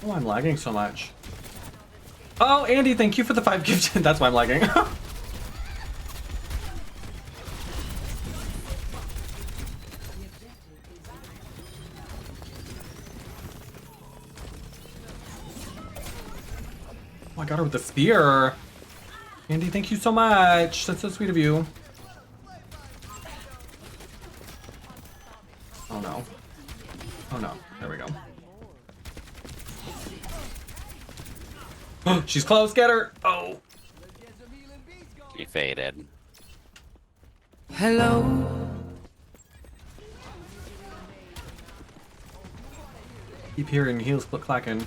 Oh, I'm lagging so much. Oh, Andy, thank you for the 5 gifted. That's why I'm lagging. Oh, I got her with the spear. Andy, thank you so much. That's so sweet of you. Oh no. Oh no. There we go. She's close. Get her. Oh. She faded. Hello. Keep hearing heels click clacking.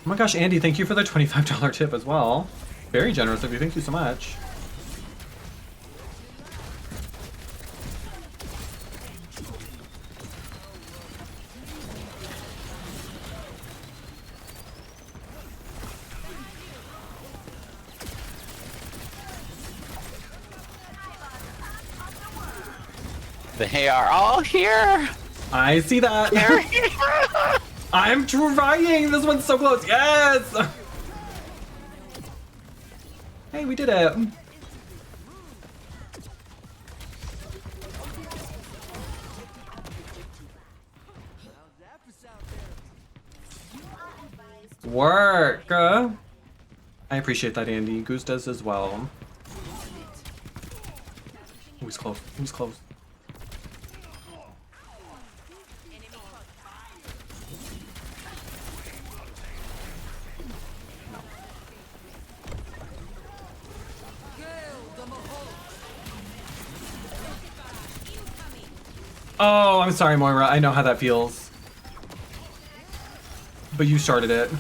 Oh my gosh, Andy, thank you for the $25 tip as well. Very generous of you. Thank you so much. They are all here. I see that. I'm trying. This one's so close. Yes. Hey, we did it. Work. I appreciate that, Andy. Goose does as well. Oh, he's close. He's close. Oh, I'm sorry, Moira. I know how that feels. But you started it.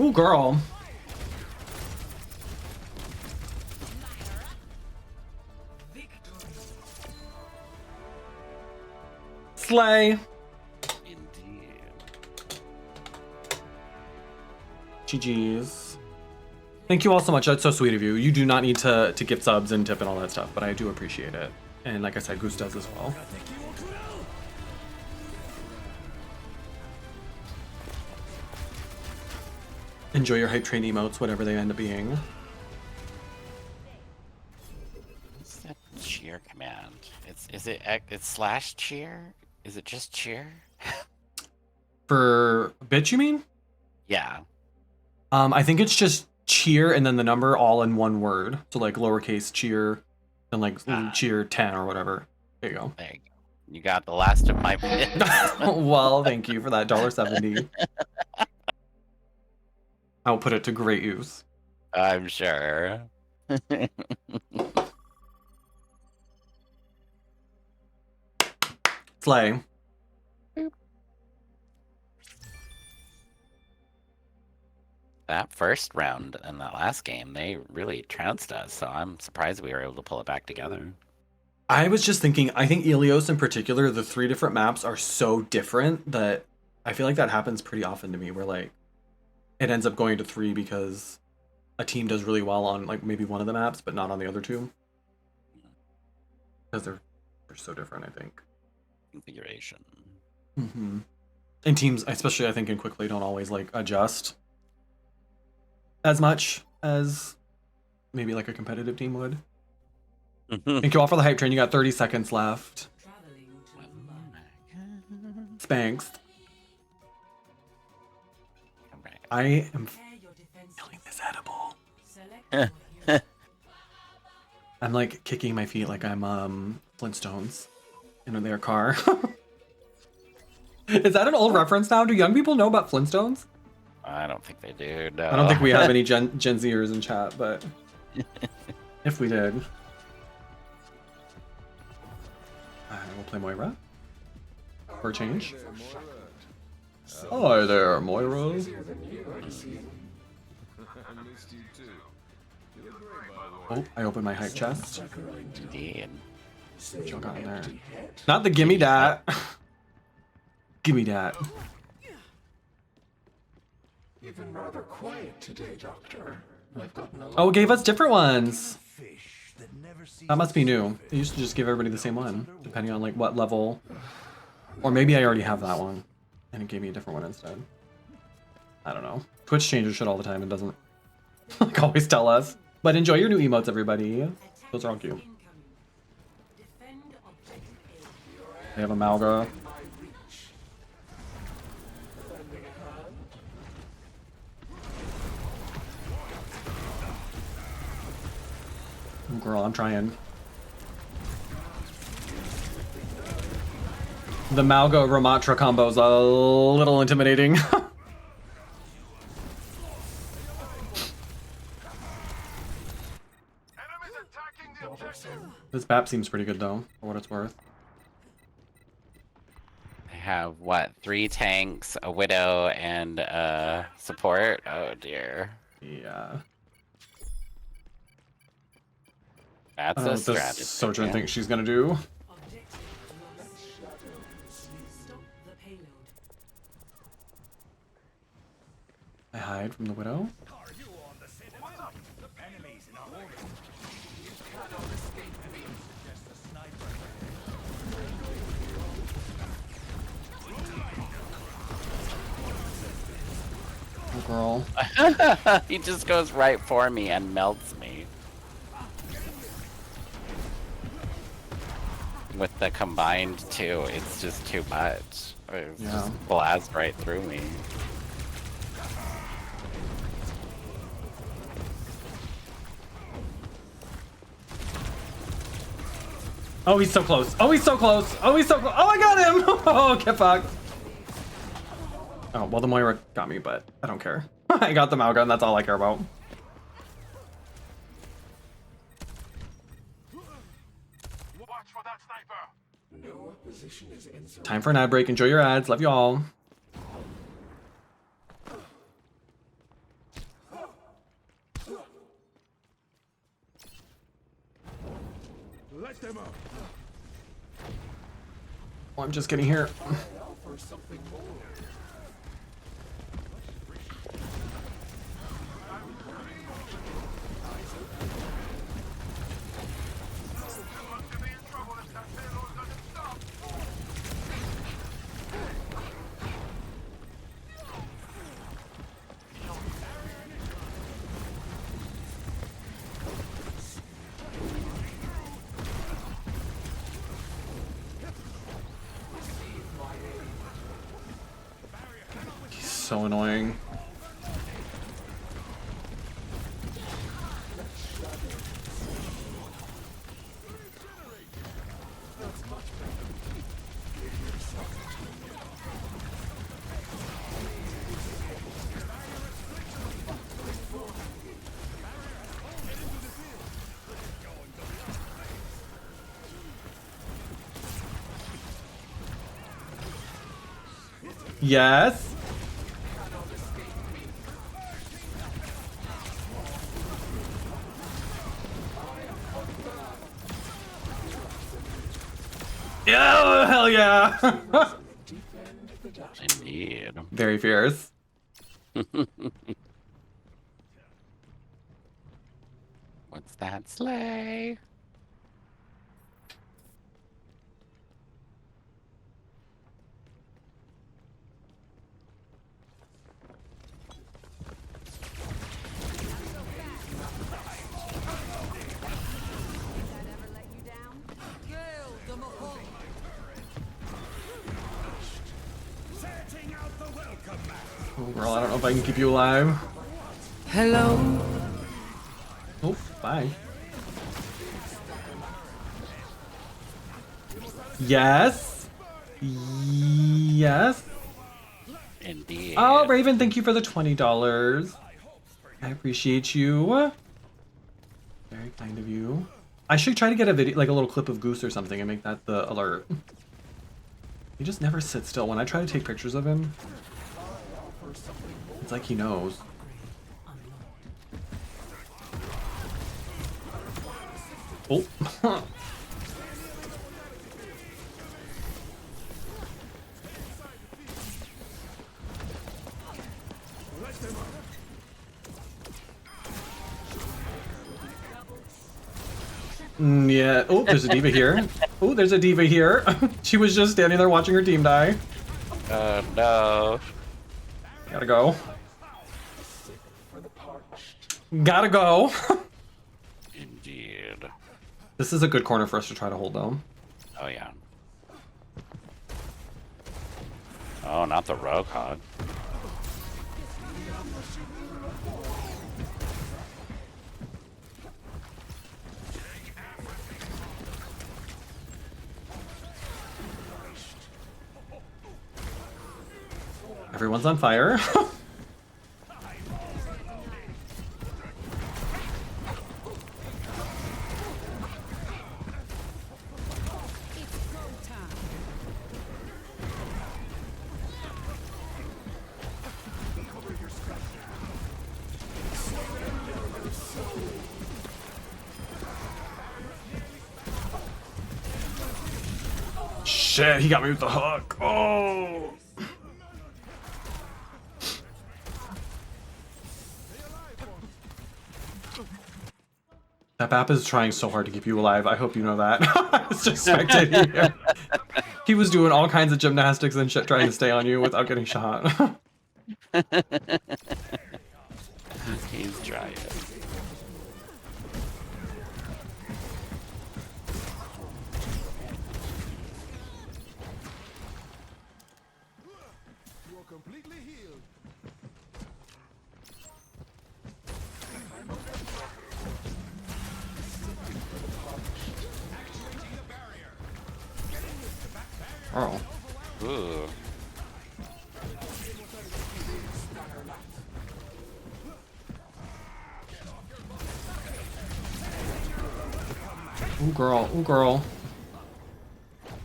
Ooh, girl. Slay. GG's. Thank you all so much. That's so sweet of you. You do not need to gift subs and tip and all that stuff, but I do appreciate it. And like I said, Goose does as well. Enjoy your hype train emotes, whatever they end up being. What's that cheer command? It's slash cheer? Is it just cheer? For bitch, you mean? Yeah. I think it's just cheer and then the number all in one word. So like lowercase cheer and like cheer 10 or whatever. There you go. There you go. You got the last of my bits. Well, thank you for that $1.70. I will put it to great use. I'm sure. Slay. That first round and that last game, they really trounced us, so I'm surprised we were able to pull it back together. I was just thinking, I think Ilios in particular, the 3 different maps are so different that I feel like that happens pretty often to me, where like it ends up going to 3 because a team does really well on like maybe one of the maps, but not on the other 2. because they're so different, I think. Configuration. Mm-hmm. And teams, especially I think in quickly, don't always like adjust as much as maybe like a competitive team would. Thank you all for the hype train. You got 30 seconds left. Spanx. I am feeling this edible. I'm like kicking my feet like I'm Flintstones in their car. Is that an old reference now? Do young people know about Flintstones? I don't think they do. No. I don't think we have any Gen Zers in chat, but if we did, we'll play Moira for a change. Hi there, Moira. Oh, I opened my hype chest. Indeed. What y'all got in there? Not the gimme dat. Gimme dat. Even rather quiet today, Doctor. I've gotten a Oh, it gave us different ones. That must be new. It used to just give everybody the same one, depending on like what level. Or maybe I already have that one, and it gave me a different one instead. I don't know. Twitch changes shit all the time and doesn't like always tell us. But enjoy your new emotes, everybody. Those are all cute. They have a Malga. Oh, girl, I'm trying. The Malga Ramatra combo is a little intimidating. This BAP seems pretty good though, for what it's worth. I have what? 3 tanks, a widow, and support. Oh dear. Yeah. That's I don't know a what this strategy. Sojourn thinks she's gonna do. I hide from the widow. Oh, girl. He just goes right for me and melts me. With the combined two, it's just too much. It just blasts right through me. Oh, he's so close. Oh, he's so close. Oh, he's so close. Oh, I got him. Oh, get fucked. Oh, well, the Moira got me, but I don't care. I got the Malga, and that's all I care about. Watch for that sniper. No opposition is in. Time for an ad break. Enjoy your ads. Love you all. Let them up. Oh, I'm just getting here. For something more. He's so annoying. Yes. Yeah, hell yeah. Indeed. Very fierce. What's that sleigh? Oh, girl, I don't know if I can keep you alive. Hello. Oh, bye. Yes. Yes. Indeed. Oh, Raven, thank you for the $20. I appreciate you. Very kind of you. I should try to get a video, like a little clip of Goose or something, and make that the alert. He just never sits still. When I try to take pictures of him, it's like he knows. Oh. Yeah. Oh, there's a diva here. Oh, there's a diva here. She was just standing there watching her team die. No. Gotta go. Gotta go. Indeed. This is a good corner for us to try to hold, though. Oh, yeah. Oh, not the Roadhog. Everyone's on fire. Shit, he got me with the hook. Oh. That Bap is trying so hard to keep you alive. I hope you know that. I was just spectating him. He was doing all kinds of gymnastics and shit trying to stay on you without getting shot. He's trying. Oh. Ooh. Ooh, girl. Ooh, girl.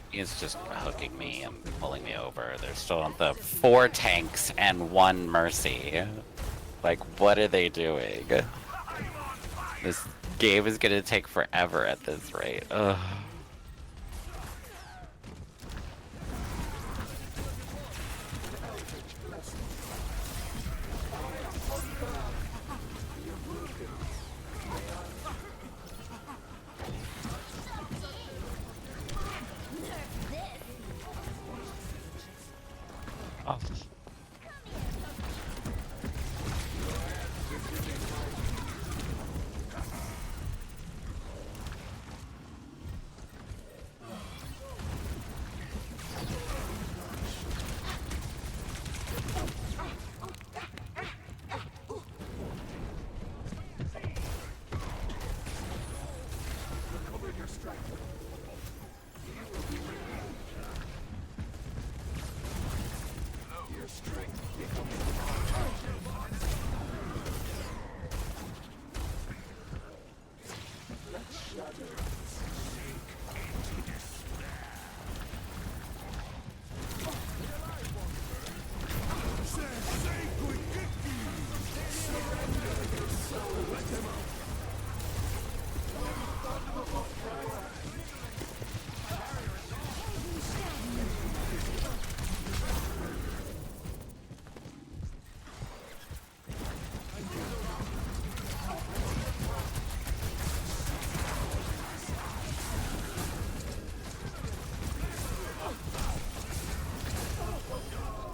He's just hooking me and pulling me over. There's still the 4 tanks and 1 Mercy. Like, what are they doing? This game is gonna take forever at this rate. Ugh.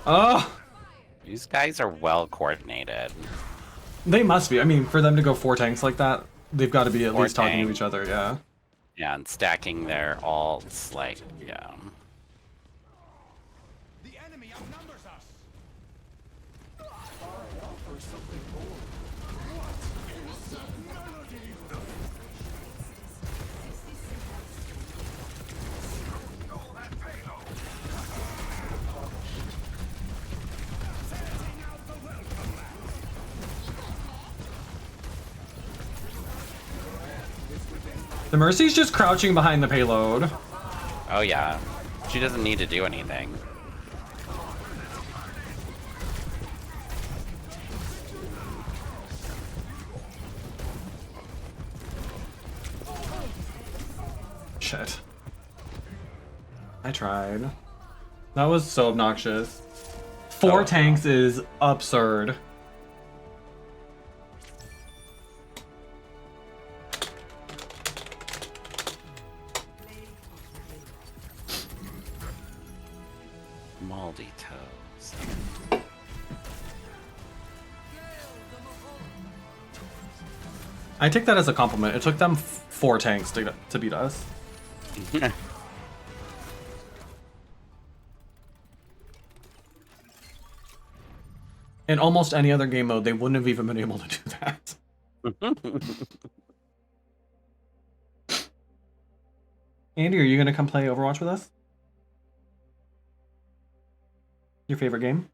Oh! These guys are well coordinated. They must be. I mean, for them to go 4 tanks like that, they've got to be at 4 least talking to tanks. each other, yeah. Yeah, and stacking their alts, like, yeah. The enemy outnumbers us. The Mercy's just crouching behind the payload. Oh yeah. She doesn't need to do anything. Shit. I tried. That was so obnoxious. 4 tanks is absurd. Moldy toes. I take that as a compliment. It took them 4 tanks to beat us. In almost any other game mode, they wouldn't have even been able to do that. Andy, are you going to come play Overwatch with us? Your favorite game?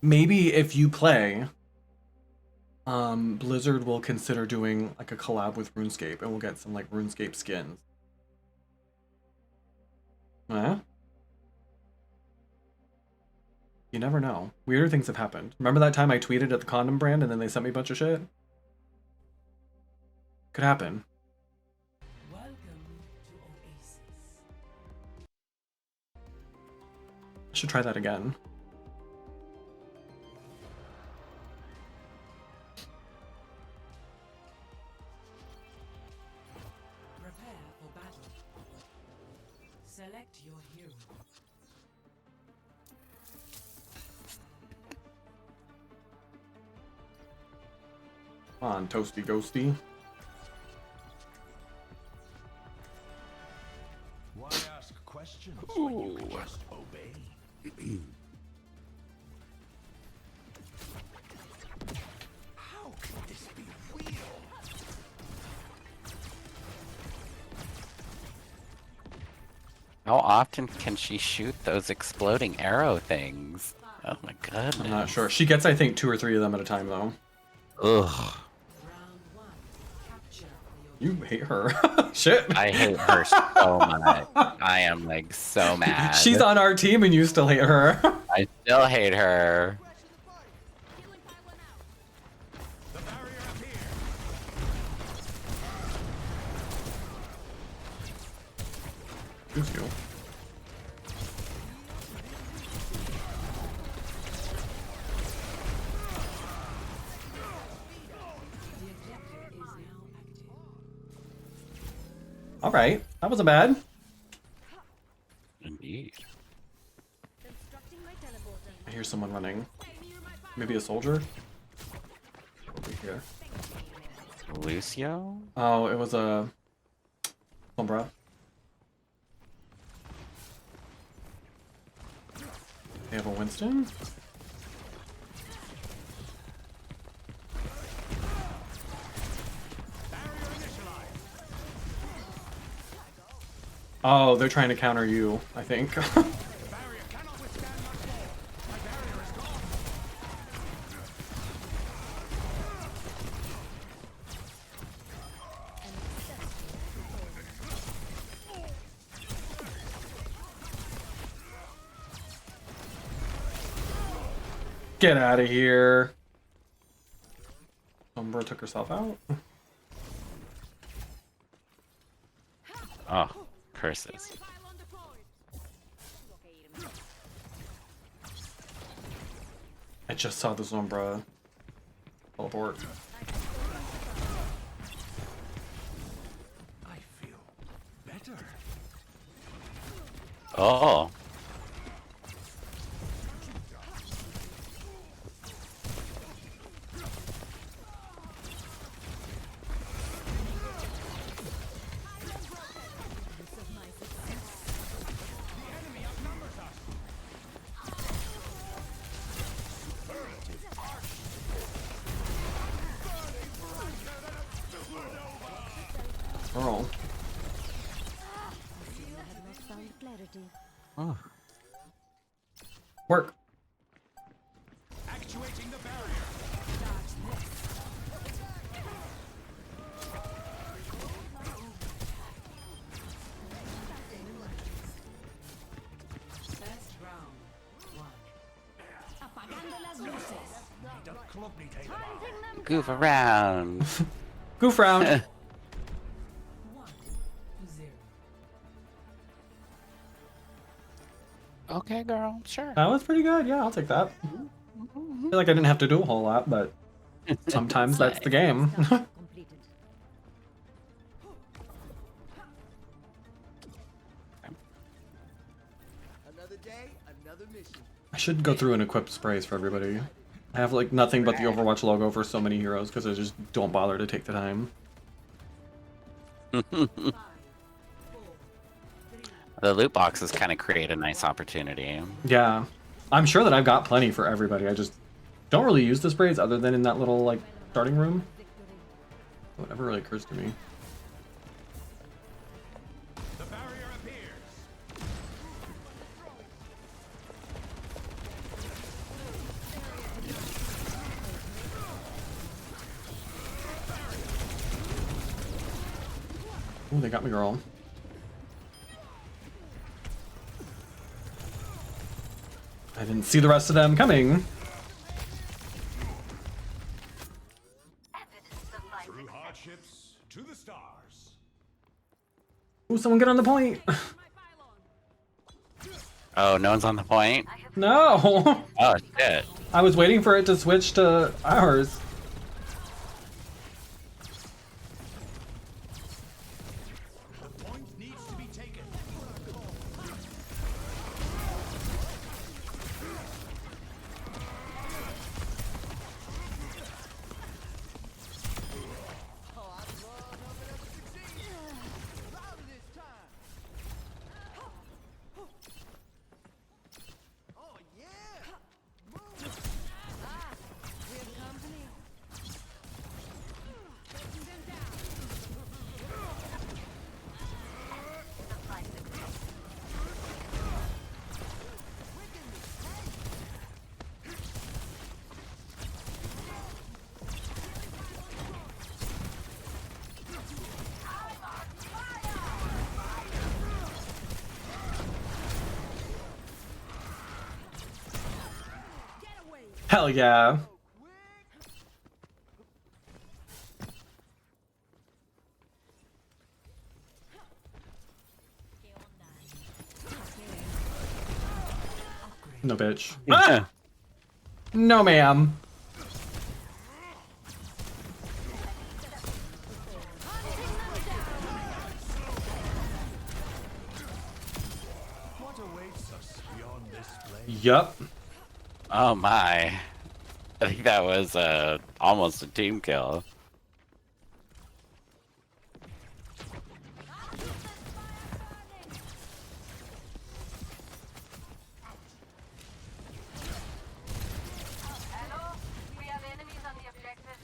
Maybe if you play, Blizzard will consider doing like a collab with RuneScape, and we'll get some like RuneScape skins. Huh? You never know. Weirder things have happened. Remember that time I tweeted at the condom brand and then they sent me a bunch of shit? Could happen. Welcome to Oasis. I should try that again. Prepare for battle. Select your hero. Come on, toasty ghosty. Why ask questions when you can just obey? How can this be real? How often can she shoot those exploding arrow things? Oh my goodness. I'm not sure. She gets, I think, 2 or 3 of them at a time, though. Ugh. You hate her. Shit. I hate her so much. I am like so mad. She's on our team and you still hate her. I still hate her. Who's you? All right, that wasn't bad. Indeed. I hear someone running. Maybe a soldier? Over here. Lucio? Oh, it was a Sombra. They have a Winston? Oh, they're trying to counter you, I think. Get out of here. Umbra took herself out. Oh, curses. I just saw the Sombra teleport. I feel better. Oh. Girl. Oh. Work. Actuating the barrier. First round. Apagando las luces. Goof around. Goof round. Okay, girl. Sure. That was pretty good. Yeah, I'll take that. I feel like I didn't have to do a whole lot, but sometimes that's the game. Another day, another mission. I should go through and equip sprays for everybody. I have like nothing but the Overwatch logo for so many heroes because I just don't bother to take the time. The loot boxes kind of create a nice opportunity. Yeah, I'm sure that I've got plenty for everybody. I just don't really use the sprays other than in that little like starting room. Whatever really occurs to me. The barrier appears. Ooh, they got me, girl. I didn't see the rest of them coming. Through hardships to the stars. Ooh, someone get on the point. Oh, no one's on the point? No. Oh, shit. I was waiting for it to switch to ours. The point needs to be taken. Hell yeah. No, bitch. Ah! No, ma'am. What awaits us beyond this blade? Yup. Oh my. I think that was almost a team kill. Hello? We have enemies on the objective.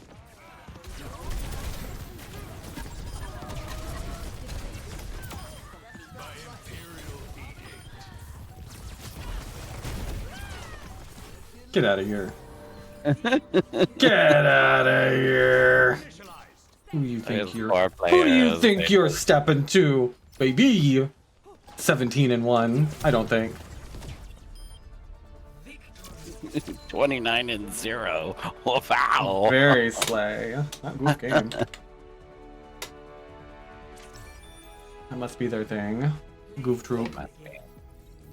Get out of here. Get out of here. Who you think you're? Who do you think you're stepping to, baby? 17-1. I don't think. 29-0. Wow. Very slay. Not goof game. That must be their thing. Goof troop.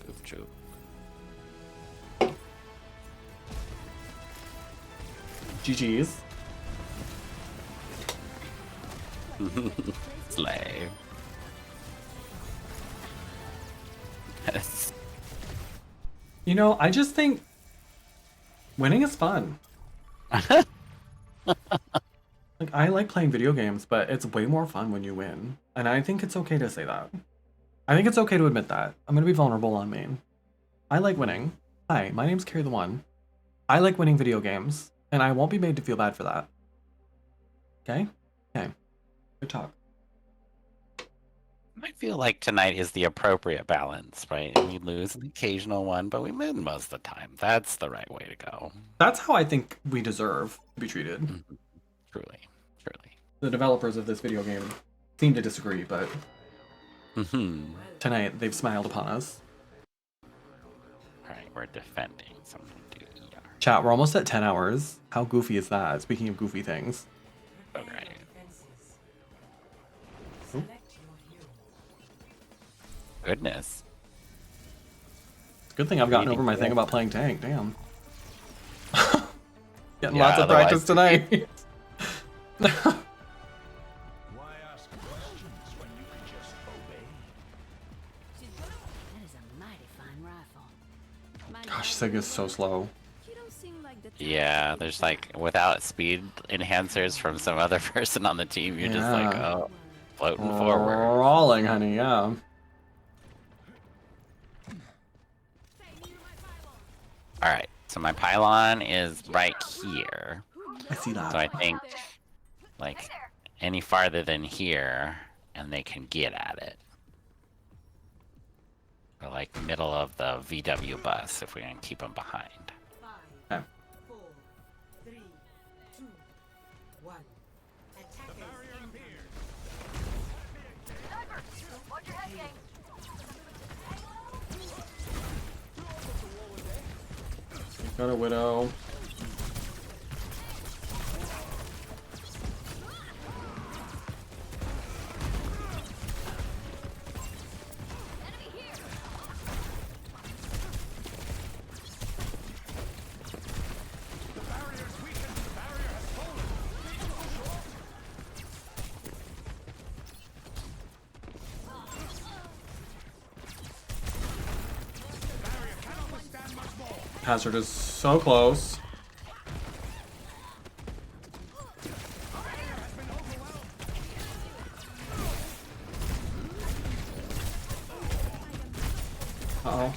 Goof troop. GG's. Slay. You know, I just think winning is fun. Like, I like playing video games, but it's way more fun when you win. And I think it's okay to say that. I think it's okay to admit that. I'm gonna be vulnerable on main. I like winning. Hi, my name's Carrie the One. I like winning video games, and I won't be made to feel bad for that. Okay? Okay. Good talk. I feel like tonight is the appropriate balance, right? We lose an occasional one, but we win most of the time. That's the right way to go. That's how I think we deserve to be treated. Truly. Truly. The developers of this video game seem to disagree, but tonight they've smiled upon us. Alright, we're defending something to ER. Chat, we're almost at 10 hours. How goofy is that? Speaking of goofy things. Okay. Goodness. Good thing I've gotten over my thing about playing tank. Damn. Getting Yeah, lots of practice tonight. Why ask questions when you can just obey? That is a mighty fine rifle. Gosh, Sig is so slow. Yeah, there's like, without speed enhancers from some other person on the team, you're just like, Yeah. oh, floating forward. Rolling, honey, yeah. Alright, so my pylon is right here. I see that. So I think, like, any farther than here, and they can get at it. Or like middle of the VW bus, if we can keep them behind. Okay. 4, 3, 2, 1. Watch your head, gang. Got a widow. Hazard is so close. Uh-oh.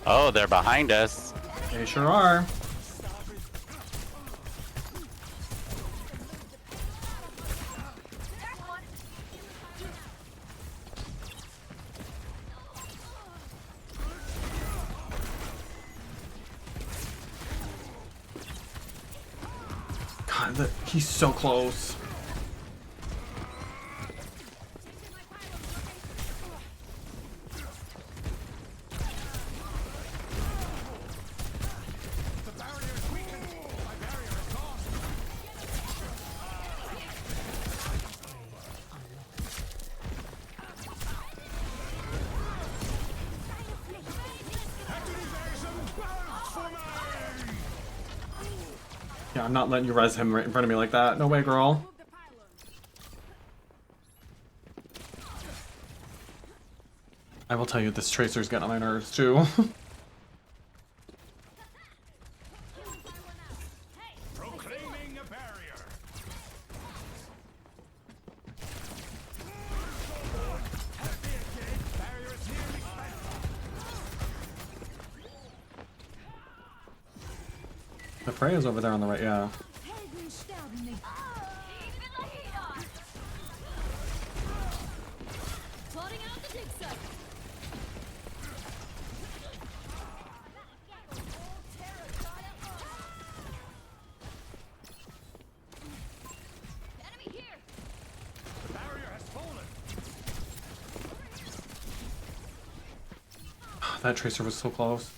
Oh, they're behind us. They sure are. God, he's so close. Yeah, I'm not letting you res him right in front of me like that. No way, girl. I will tell you, this Tracer's getting on my nerves, too. Proclaiming a barrier. Barrier is nearly The Freya's over there on the right, yeah. The barrier has fallen. That Tracer was so close.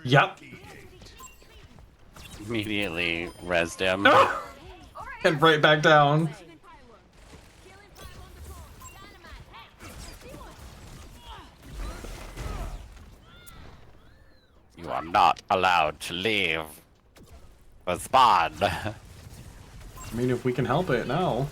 Yep. Immediately rezzed him. And right back down. You are not allowed to leave the spawn. I mean, if we can help it, no.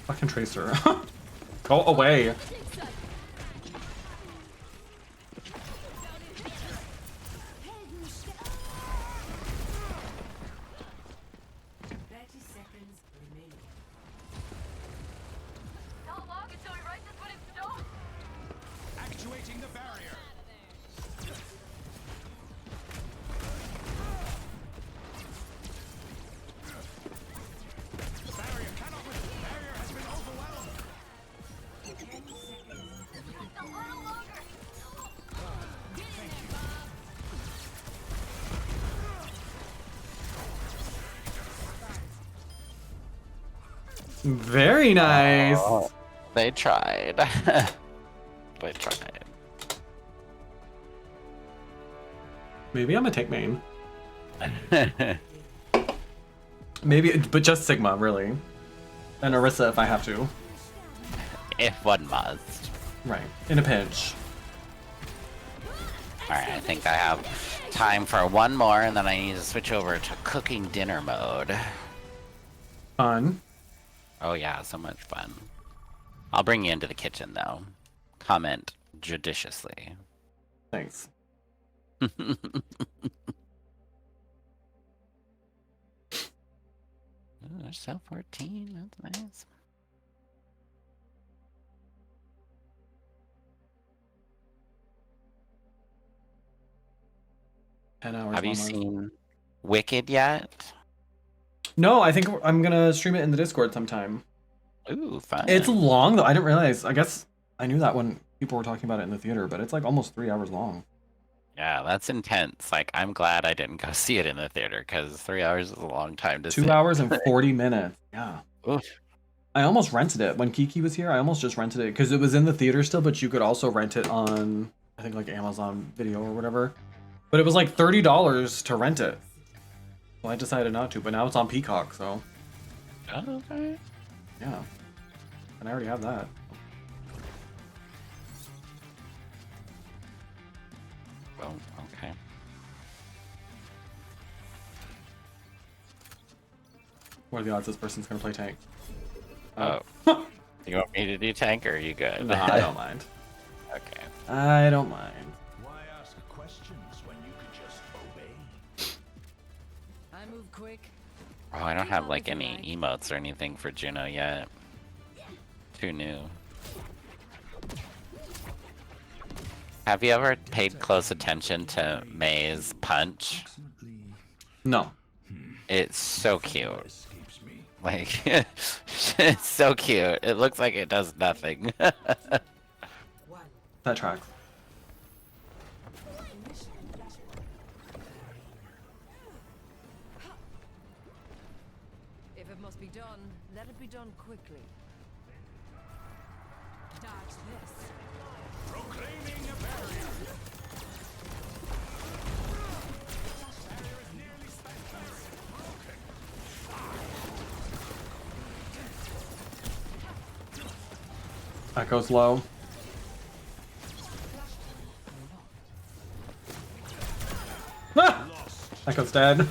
Fucking Tracer. Go away. Actuating the barrier. The barrier cannot win. The barrier has been overwhelmed. 10 seconds. A little longer. Thank you. Very nice. Oh, they tried. They tried. Maybe I'm a tank main. Maybe, but just Sigma, really. And Orisa if I have to. If one must. Right. In a pinch. Alright, I think I have time for one more, and then I need to switch over to cooking dinner mode. Fun. Oh yeah, so much fun. I'll bring you into the kitchen, though. Comment judiciously. Thanks. Ooh, there's cell 14, that's nice. Have Have you seen Wicked yet? No, I think I'm gonna stream it in the Discord sometime. Ooh, fun. It's long though. I didn't realize. I guess I knew that when people were talking about it in the theater, but it's like almost 3 hours long. Yeah, that's intense. Like, I'm glad I didn't go see it in the theater, because 3 hours is a long time to 2 sit. hours and 40 minutes. Yeah. Oof. I almost rented it when Kiki was here. I almost just rented it because it was in the theater still, but you could also rent it on, I think, like Amazon Video or whatever. But it was like $30 to rent it. Well, I decided not to, but now it's on Peacock, so. Oh, okay. Yeah. And I already have that. Well, okay. What are the odds this person's gonna play tank? Oh. You want me to do tank, or are you good? No, I don't mind. Okay. I don't mind. Why ask questions when you could just obey? I move quick. Oh, I don't have like any emotes or anything for Juno yet. Too new. Have you ever paid close attention to May's punch? No. It's so cute. Like, it's so cute. It looks like it does nothing. That tracks. If it must be done, let it be done quickly. Dodge this. Proclaiming a barrier. Barrier is nearly spent. Broken. Echo's low. Ah! Echo's dead.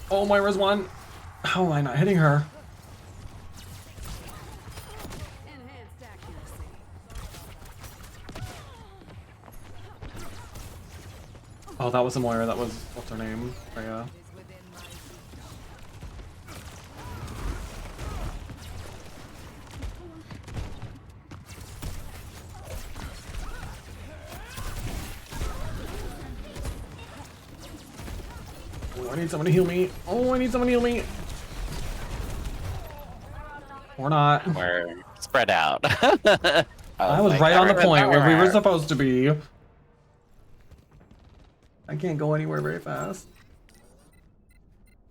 Oh, Moira's one. How am I not hitting her? Oh, that was the Moira. That was, what's her name? Freya. Oh, I need someone to heal me. Oh, I need someone to heal me. Or not. We're spread out. I was like, right on the point where we were everywhere. supposed to be. I can't go anywhere very fast.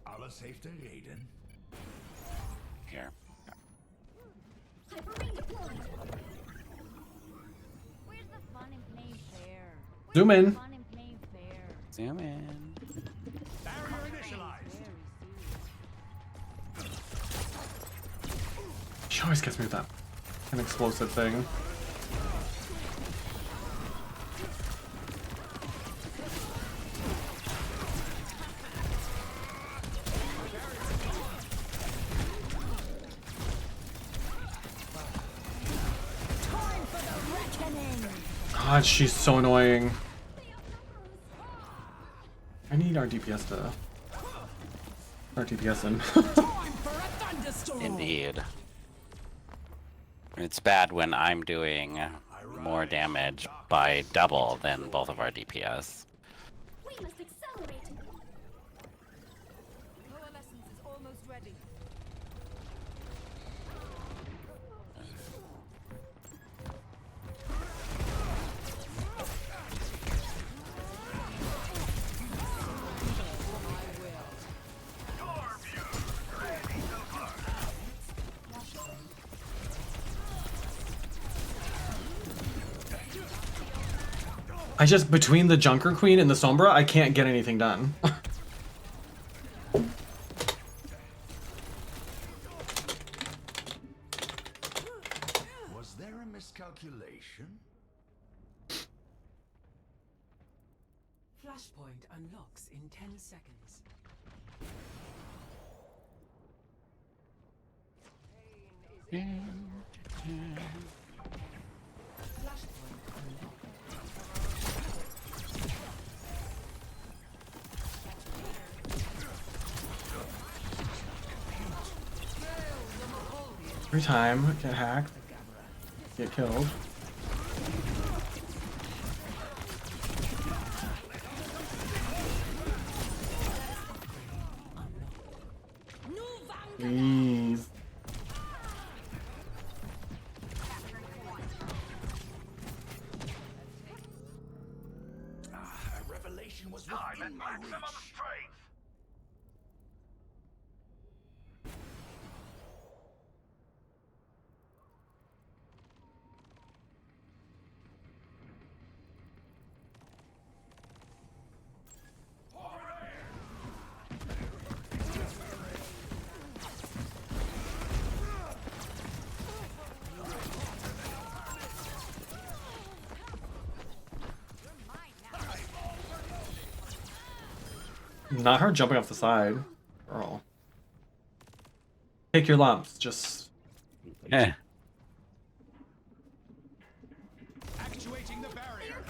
Alle safety reden. Here. Where's the fun in playing fair? Zoom in. Fun in playing fair? Zoom in. Barrier initialized. She always gets me with that an explosive thing. God, she's so annoying. I need our DPS to... Our DPS in. Indeed. It's bad when I'm doing more damage by double than both of our DPS. We must accelerate. Coalescence is almost ready. I just, between the Junker Queen and the Sombra, I can't get anything done. Was there a miscalculation? Flashpoint unlocks in 10 seconds. Every time, get hacked, get killed. Please. A revelation was within my reach. Not her jumping off the side. Girl. Take your lumps, just... Eh. Actuating the barrier.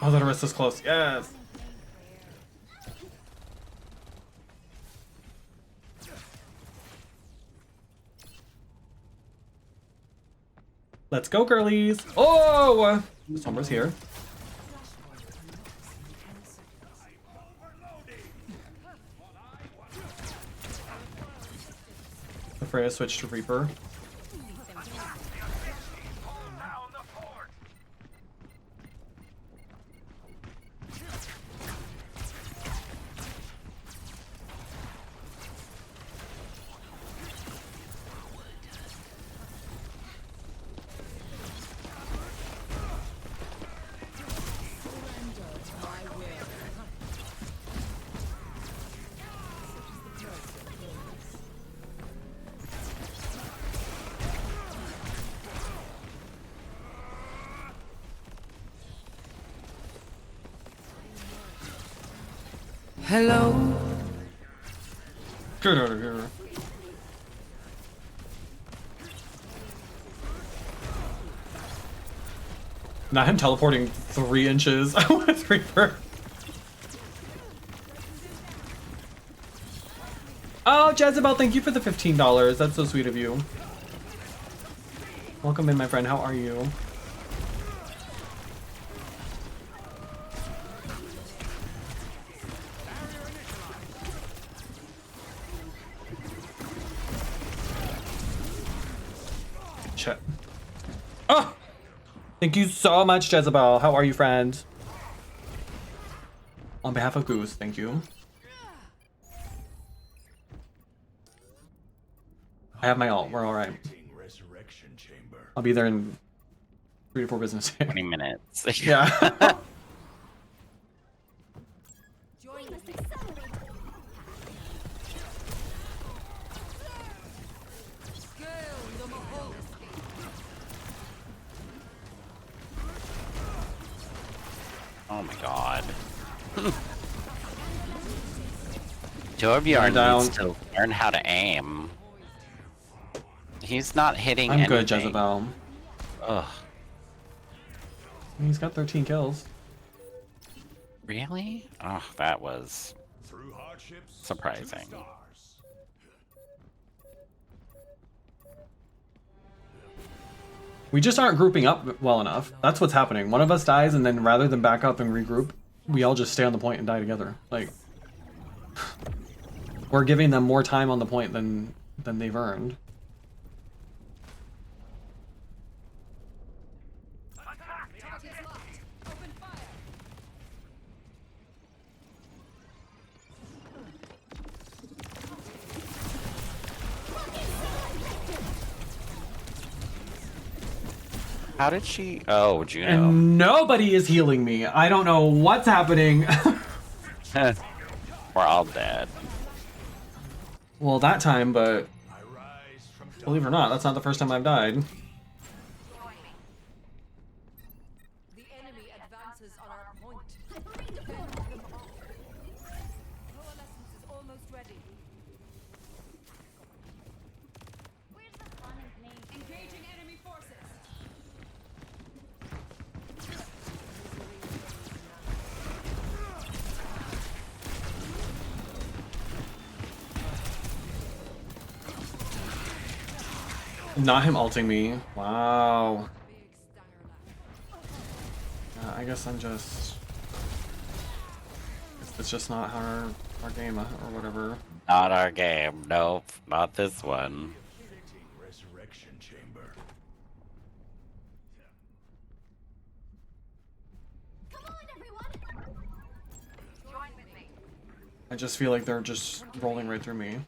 Oh, that wrist is close. Yes! Let's go, girlies! Oh! The Sombra's here. Freya switched to Reaper. Hello. Get out of here. Not him teleporting 3 inches with Reaper. Oh, Jezebel, thank you for the $15. That's so sweet of you. Welcome in, my friend. How are you? Shit. Oh! Thank you so much, Jezebel. How are you, friend? On behalf of Goose, thank you. I have my ult. We're all right. I'll be there in 3 to 4 business days. 20 minutes. Yeah. Oh my god. Torbjorn needs to learn how to aim. He's not hitting I'm anything. good, Jezebel. Ugh. He's got 13 kills. Really? Oh, that was surprising. We just aren't grouping up well enough. That's what's happening. One of us dies, and then rather than back up and regroup, we all just stay on the point and die together. Like, we're giving them more time on the point than they've earned. How did she? Oh, Juno. And nobody is healing me. I don't know what's happening. We're all dead. Well, that time, but believe it or not, that's not the first time I've died. The enemy advances on our point. Coalescence is almost ready. Where's the fun in playing? Engaging enemy forces. Not him ulting me. Wow. I guess I'm just... It's just not our game or whatever. Not our game. Nope. Not this one. I just feel like they're just rolling right through me.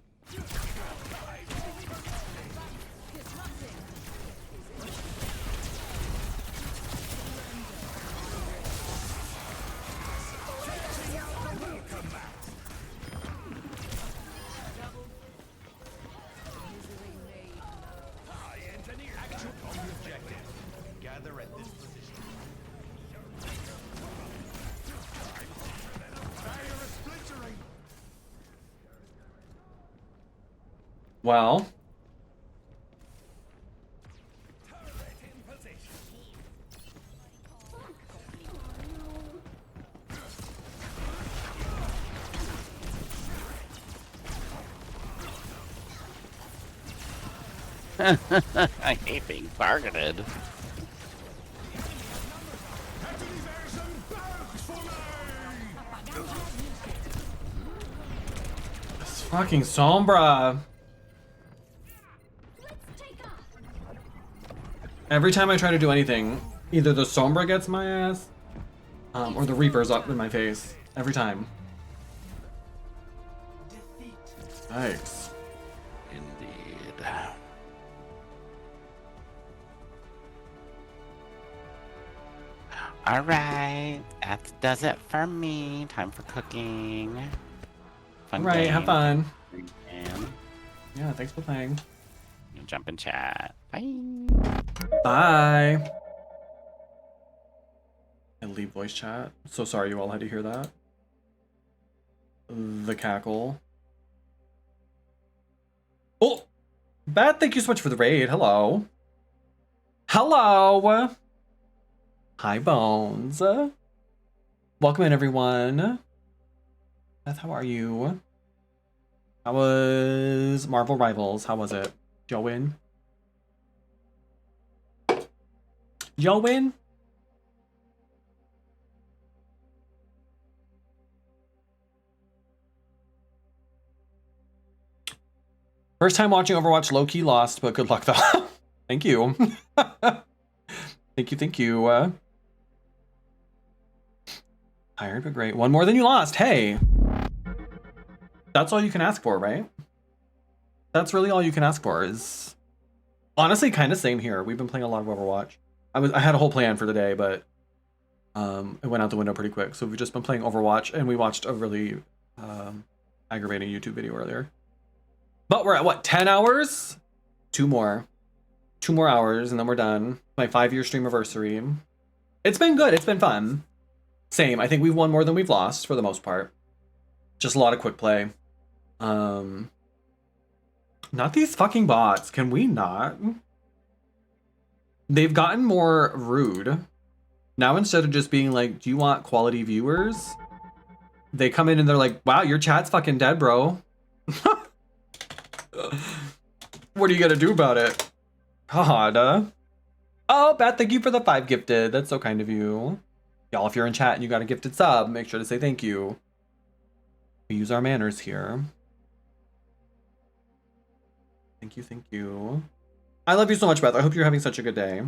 Well, I hate being targeted. it's fucking Sombra. Every time I try to do anything, either the Sombra gets my ass, or the Reaper's up in my face. Every time. Nice. Indeed. All right, that does it for me. Time for cooking. All right, have fun. And Yeah, thanks for playing. jump in chat. Bye. Bye. And leave voice chat. So sorry you all had to hear that. The cackle. Oh! Bad, thank you so much for the raid. Hello. Hello! Hi, Bones. Welcome in, everyone. Beth, how are you? How was Marvel Rivals? How was it? Did y'all win? Did y'all win? First time watching Overwatch, low-key lost, but good luck though. Thank you. Thank you. Tired but great. One more than you lost. Hey. That's all you can ask for, right? That's really all you can ask for is... Honestly, kind of same here. We've been playing a lot of Overwatch. I had a whole plan for the day, but it went out the window pretty quick. So we've just been playing Overwatch, and we watched a really aggravating YouTube video earlier. But we're at, what, 10 hours? 2 more. 2 more hours, and then we're done. My 5-year stream anniversary. It's been good. It's been fun. Same. I think we've won more than we've lost, for the most part. Just a lot of quick play. Not these fucking bots. Can we not? They've gotten more rude. Now instead of just being like, do you want quality viewers? They come in and they're like, wow, your chat's fucking dead, bro. What are you gonna do about it? God. Oh, Bat, thank you for the 5 gifted. That's so kind of you. Y'all, if you're in chat and you got a gifted sub, make sure to say thank you. We use our manners here. Thank you. I love you so much, Beth. I hope you're having such a good day.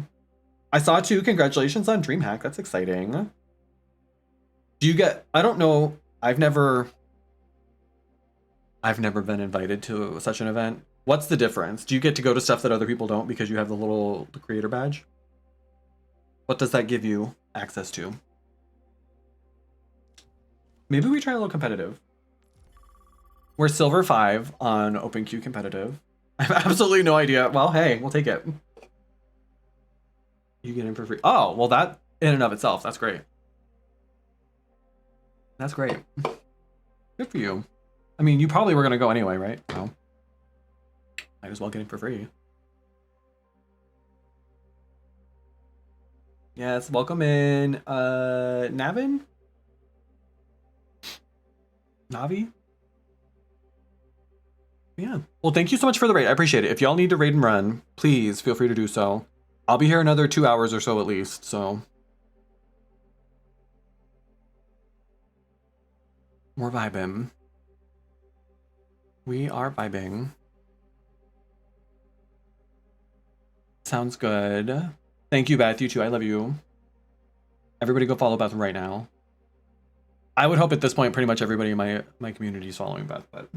I saw too. Congratulations on DreamHack. That's exciting. Do you get... I don't know. I've never been invited to such an event. What's the difference? Do you get to go to stuff that other people don't because you have the creator badge? What does that give you access to? Maybe we try a little competitive. We're silver 5 on OpenQ competitive. I have absolutely no idea. Well, hey, we'll take it. You get in for free. Oh, well, that in and of itself, that's great. That's great. Good for you. I mean, you probably were going to go anyway, right? No. Might as well get in for free. Yes, welcome in. Navin? Navi? Yeah. Well, thank you so much for the raid. I appreciate it. If y'all need to raid and run, please feel free to do so. I'll be here another 2 hours or so at least, so. We're vibing. We are vibing. Sounds good. Thank you, Beth. You too. I love you. Everybody go follow Beth right now. I would hope at this point pretty much everybody in my community is following Beth, but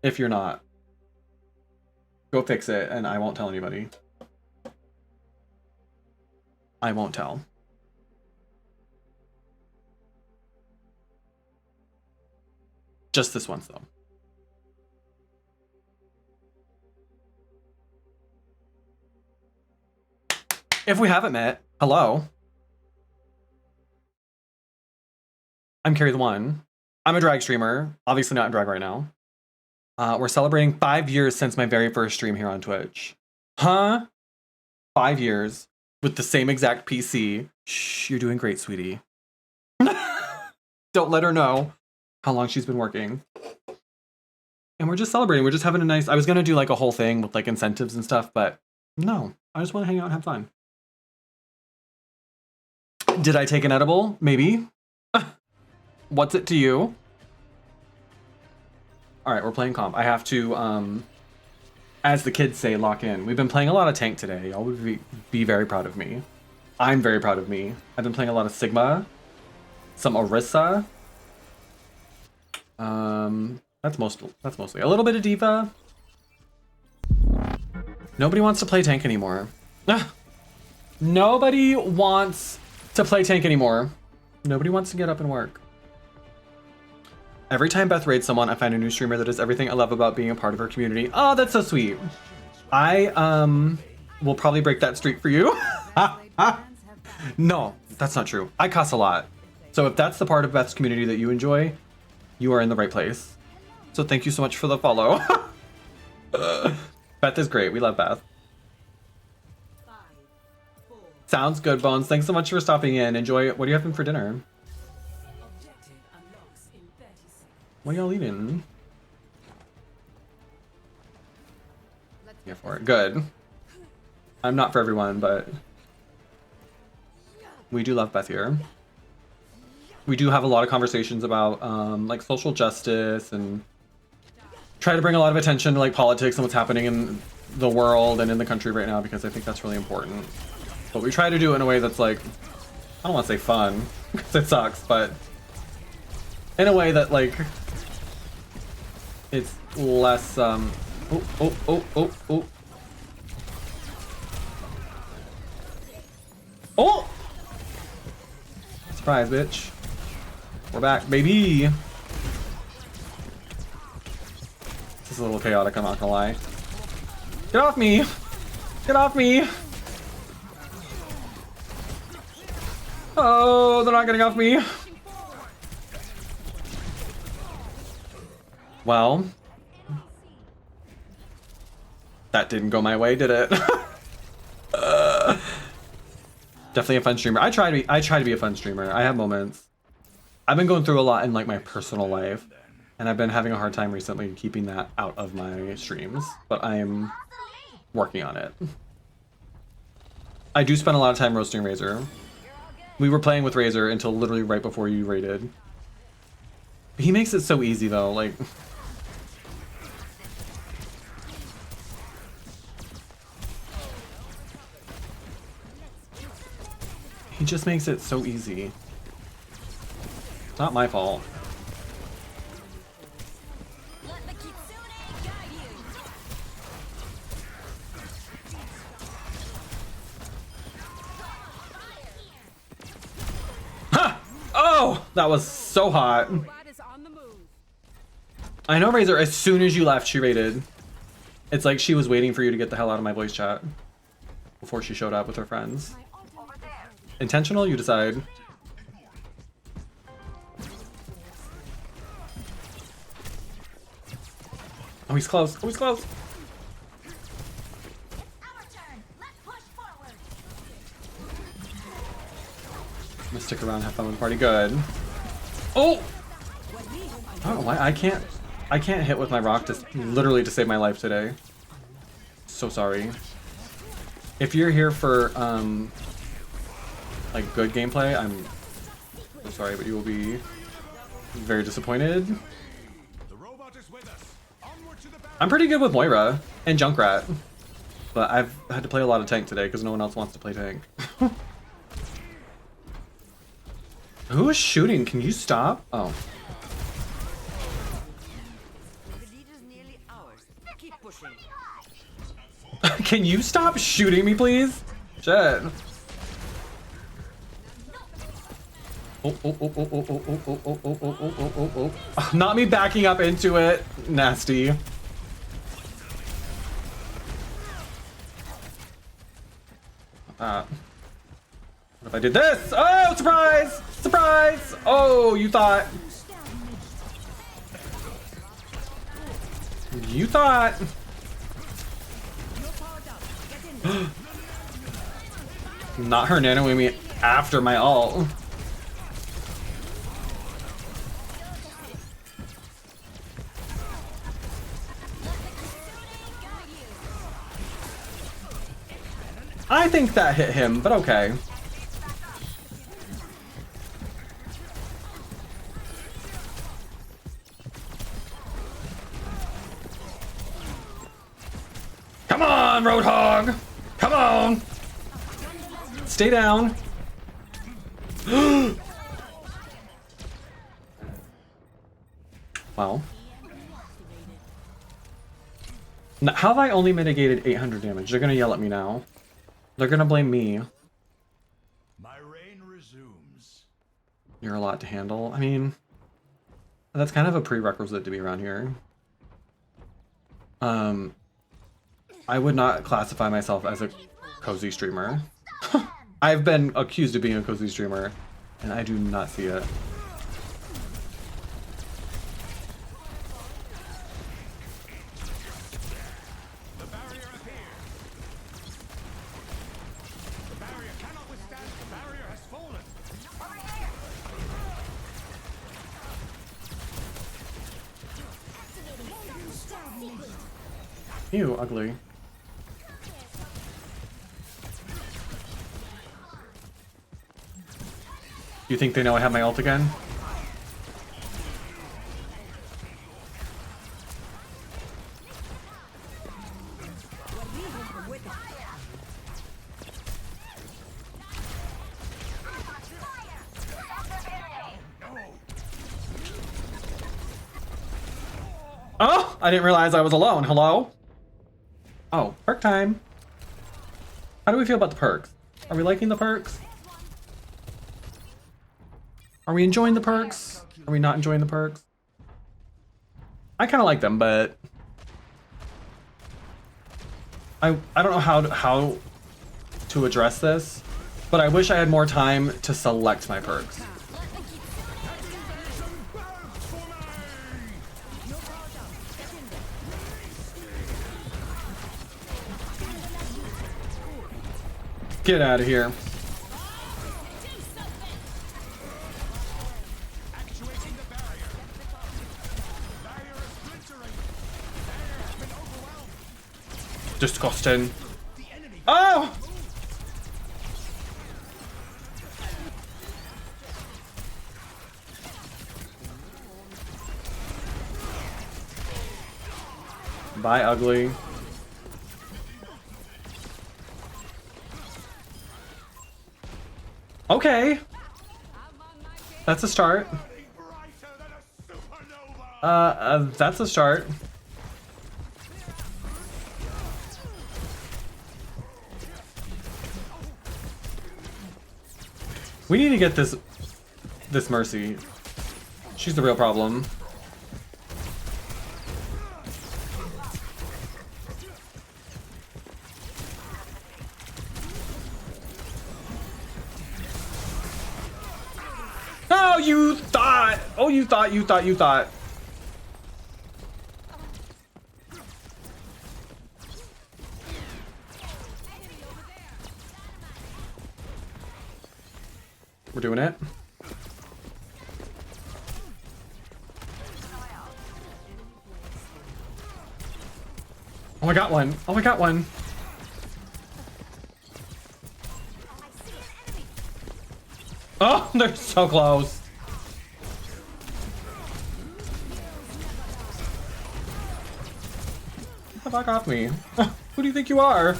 if you're not, go fix it and I won't tell anybody. I won't tell. Just this once, though. If we haven't met, hello. I'm Carrie the One. I'm a drag streamer. Obviously not in drag right now. We're celebrating 5 years since my very first stream here on Twitch. Huh? 5 years with the same exact PC. Shh, you're doing great, sweetie. Don't let her know how long she's been working. And we're just celebrating. We're just having a nice... I was going to do like a whole thing with like incentives and stuff, but no. I just want to hang out and have fun. Did I take an edible? Maybe. What's it to you? All right, we're playing comp. I have to as the kids say, lock in. We've been playing a lot of tank today. Y'all would be very proud of me. I'm very proud of me. I've been playing a lot of Sigma, some Orisa. That's mostly a little bit of Diva. Nobody wants to play tank anymore. Nobody wants to play tank anymore. Nobody wants to get up and work. Every time Beth raids someone, I find a new streamer that is everything I love about being a part of her community. Oh, that's so sweet. I will probably break that streak for you. No, that's not true. I cuss a lot. So if that's the part of Beth's community that you enjoy, you are in the right place. So thank you so much for the follow. Beth is great. We love Beth. Sounds good, Bones. Thanks so much for stopping in. Enjoy. What are you having for dinner? What are y'all eating? Here for it. Good. I'm not for everyone, but we do love Beth here. We do have a lot of conversations about like social justice and try to bring a lot of attention to like politics and what's happening in the world and in the country right now, because I think that's really important. But we try to do it in a way that's like, I don't want to say fun because it sucks, but in a way that like it's less oh, surprise, bitch. We're back, baby. This is a little chaotic, I'm not gonna lie. Get off me! Get off me! Oh, they're not getting off me. Well, that didn't go my way, did it? Definitely a fun streamer. I try to be a fun streamer. I have moments. I've been going through a lot in like my personal life, and I've been having a hard time recently keeping that out of my streams, but I'm working on it. I do spend a lot of time roasting Razor. We were playing with Razor until literally right before you raided. He makes it so easy though, like he just makes it so easy. It's not my fault. Ha! Oh, that was so hot. I know, Razor, as soon as you left, she raided. It's like she was waiting for you to get the hell out of my voice chat before she showed up with her friends. Intentional? You decide. Oh, he's close. Oh, he's close. I'm gonna stick around and have fun with the party. Good. Oh! I don't know why I can't hit with my rock to literally to save my life today. So sorry. If you're here for like good gameplay, I'm sorry, but you will be very disappointed. I'm pretty good with Moira and Junkrat, but I've had to play a lot of tank today because no one else wants to play tank. Who is shooting? Can you stop? Oh. Can you stop shooting me, please? Shit. Oh. Not me backing up into it. Nasty. What if I did this? Oh, surprise! Surprise! Oh, you thought. You thought. Not her nanoing me after my ult. I think that hit him, but okay. Come on, Roadhog! Come on! Stay down. Wow. Now, how have I only mitigated 800 damage? They're gonna yell at me now. They're gonna blame me. My reign resumes. You're a lot to handle. I mean, that's kind of a prerequisite to be around here. I would not classify myself as a cozy streamer. I've been accused of being a cozy streamer, and I do not see it. The barrier appears. The barrier cannot withstand. The barrier has fallen. Ew, ugly. You think they know I have my ult again? Oh, I didn't realize I was alone. Hello? Oh, perk time. How do we feel about the perks? Are we liking the perks? Are we enjoying the perks? Are we not enjoying the perks? I kind of like them, but I don't know how to address this, but I wish I had more time to select my perks. Get out of here. Disgusting. Oh! Bye, ugly. Okay. That's a start. That's a start. We need to get this Mercy. She's the real problem. Oh, you thought! Oh, you thought. We're doing it. Oh, I got one. Oh, I got one. Oh, they're so close. Get the fuck off me. Who do you think you are?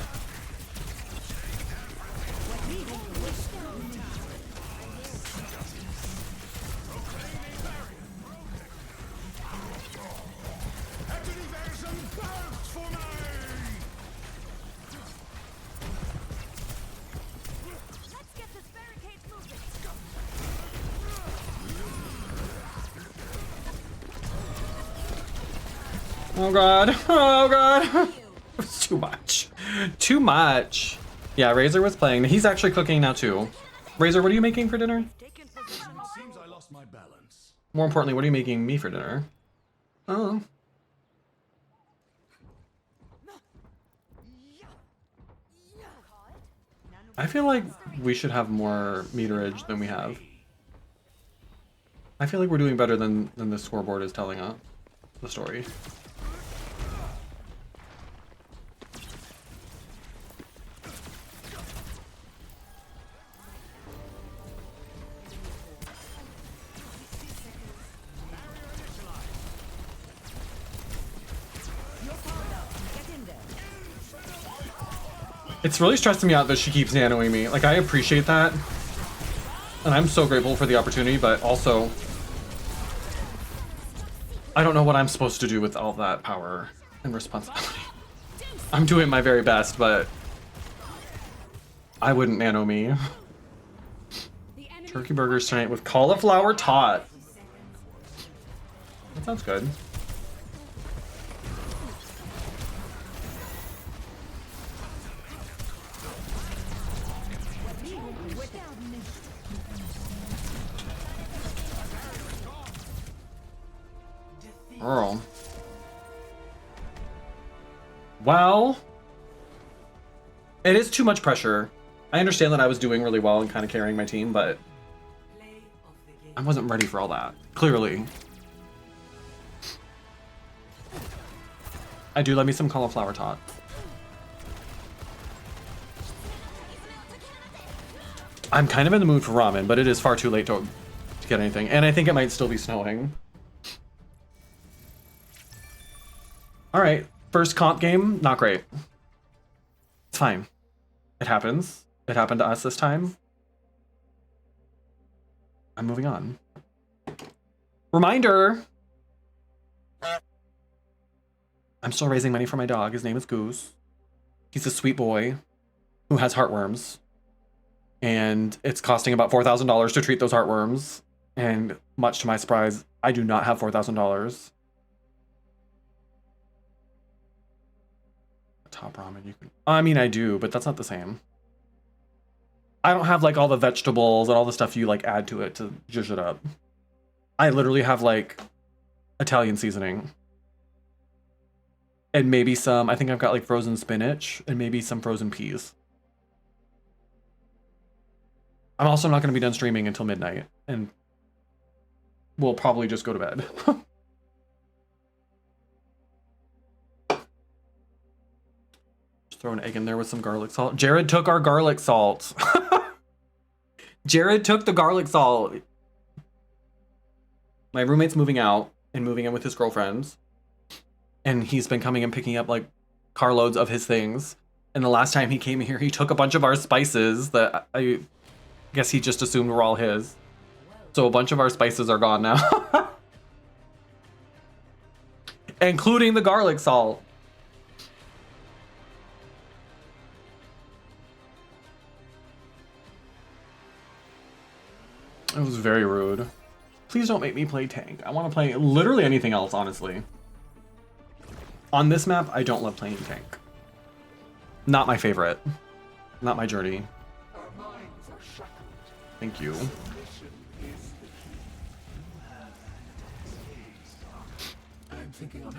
Oh god. Oh god. It's too much. Too much. Yeah, Razor was playing. He's actually cooking now too. Razor, what are you making for dinner? Seems I lost my balance. More importantly, what are you making me for dinner? Oh. I feel like we should have more meterage than we have. I feel like we're doing better than the scoreboard is telling us the story. It's really stressing me out that she keeps nanoing me. Like, I appreciate that. And I'm so grateful for the opportunity, but also... I don't know what I'm supposed to do with all that power and responsibility. I'm doing my very best, but... I wouldn't nano me. Turkey burgers tonight with cauliflower tot. That sounds good. Earl. Well, it is too much pressure. I understand that I was doing really well and kind of carrying my team, but I wasn't ready for all that, clearly. I do love me some cauliflower tot. I'm kind of in the mood for ramen, but it is far too late to get anything, and I think it might still be snowing. Alright, first comp game, not great. It's fine. It happens. It happened to us this time. I'm moving on. Reminder! I'm still raising money for my dog. His name is Goose. He's a sweet boy who has heartworms. And it's costing about $4,000 to treat those heartworms. And much to my surprise, I do not have $4,000. Top ramen you can... I mean, I do, but that's not the same. I don't have like all the vegetables and all the stuff you like add to it to zhuzh it up. I literally have like Italian seasoning. And maybe some, I think I've got like frozen spinach and maybe some frozen peas. I'm also not going to be done streaming until midnight, and we'll probably just go to bed. Just throw an egg in there with some garlic salt. Jared took our garlic salt. Jared took the garlic salt. My roommate's moving out and moving in with his girlfriends. And he's been coming and picking up like carloads of his things. And the last time he came here, he took a bunch of our spices that I guess he just assumed were all his. So a bunch of our spices are gone now. Including the garlic salt. It was very rude. Please don't make me play tank. I want to play literally anything else, honestly. On this map, I don't love playing tank. Not my favorite. Not my journey. Thank you.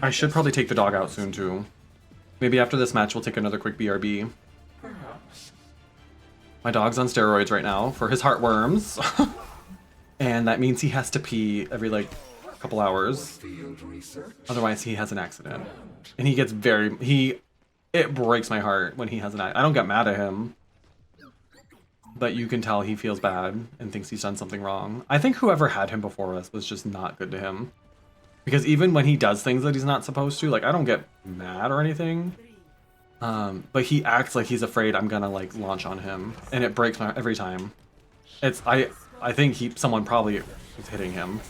I should probably take the dog out soon too. Maybe after this match we'll take another quick BRB. My dog's on steroids right now for his heartworms. And that means he has to pee every like couple hours. Otherwise he has an accident. And he gets it breaks my heart when he has an accident. I don't get mad at him. But you can tell he feels bad and thinks he's done something wrong. I think whoever had him before us was just not good to him. Because even when he does things that he's not supposed to, like, I don't get mad or anything. But he acts like he's afraid I'm gonna, like, launch on him. And it breaks my every time. I think someone probably was hitting him.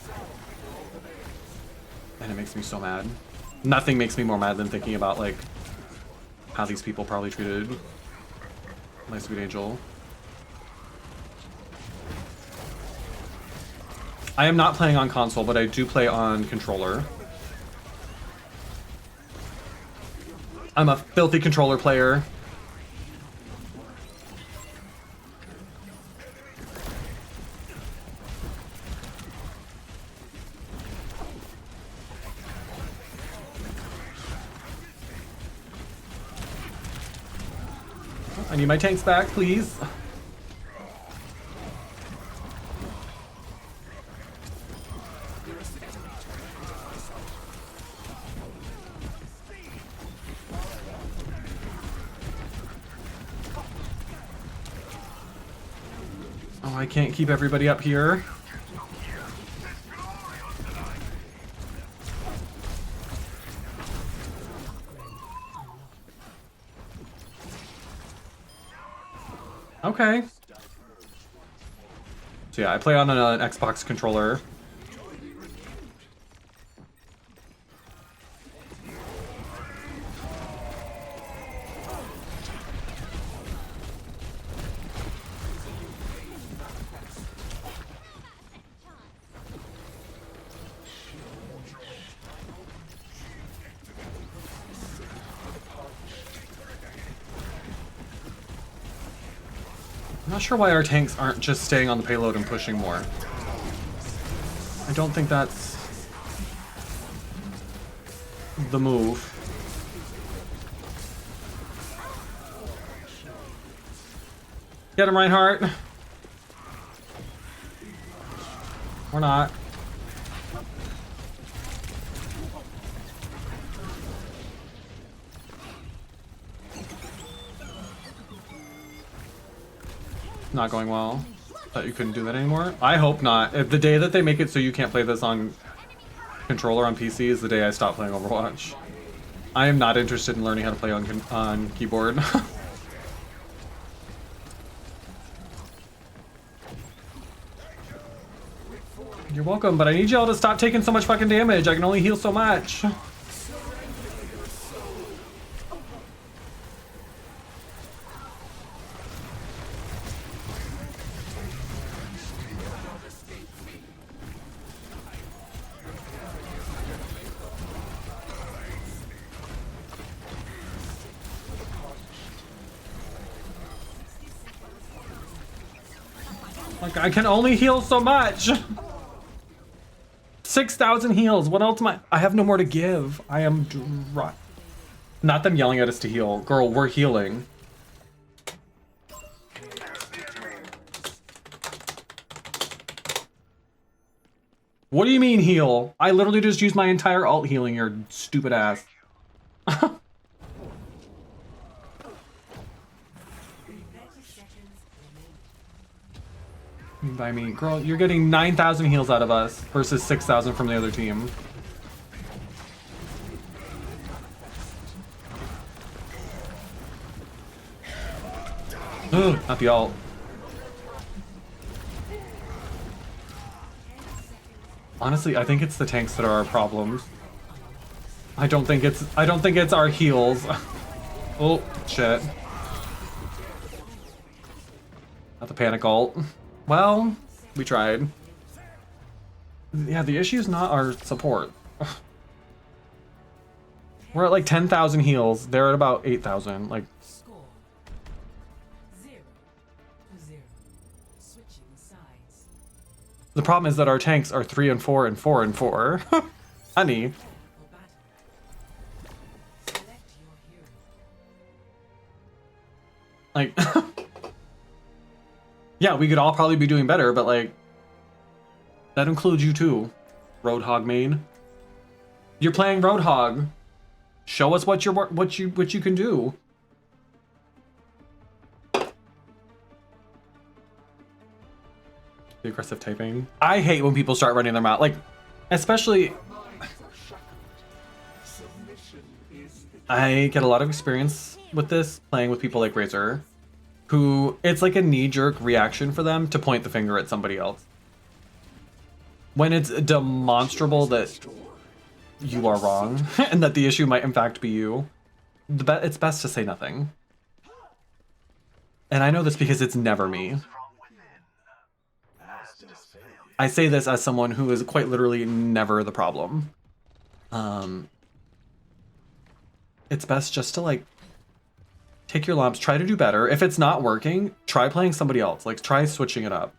And it makes me so mad. Nothing makes me more mad than thinking about, like, how these people probably treated my sweet angel. I am not playing on console, but I do play on controller. I'm a filthy controller player. I need my tanks back, please. Oh, I can't keep everybody up here. Okay. So yeah, I play on an Xbox controller. I'm not sure why our tanks aren't just staying on the payload and pushing more. I don't think that's the move. Get him, Reinhardt. Or not. Not going well. Thought you couldn't do that anymore. I hope not. If the day that they make it so you can't play this on controller on PC is the day I stop playing Overwatch. I am not interested in learning how to play on keyboard. You're welcome, but I need y'all to stop taking so much fucking damage. I can only heal so much. Like, I can only heal so much. 6,000 heals. What else am I have no more to give. I am dry. Not them yelling at us to heal. Girl, we're healing. What do you mean heal? I literally just used my entire ult healing your stupid ass. By me. Girl, you're getting 9,000 heals out of us versus 6,000 from the other team. Ugh, not the ult. Honestly, I think it's the tanks that are our problems. I don't think it's our heals. Oh, shit. Not the panic ult. Well, we tried. Yeah, the issue's not our support. We're at like 10,000 heals. They're at about 8,000. Like, the problem is that our tanks are 3 and 4 and 4 and 4. Honey. Like, yeah, we could all probably be doing better, but like, that includes you too, Roadhog main. You're playing Roadhog. Show us what you can do. The aggressive typing. I hate when people start running their mouth, like, especially. I get a lot of experience with this playing with people like Razor, who it's like a knee-jerk reaction for them to point the finger at somebody else. When it's demonstrable that you are wrong and that the issue might in fact be you, it's best to say nothing. And I know this because it's never me. I say this as someone who is quite literally never the problem. It's best just to like take your lumps, try to do better. If it's not working, try playing somebody else. Like, try switching it up.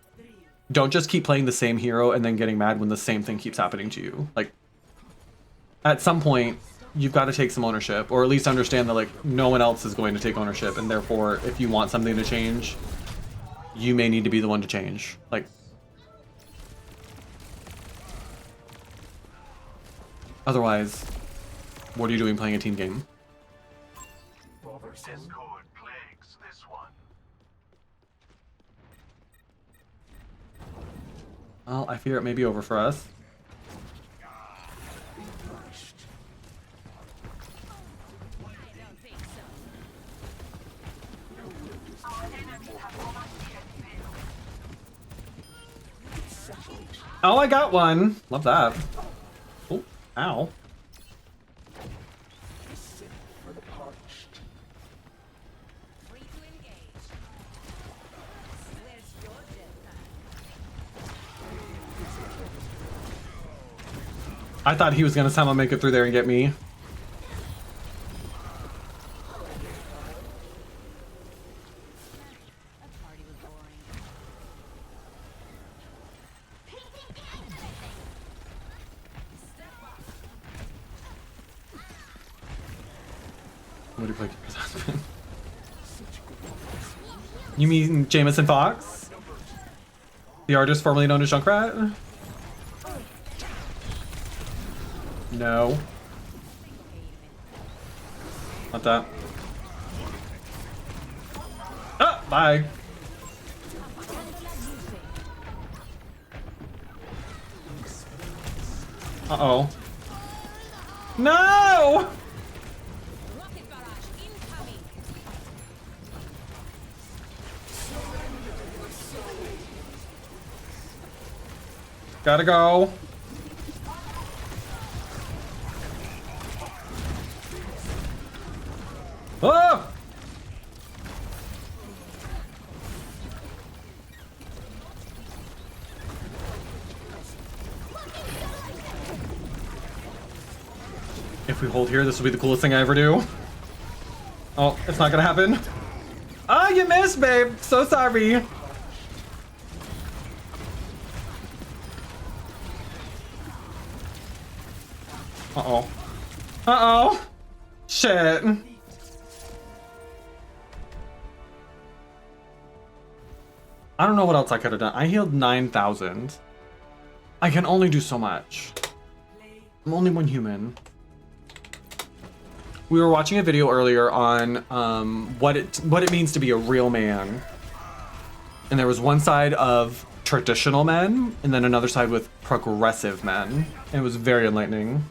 Don't just keep playing the same hero and then getting mad when the same thing keeps happening to you. Like, at some point, you've got to take some ownership, or at least understand that like no one else is going to take ownership, and therefore, if you want something to change, you may need to be the one to change. Like, otherwise, what are you doing playing a team game? Discord plagues this one. Well, I fear it may be over for us. Oh, I got one. Love that. Oh, ow. For the parched. Free to engage. Where's your jetpack? I thought he was gonna somehow make it through there and get me. What do you play? You mean Jameson Fox? The artist formerly known as Junkrat? No. Not that. Ah, bye. Uh-oh. No! Rocket barrage incoming. Gotta go. Oh! If we hold here, this will be the coolest thing I ever do. Oh, it's not gonna happen. Oh, you missed, babe. So sorry. Uh-oh. Uh-oh. Shit. I don't know what else I could have done. I healed 9,000. I can only do so much. I'm only one human. We were watching a video earlier on what it means to be a real man. And there was one side of traditional men and then another side with progressive men. And it was very enlightening.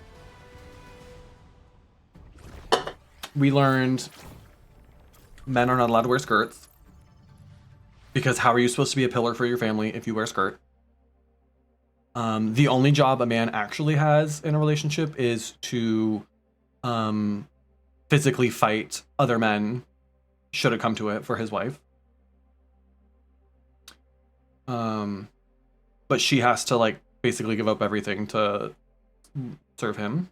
We learned men are not allowed to wear skirts. Because how are you supposed to be a pillar for your family if you wear a skirt? The only job a man actually has in a relationship is to physically fight other men should it come to it for his wife. But she has to like basically give up everything to serve him.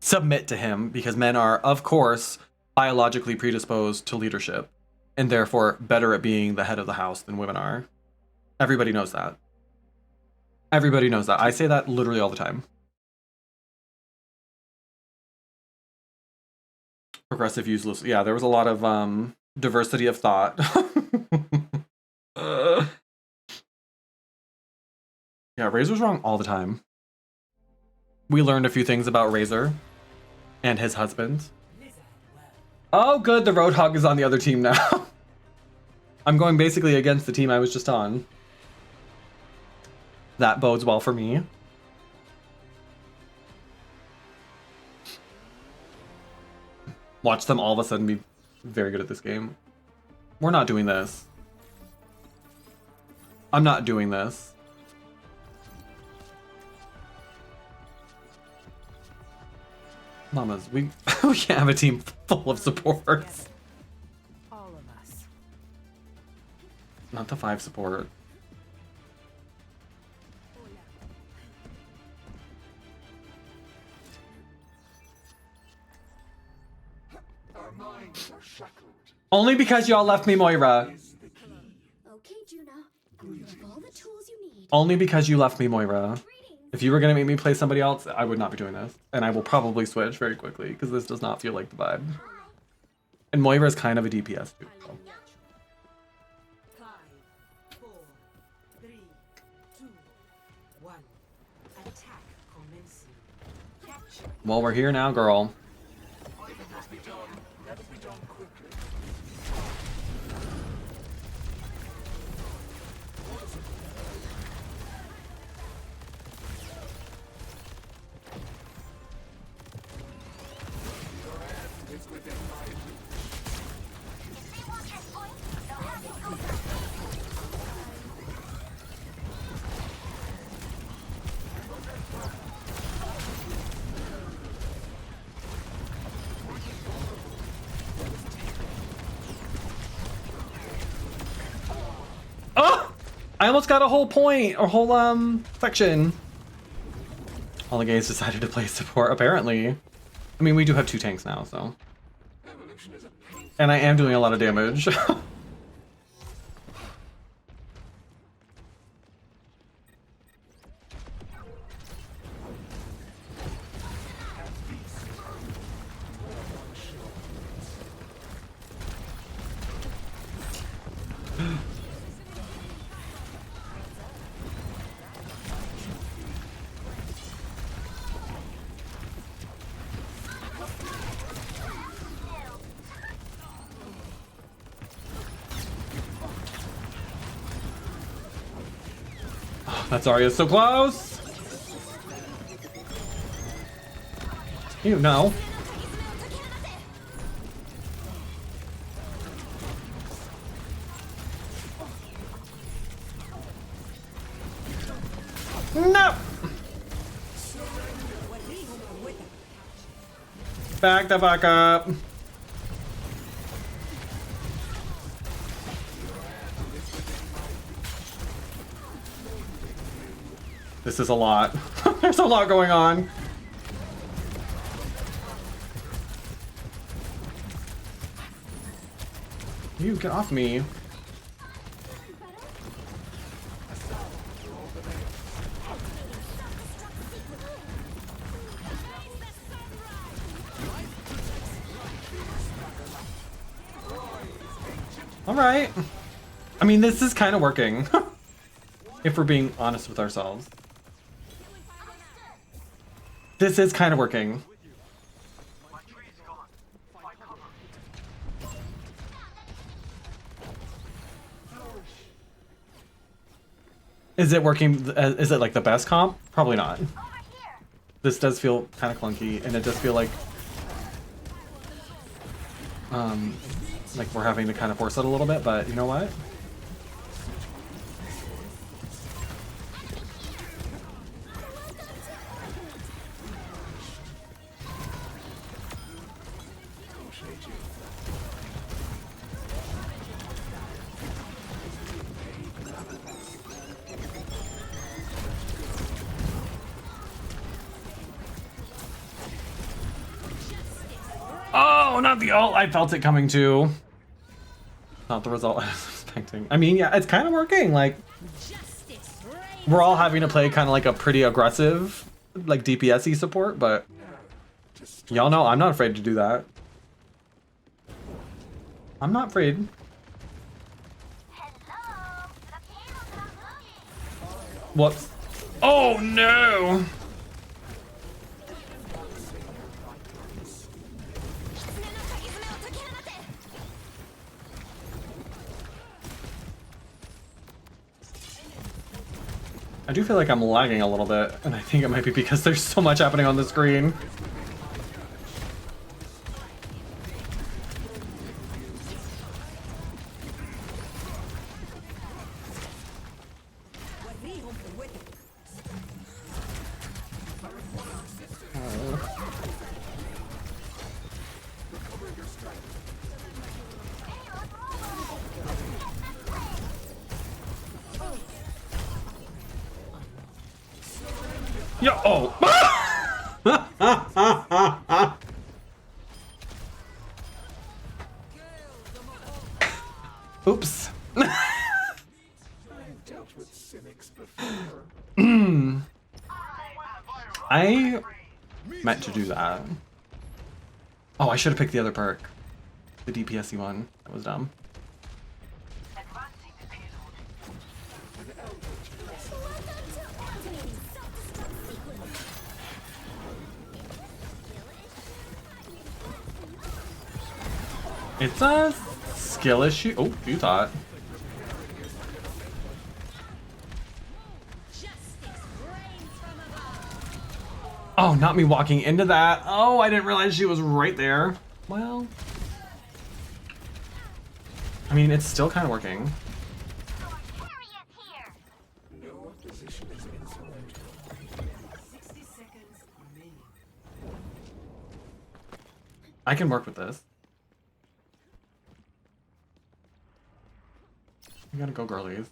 Submit to him because men are, of course, biologically predisposed to leadership and therefore better at being the head of the house than women are. Everybody knows that. Everybody knows that. I say that literally all the time. Progressive useless. Yeah, there was a lot of diversity of thought. Yeah, Razor's wrong all the time. We learned a few things about Razor and his husband. Oh, good. The Roadhog is on the other team now. I'm going basically against the team I was just on. That bodes well for me. Watch them all of a sudden be very good at this game. We're not doing this. I'm not doing this. Mamas, we can't have a team full of supports. All of us. Not the 5 support. Our minds are shackled. Only because y'all left me Moira. Okay, Juno. You have all the tools you need. Only because you left me Moira. If you were gonna make me play somebody else, I would not be doing this. And I will probably switch very quickly because this does not feel like the vibe. And Moira is kind of a DPS too. So. 5, 4, 3, 2, 1. Attack commencing. Capture. Well, we're here now, girl. I almost got a whole point, or whole section. All the gays decided to play support, apparently. I mean, we do have 2 tanks now, so. And I am doing a lot of damage. That Zarya's so close! You know. No! Back the fuck up. This is a lot. There's a lot going on. You get off me. All right. I mean, this is kind of working. If we're being honest with ourselves. This is kind of working. Is it working? Is it like the best comp? Probably not. This does feel kind of clunky, and it does feel like we're having to kind of force it a little bit, but you know what? Oh, not the ult. I felt it coming too. Not the result I was expecting. I mean, yeah, it's kind of working. Like, we're all having to play kind of like a pretty aggressive, like DPS-y support, but y'all know I'm not afraid to do that. I'm not afraid. Whoops. Oh no! I do feel like I'm lagging a little bit, and I think it might be because there's so much happening on the screen. Yo, oh. Oops. I meant to do that. Oh, I should have picked the other perk. The DPS-y one. That was dumb. It's a skill issue. Oh, you thought. Oh, not me walking into that. Oh, I didn't realize she was right there. Well, I mean, it's still kind of working. I can work with this. We gotta go, girlies.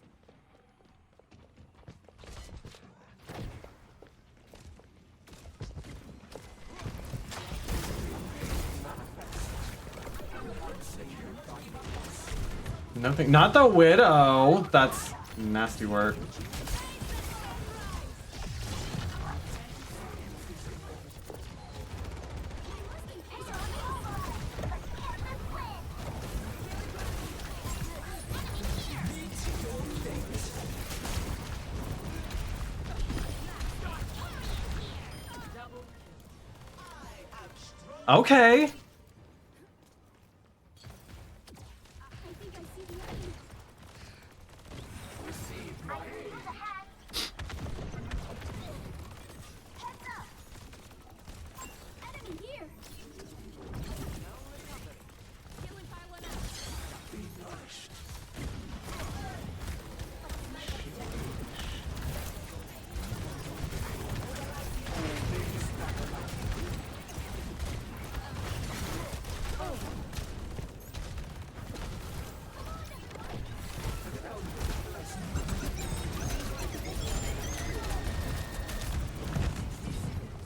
Nothing. Not the widow. That's nasty work. Okay.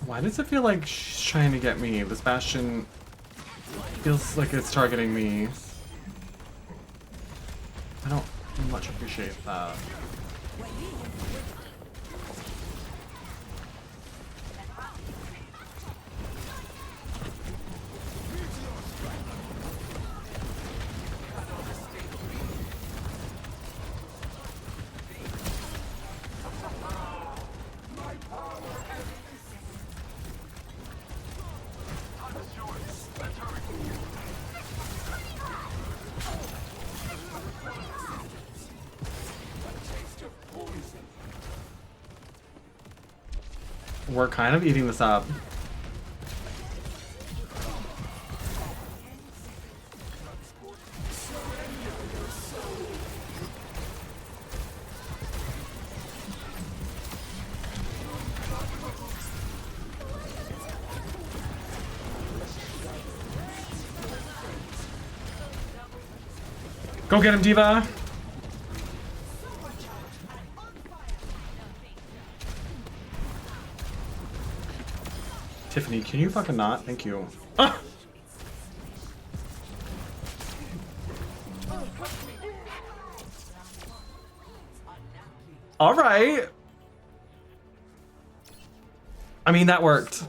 Why does it feel like she's trying to get me? This Bastion feels like it's targeting me. I don't much appreciate that. We're kind of eating this up. Go get him, Diva! Tiffany, can you fucking not? Thank you. Ah! All right. I mean, that worked.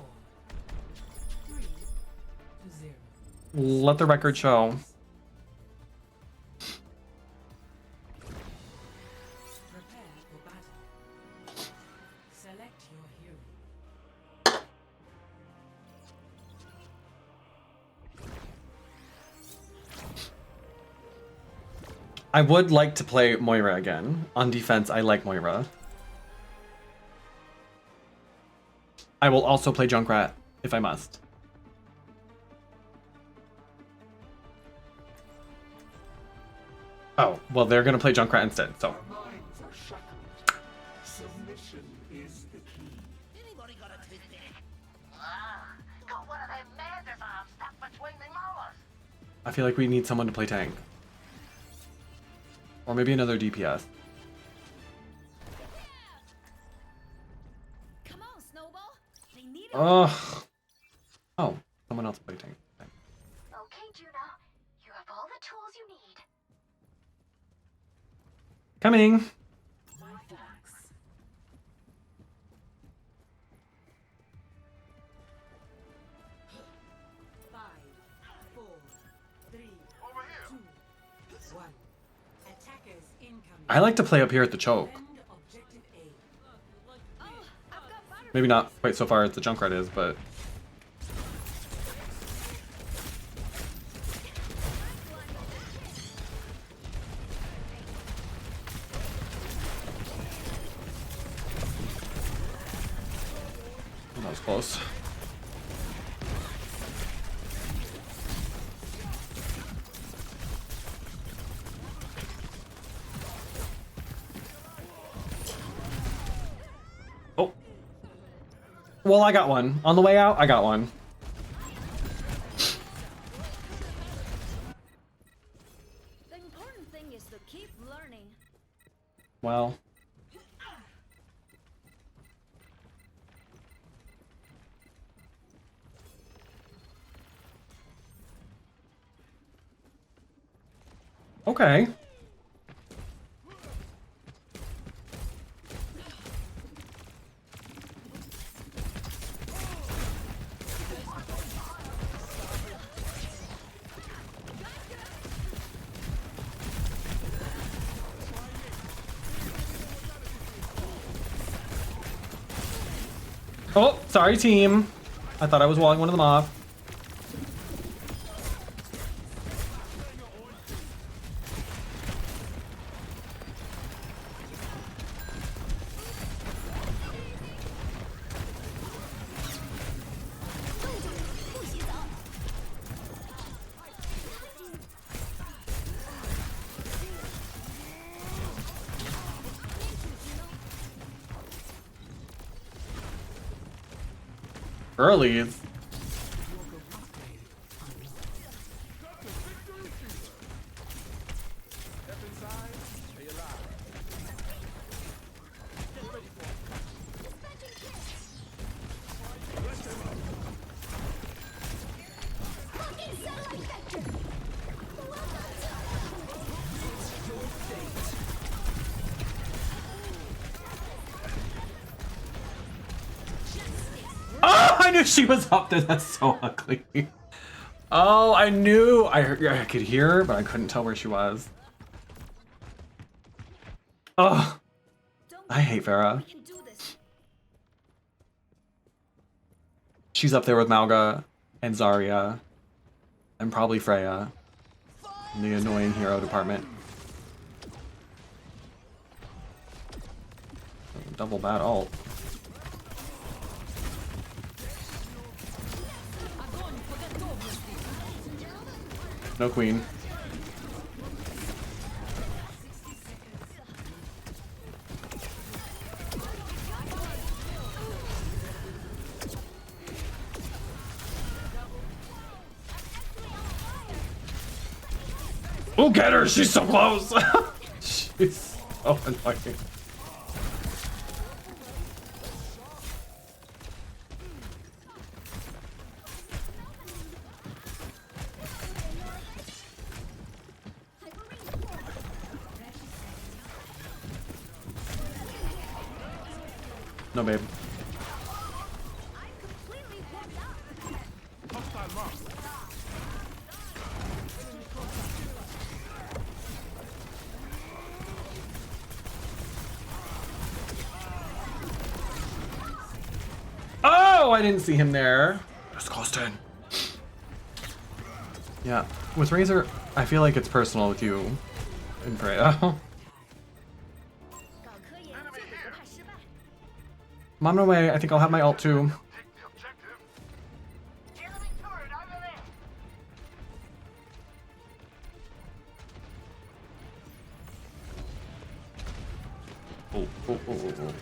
Let the record show. I would like to play Moira again. On defense, I like Moira. I will also play Junkrat, if I must. Oh, well, they're gonna play Junkrat instead, so. Minds are shackled. Submission is the key. Anybody got a toothpick? Got one of them Manders arms stuck between me molars. I feel like we need someone to play tank. Or maybe another DPS. Come on, Snowball. They need it. Ugh. Oh, someone else play tank. Okay, Juno. You have all the tools you need. Coming. I like to play up here at the choke. Maybe not quite so far as the Junkrat is, but... That was close. Oh. Well, I got one. On the way out, I got one. The important thing is to keep learning. Well. Okay. Oh, sorry, team. I thought I was walling one of them off. Early. Oh, I knew she was up there. That's so ugly. Oh, I knew. I could hear her, but I couldn't tell where she was. Oh, I hate Farah. She's up there with Malga and Zarya and probably Freya in the annoying hero department. Double bad ult. No queen. Oh, get her! She's so close! She's so annoying. No, babe. Oh, I didn't see him there. Disgusting. Yeah, with Razor, I feel like it's personal with you and Freya. I'm on my way. I think I'll have my ult too. Oh, oh, oh, oh, oh.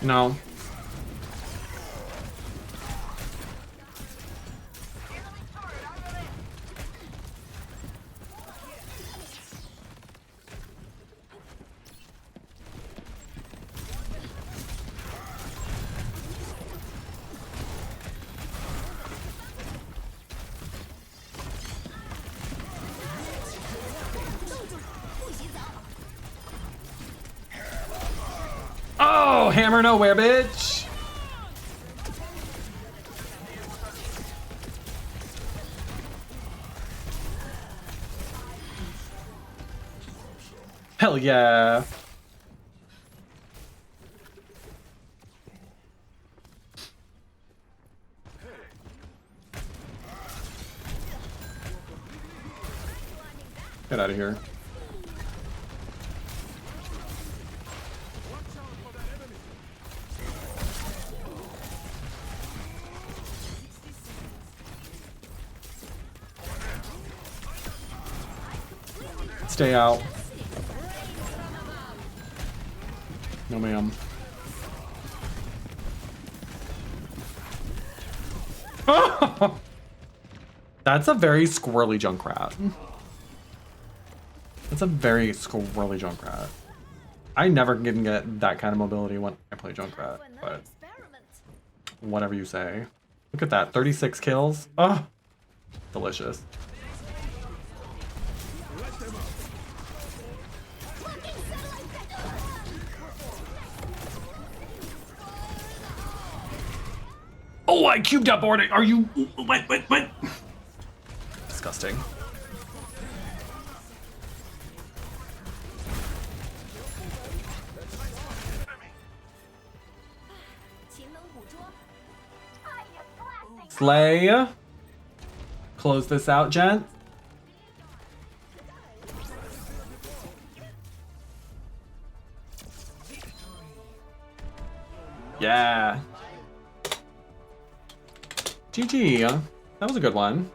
No. Oh, hammer nowhere, bitch. Hell yeah. Get out of here. Stay out. No, ma'am. That's a very squirrely Junkrat. That's a very squirrely Junkrat. I never can get that kind of mobility when I play Junkrat, but whatever you say. Look at that, 36 kills. Oh, delicious. Oh, I cubed up boarding. Are you? What? Disgusting. Slay. Close this out, gent. Yeah. GG. That was a good one.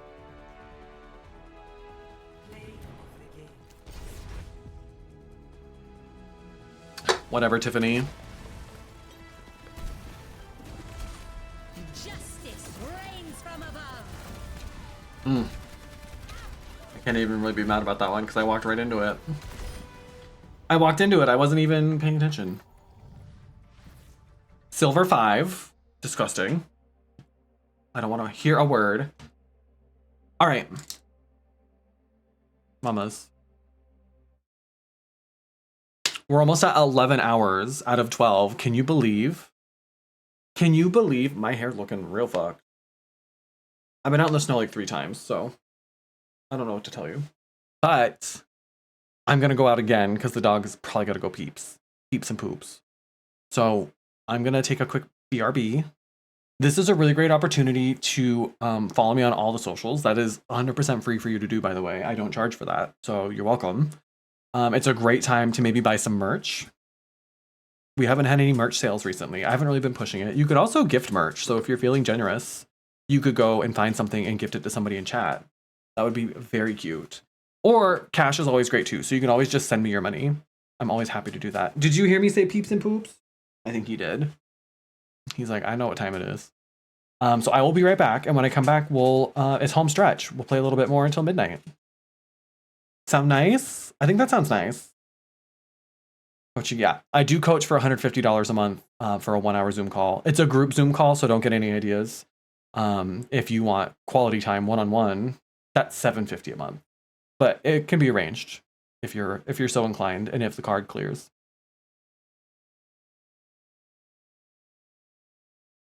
Whatever, Tiffany. Justice reigns from above. I can't even really be mad about that one because I walked right into it. I wasn't even paying attention. Silver 5. Disgusting. I don't want to hear a word. All right. Mamas. We're almost at 11 hours out of 12. Can you believe? Can you believe my hair's looking real fucked? I've been out in the snow like 3 times, so I don't know what to tell you. But I'm going to go out again because the dog is probably going to go peeps. Peeps and poops. So I'm going to take a quick BRB. This is a really great opportunity to follow me on all the socials. That is 100% free for you to do, by the way. I don't charge for that, so you're welcome. It's a great time to maybe buy some merch. We haven't had any merch sales recently. I haven't really been pushing it. You could also gift merch. So if you're feeling generous, you could go and find something and gift it to somebody in chat. That would be very cute. Or cash is always great too. So you can always just send me your money. I'm always happy to do that. Did you hear me say peeps and poops? I think he did. He's like, I know what time it is. So I will be right back. And when I come back, it's home stretch. We'll play a little bit more until midnight. Sound nice? I think that sounds nice. Coaching, yeah. I do coach for $150 a month for a 1-hour Zoom call. It's a group Zoom call, so don't get any ideas. If you want quality time one-on-one, that's $750 a month. But it can be arranged if you're so inclined and if the card clears.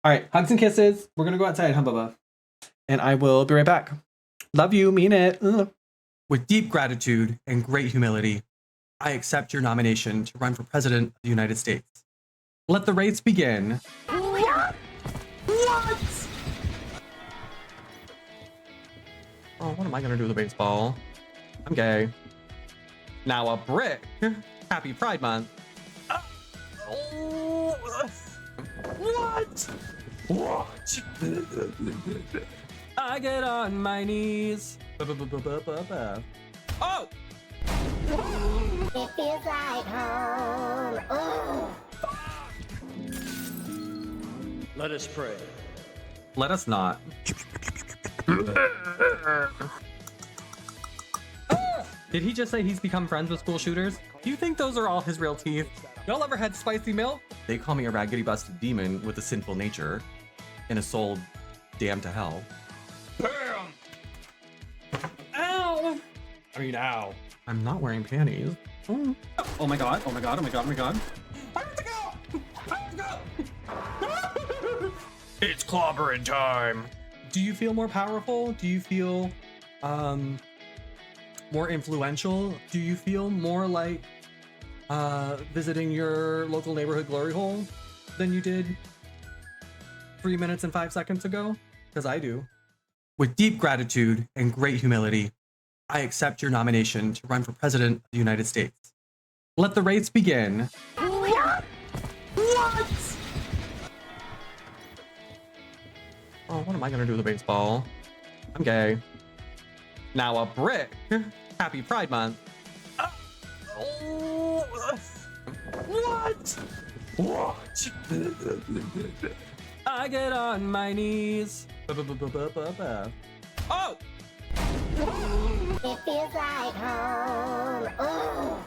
All right, hugs and kisses. We're gonna go outside, huh, Bubba? And I will be right back. Love you, mean it. Ugh. With deep gratitude and great humility, I accept your nomination to run for President of the United States. Let the race begin. What? Oh, what am I gonna do with a baseball? I'm gay. Now a brick. Happy Pride Month. What? I get on my knees. Oh! It feels like home. Oh. Let us pray. Let us not. Did he just say he's become friends with school shooters? Do you think those are all his real teeth? Y'all ever had spicy milk? They call me a raggedy busted demon with a sinful nature and a soul damned to hell. Bam! Ow! I mean, ow. I'm not wearing panties. Oh my god, oh my god, oh my god, oh my god. I have to go! I have to go! It's clobbering time. Do you feel more powerful? Do you feel more influential? Do you feel more like visiting your local neighborhood glory hole than you did 3 minutes and 5 seconds ago? Because I do. With deep gratitude and great humility, I accept your nomination to run for President of the United States. Let the race begin. What? Oh, what am I gonna do with a baseball? I'm gay. Now a brick. Happy Pride Month. What? I get on my knees. Oh! It feels like home. Oh.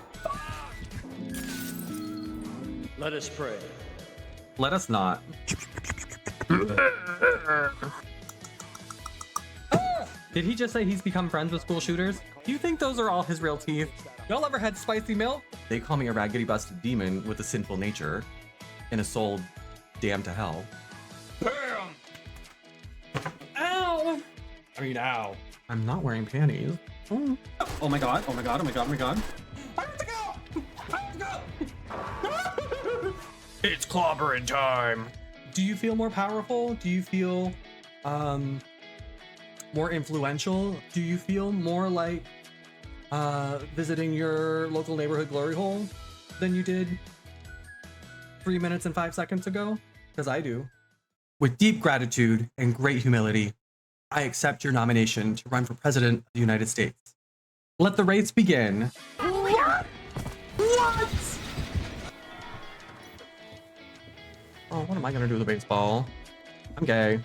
Let us pray. Let us not. Did he just say he's become friends with school shooters? Do you think those are all his real teeth? Y'all ever had spicy milk? They call me a raggedy busted demon with a sinful nature and a soul damned to hell. Bam! Ow! I mean, ow. I'm not wearing panties. Oh. Oh my god, oh my god, oh my god, oh my god. I have to go! I have to go! It's clobbering time. Do you feel more powerful? Do you feel more influential? Do you feel more like visiting your local neighborhood glory hole than you did 3 minutes and 5 seconds ago? Because I do. With deep gratitude and great humility, I accept your nomination to run for President of the United States. Let the race begin. What? Oh, what am I gonna do with a baseball? I'm gay.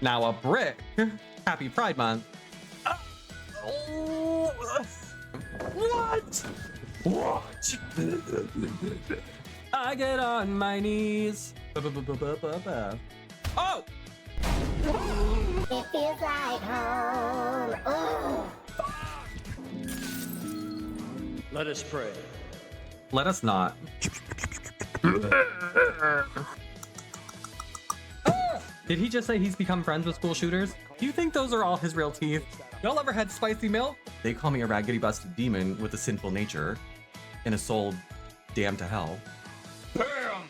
Now a brick. Happy Pride Month. What? What? I get on my knees. Oh! It feels like home. Oh. Let us pray. Let us not. Did he just say he's become friends with school shooters? Do you think those are all his real teeth? Y'all ever had spicy milk? They call me a raggedy busted demon with a sinful nature and a soul damned to hell. Bam!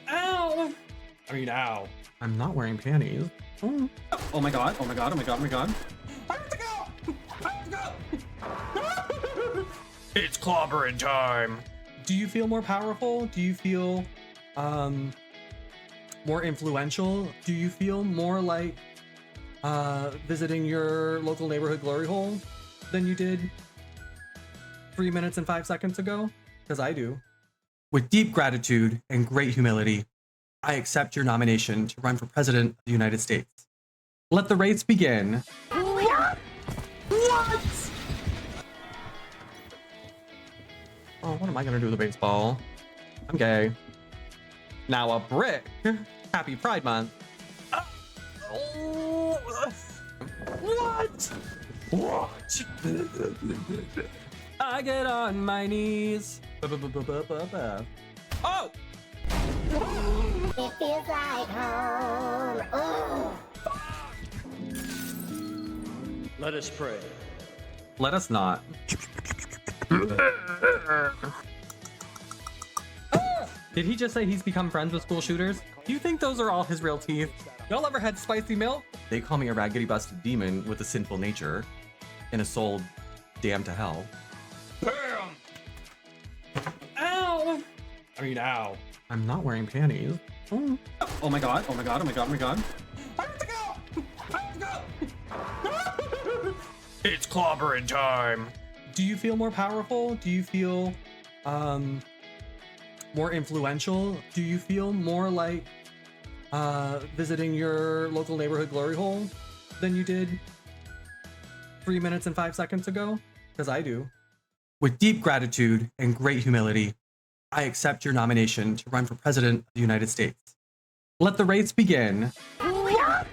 Ow! I mean, ow. I'm not wearing panties. Oh my god, oh my god, oh my god, oh my god. I have to go! I have to go! It's clobbering time. Do you feel more powerful? Do you feel more influential? Do you feel more like visiting your local neighborhood glory hole than you did 3 minutes and 5 seconds ago? Because I do. With deep gratitude and great humility, I accept your nomination to run for President of the United States. Let the race begin. What? Oh, what am I gonna do with a baseball? I'm gay. Now a brick. Happy Pride Month. What? What? I get on my knees. Oh! It feels like home. Oh. Let us pray. Let us not. Did he just say he's become friends with school shooters? Do you think those are all his real teeth? Y'all ever had spicy milk? They call me a raggedy busted demon with a sinful nature and a soul damned to hell. Bam! Ow! I mean, ow. I'm not wearing panties. Oh my god, oh my god, oh my god, oh my god. I have to go! I have to go! It's clobbering time. Do you feel more powerful? Do you feel more influential? Do you feel more like visiting your local neighborhood glory hole than you did 3 minutes and 5 seconds ago? Because I do. With deep gratitude and great humility, I accept your nomination to run for President of the United States. Let the race begin. What?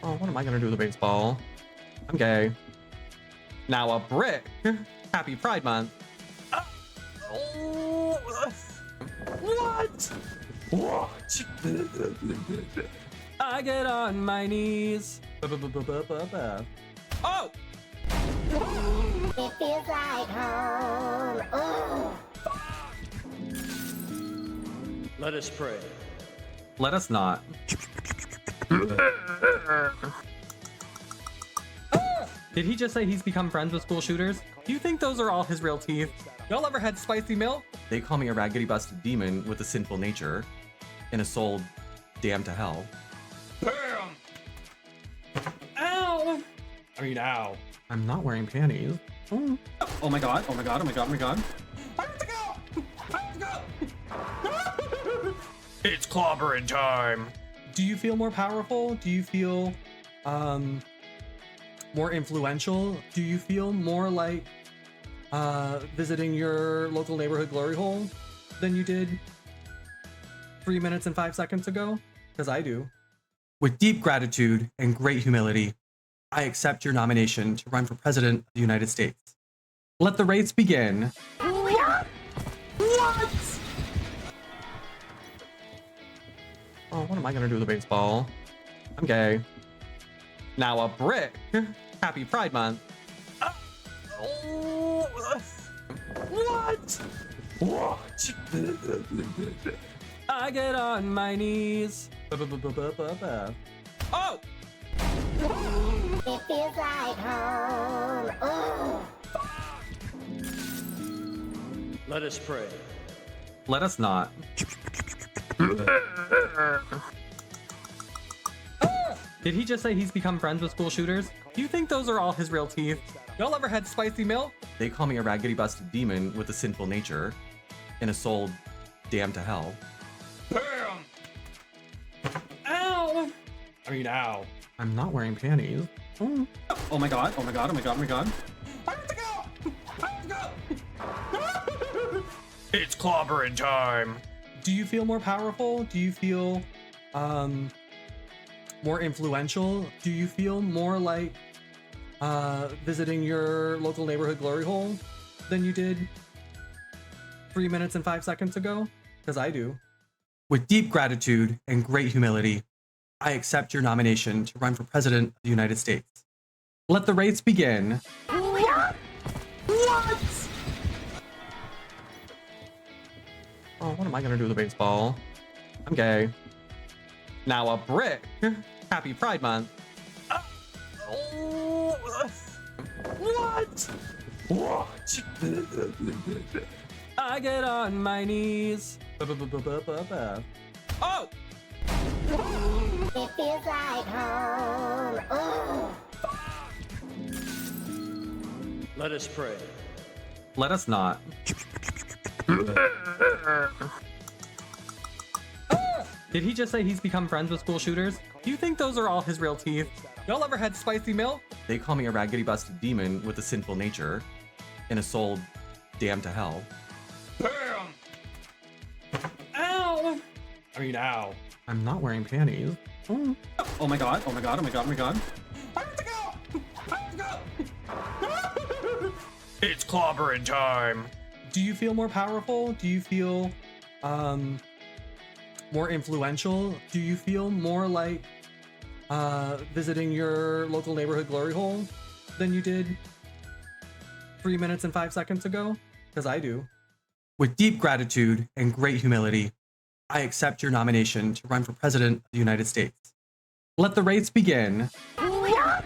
Oh, what am I gonna do with a baseball? I'm gay. Now a brick. Happy Pride Month. What? What? I get on my knees. Oh! It feels like home. Oh. Let us pray. Let us not. Did he just say he's become friends with school shooters? Do you think those are all his real teeth? Y'all ever had spicy milk? They call me a raggedy busted demon with a sinful nature and a soul damned to hell. Bam! Ow! I mean, ow. I'm not wearing panties. Oh my god, oh my god, oh my god, oh my god. I have to go! I have to go! It's clobbering time. Do you feel more powerful? Do you feel more influential? Do you feel more like visiting your local neighborhood glory hole than you did 3 minutes and 5 seconds ago? Because I do. With deep gratitude and great humility, I accept your nomination to run for President of the United States. Let the race begin. What? Oh, what am I gonna do with a baseball? I'm gay. Now a brick. Happy Pride Month. What? What? I get on my knees. Oh! It feels like home. Oh. Let us pray. Let us not. Did he just say he's become friends with school shooters? Do you think those are all his real teeth? Y'all ever had spicy milk? They call me a raggedy busted demon with a sinful nature and a soul damned to hell. Bam! Ow! I mean, ow. I'm not wearing panties. Oh. Oh my god, oh my god, oh my god, oh my god. I have to go! I have to go! It's clobbering time. Do you feel more powerful? Do you feel more influential? Do you feel more like visiting your local neighborhood glory hole than you did 3 minutes and 5 seconds ago? Because I do. With deep gratitude and great humility, I accept your nomination to run for President of the United States. Let the race begin. What? Oh, what am I gonna do with a baseball? I'm gay. Now a brick. Happy Pride Month. What? What? I get on my knees. Oh! It feels like home. Oh. Let us pray. Let us not. Did he just say he's become friends with school shooters? Do you think those are all his real teeth? Y'all ever had spicy milk? They call me a raggedy busted demon with a sinful nature and a soul damned to hell. Bam! Ow! I mean, ow. I'm not wearing panties. Oh. Oh my god, oh my god, oh my god, oh my god. I have to go! I have to go! It's clobbering time. Do you feel more powerful? Do you feel more influential? Do you feel more like visiting your local neighborhood glory hole than you did 3 minutes and 5 seconds ago? Because I do. With deep gratitude and great humility, I accept your nomination to run for President of the United States. Let the race begin. What?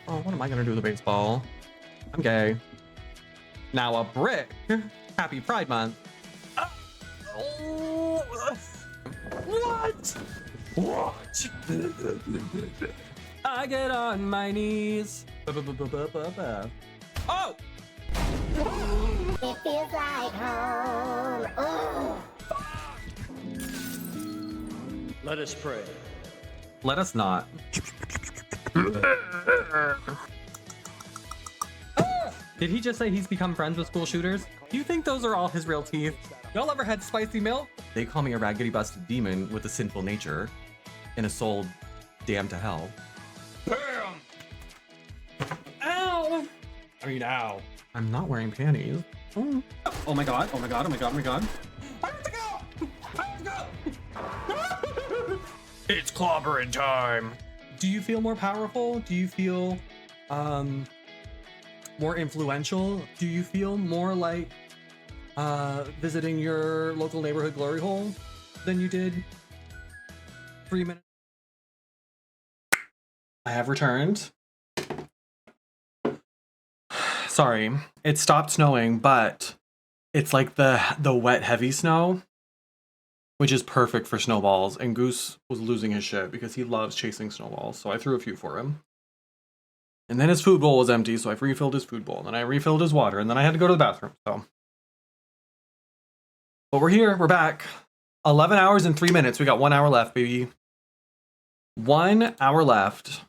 Oh, what am I gonna do with a baseball? I'm gay. Now a brick. Happy Pride Month. What? What? I get on my knees. Oh! It feels like home. Oh. Let us pray. Let us not. Did he just say he's become friends with school shooters? Do you think those are all his real teeth? Y'all ever had spicy milk? They call me a raggedy busted demon with a sinful nature and a soul damned to hell. Bam! Ow! I mean, ow. I'm not wearing panties. Oh. Oh my god, oh my god, oh my god, oh my god. I have to go! I have to go! It's clobbering time. Do you feel more powerful? Do you feel more influential? Do you feel more like visiting your local neighborhood glory hole than you did 3 minutes? I have returned. Sorry, it stopped snowing, but it's like the wet, heavy snow, which is perfect for snowballs. And Goose was losing his shit because he loves chasing snowballs, so I threw a few for him. And then his food bowl was empty, so I refilled his food bowl. And then I refilled his water, and then I had to go to the bathroom, so. But we're here, we're back. 11 hours and 3 minutes. We got 1 hour left, baby. 1 hour left.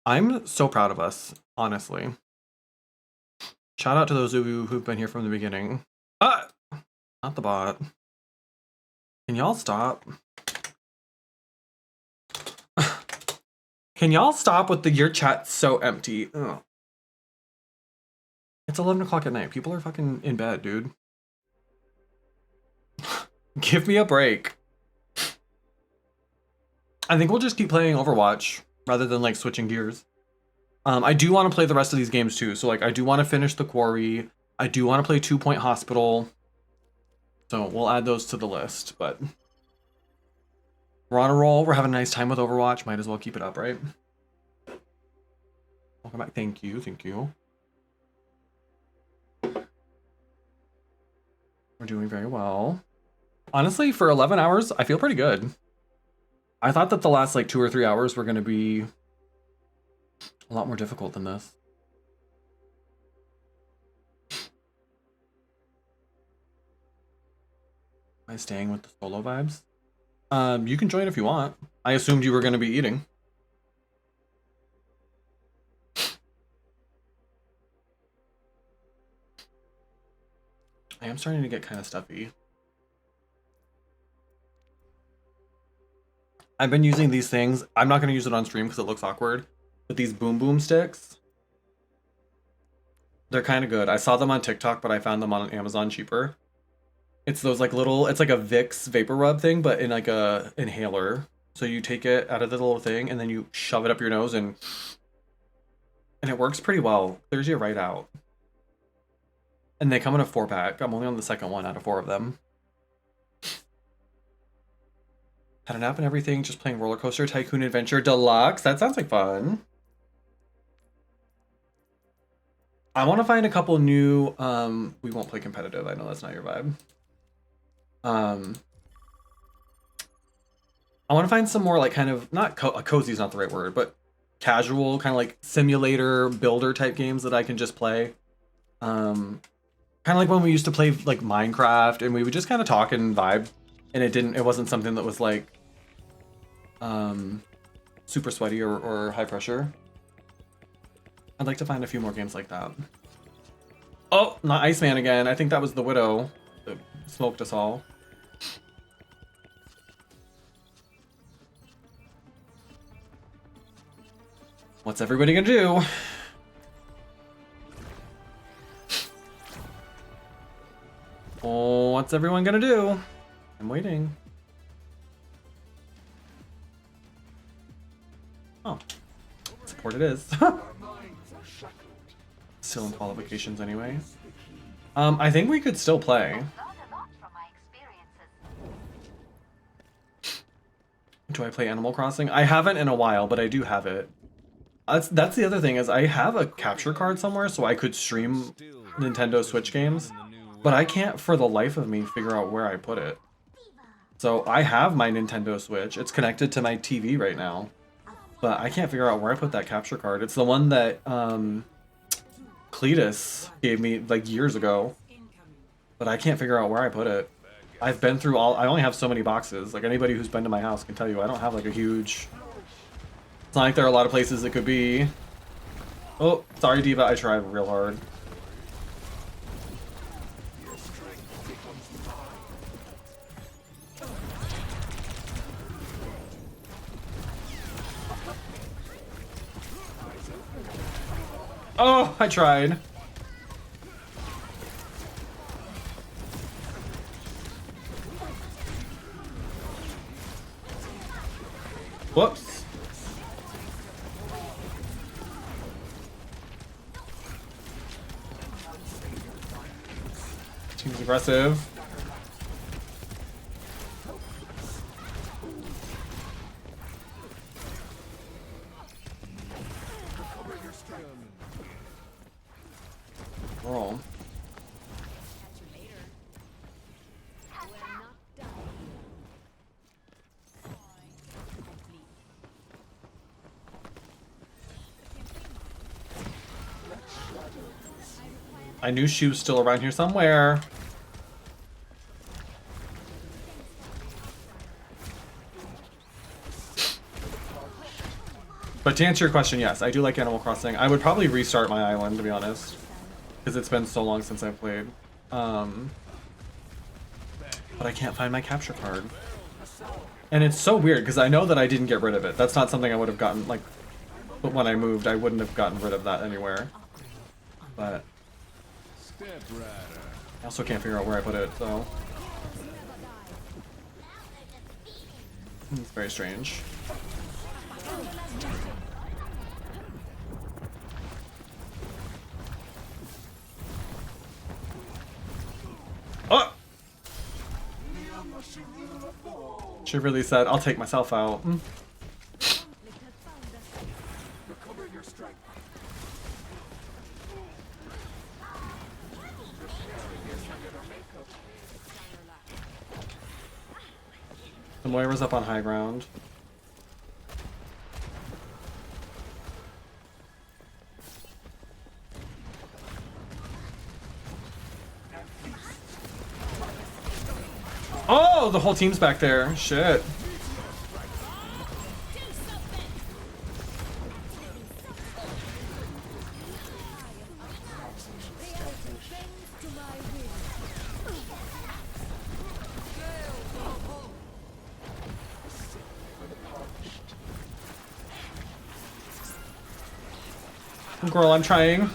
I'm so proud of us, honestly. Shout out to those of you who've been here from the beginning. Ah! Not the bot. Can y'all stop? Can y'all stop with your chat's so empty? Ugh. It's 11 o'clock at night. People are fucking in bed, dude. Give me a break. I think we'll just keep playing Overwatch rather than like switching gears. I do want to play the rest of these games too. So like I do want to finish the Quarry. I do want to play 2 Point Hospital. So we'll add those to the list, but we're on a roll. We're having a nice time with Overwatch. Might as well keep it up, right? Welcome back. Thank you. Thank you. We're doing very well. Honestly, for 11 hours, I feel pretty good. I thought that the last like 2 or 3 hours were going to be a lot more difficult than this. Am I staying with the solo vibes? You can join if you want. I assumed you were going to be eating. I am starting to get kind of stuffy. I've been using these things. I'm not going to use it on stream because it looks awkward. But these boom boom sticks, they're kind of good. I saw them on TikTok, but I found them on Amazon cheaper. It's those like little, it's like a Vicks vapor rub thing, but in like a inhaler. So you take it out of the little thing and then you shove it up your nose and it works pretty well. Clears you right out. And they come in a 4-pack. I'm only on the second one out of 4 of them. Had a nap and everything, just playing Roller Coaster Tycoon Adventure Deluxe. That sounds like fun. I want to find a couple new, we won't play competitive. I know that's not your vibe. I want to find some more like kind of, not cozy is not the right word, but casual kind of like simulator builder type games that I can just play. Kind of like when we used to play like Minecraft and we would just kind of talk and vibe, and it wasn't something that was like super sweaty or high pressure. I'd like to find a few more games like that. Oh, not Iceman again. I think that was the Widow that smoked us all. What's everybody gonna do? Oh, what's everyone gonna do? I'm waiting. Oh, support it is. Still in qualifications anyway. I think we could still play. Do I play Animal Crossing? I haven't in a while, but I do have it. That's the other thing is I have a capture card somewhere so I could stream Nintendo Switch games, but I can't for the life of me figure out where I put it. So I have my Nintendo Switch. It's connected to my TV right now, but I can't figure out where I put that capture card. It's the one that Cletus gave me like years ago, but I can't figure out where I put it. I've been through I only have so many boxes. Like anybody who's been to my house can tell you I don't have like a huge... It's not like there are a lot of places it could be. Oh, sorry Diva, I tried real hard. Oh, I tried. Whoops. Seems aggressive. Roll. I knew she was still around here somewhere. to answer your question, yes, I do like Animal Crossing. I would probably restart my island, to be honest, because it's been so long since I played. But I can't find my capture card. And it's so weird, because I know that I didn't get rid of it. That's not something I would have gotten, like, but when I moved, I wouldn't have gotten rid of that anywhere. But I also can't figure out where I put it, so it's very strange. Oh! She really said, I'll take myself out. The Moira's up on high ground. Oh, the whole team's back there. Shit. Girl, I'm trying.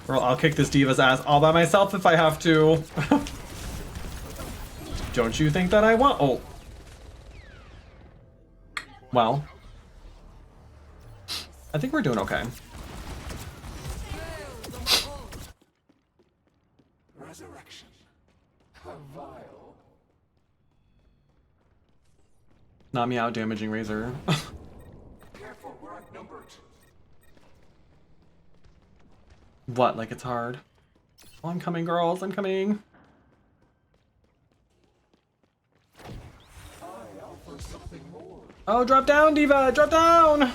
Girl, I'll kick this diva's ass all by myself if I have to. Don't you think that I want? Oh. Well. I think we're doing okay. Resurrection. How vile. Not me out damaging Razor. Careful, we're outnumbered. What? Like it's hard? Oh, I'm coming, girls. I'm coming. Oh, drop down, diva! Drop down!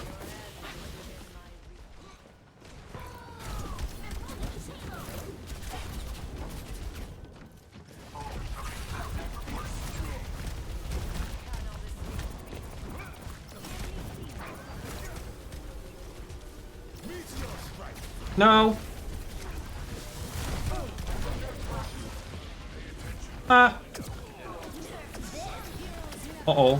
No. Ah. Uh-oh.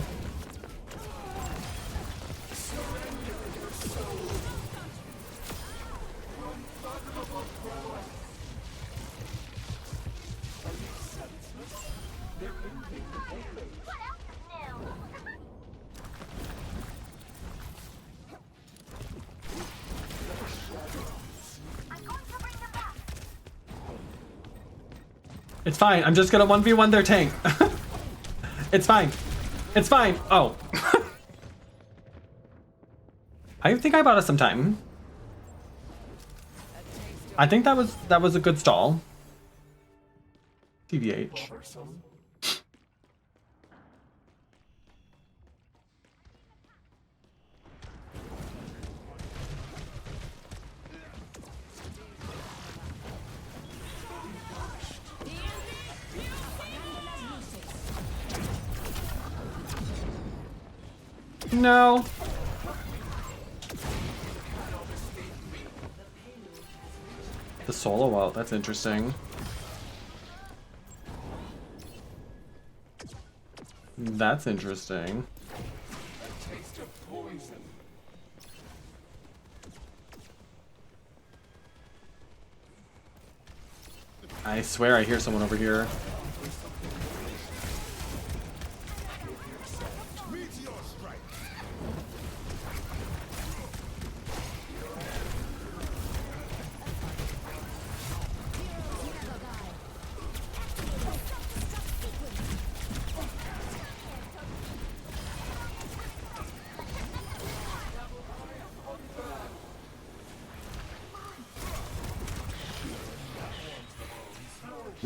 It's fine. I'm just gonna 1v1 their tank. It's fine. It's fine. Oh. I think I bought us some time. I think that was a good stall. TVH. No. The solo out, that's interesting. That's interesting. I swear I hear someone over here.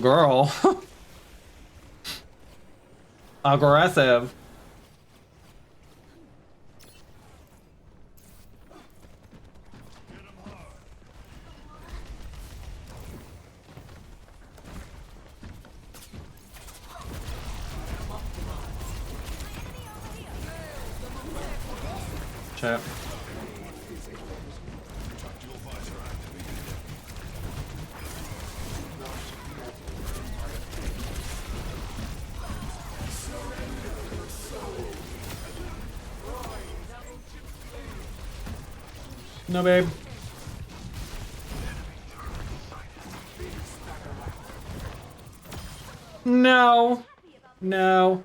Girl. Aggressive. Chat. No, babe. No. No.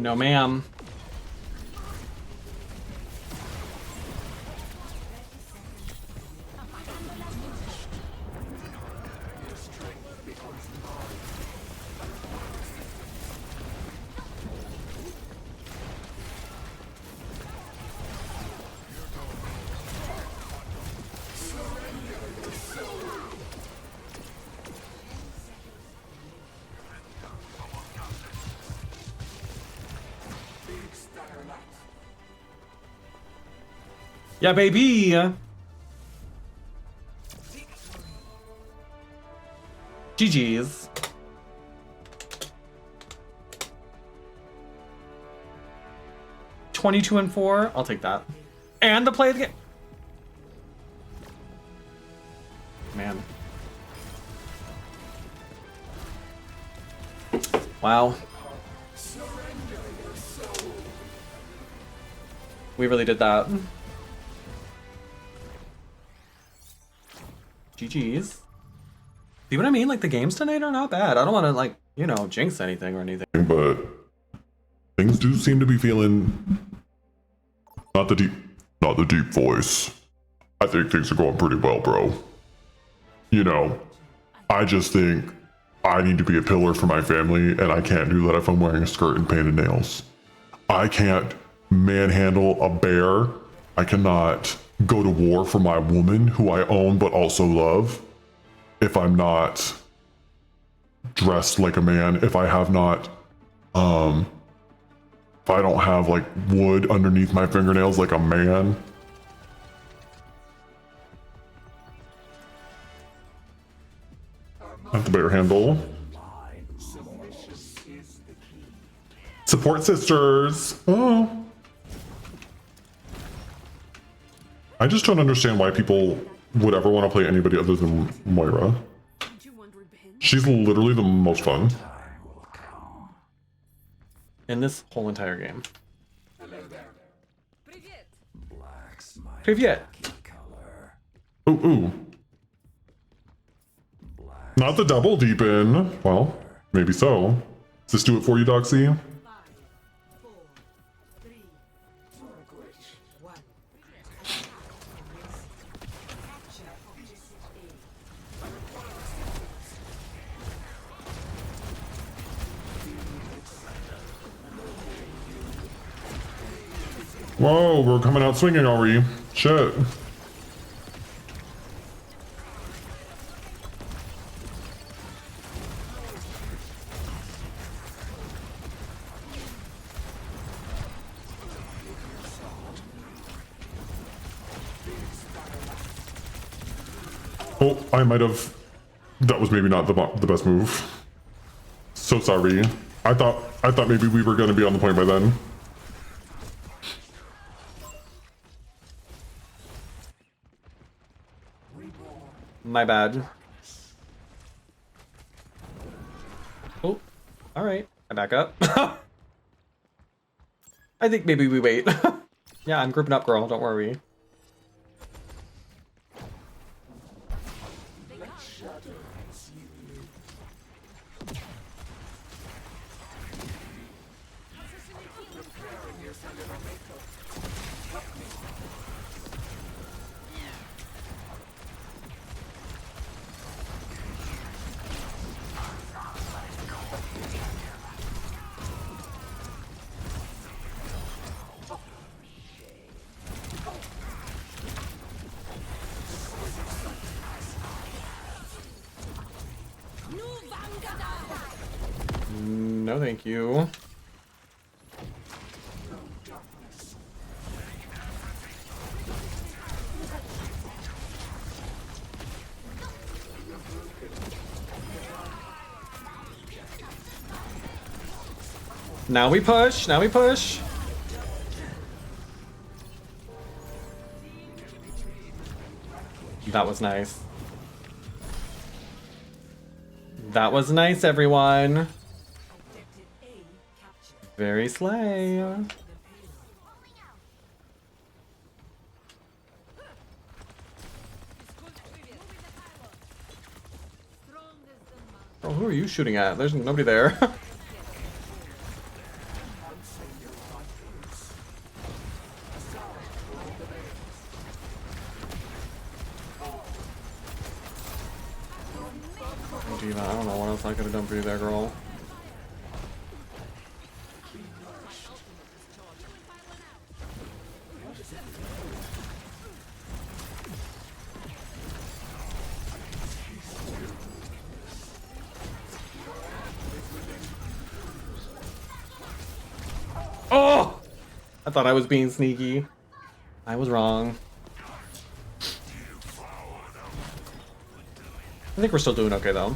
No, ma'am. Yeah, baby. GG's. (22-4). I'll take that. And the play of the game. Man. Wow. We really did that. GG's. See what I mean? Like, the games tonight are not bad. I don't want to, like, you know, jinx anything or anything. But things do seem to be feeling not the deep voice. I think things are going pretty well, bro. You know, I just think I need to be a pillar for my family, and I can't do that if I'm wearing a skirt and painted nails. I can't manhandle a bear. I cannot go to war for my woman who I own but also love if I'm not dressed like a man, if I have not if I don't have like wood underneath my fingernails like a man. Not the bear handle. Support sisters. Oh. I just don't understand why people would ever want to play anybody other than Moira. She's literally the most fun. In this whole entire game. Black's my Привет. Ooh, ooh. Not the double deepen. Well, maybe so. Does this do it for you, Doxy? 5, 4, 3, 2, 1. Attack commencing. Capture objective A. Whoa, we're coming out swinging, are we? Shit. Oh, I might have. That was maybe not the best move. So sorry. I thought maybe we were gonna be on the point by then. My bad. Oh, all right. I back up. I think maybe we wait. Yeah, I'm grouping up, girl. Don't worry. No, thank you. Now we push. Now we push. That was nice. That was nice, everyone. Very slay. Oh, who are you shooting at? There's nobody there. Diva, I don't know what else I could have done for you there, girl. Oh! I thought I was being sneaky. I was wrong. I think we're still doing okay, though.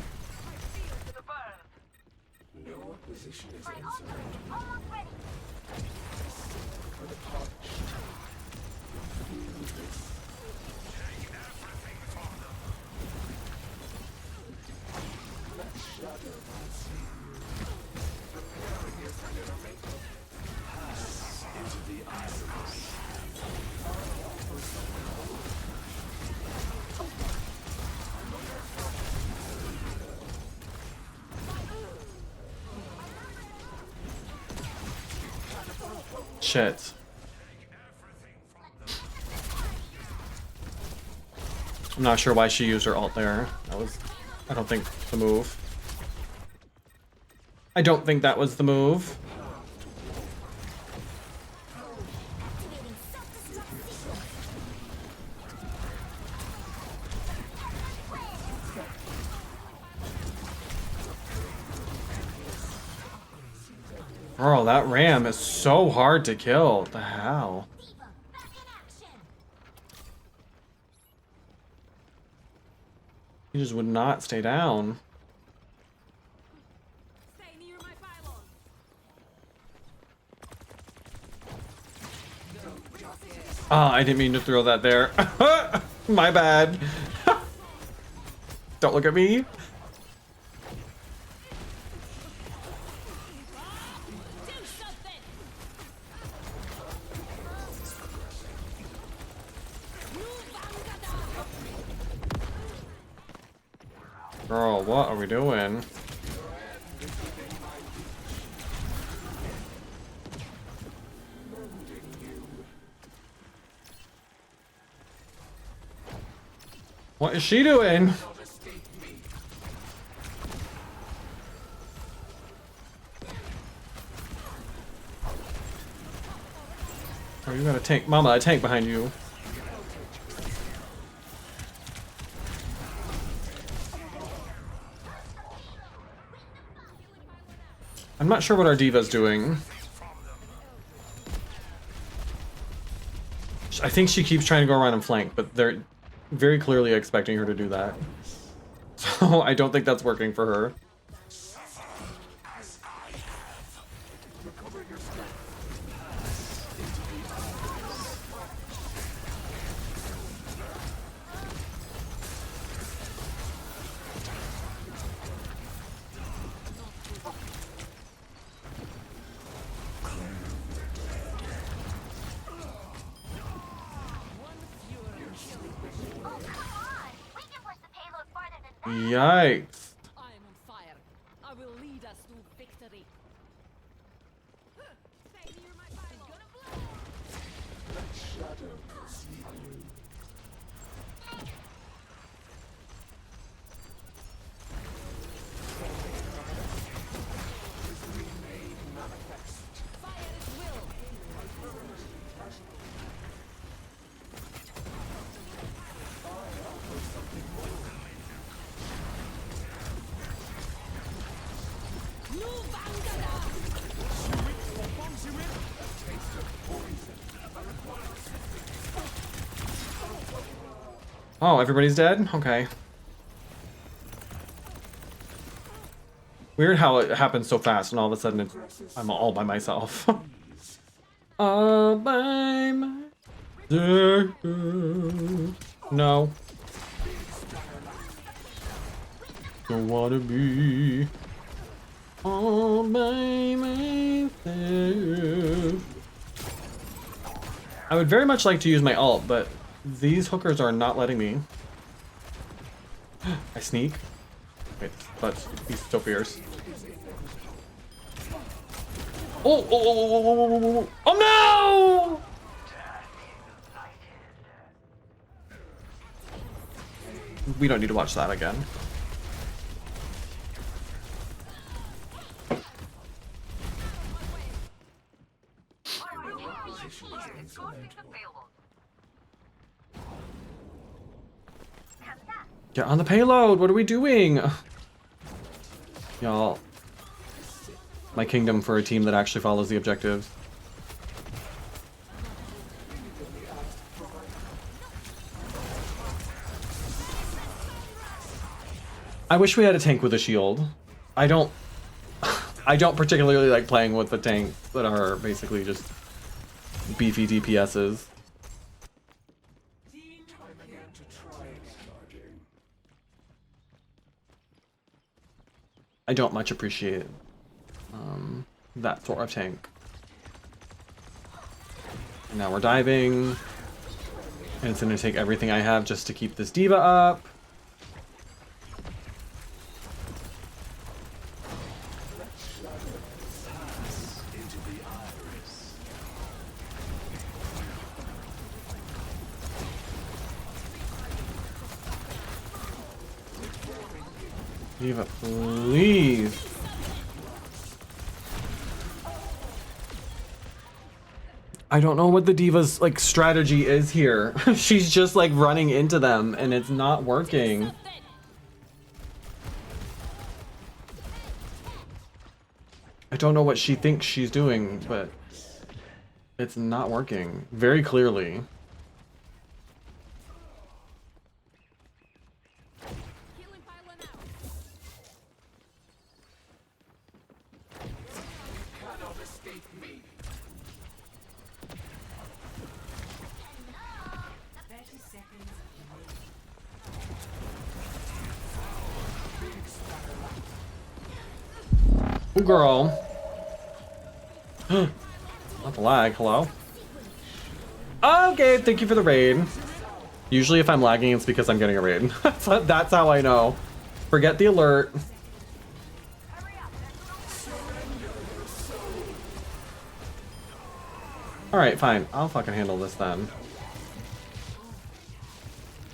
Shit. I'm not sure why she used her ult there. That was, I don't think, the move. I don't think that was the move. Girl, that ram is so hard to kill. What the hell? He just would not stay down. Ah, I didn't mean to throw that there. My bad. Don't look at me. Girl, what are we doing? What is she doing? Oh, you got a tank. Mama, a tank behind you. I'm not sure what our diva's doing. I think she keeps trying to go around and flank, but they're very clearly expecting her to do that. So I don't think that's working for her. Yikes. I am on fire. I will lead us to victory. Oh, everybody's dead? Okay. Weird how it happens so fast and all of a sudden I'm all by myself. All by myself. No. Don't wanna be all by myself. I would very much like to use my ult, but these hookers are not letting me. I sneak. Wait, but he's so fierce. Oh, oh, oh, oh, oh, oh, oh, no! We don't need to watch that again. Get on the payload! What are we doing? Y'all. My kingdom for a team that actually follows the objectives. I wish we had a tank with a shield. I don't particularly like playing with the tanks that are basically just beefy DPSs. I don't much appreciate that sort of tank. Now we're diving, and it's gonna take everything I have just to keep this diva up. Diva, please. I don't know what the diva's like strategy is here. She's just like running into them and it's not working. I don't know what she thinks she's doing, but it's not working very clearly. Ooh, girl. Not the lag, hello? Okay, thank you for the raid. Usually if I'm lagging, it's because I'm getting a raid. That's how I know. Forget the alert. Alright, fine. I'll fucking handle this then.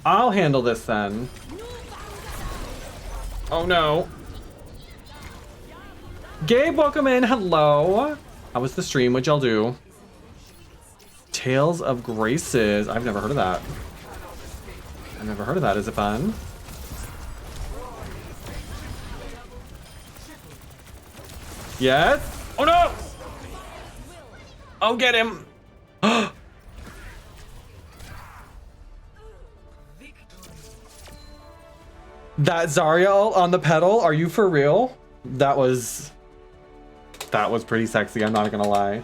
I'll handle this then. Oh no. Gabe, welcome in. Hello. How was the stream? What'd y'all do? Tales of Graces. I've never heard of that. I've never heard of that. Is it fun? Yes? Oh no! Oh, get him! That Zarya ult on the pedal? Are you for real? That was pretty sexy, I'm not gonna lie.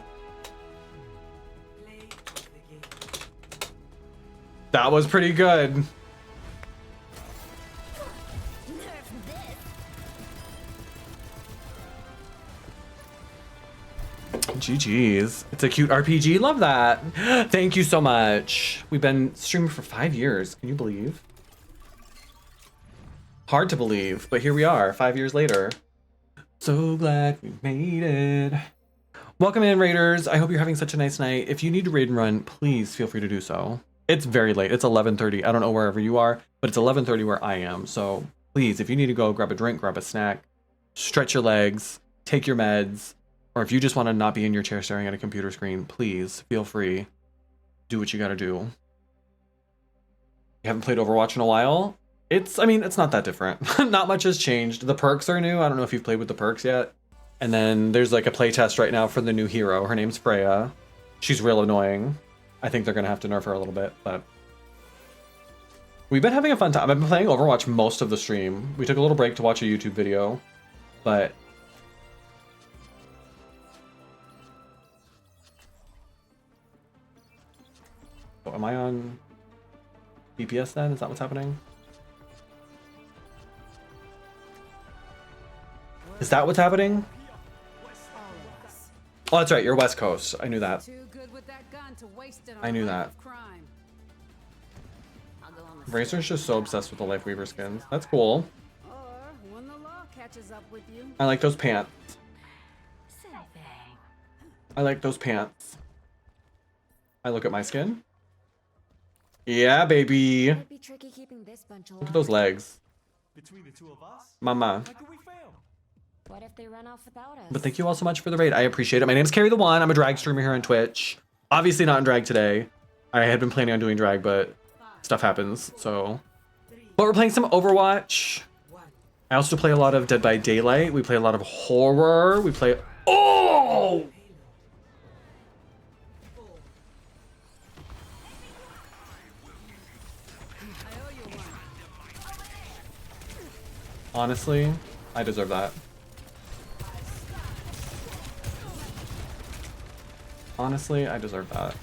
That was pretty good. GG's. It's a cute RPG. Love that. Thank you so much. We've been streaming for 5 years. Can you believe? Hard to believe, but here we are 5 years later. So glad we made it. Welcome in, Raiders. I hope you're having such a nice night. If you need to raid and run, please feel free to do so. It's very late. It's 11:30. I don't know wherever you are, but it's 11:30 where I am. So please, if you need to go grab a drink, grab a snack, stretch your legs, take your meds, or if you just want to not be in your chair staring at a computer screen, please feel free. Do what you gotta do. You haven't played Overwatch in a while? It's not that different. Not much has changed. The perks are new. I don't know if you've played with the perks yet. And then there's like a playtest right now for the new hero. Her name's Freya. She's real annoying. I think they're gonna have to nerf her a little bit, but we've been having a fun time. I've been playing Overwatch most of the stream. We took a little break to watch a YouTube video, but oh, am I on BPS then? Is that what's happening? Is that what's happening? Oh, that's right. You're West Coast. I knew that. I knew that. Racer's just so obsessed with the Lifeweaver skins. That's cool. I like those pants. I like those pants. I look at my skin. Yeah, baby. Might be tricky keeping this bunch alive. Look at those legs. Between the two of us, Mama. how can we fail? What if they run off without us? But thank you all so much for the raid. I appreciate it. My name's Carrie the One. I'm a drag streamer here on Twitch. Obviously not in drag today. I had been planning on doing drag, but stuff happens, so. But we're playing some Overwatch. I also play a lot of Dead by Daylight. We play a lot of horror. We play... Oh! Honestly, I deserve that. Honestly, I deserve that.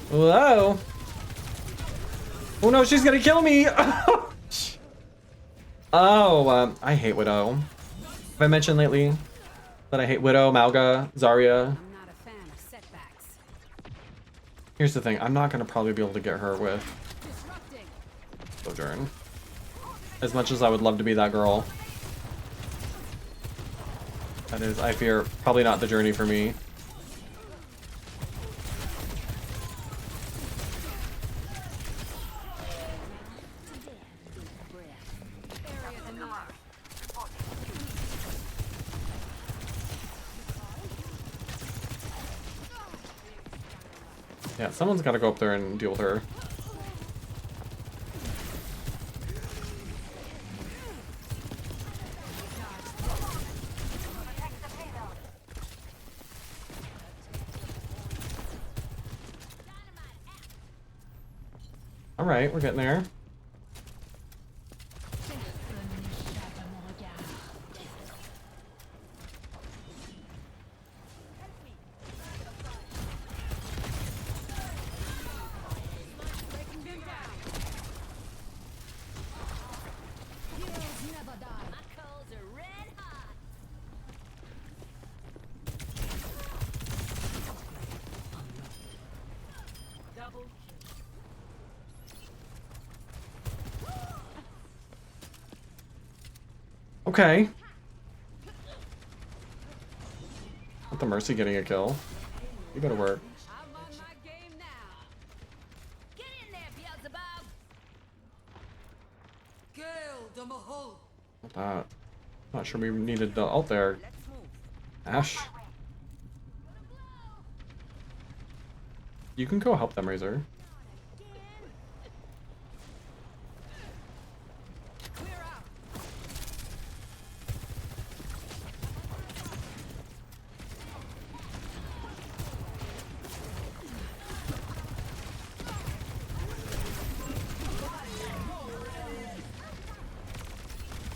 Whoa. Oh no, she's gonna kill me. I hate Widow. Have I mentioned lately that I hate Widow, Mauga, Zarya? Here's the thing, I'm not gonna probably be able to get her with Sojourn. As much as I would love to be that girl. That is, I fear, probably not the journey for me. Yeah, someone's got to go up there and deal with her. All right, we're getting there. Okay. Not the Mercy getting a kill. You better work. Not that. Not sure we needed the ult there. Ash. You can go help them, Razor.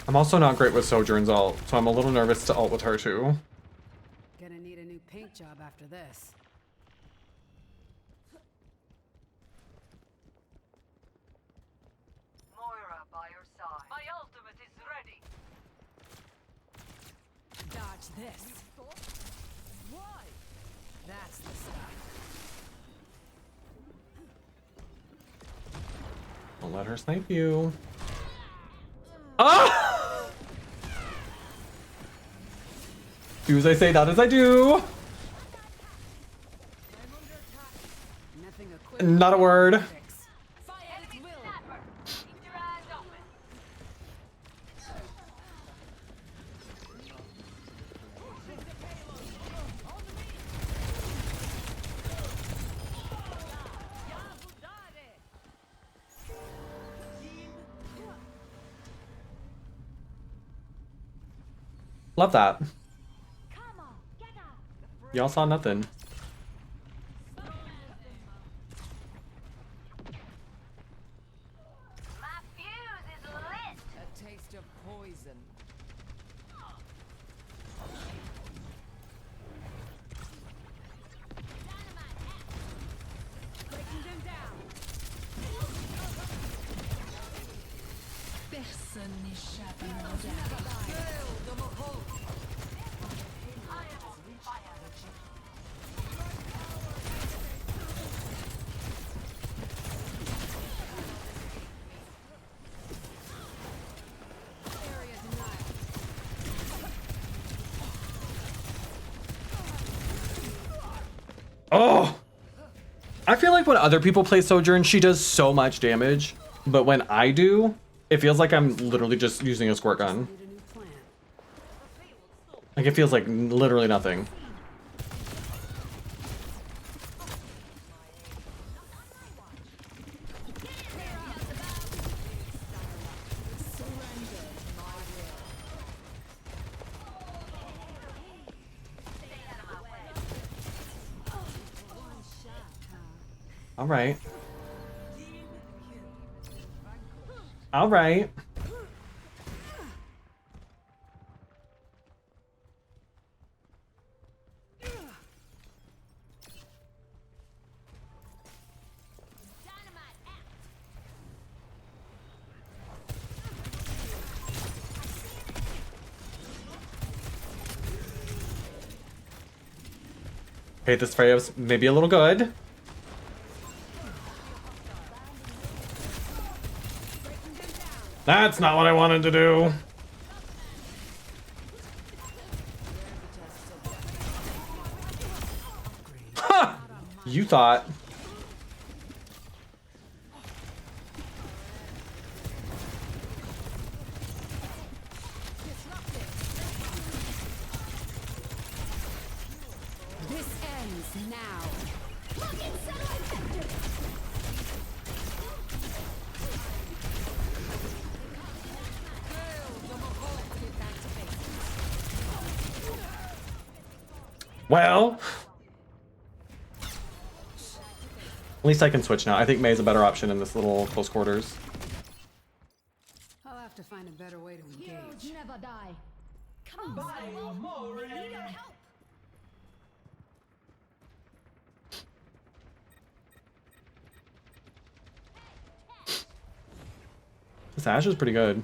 I'm also not great with Sojourn's ult, so I'm a little nervous to ult with her too. Gonna need a new paint job after this. Moira by your side. My ultimate is ready. Dodge this. Why? That's the stuff. Don't let her snipe you. Ah! Do as I say, not as I do. Not a word. Love that. Y'all saw nothing. A taste of poison. Breaking them down. Personne n'échappe à mon regard. Oh! I feel like when other people play Sojourn, she does so much damage. But when I do, it feels like I'm literally just using a squirt gun. Like it feels like literally nothing. All right. All right. Okay, this Freya's maybe a little good. That's not what I wanted to do. Ha! You thought. This ends now. Well, at least I can switch now. I think Mei's a better option in this little close quarters. I'll have to find a better way to engage. Never die. Come on, Solo. We need your help. This Ashe is pretty good.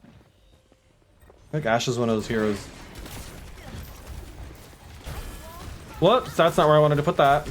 I think Ashe is one of those heroes. Whoops, that's not where I wanted to put that.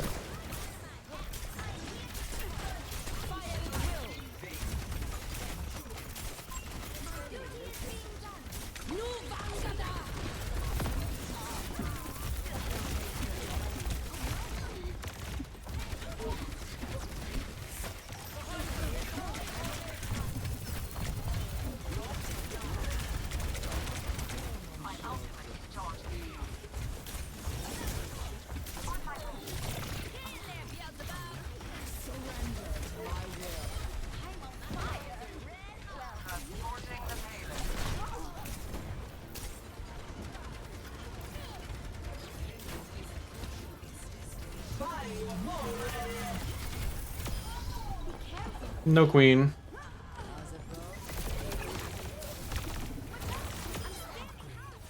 No queen.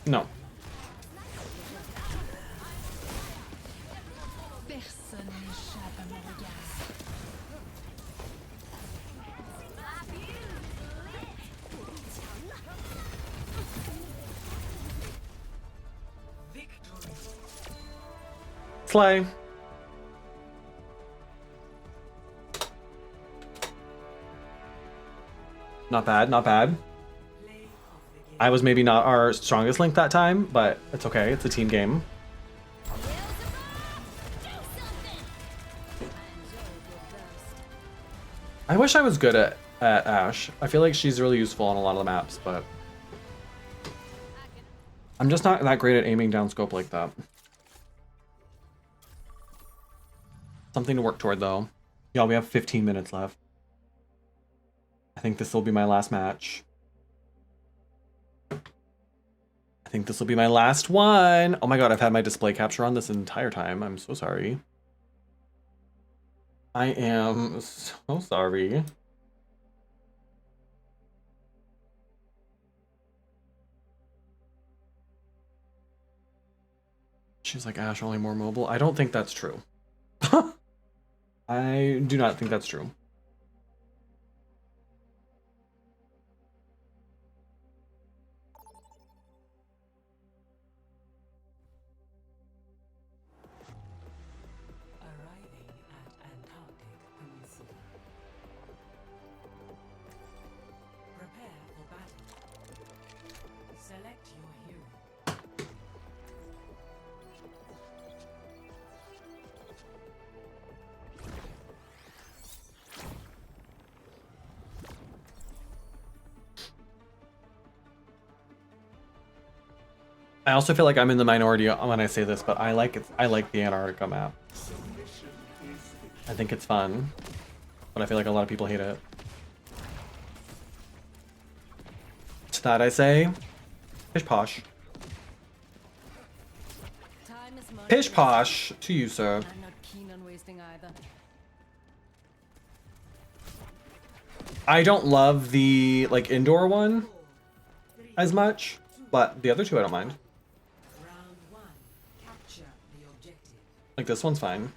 No. Personne n'échappe à mon regard. Slay. Not bad, not bad. I was maybe not our strongest link that time, but it's okay. It's a team game. I wish I was good at Ashe. I feel like she's really useful on a lot of the maps, but I'm just not that great at aiming down scope like that. Something to work toward, though. Y'all, we have 15 minutes left. I think this will be my last match. I think this will be my last one. Oh my god, I've had my display capture on this entire time. I'm so sorry. I am so sorry. She's like, Ashe, only more mobile. I don't think that's true. I do not think that's true. Arriving at Antarctic Peninsula. Prepare for battle. Select your hero. I also feel like I'm in the minority when I say this, but I like it. I like the Antarctica map. I think it's fun, but I feel like a lot of people hate it. To that I say, pish posh. Pish posh to you, sir. I'm not keen on wasting either. I don't love the like indoor one as much, but the other two I don't mind. Round 1. Capture the objective. Like this one's fine.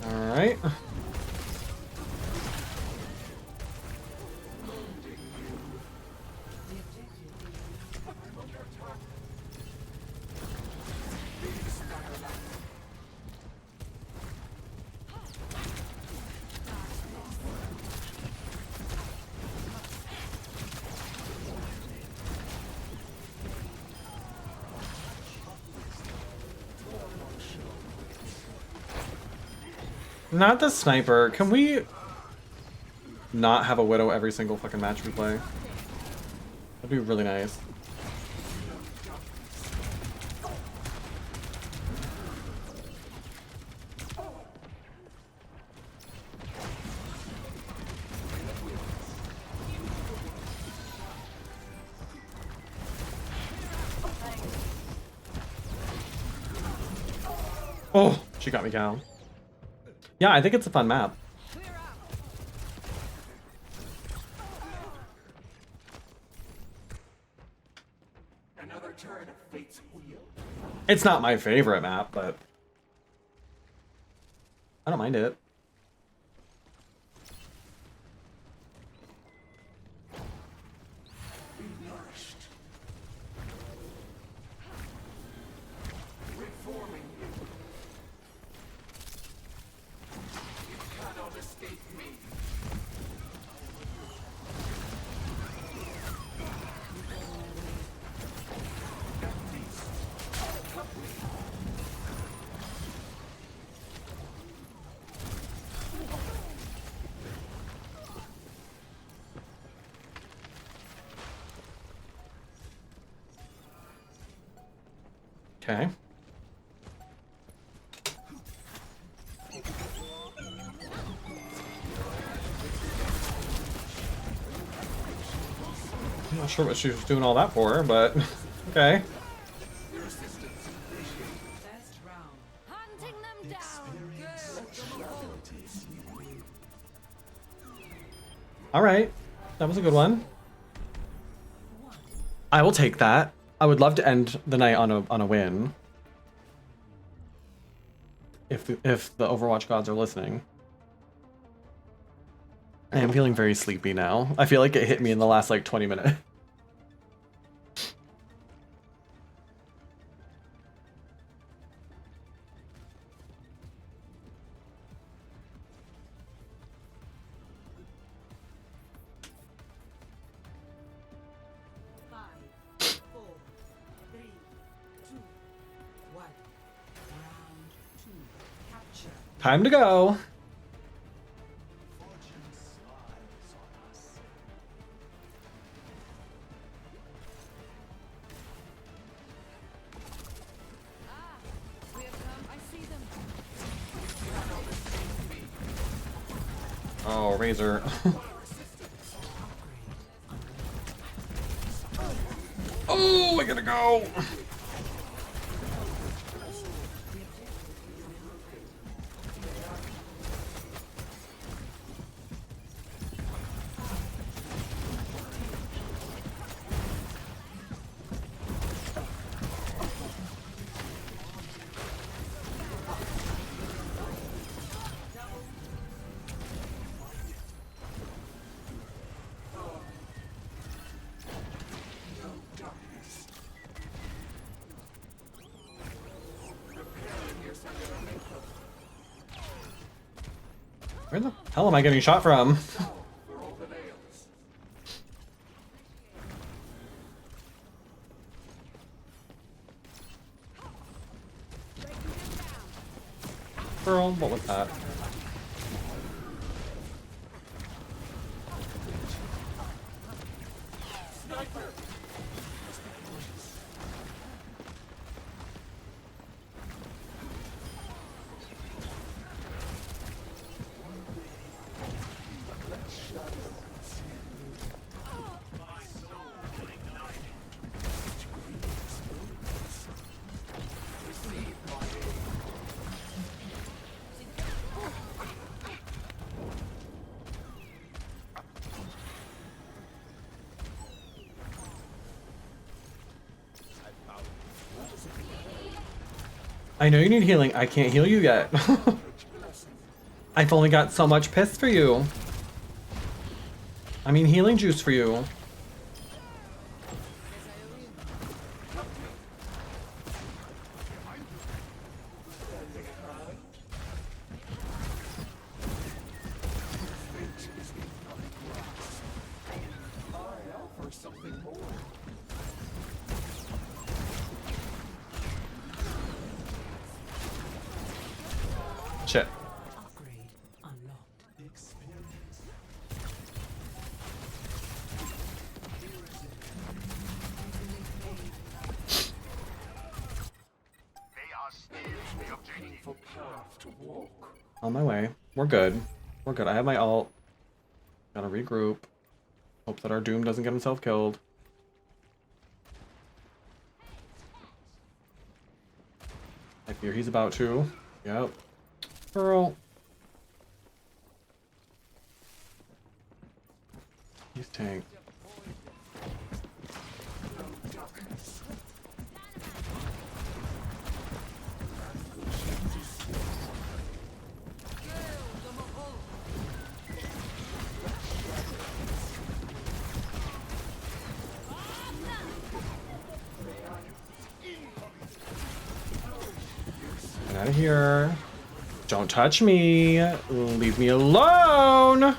All right. Not the sniper. Can we not have a Widow every single fucking match we play? That'd be really nice. Oh, she got me down. Yeah, I think it's a fun map. Another turn of fate's wheel. It's not my favorite map, but I don't mind it. Be nourished. Reforming you. You cannot escape me. Okay. I'm not sure what she was doing all that for, but okay. Hunting them down. All right, that was a good one. I will take that. I would love to end the night on a win. If the Overwatch gods are listening. I am feeling very sleepy now. I feel like it hit me in the last like 20 minutes. Time to go. Oh, Razor. Oh, I gotta go. Where the hell am I getting shot from? Girl, what was that? I know you need healing. I can't heal you yet. I've only got so much piss for you. I mean healing juice for you. Shit. On my way. We're good. We're good. I have my ult. Gotta regroup. Hope that our Doom doesn't get himself killed. I fear he's about to. Yep. Girl. He's tanked. Get out of here. Don't touch me. Leave me alone.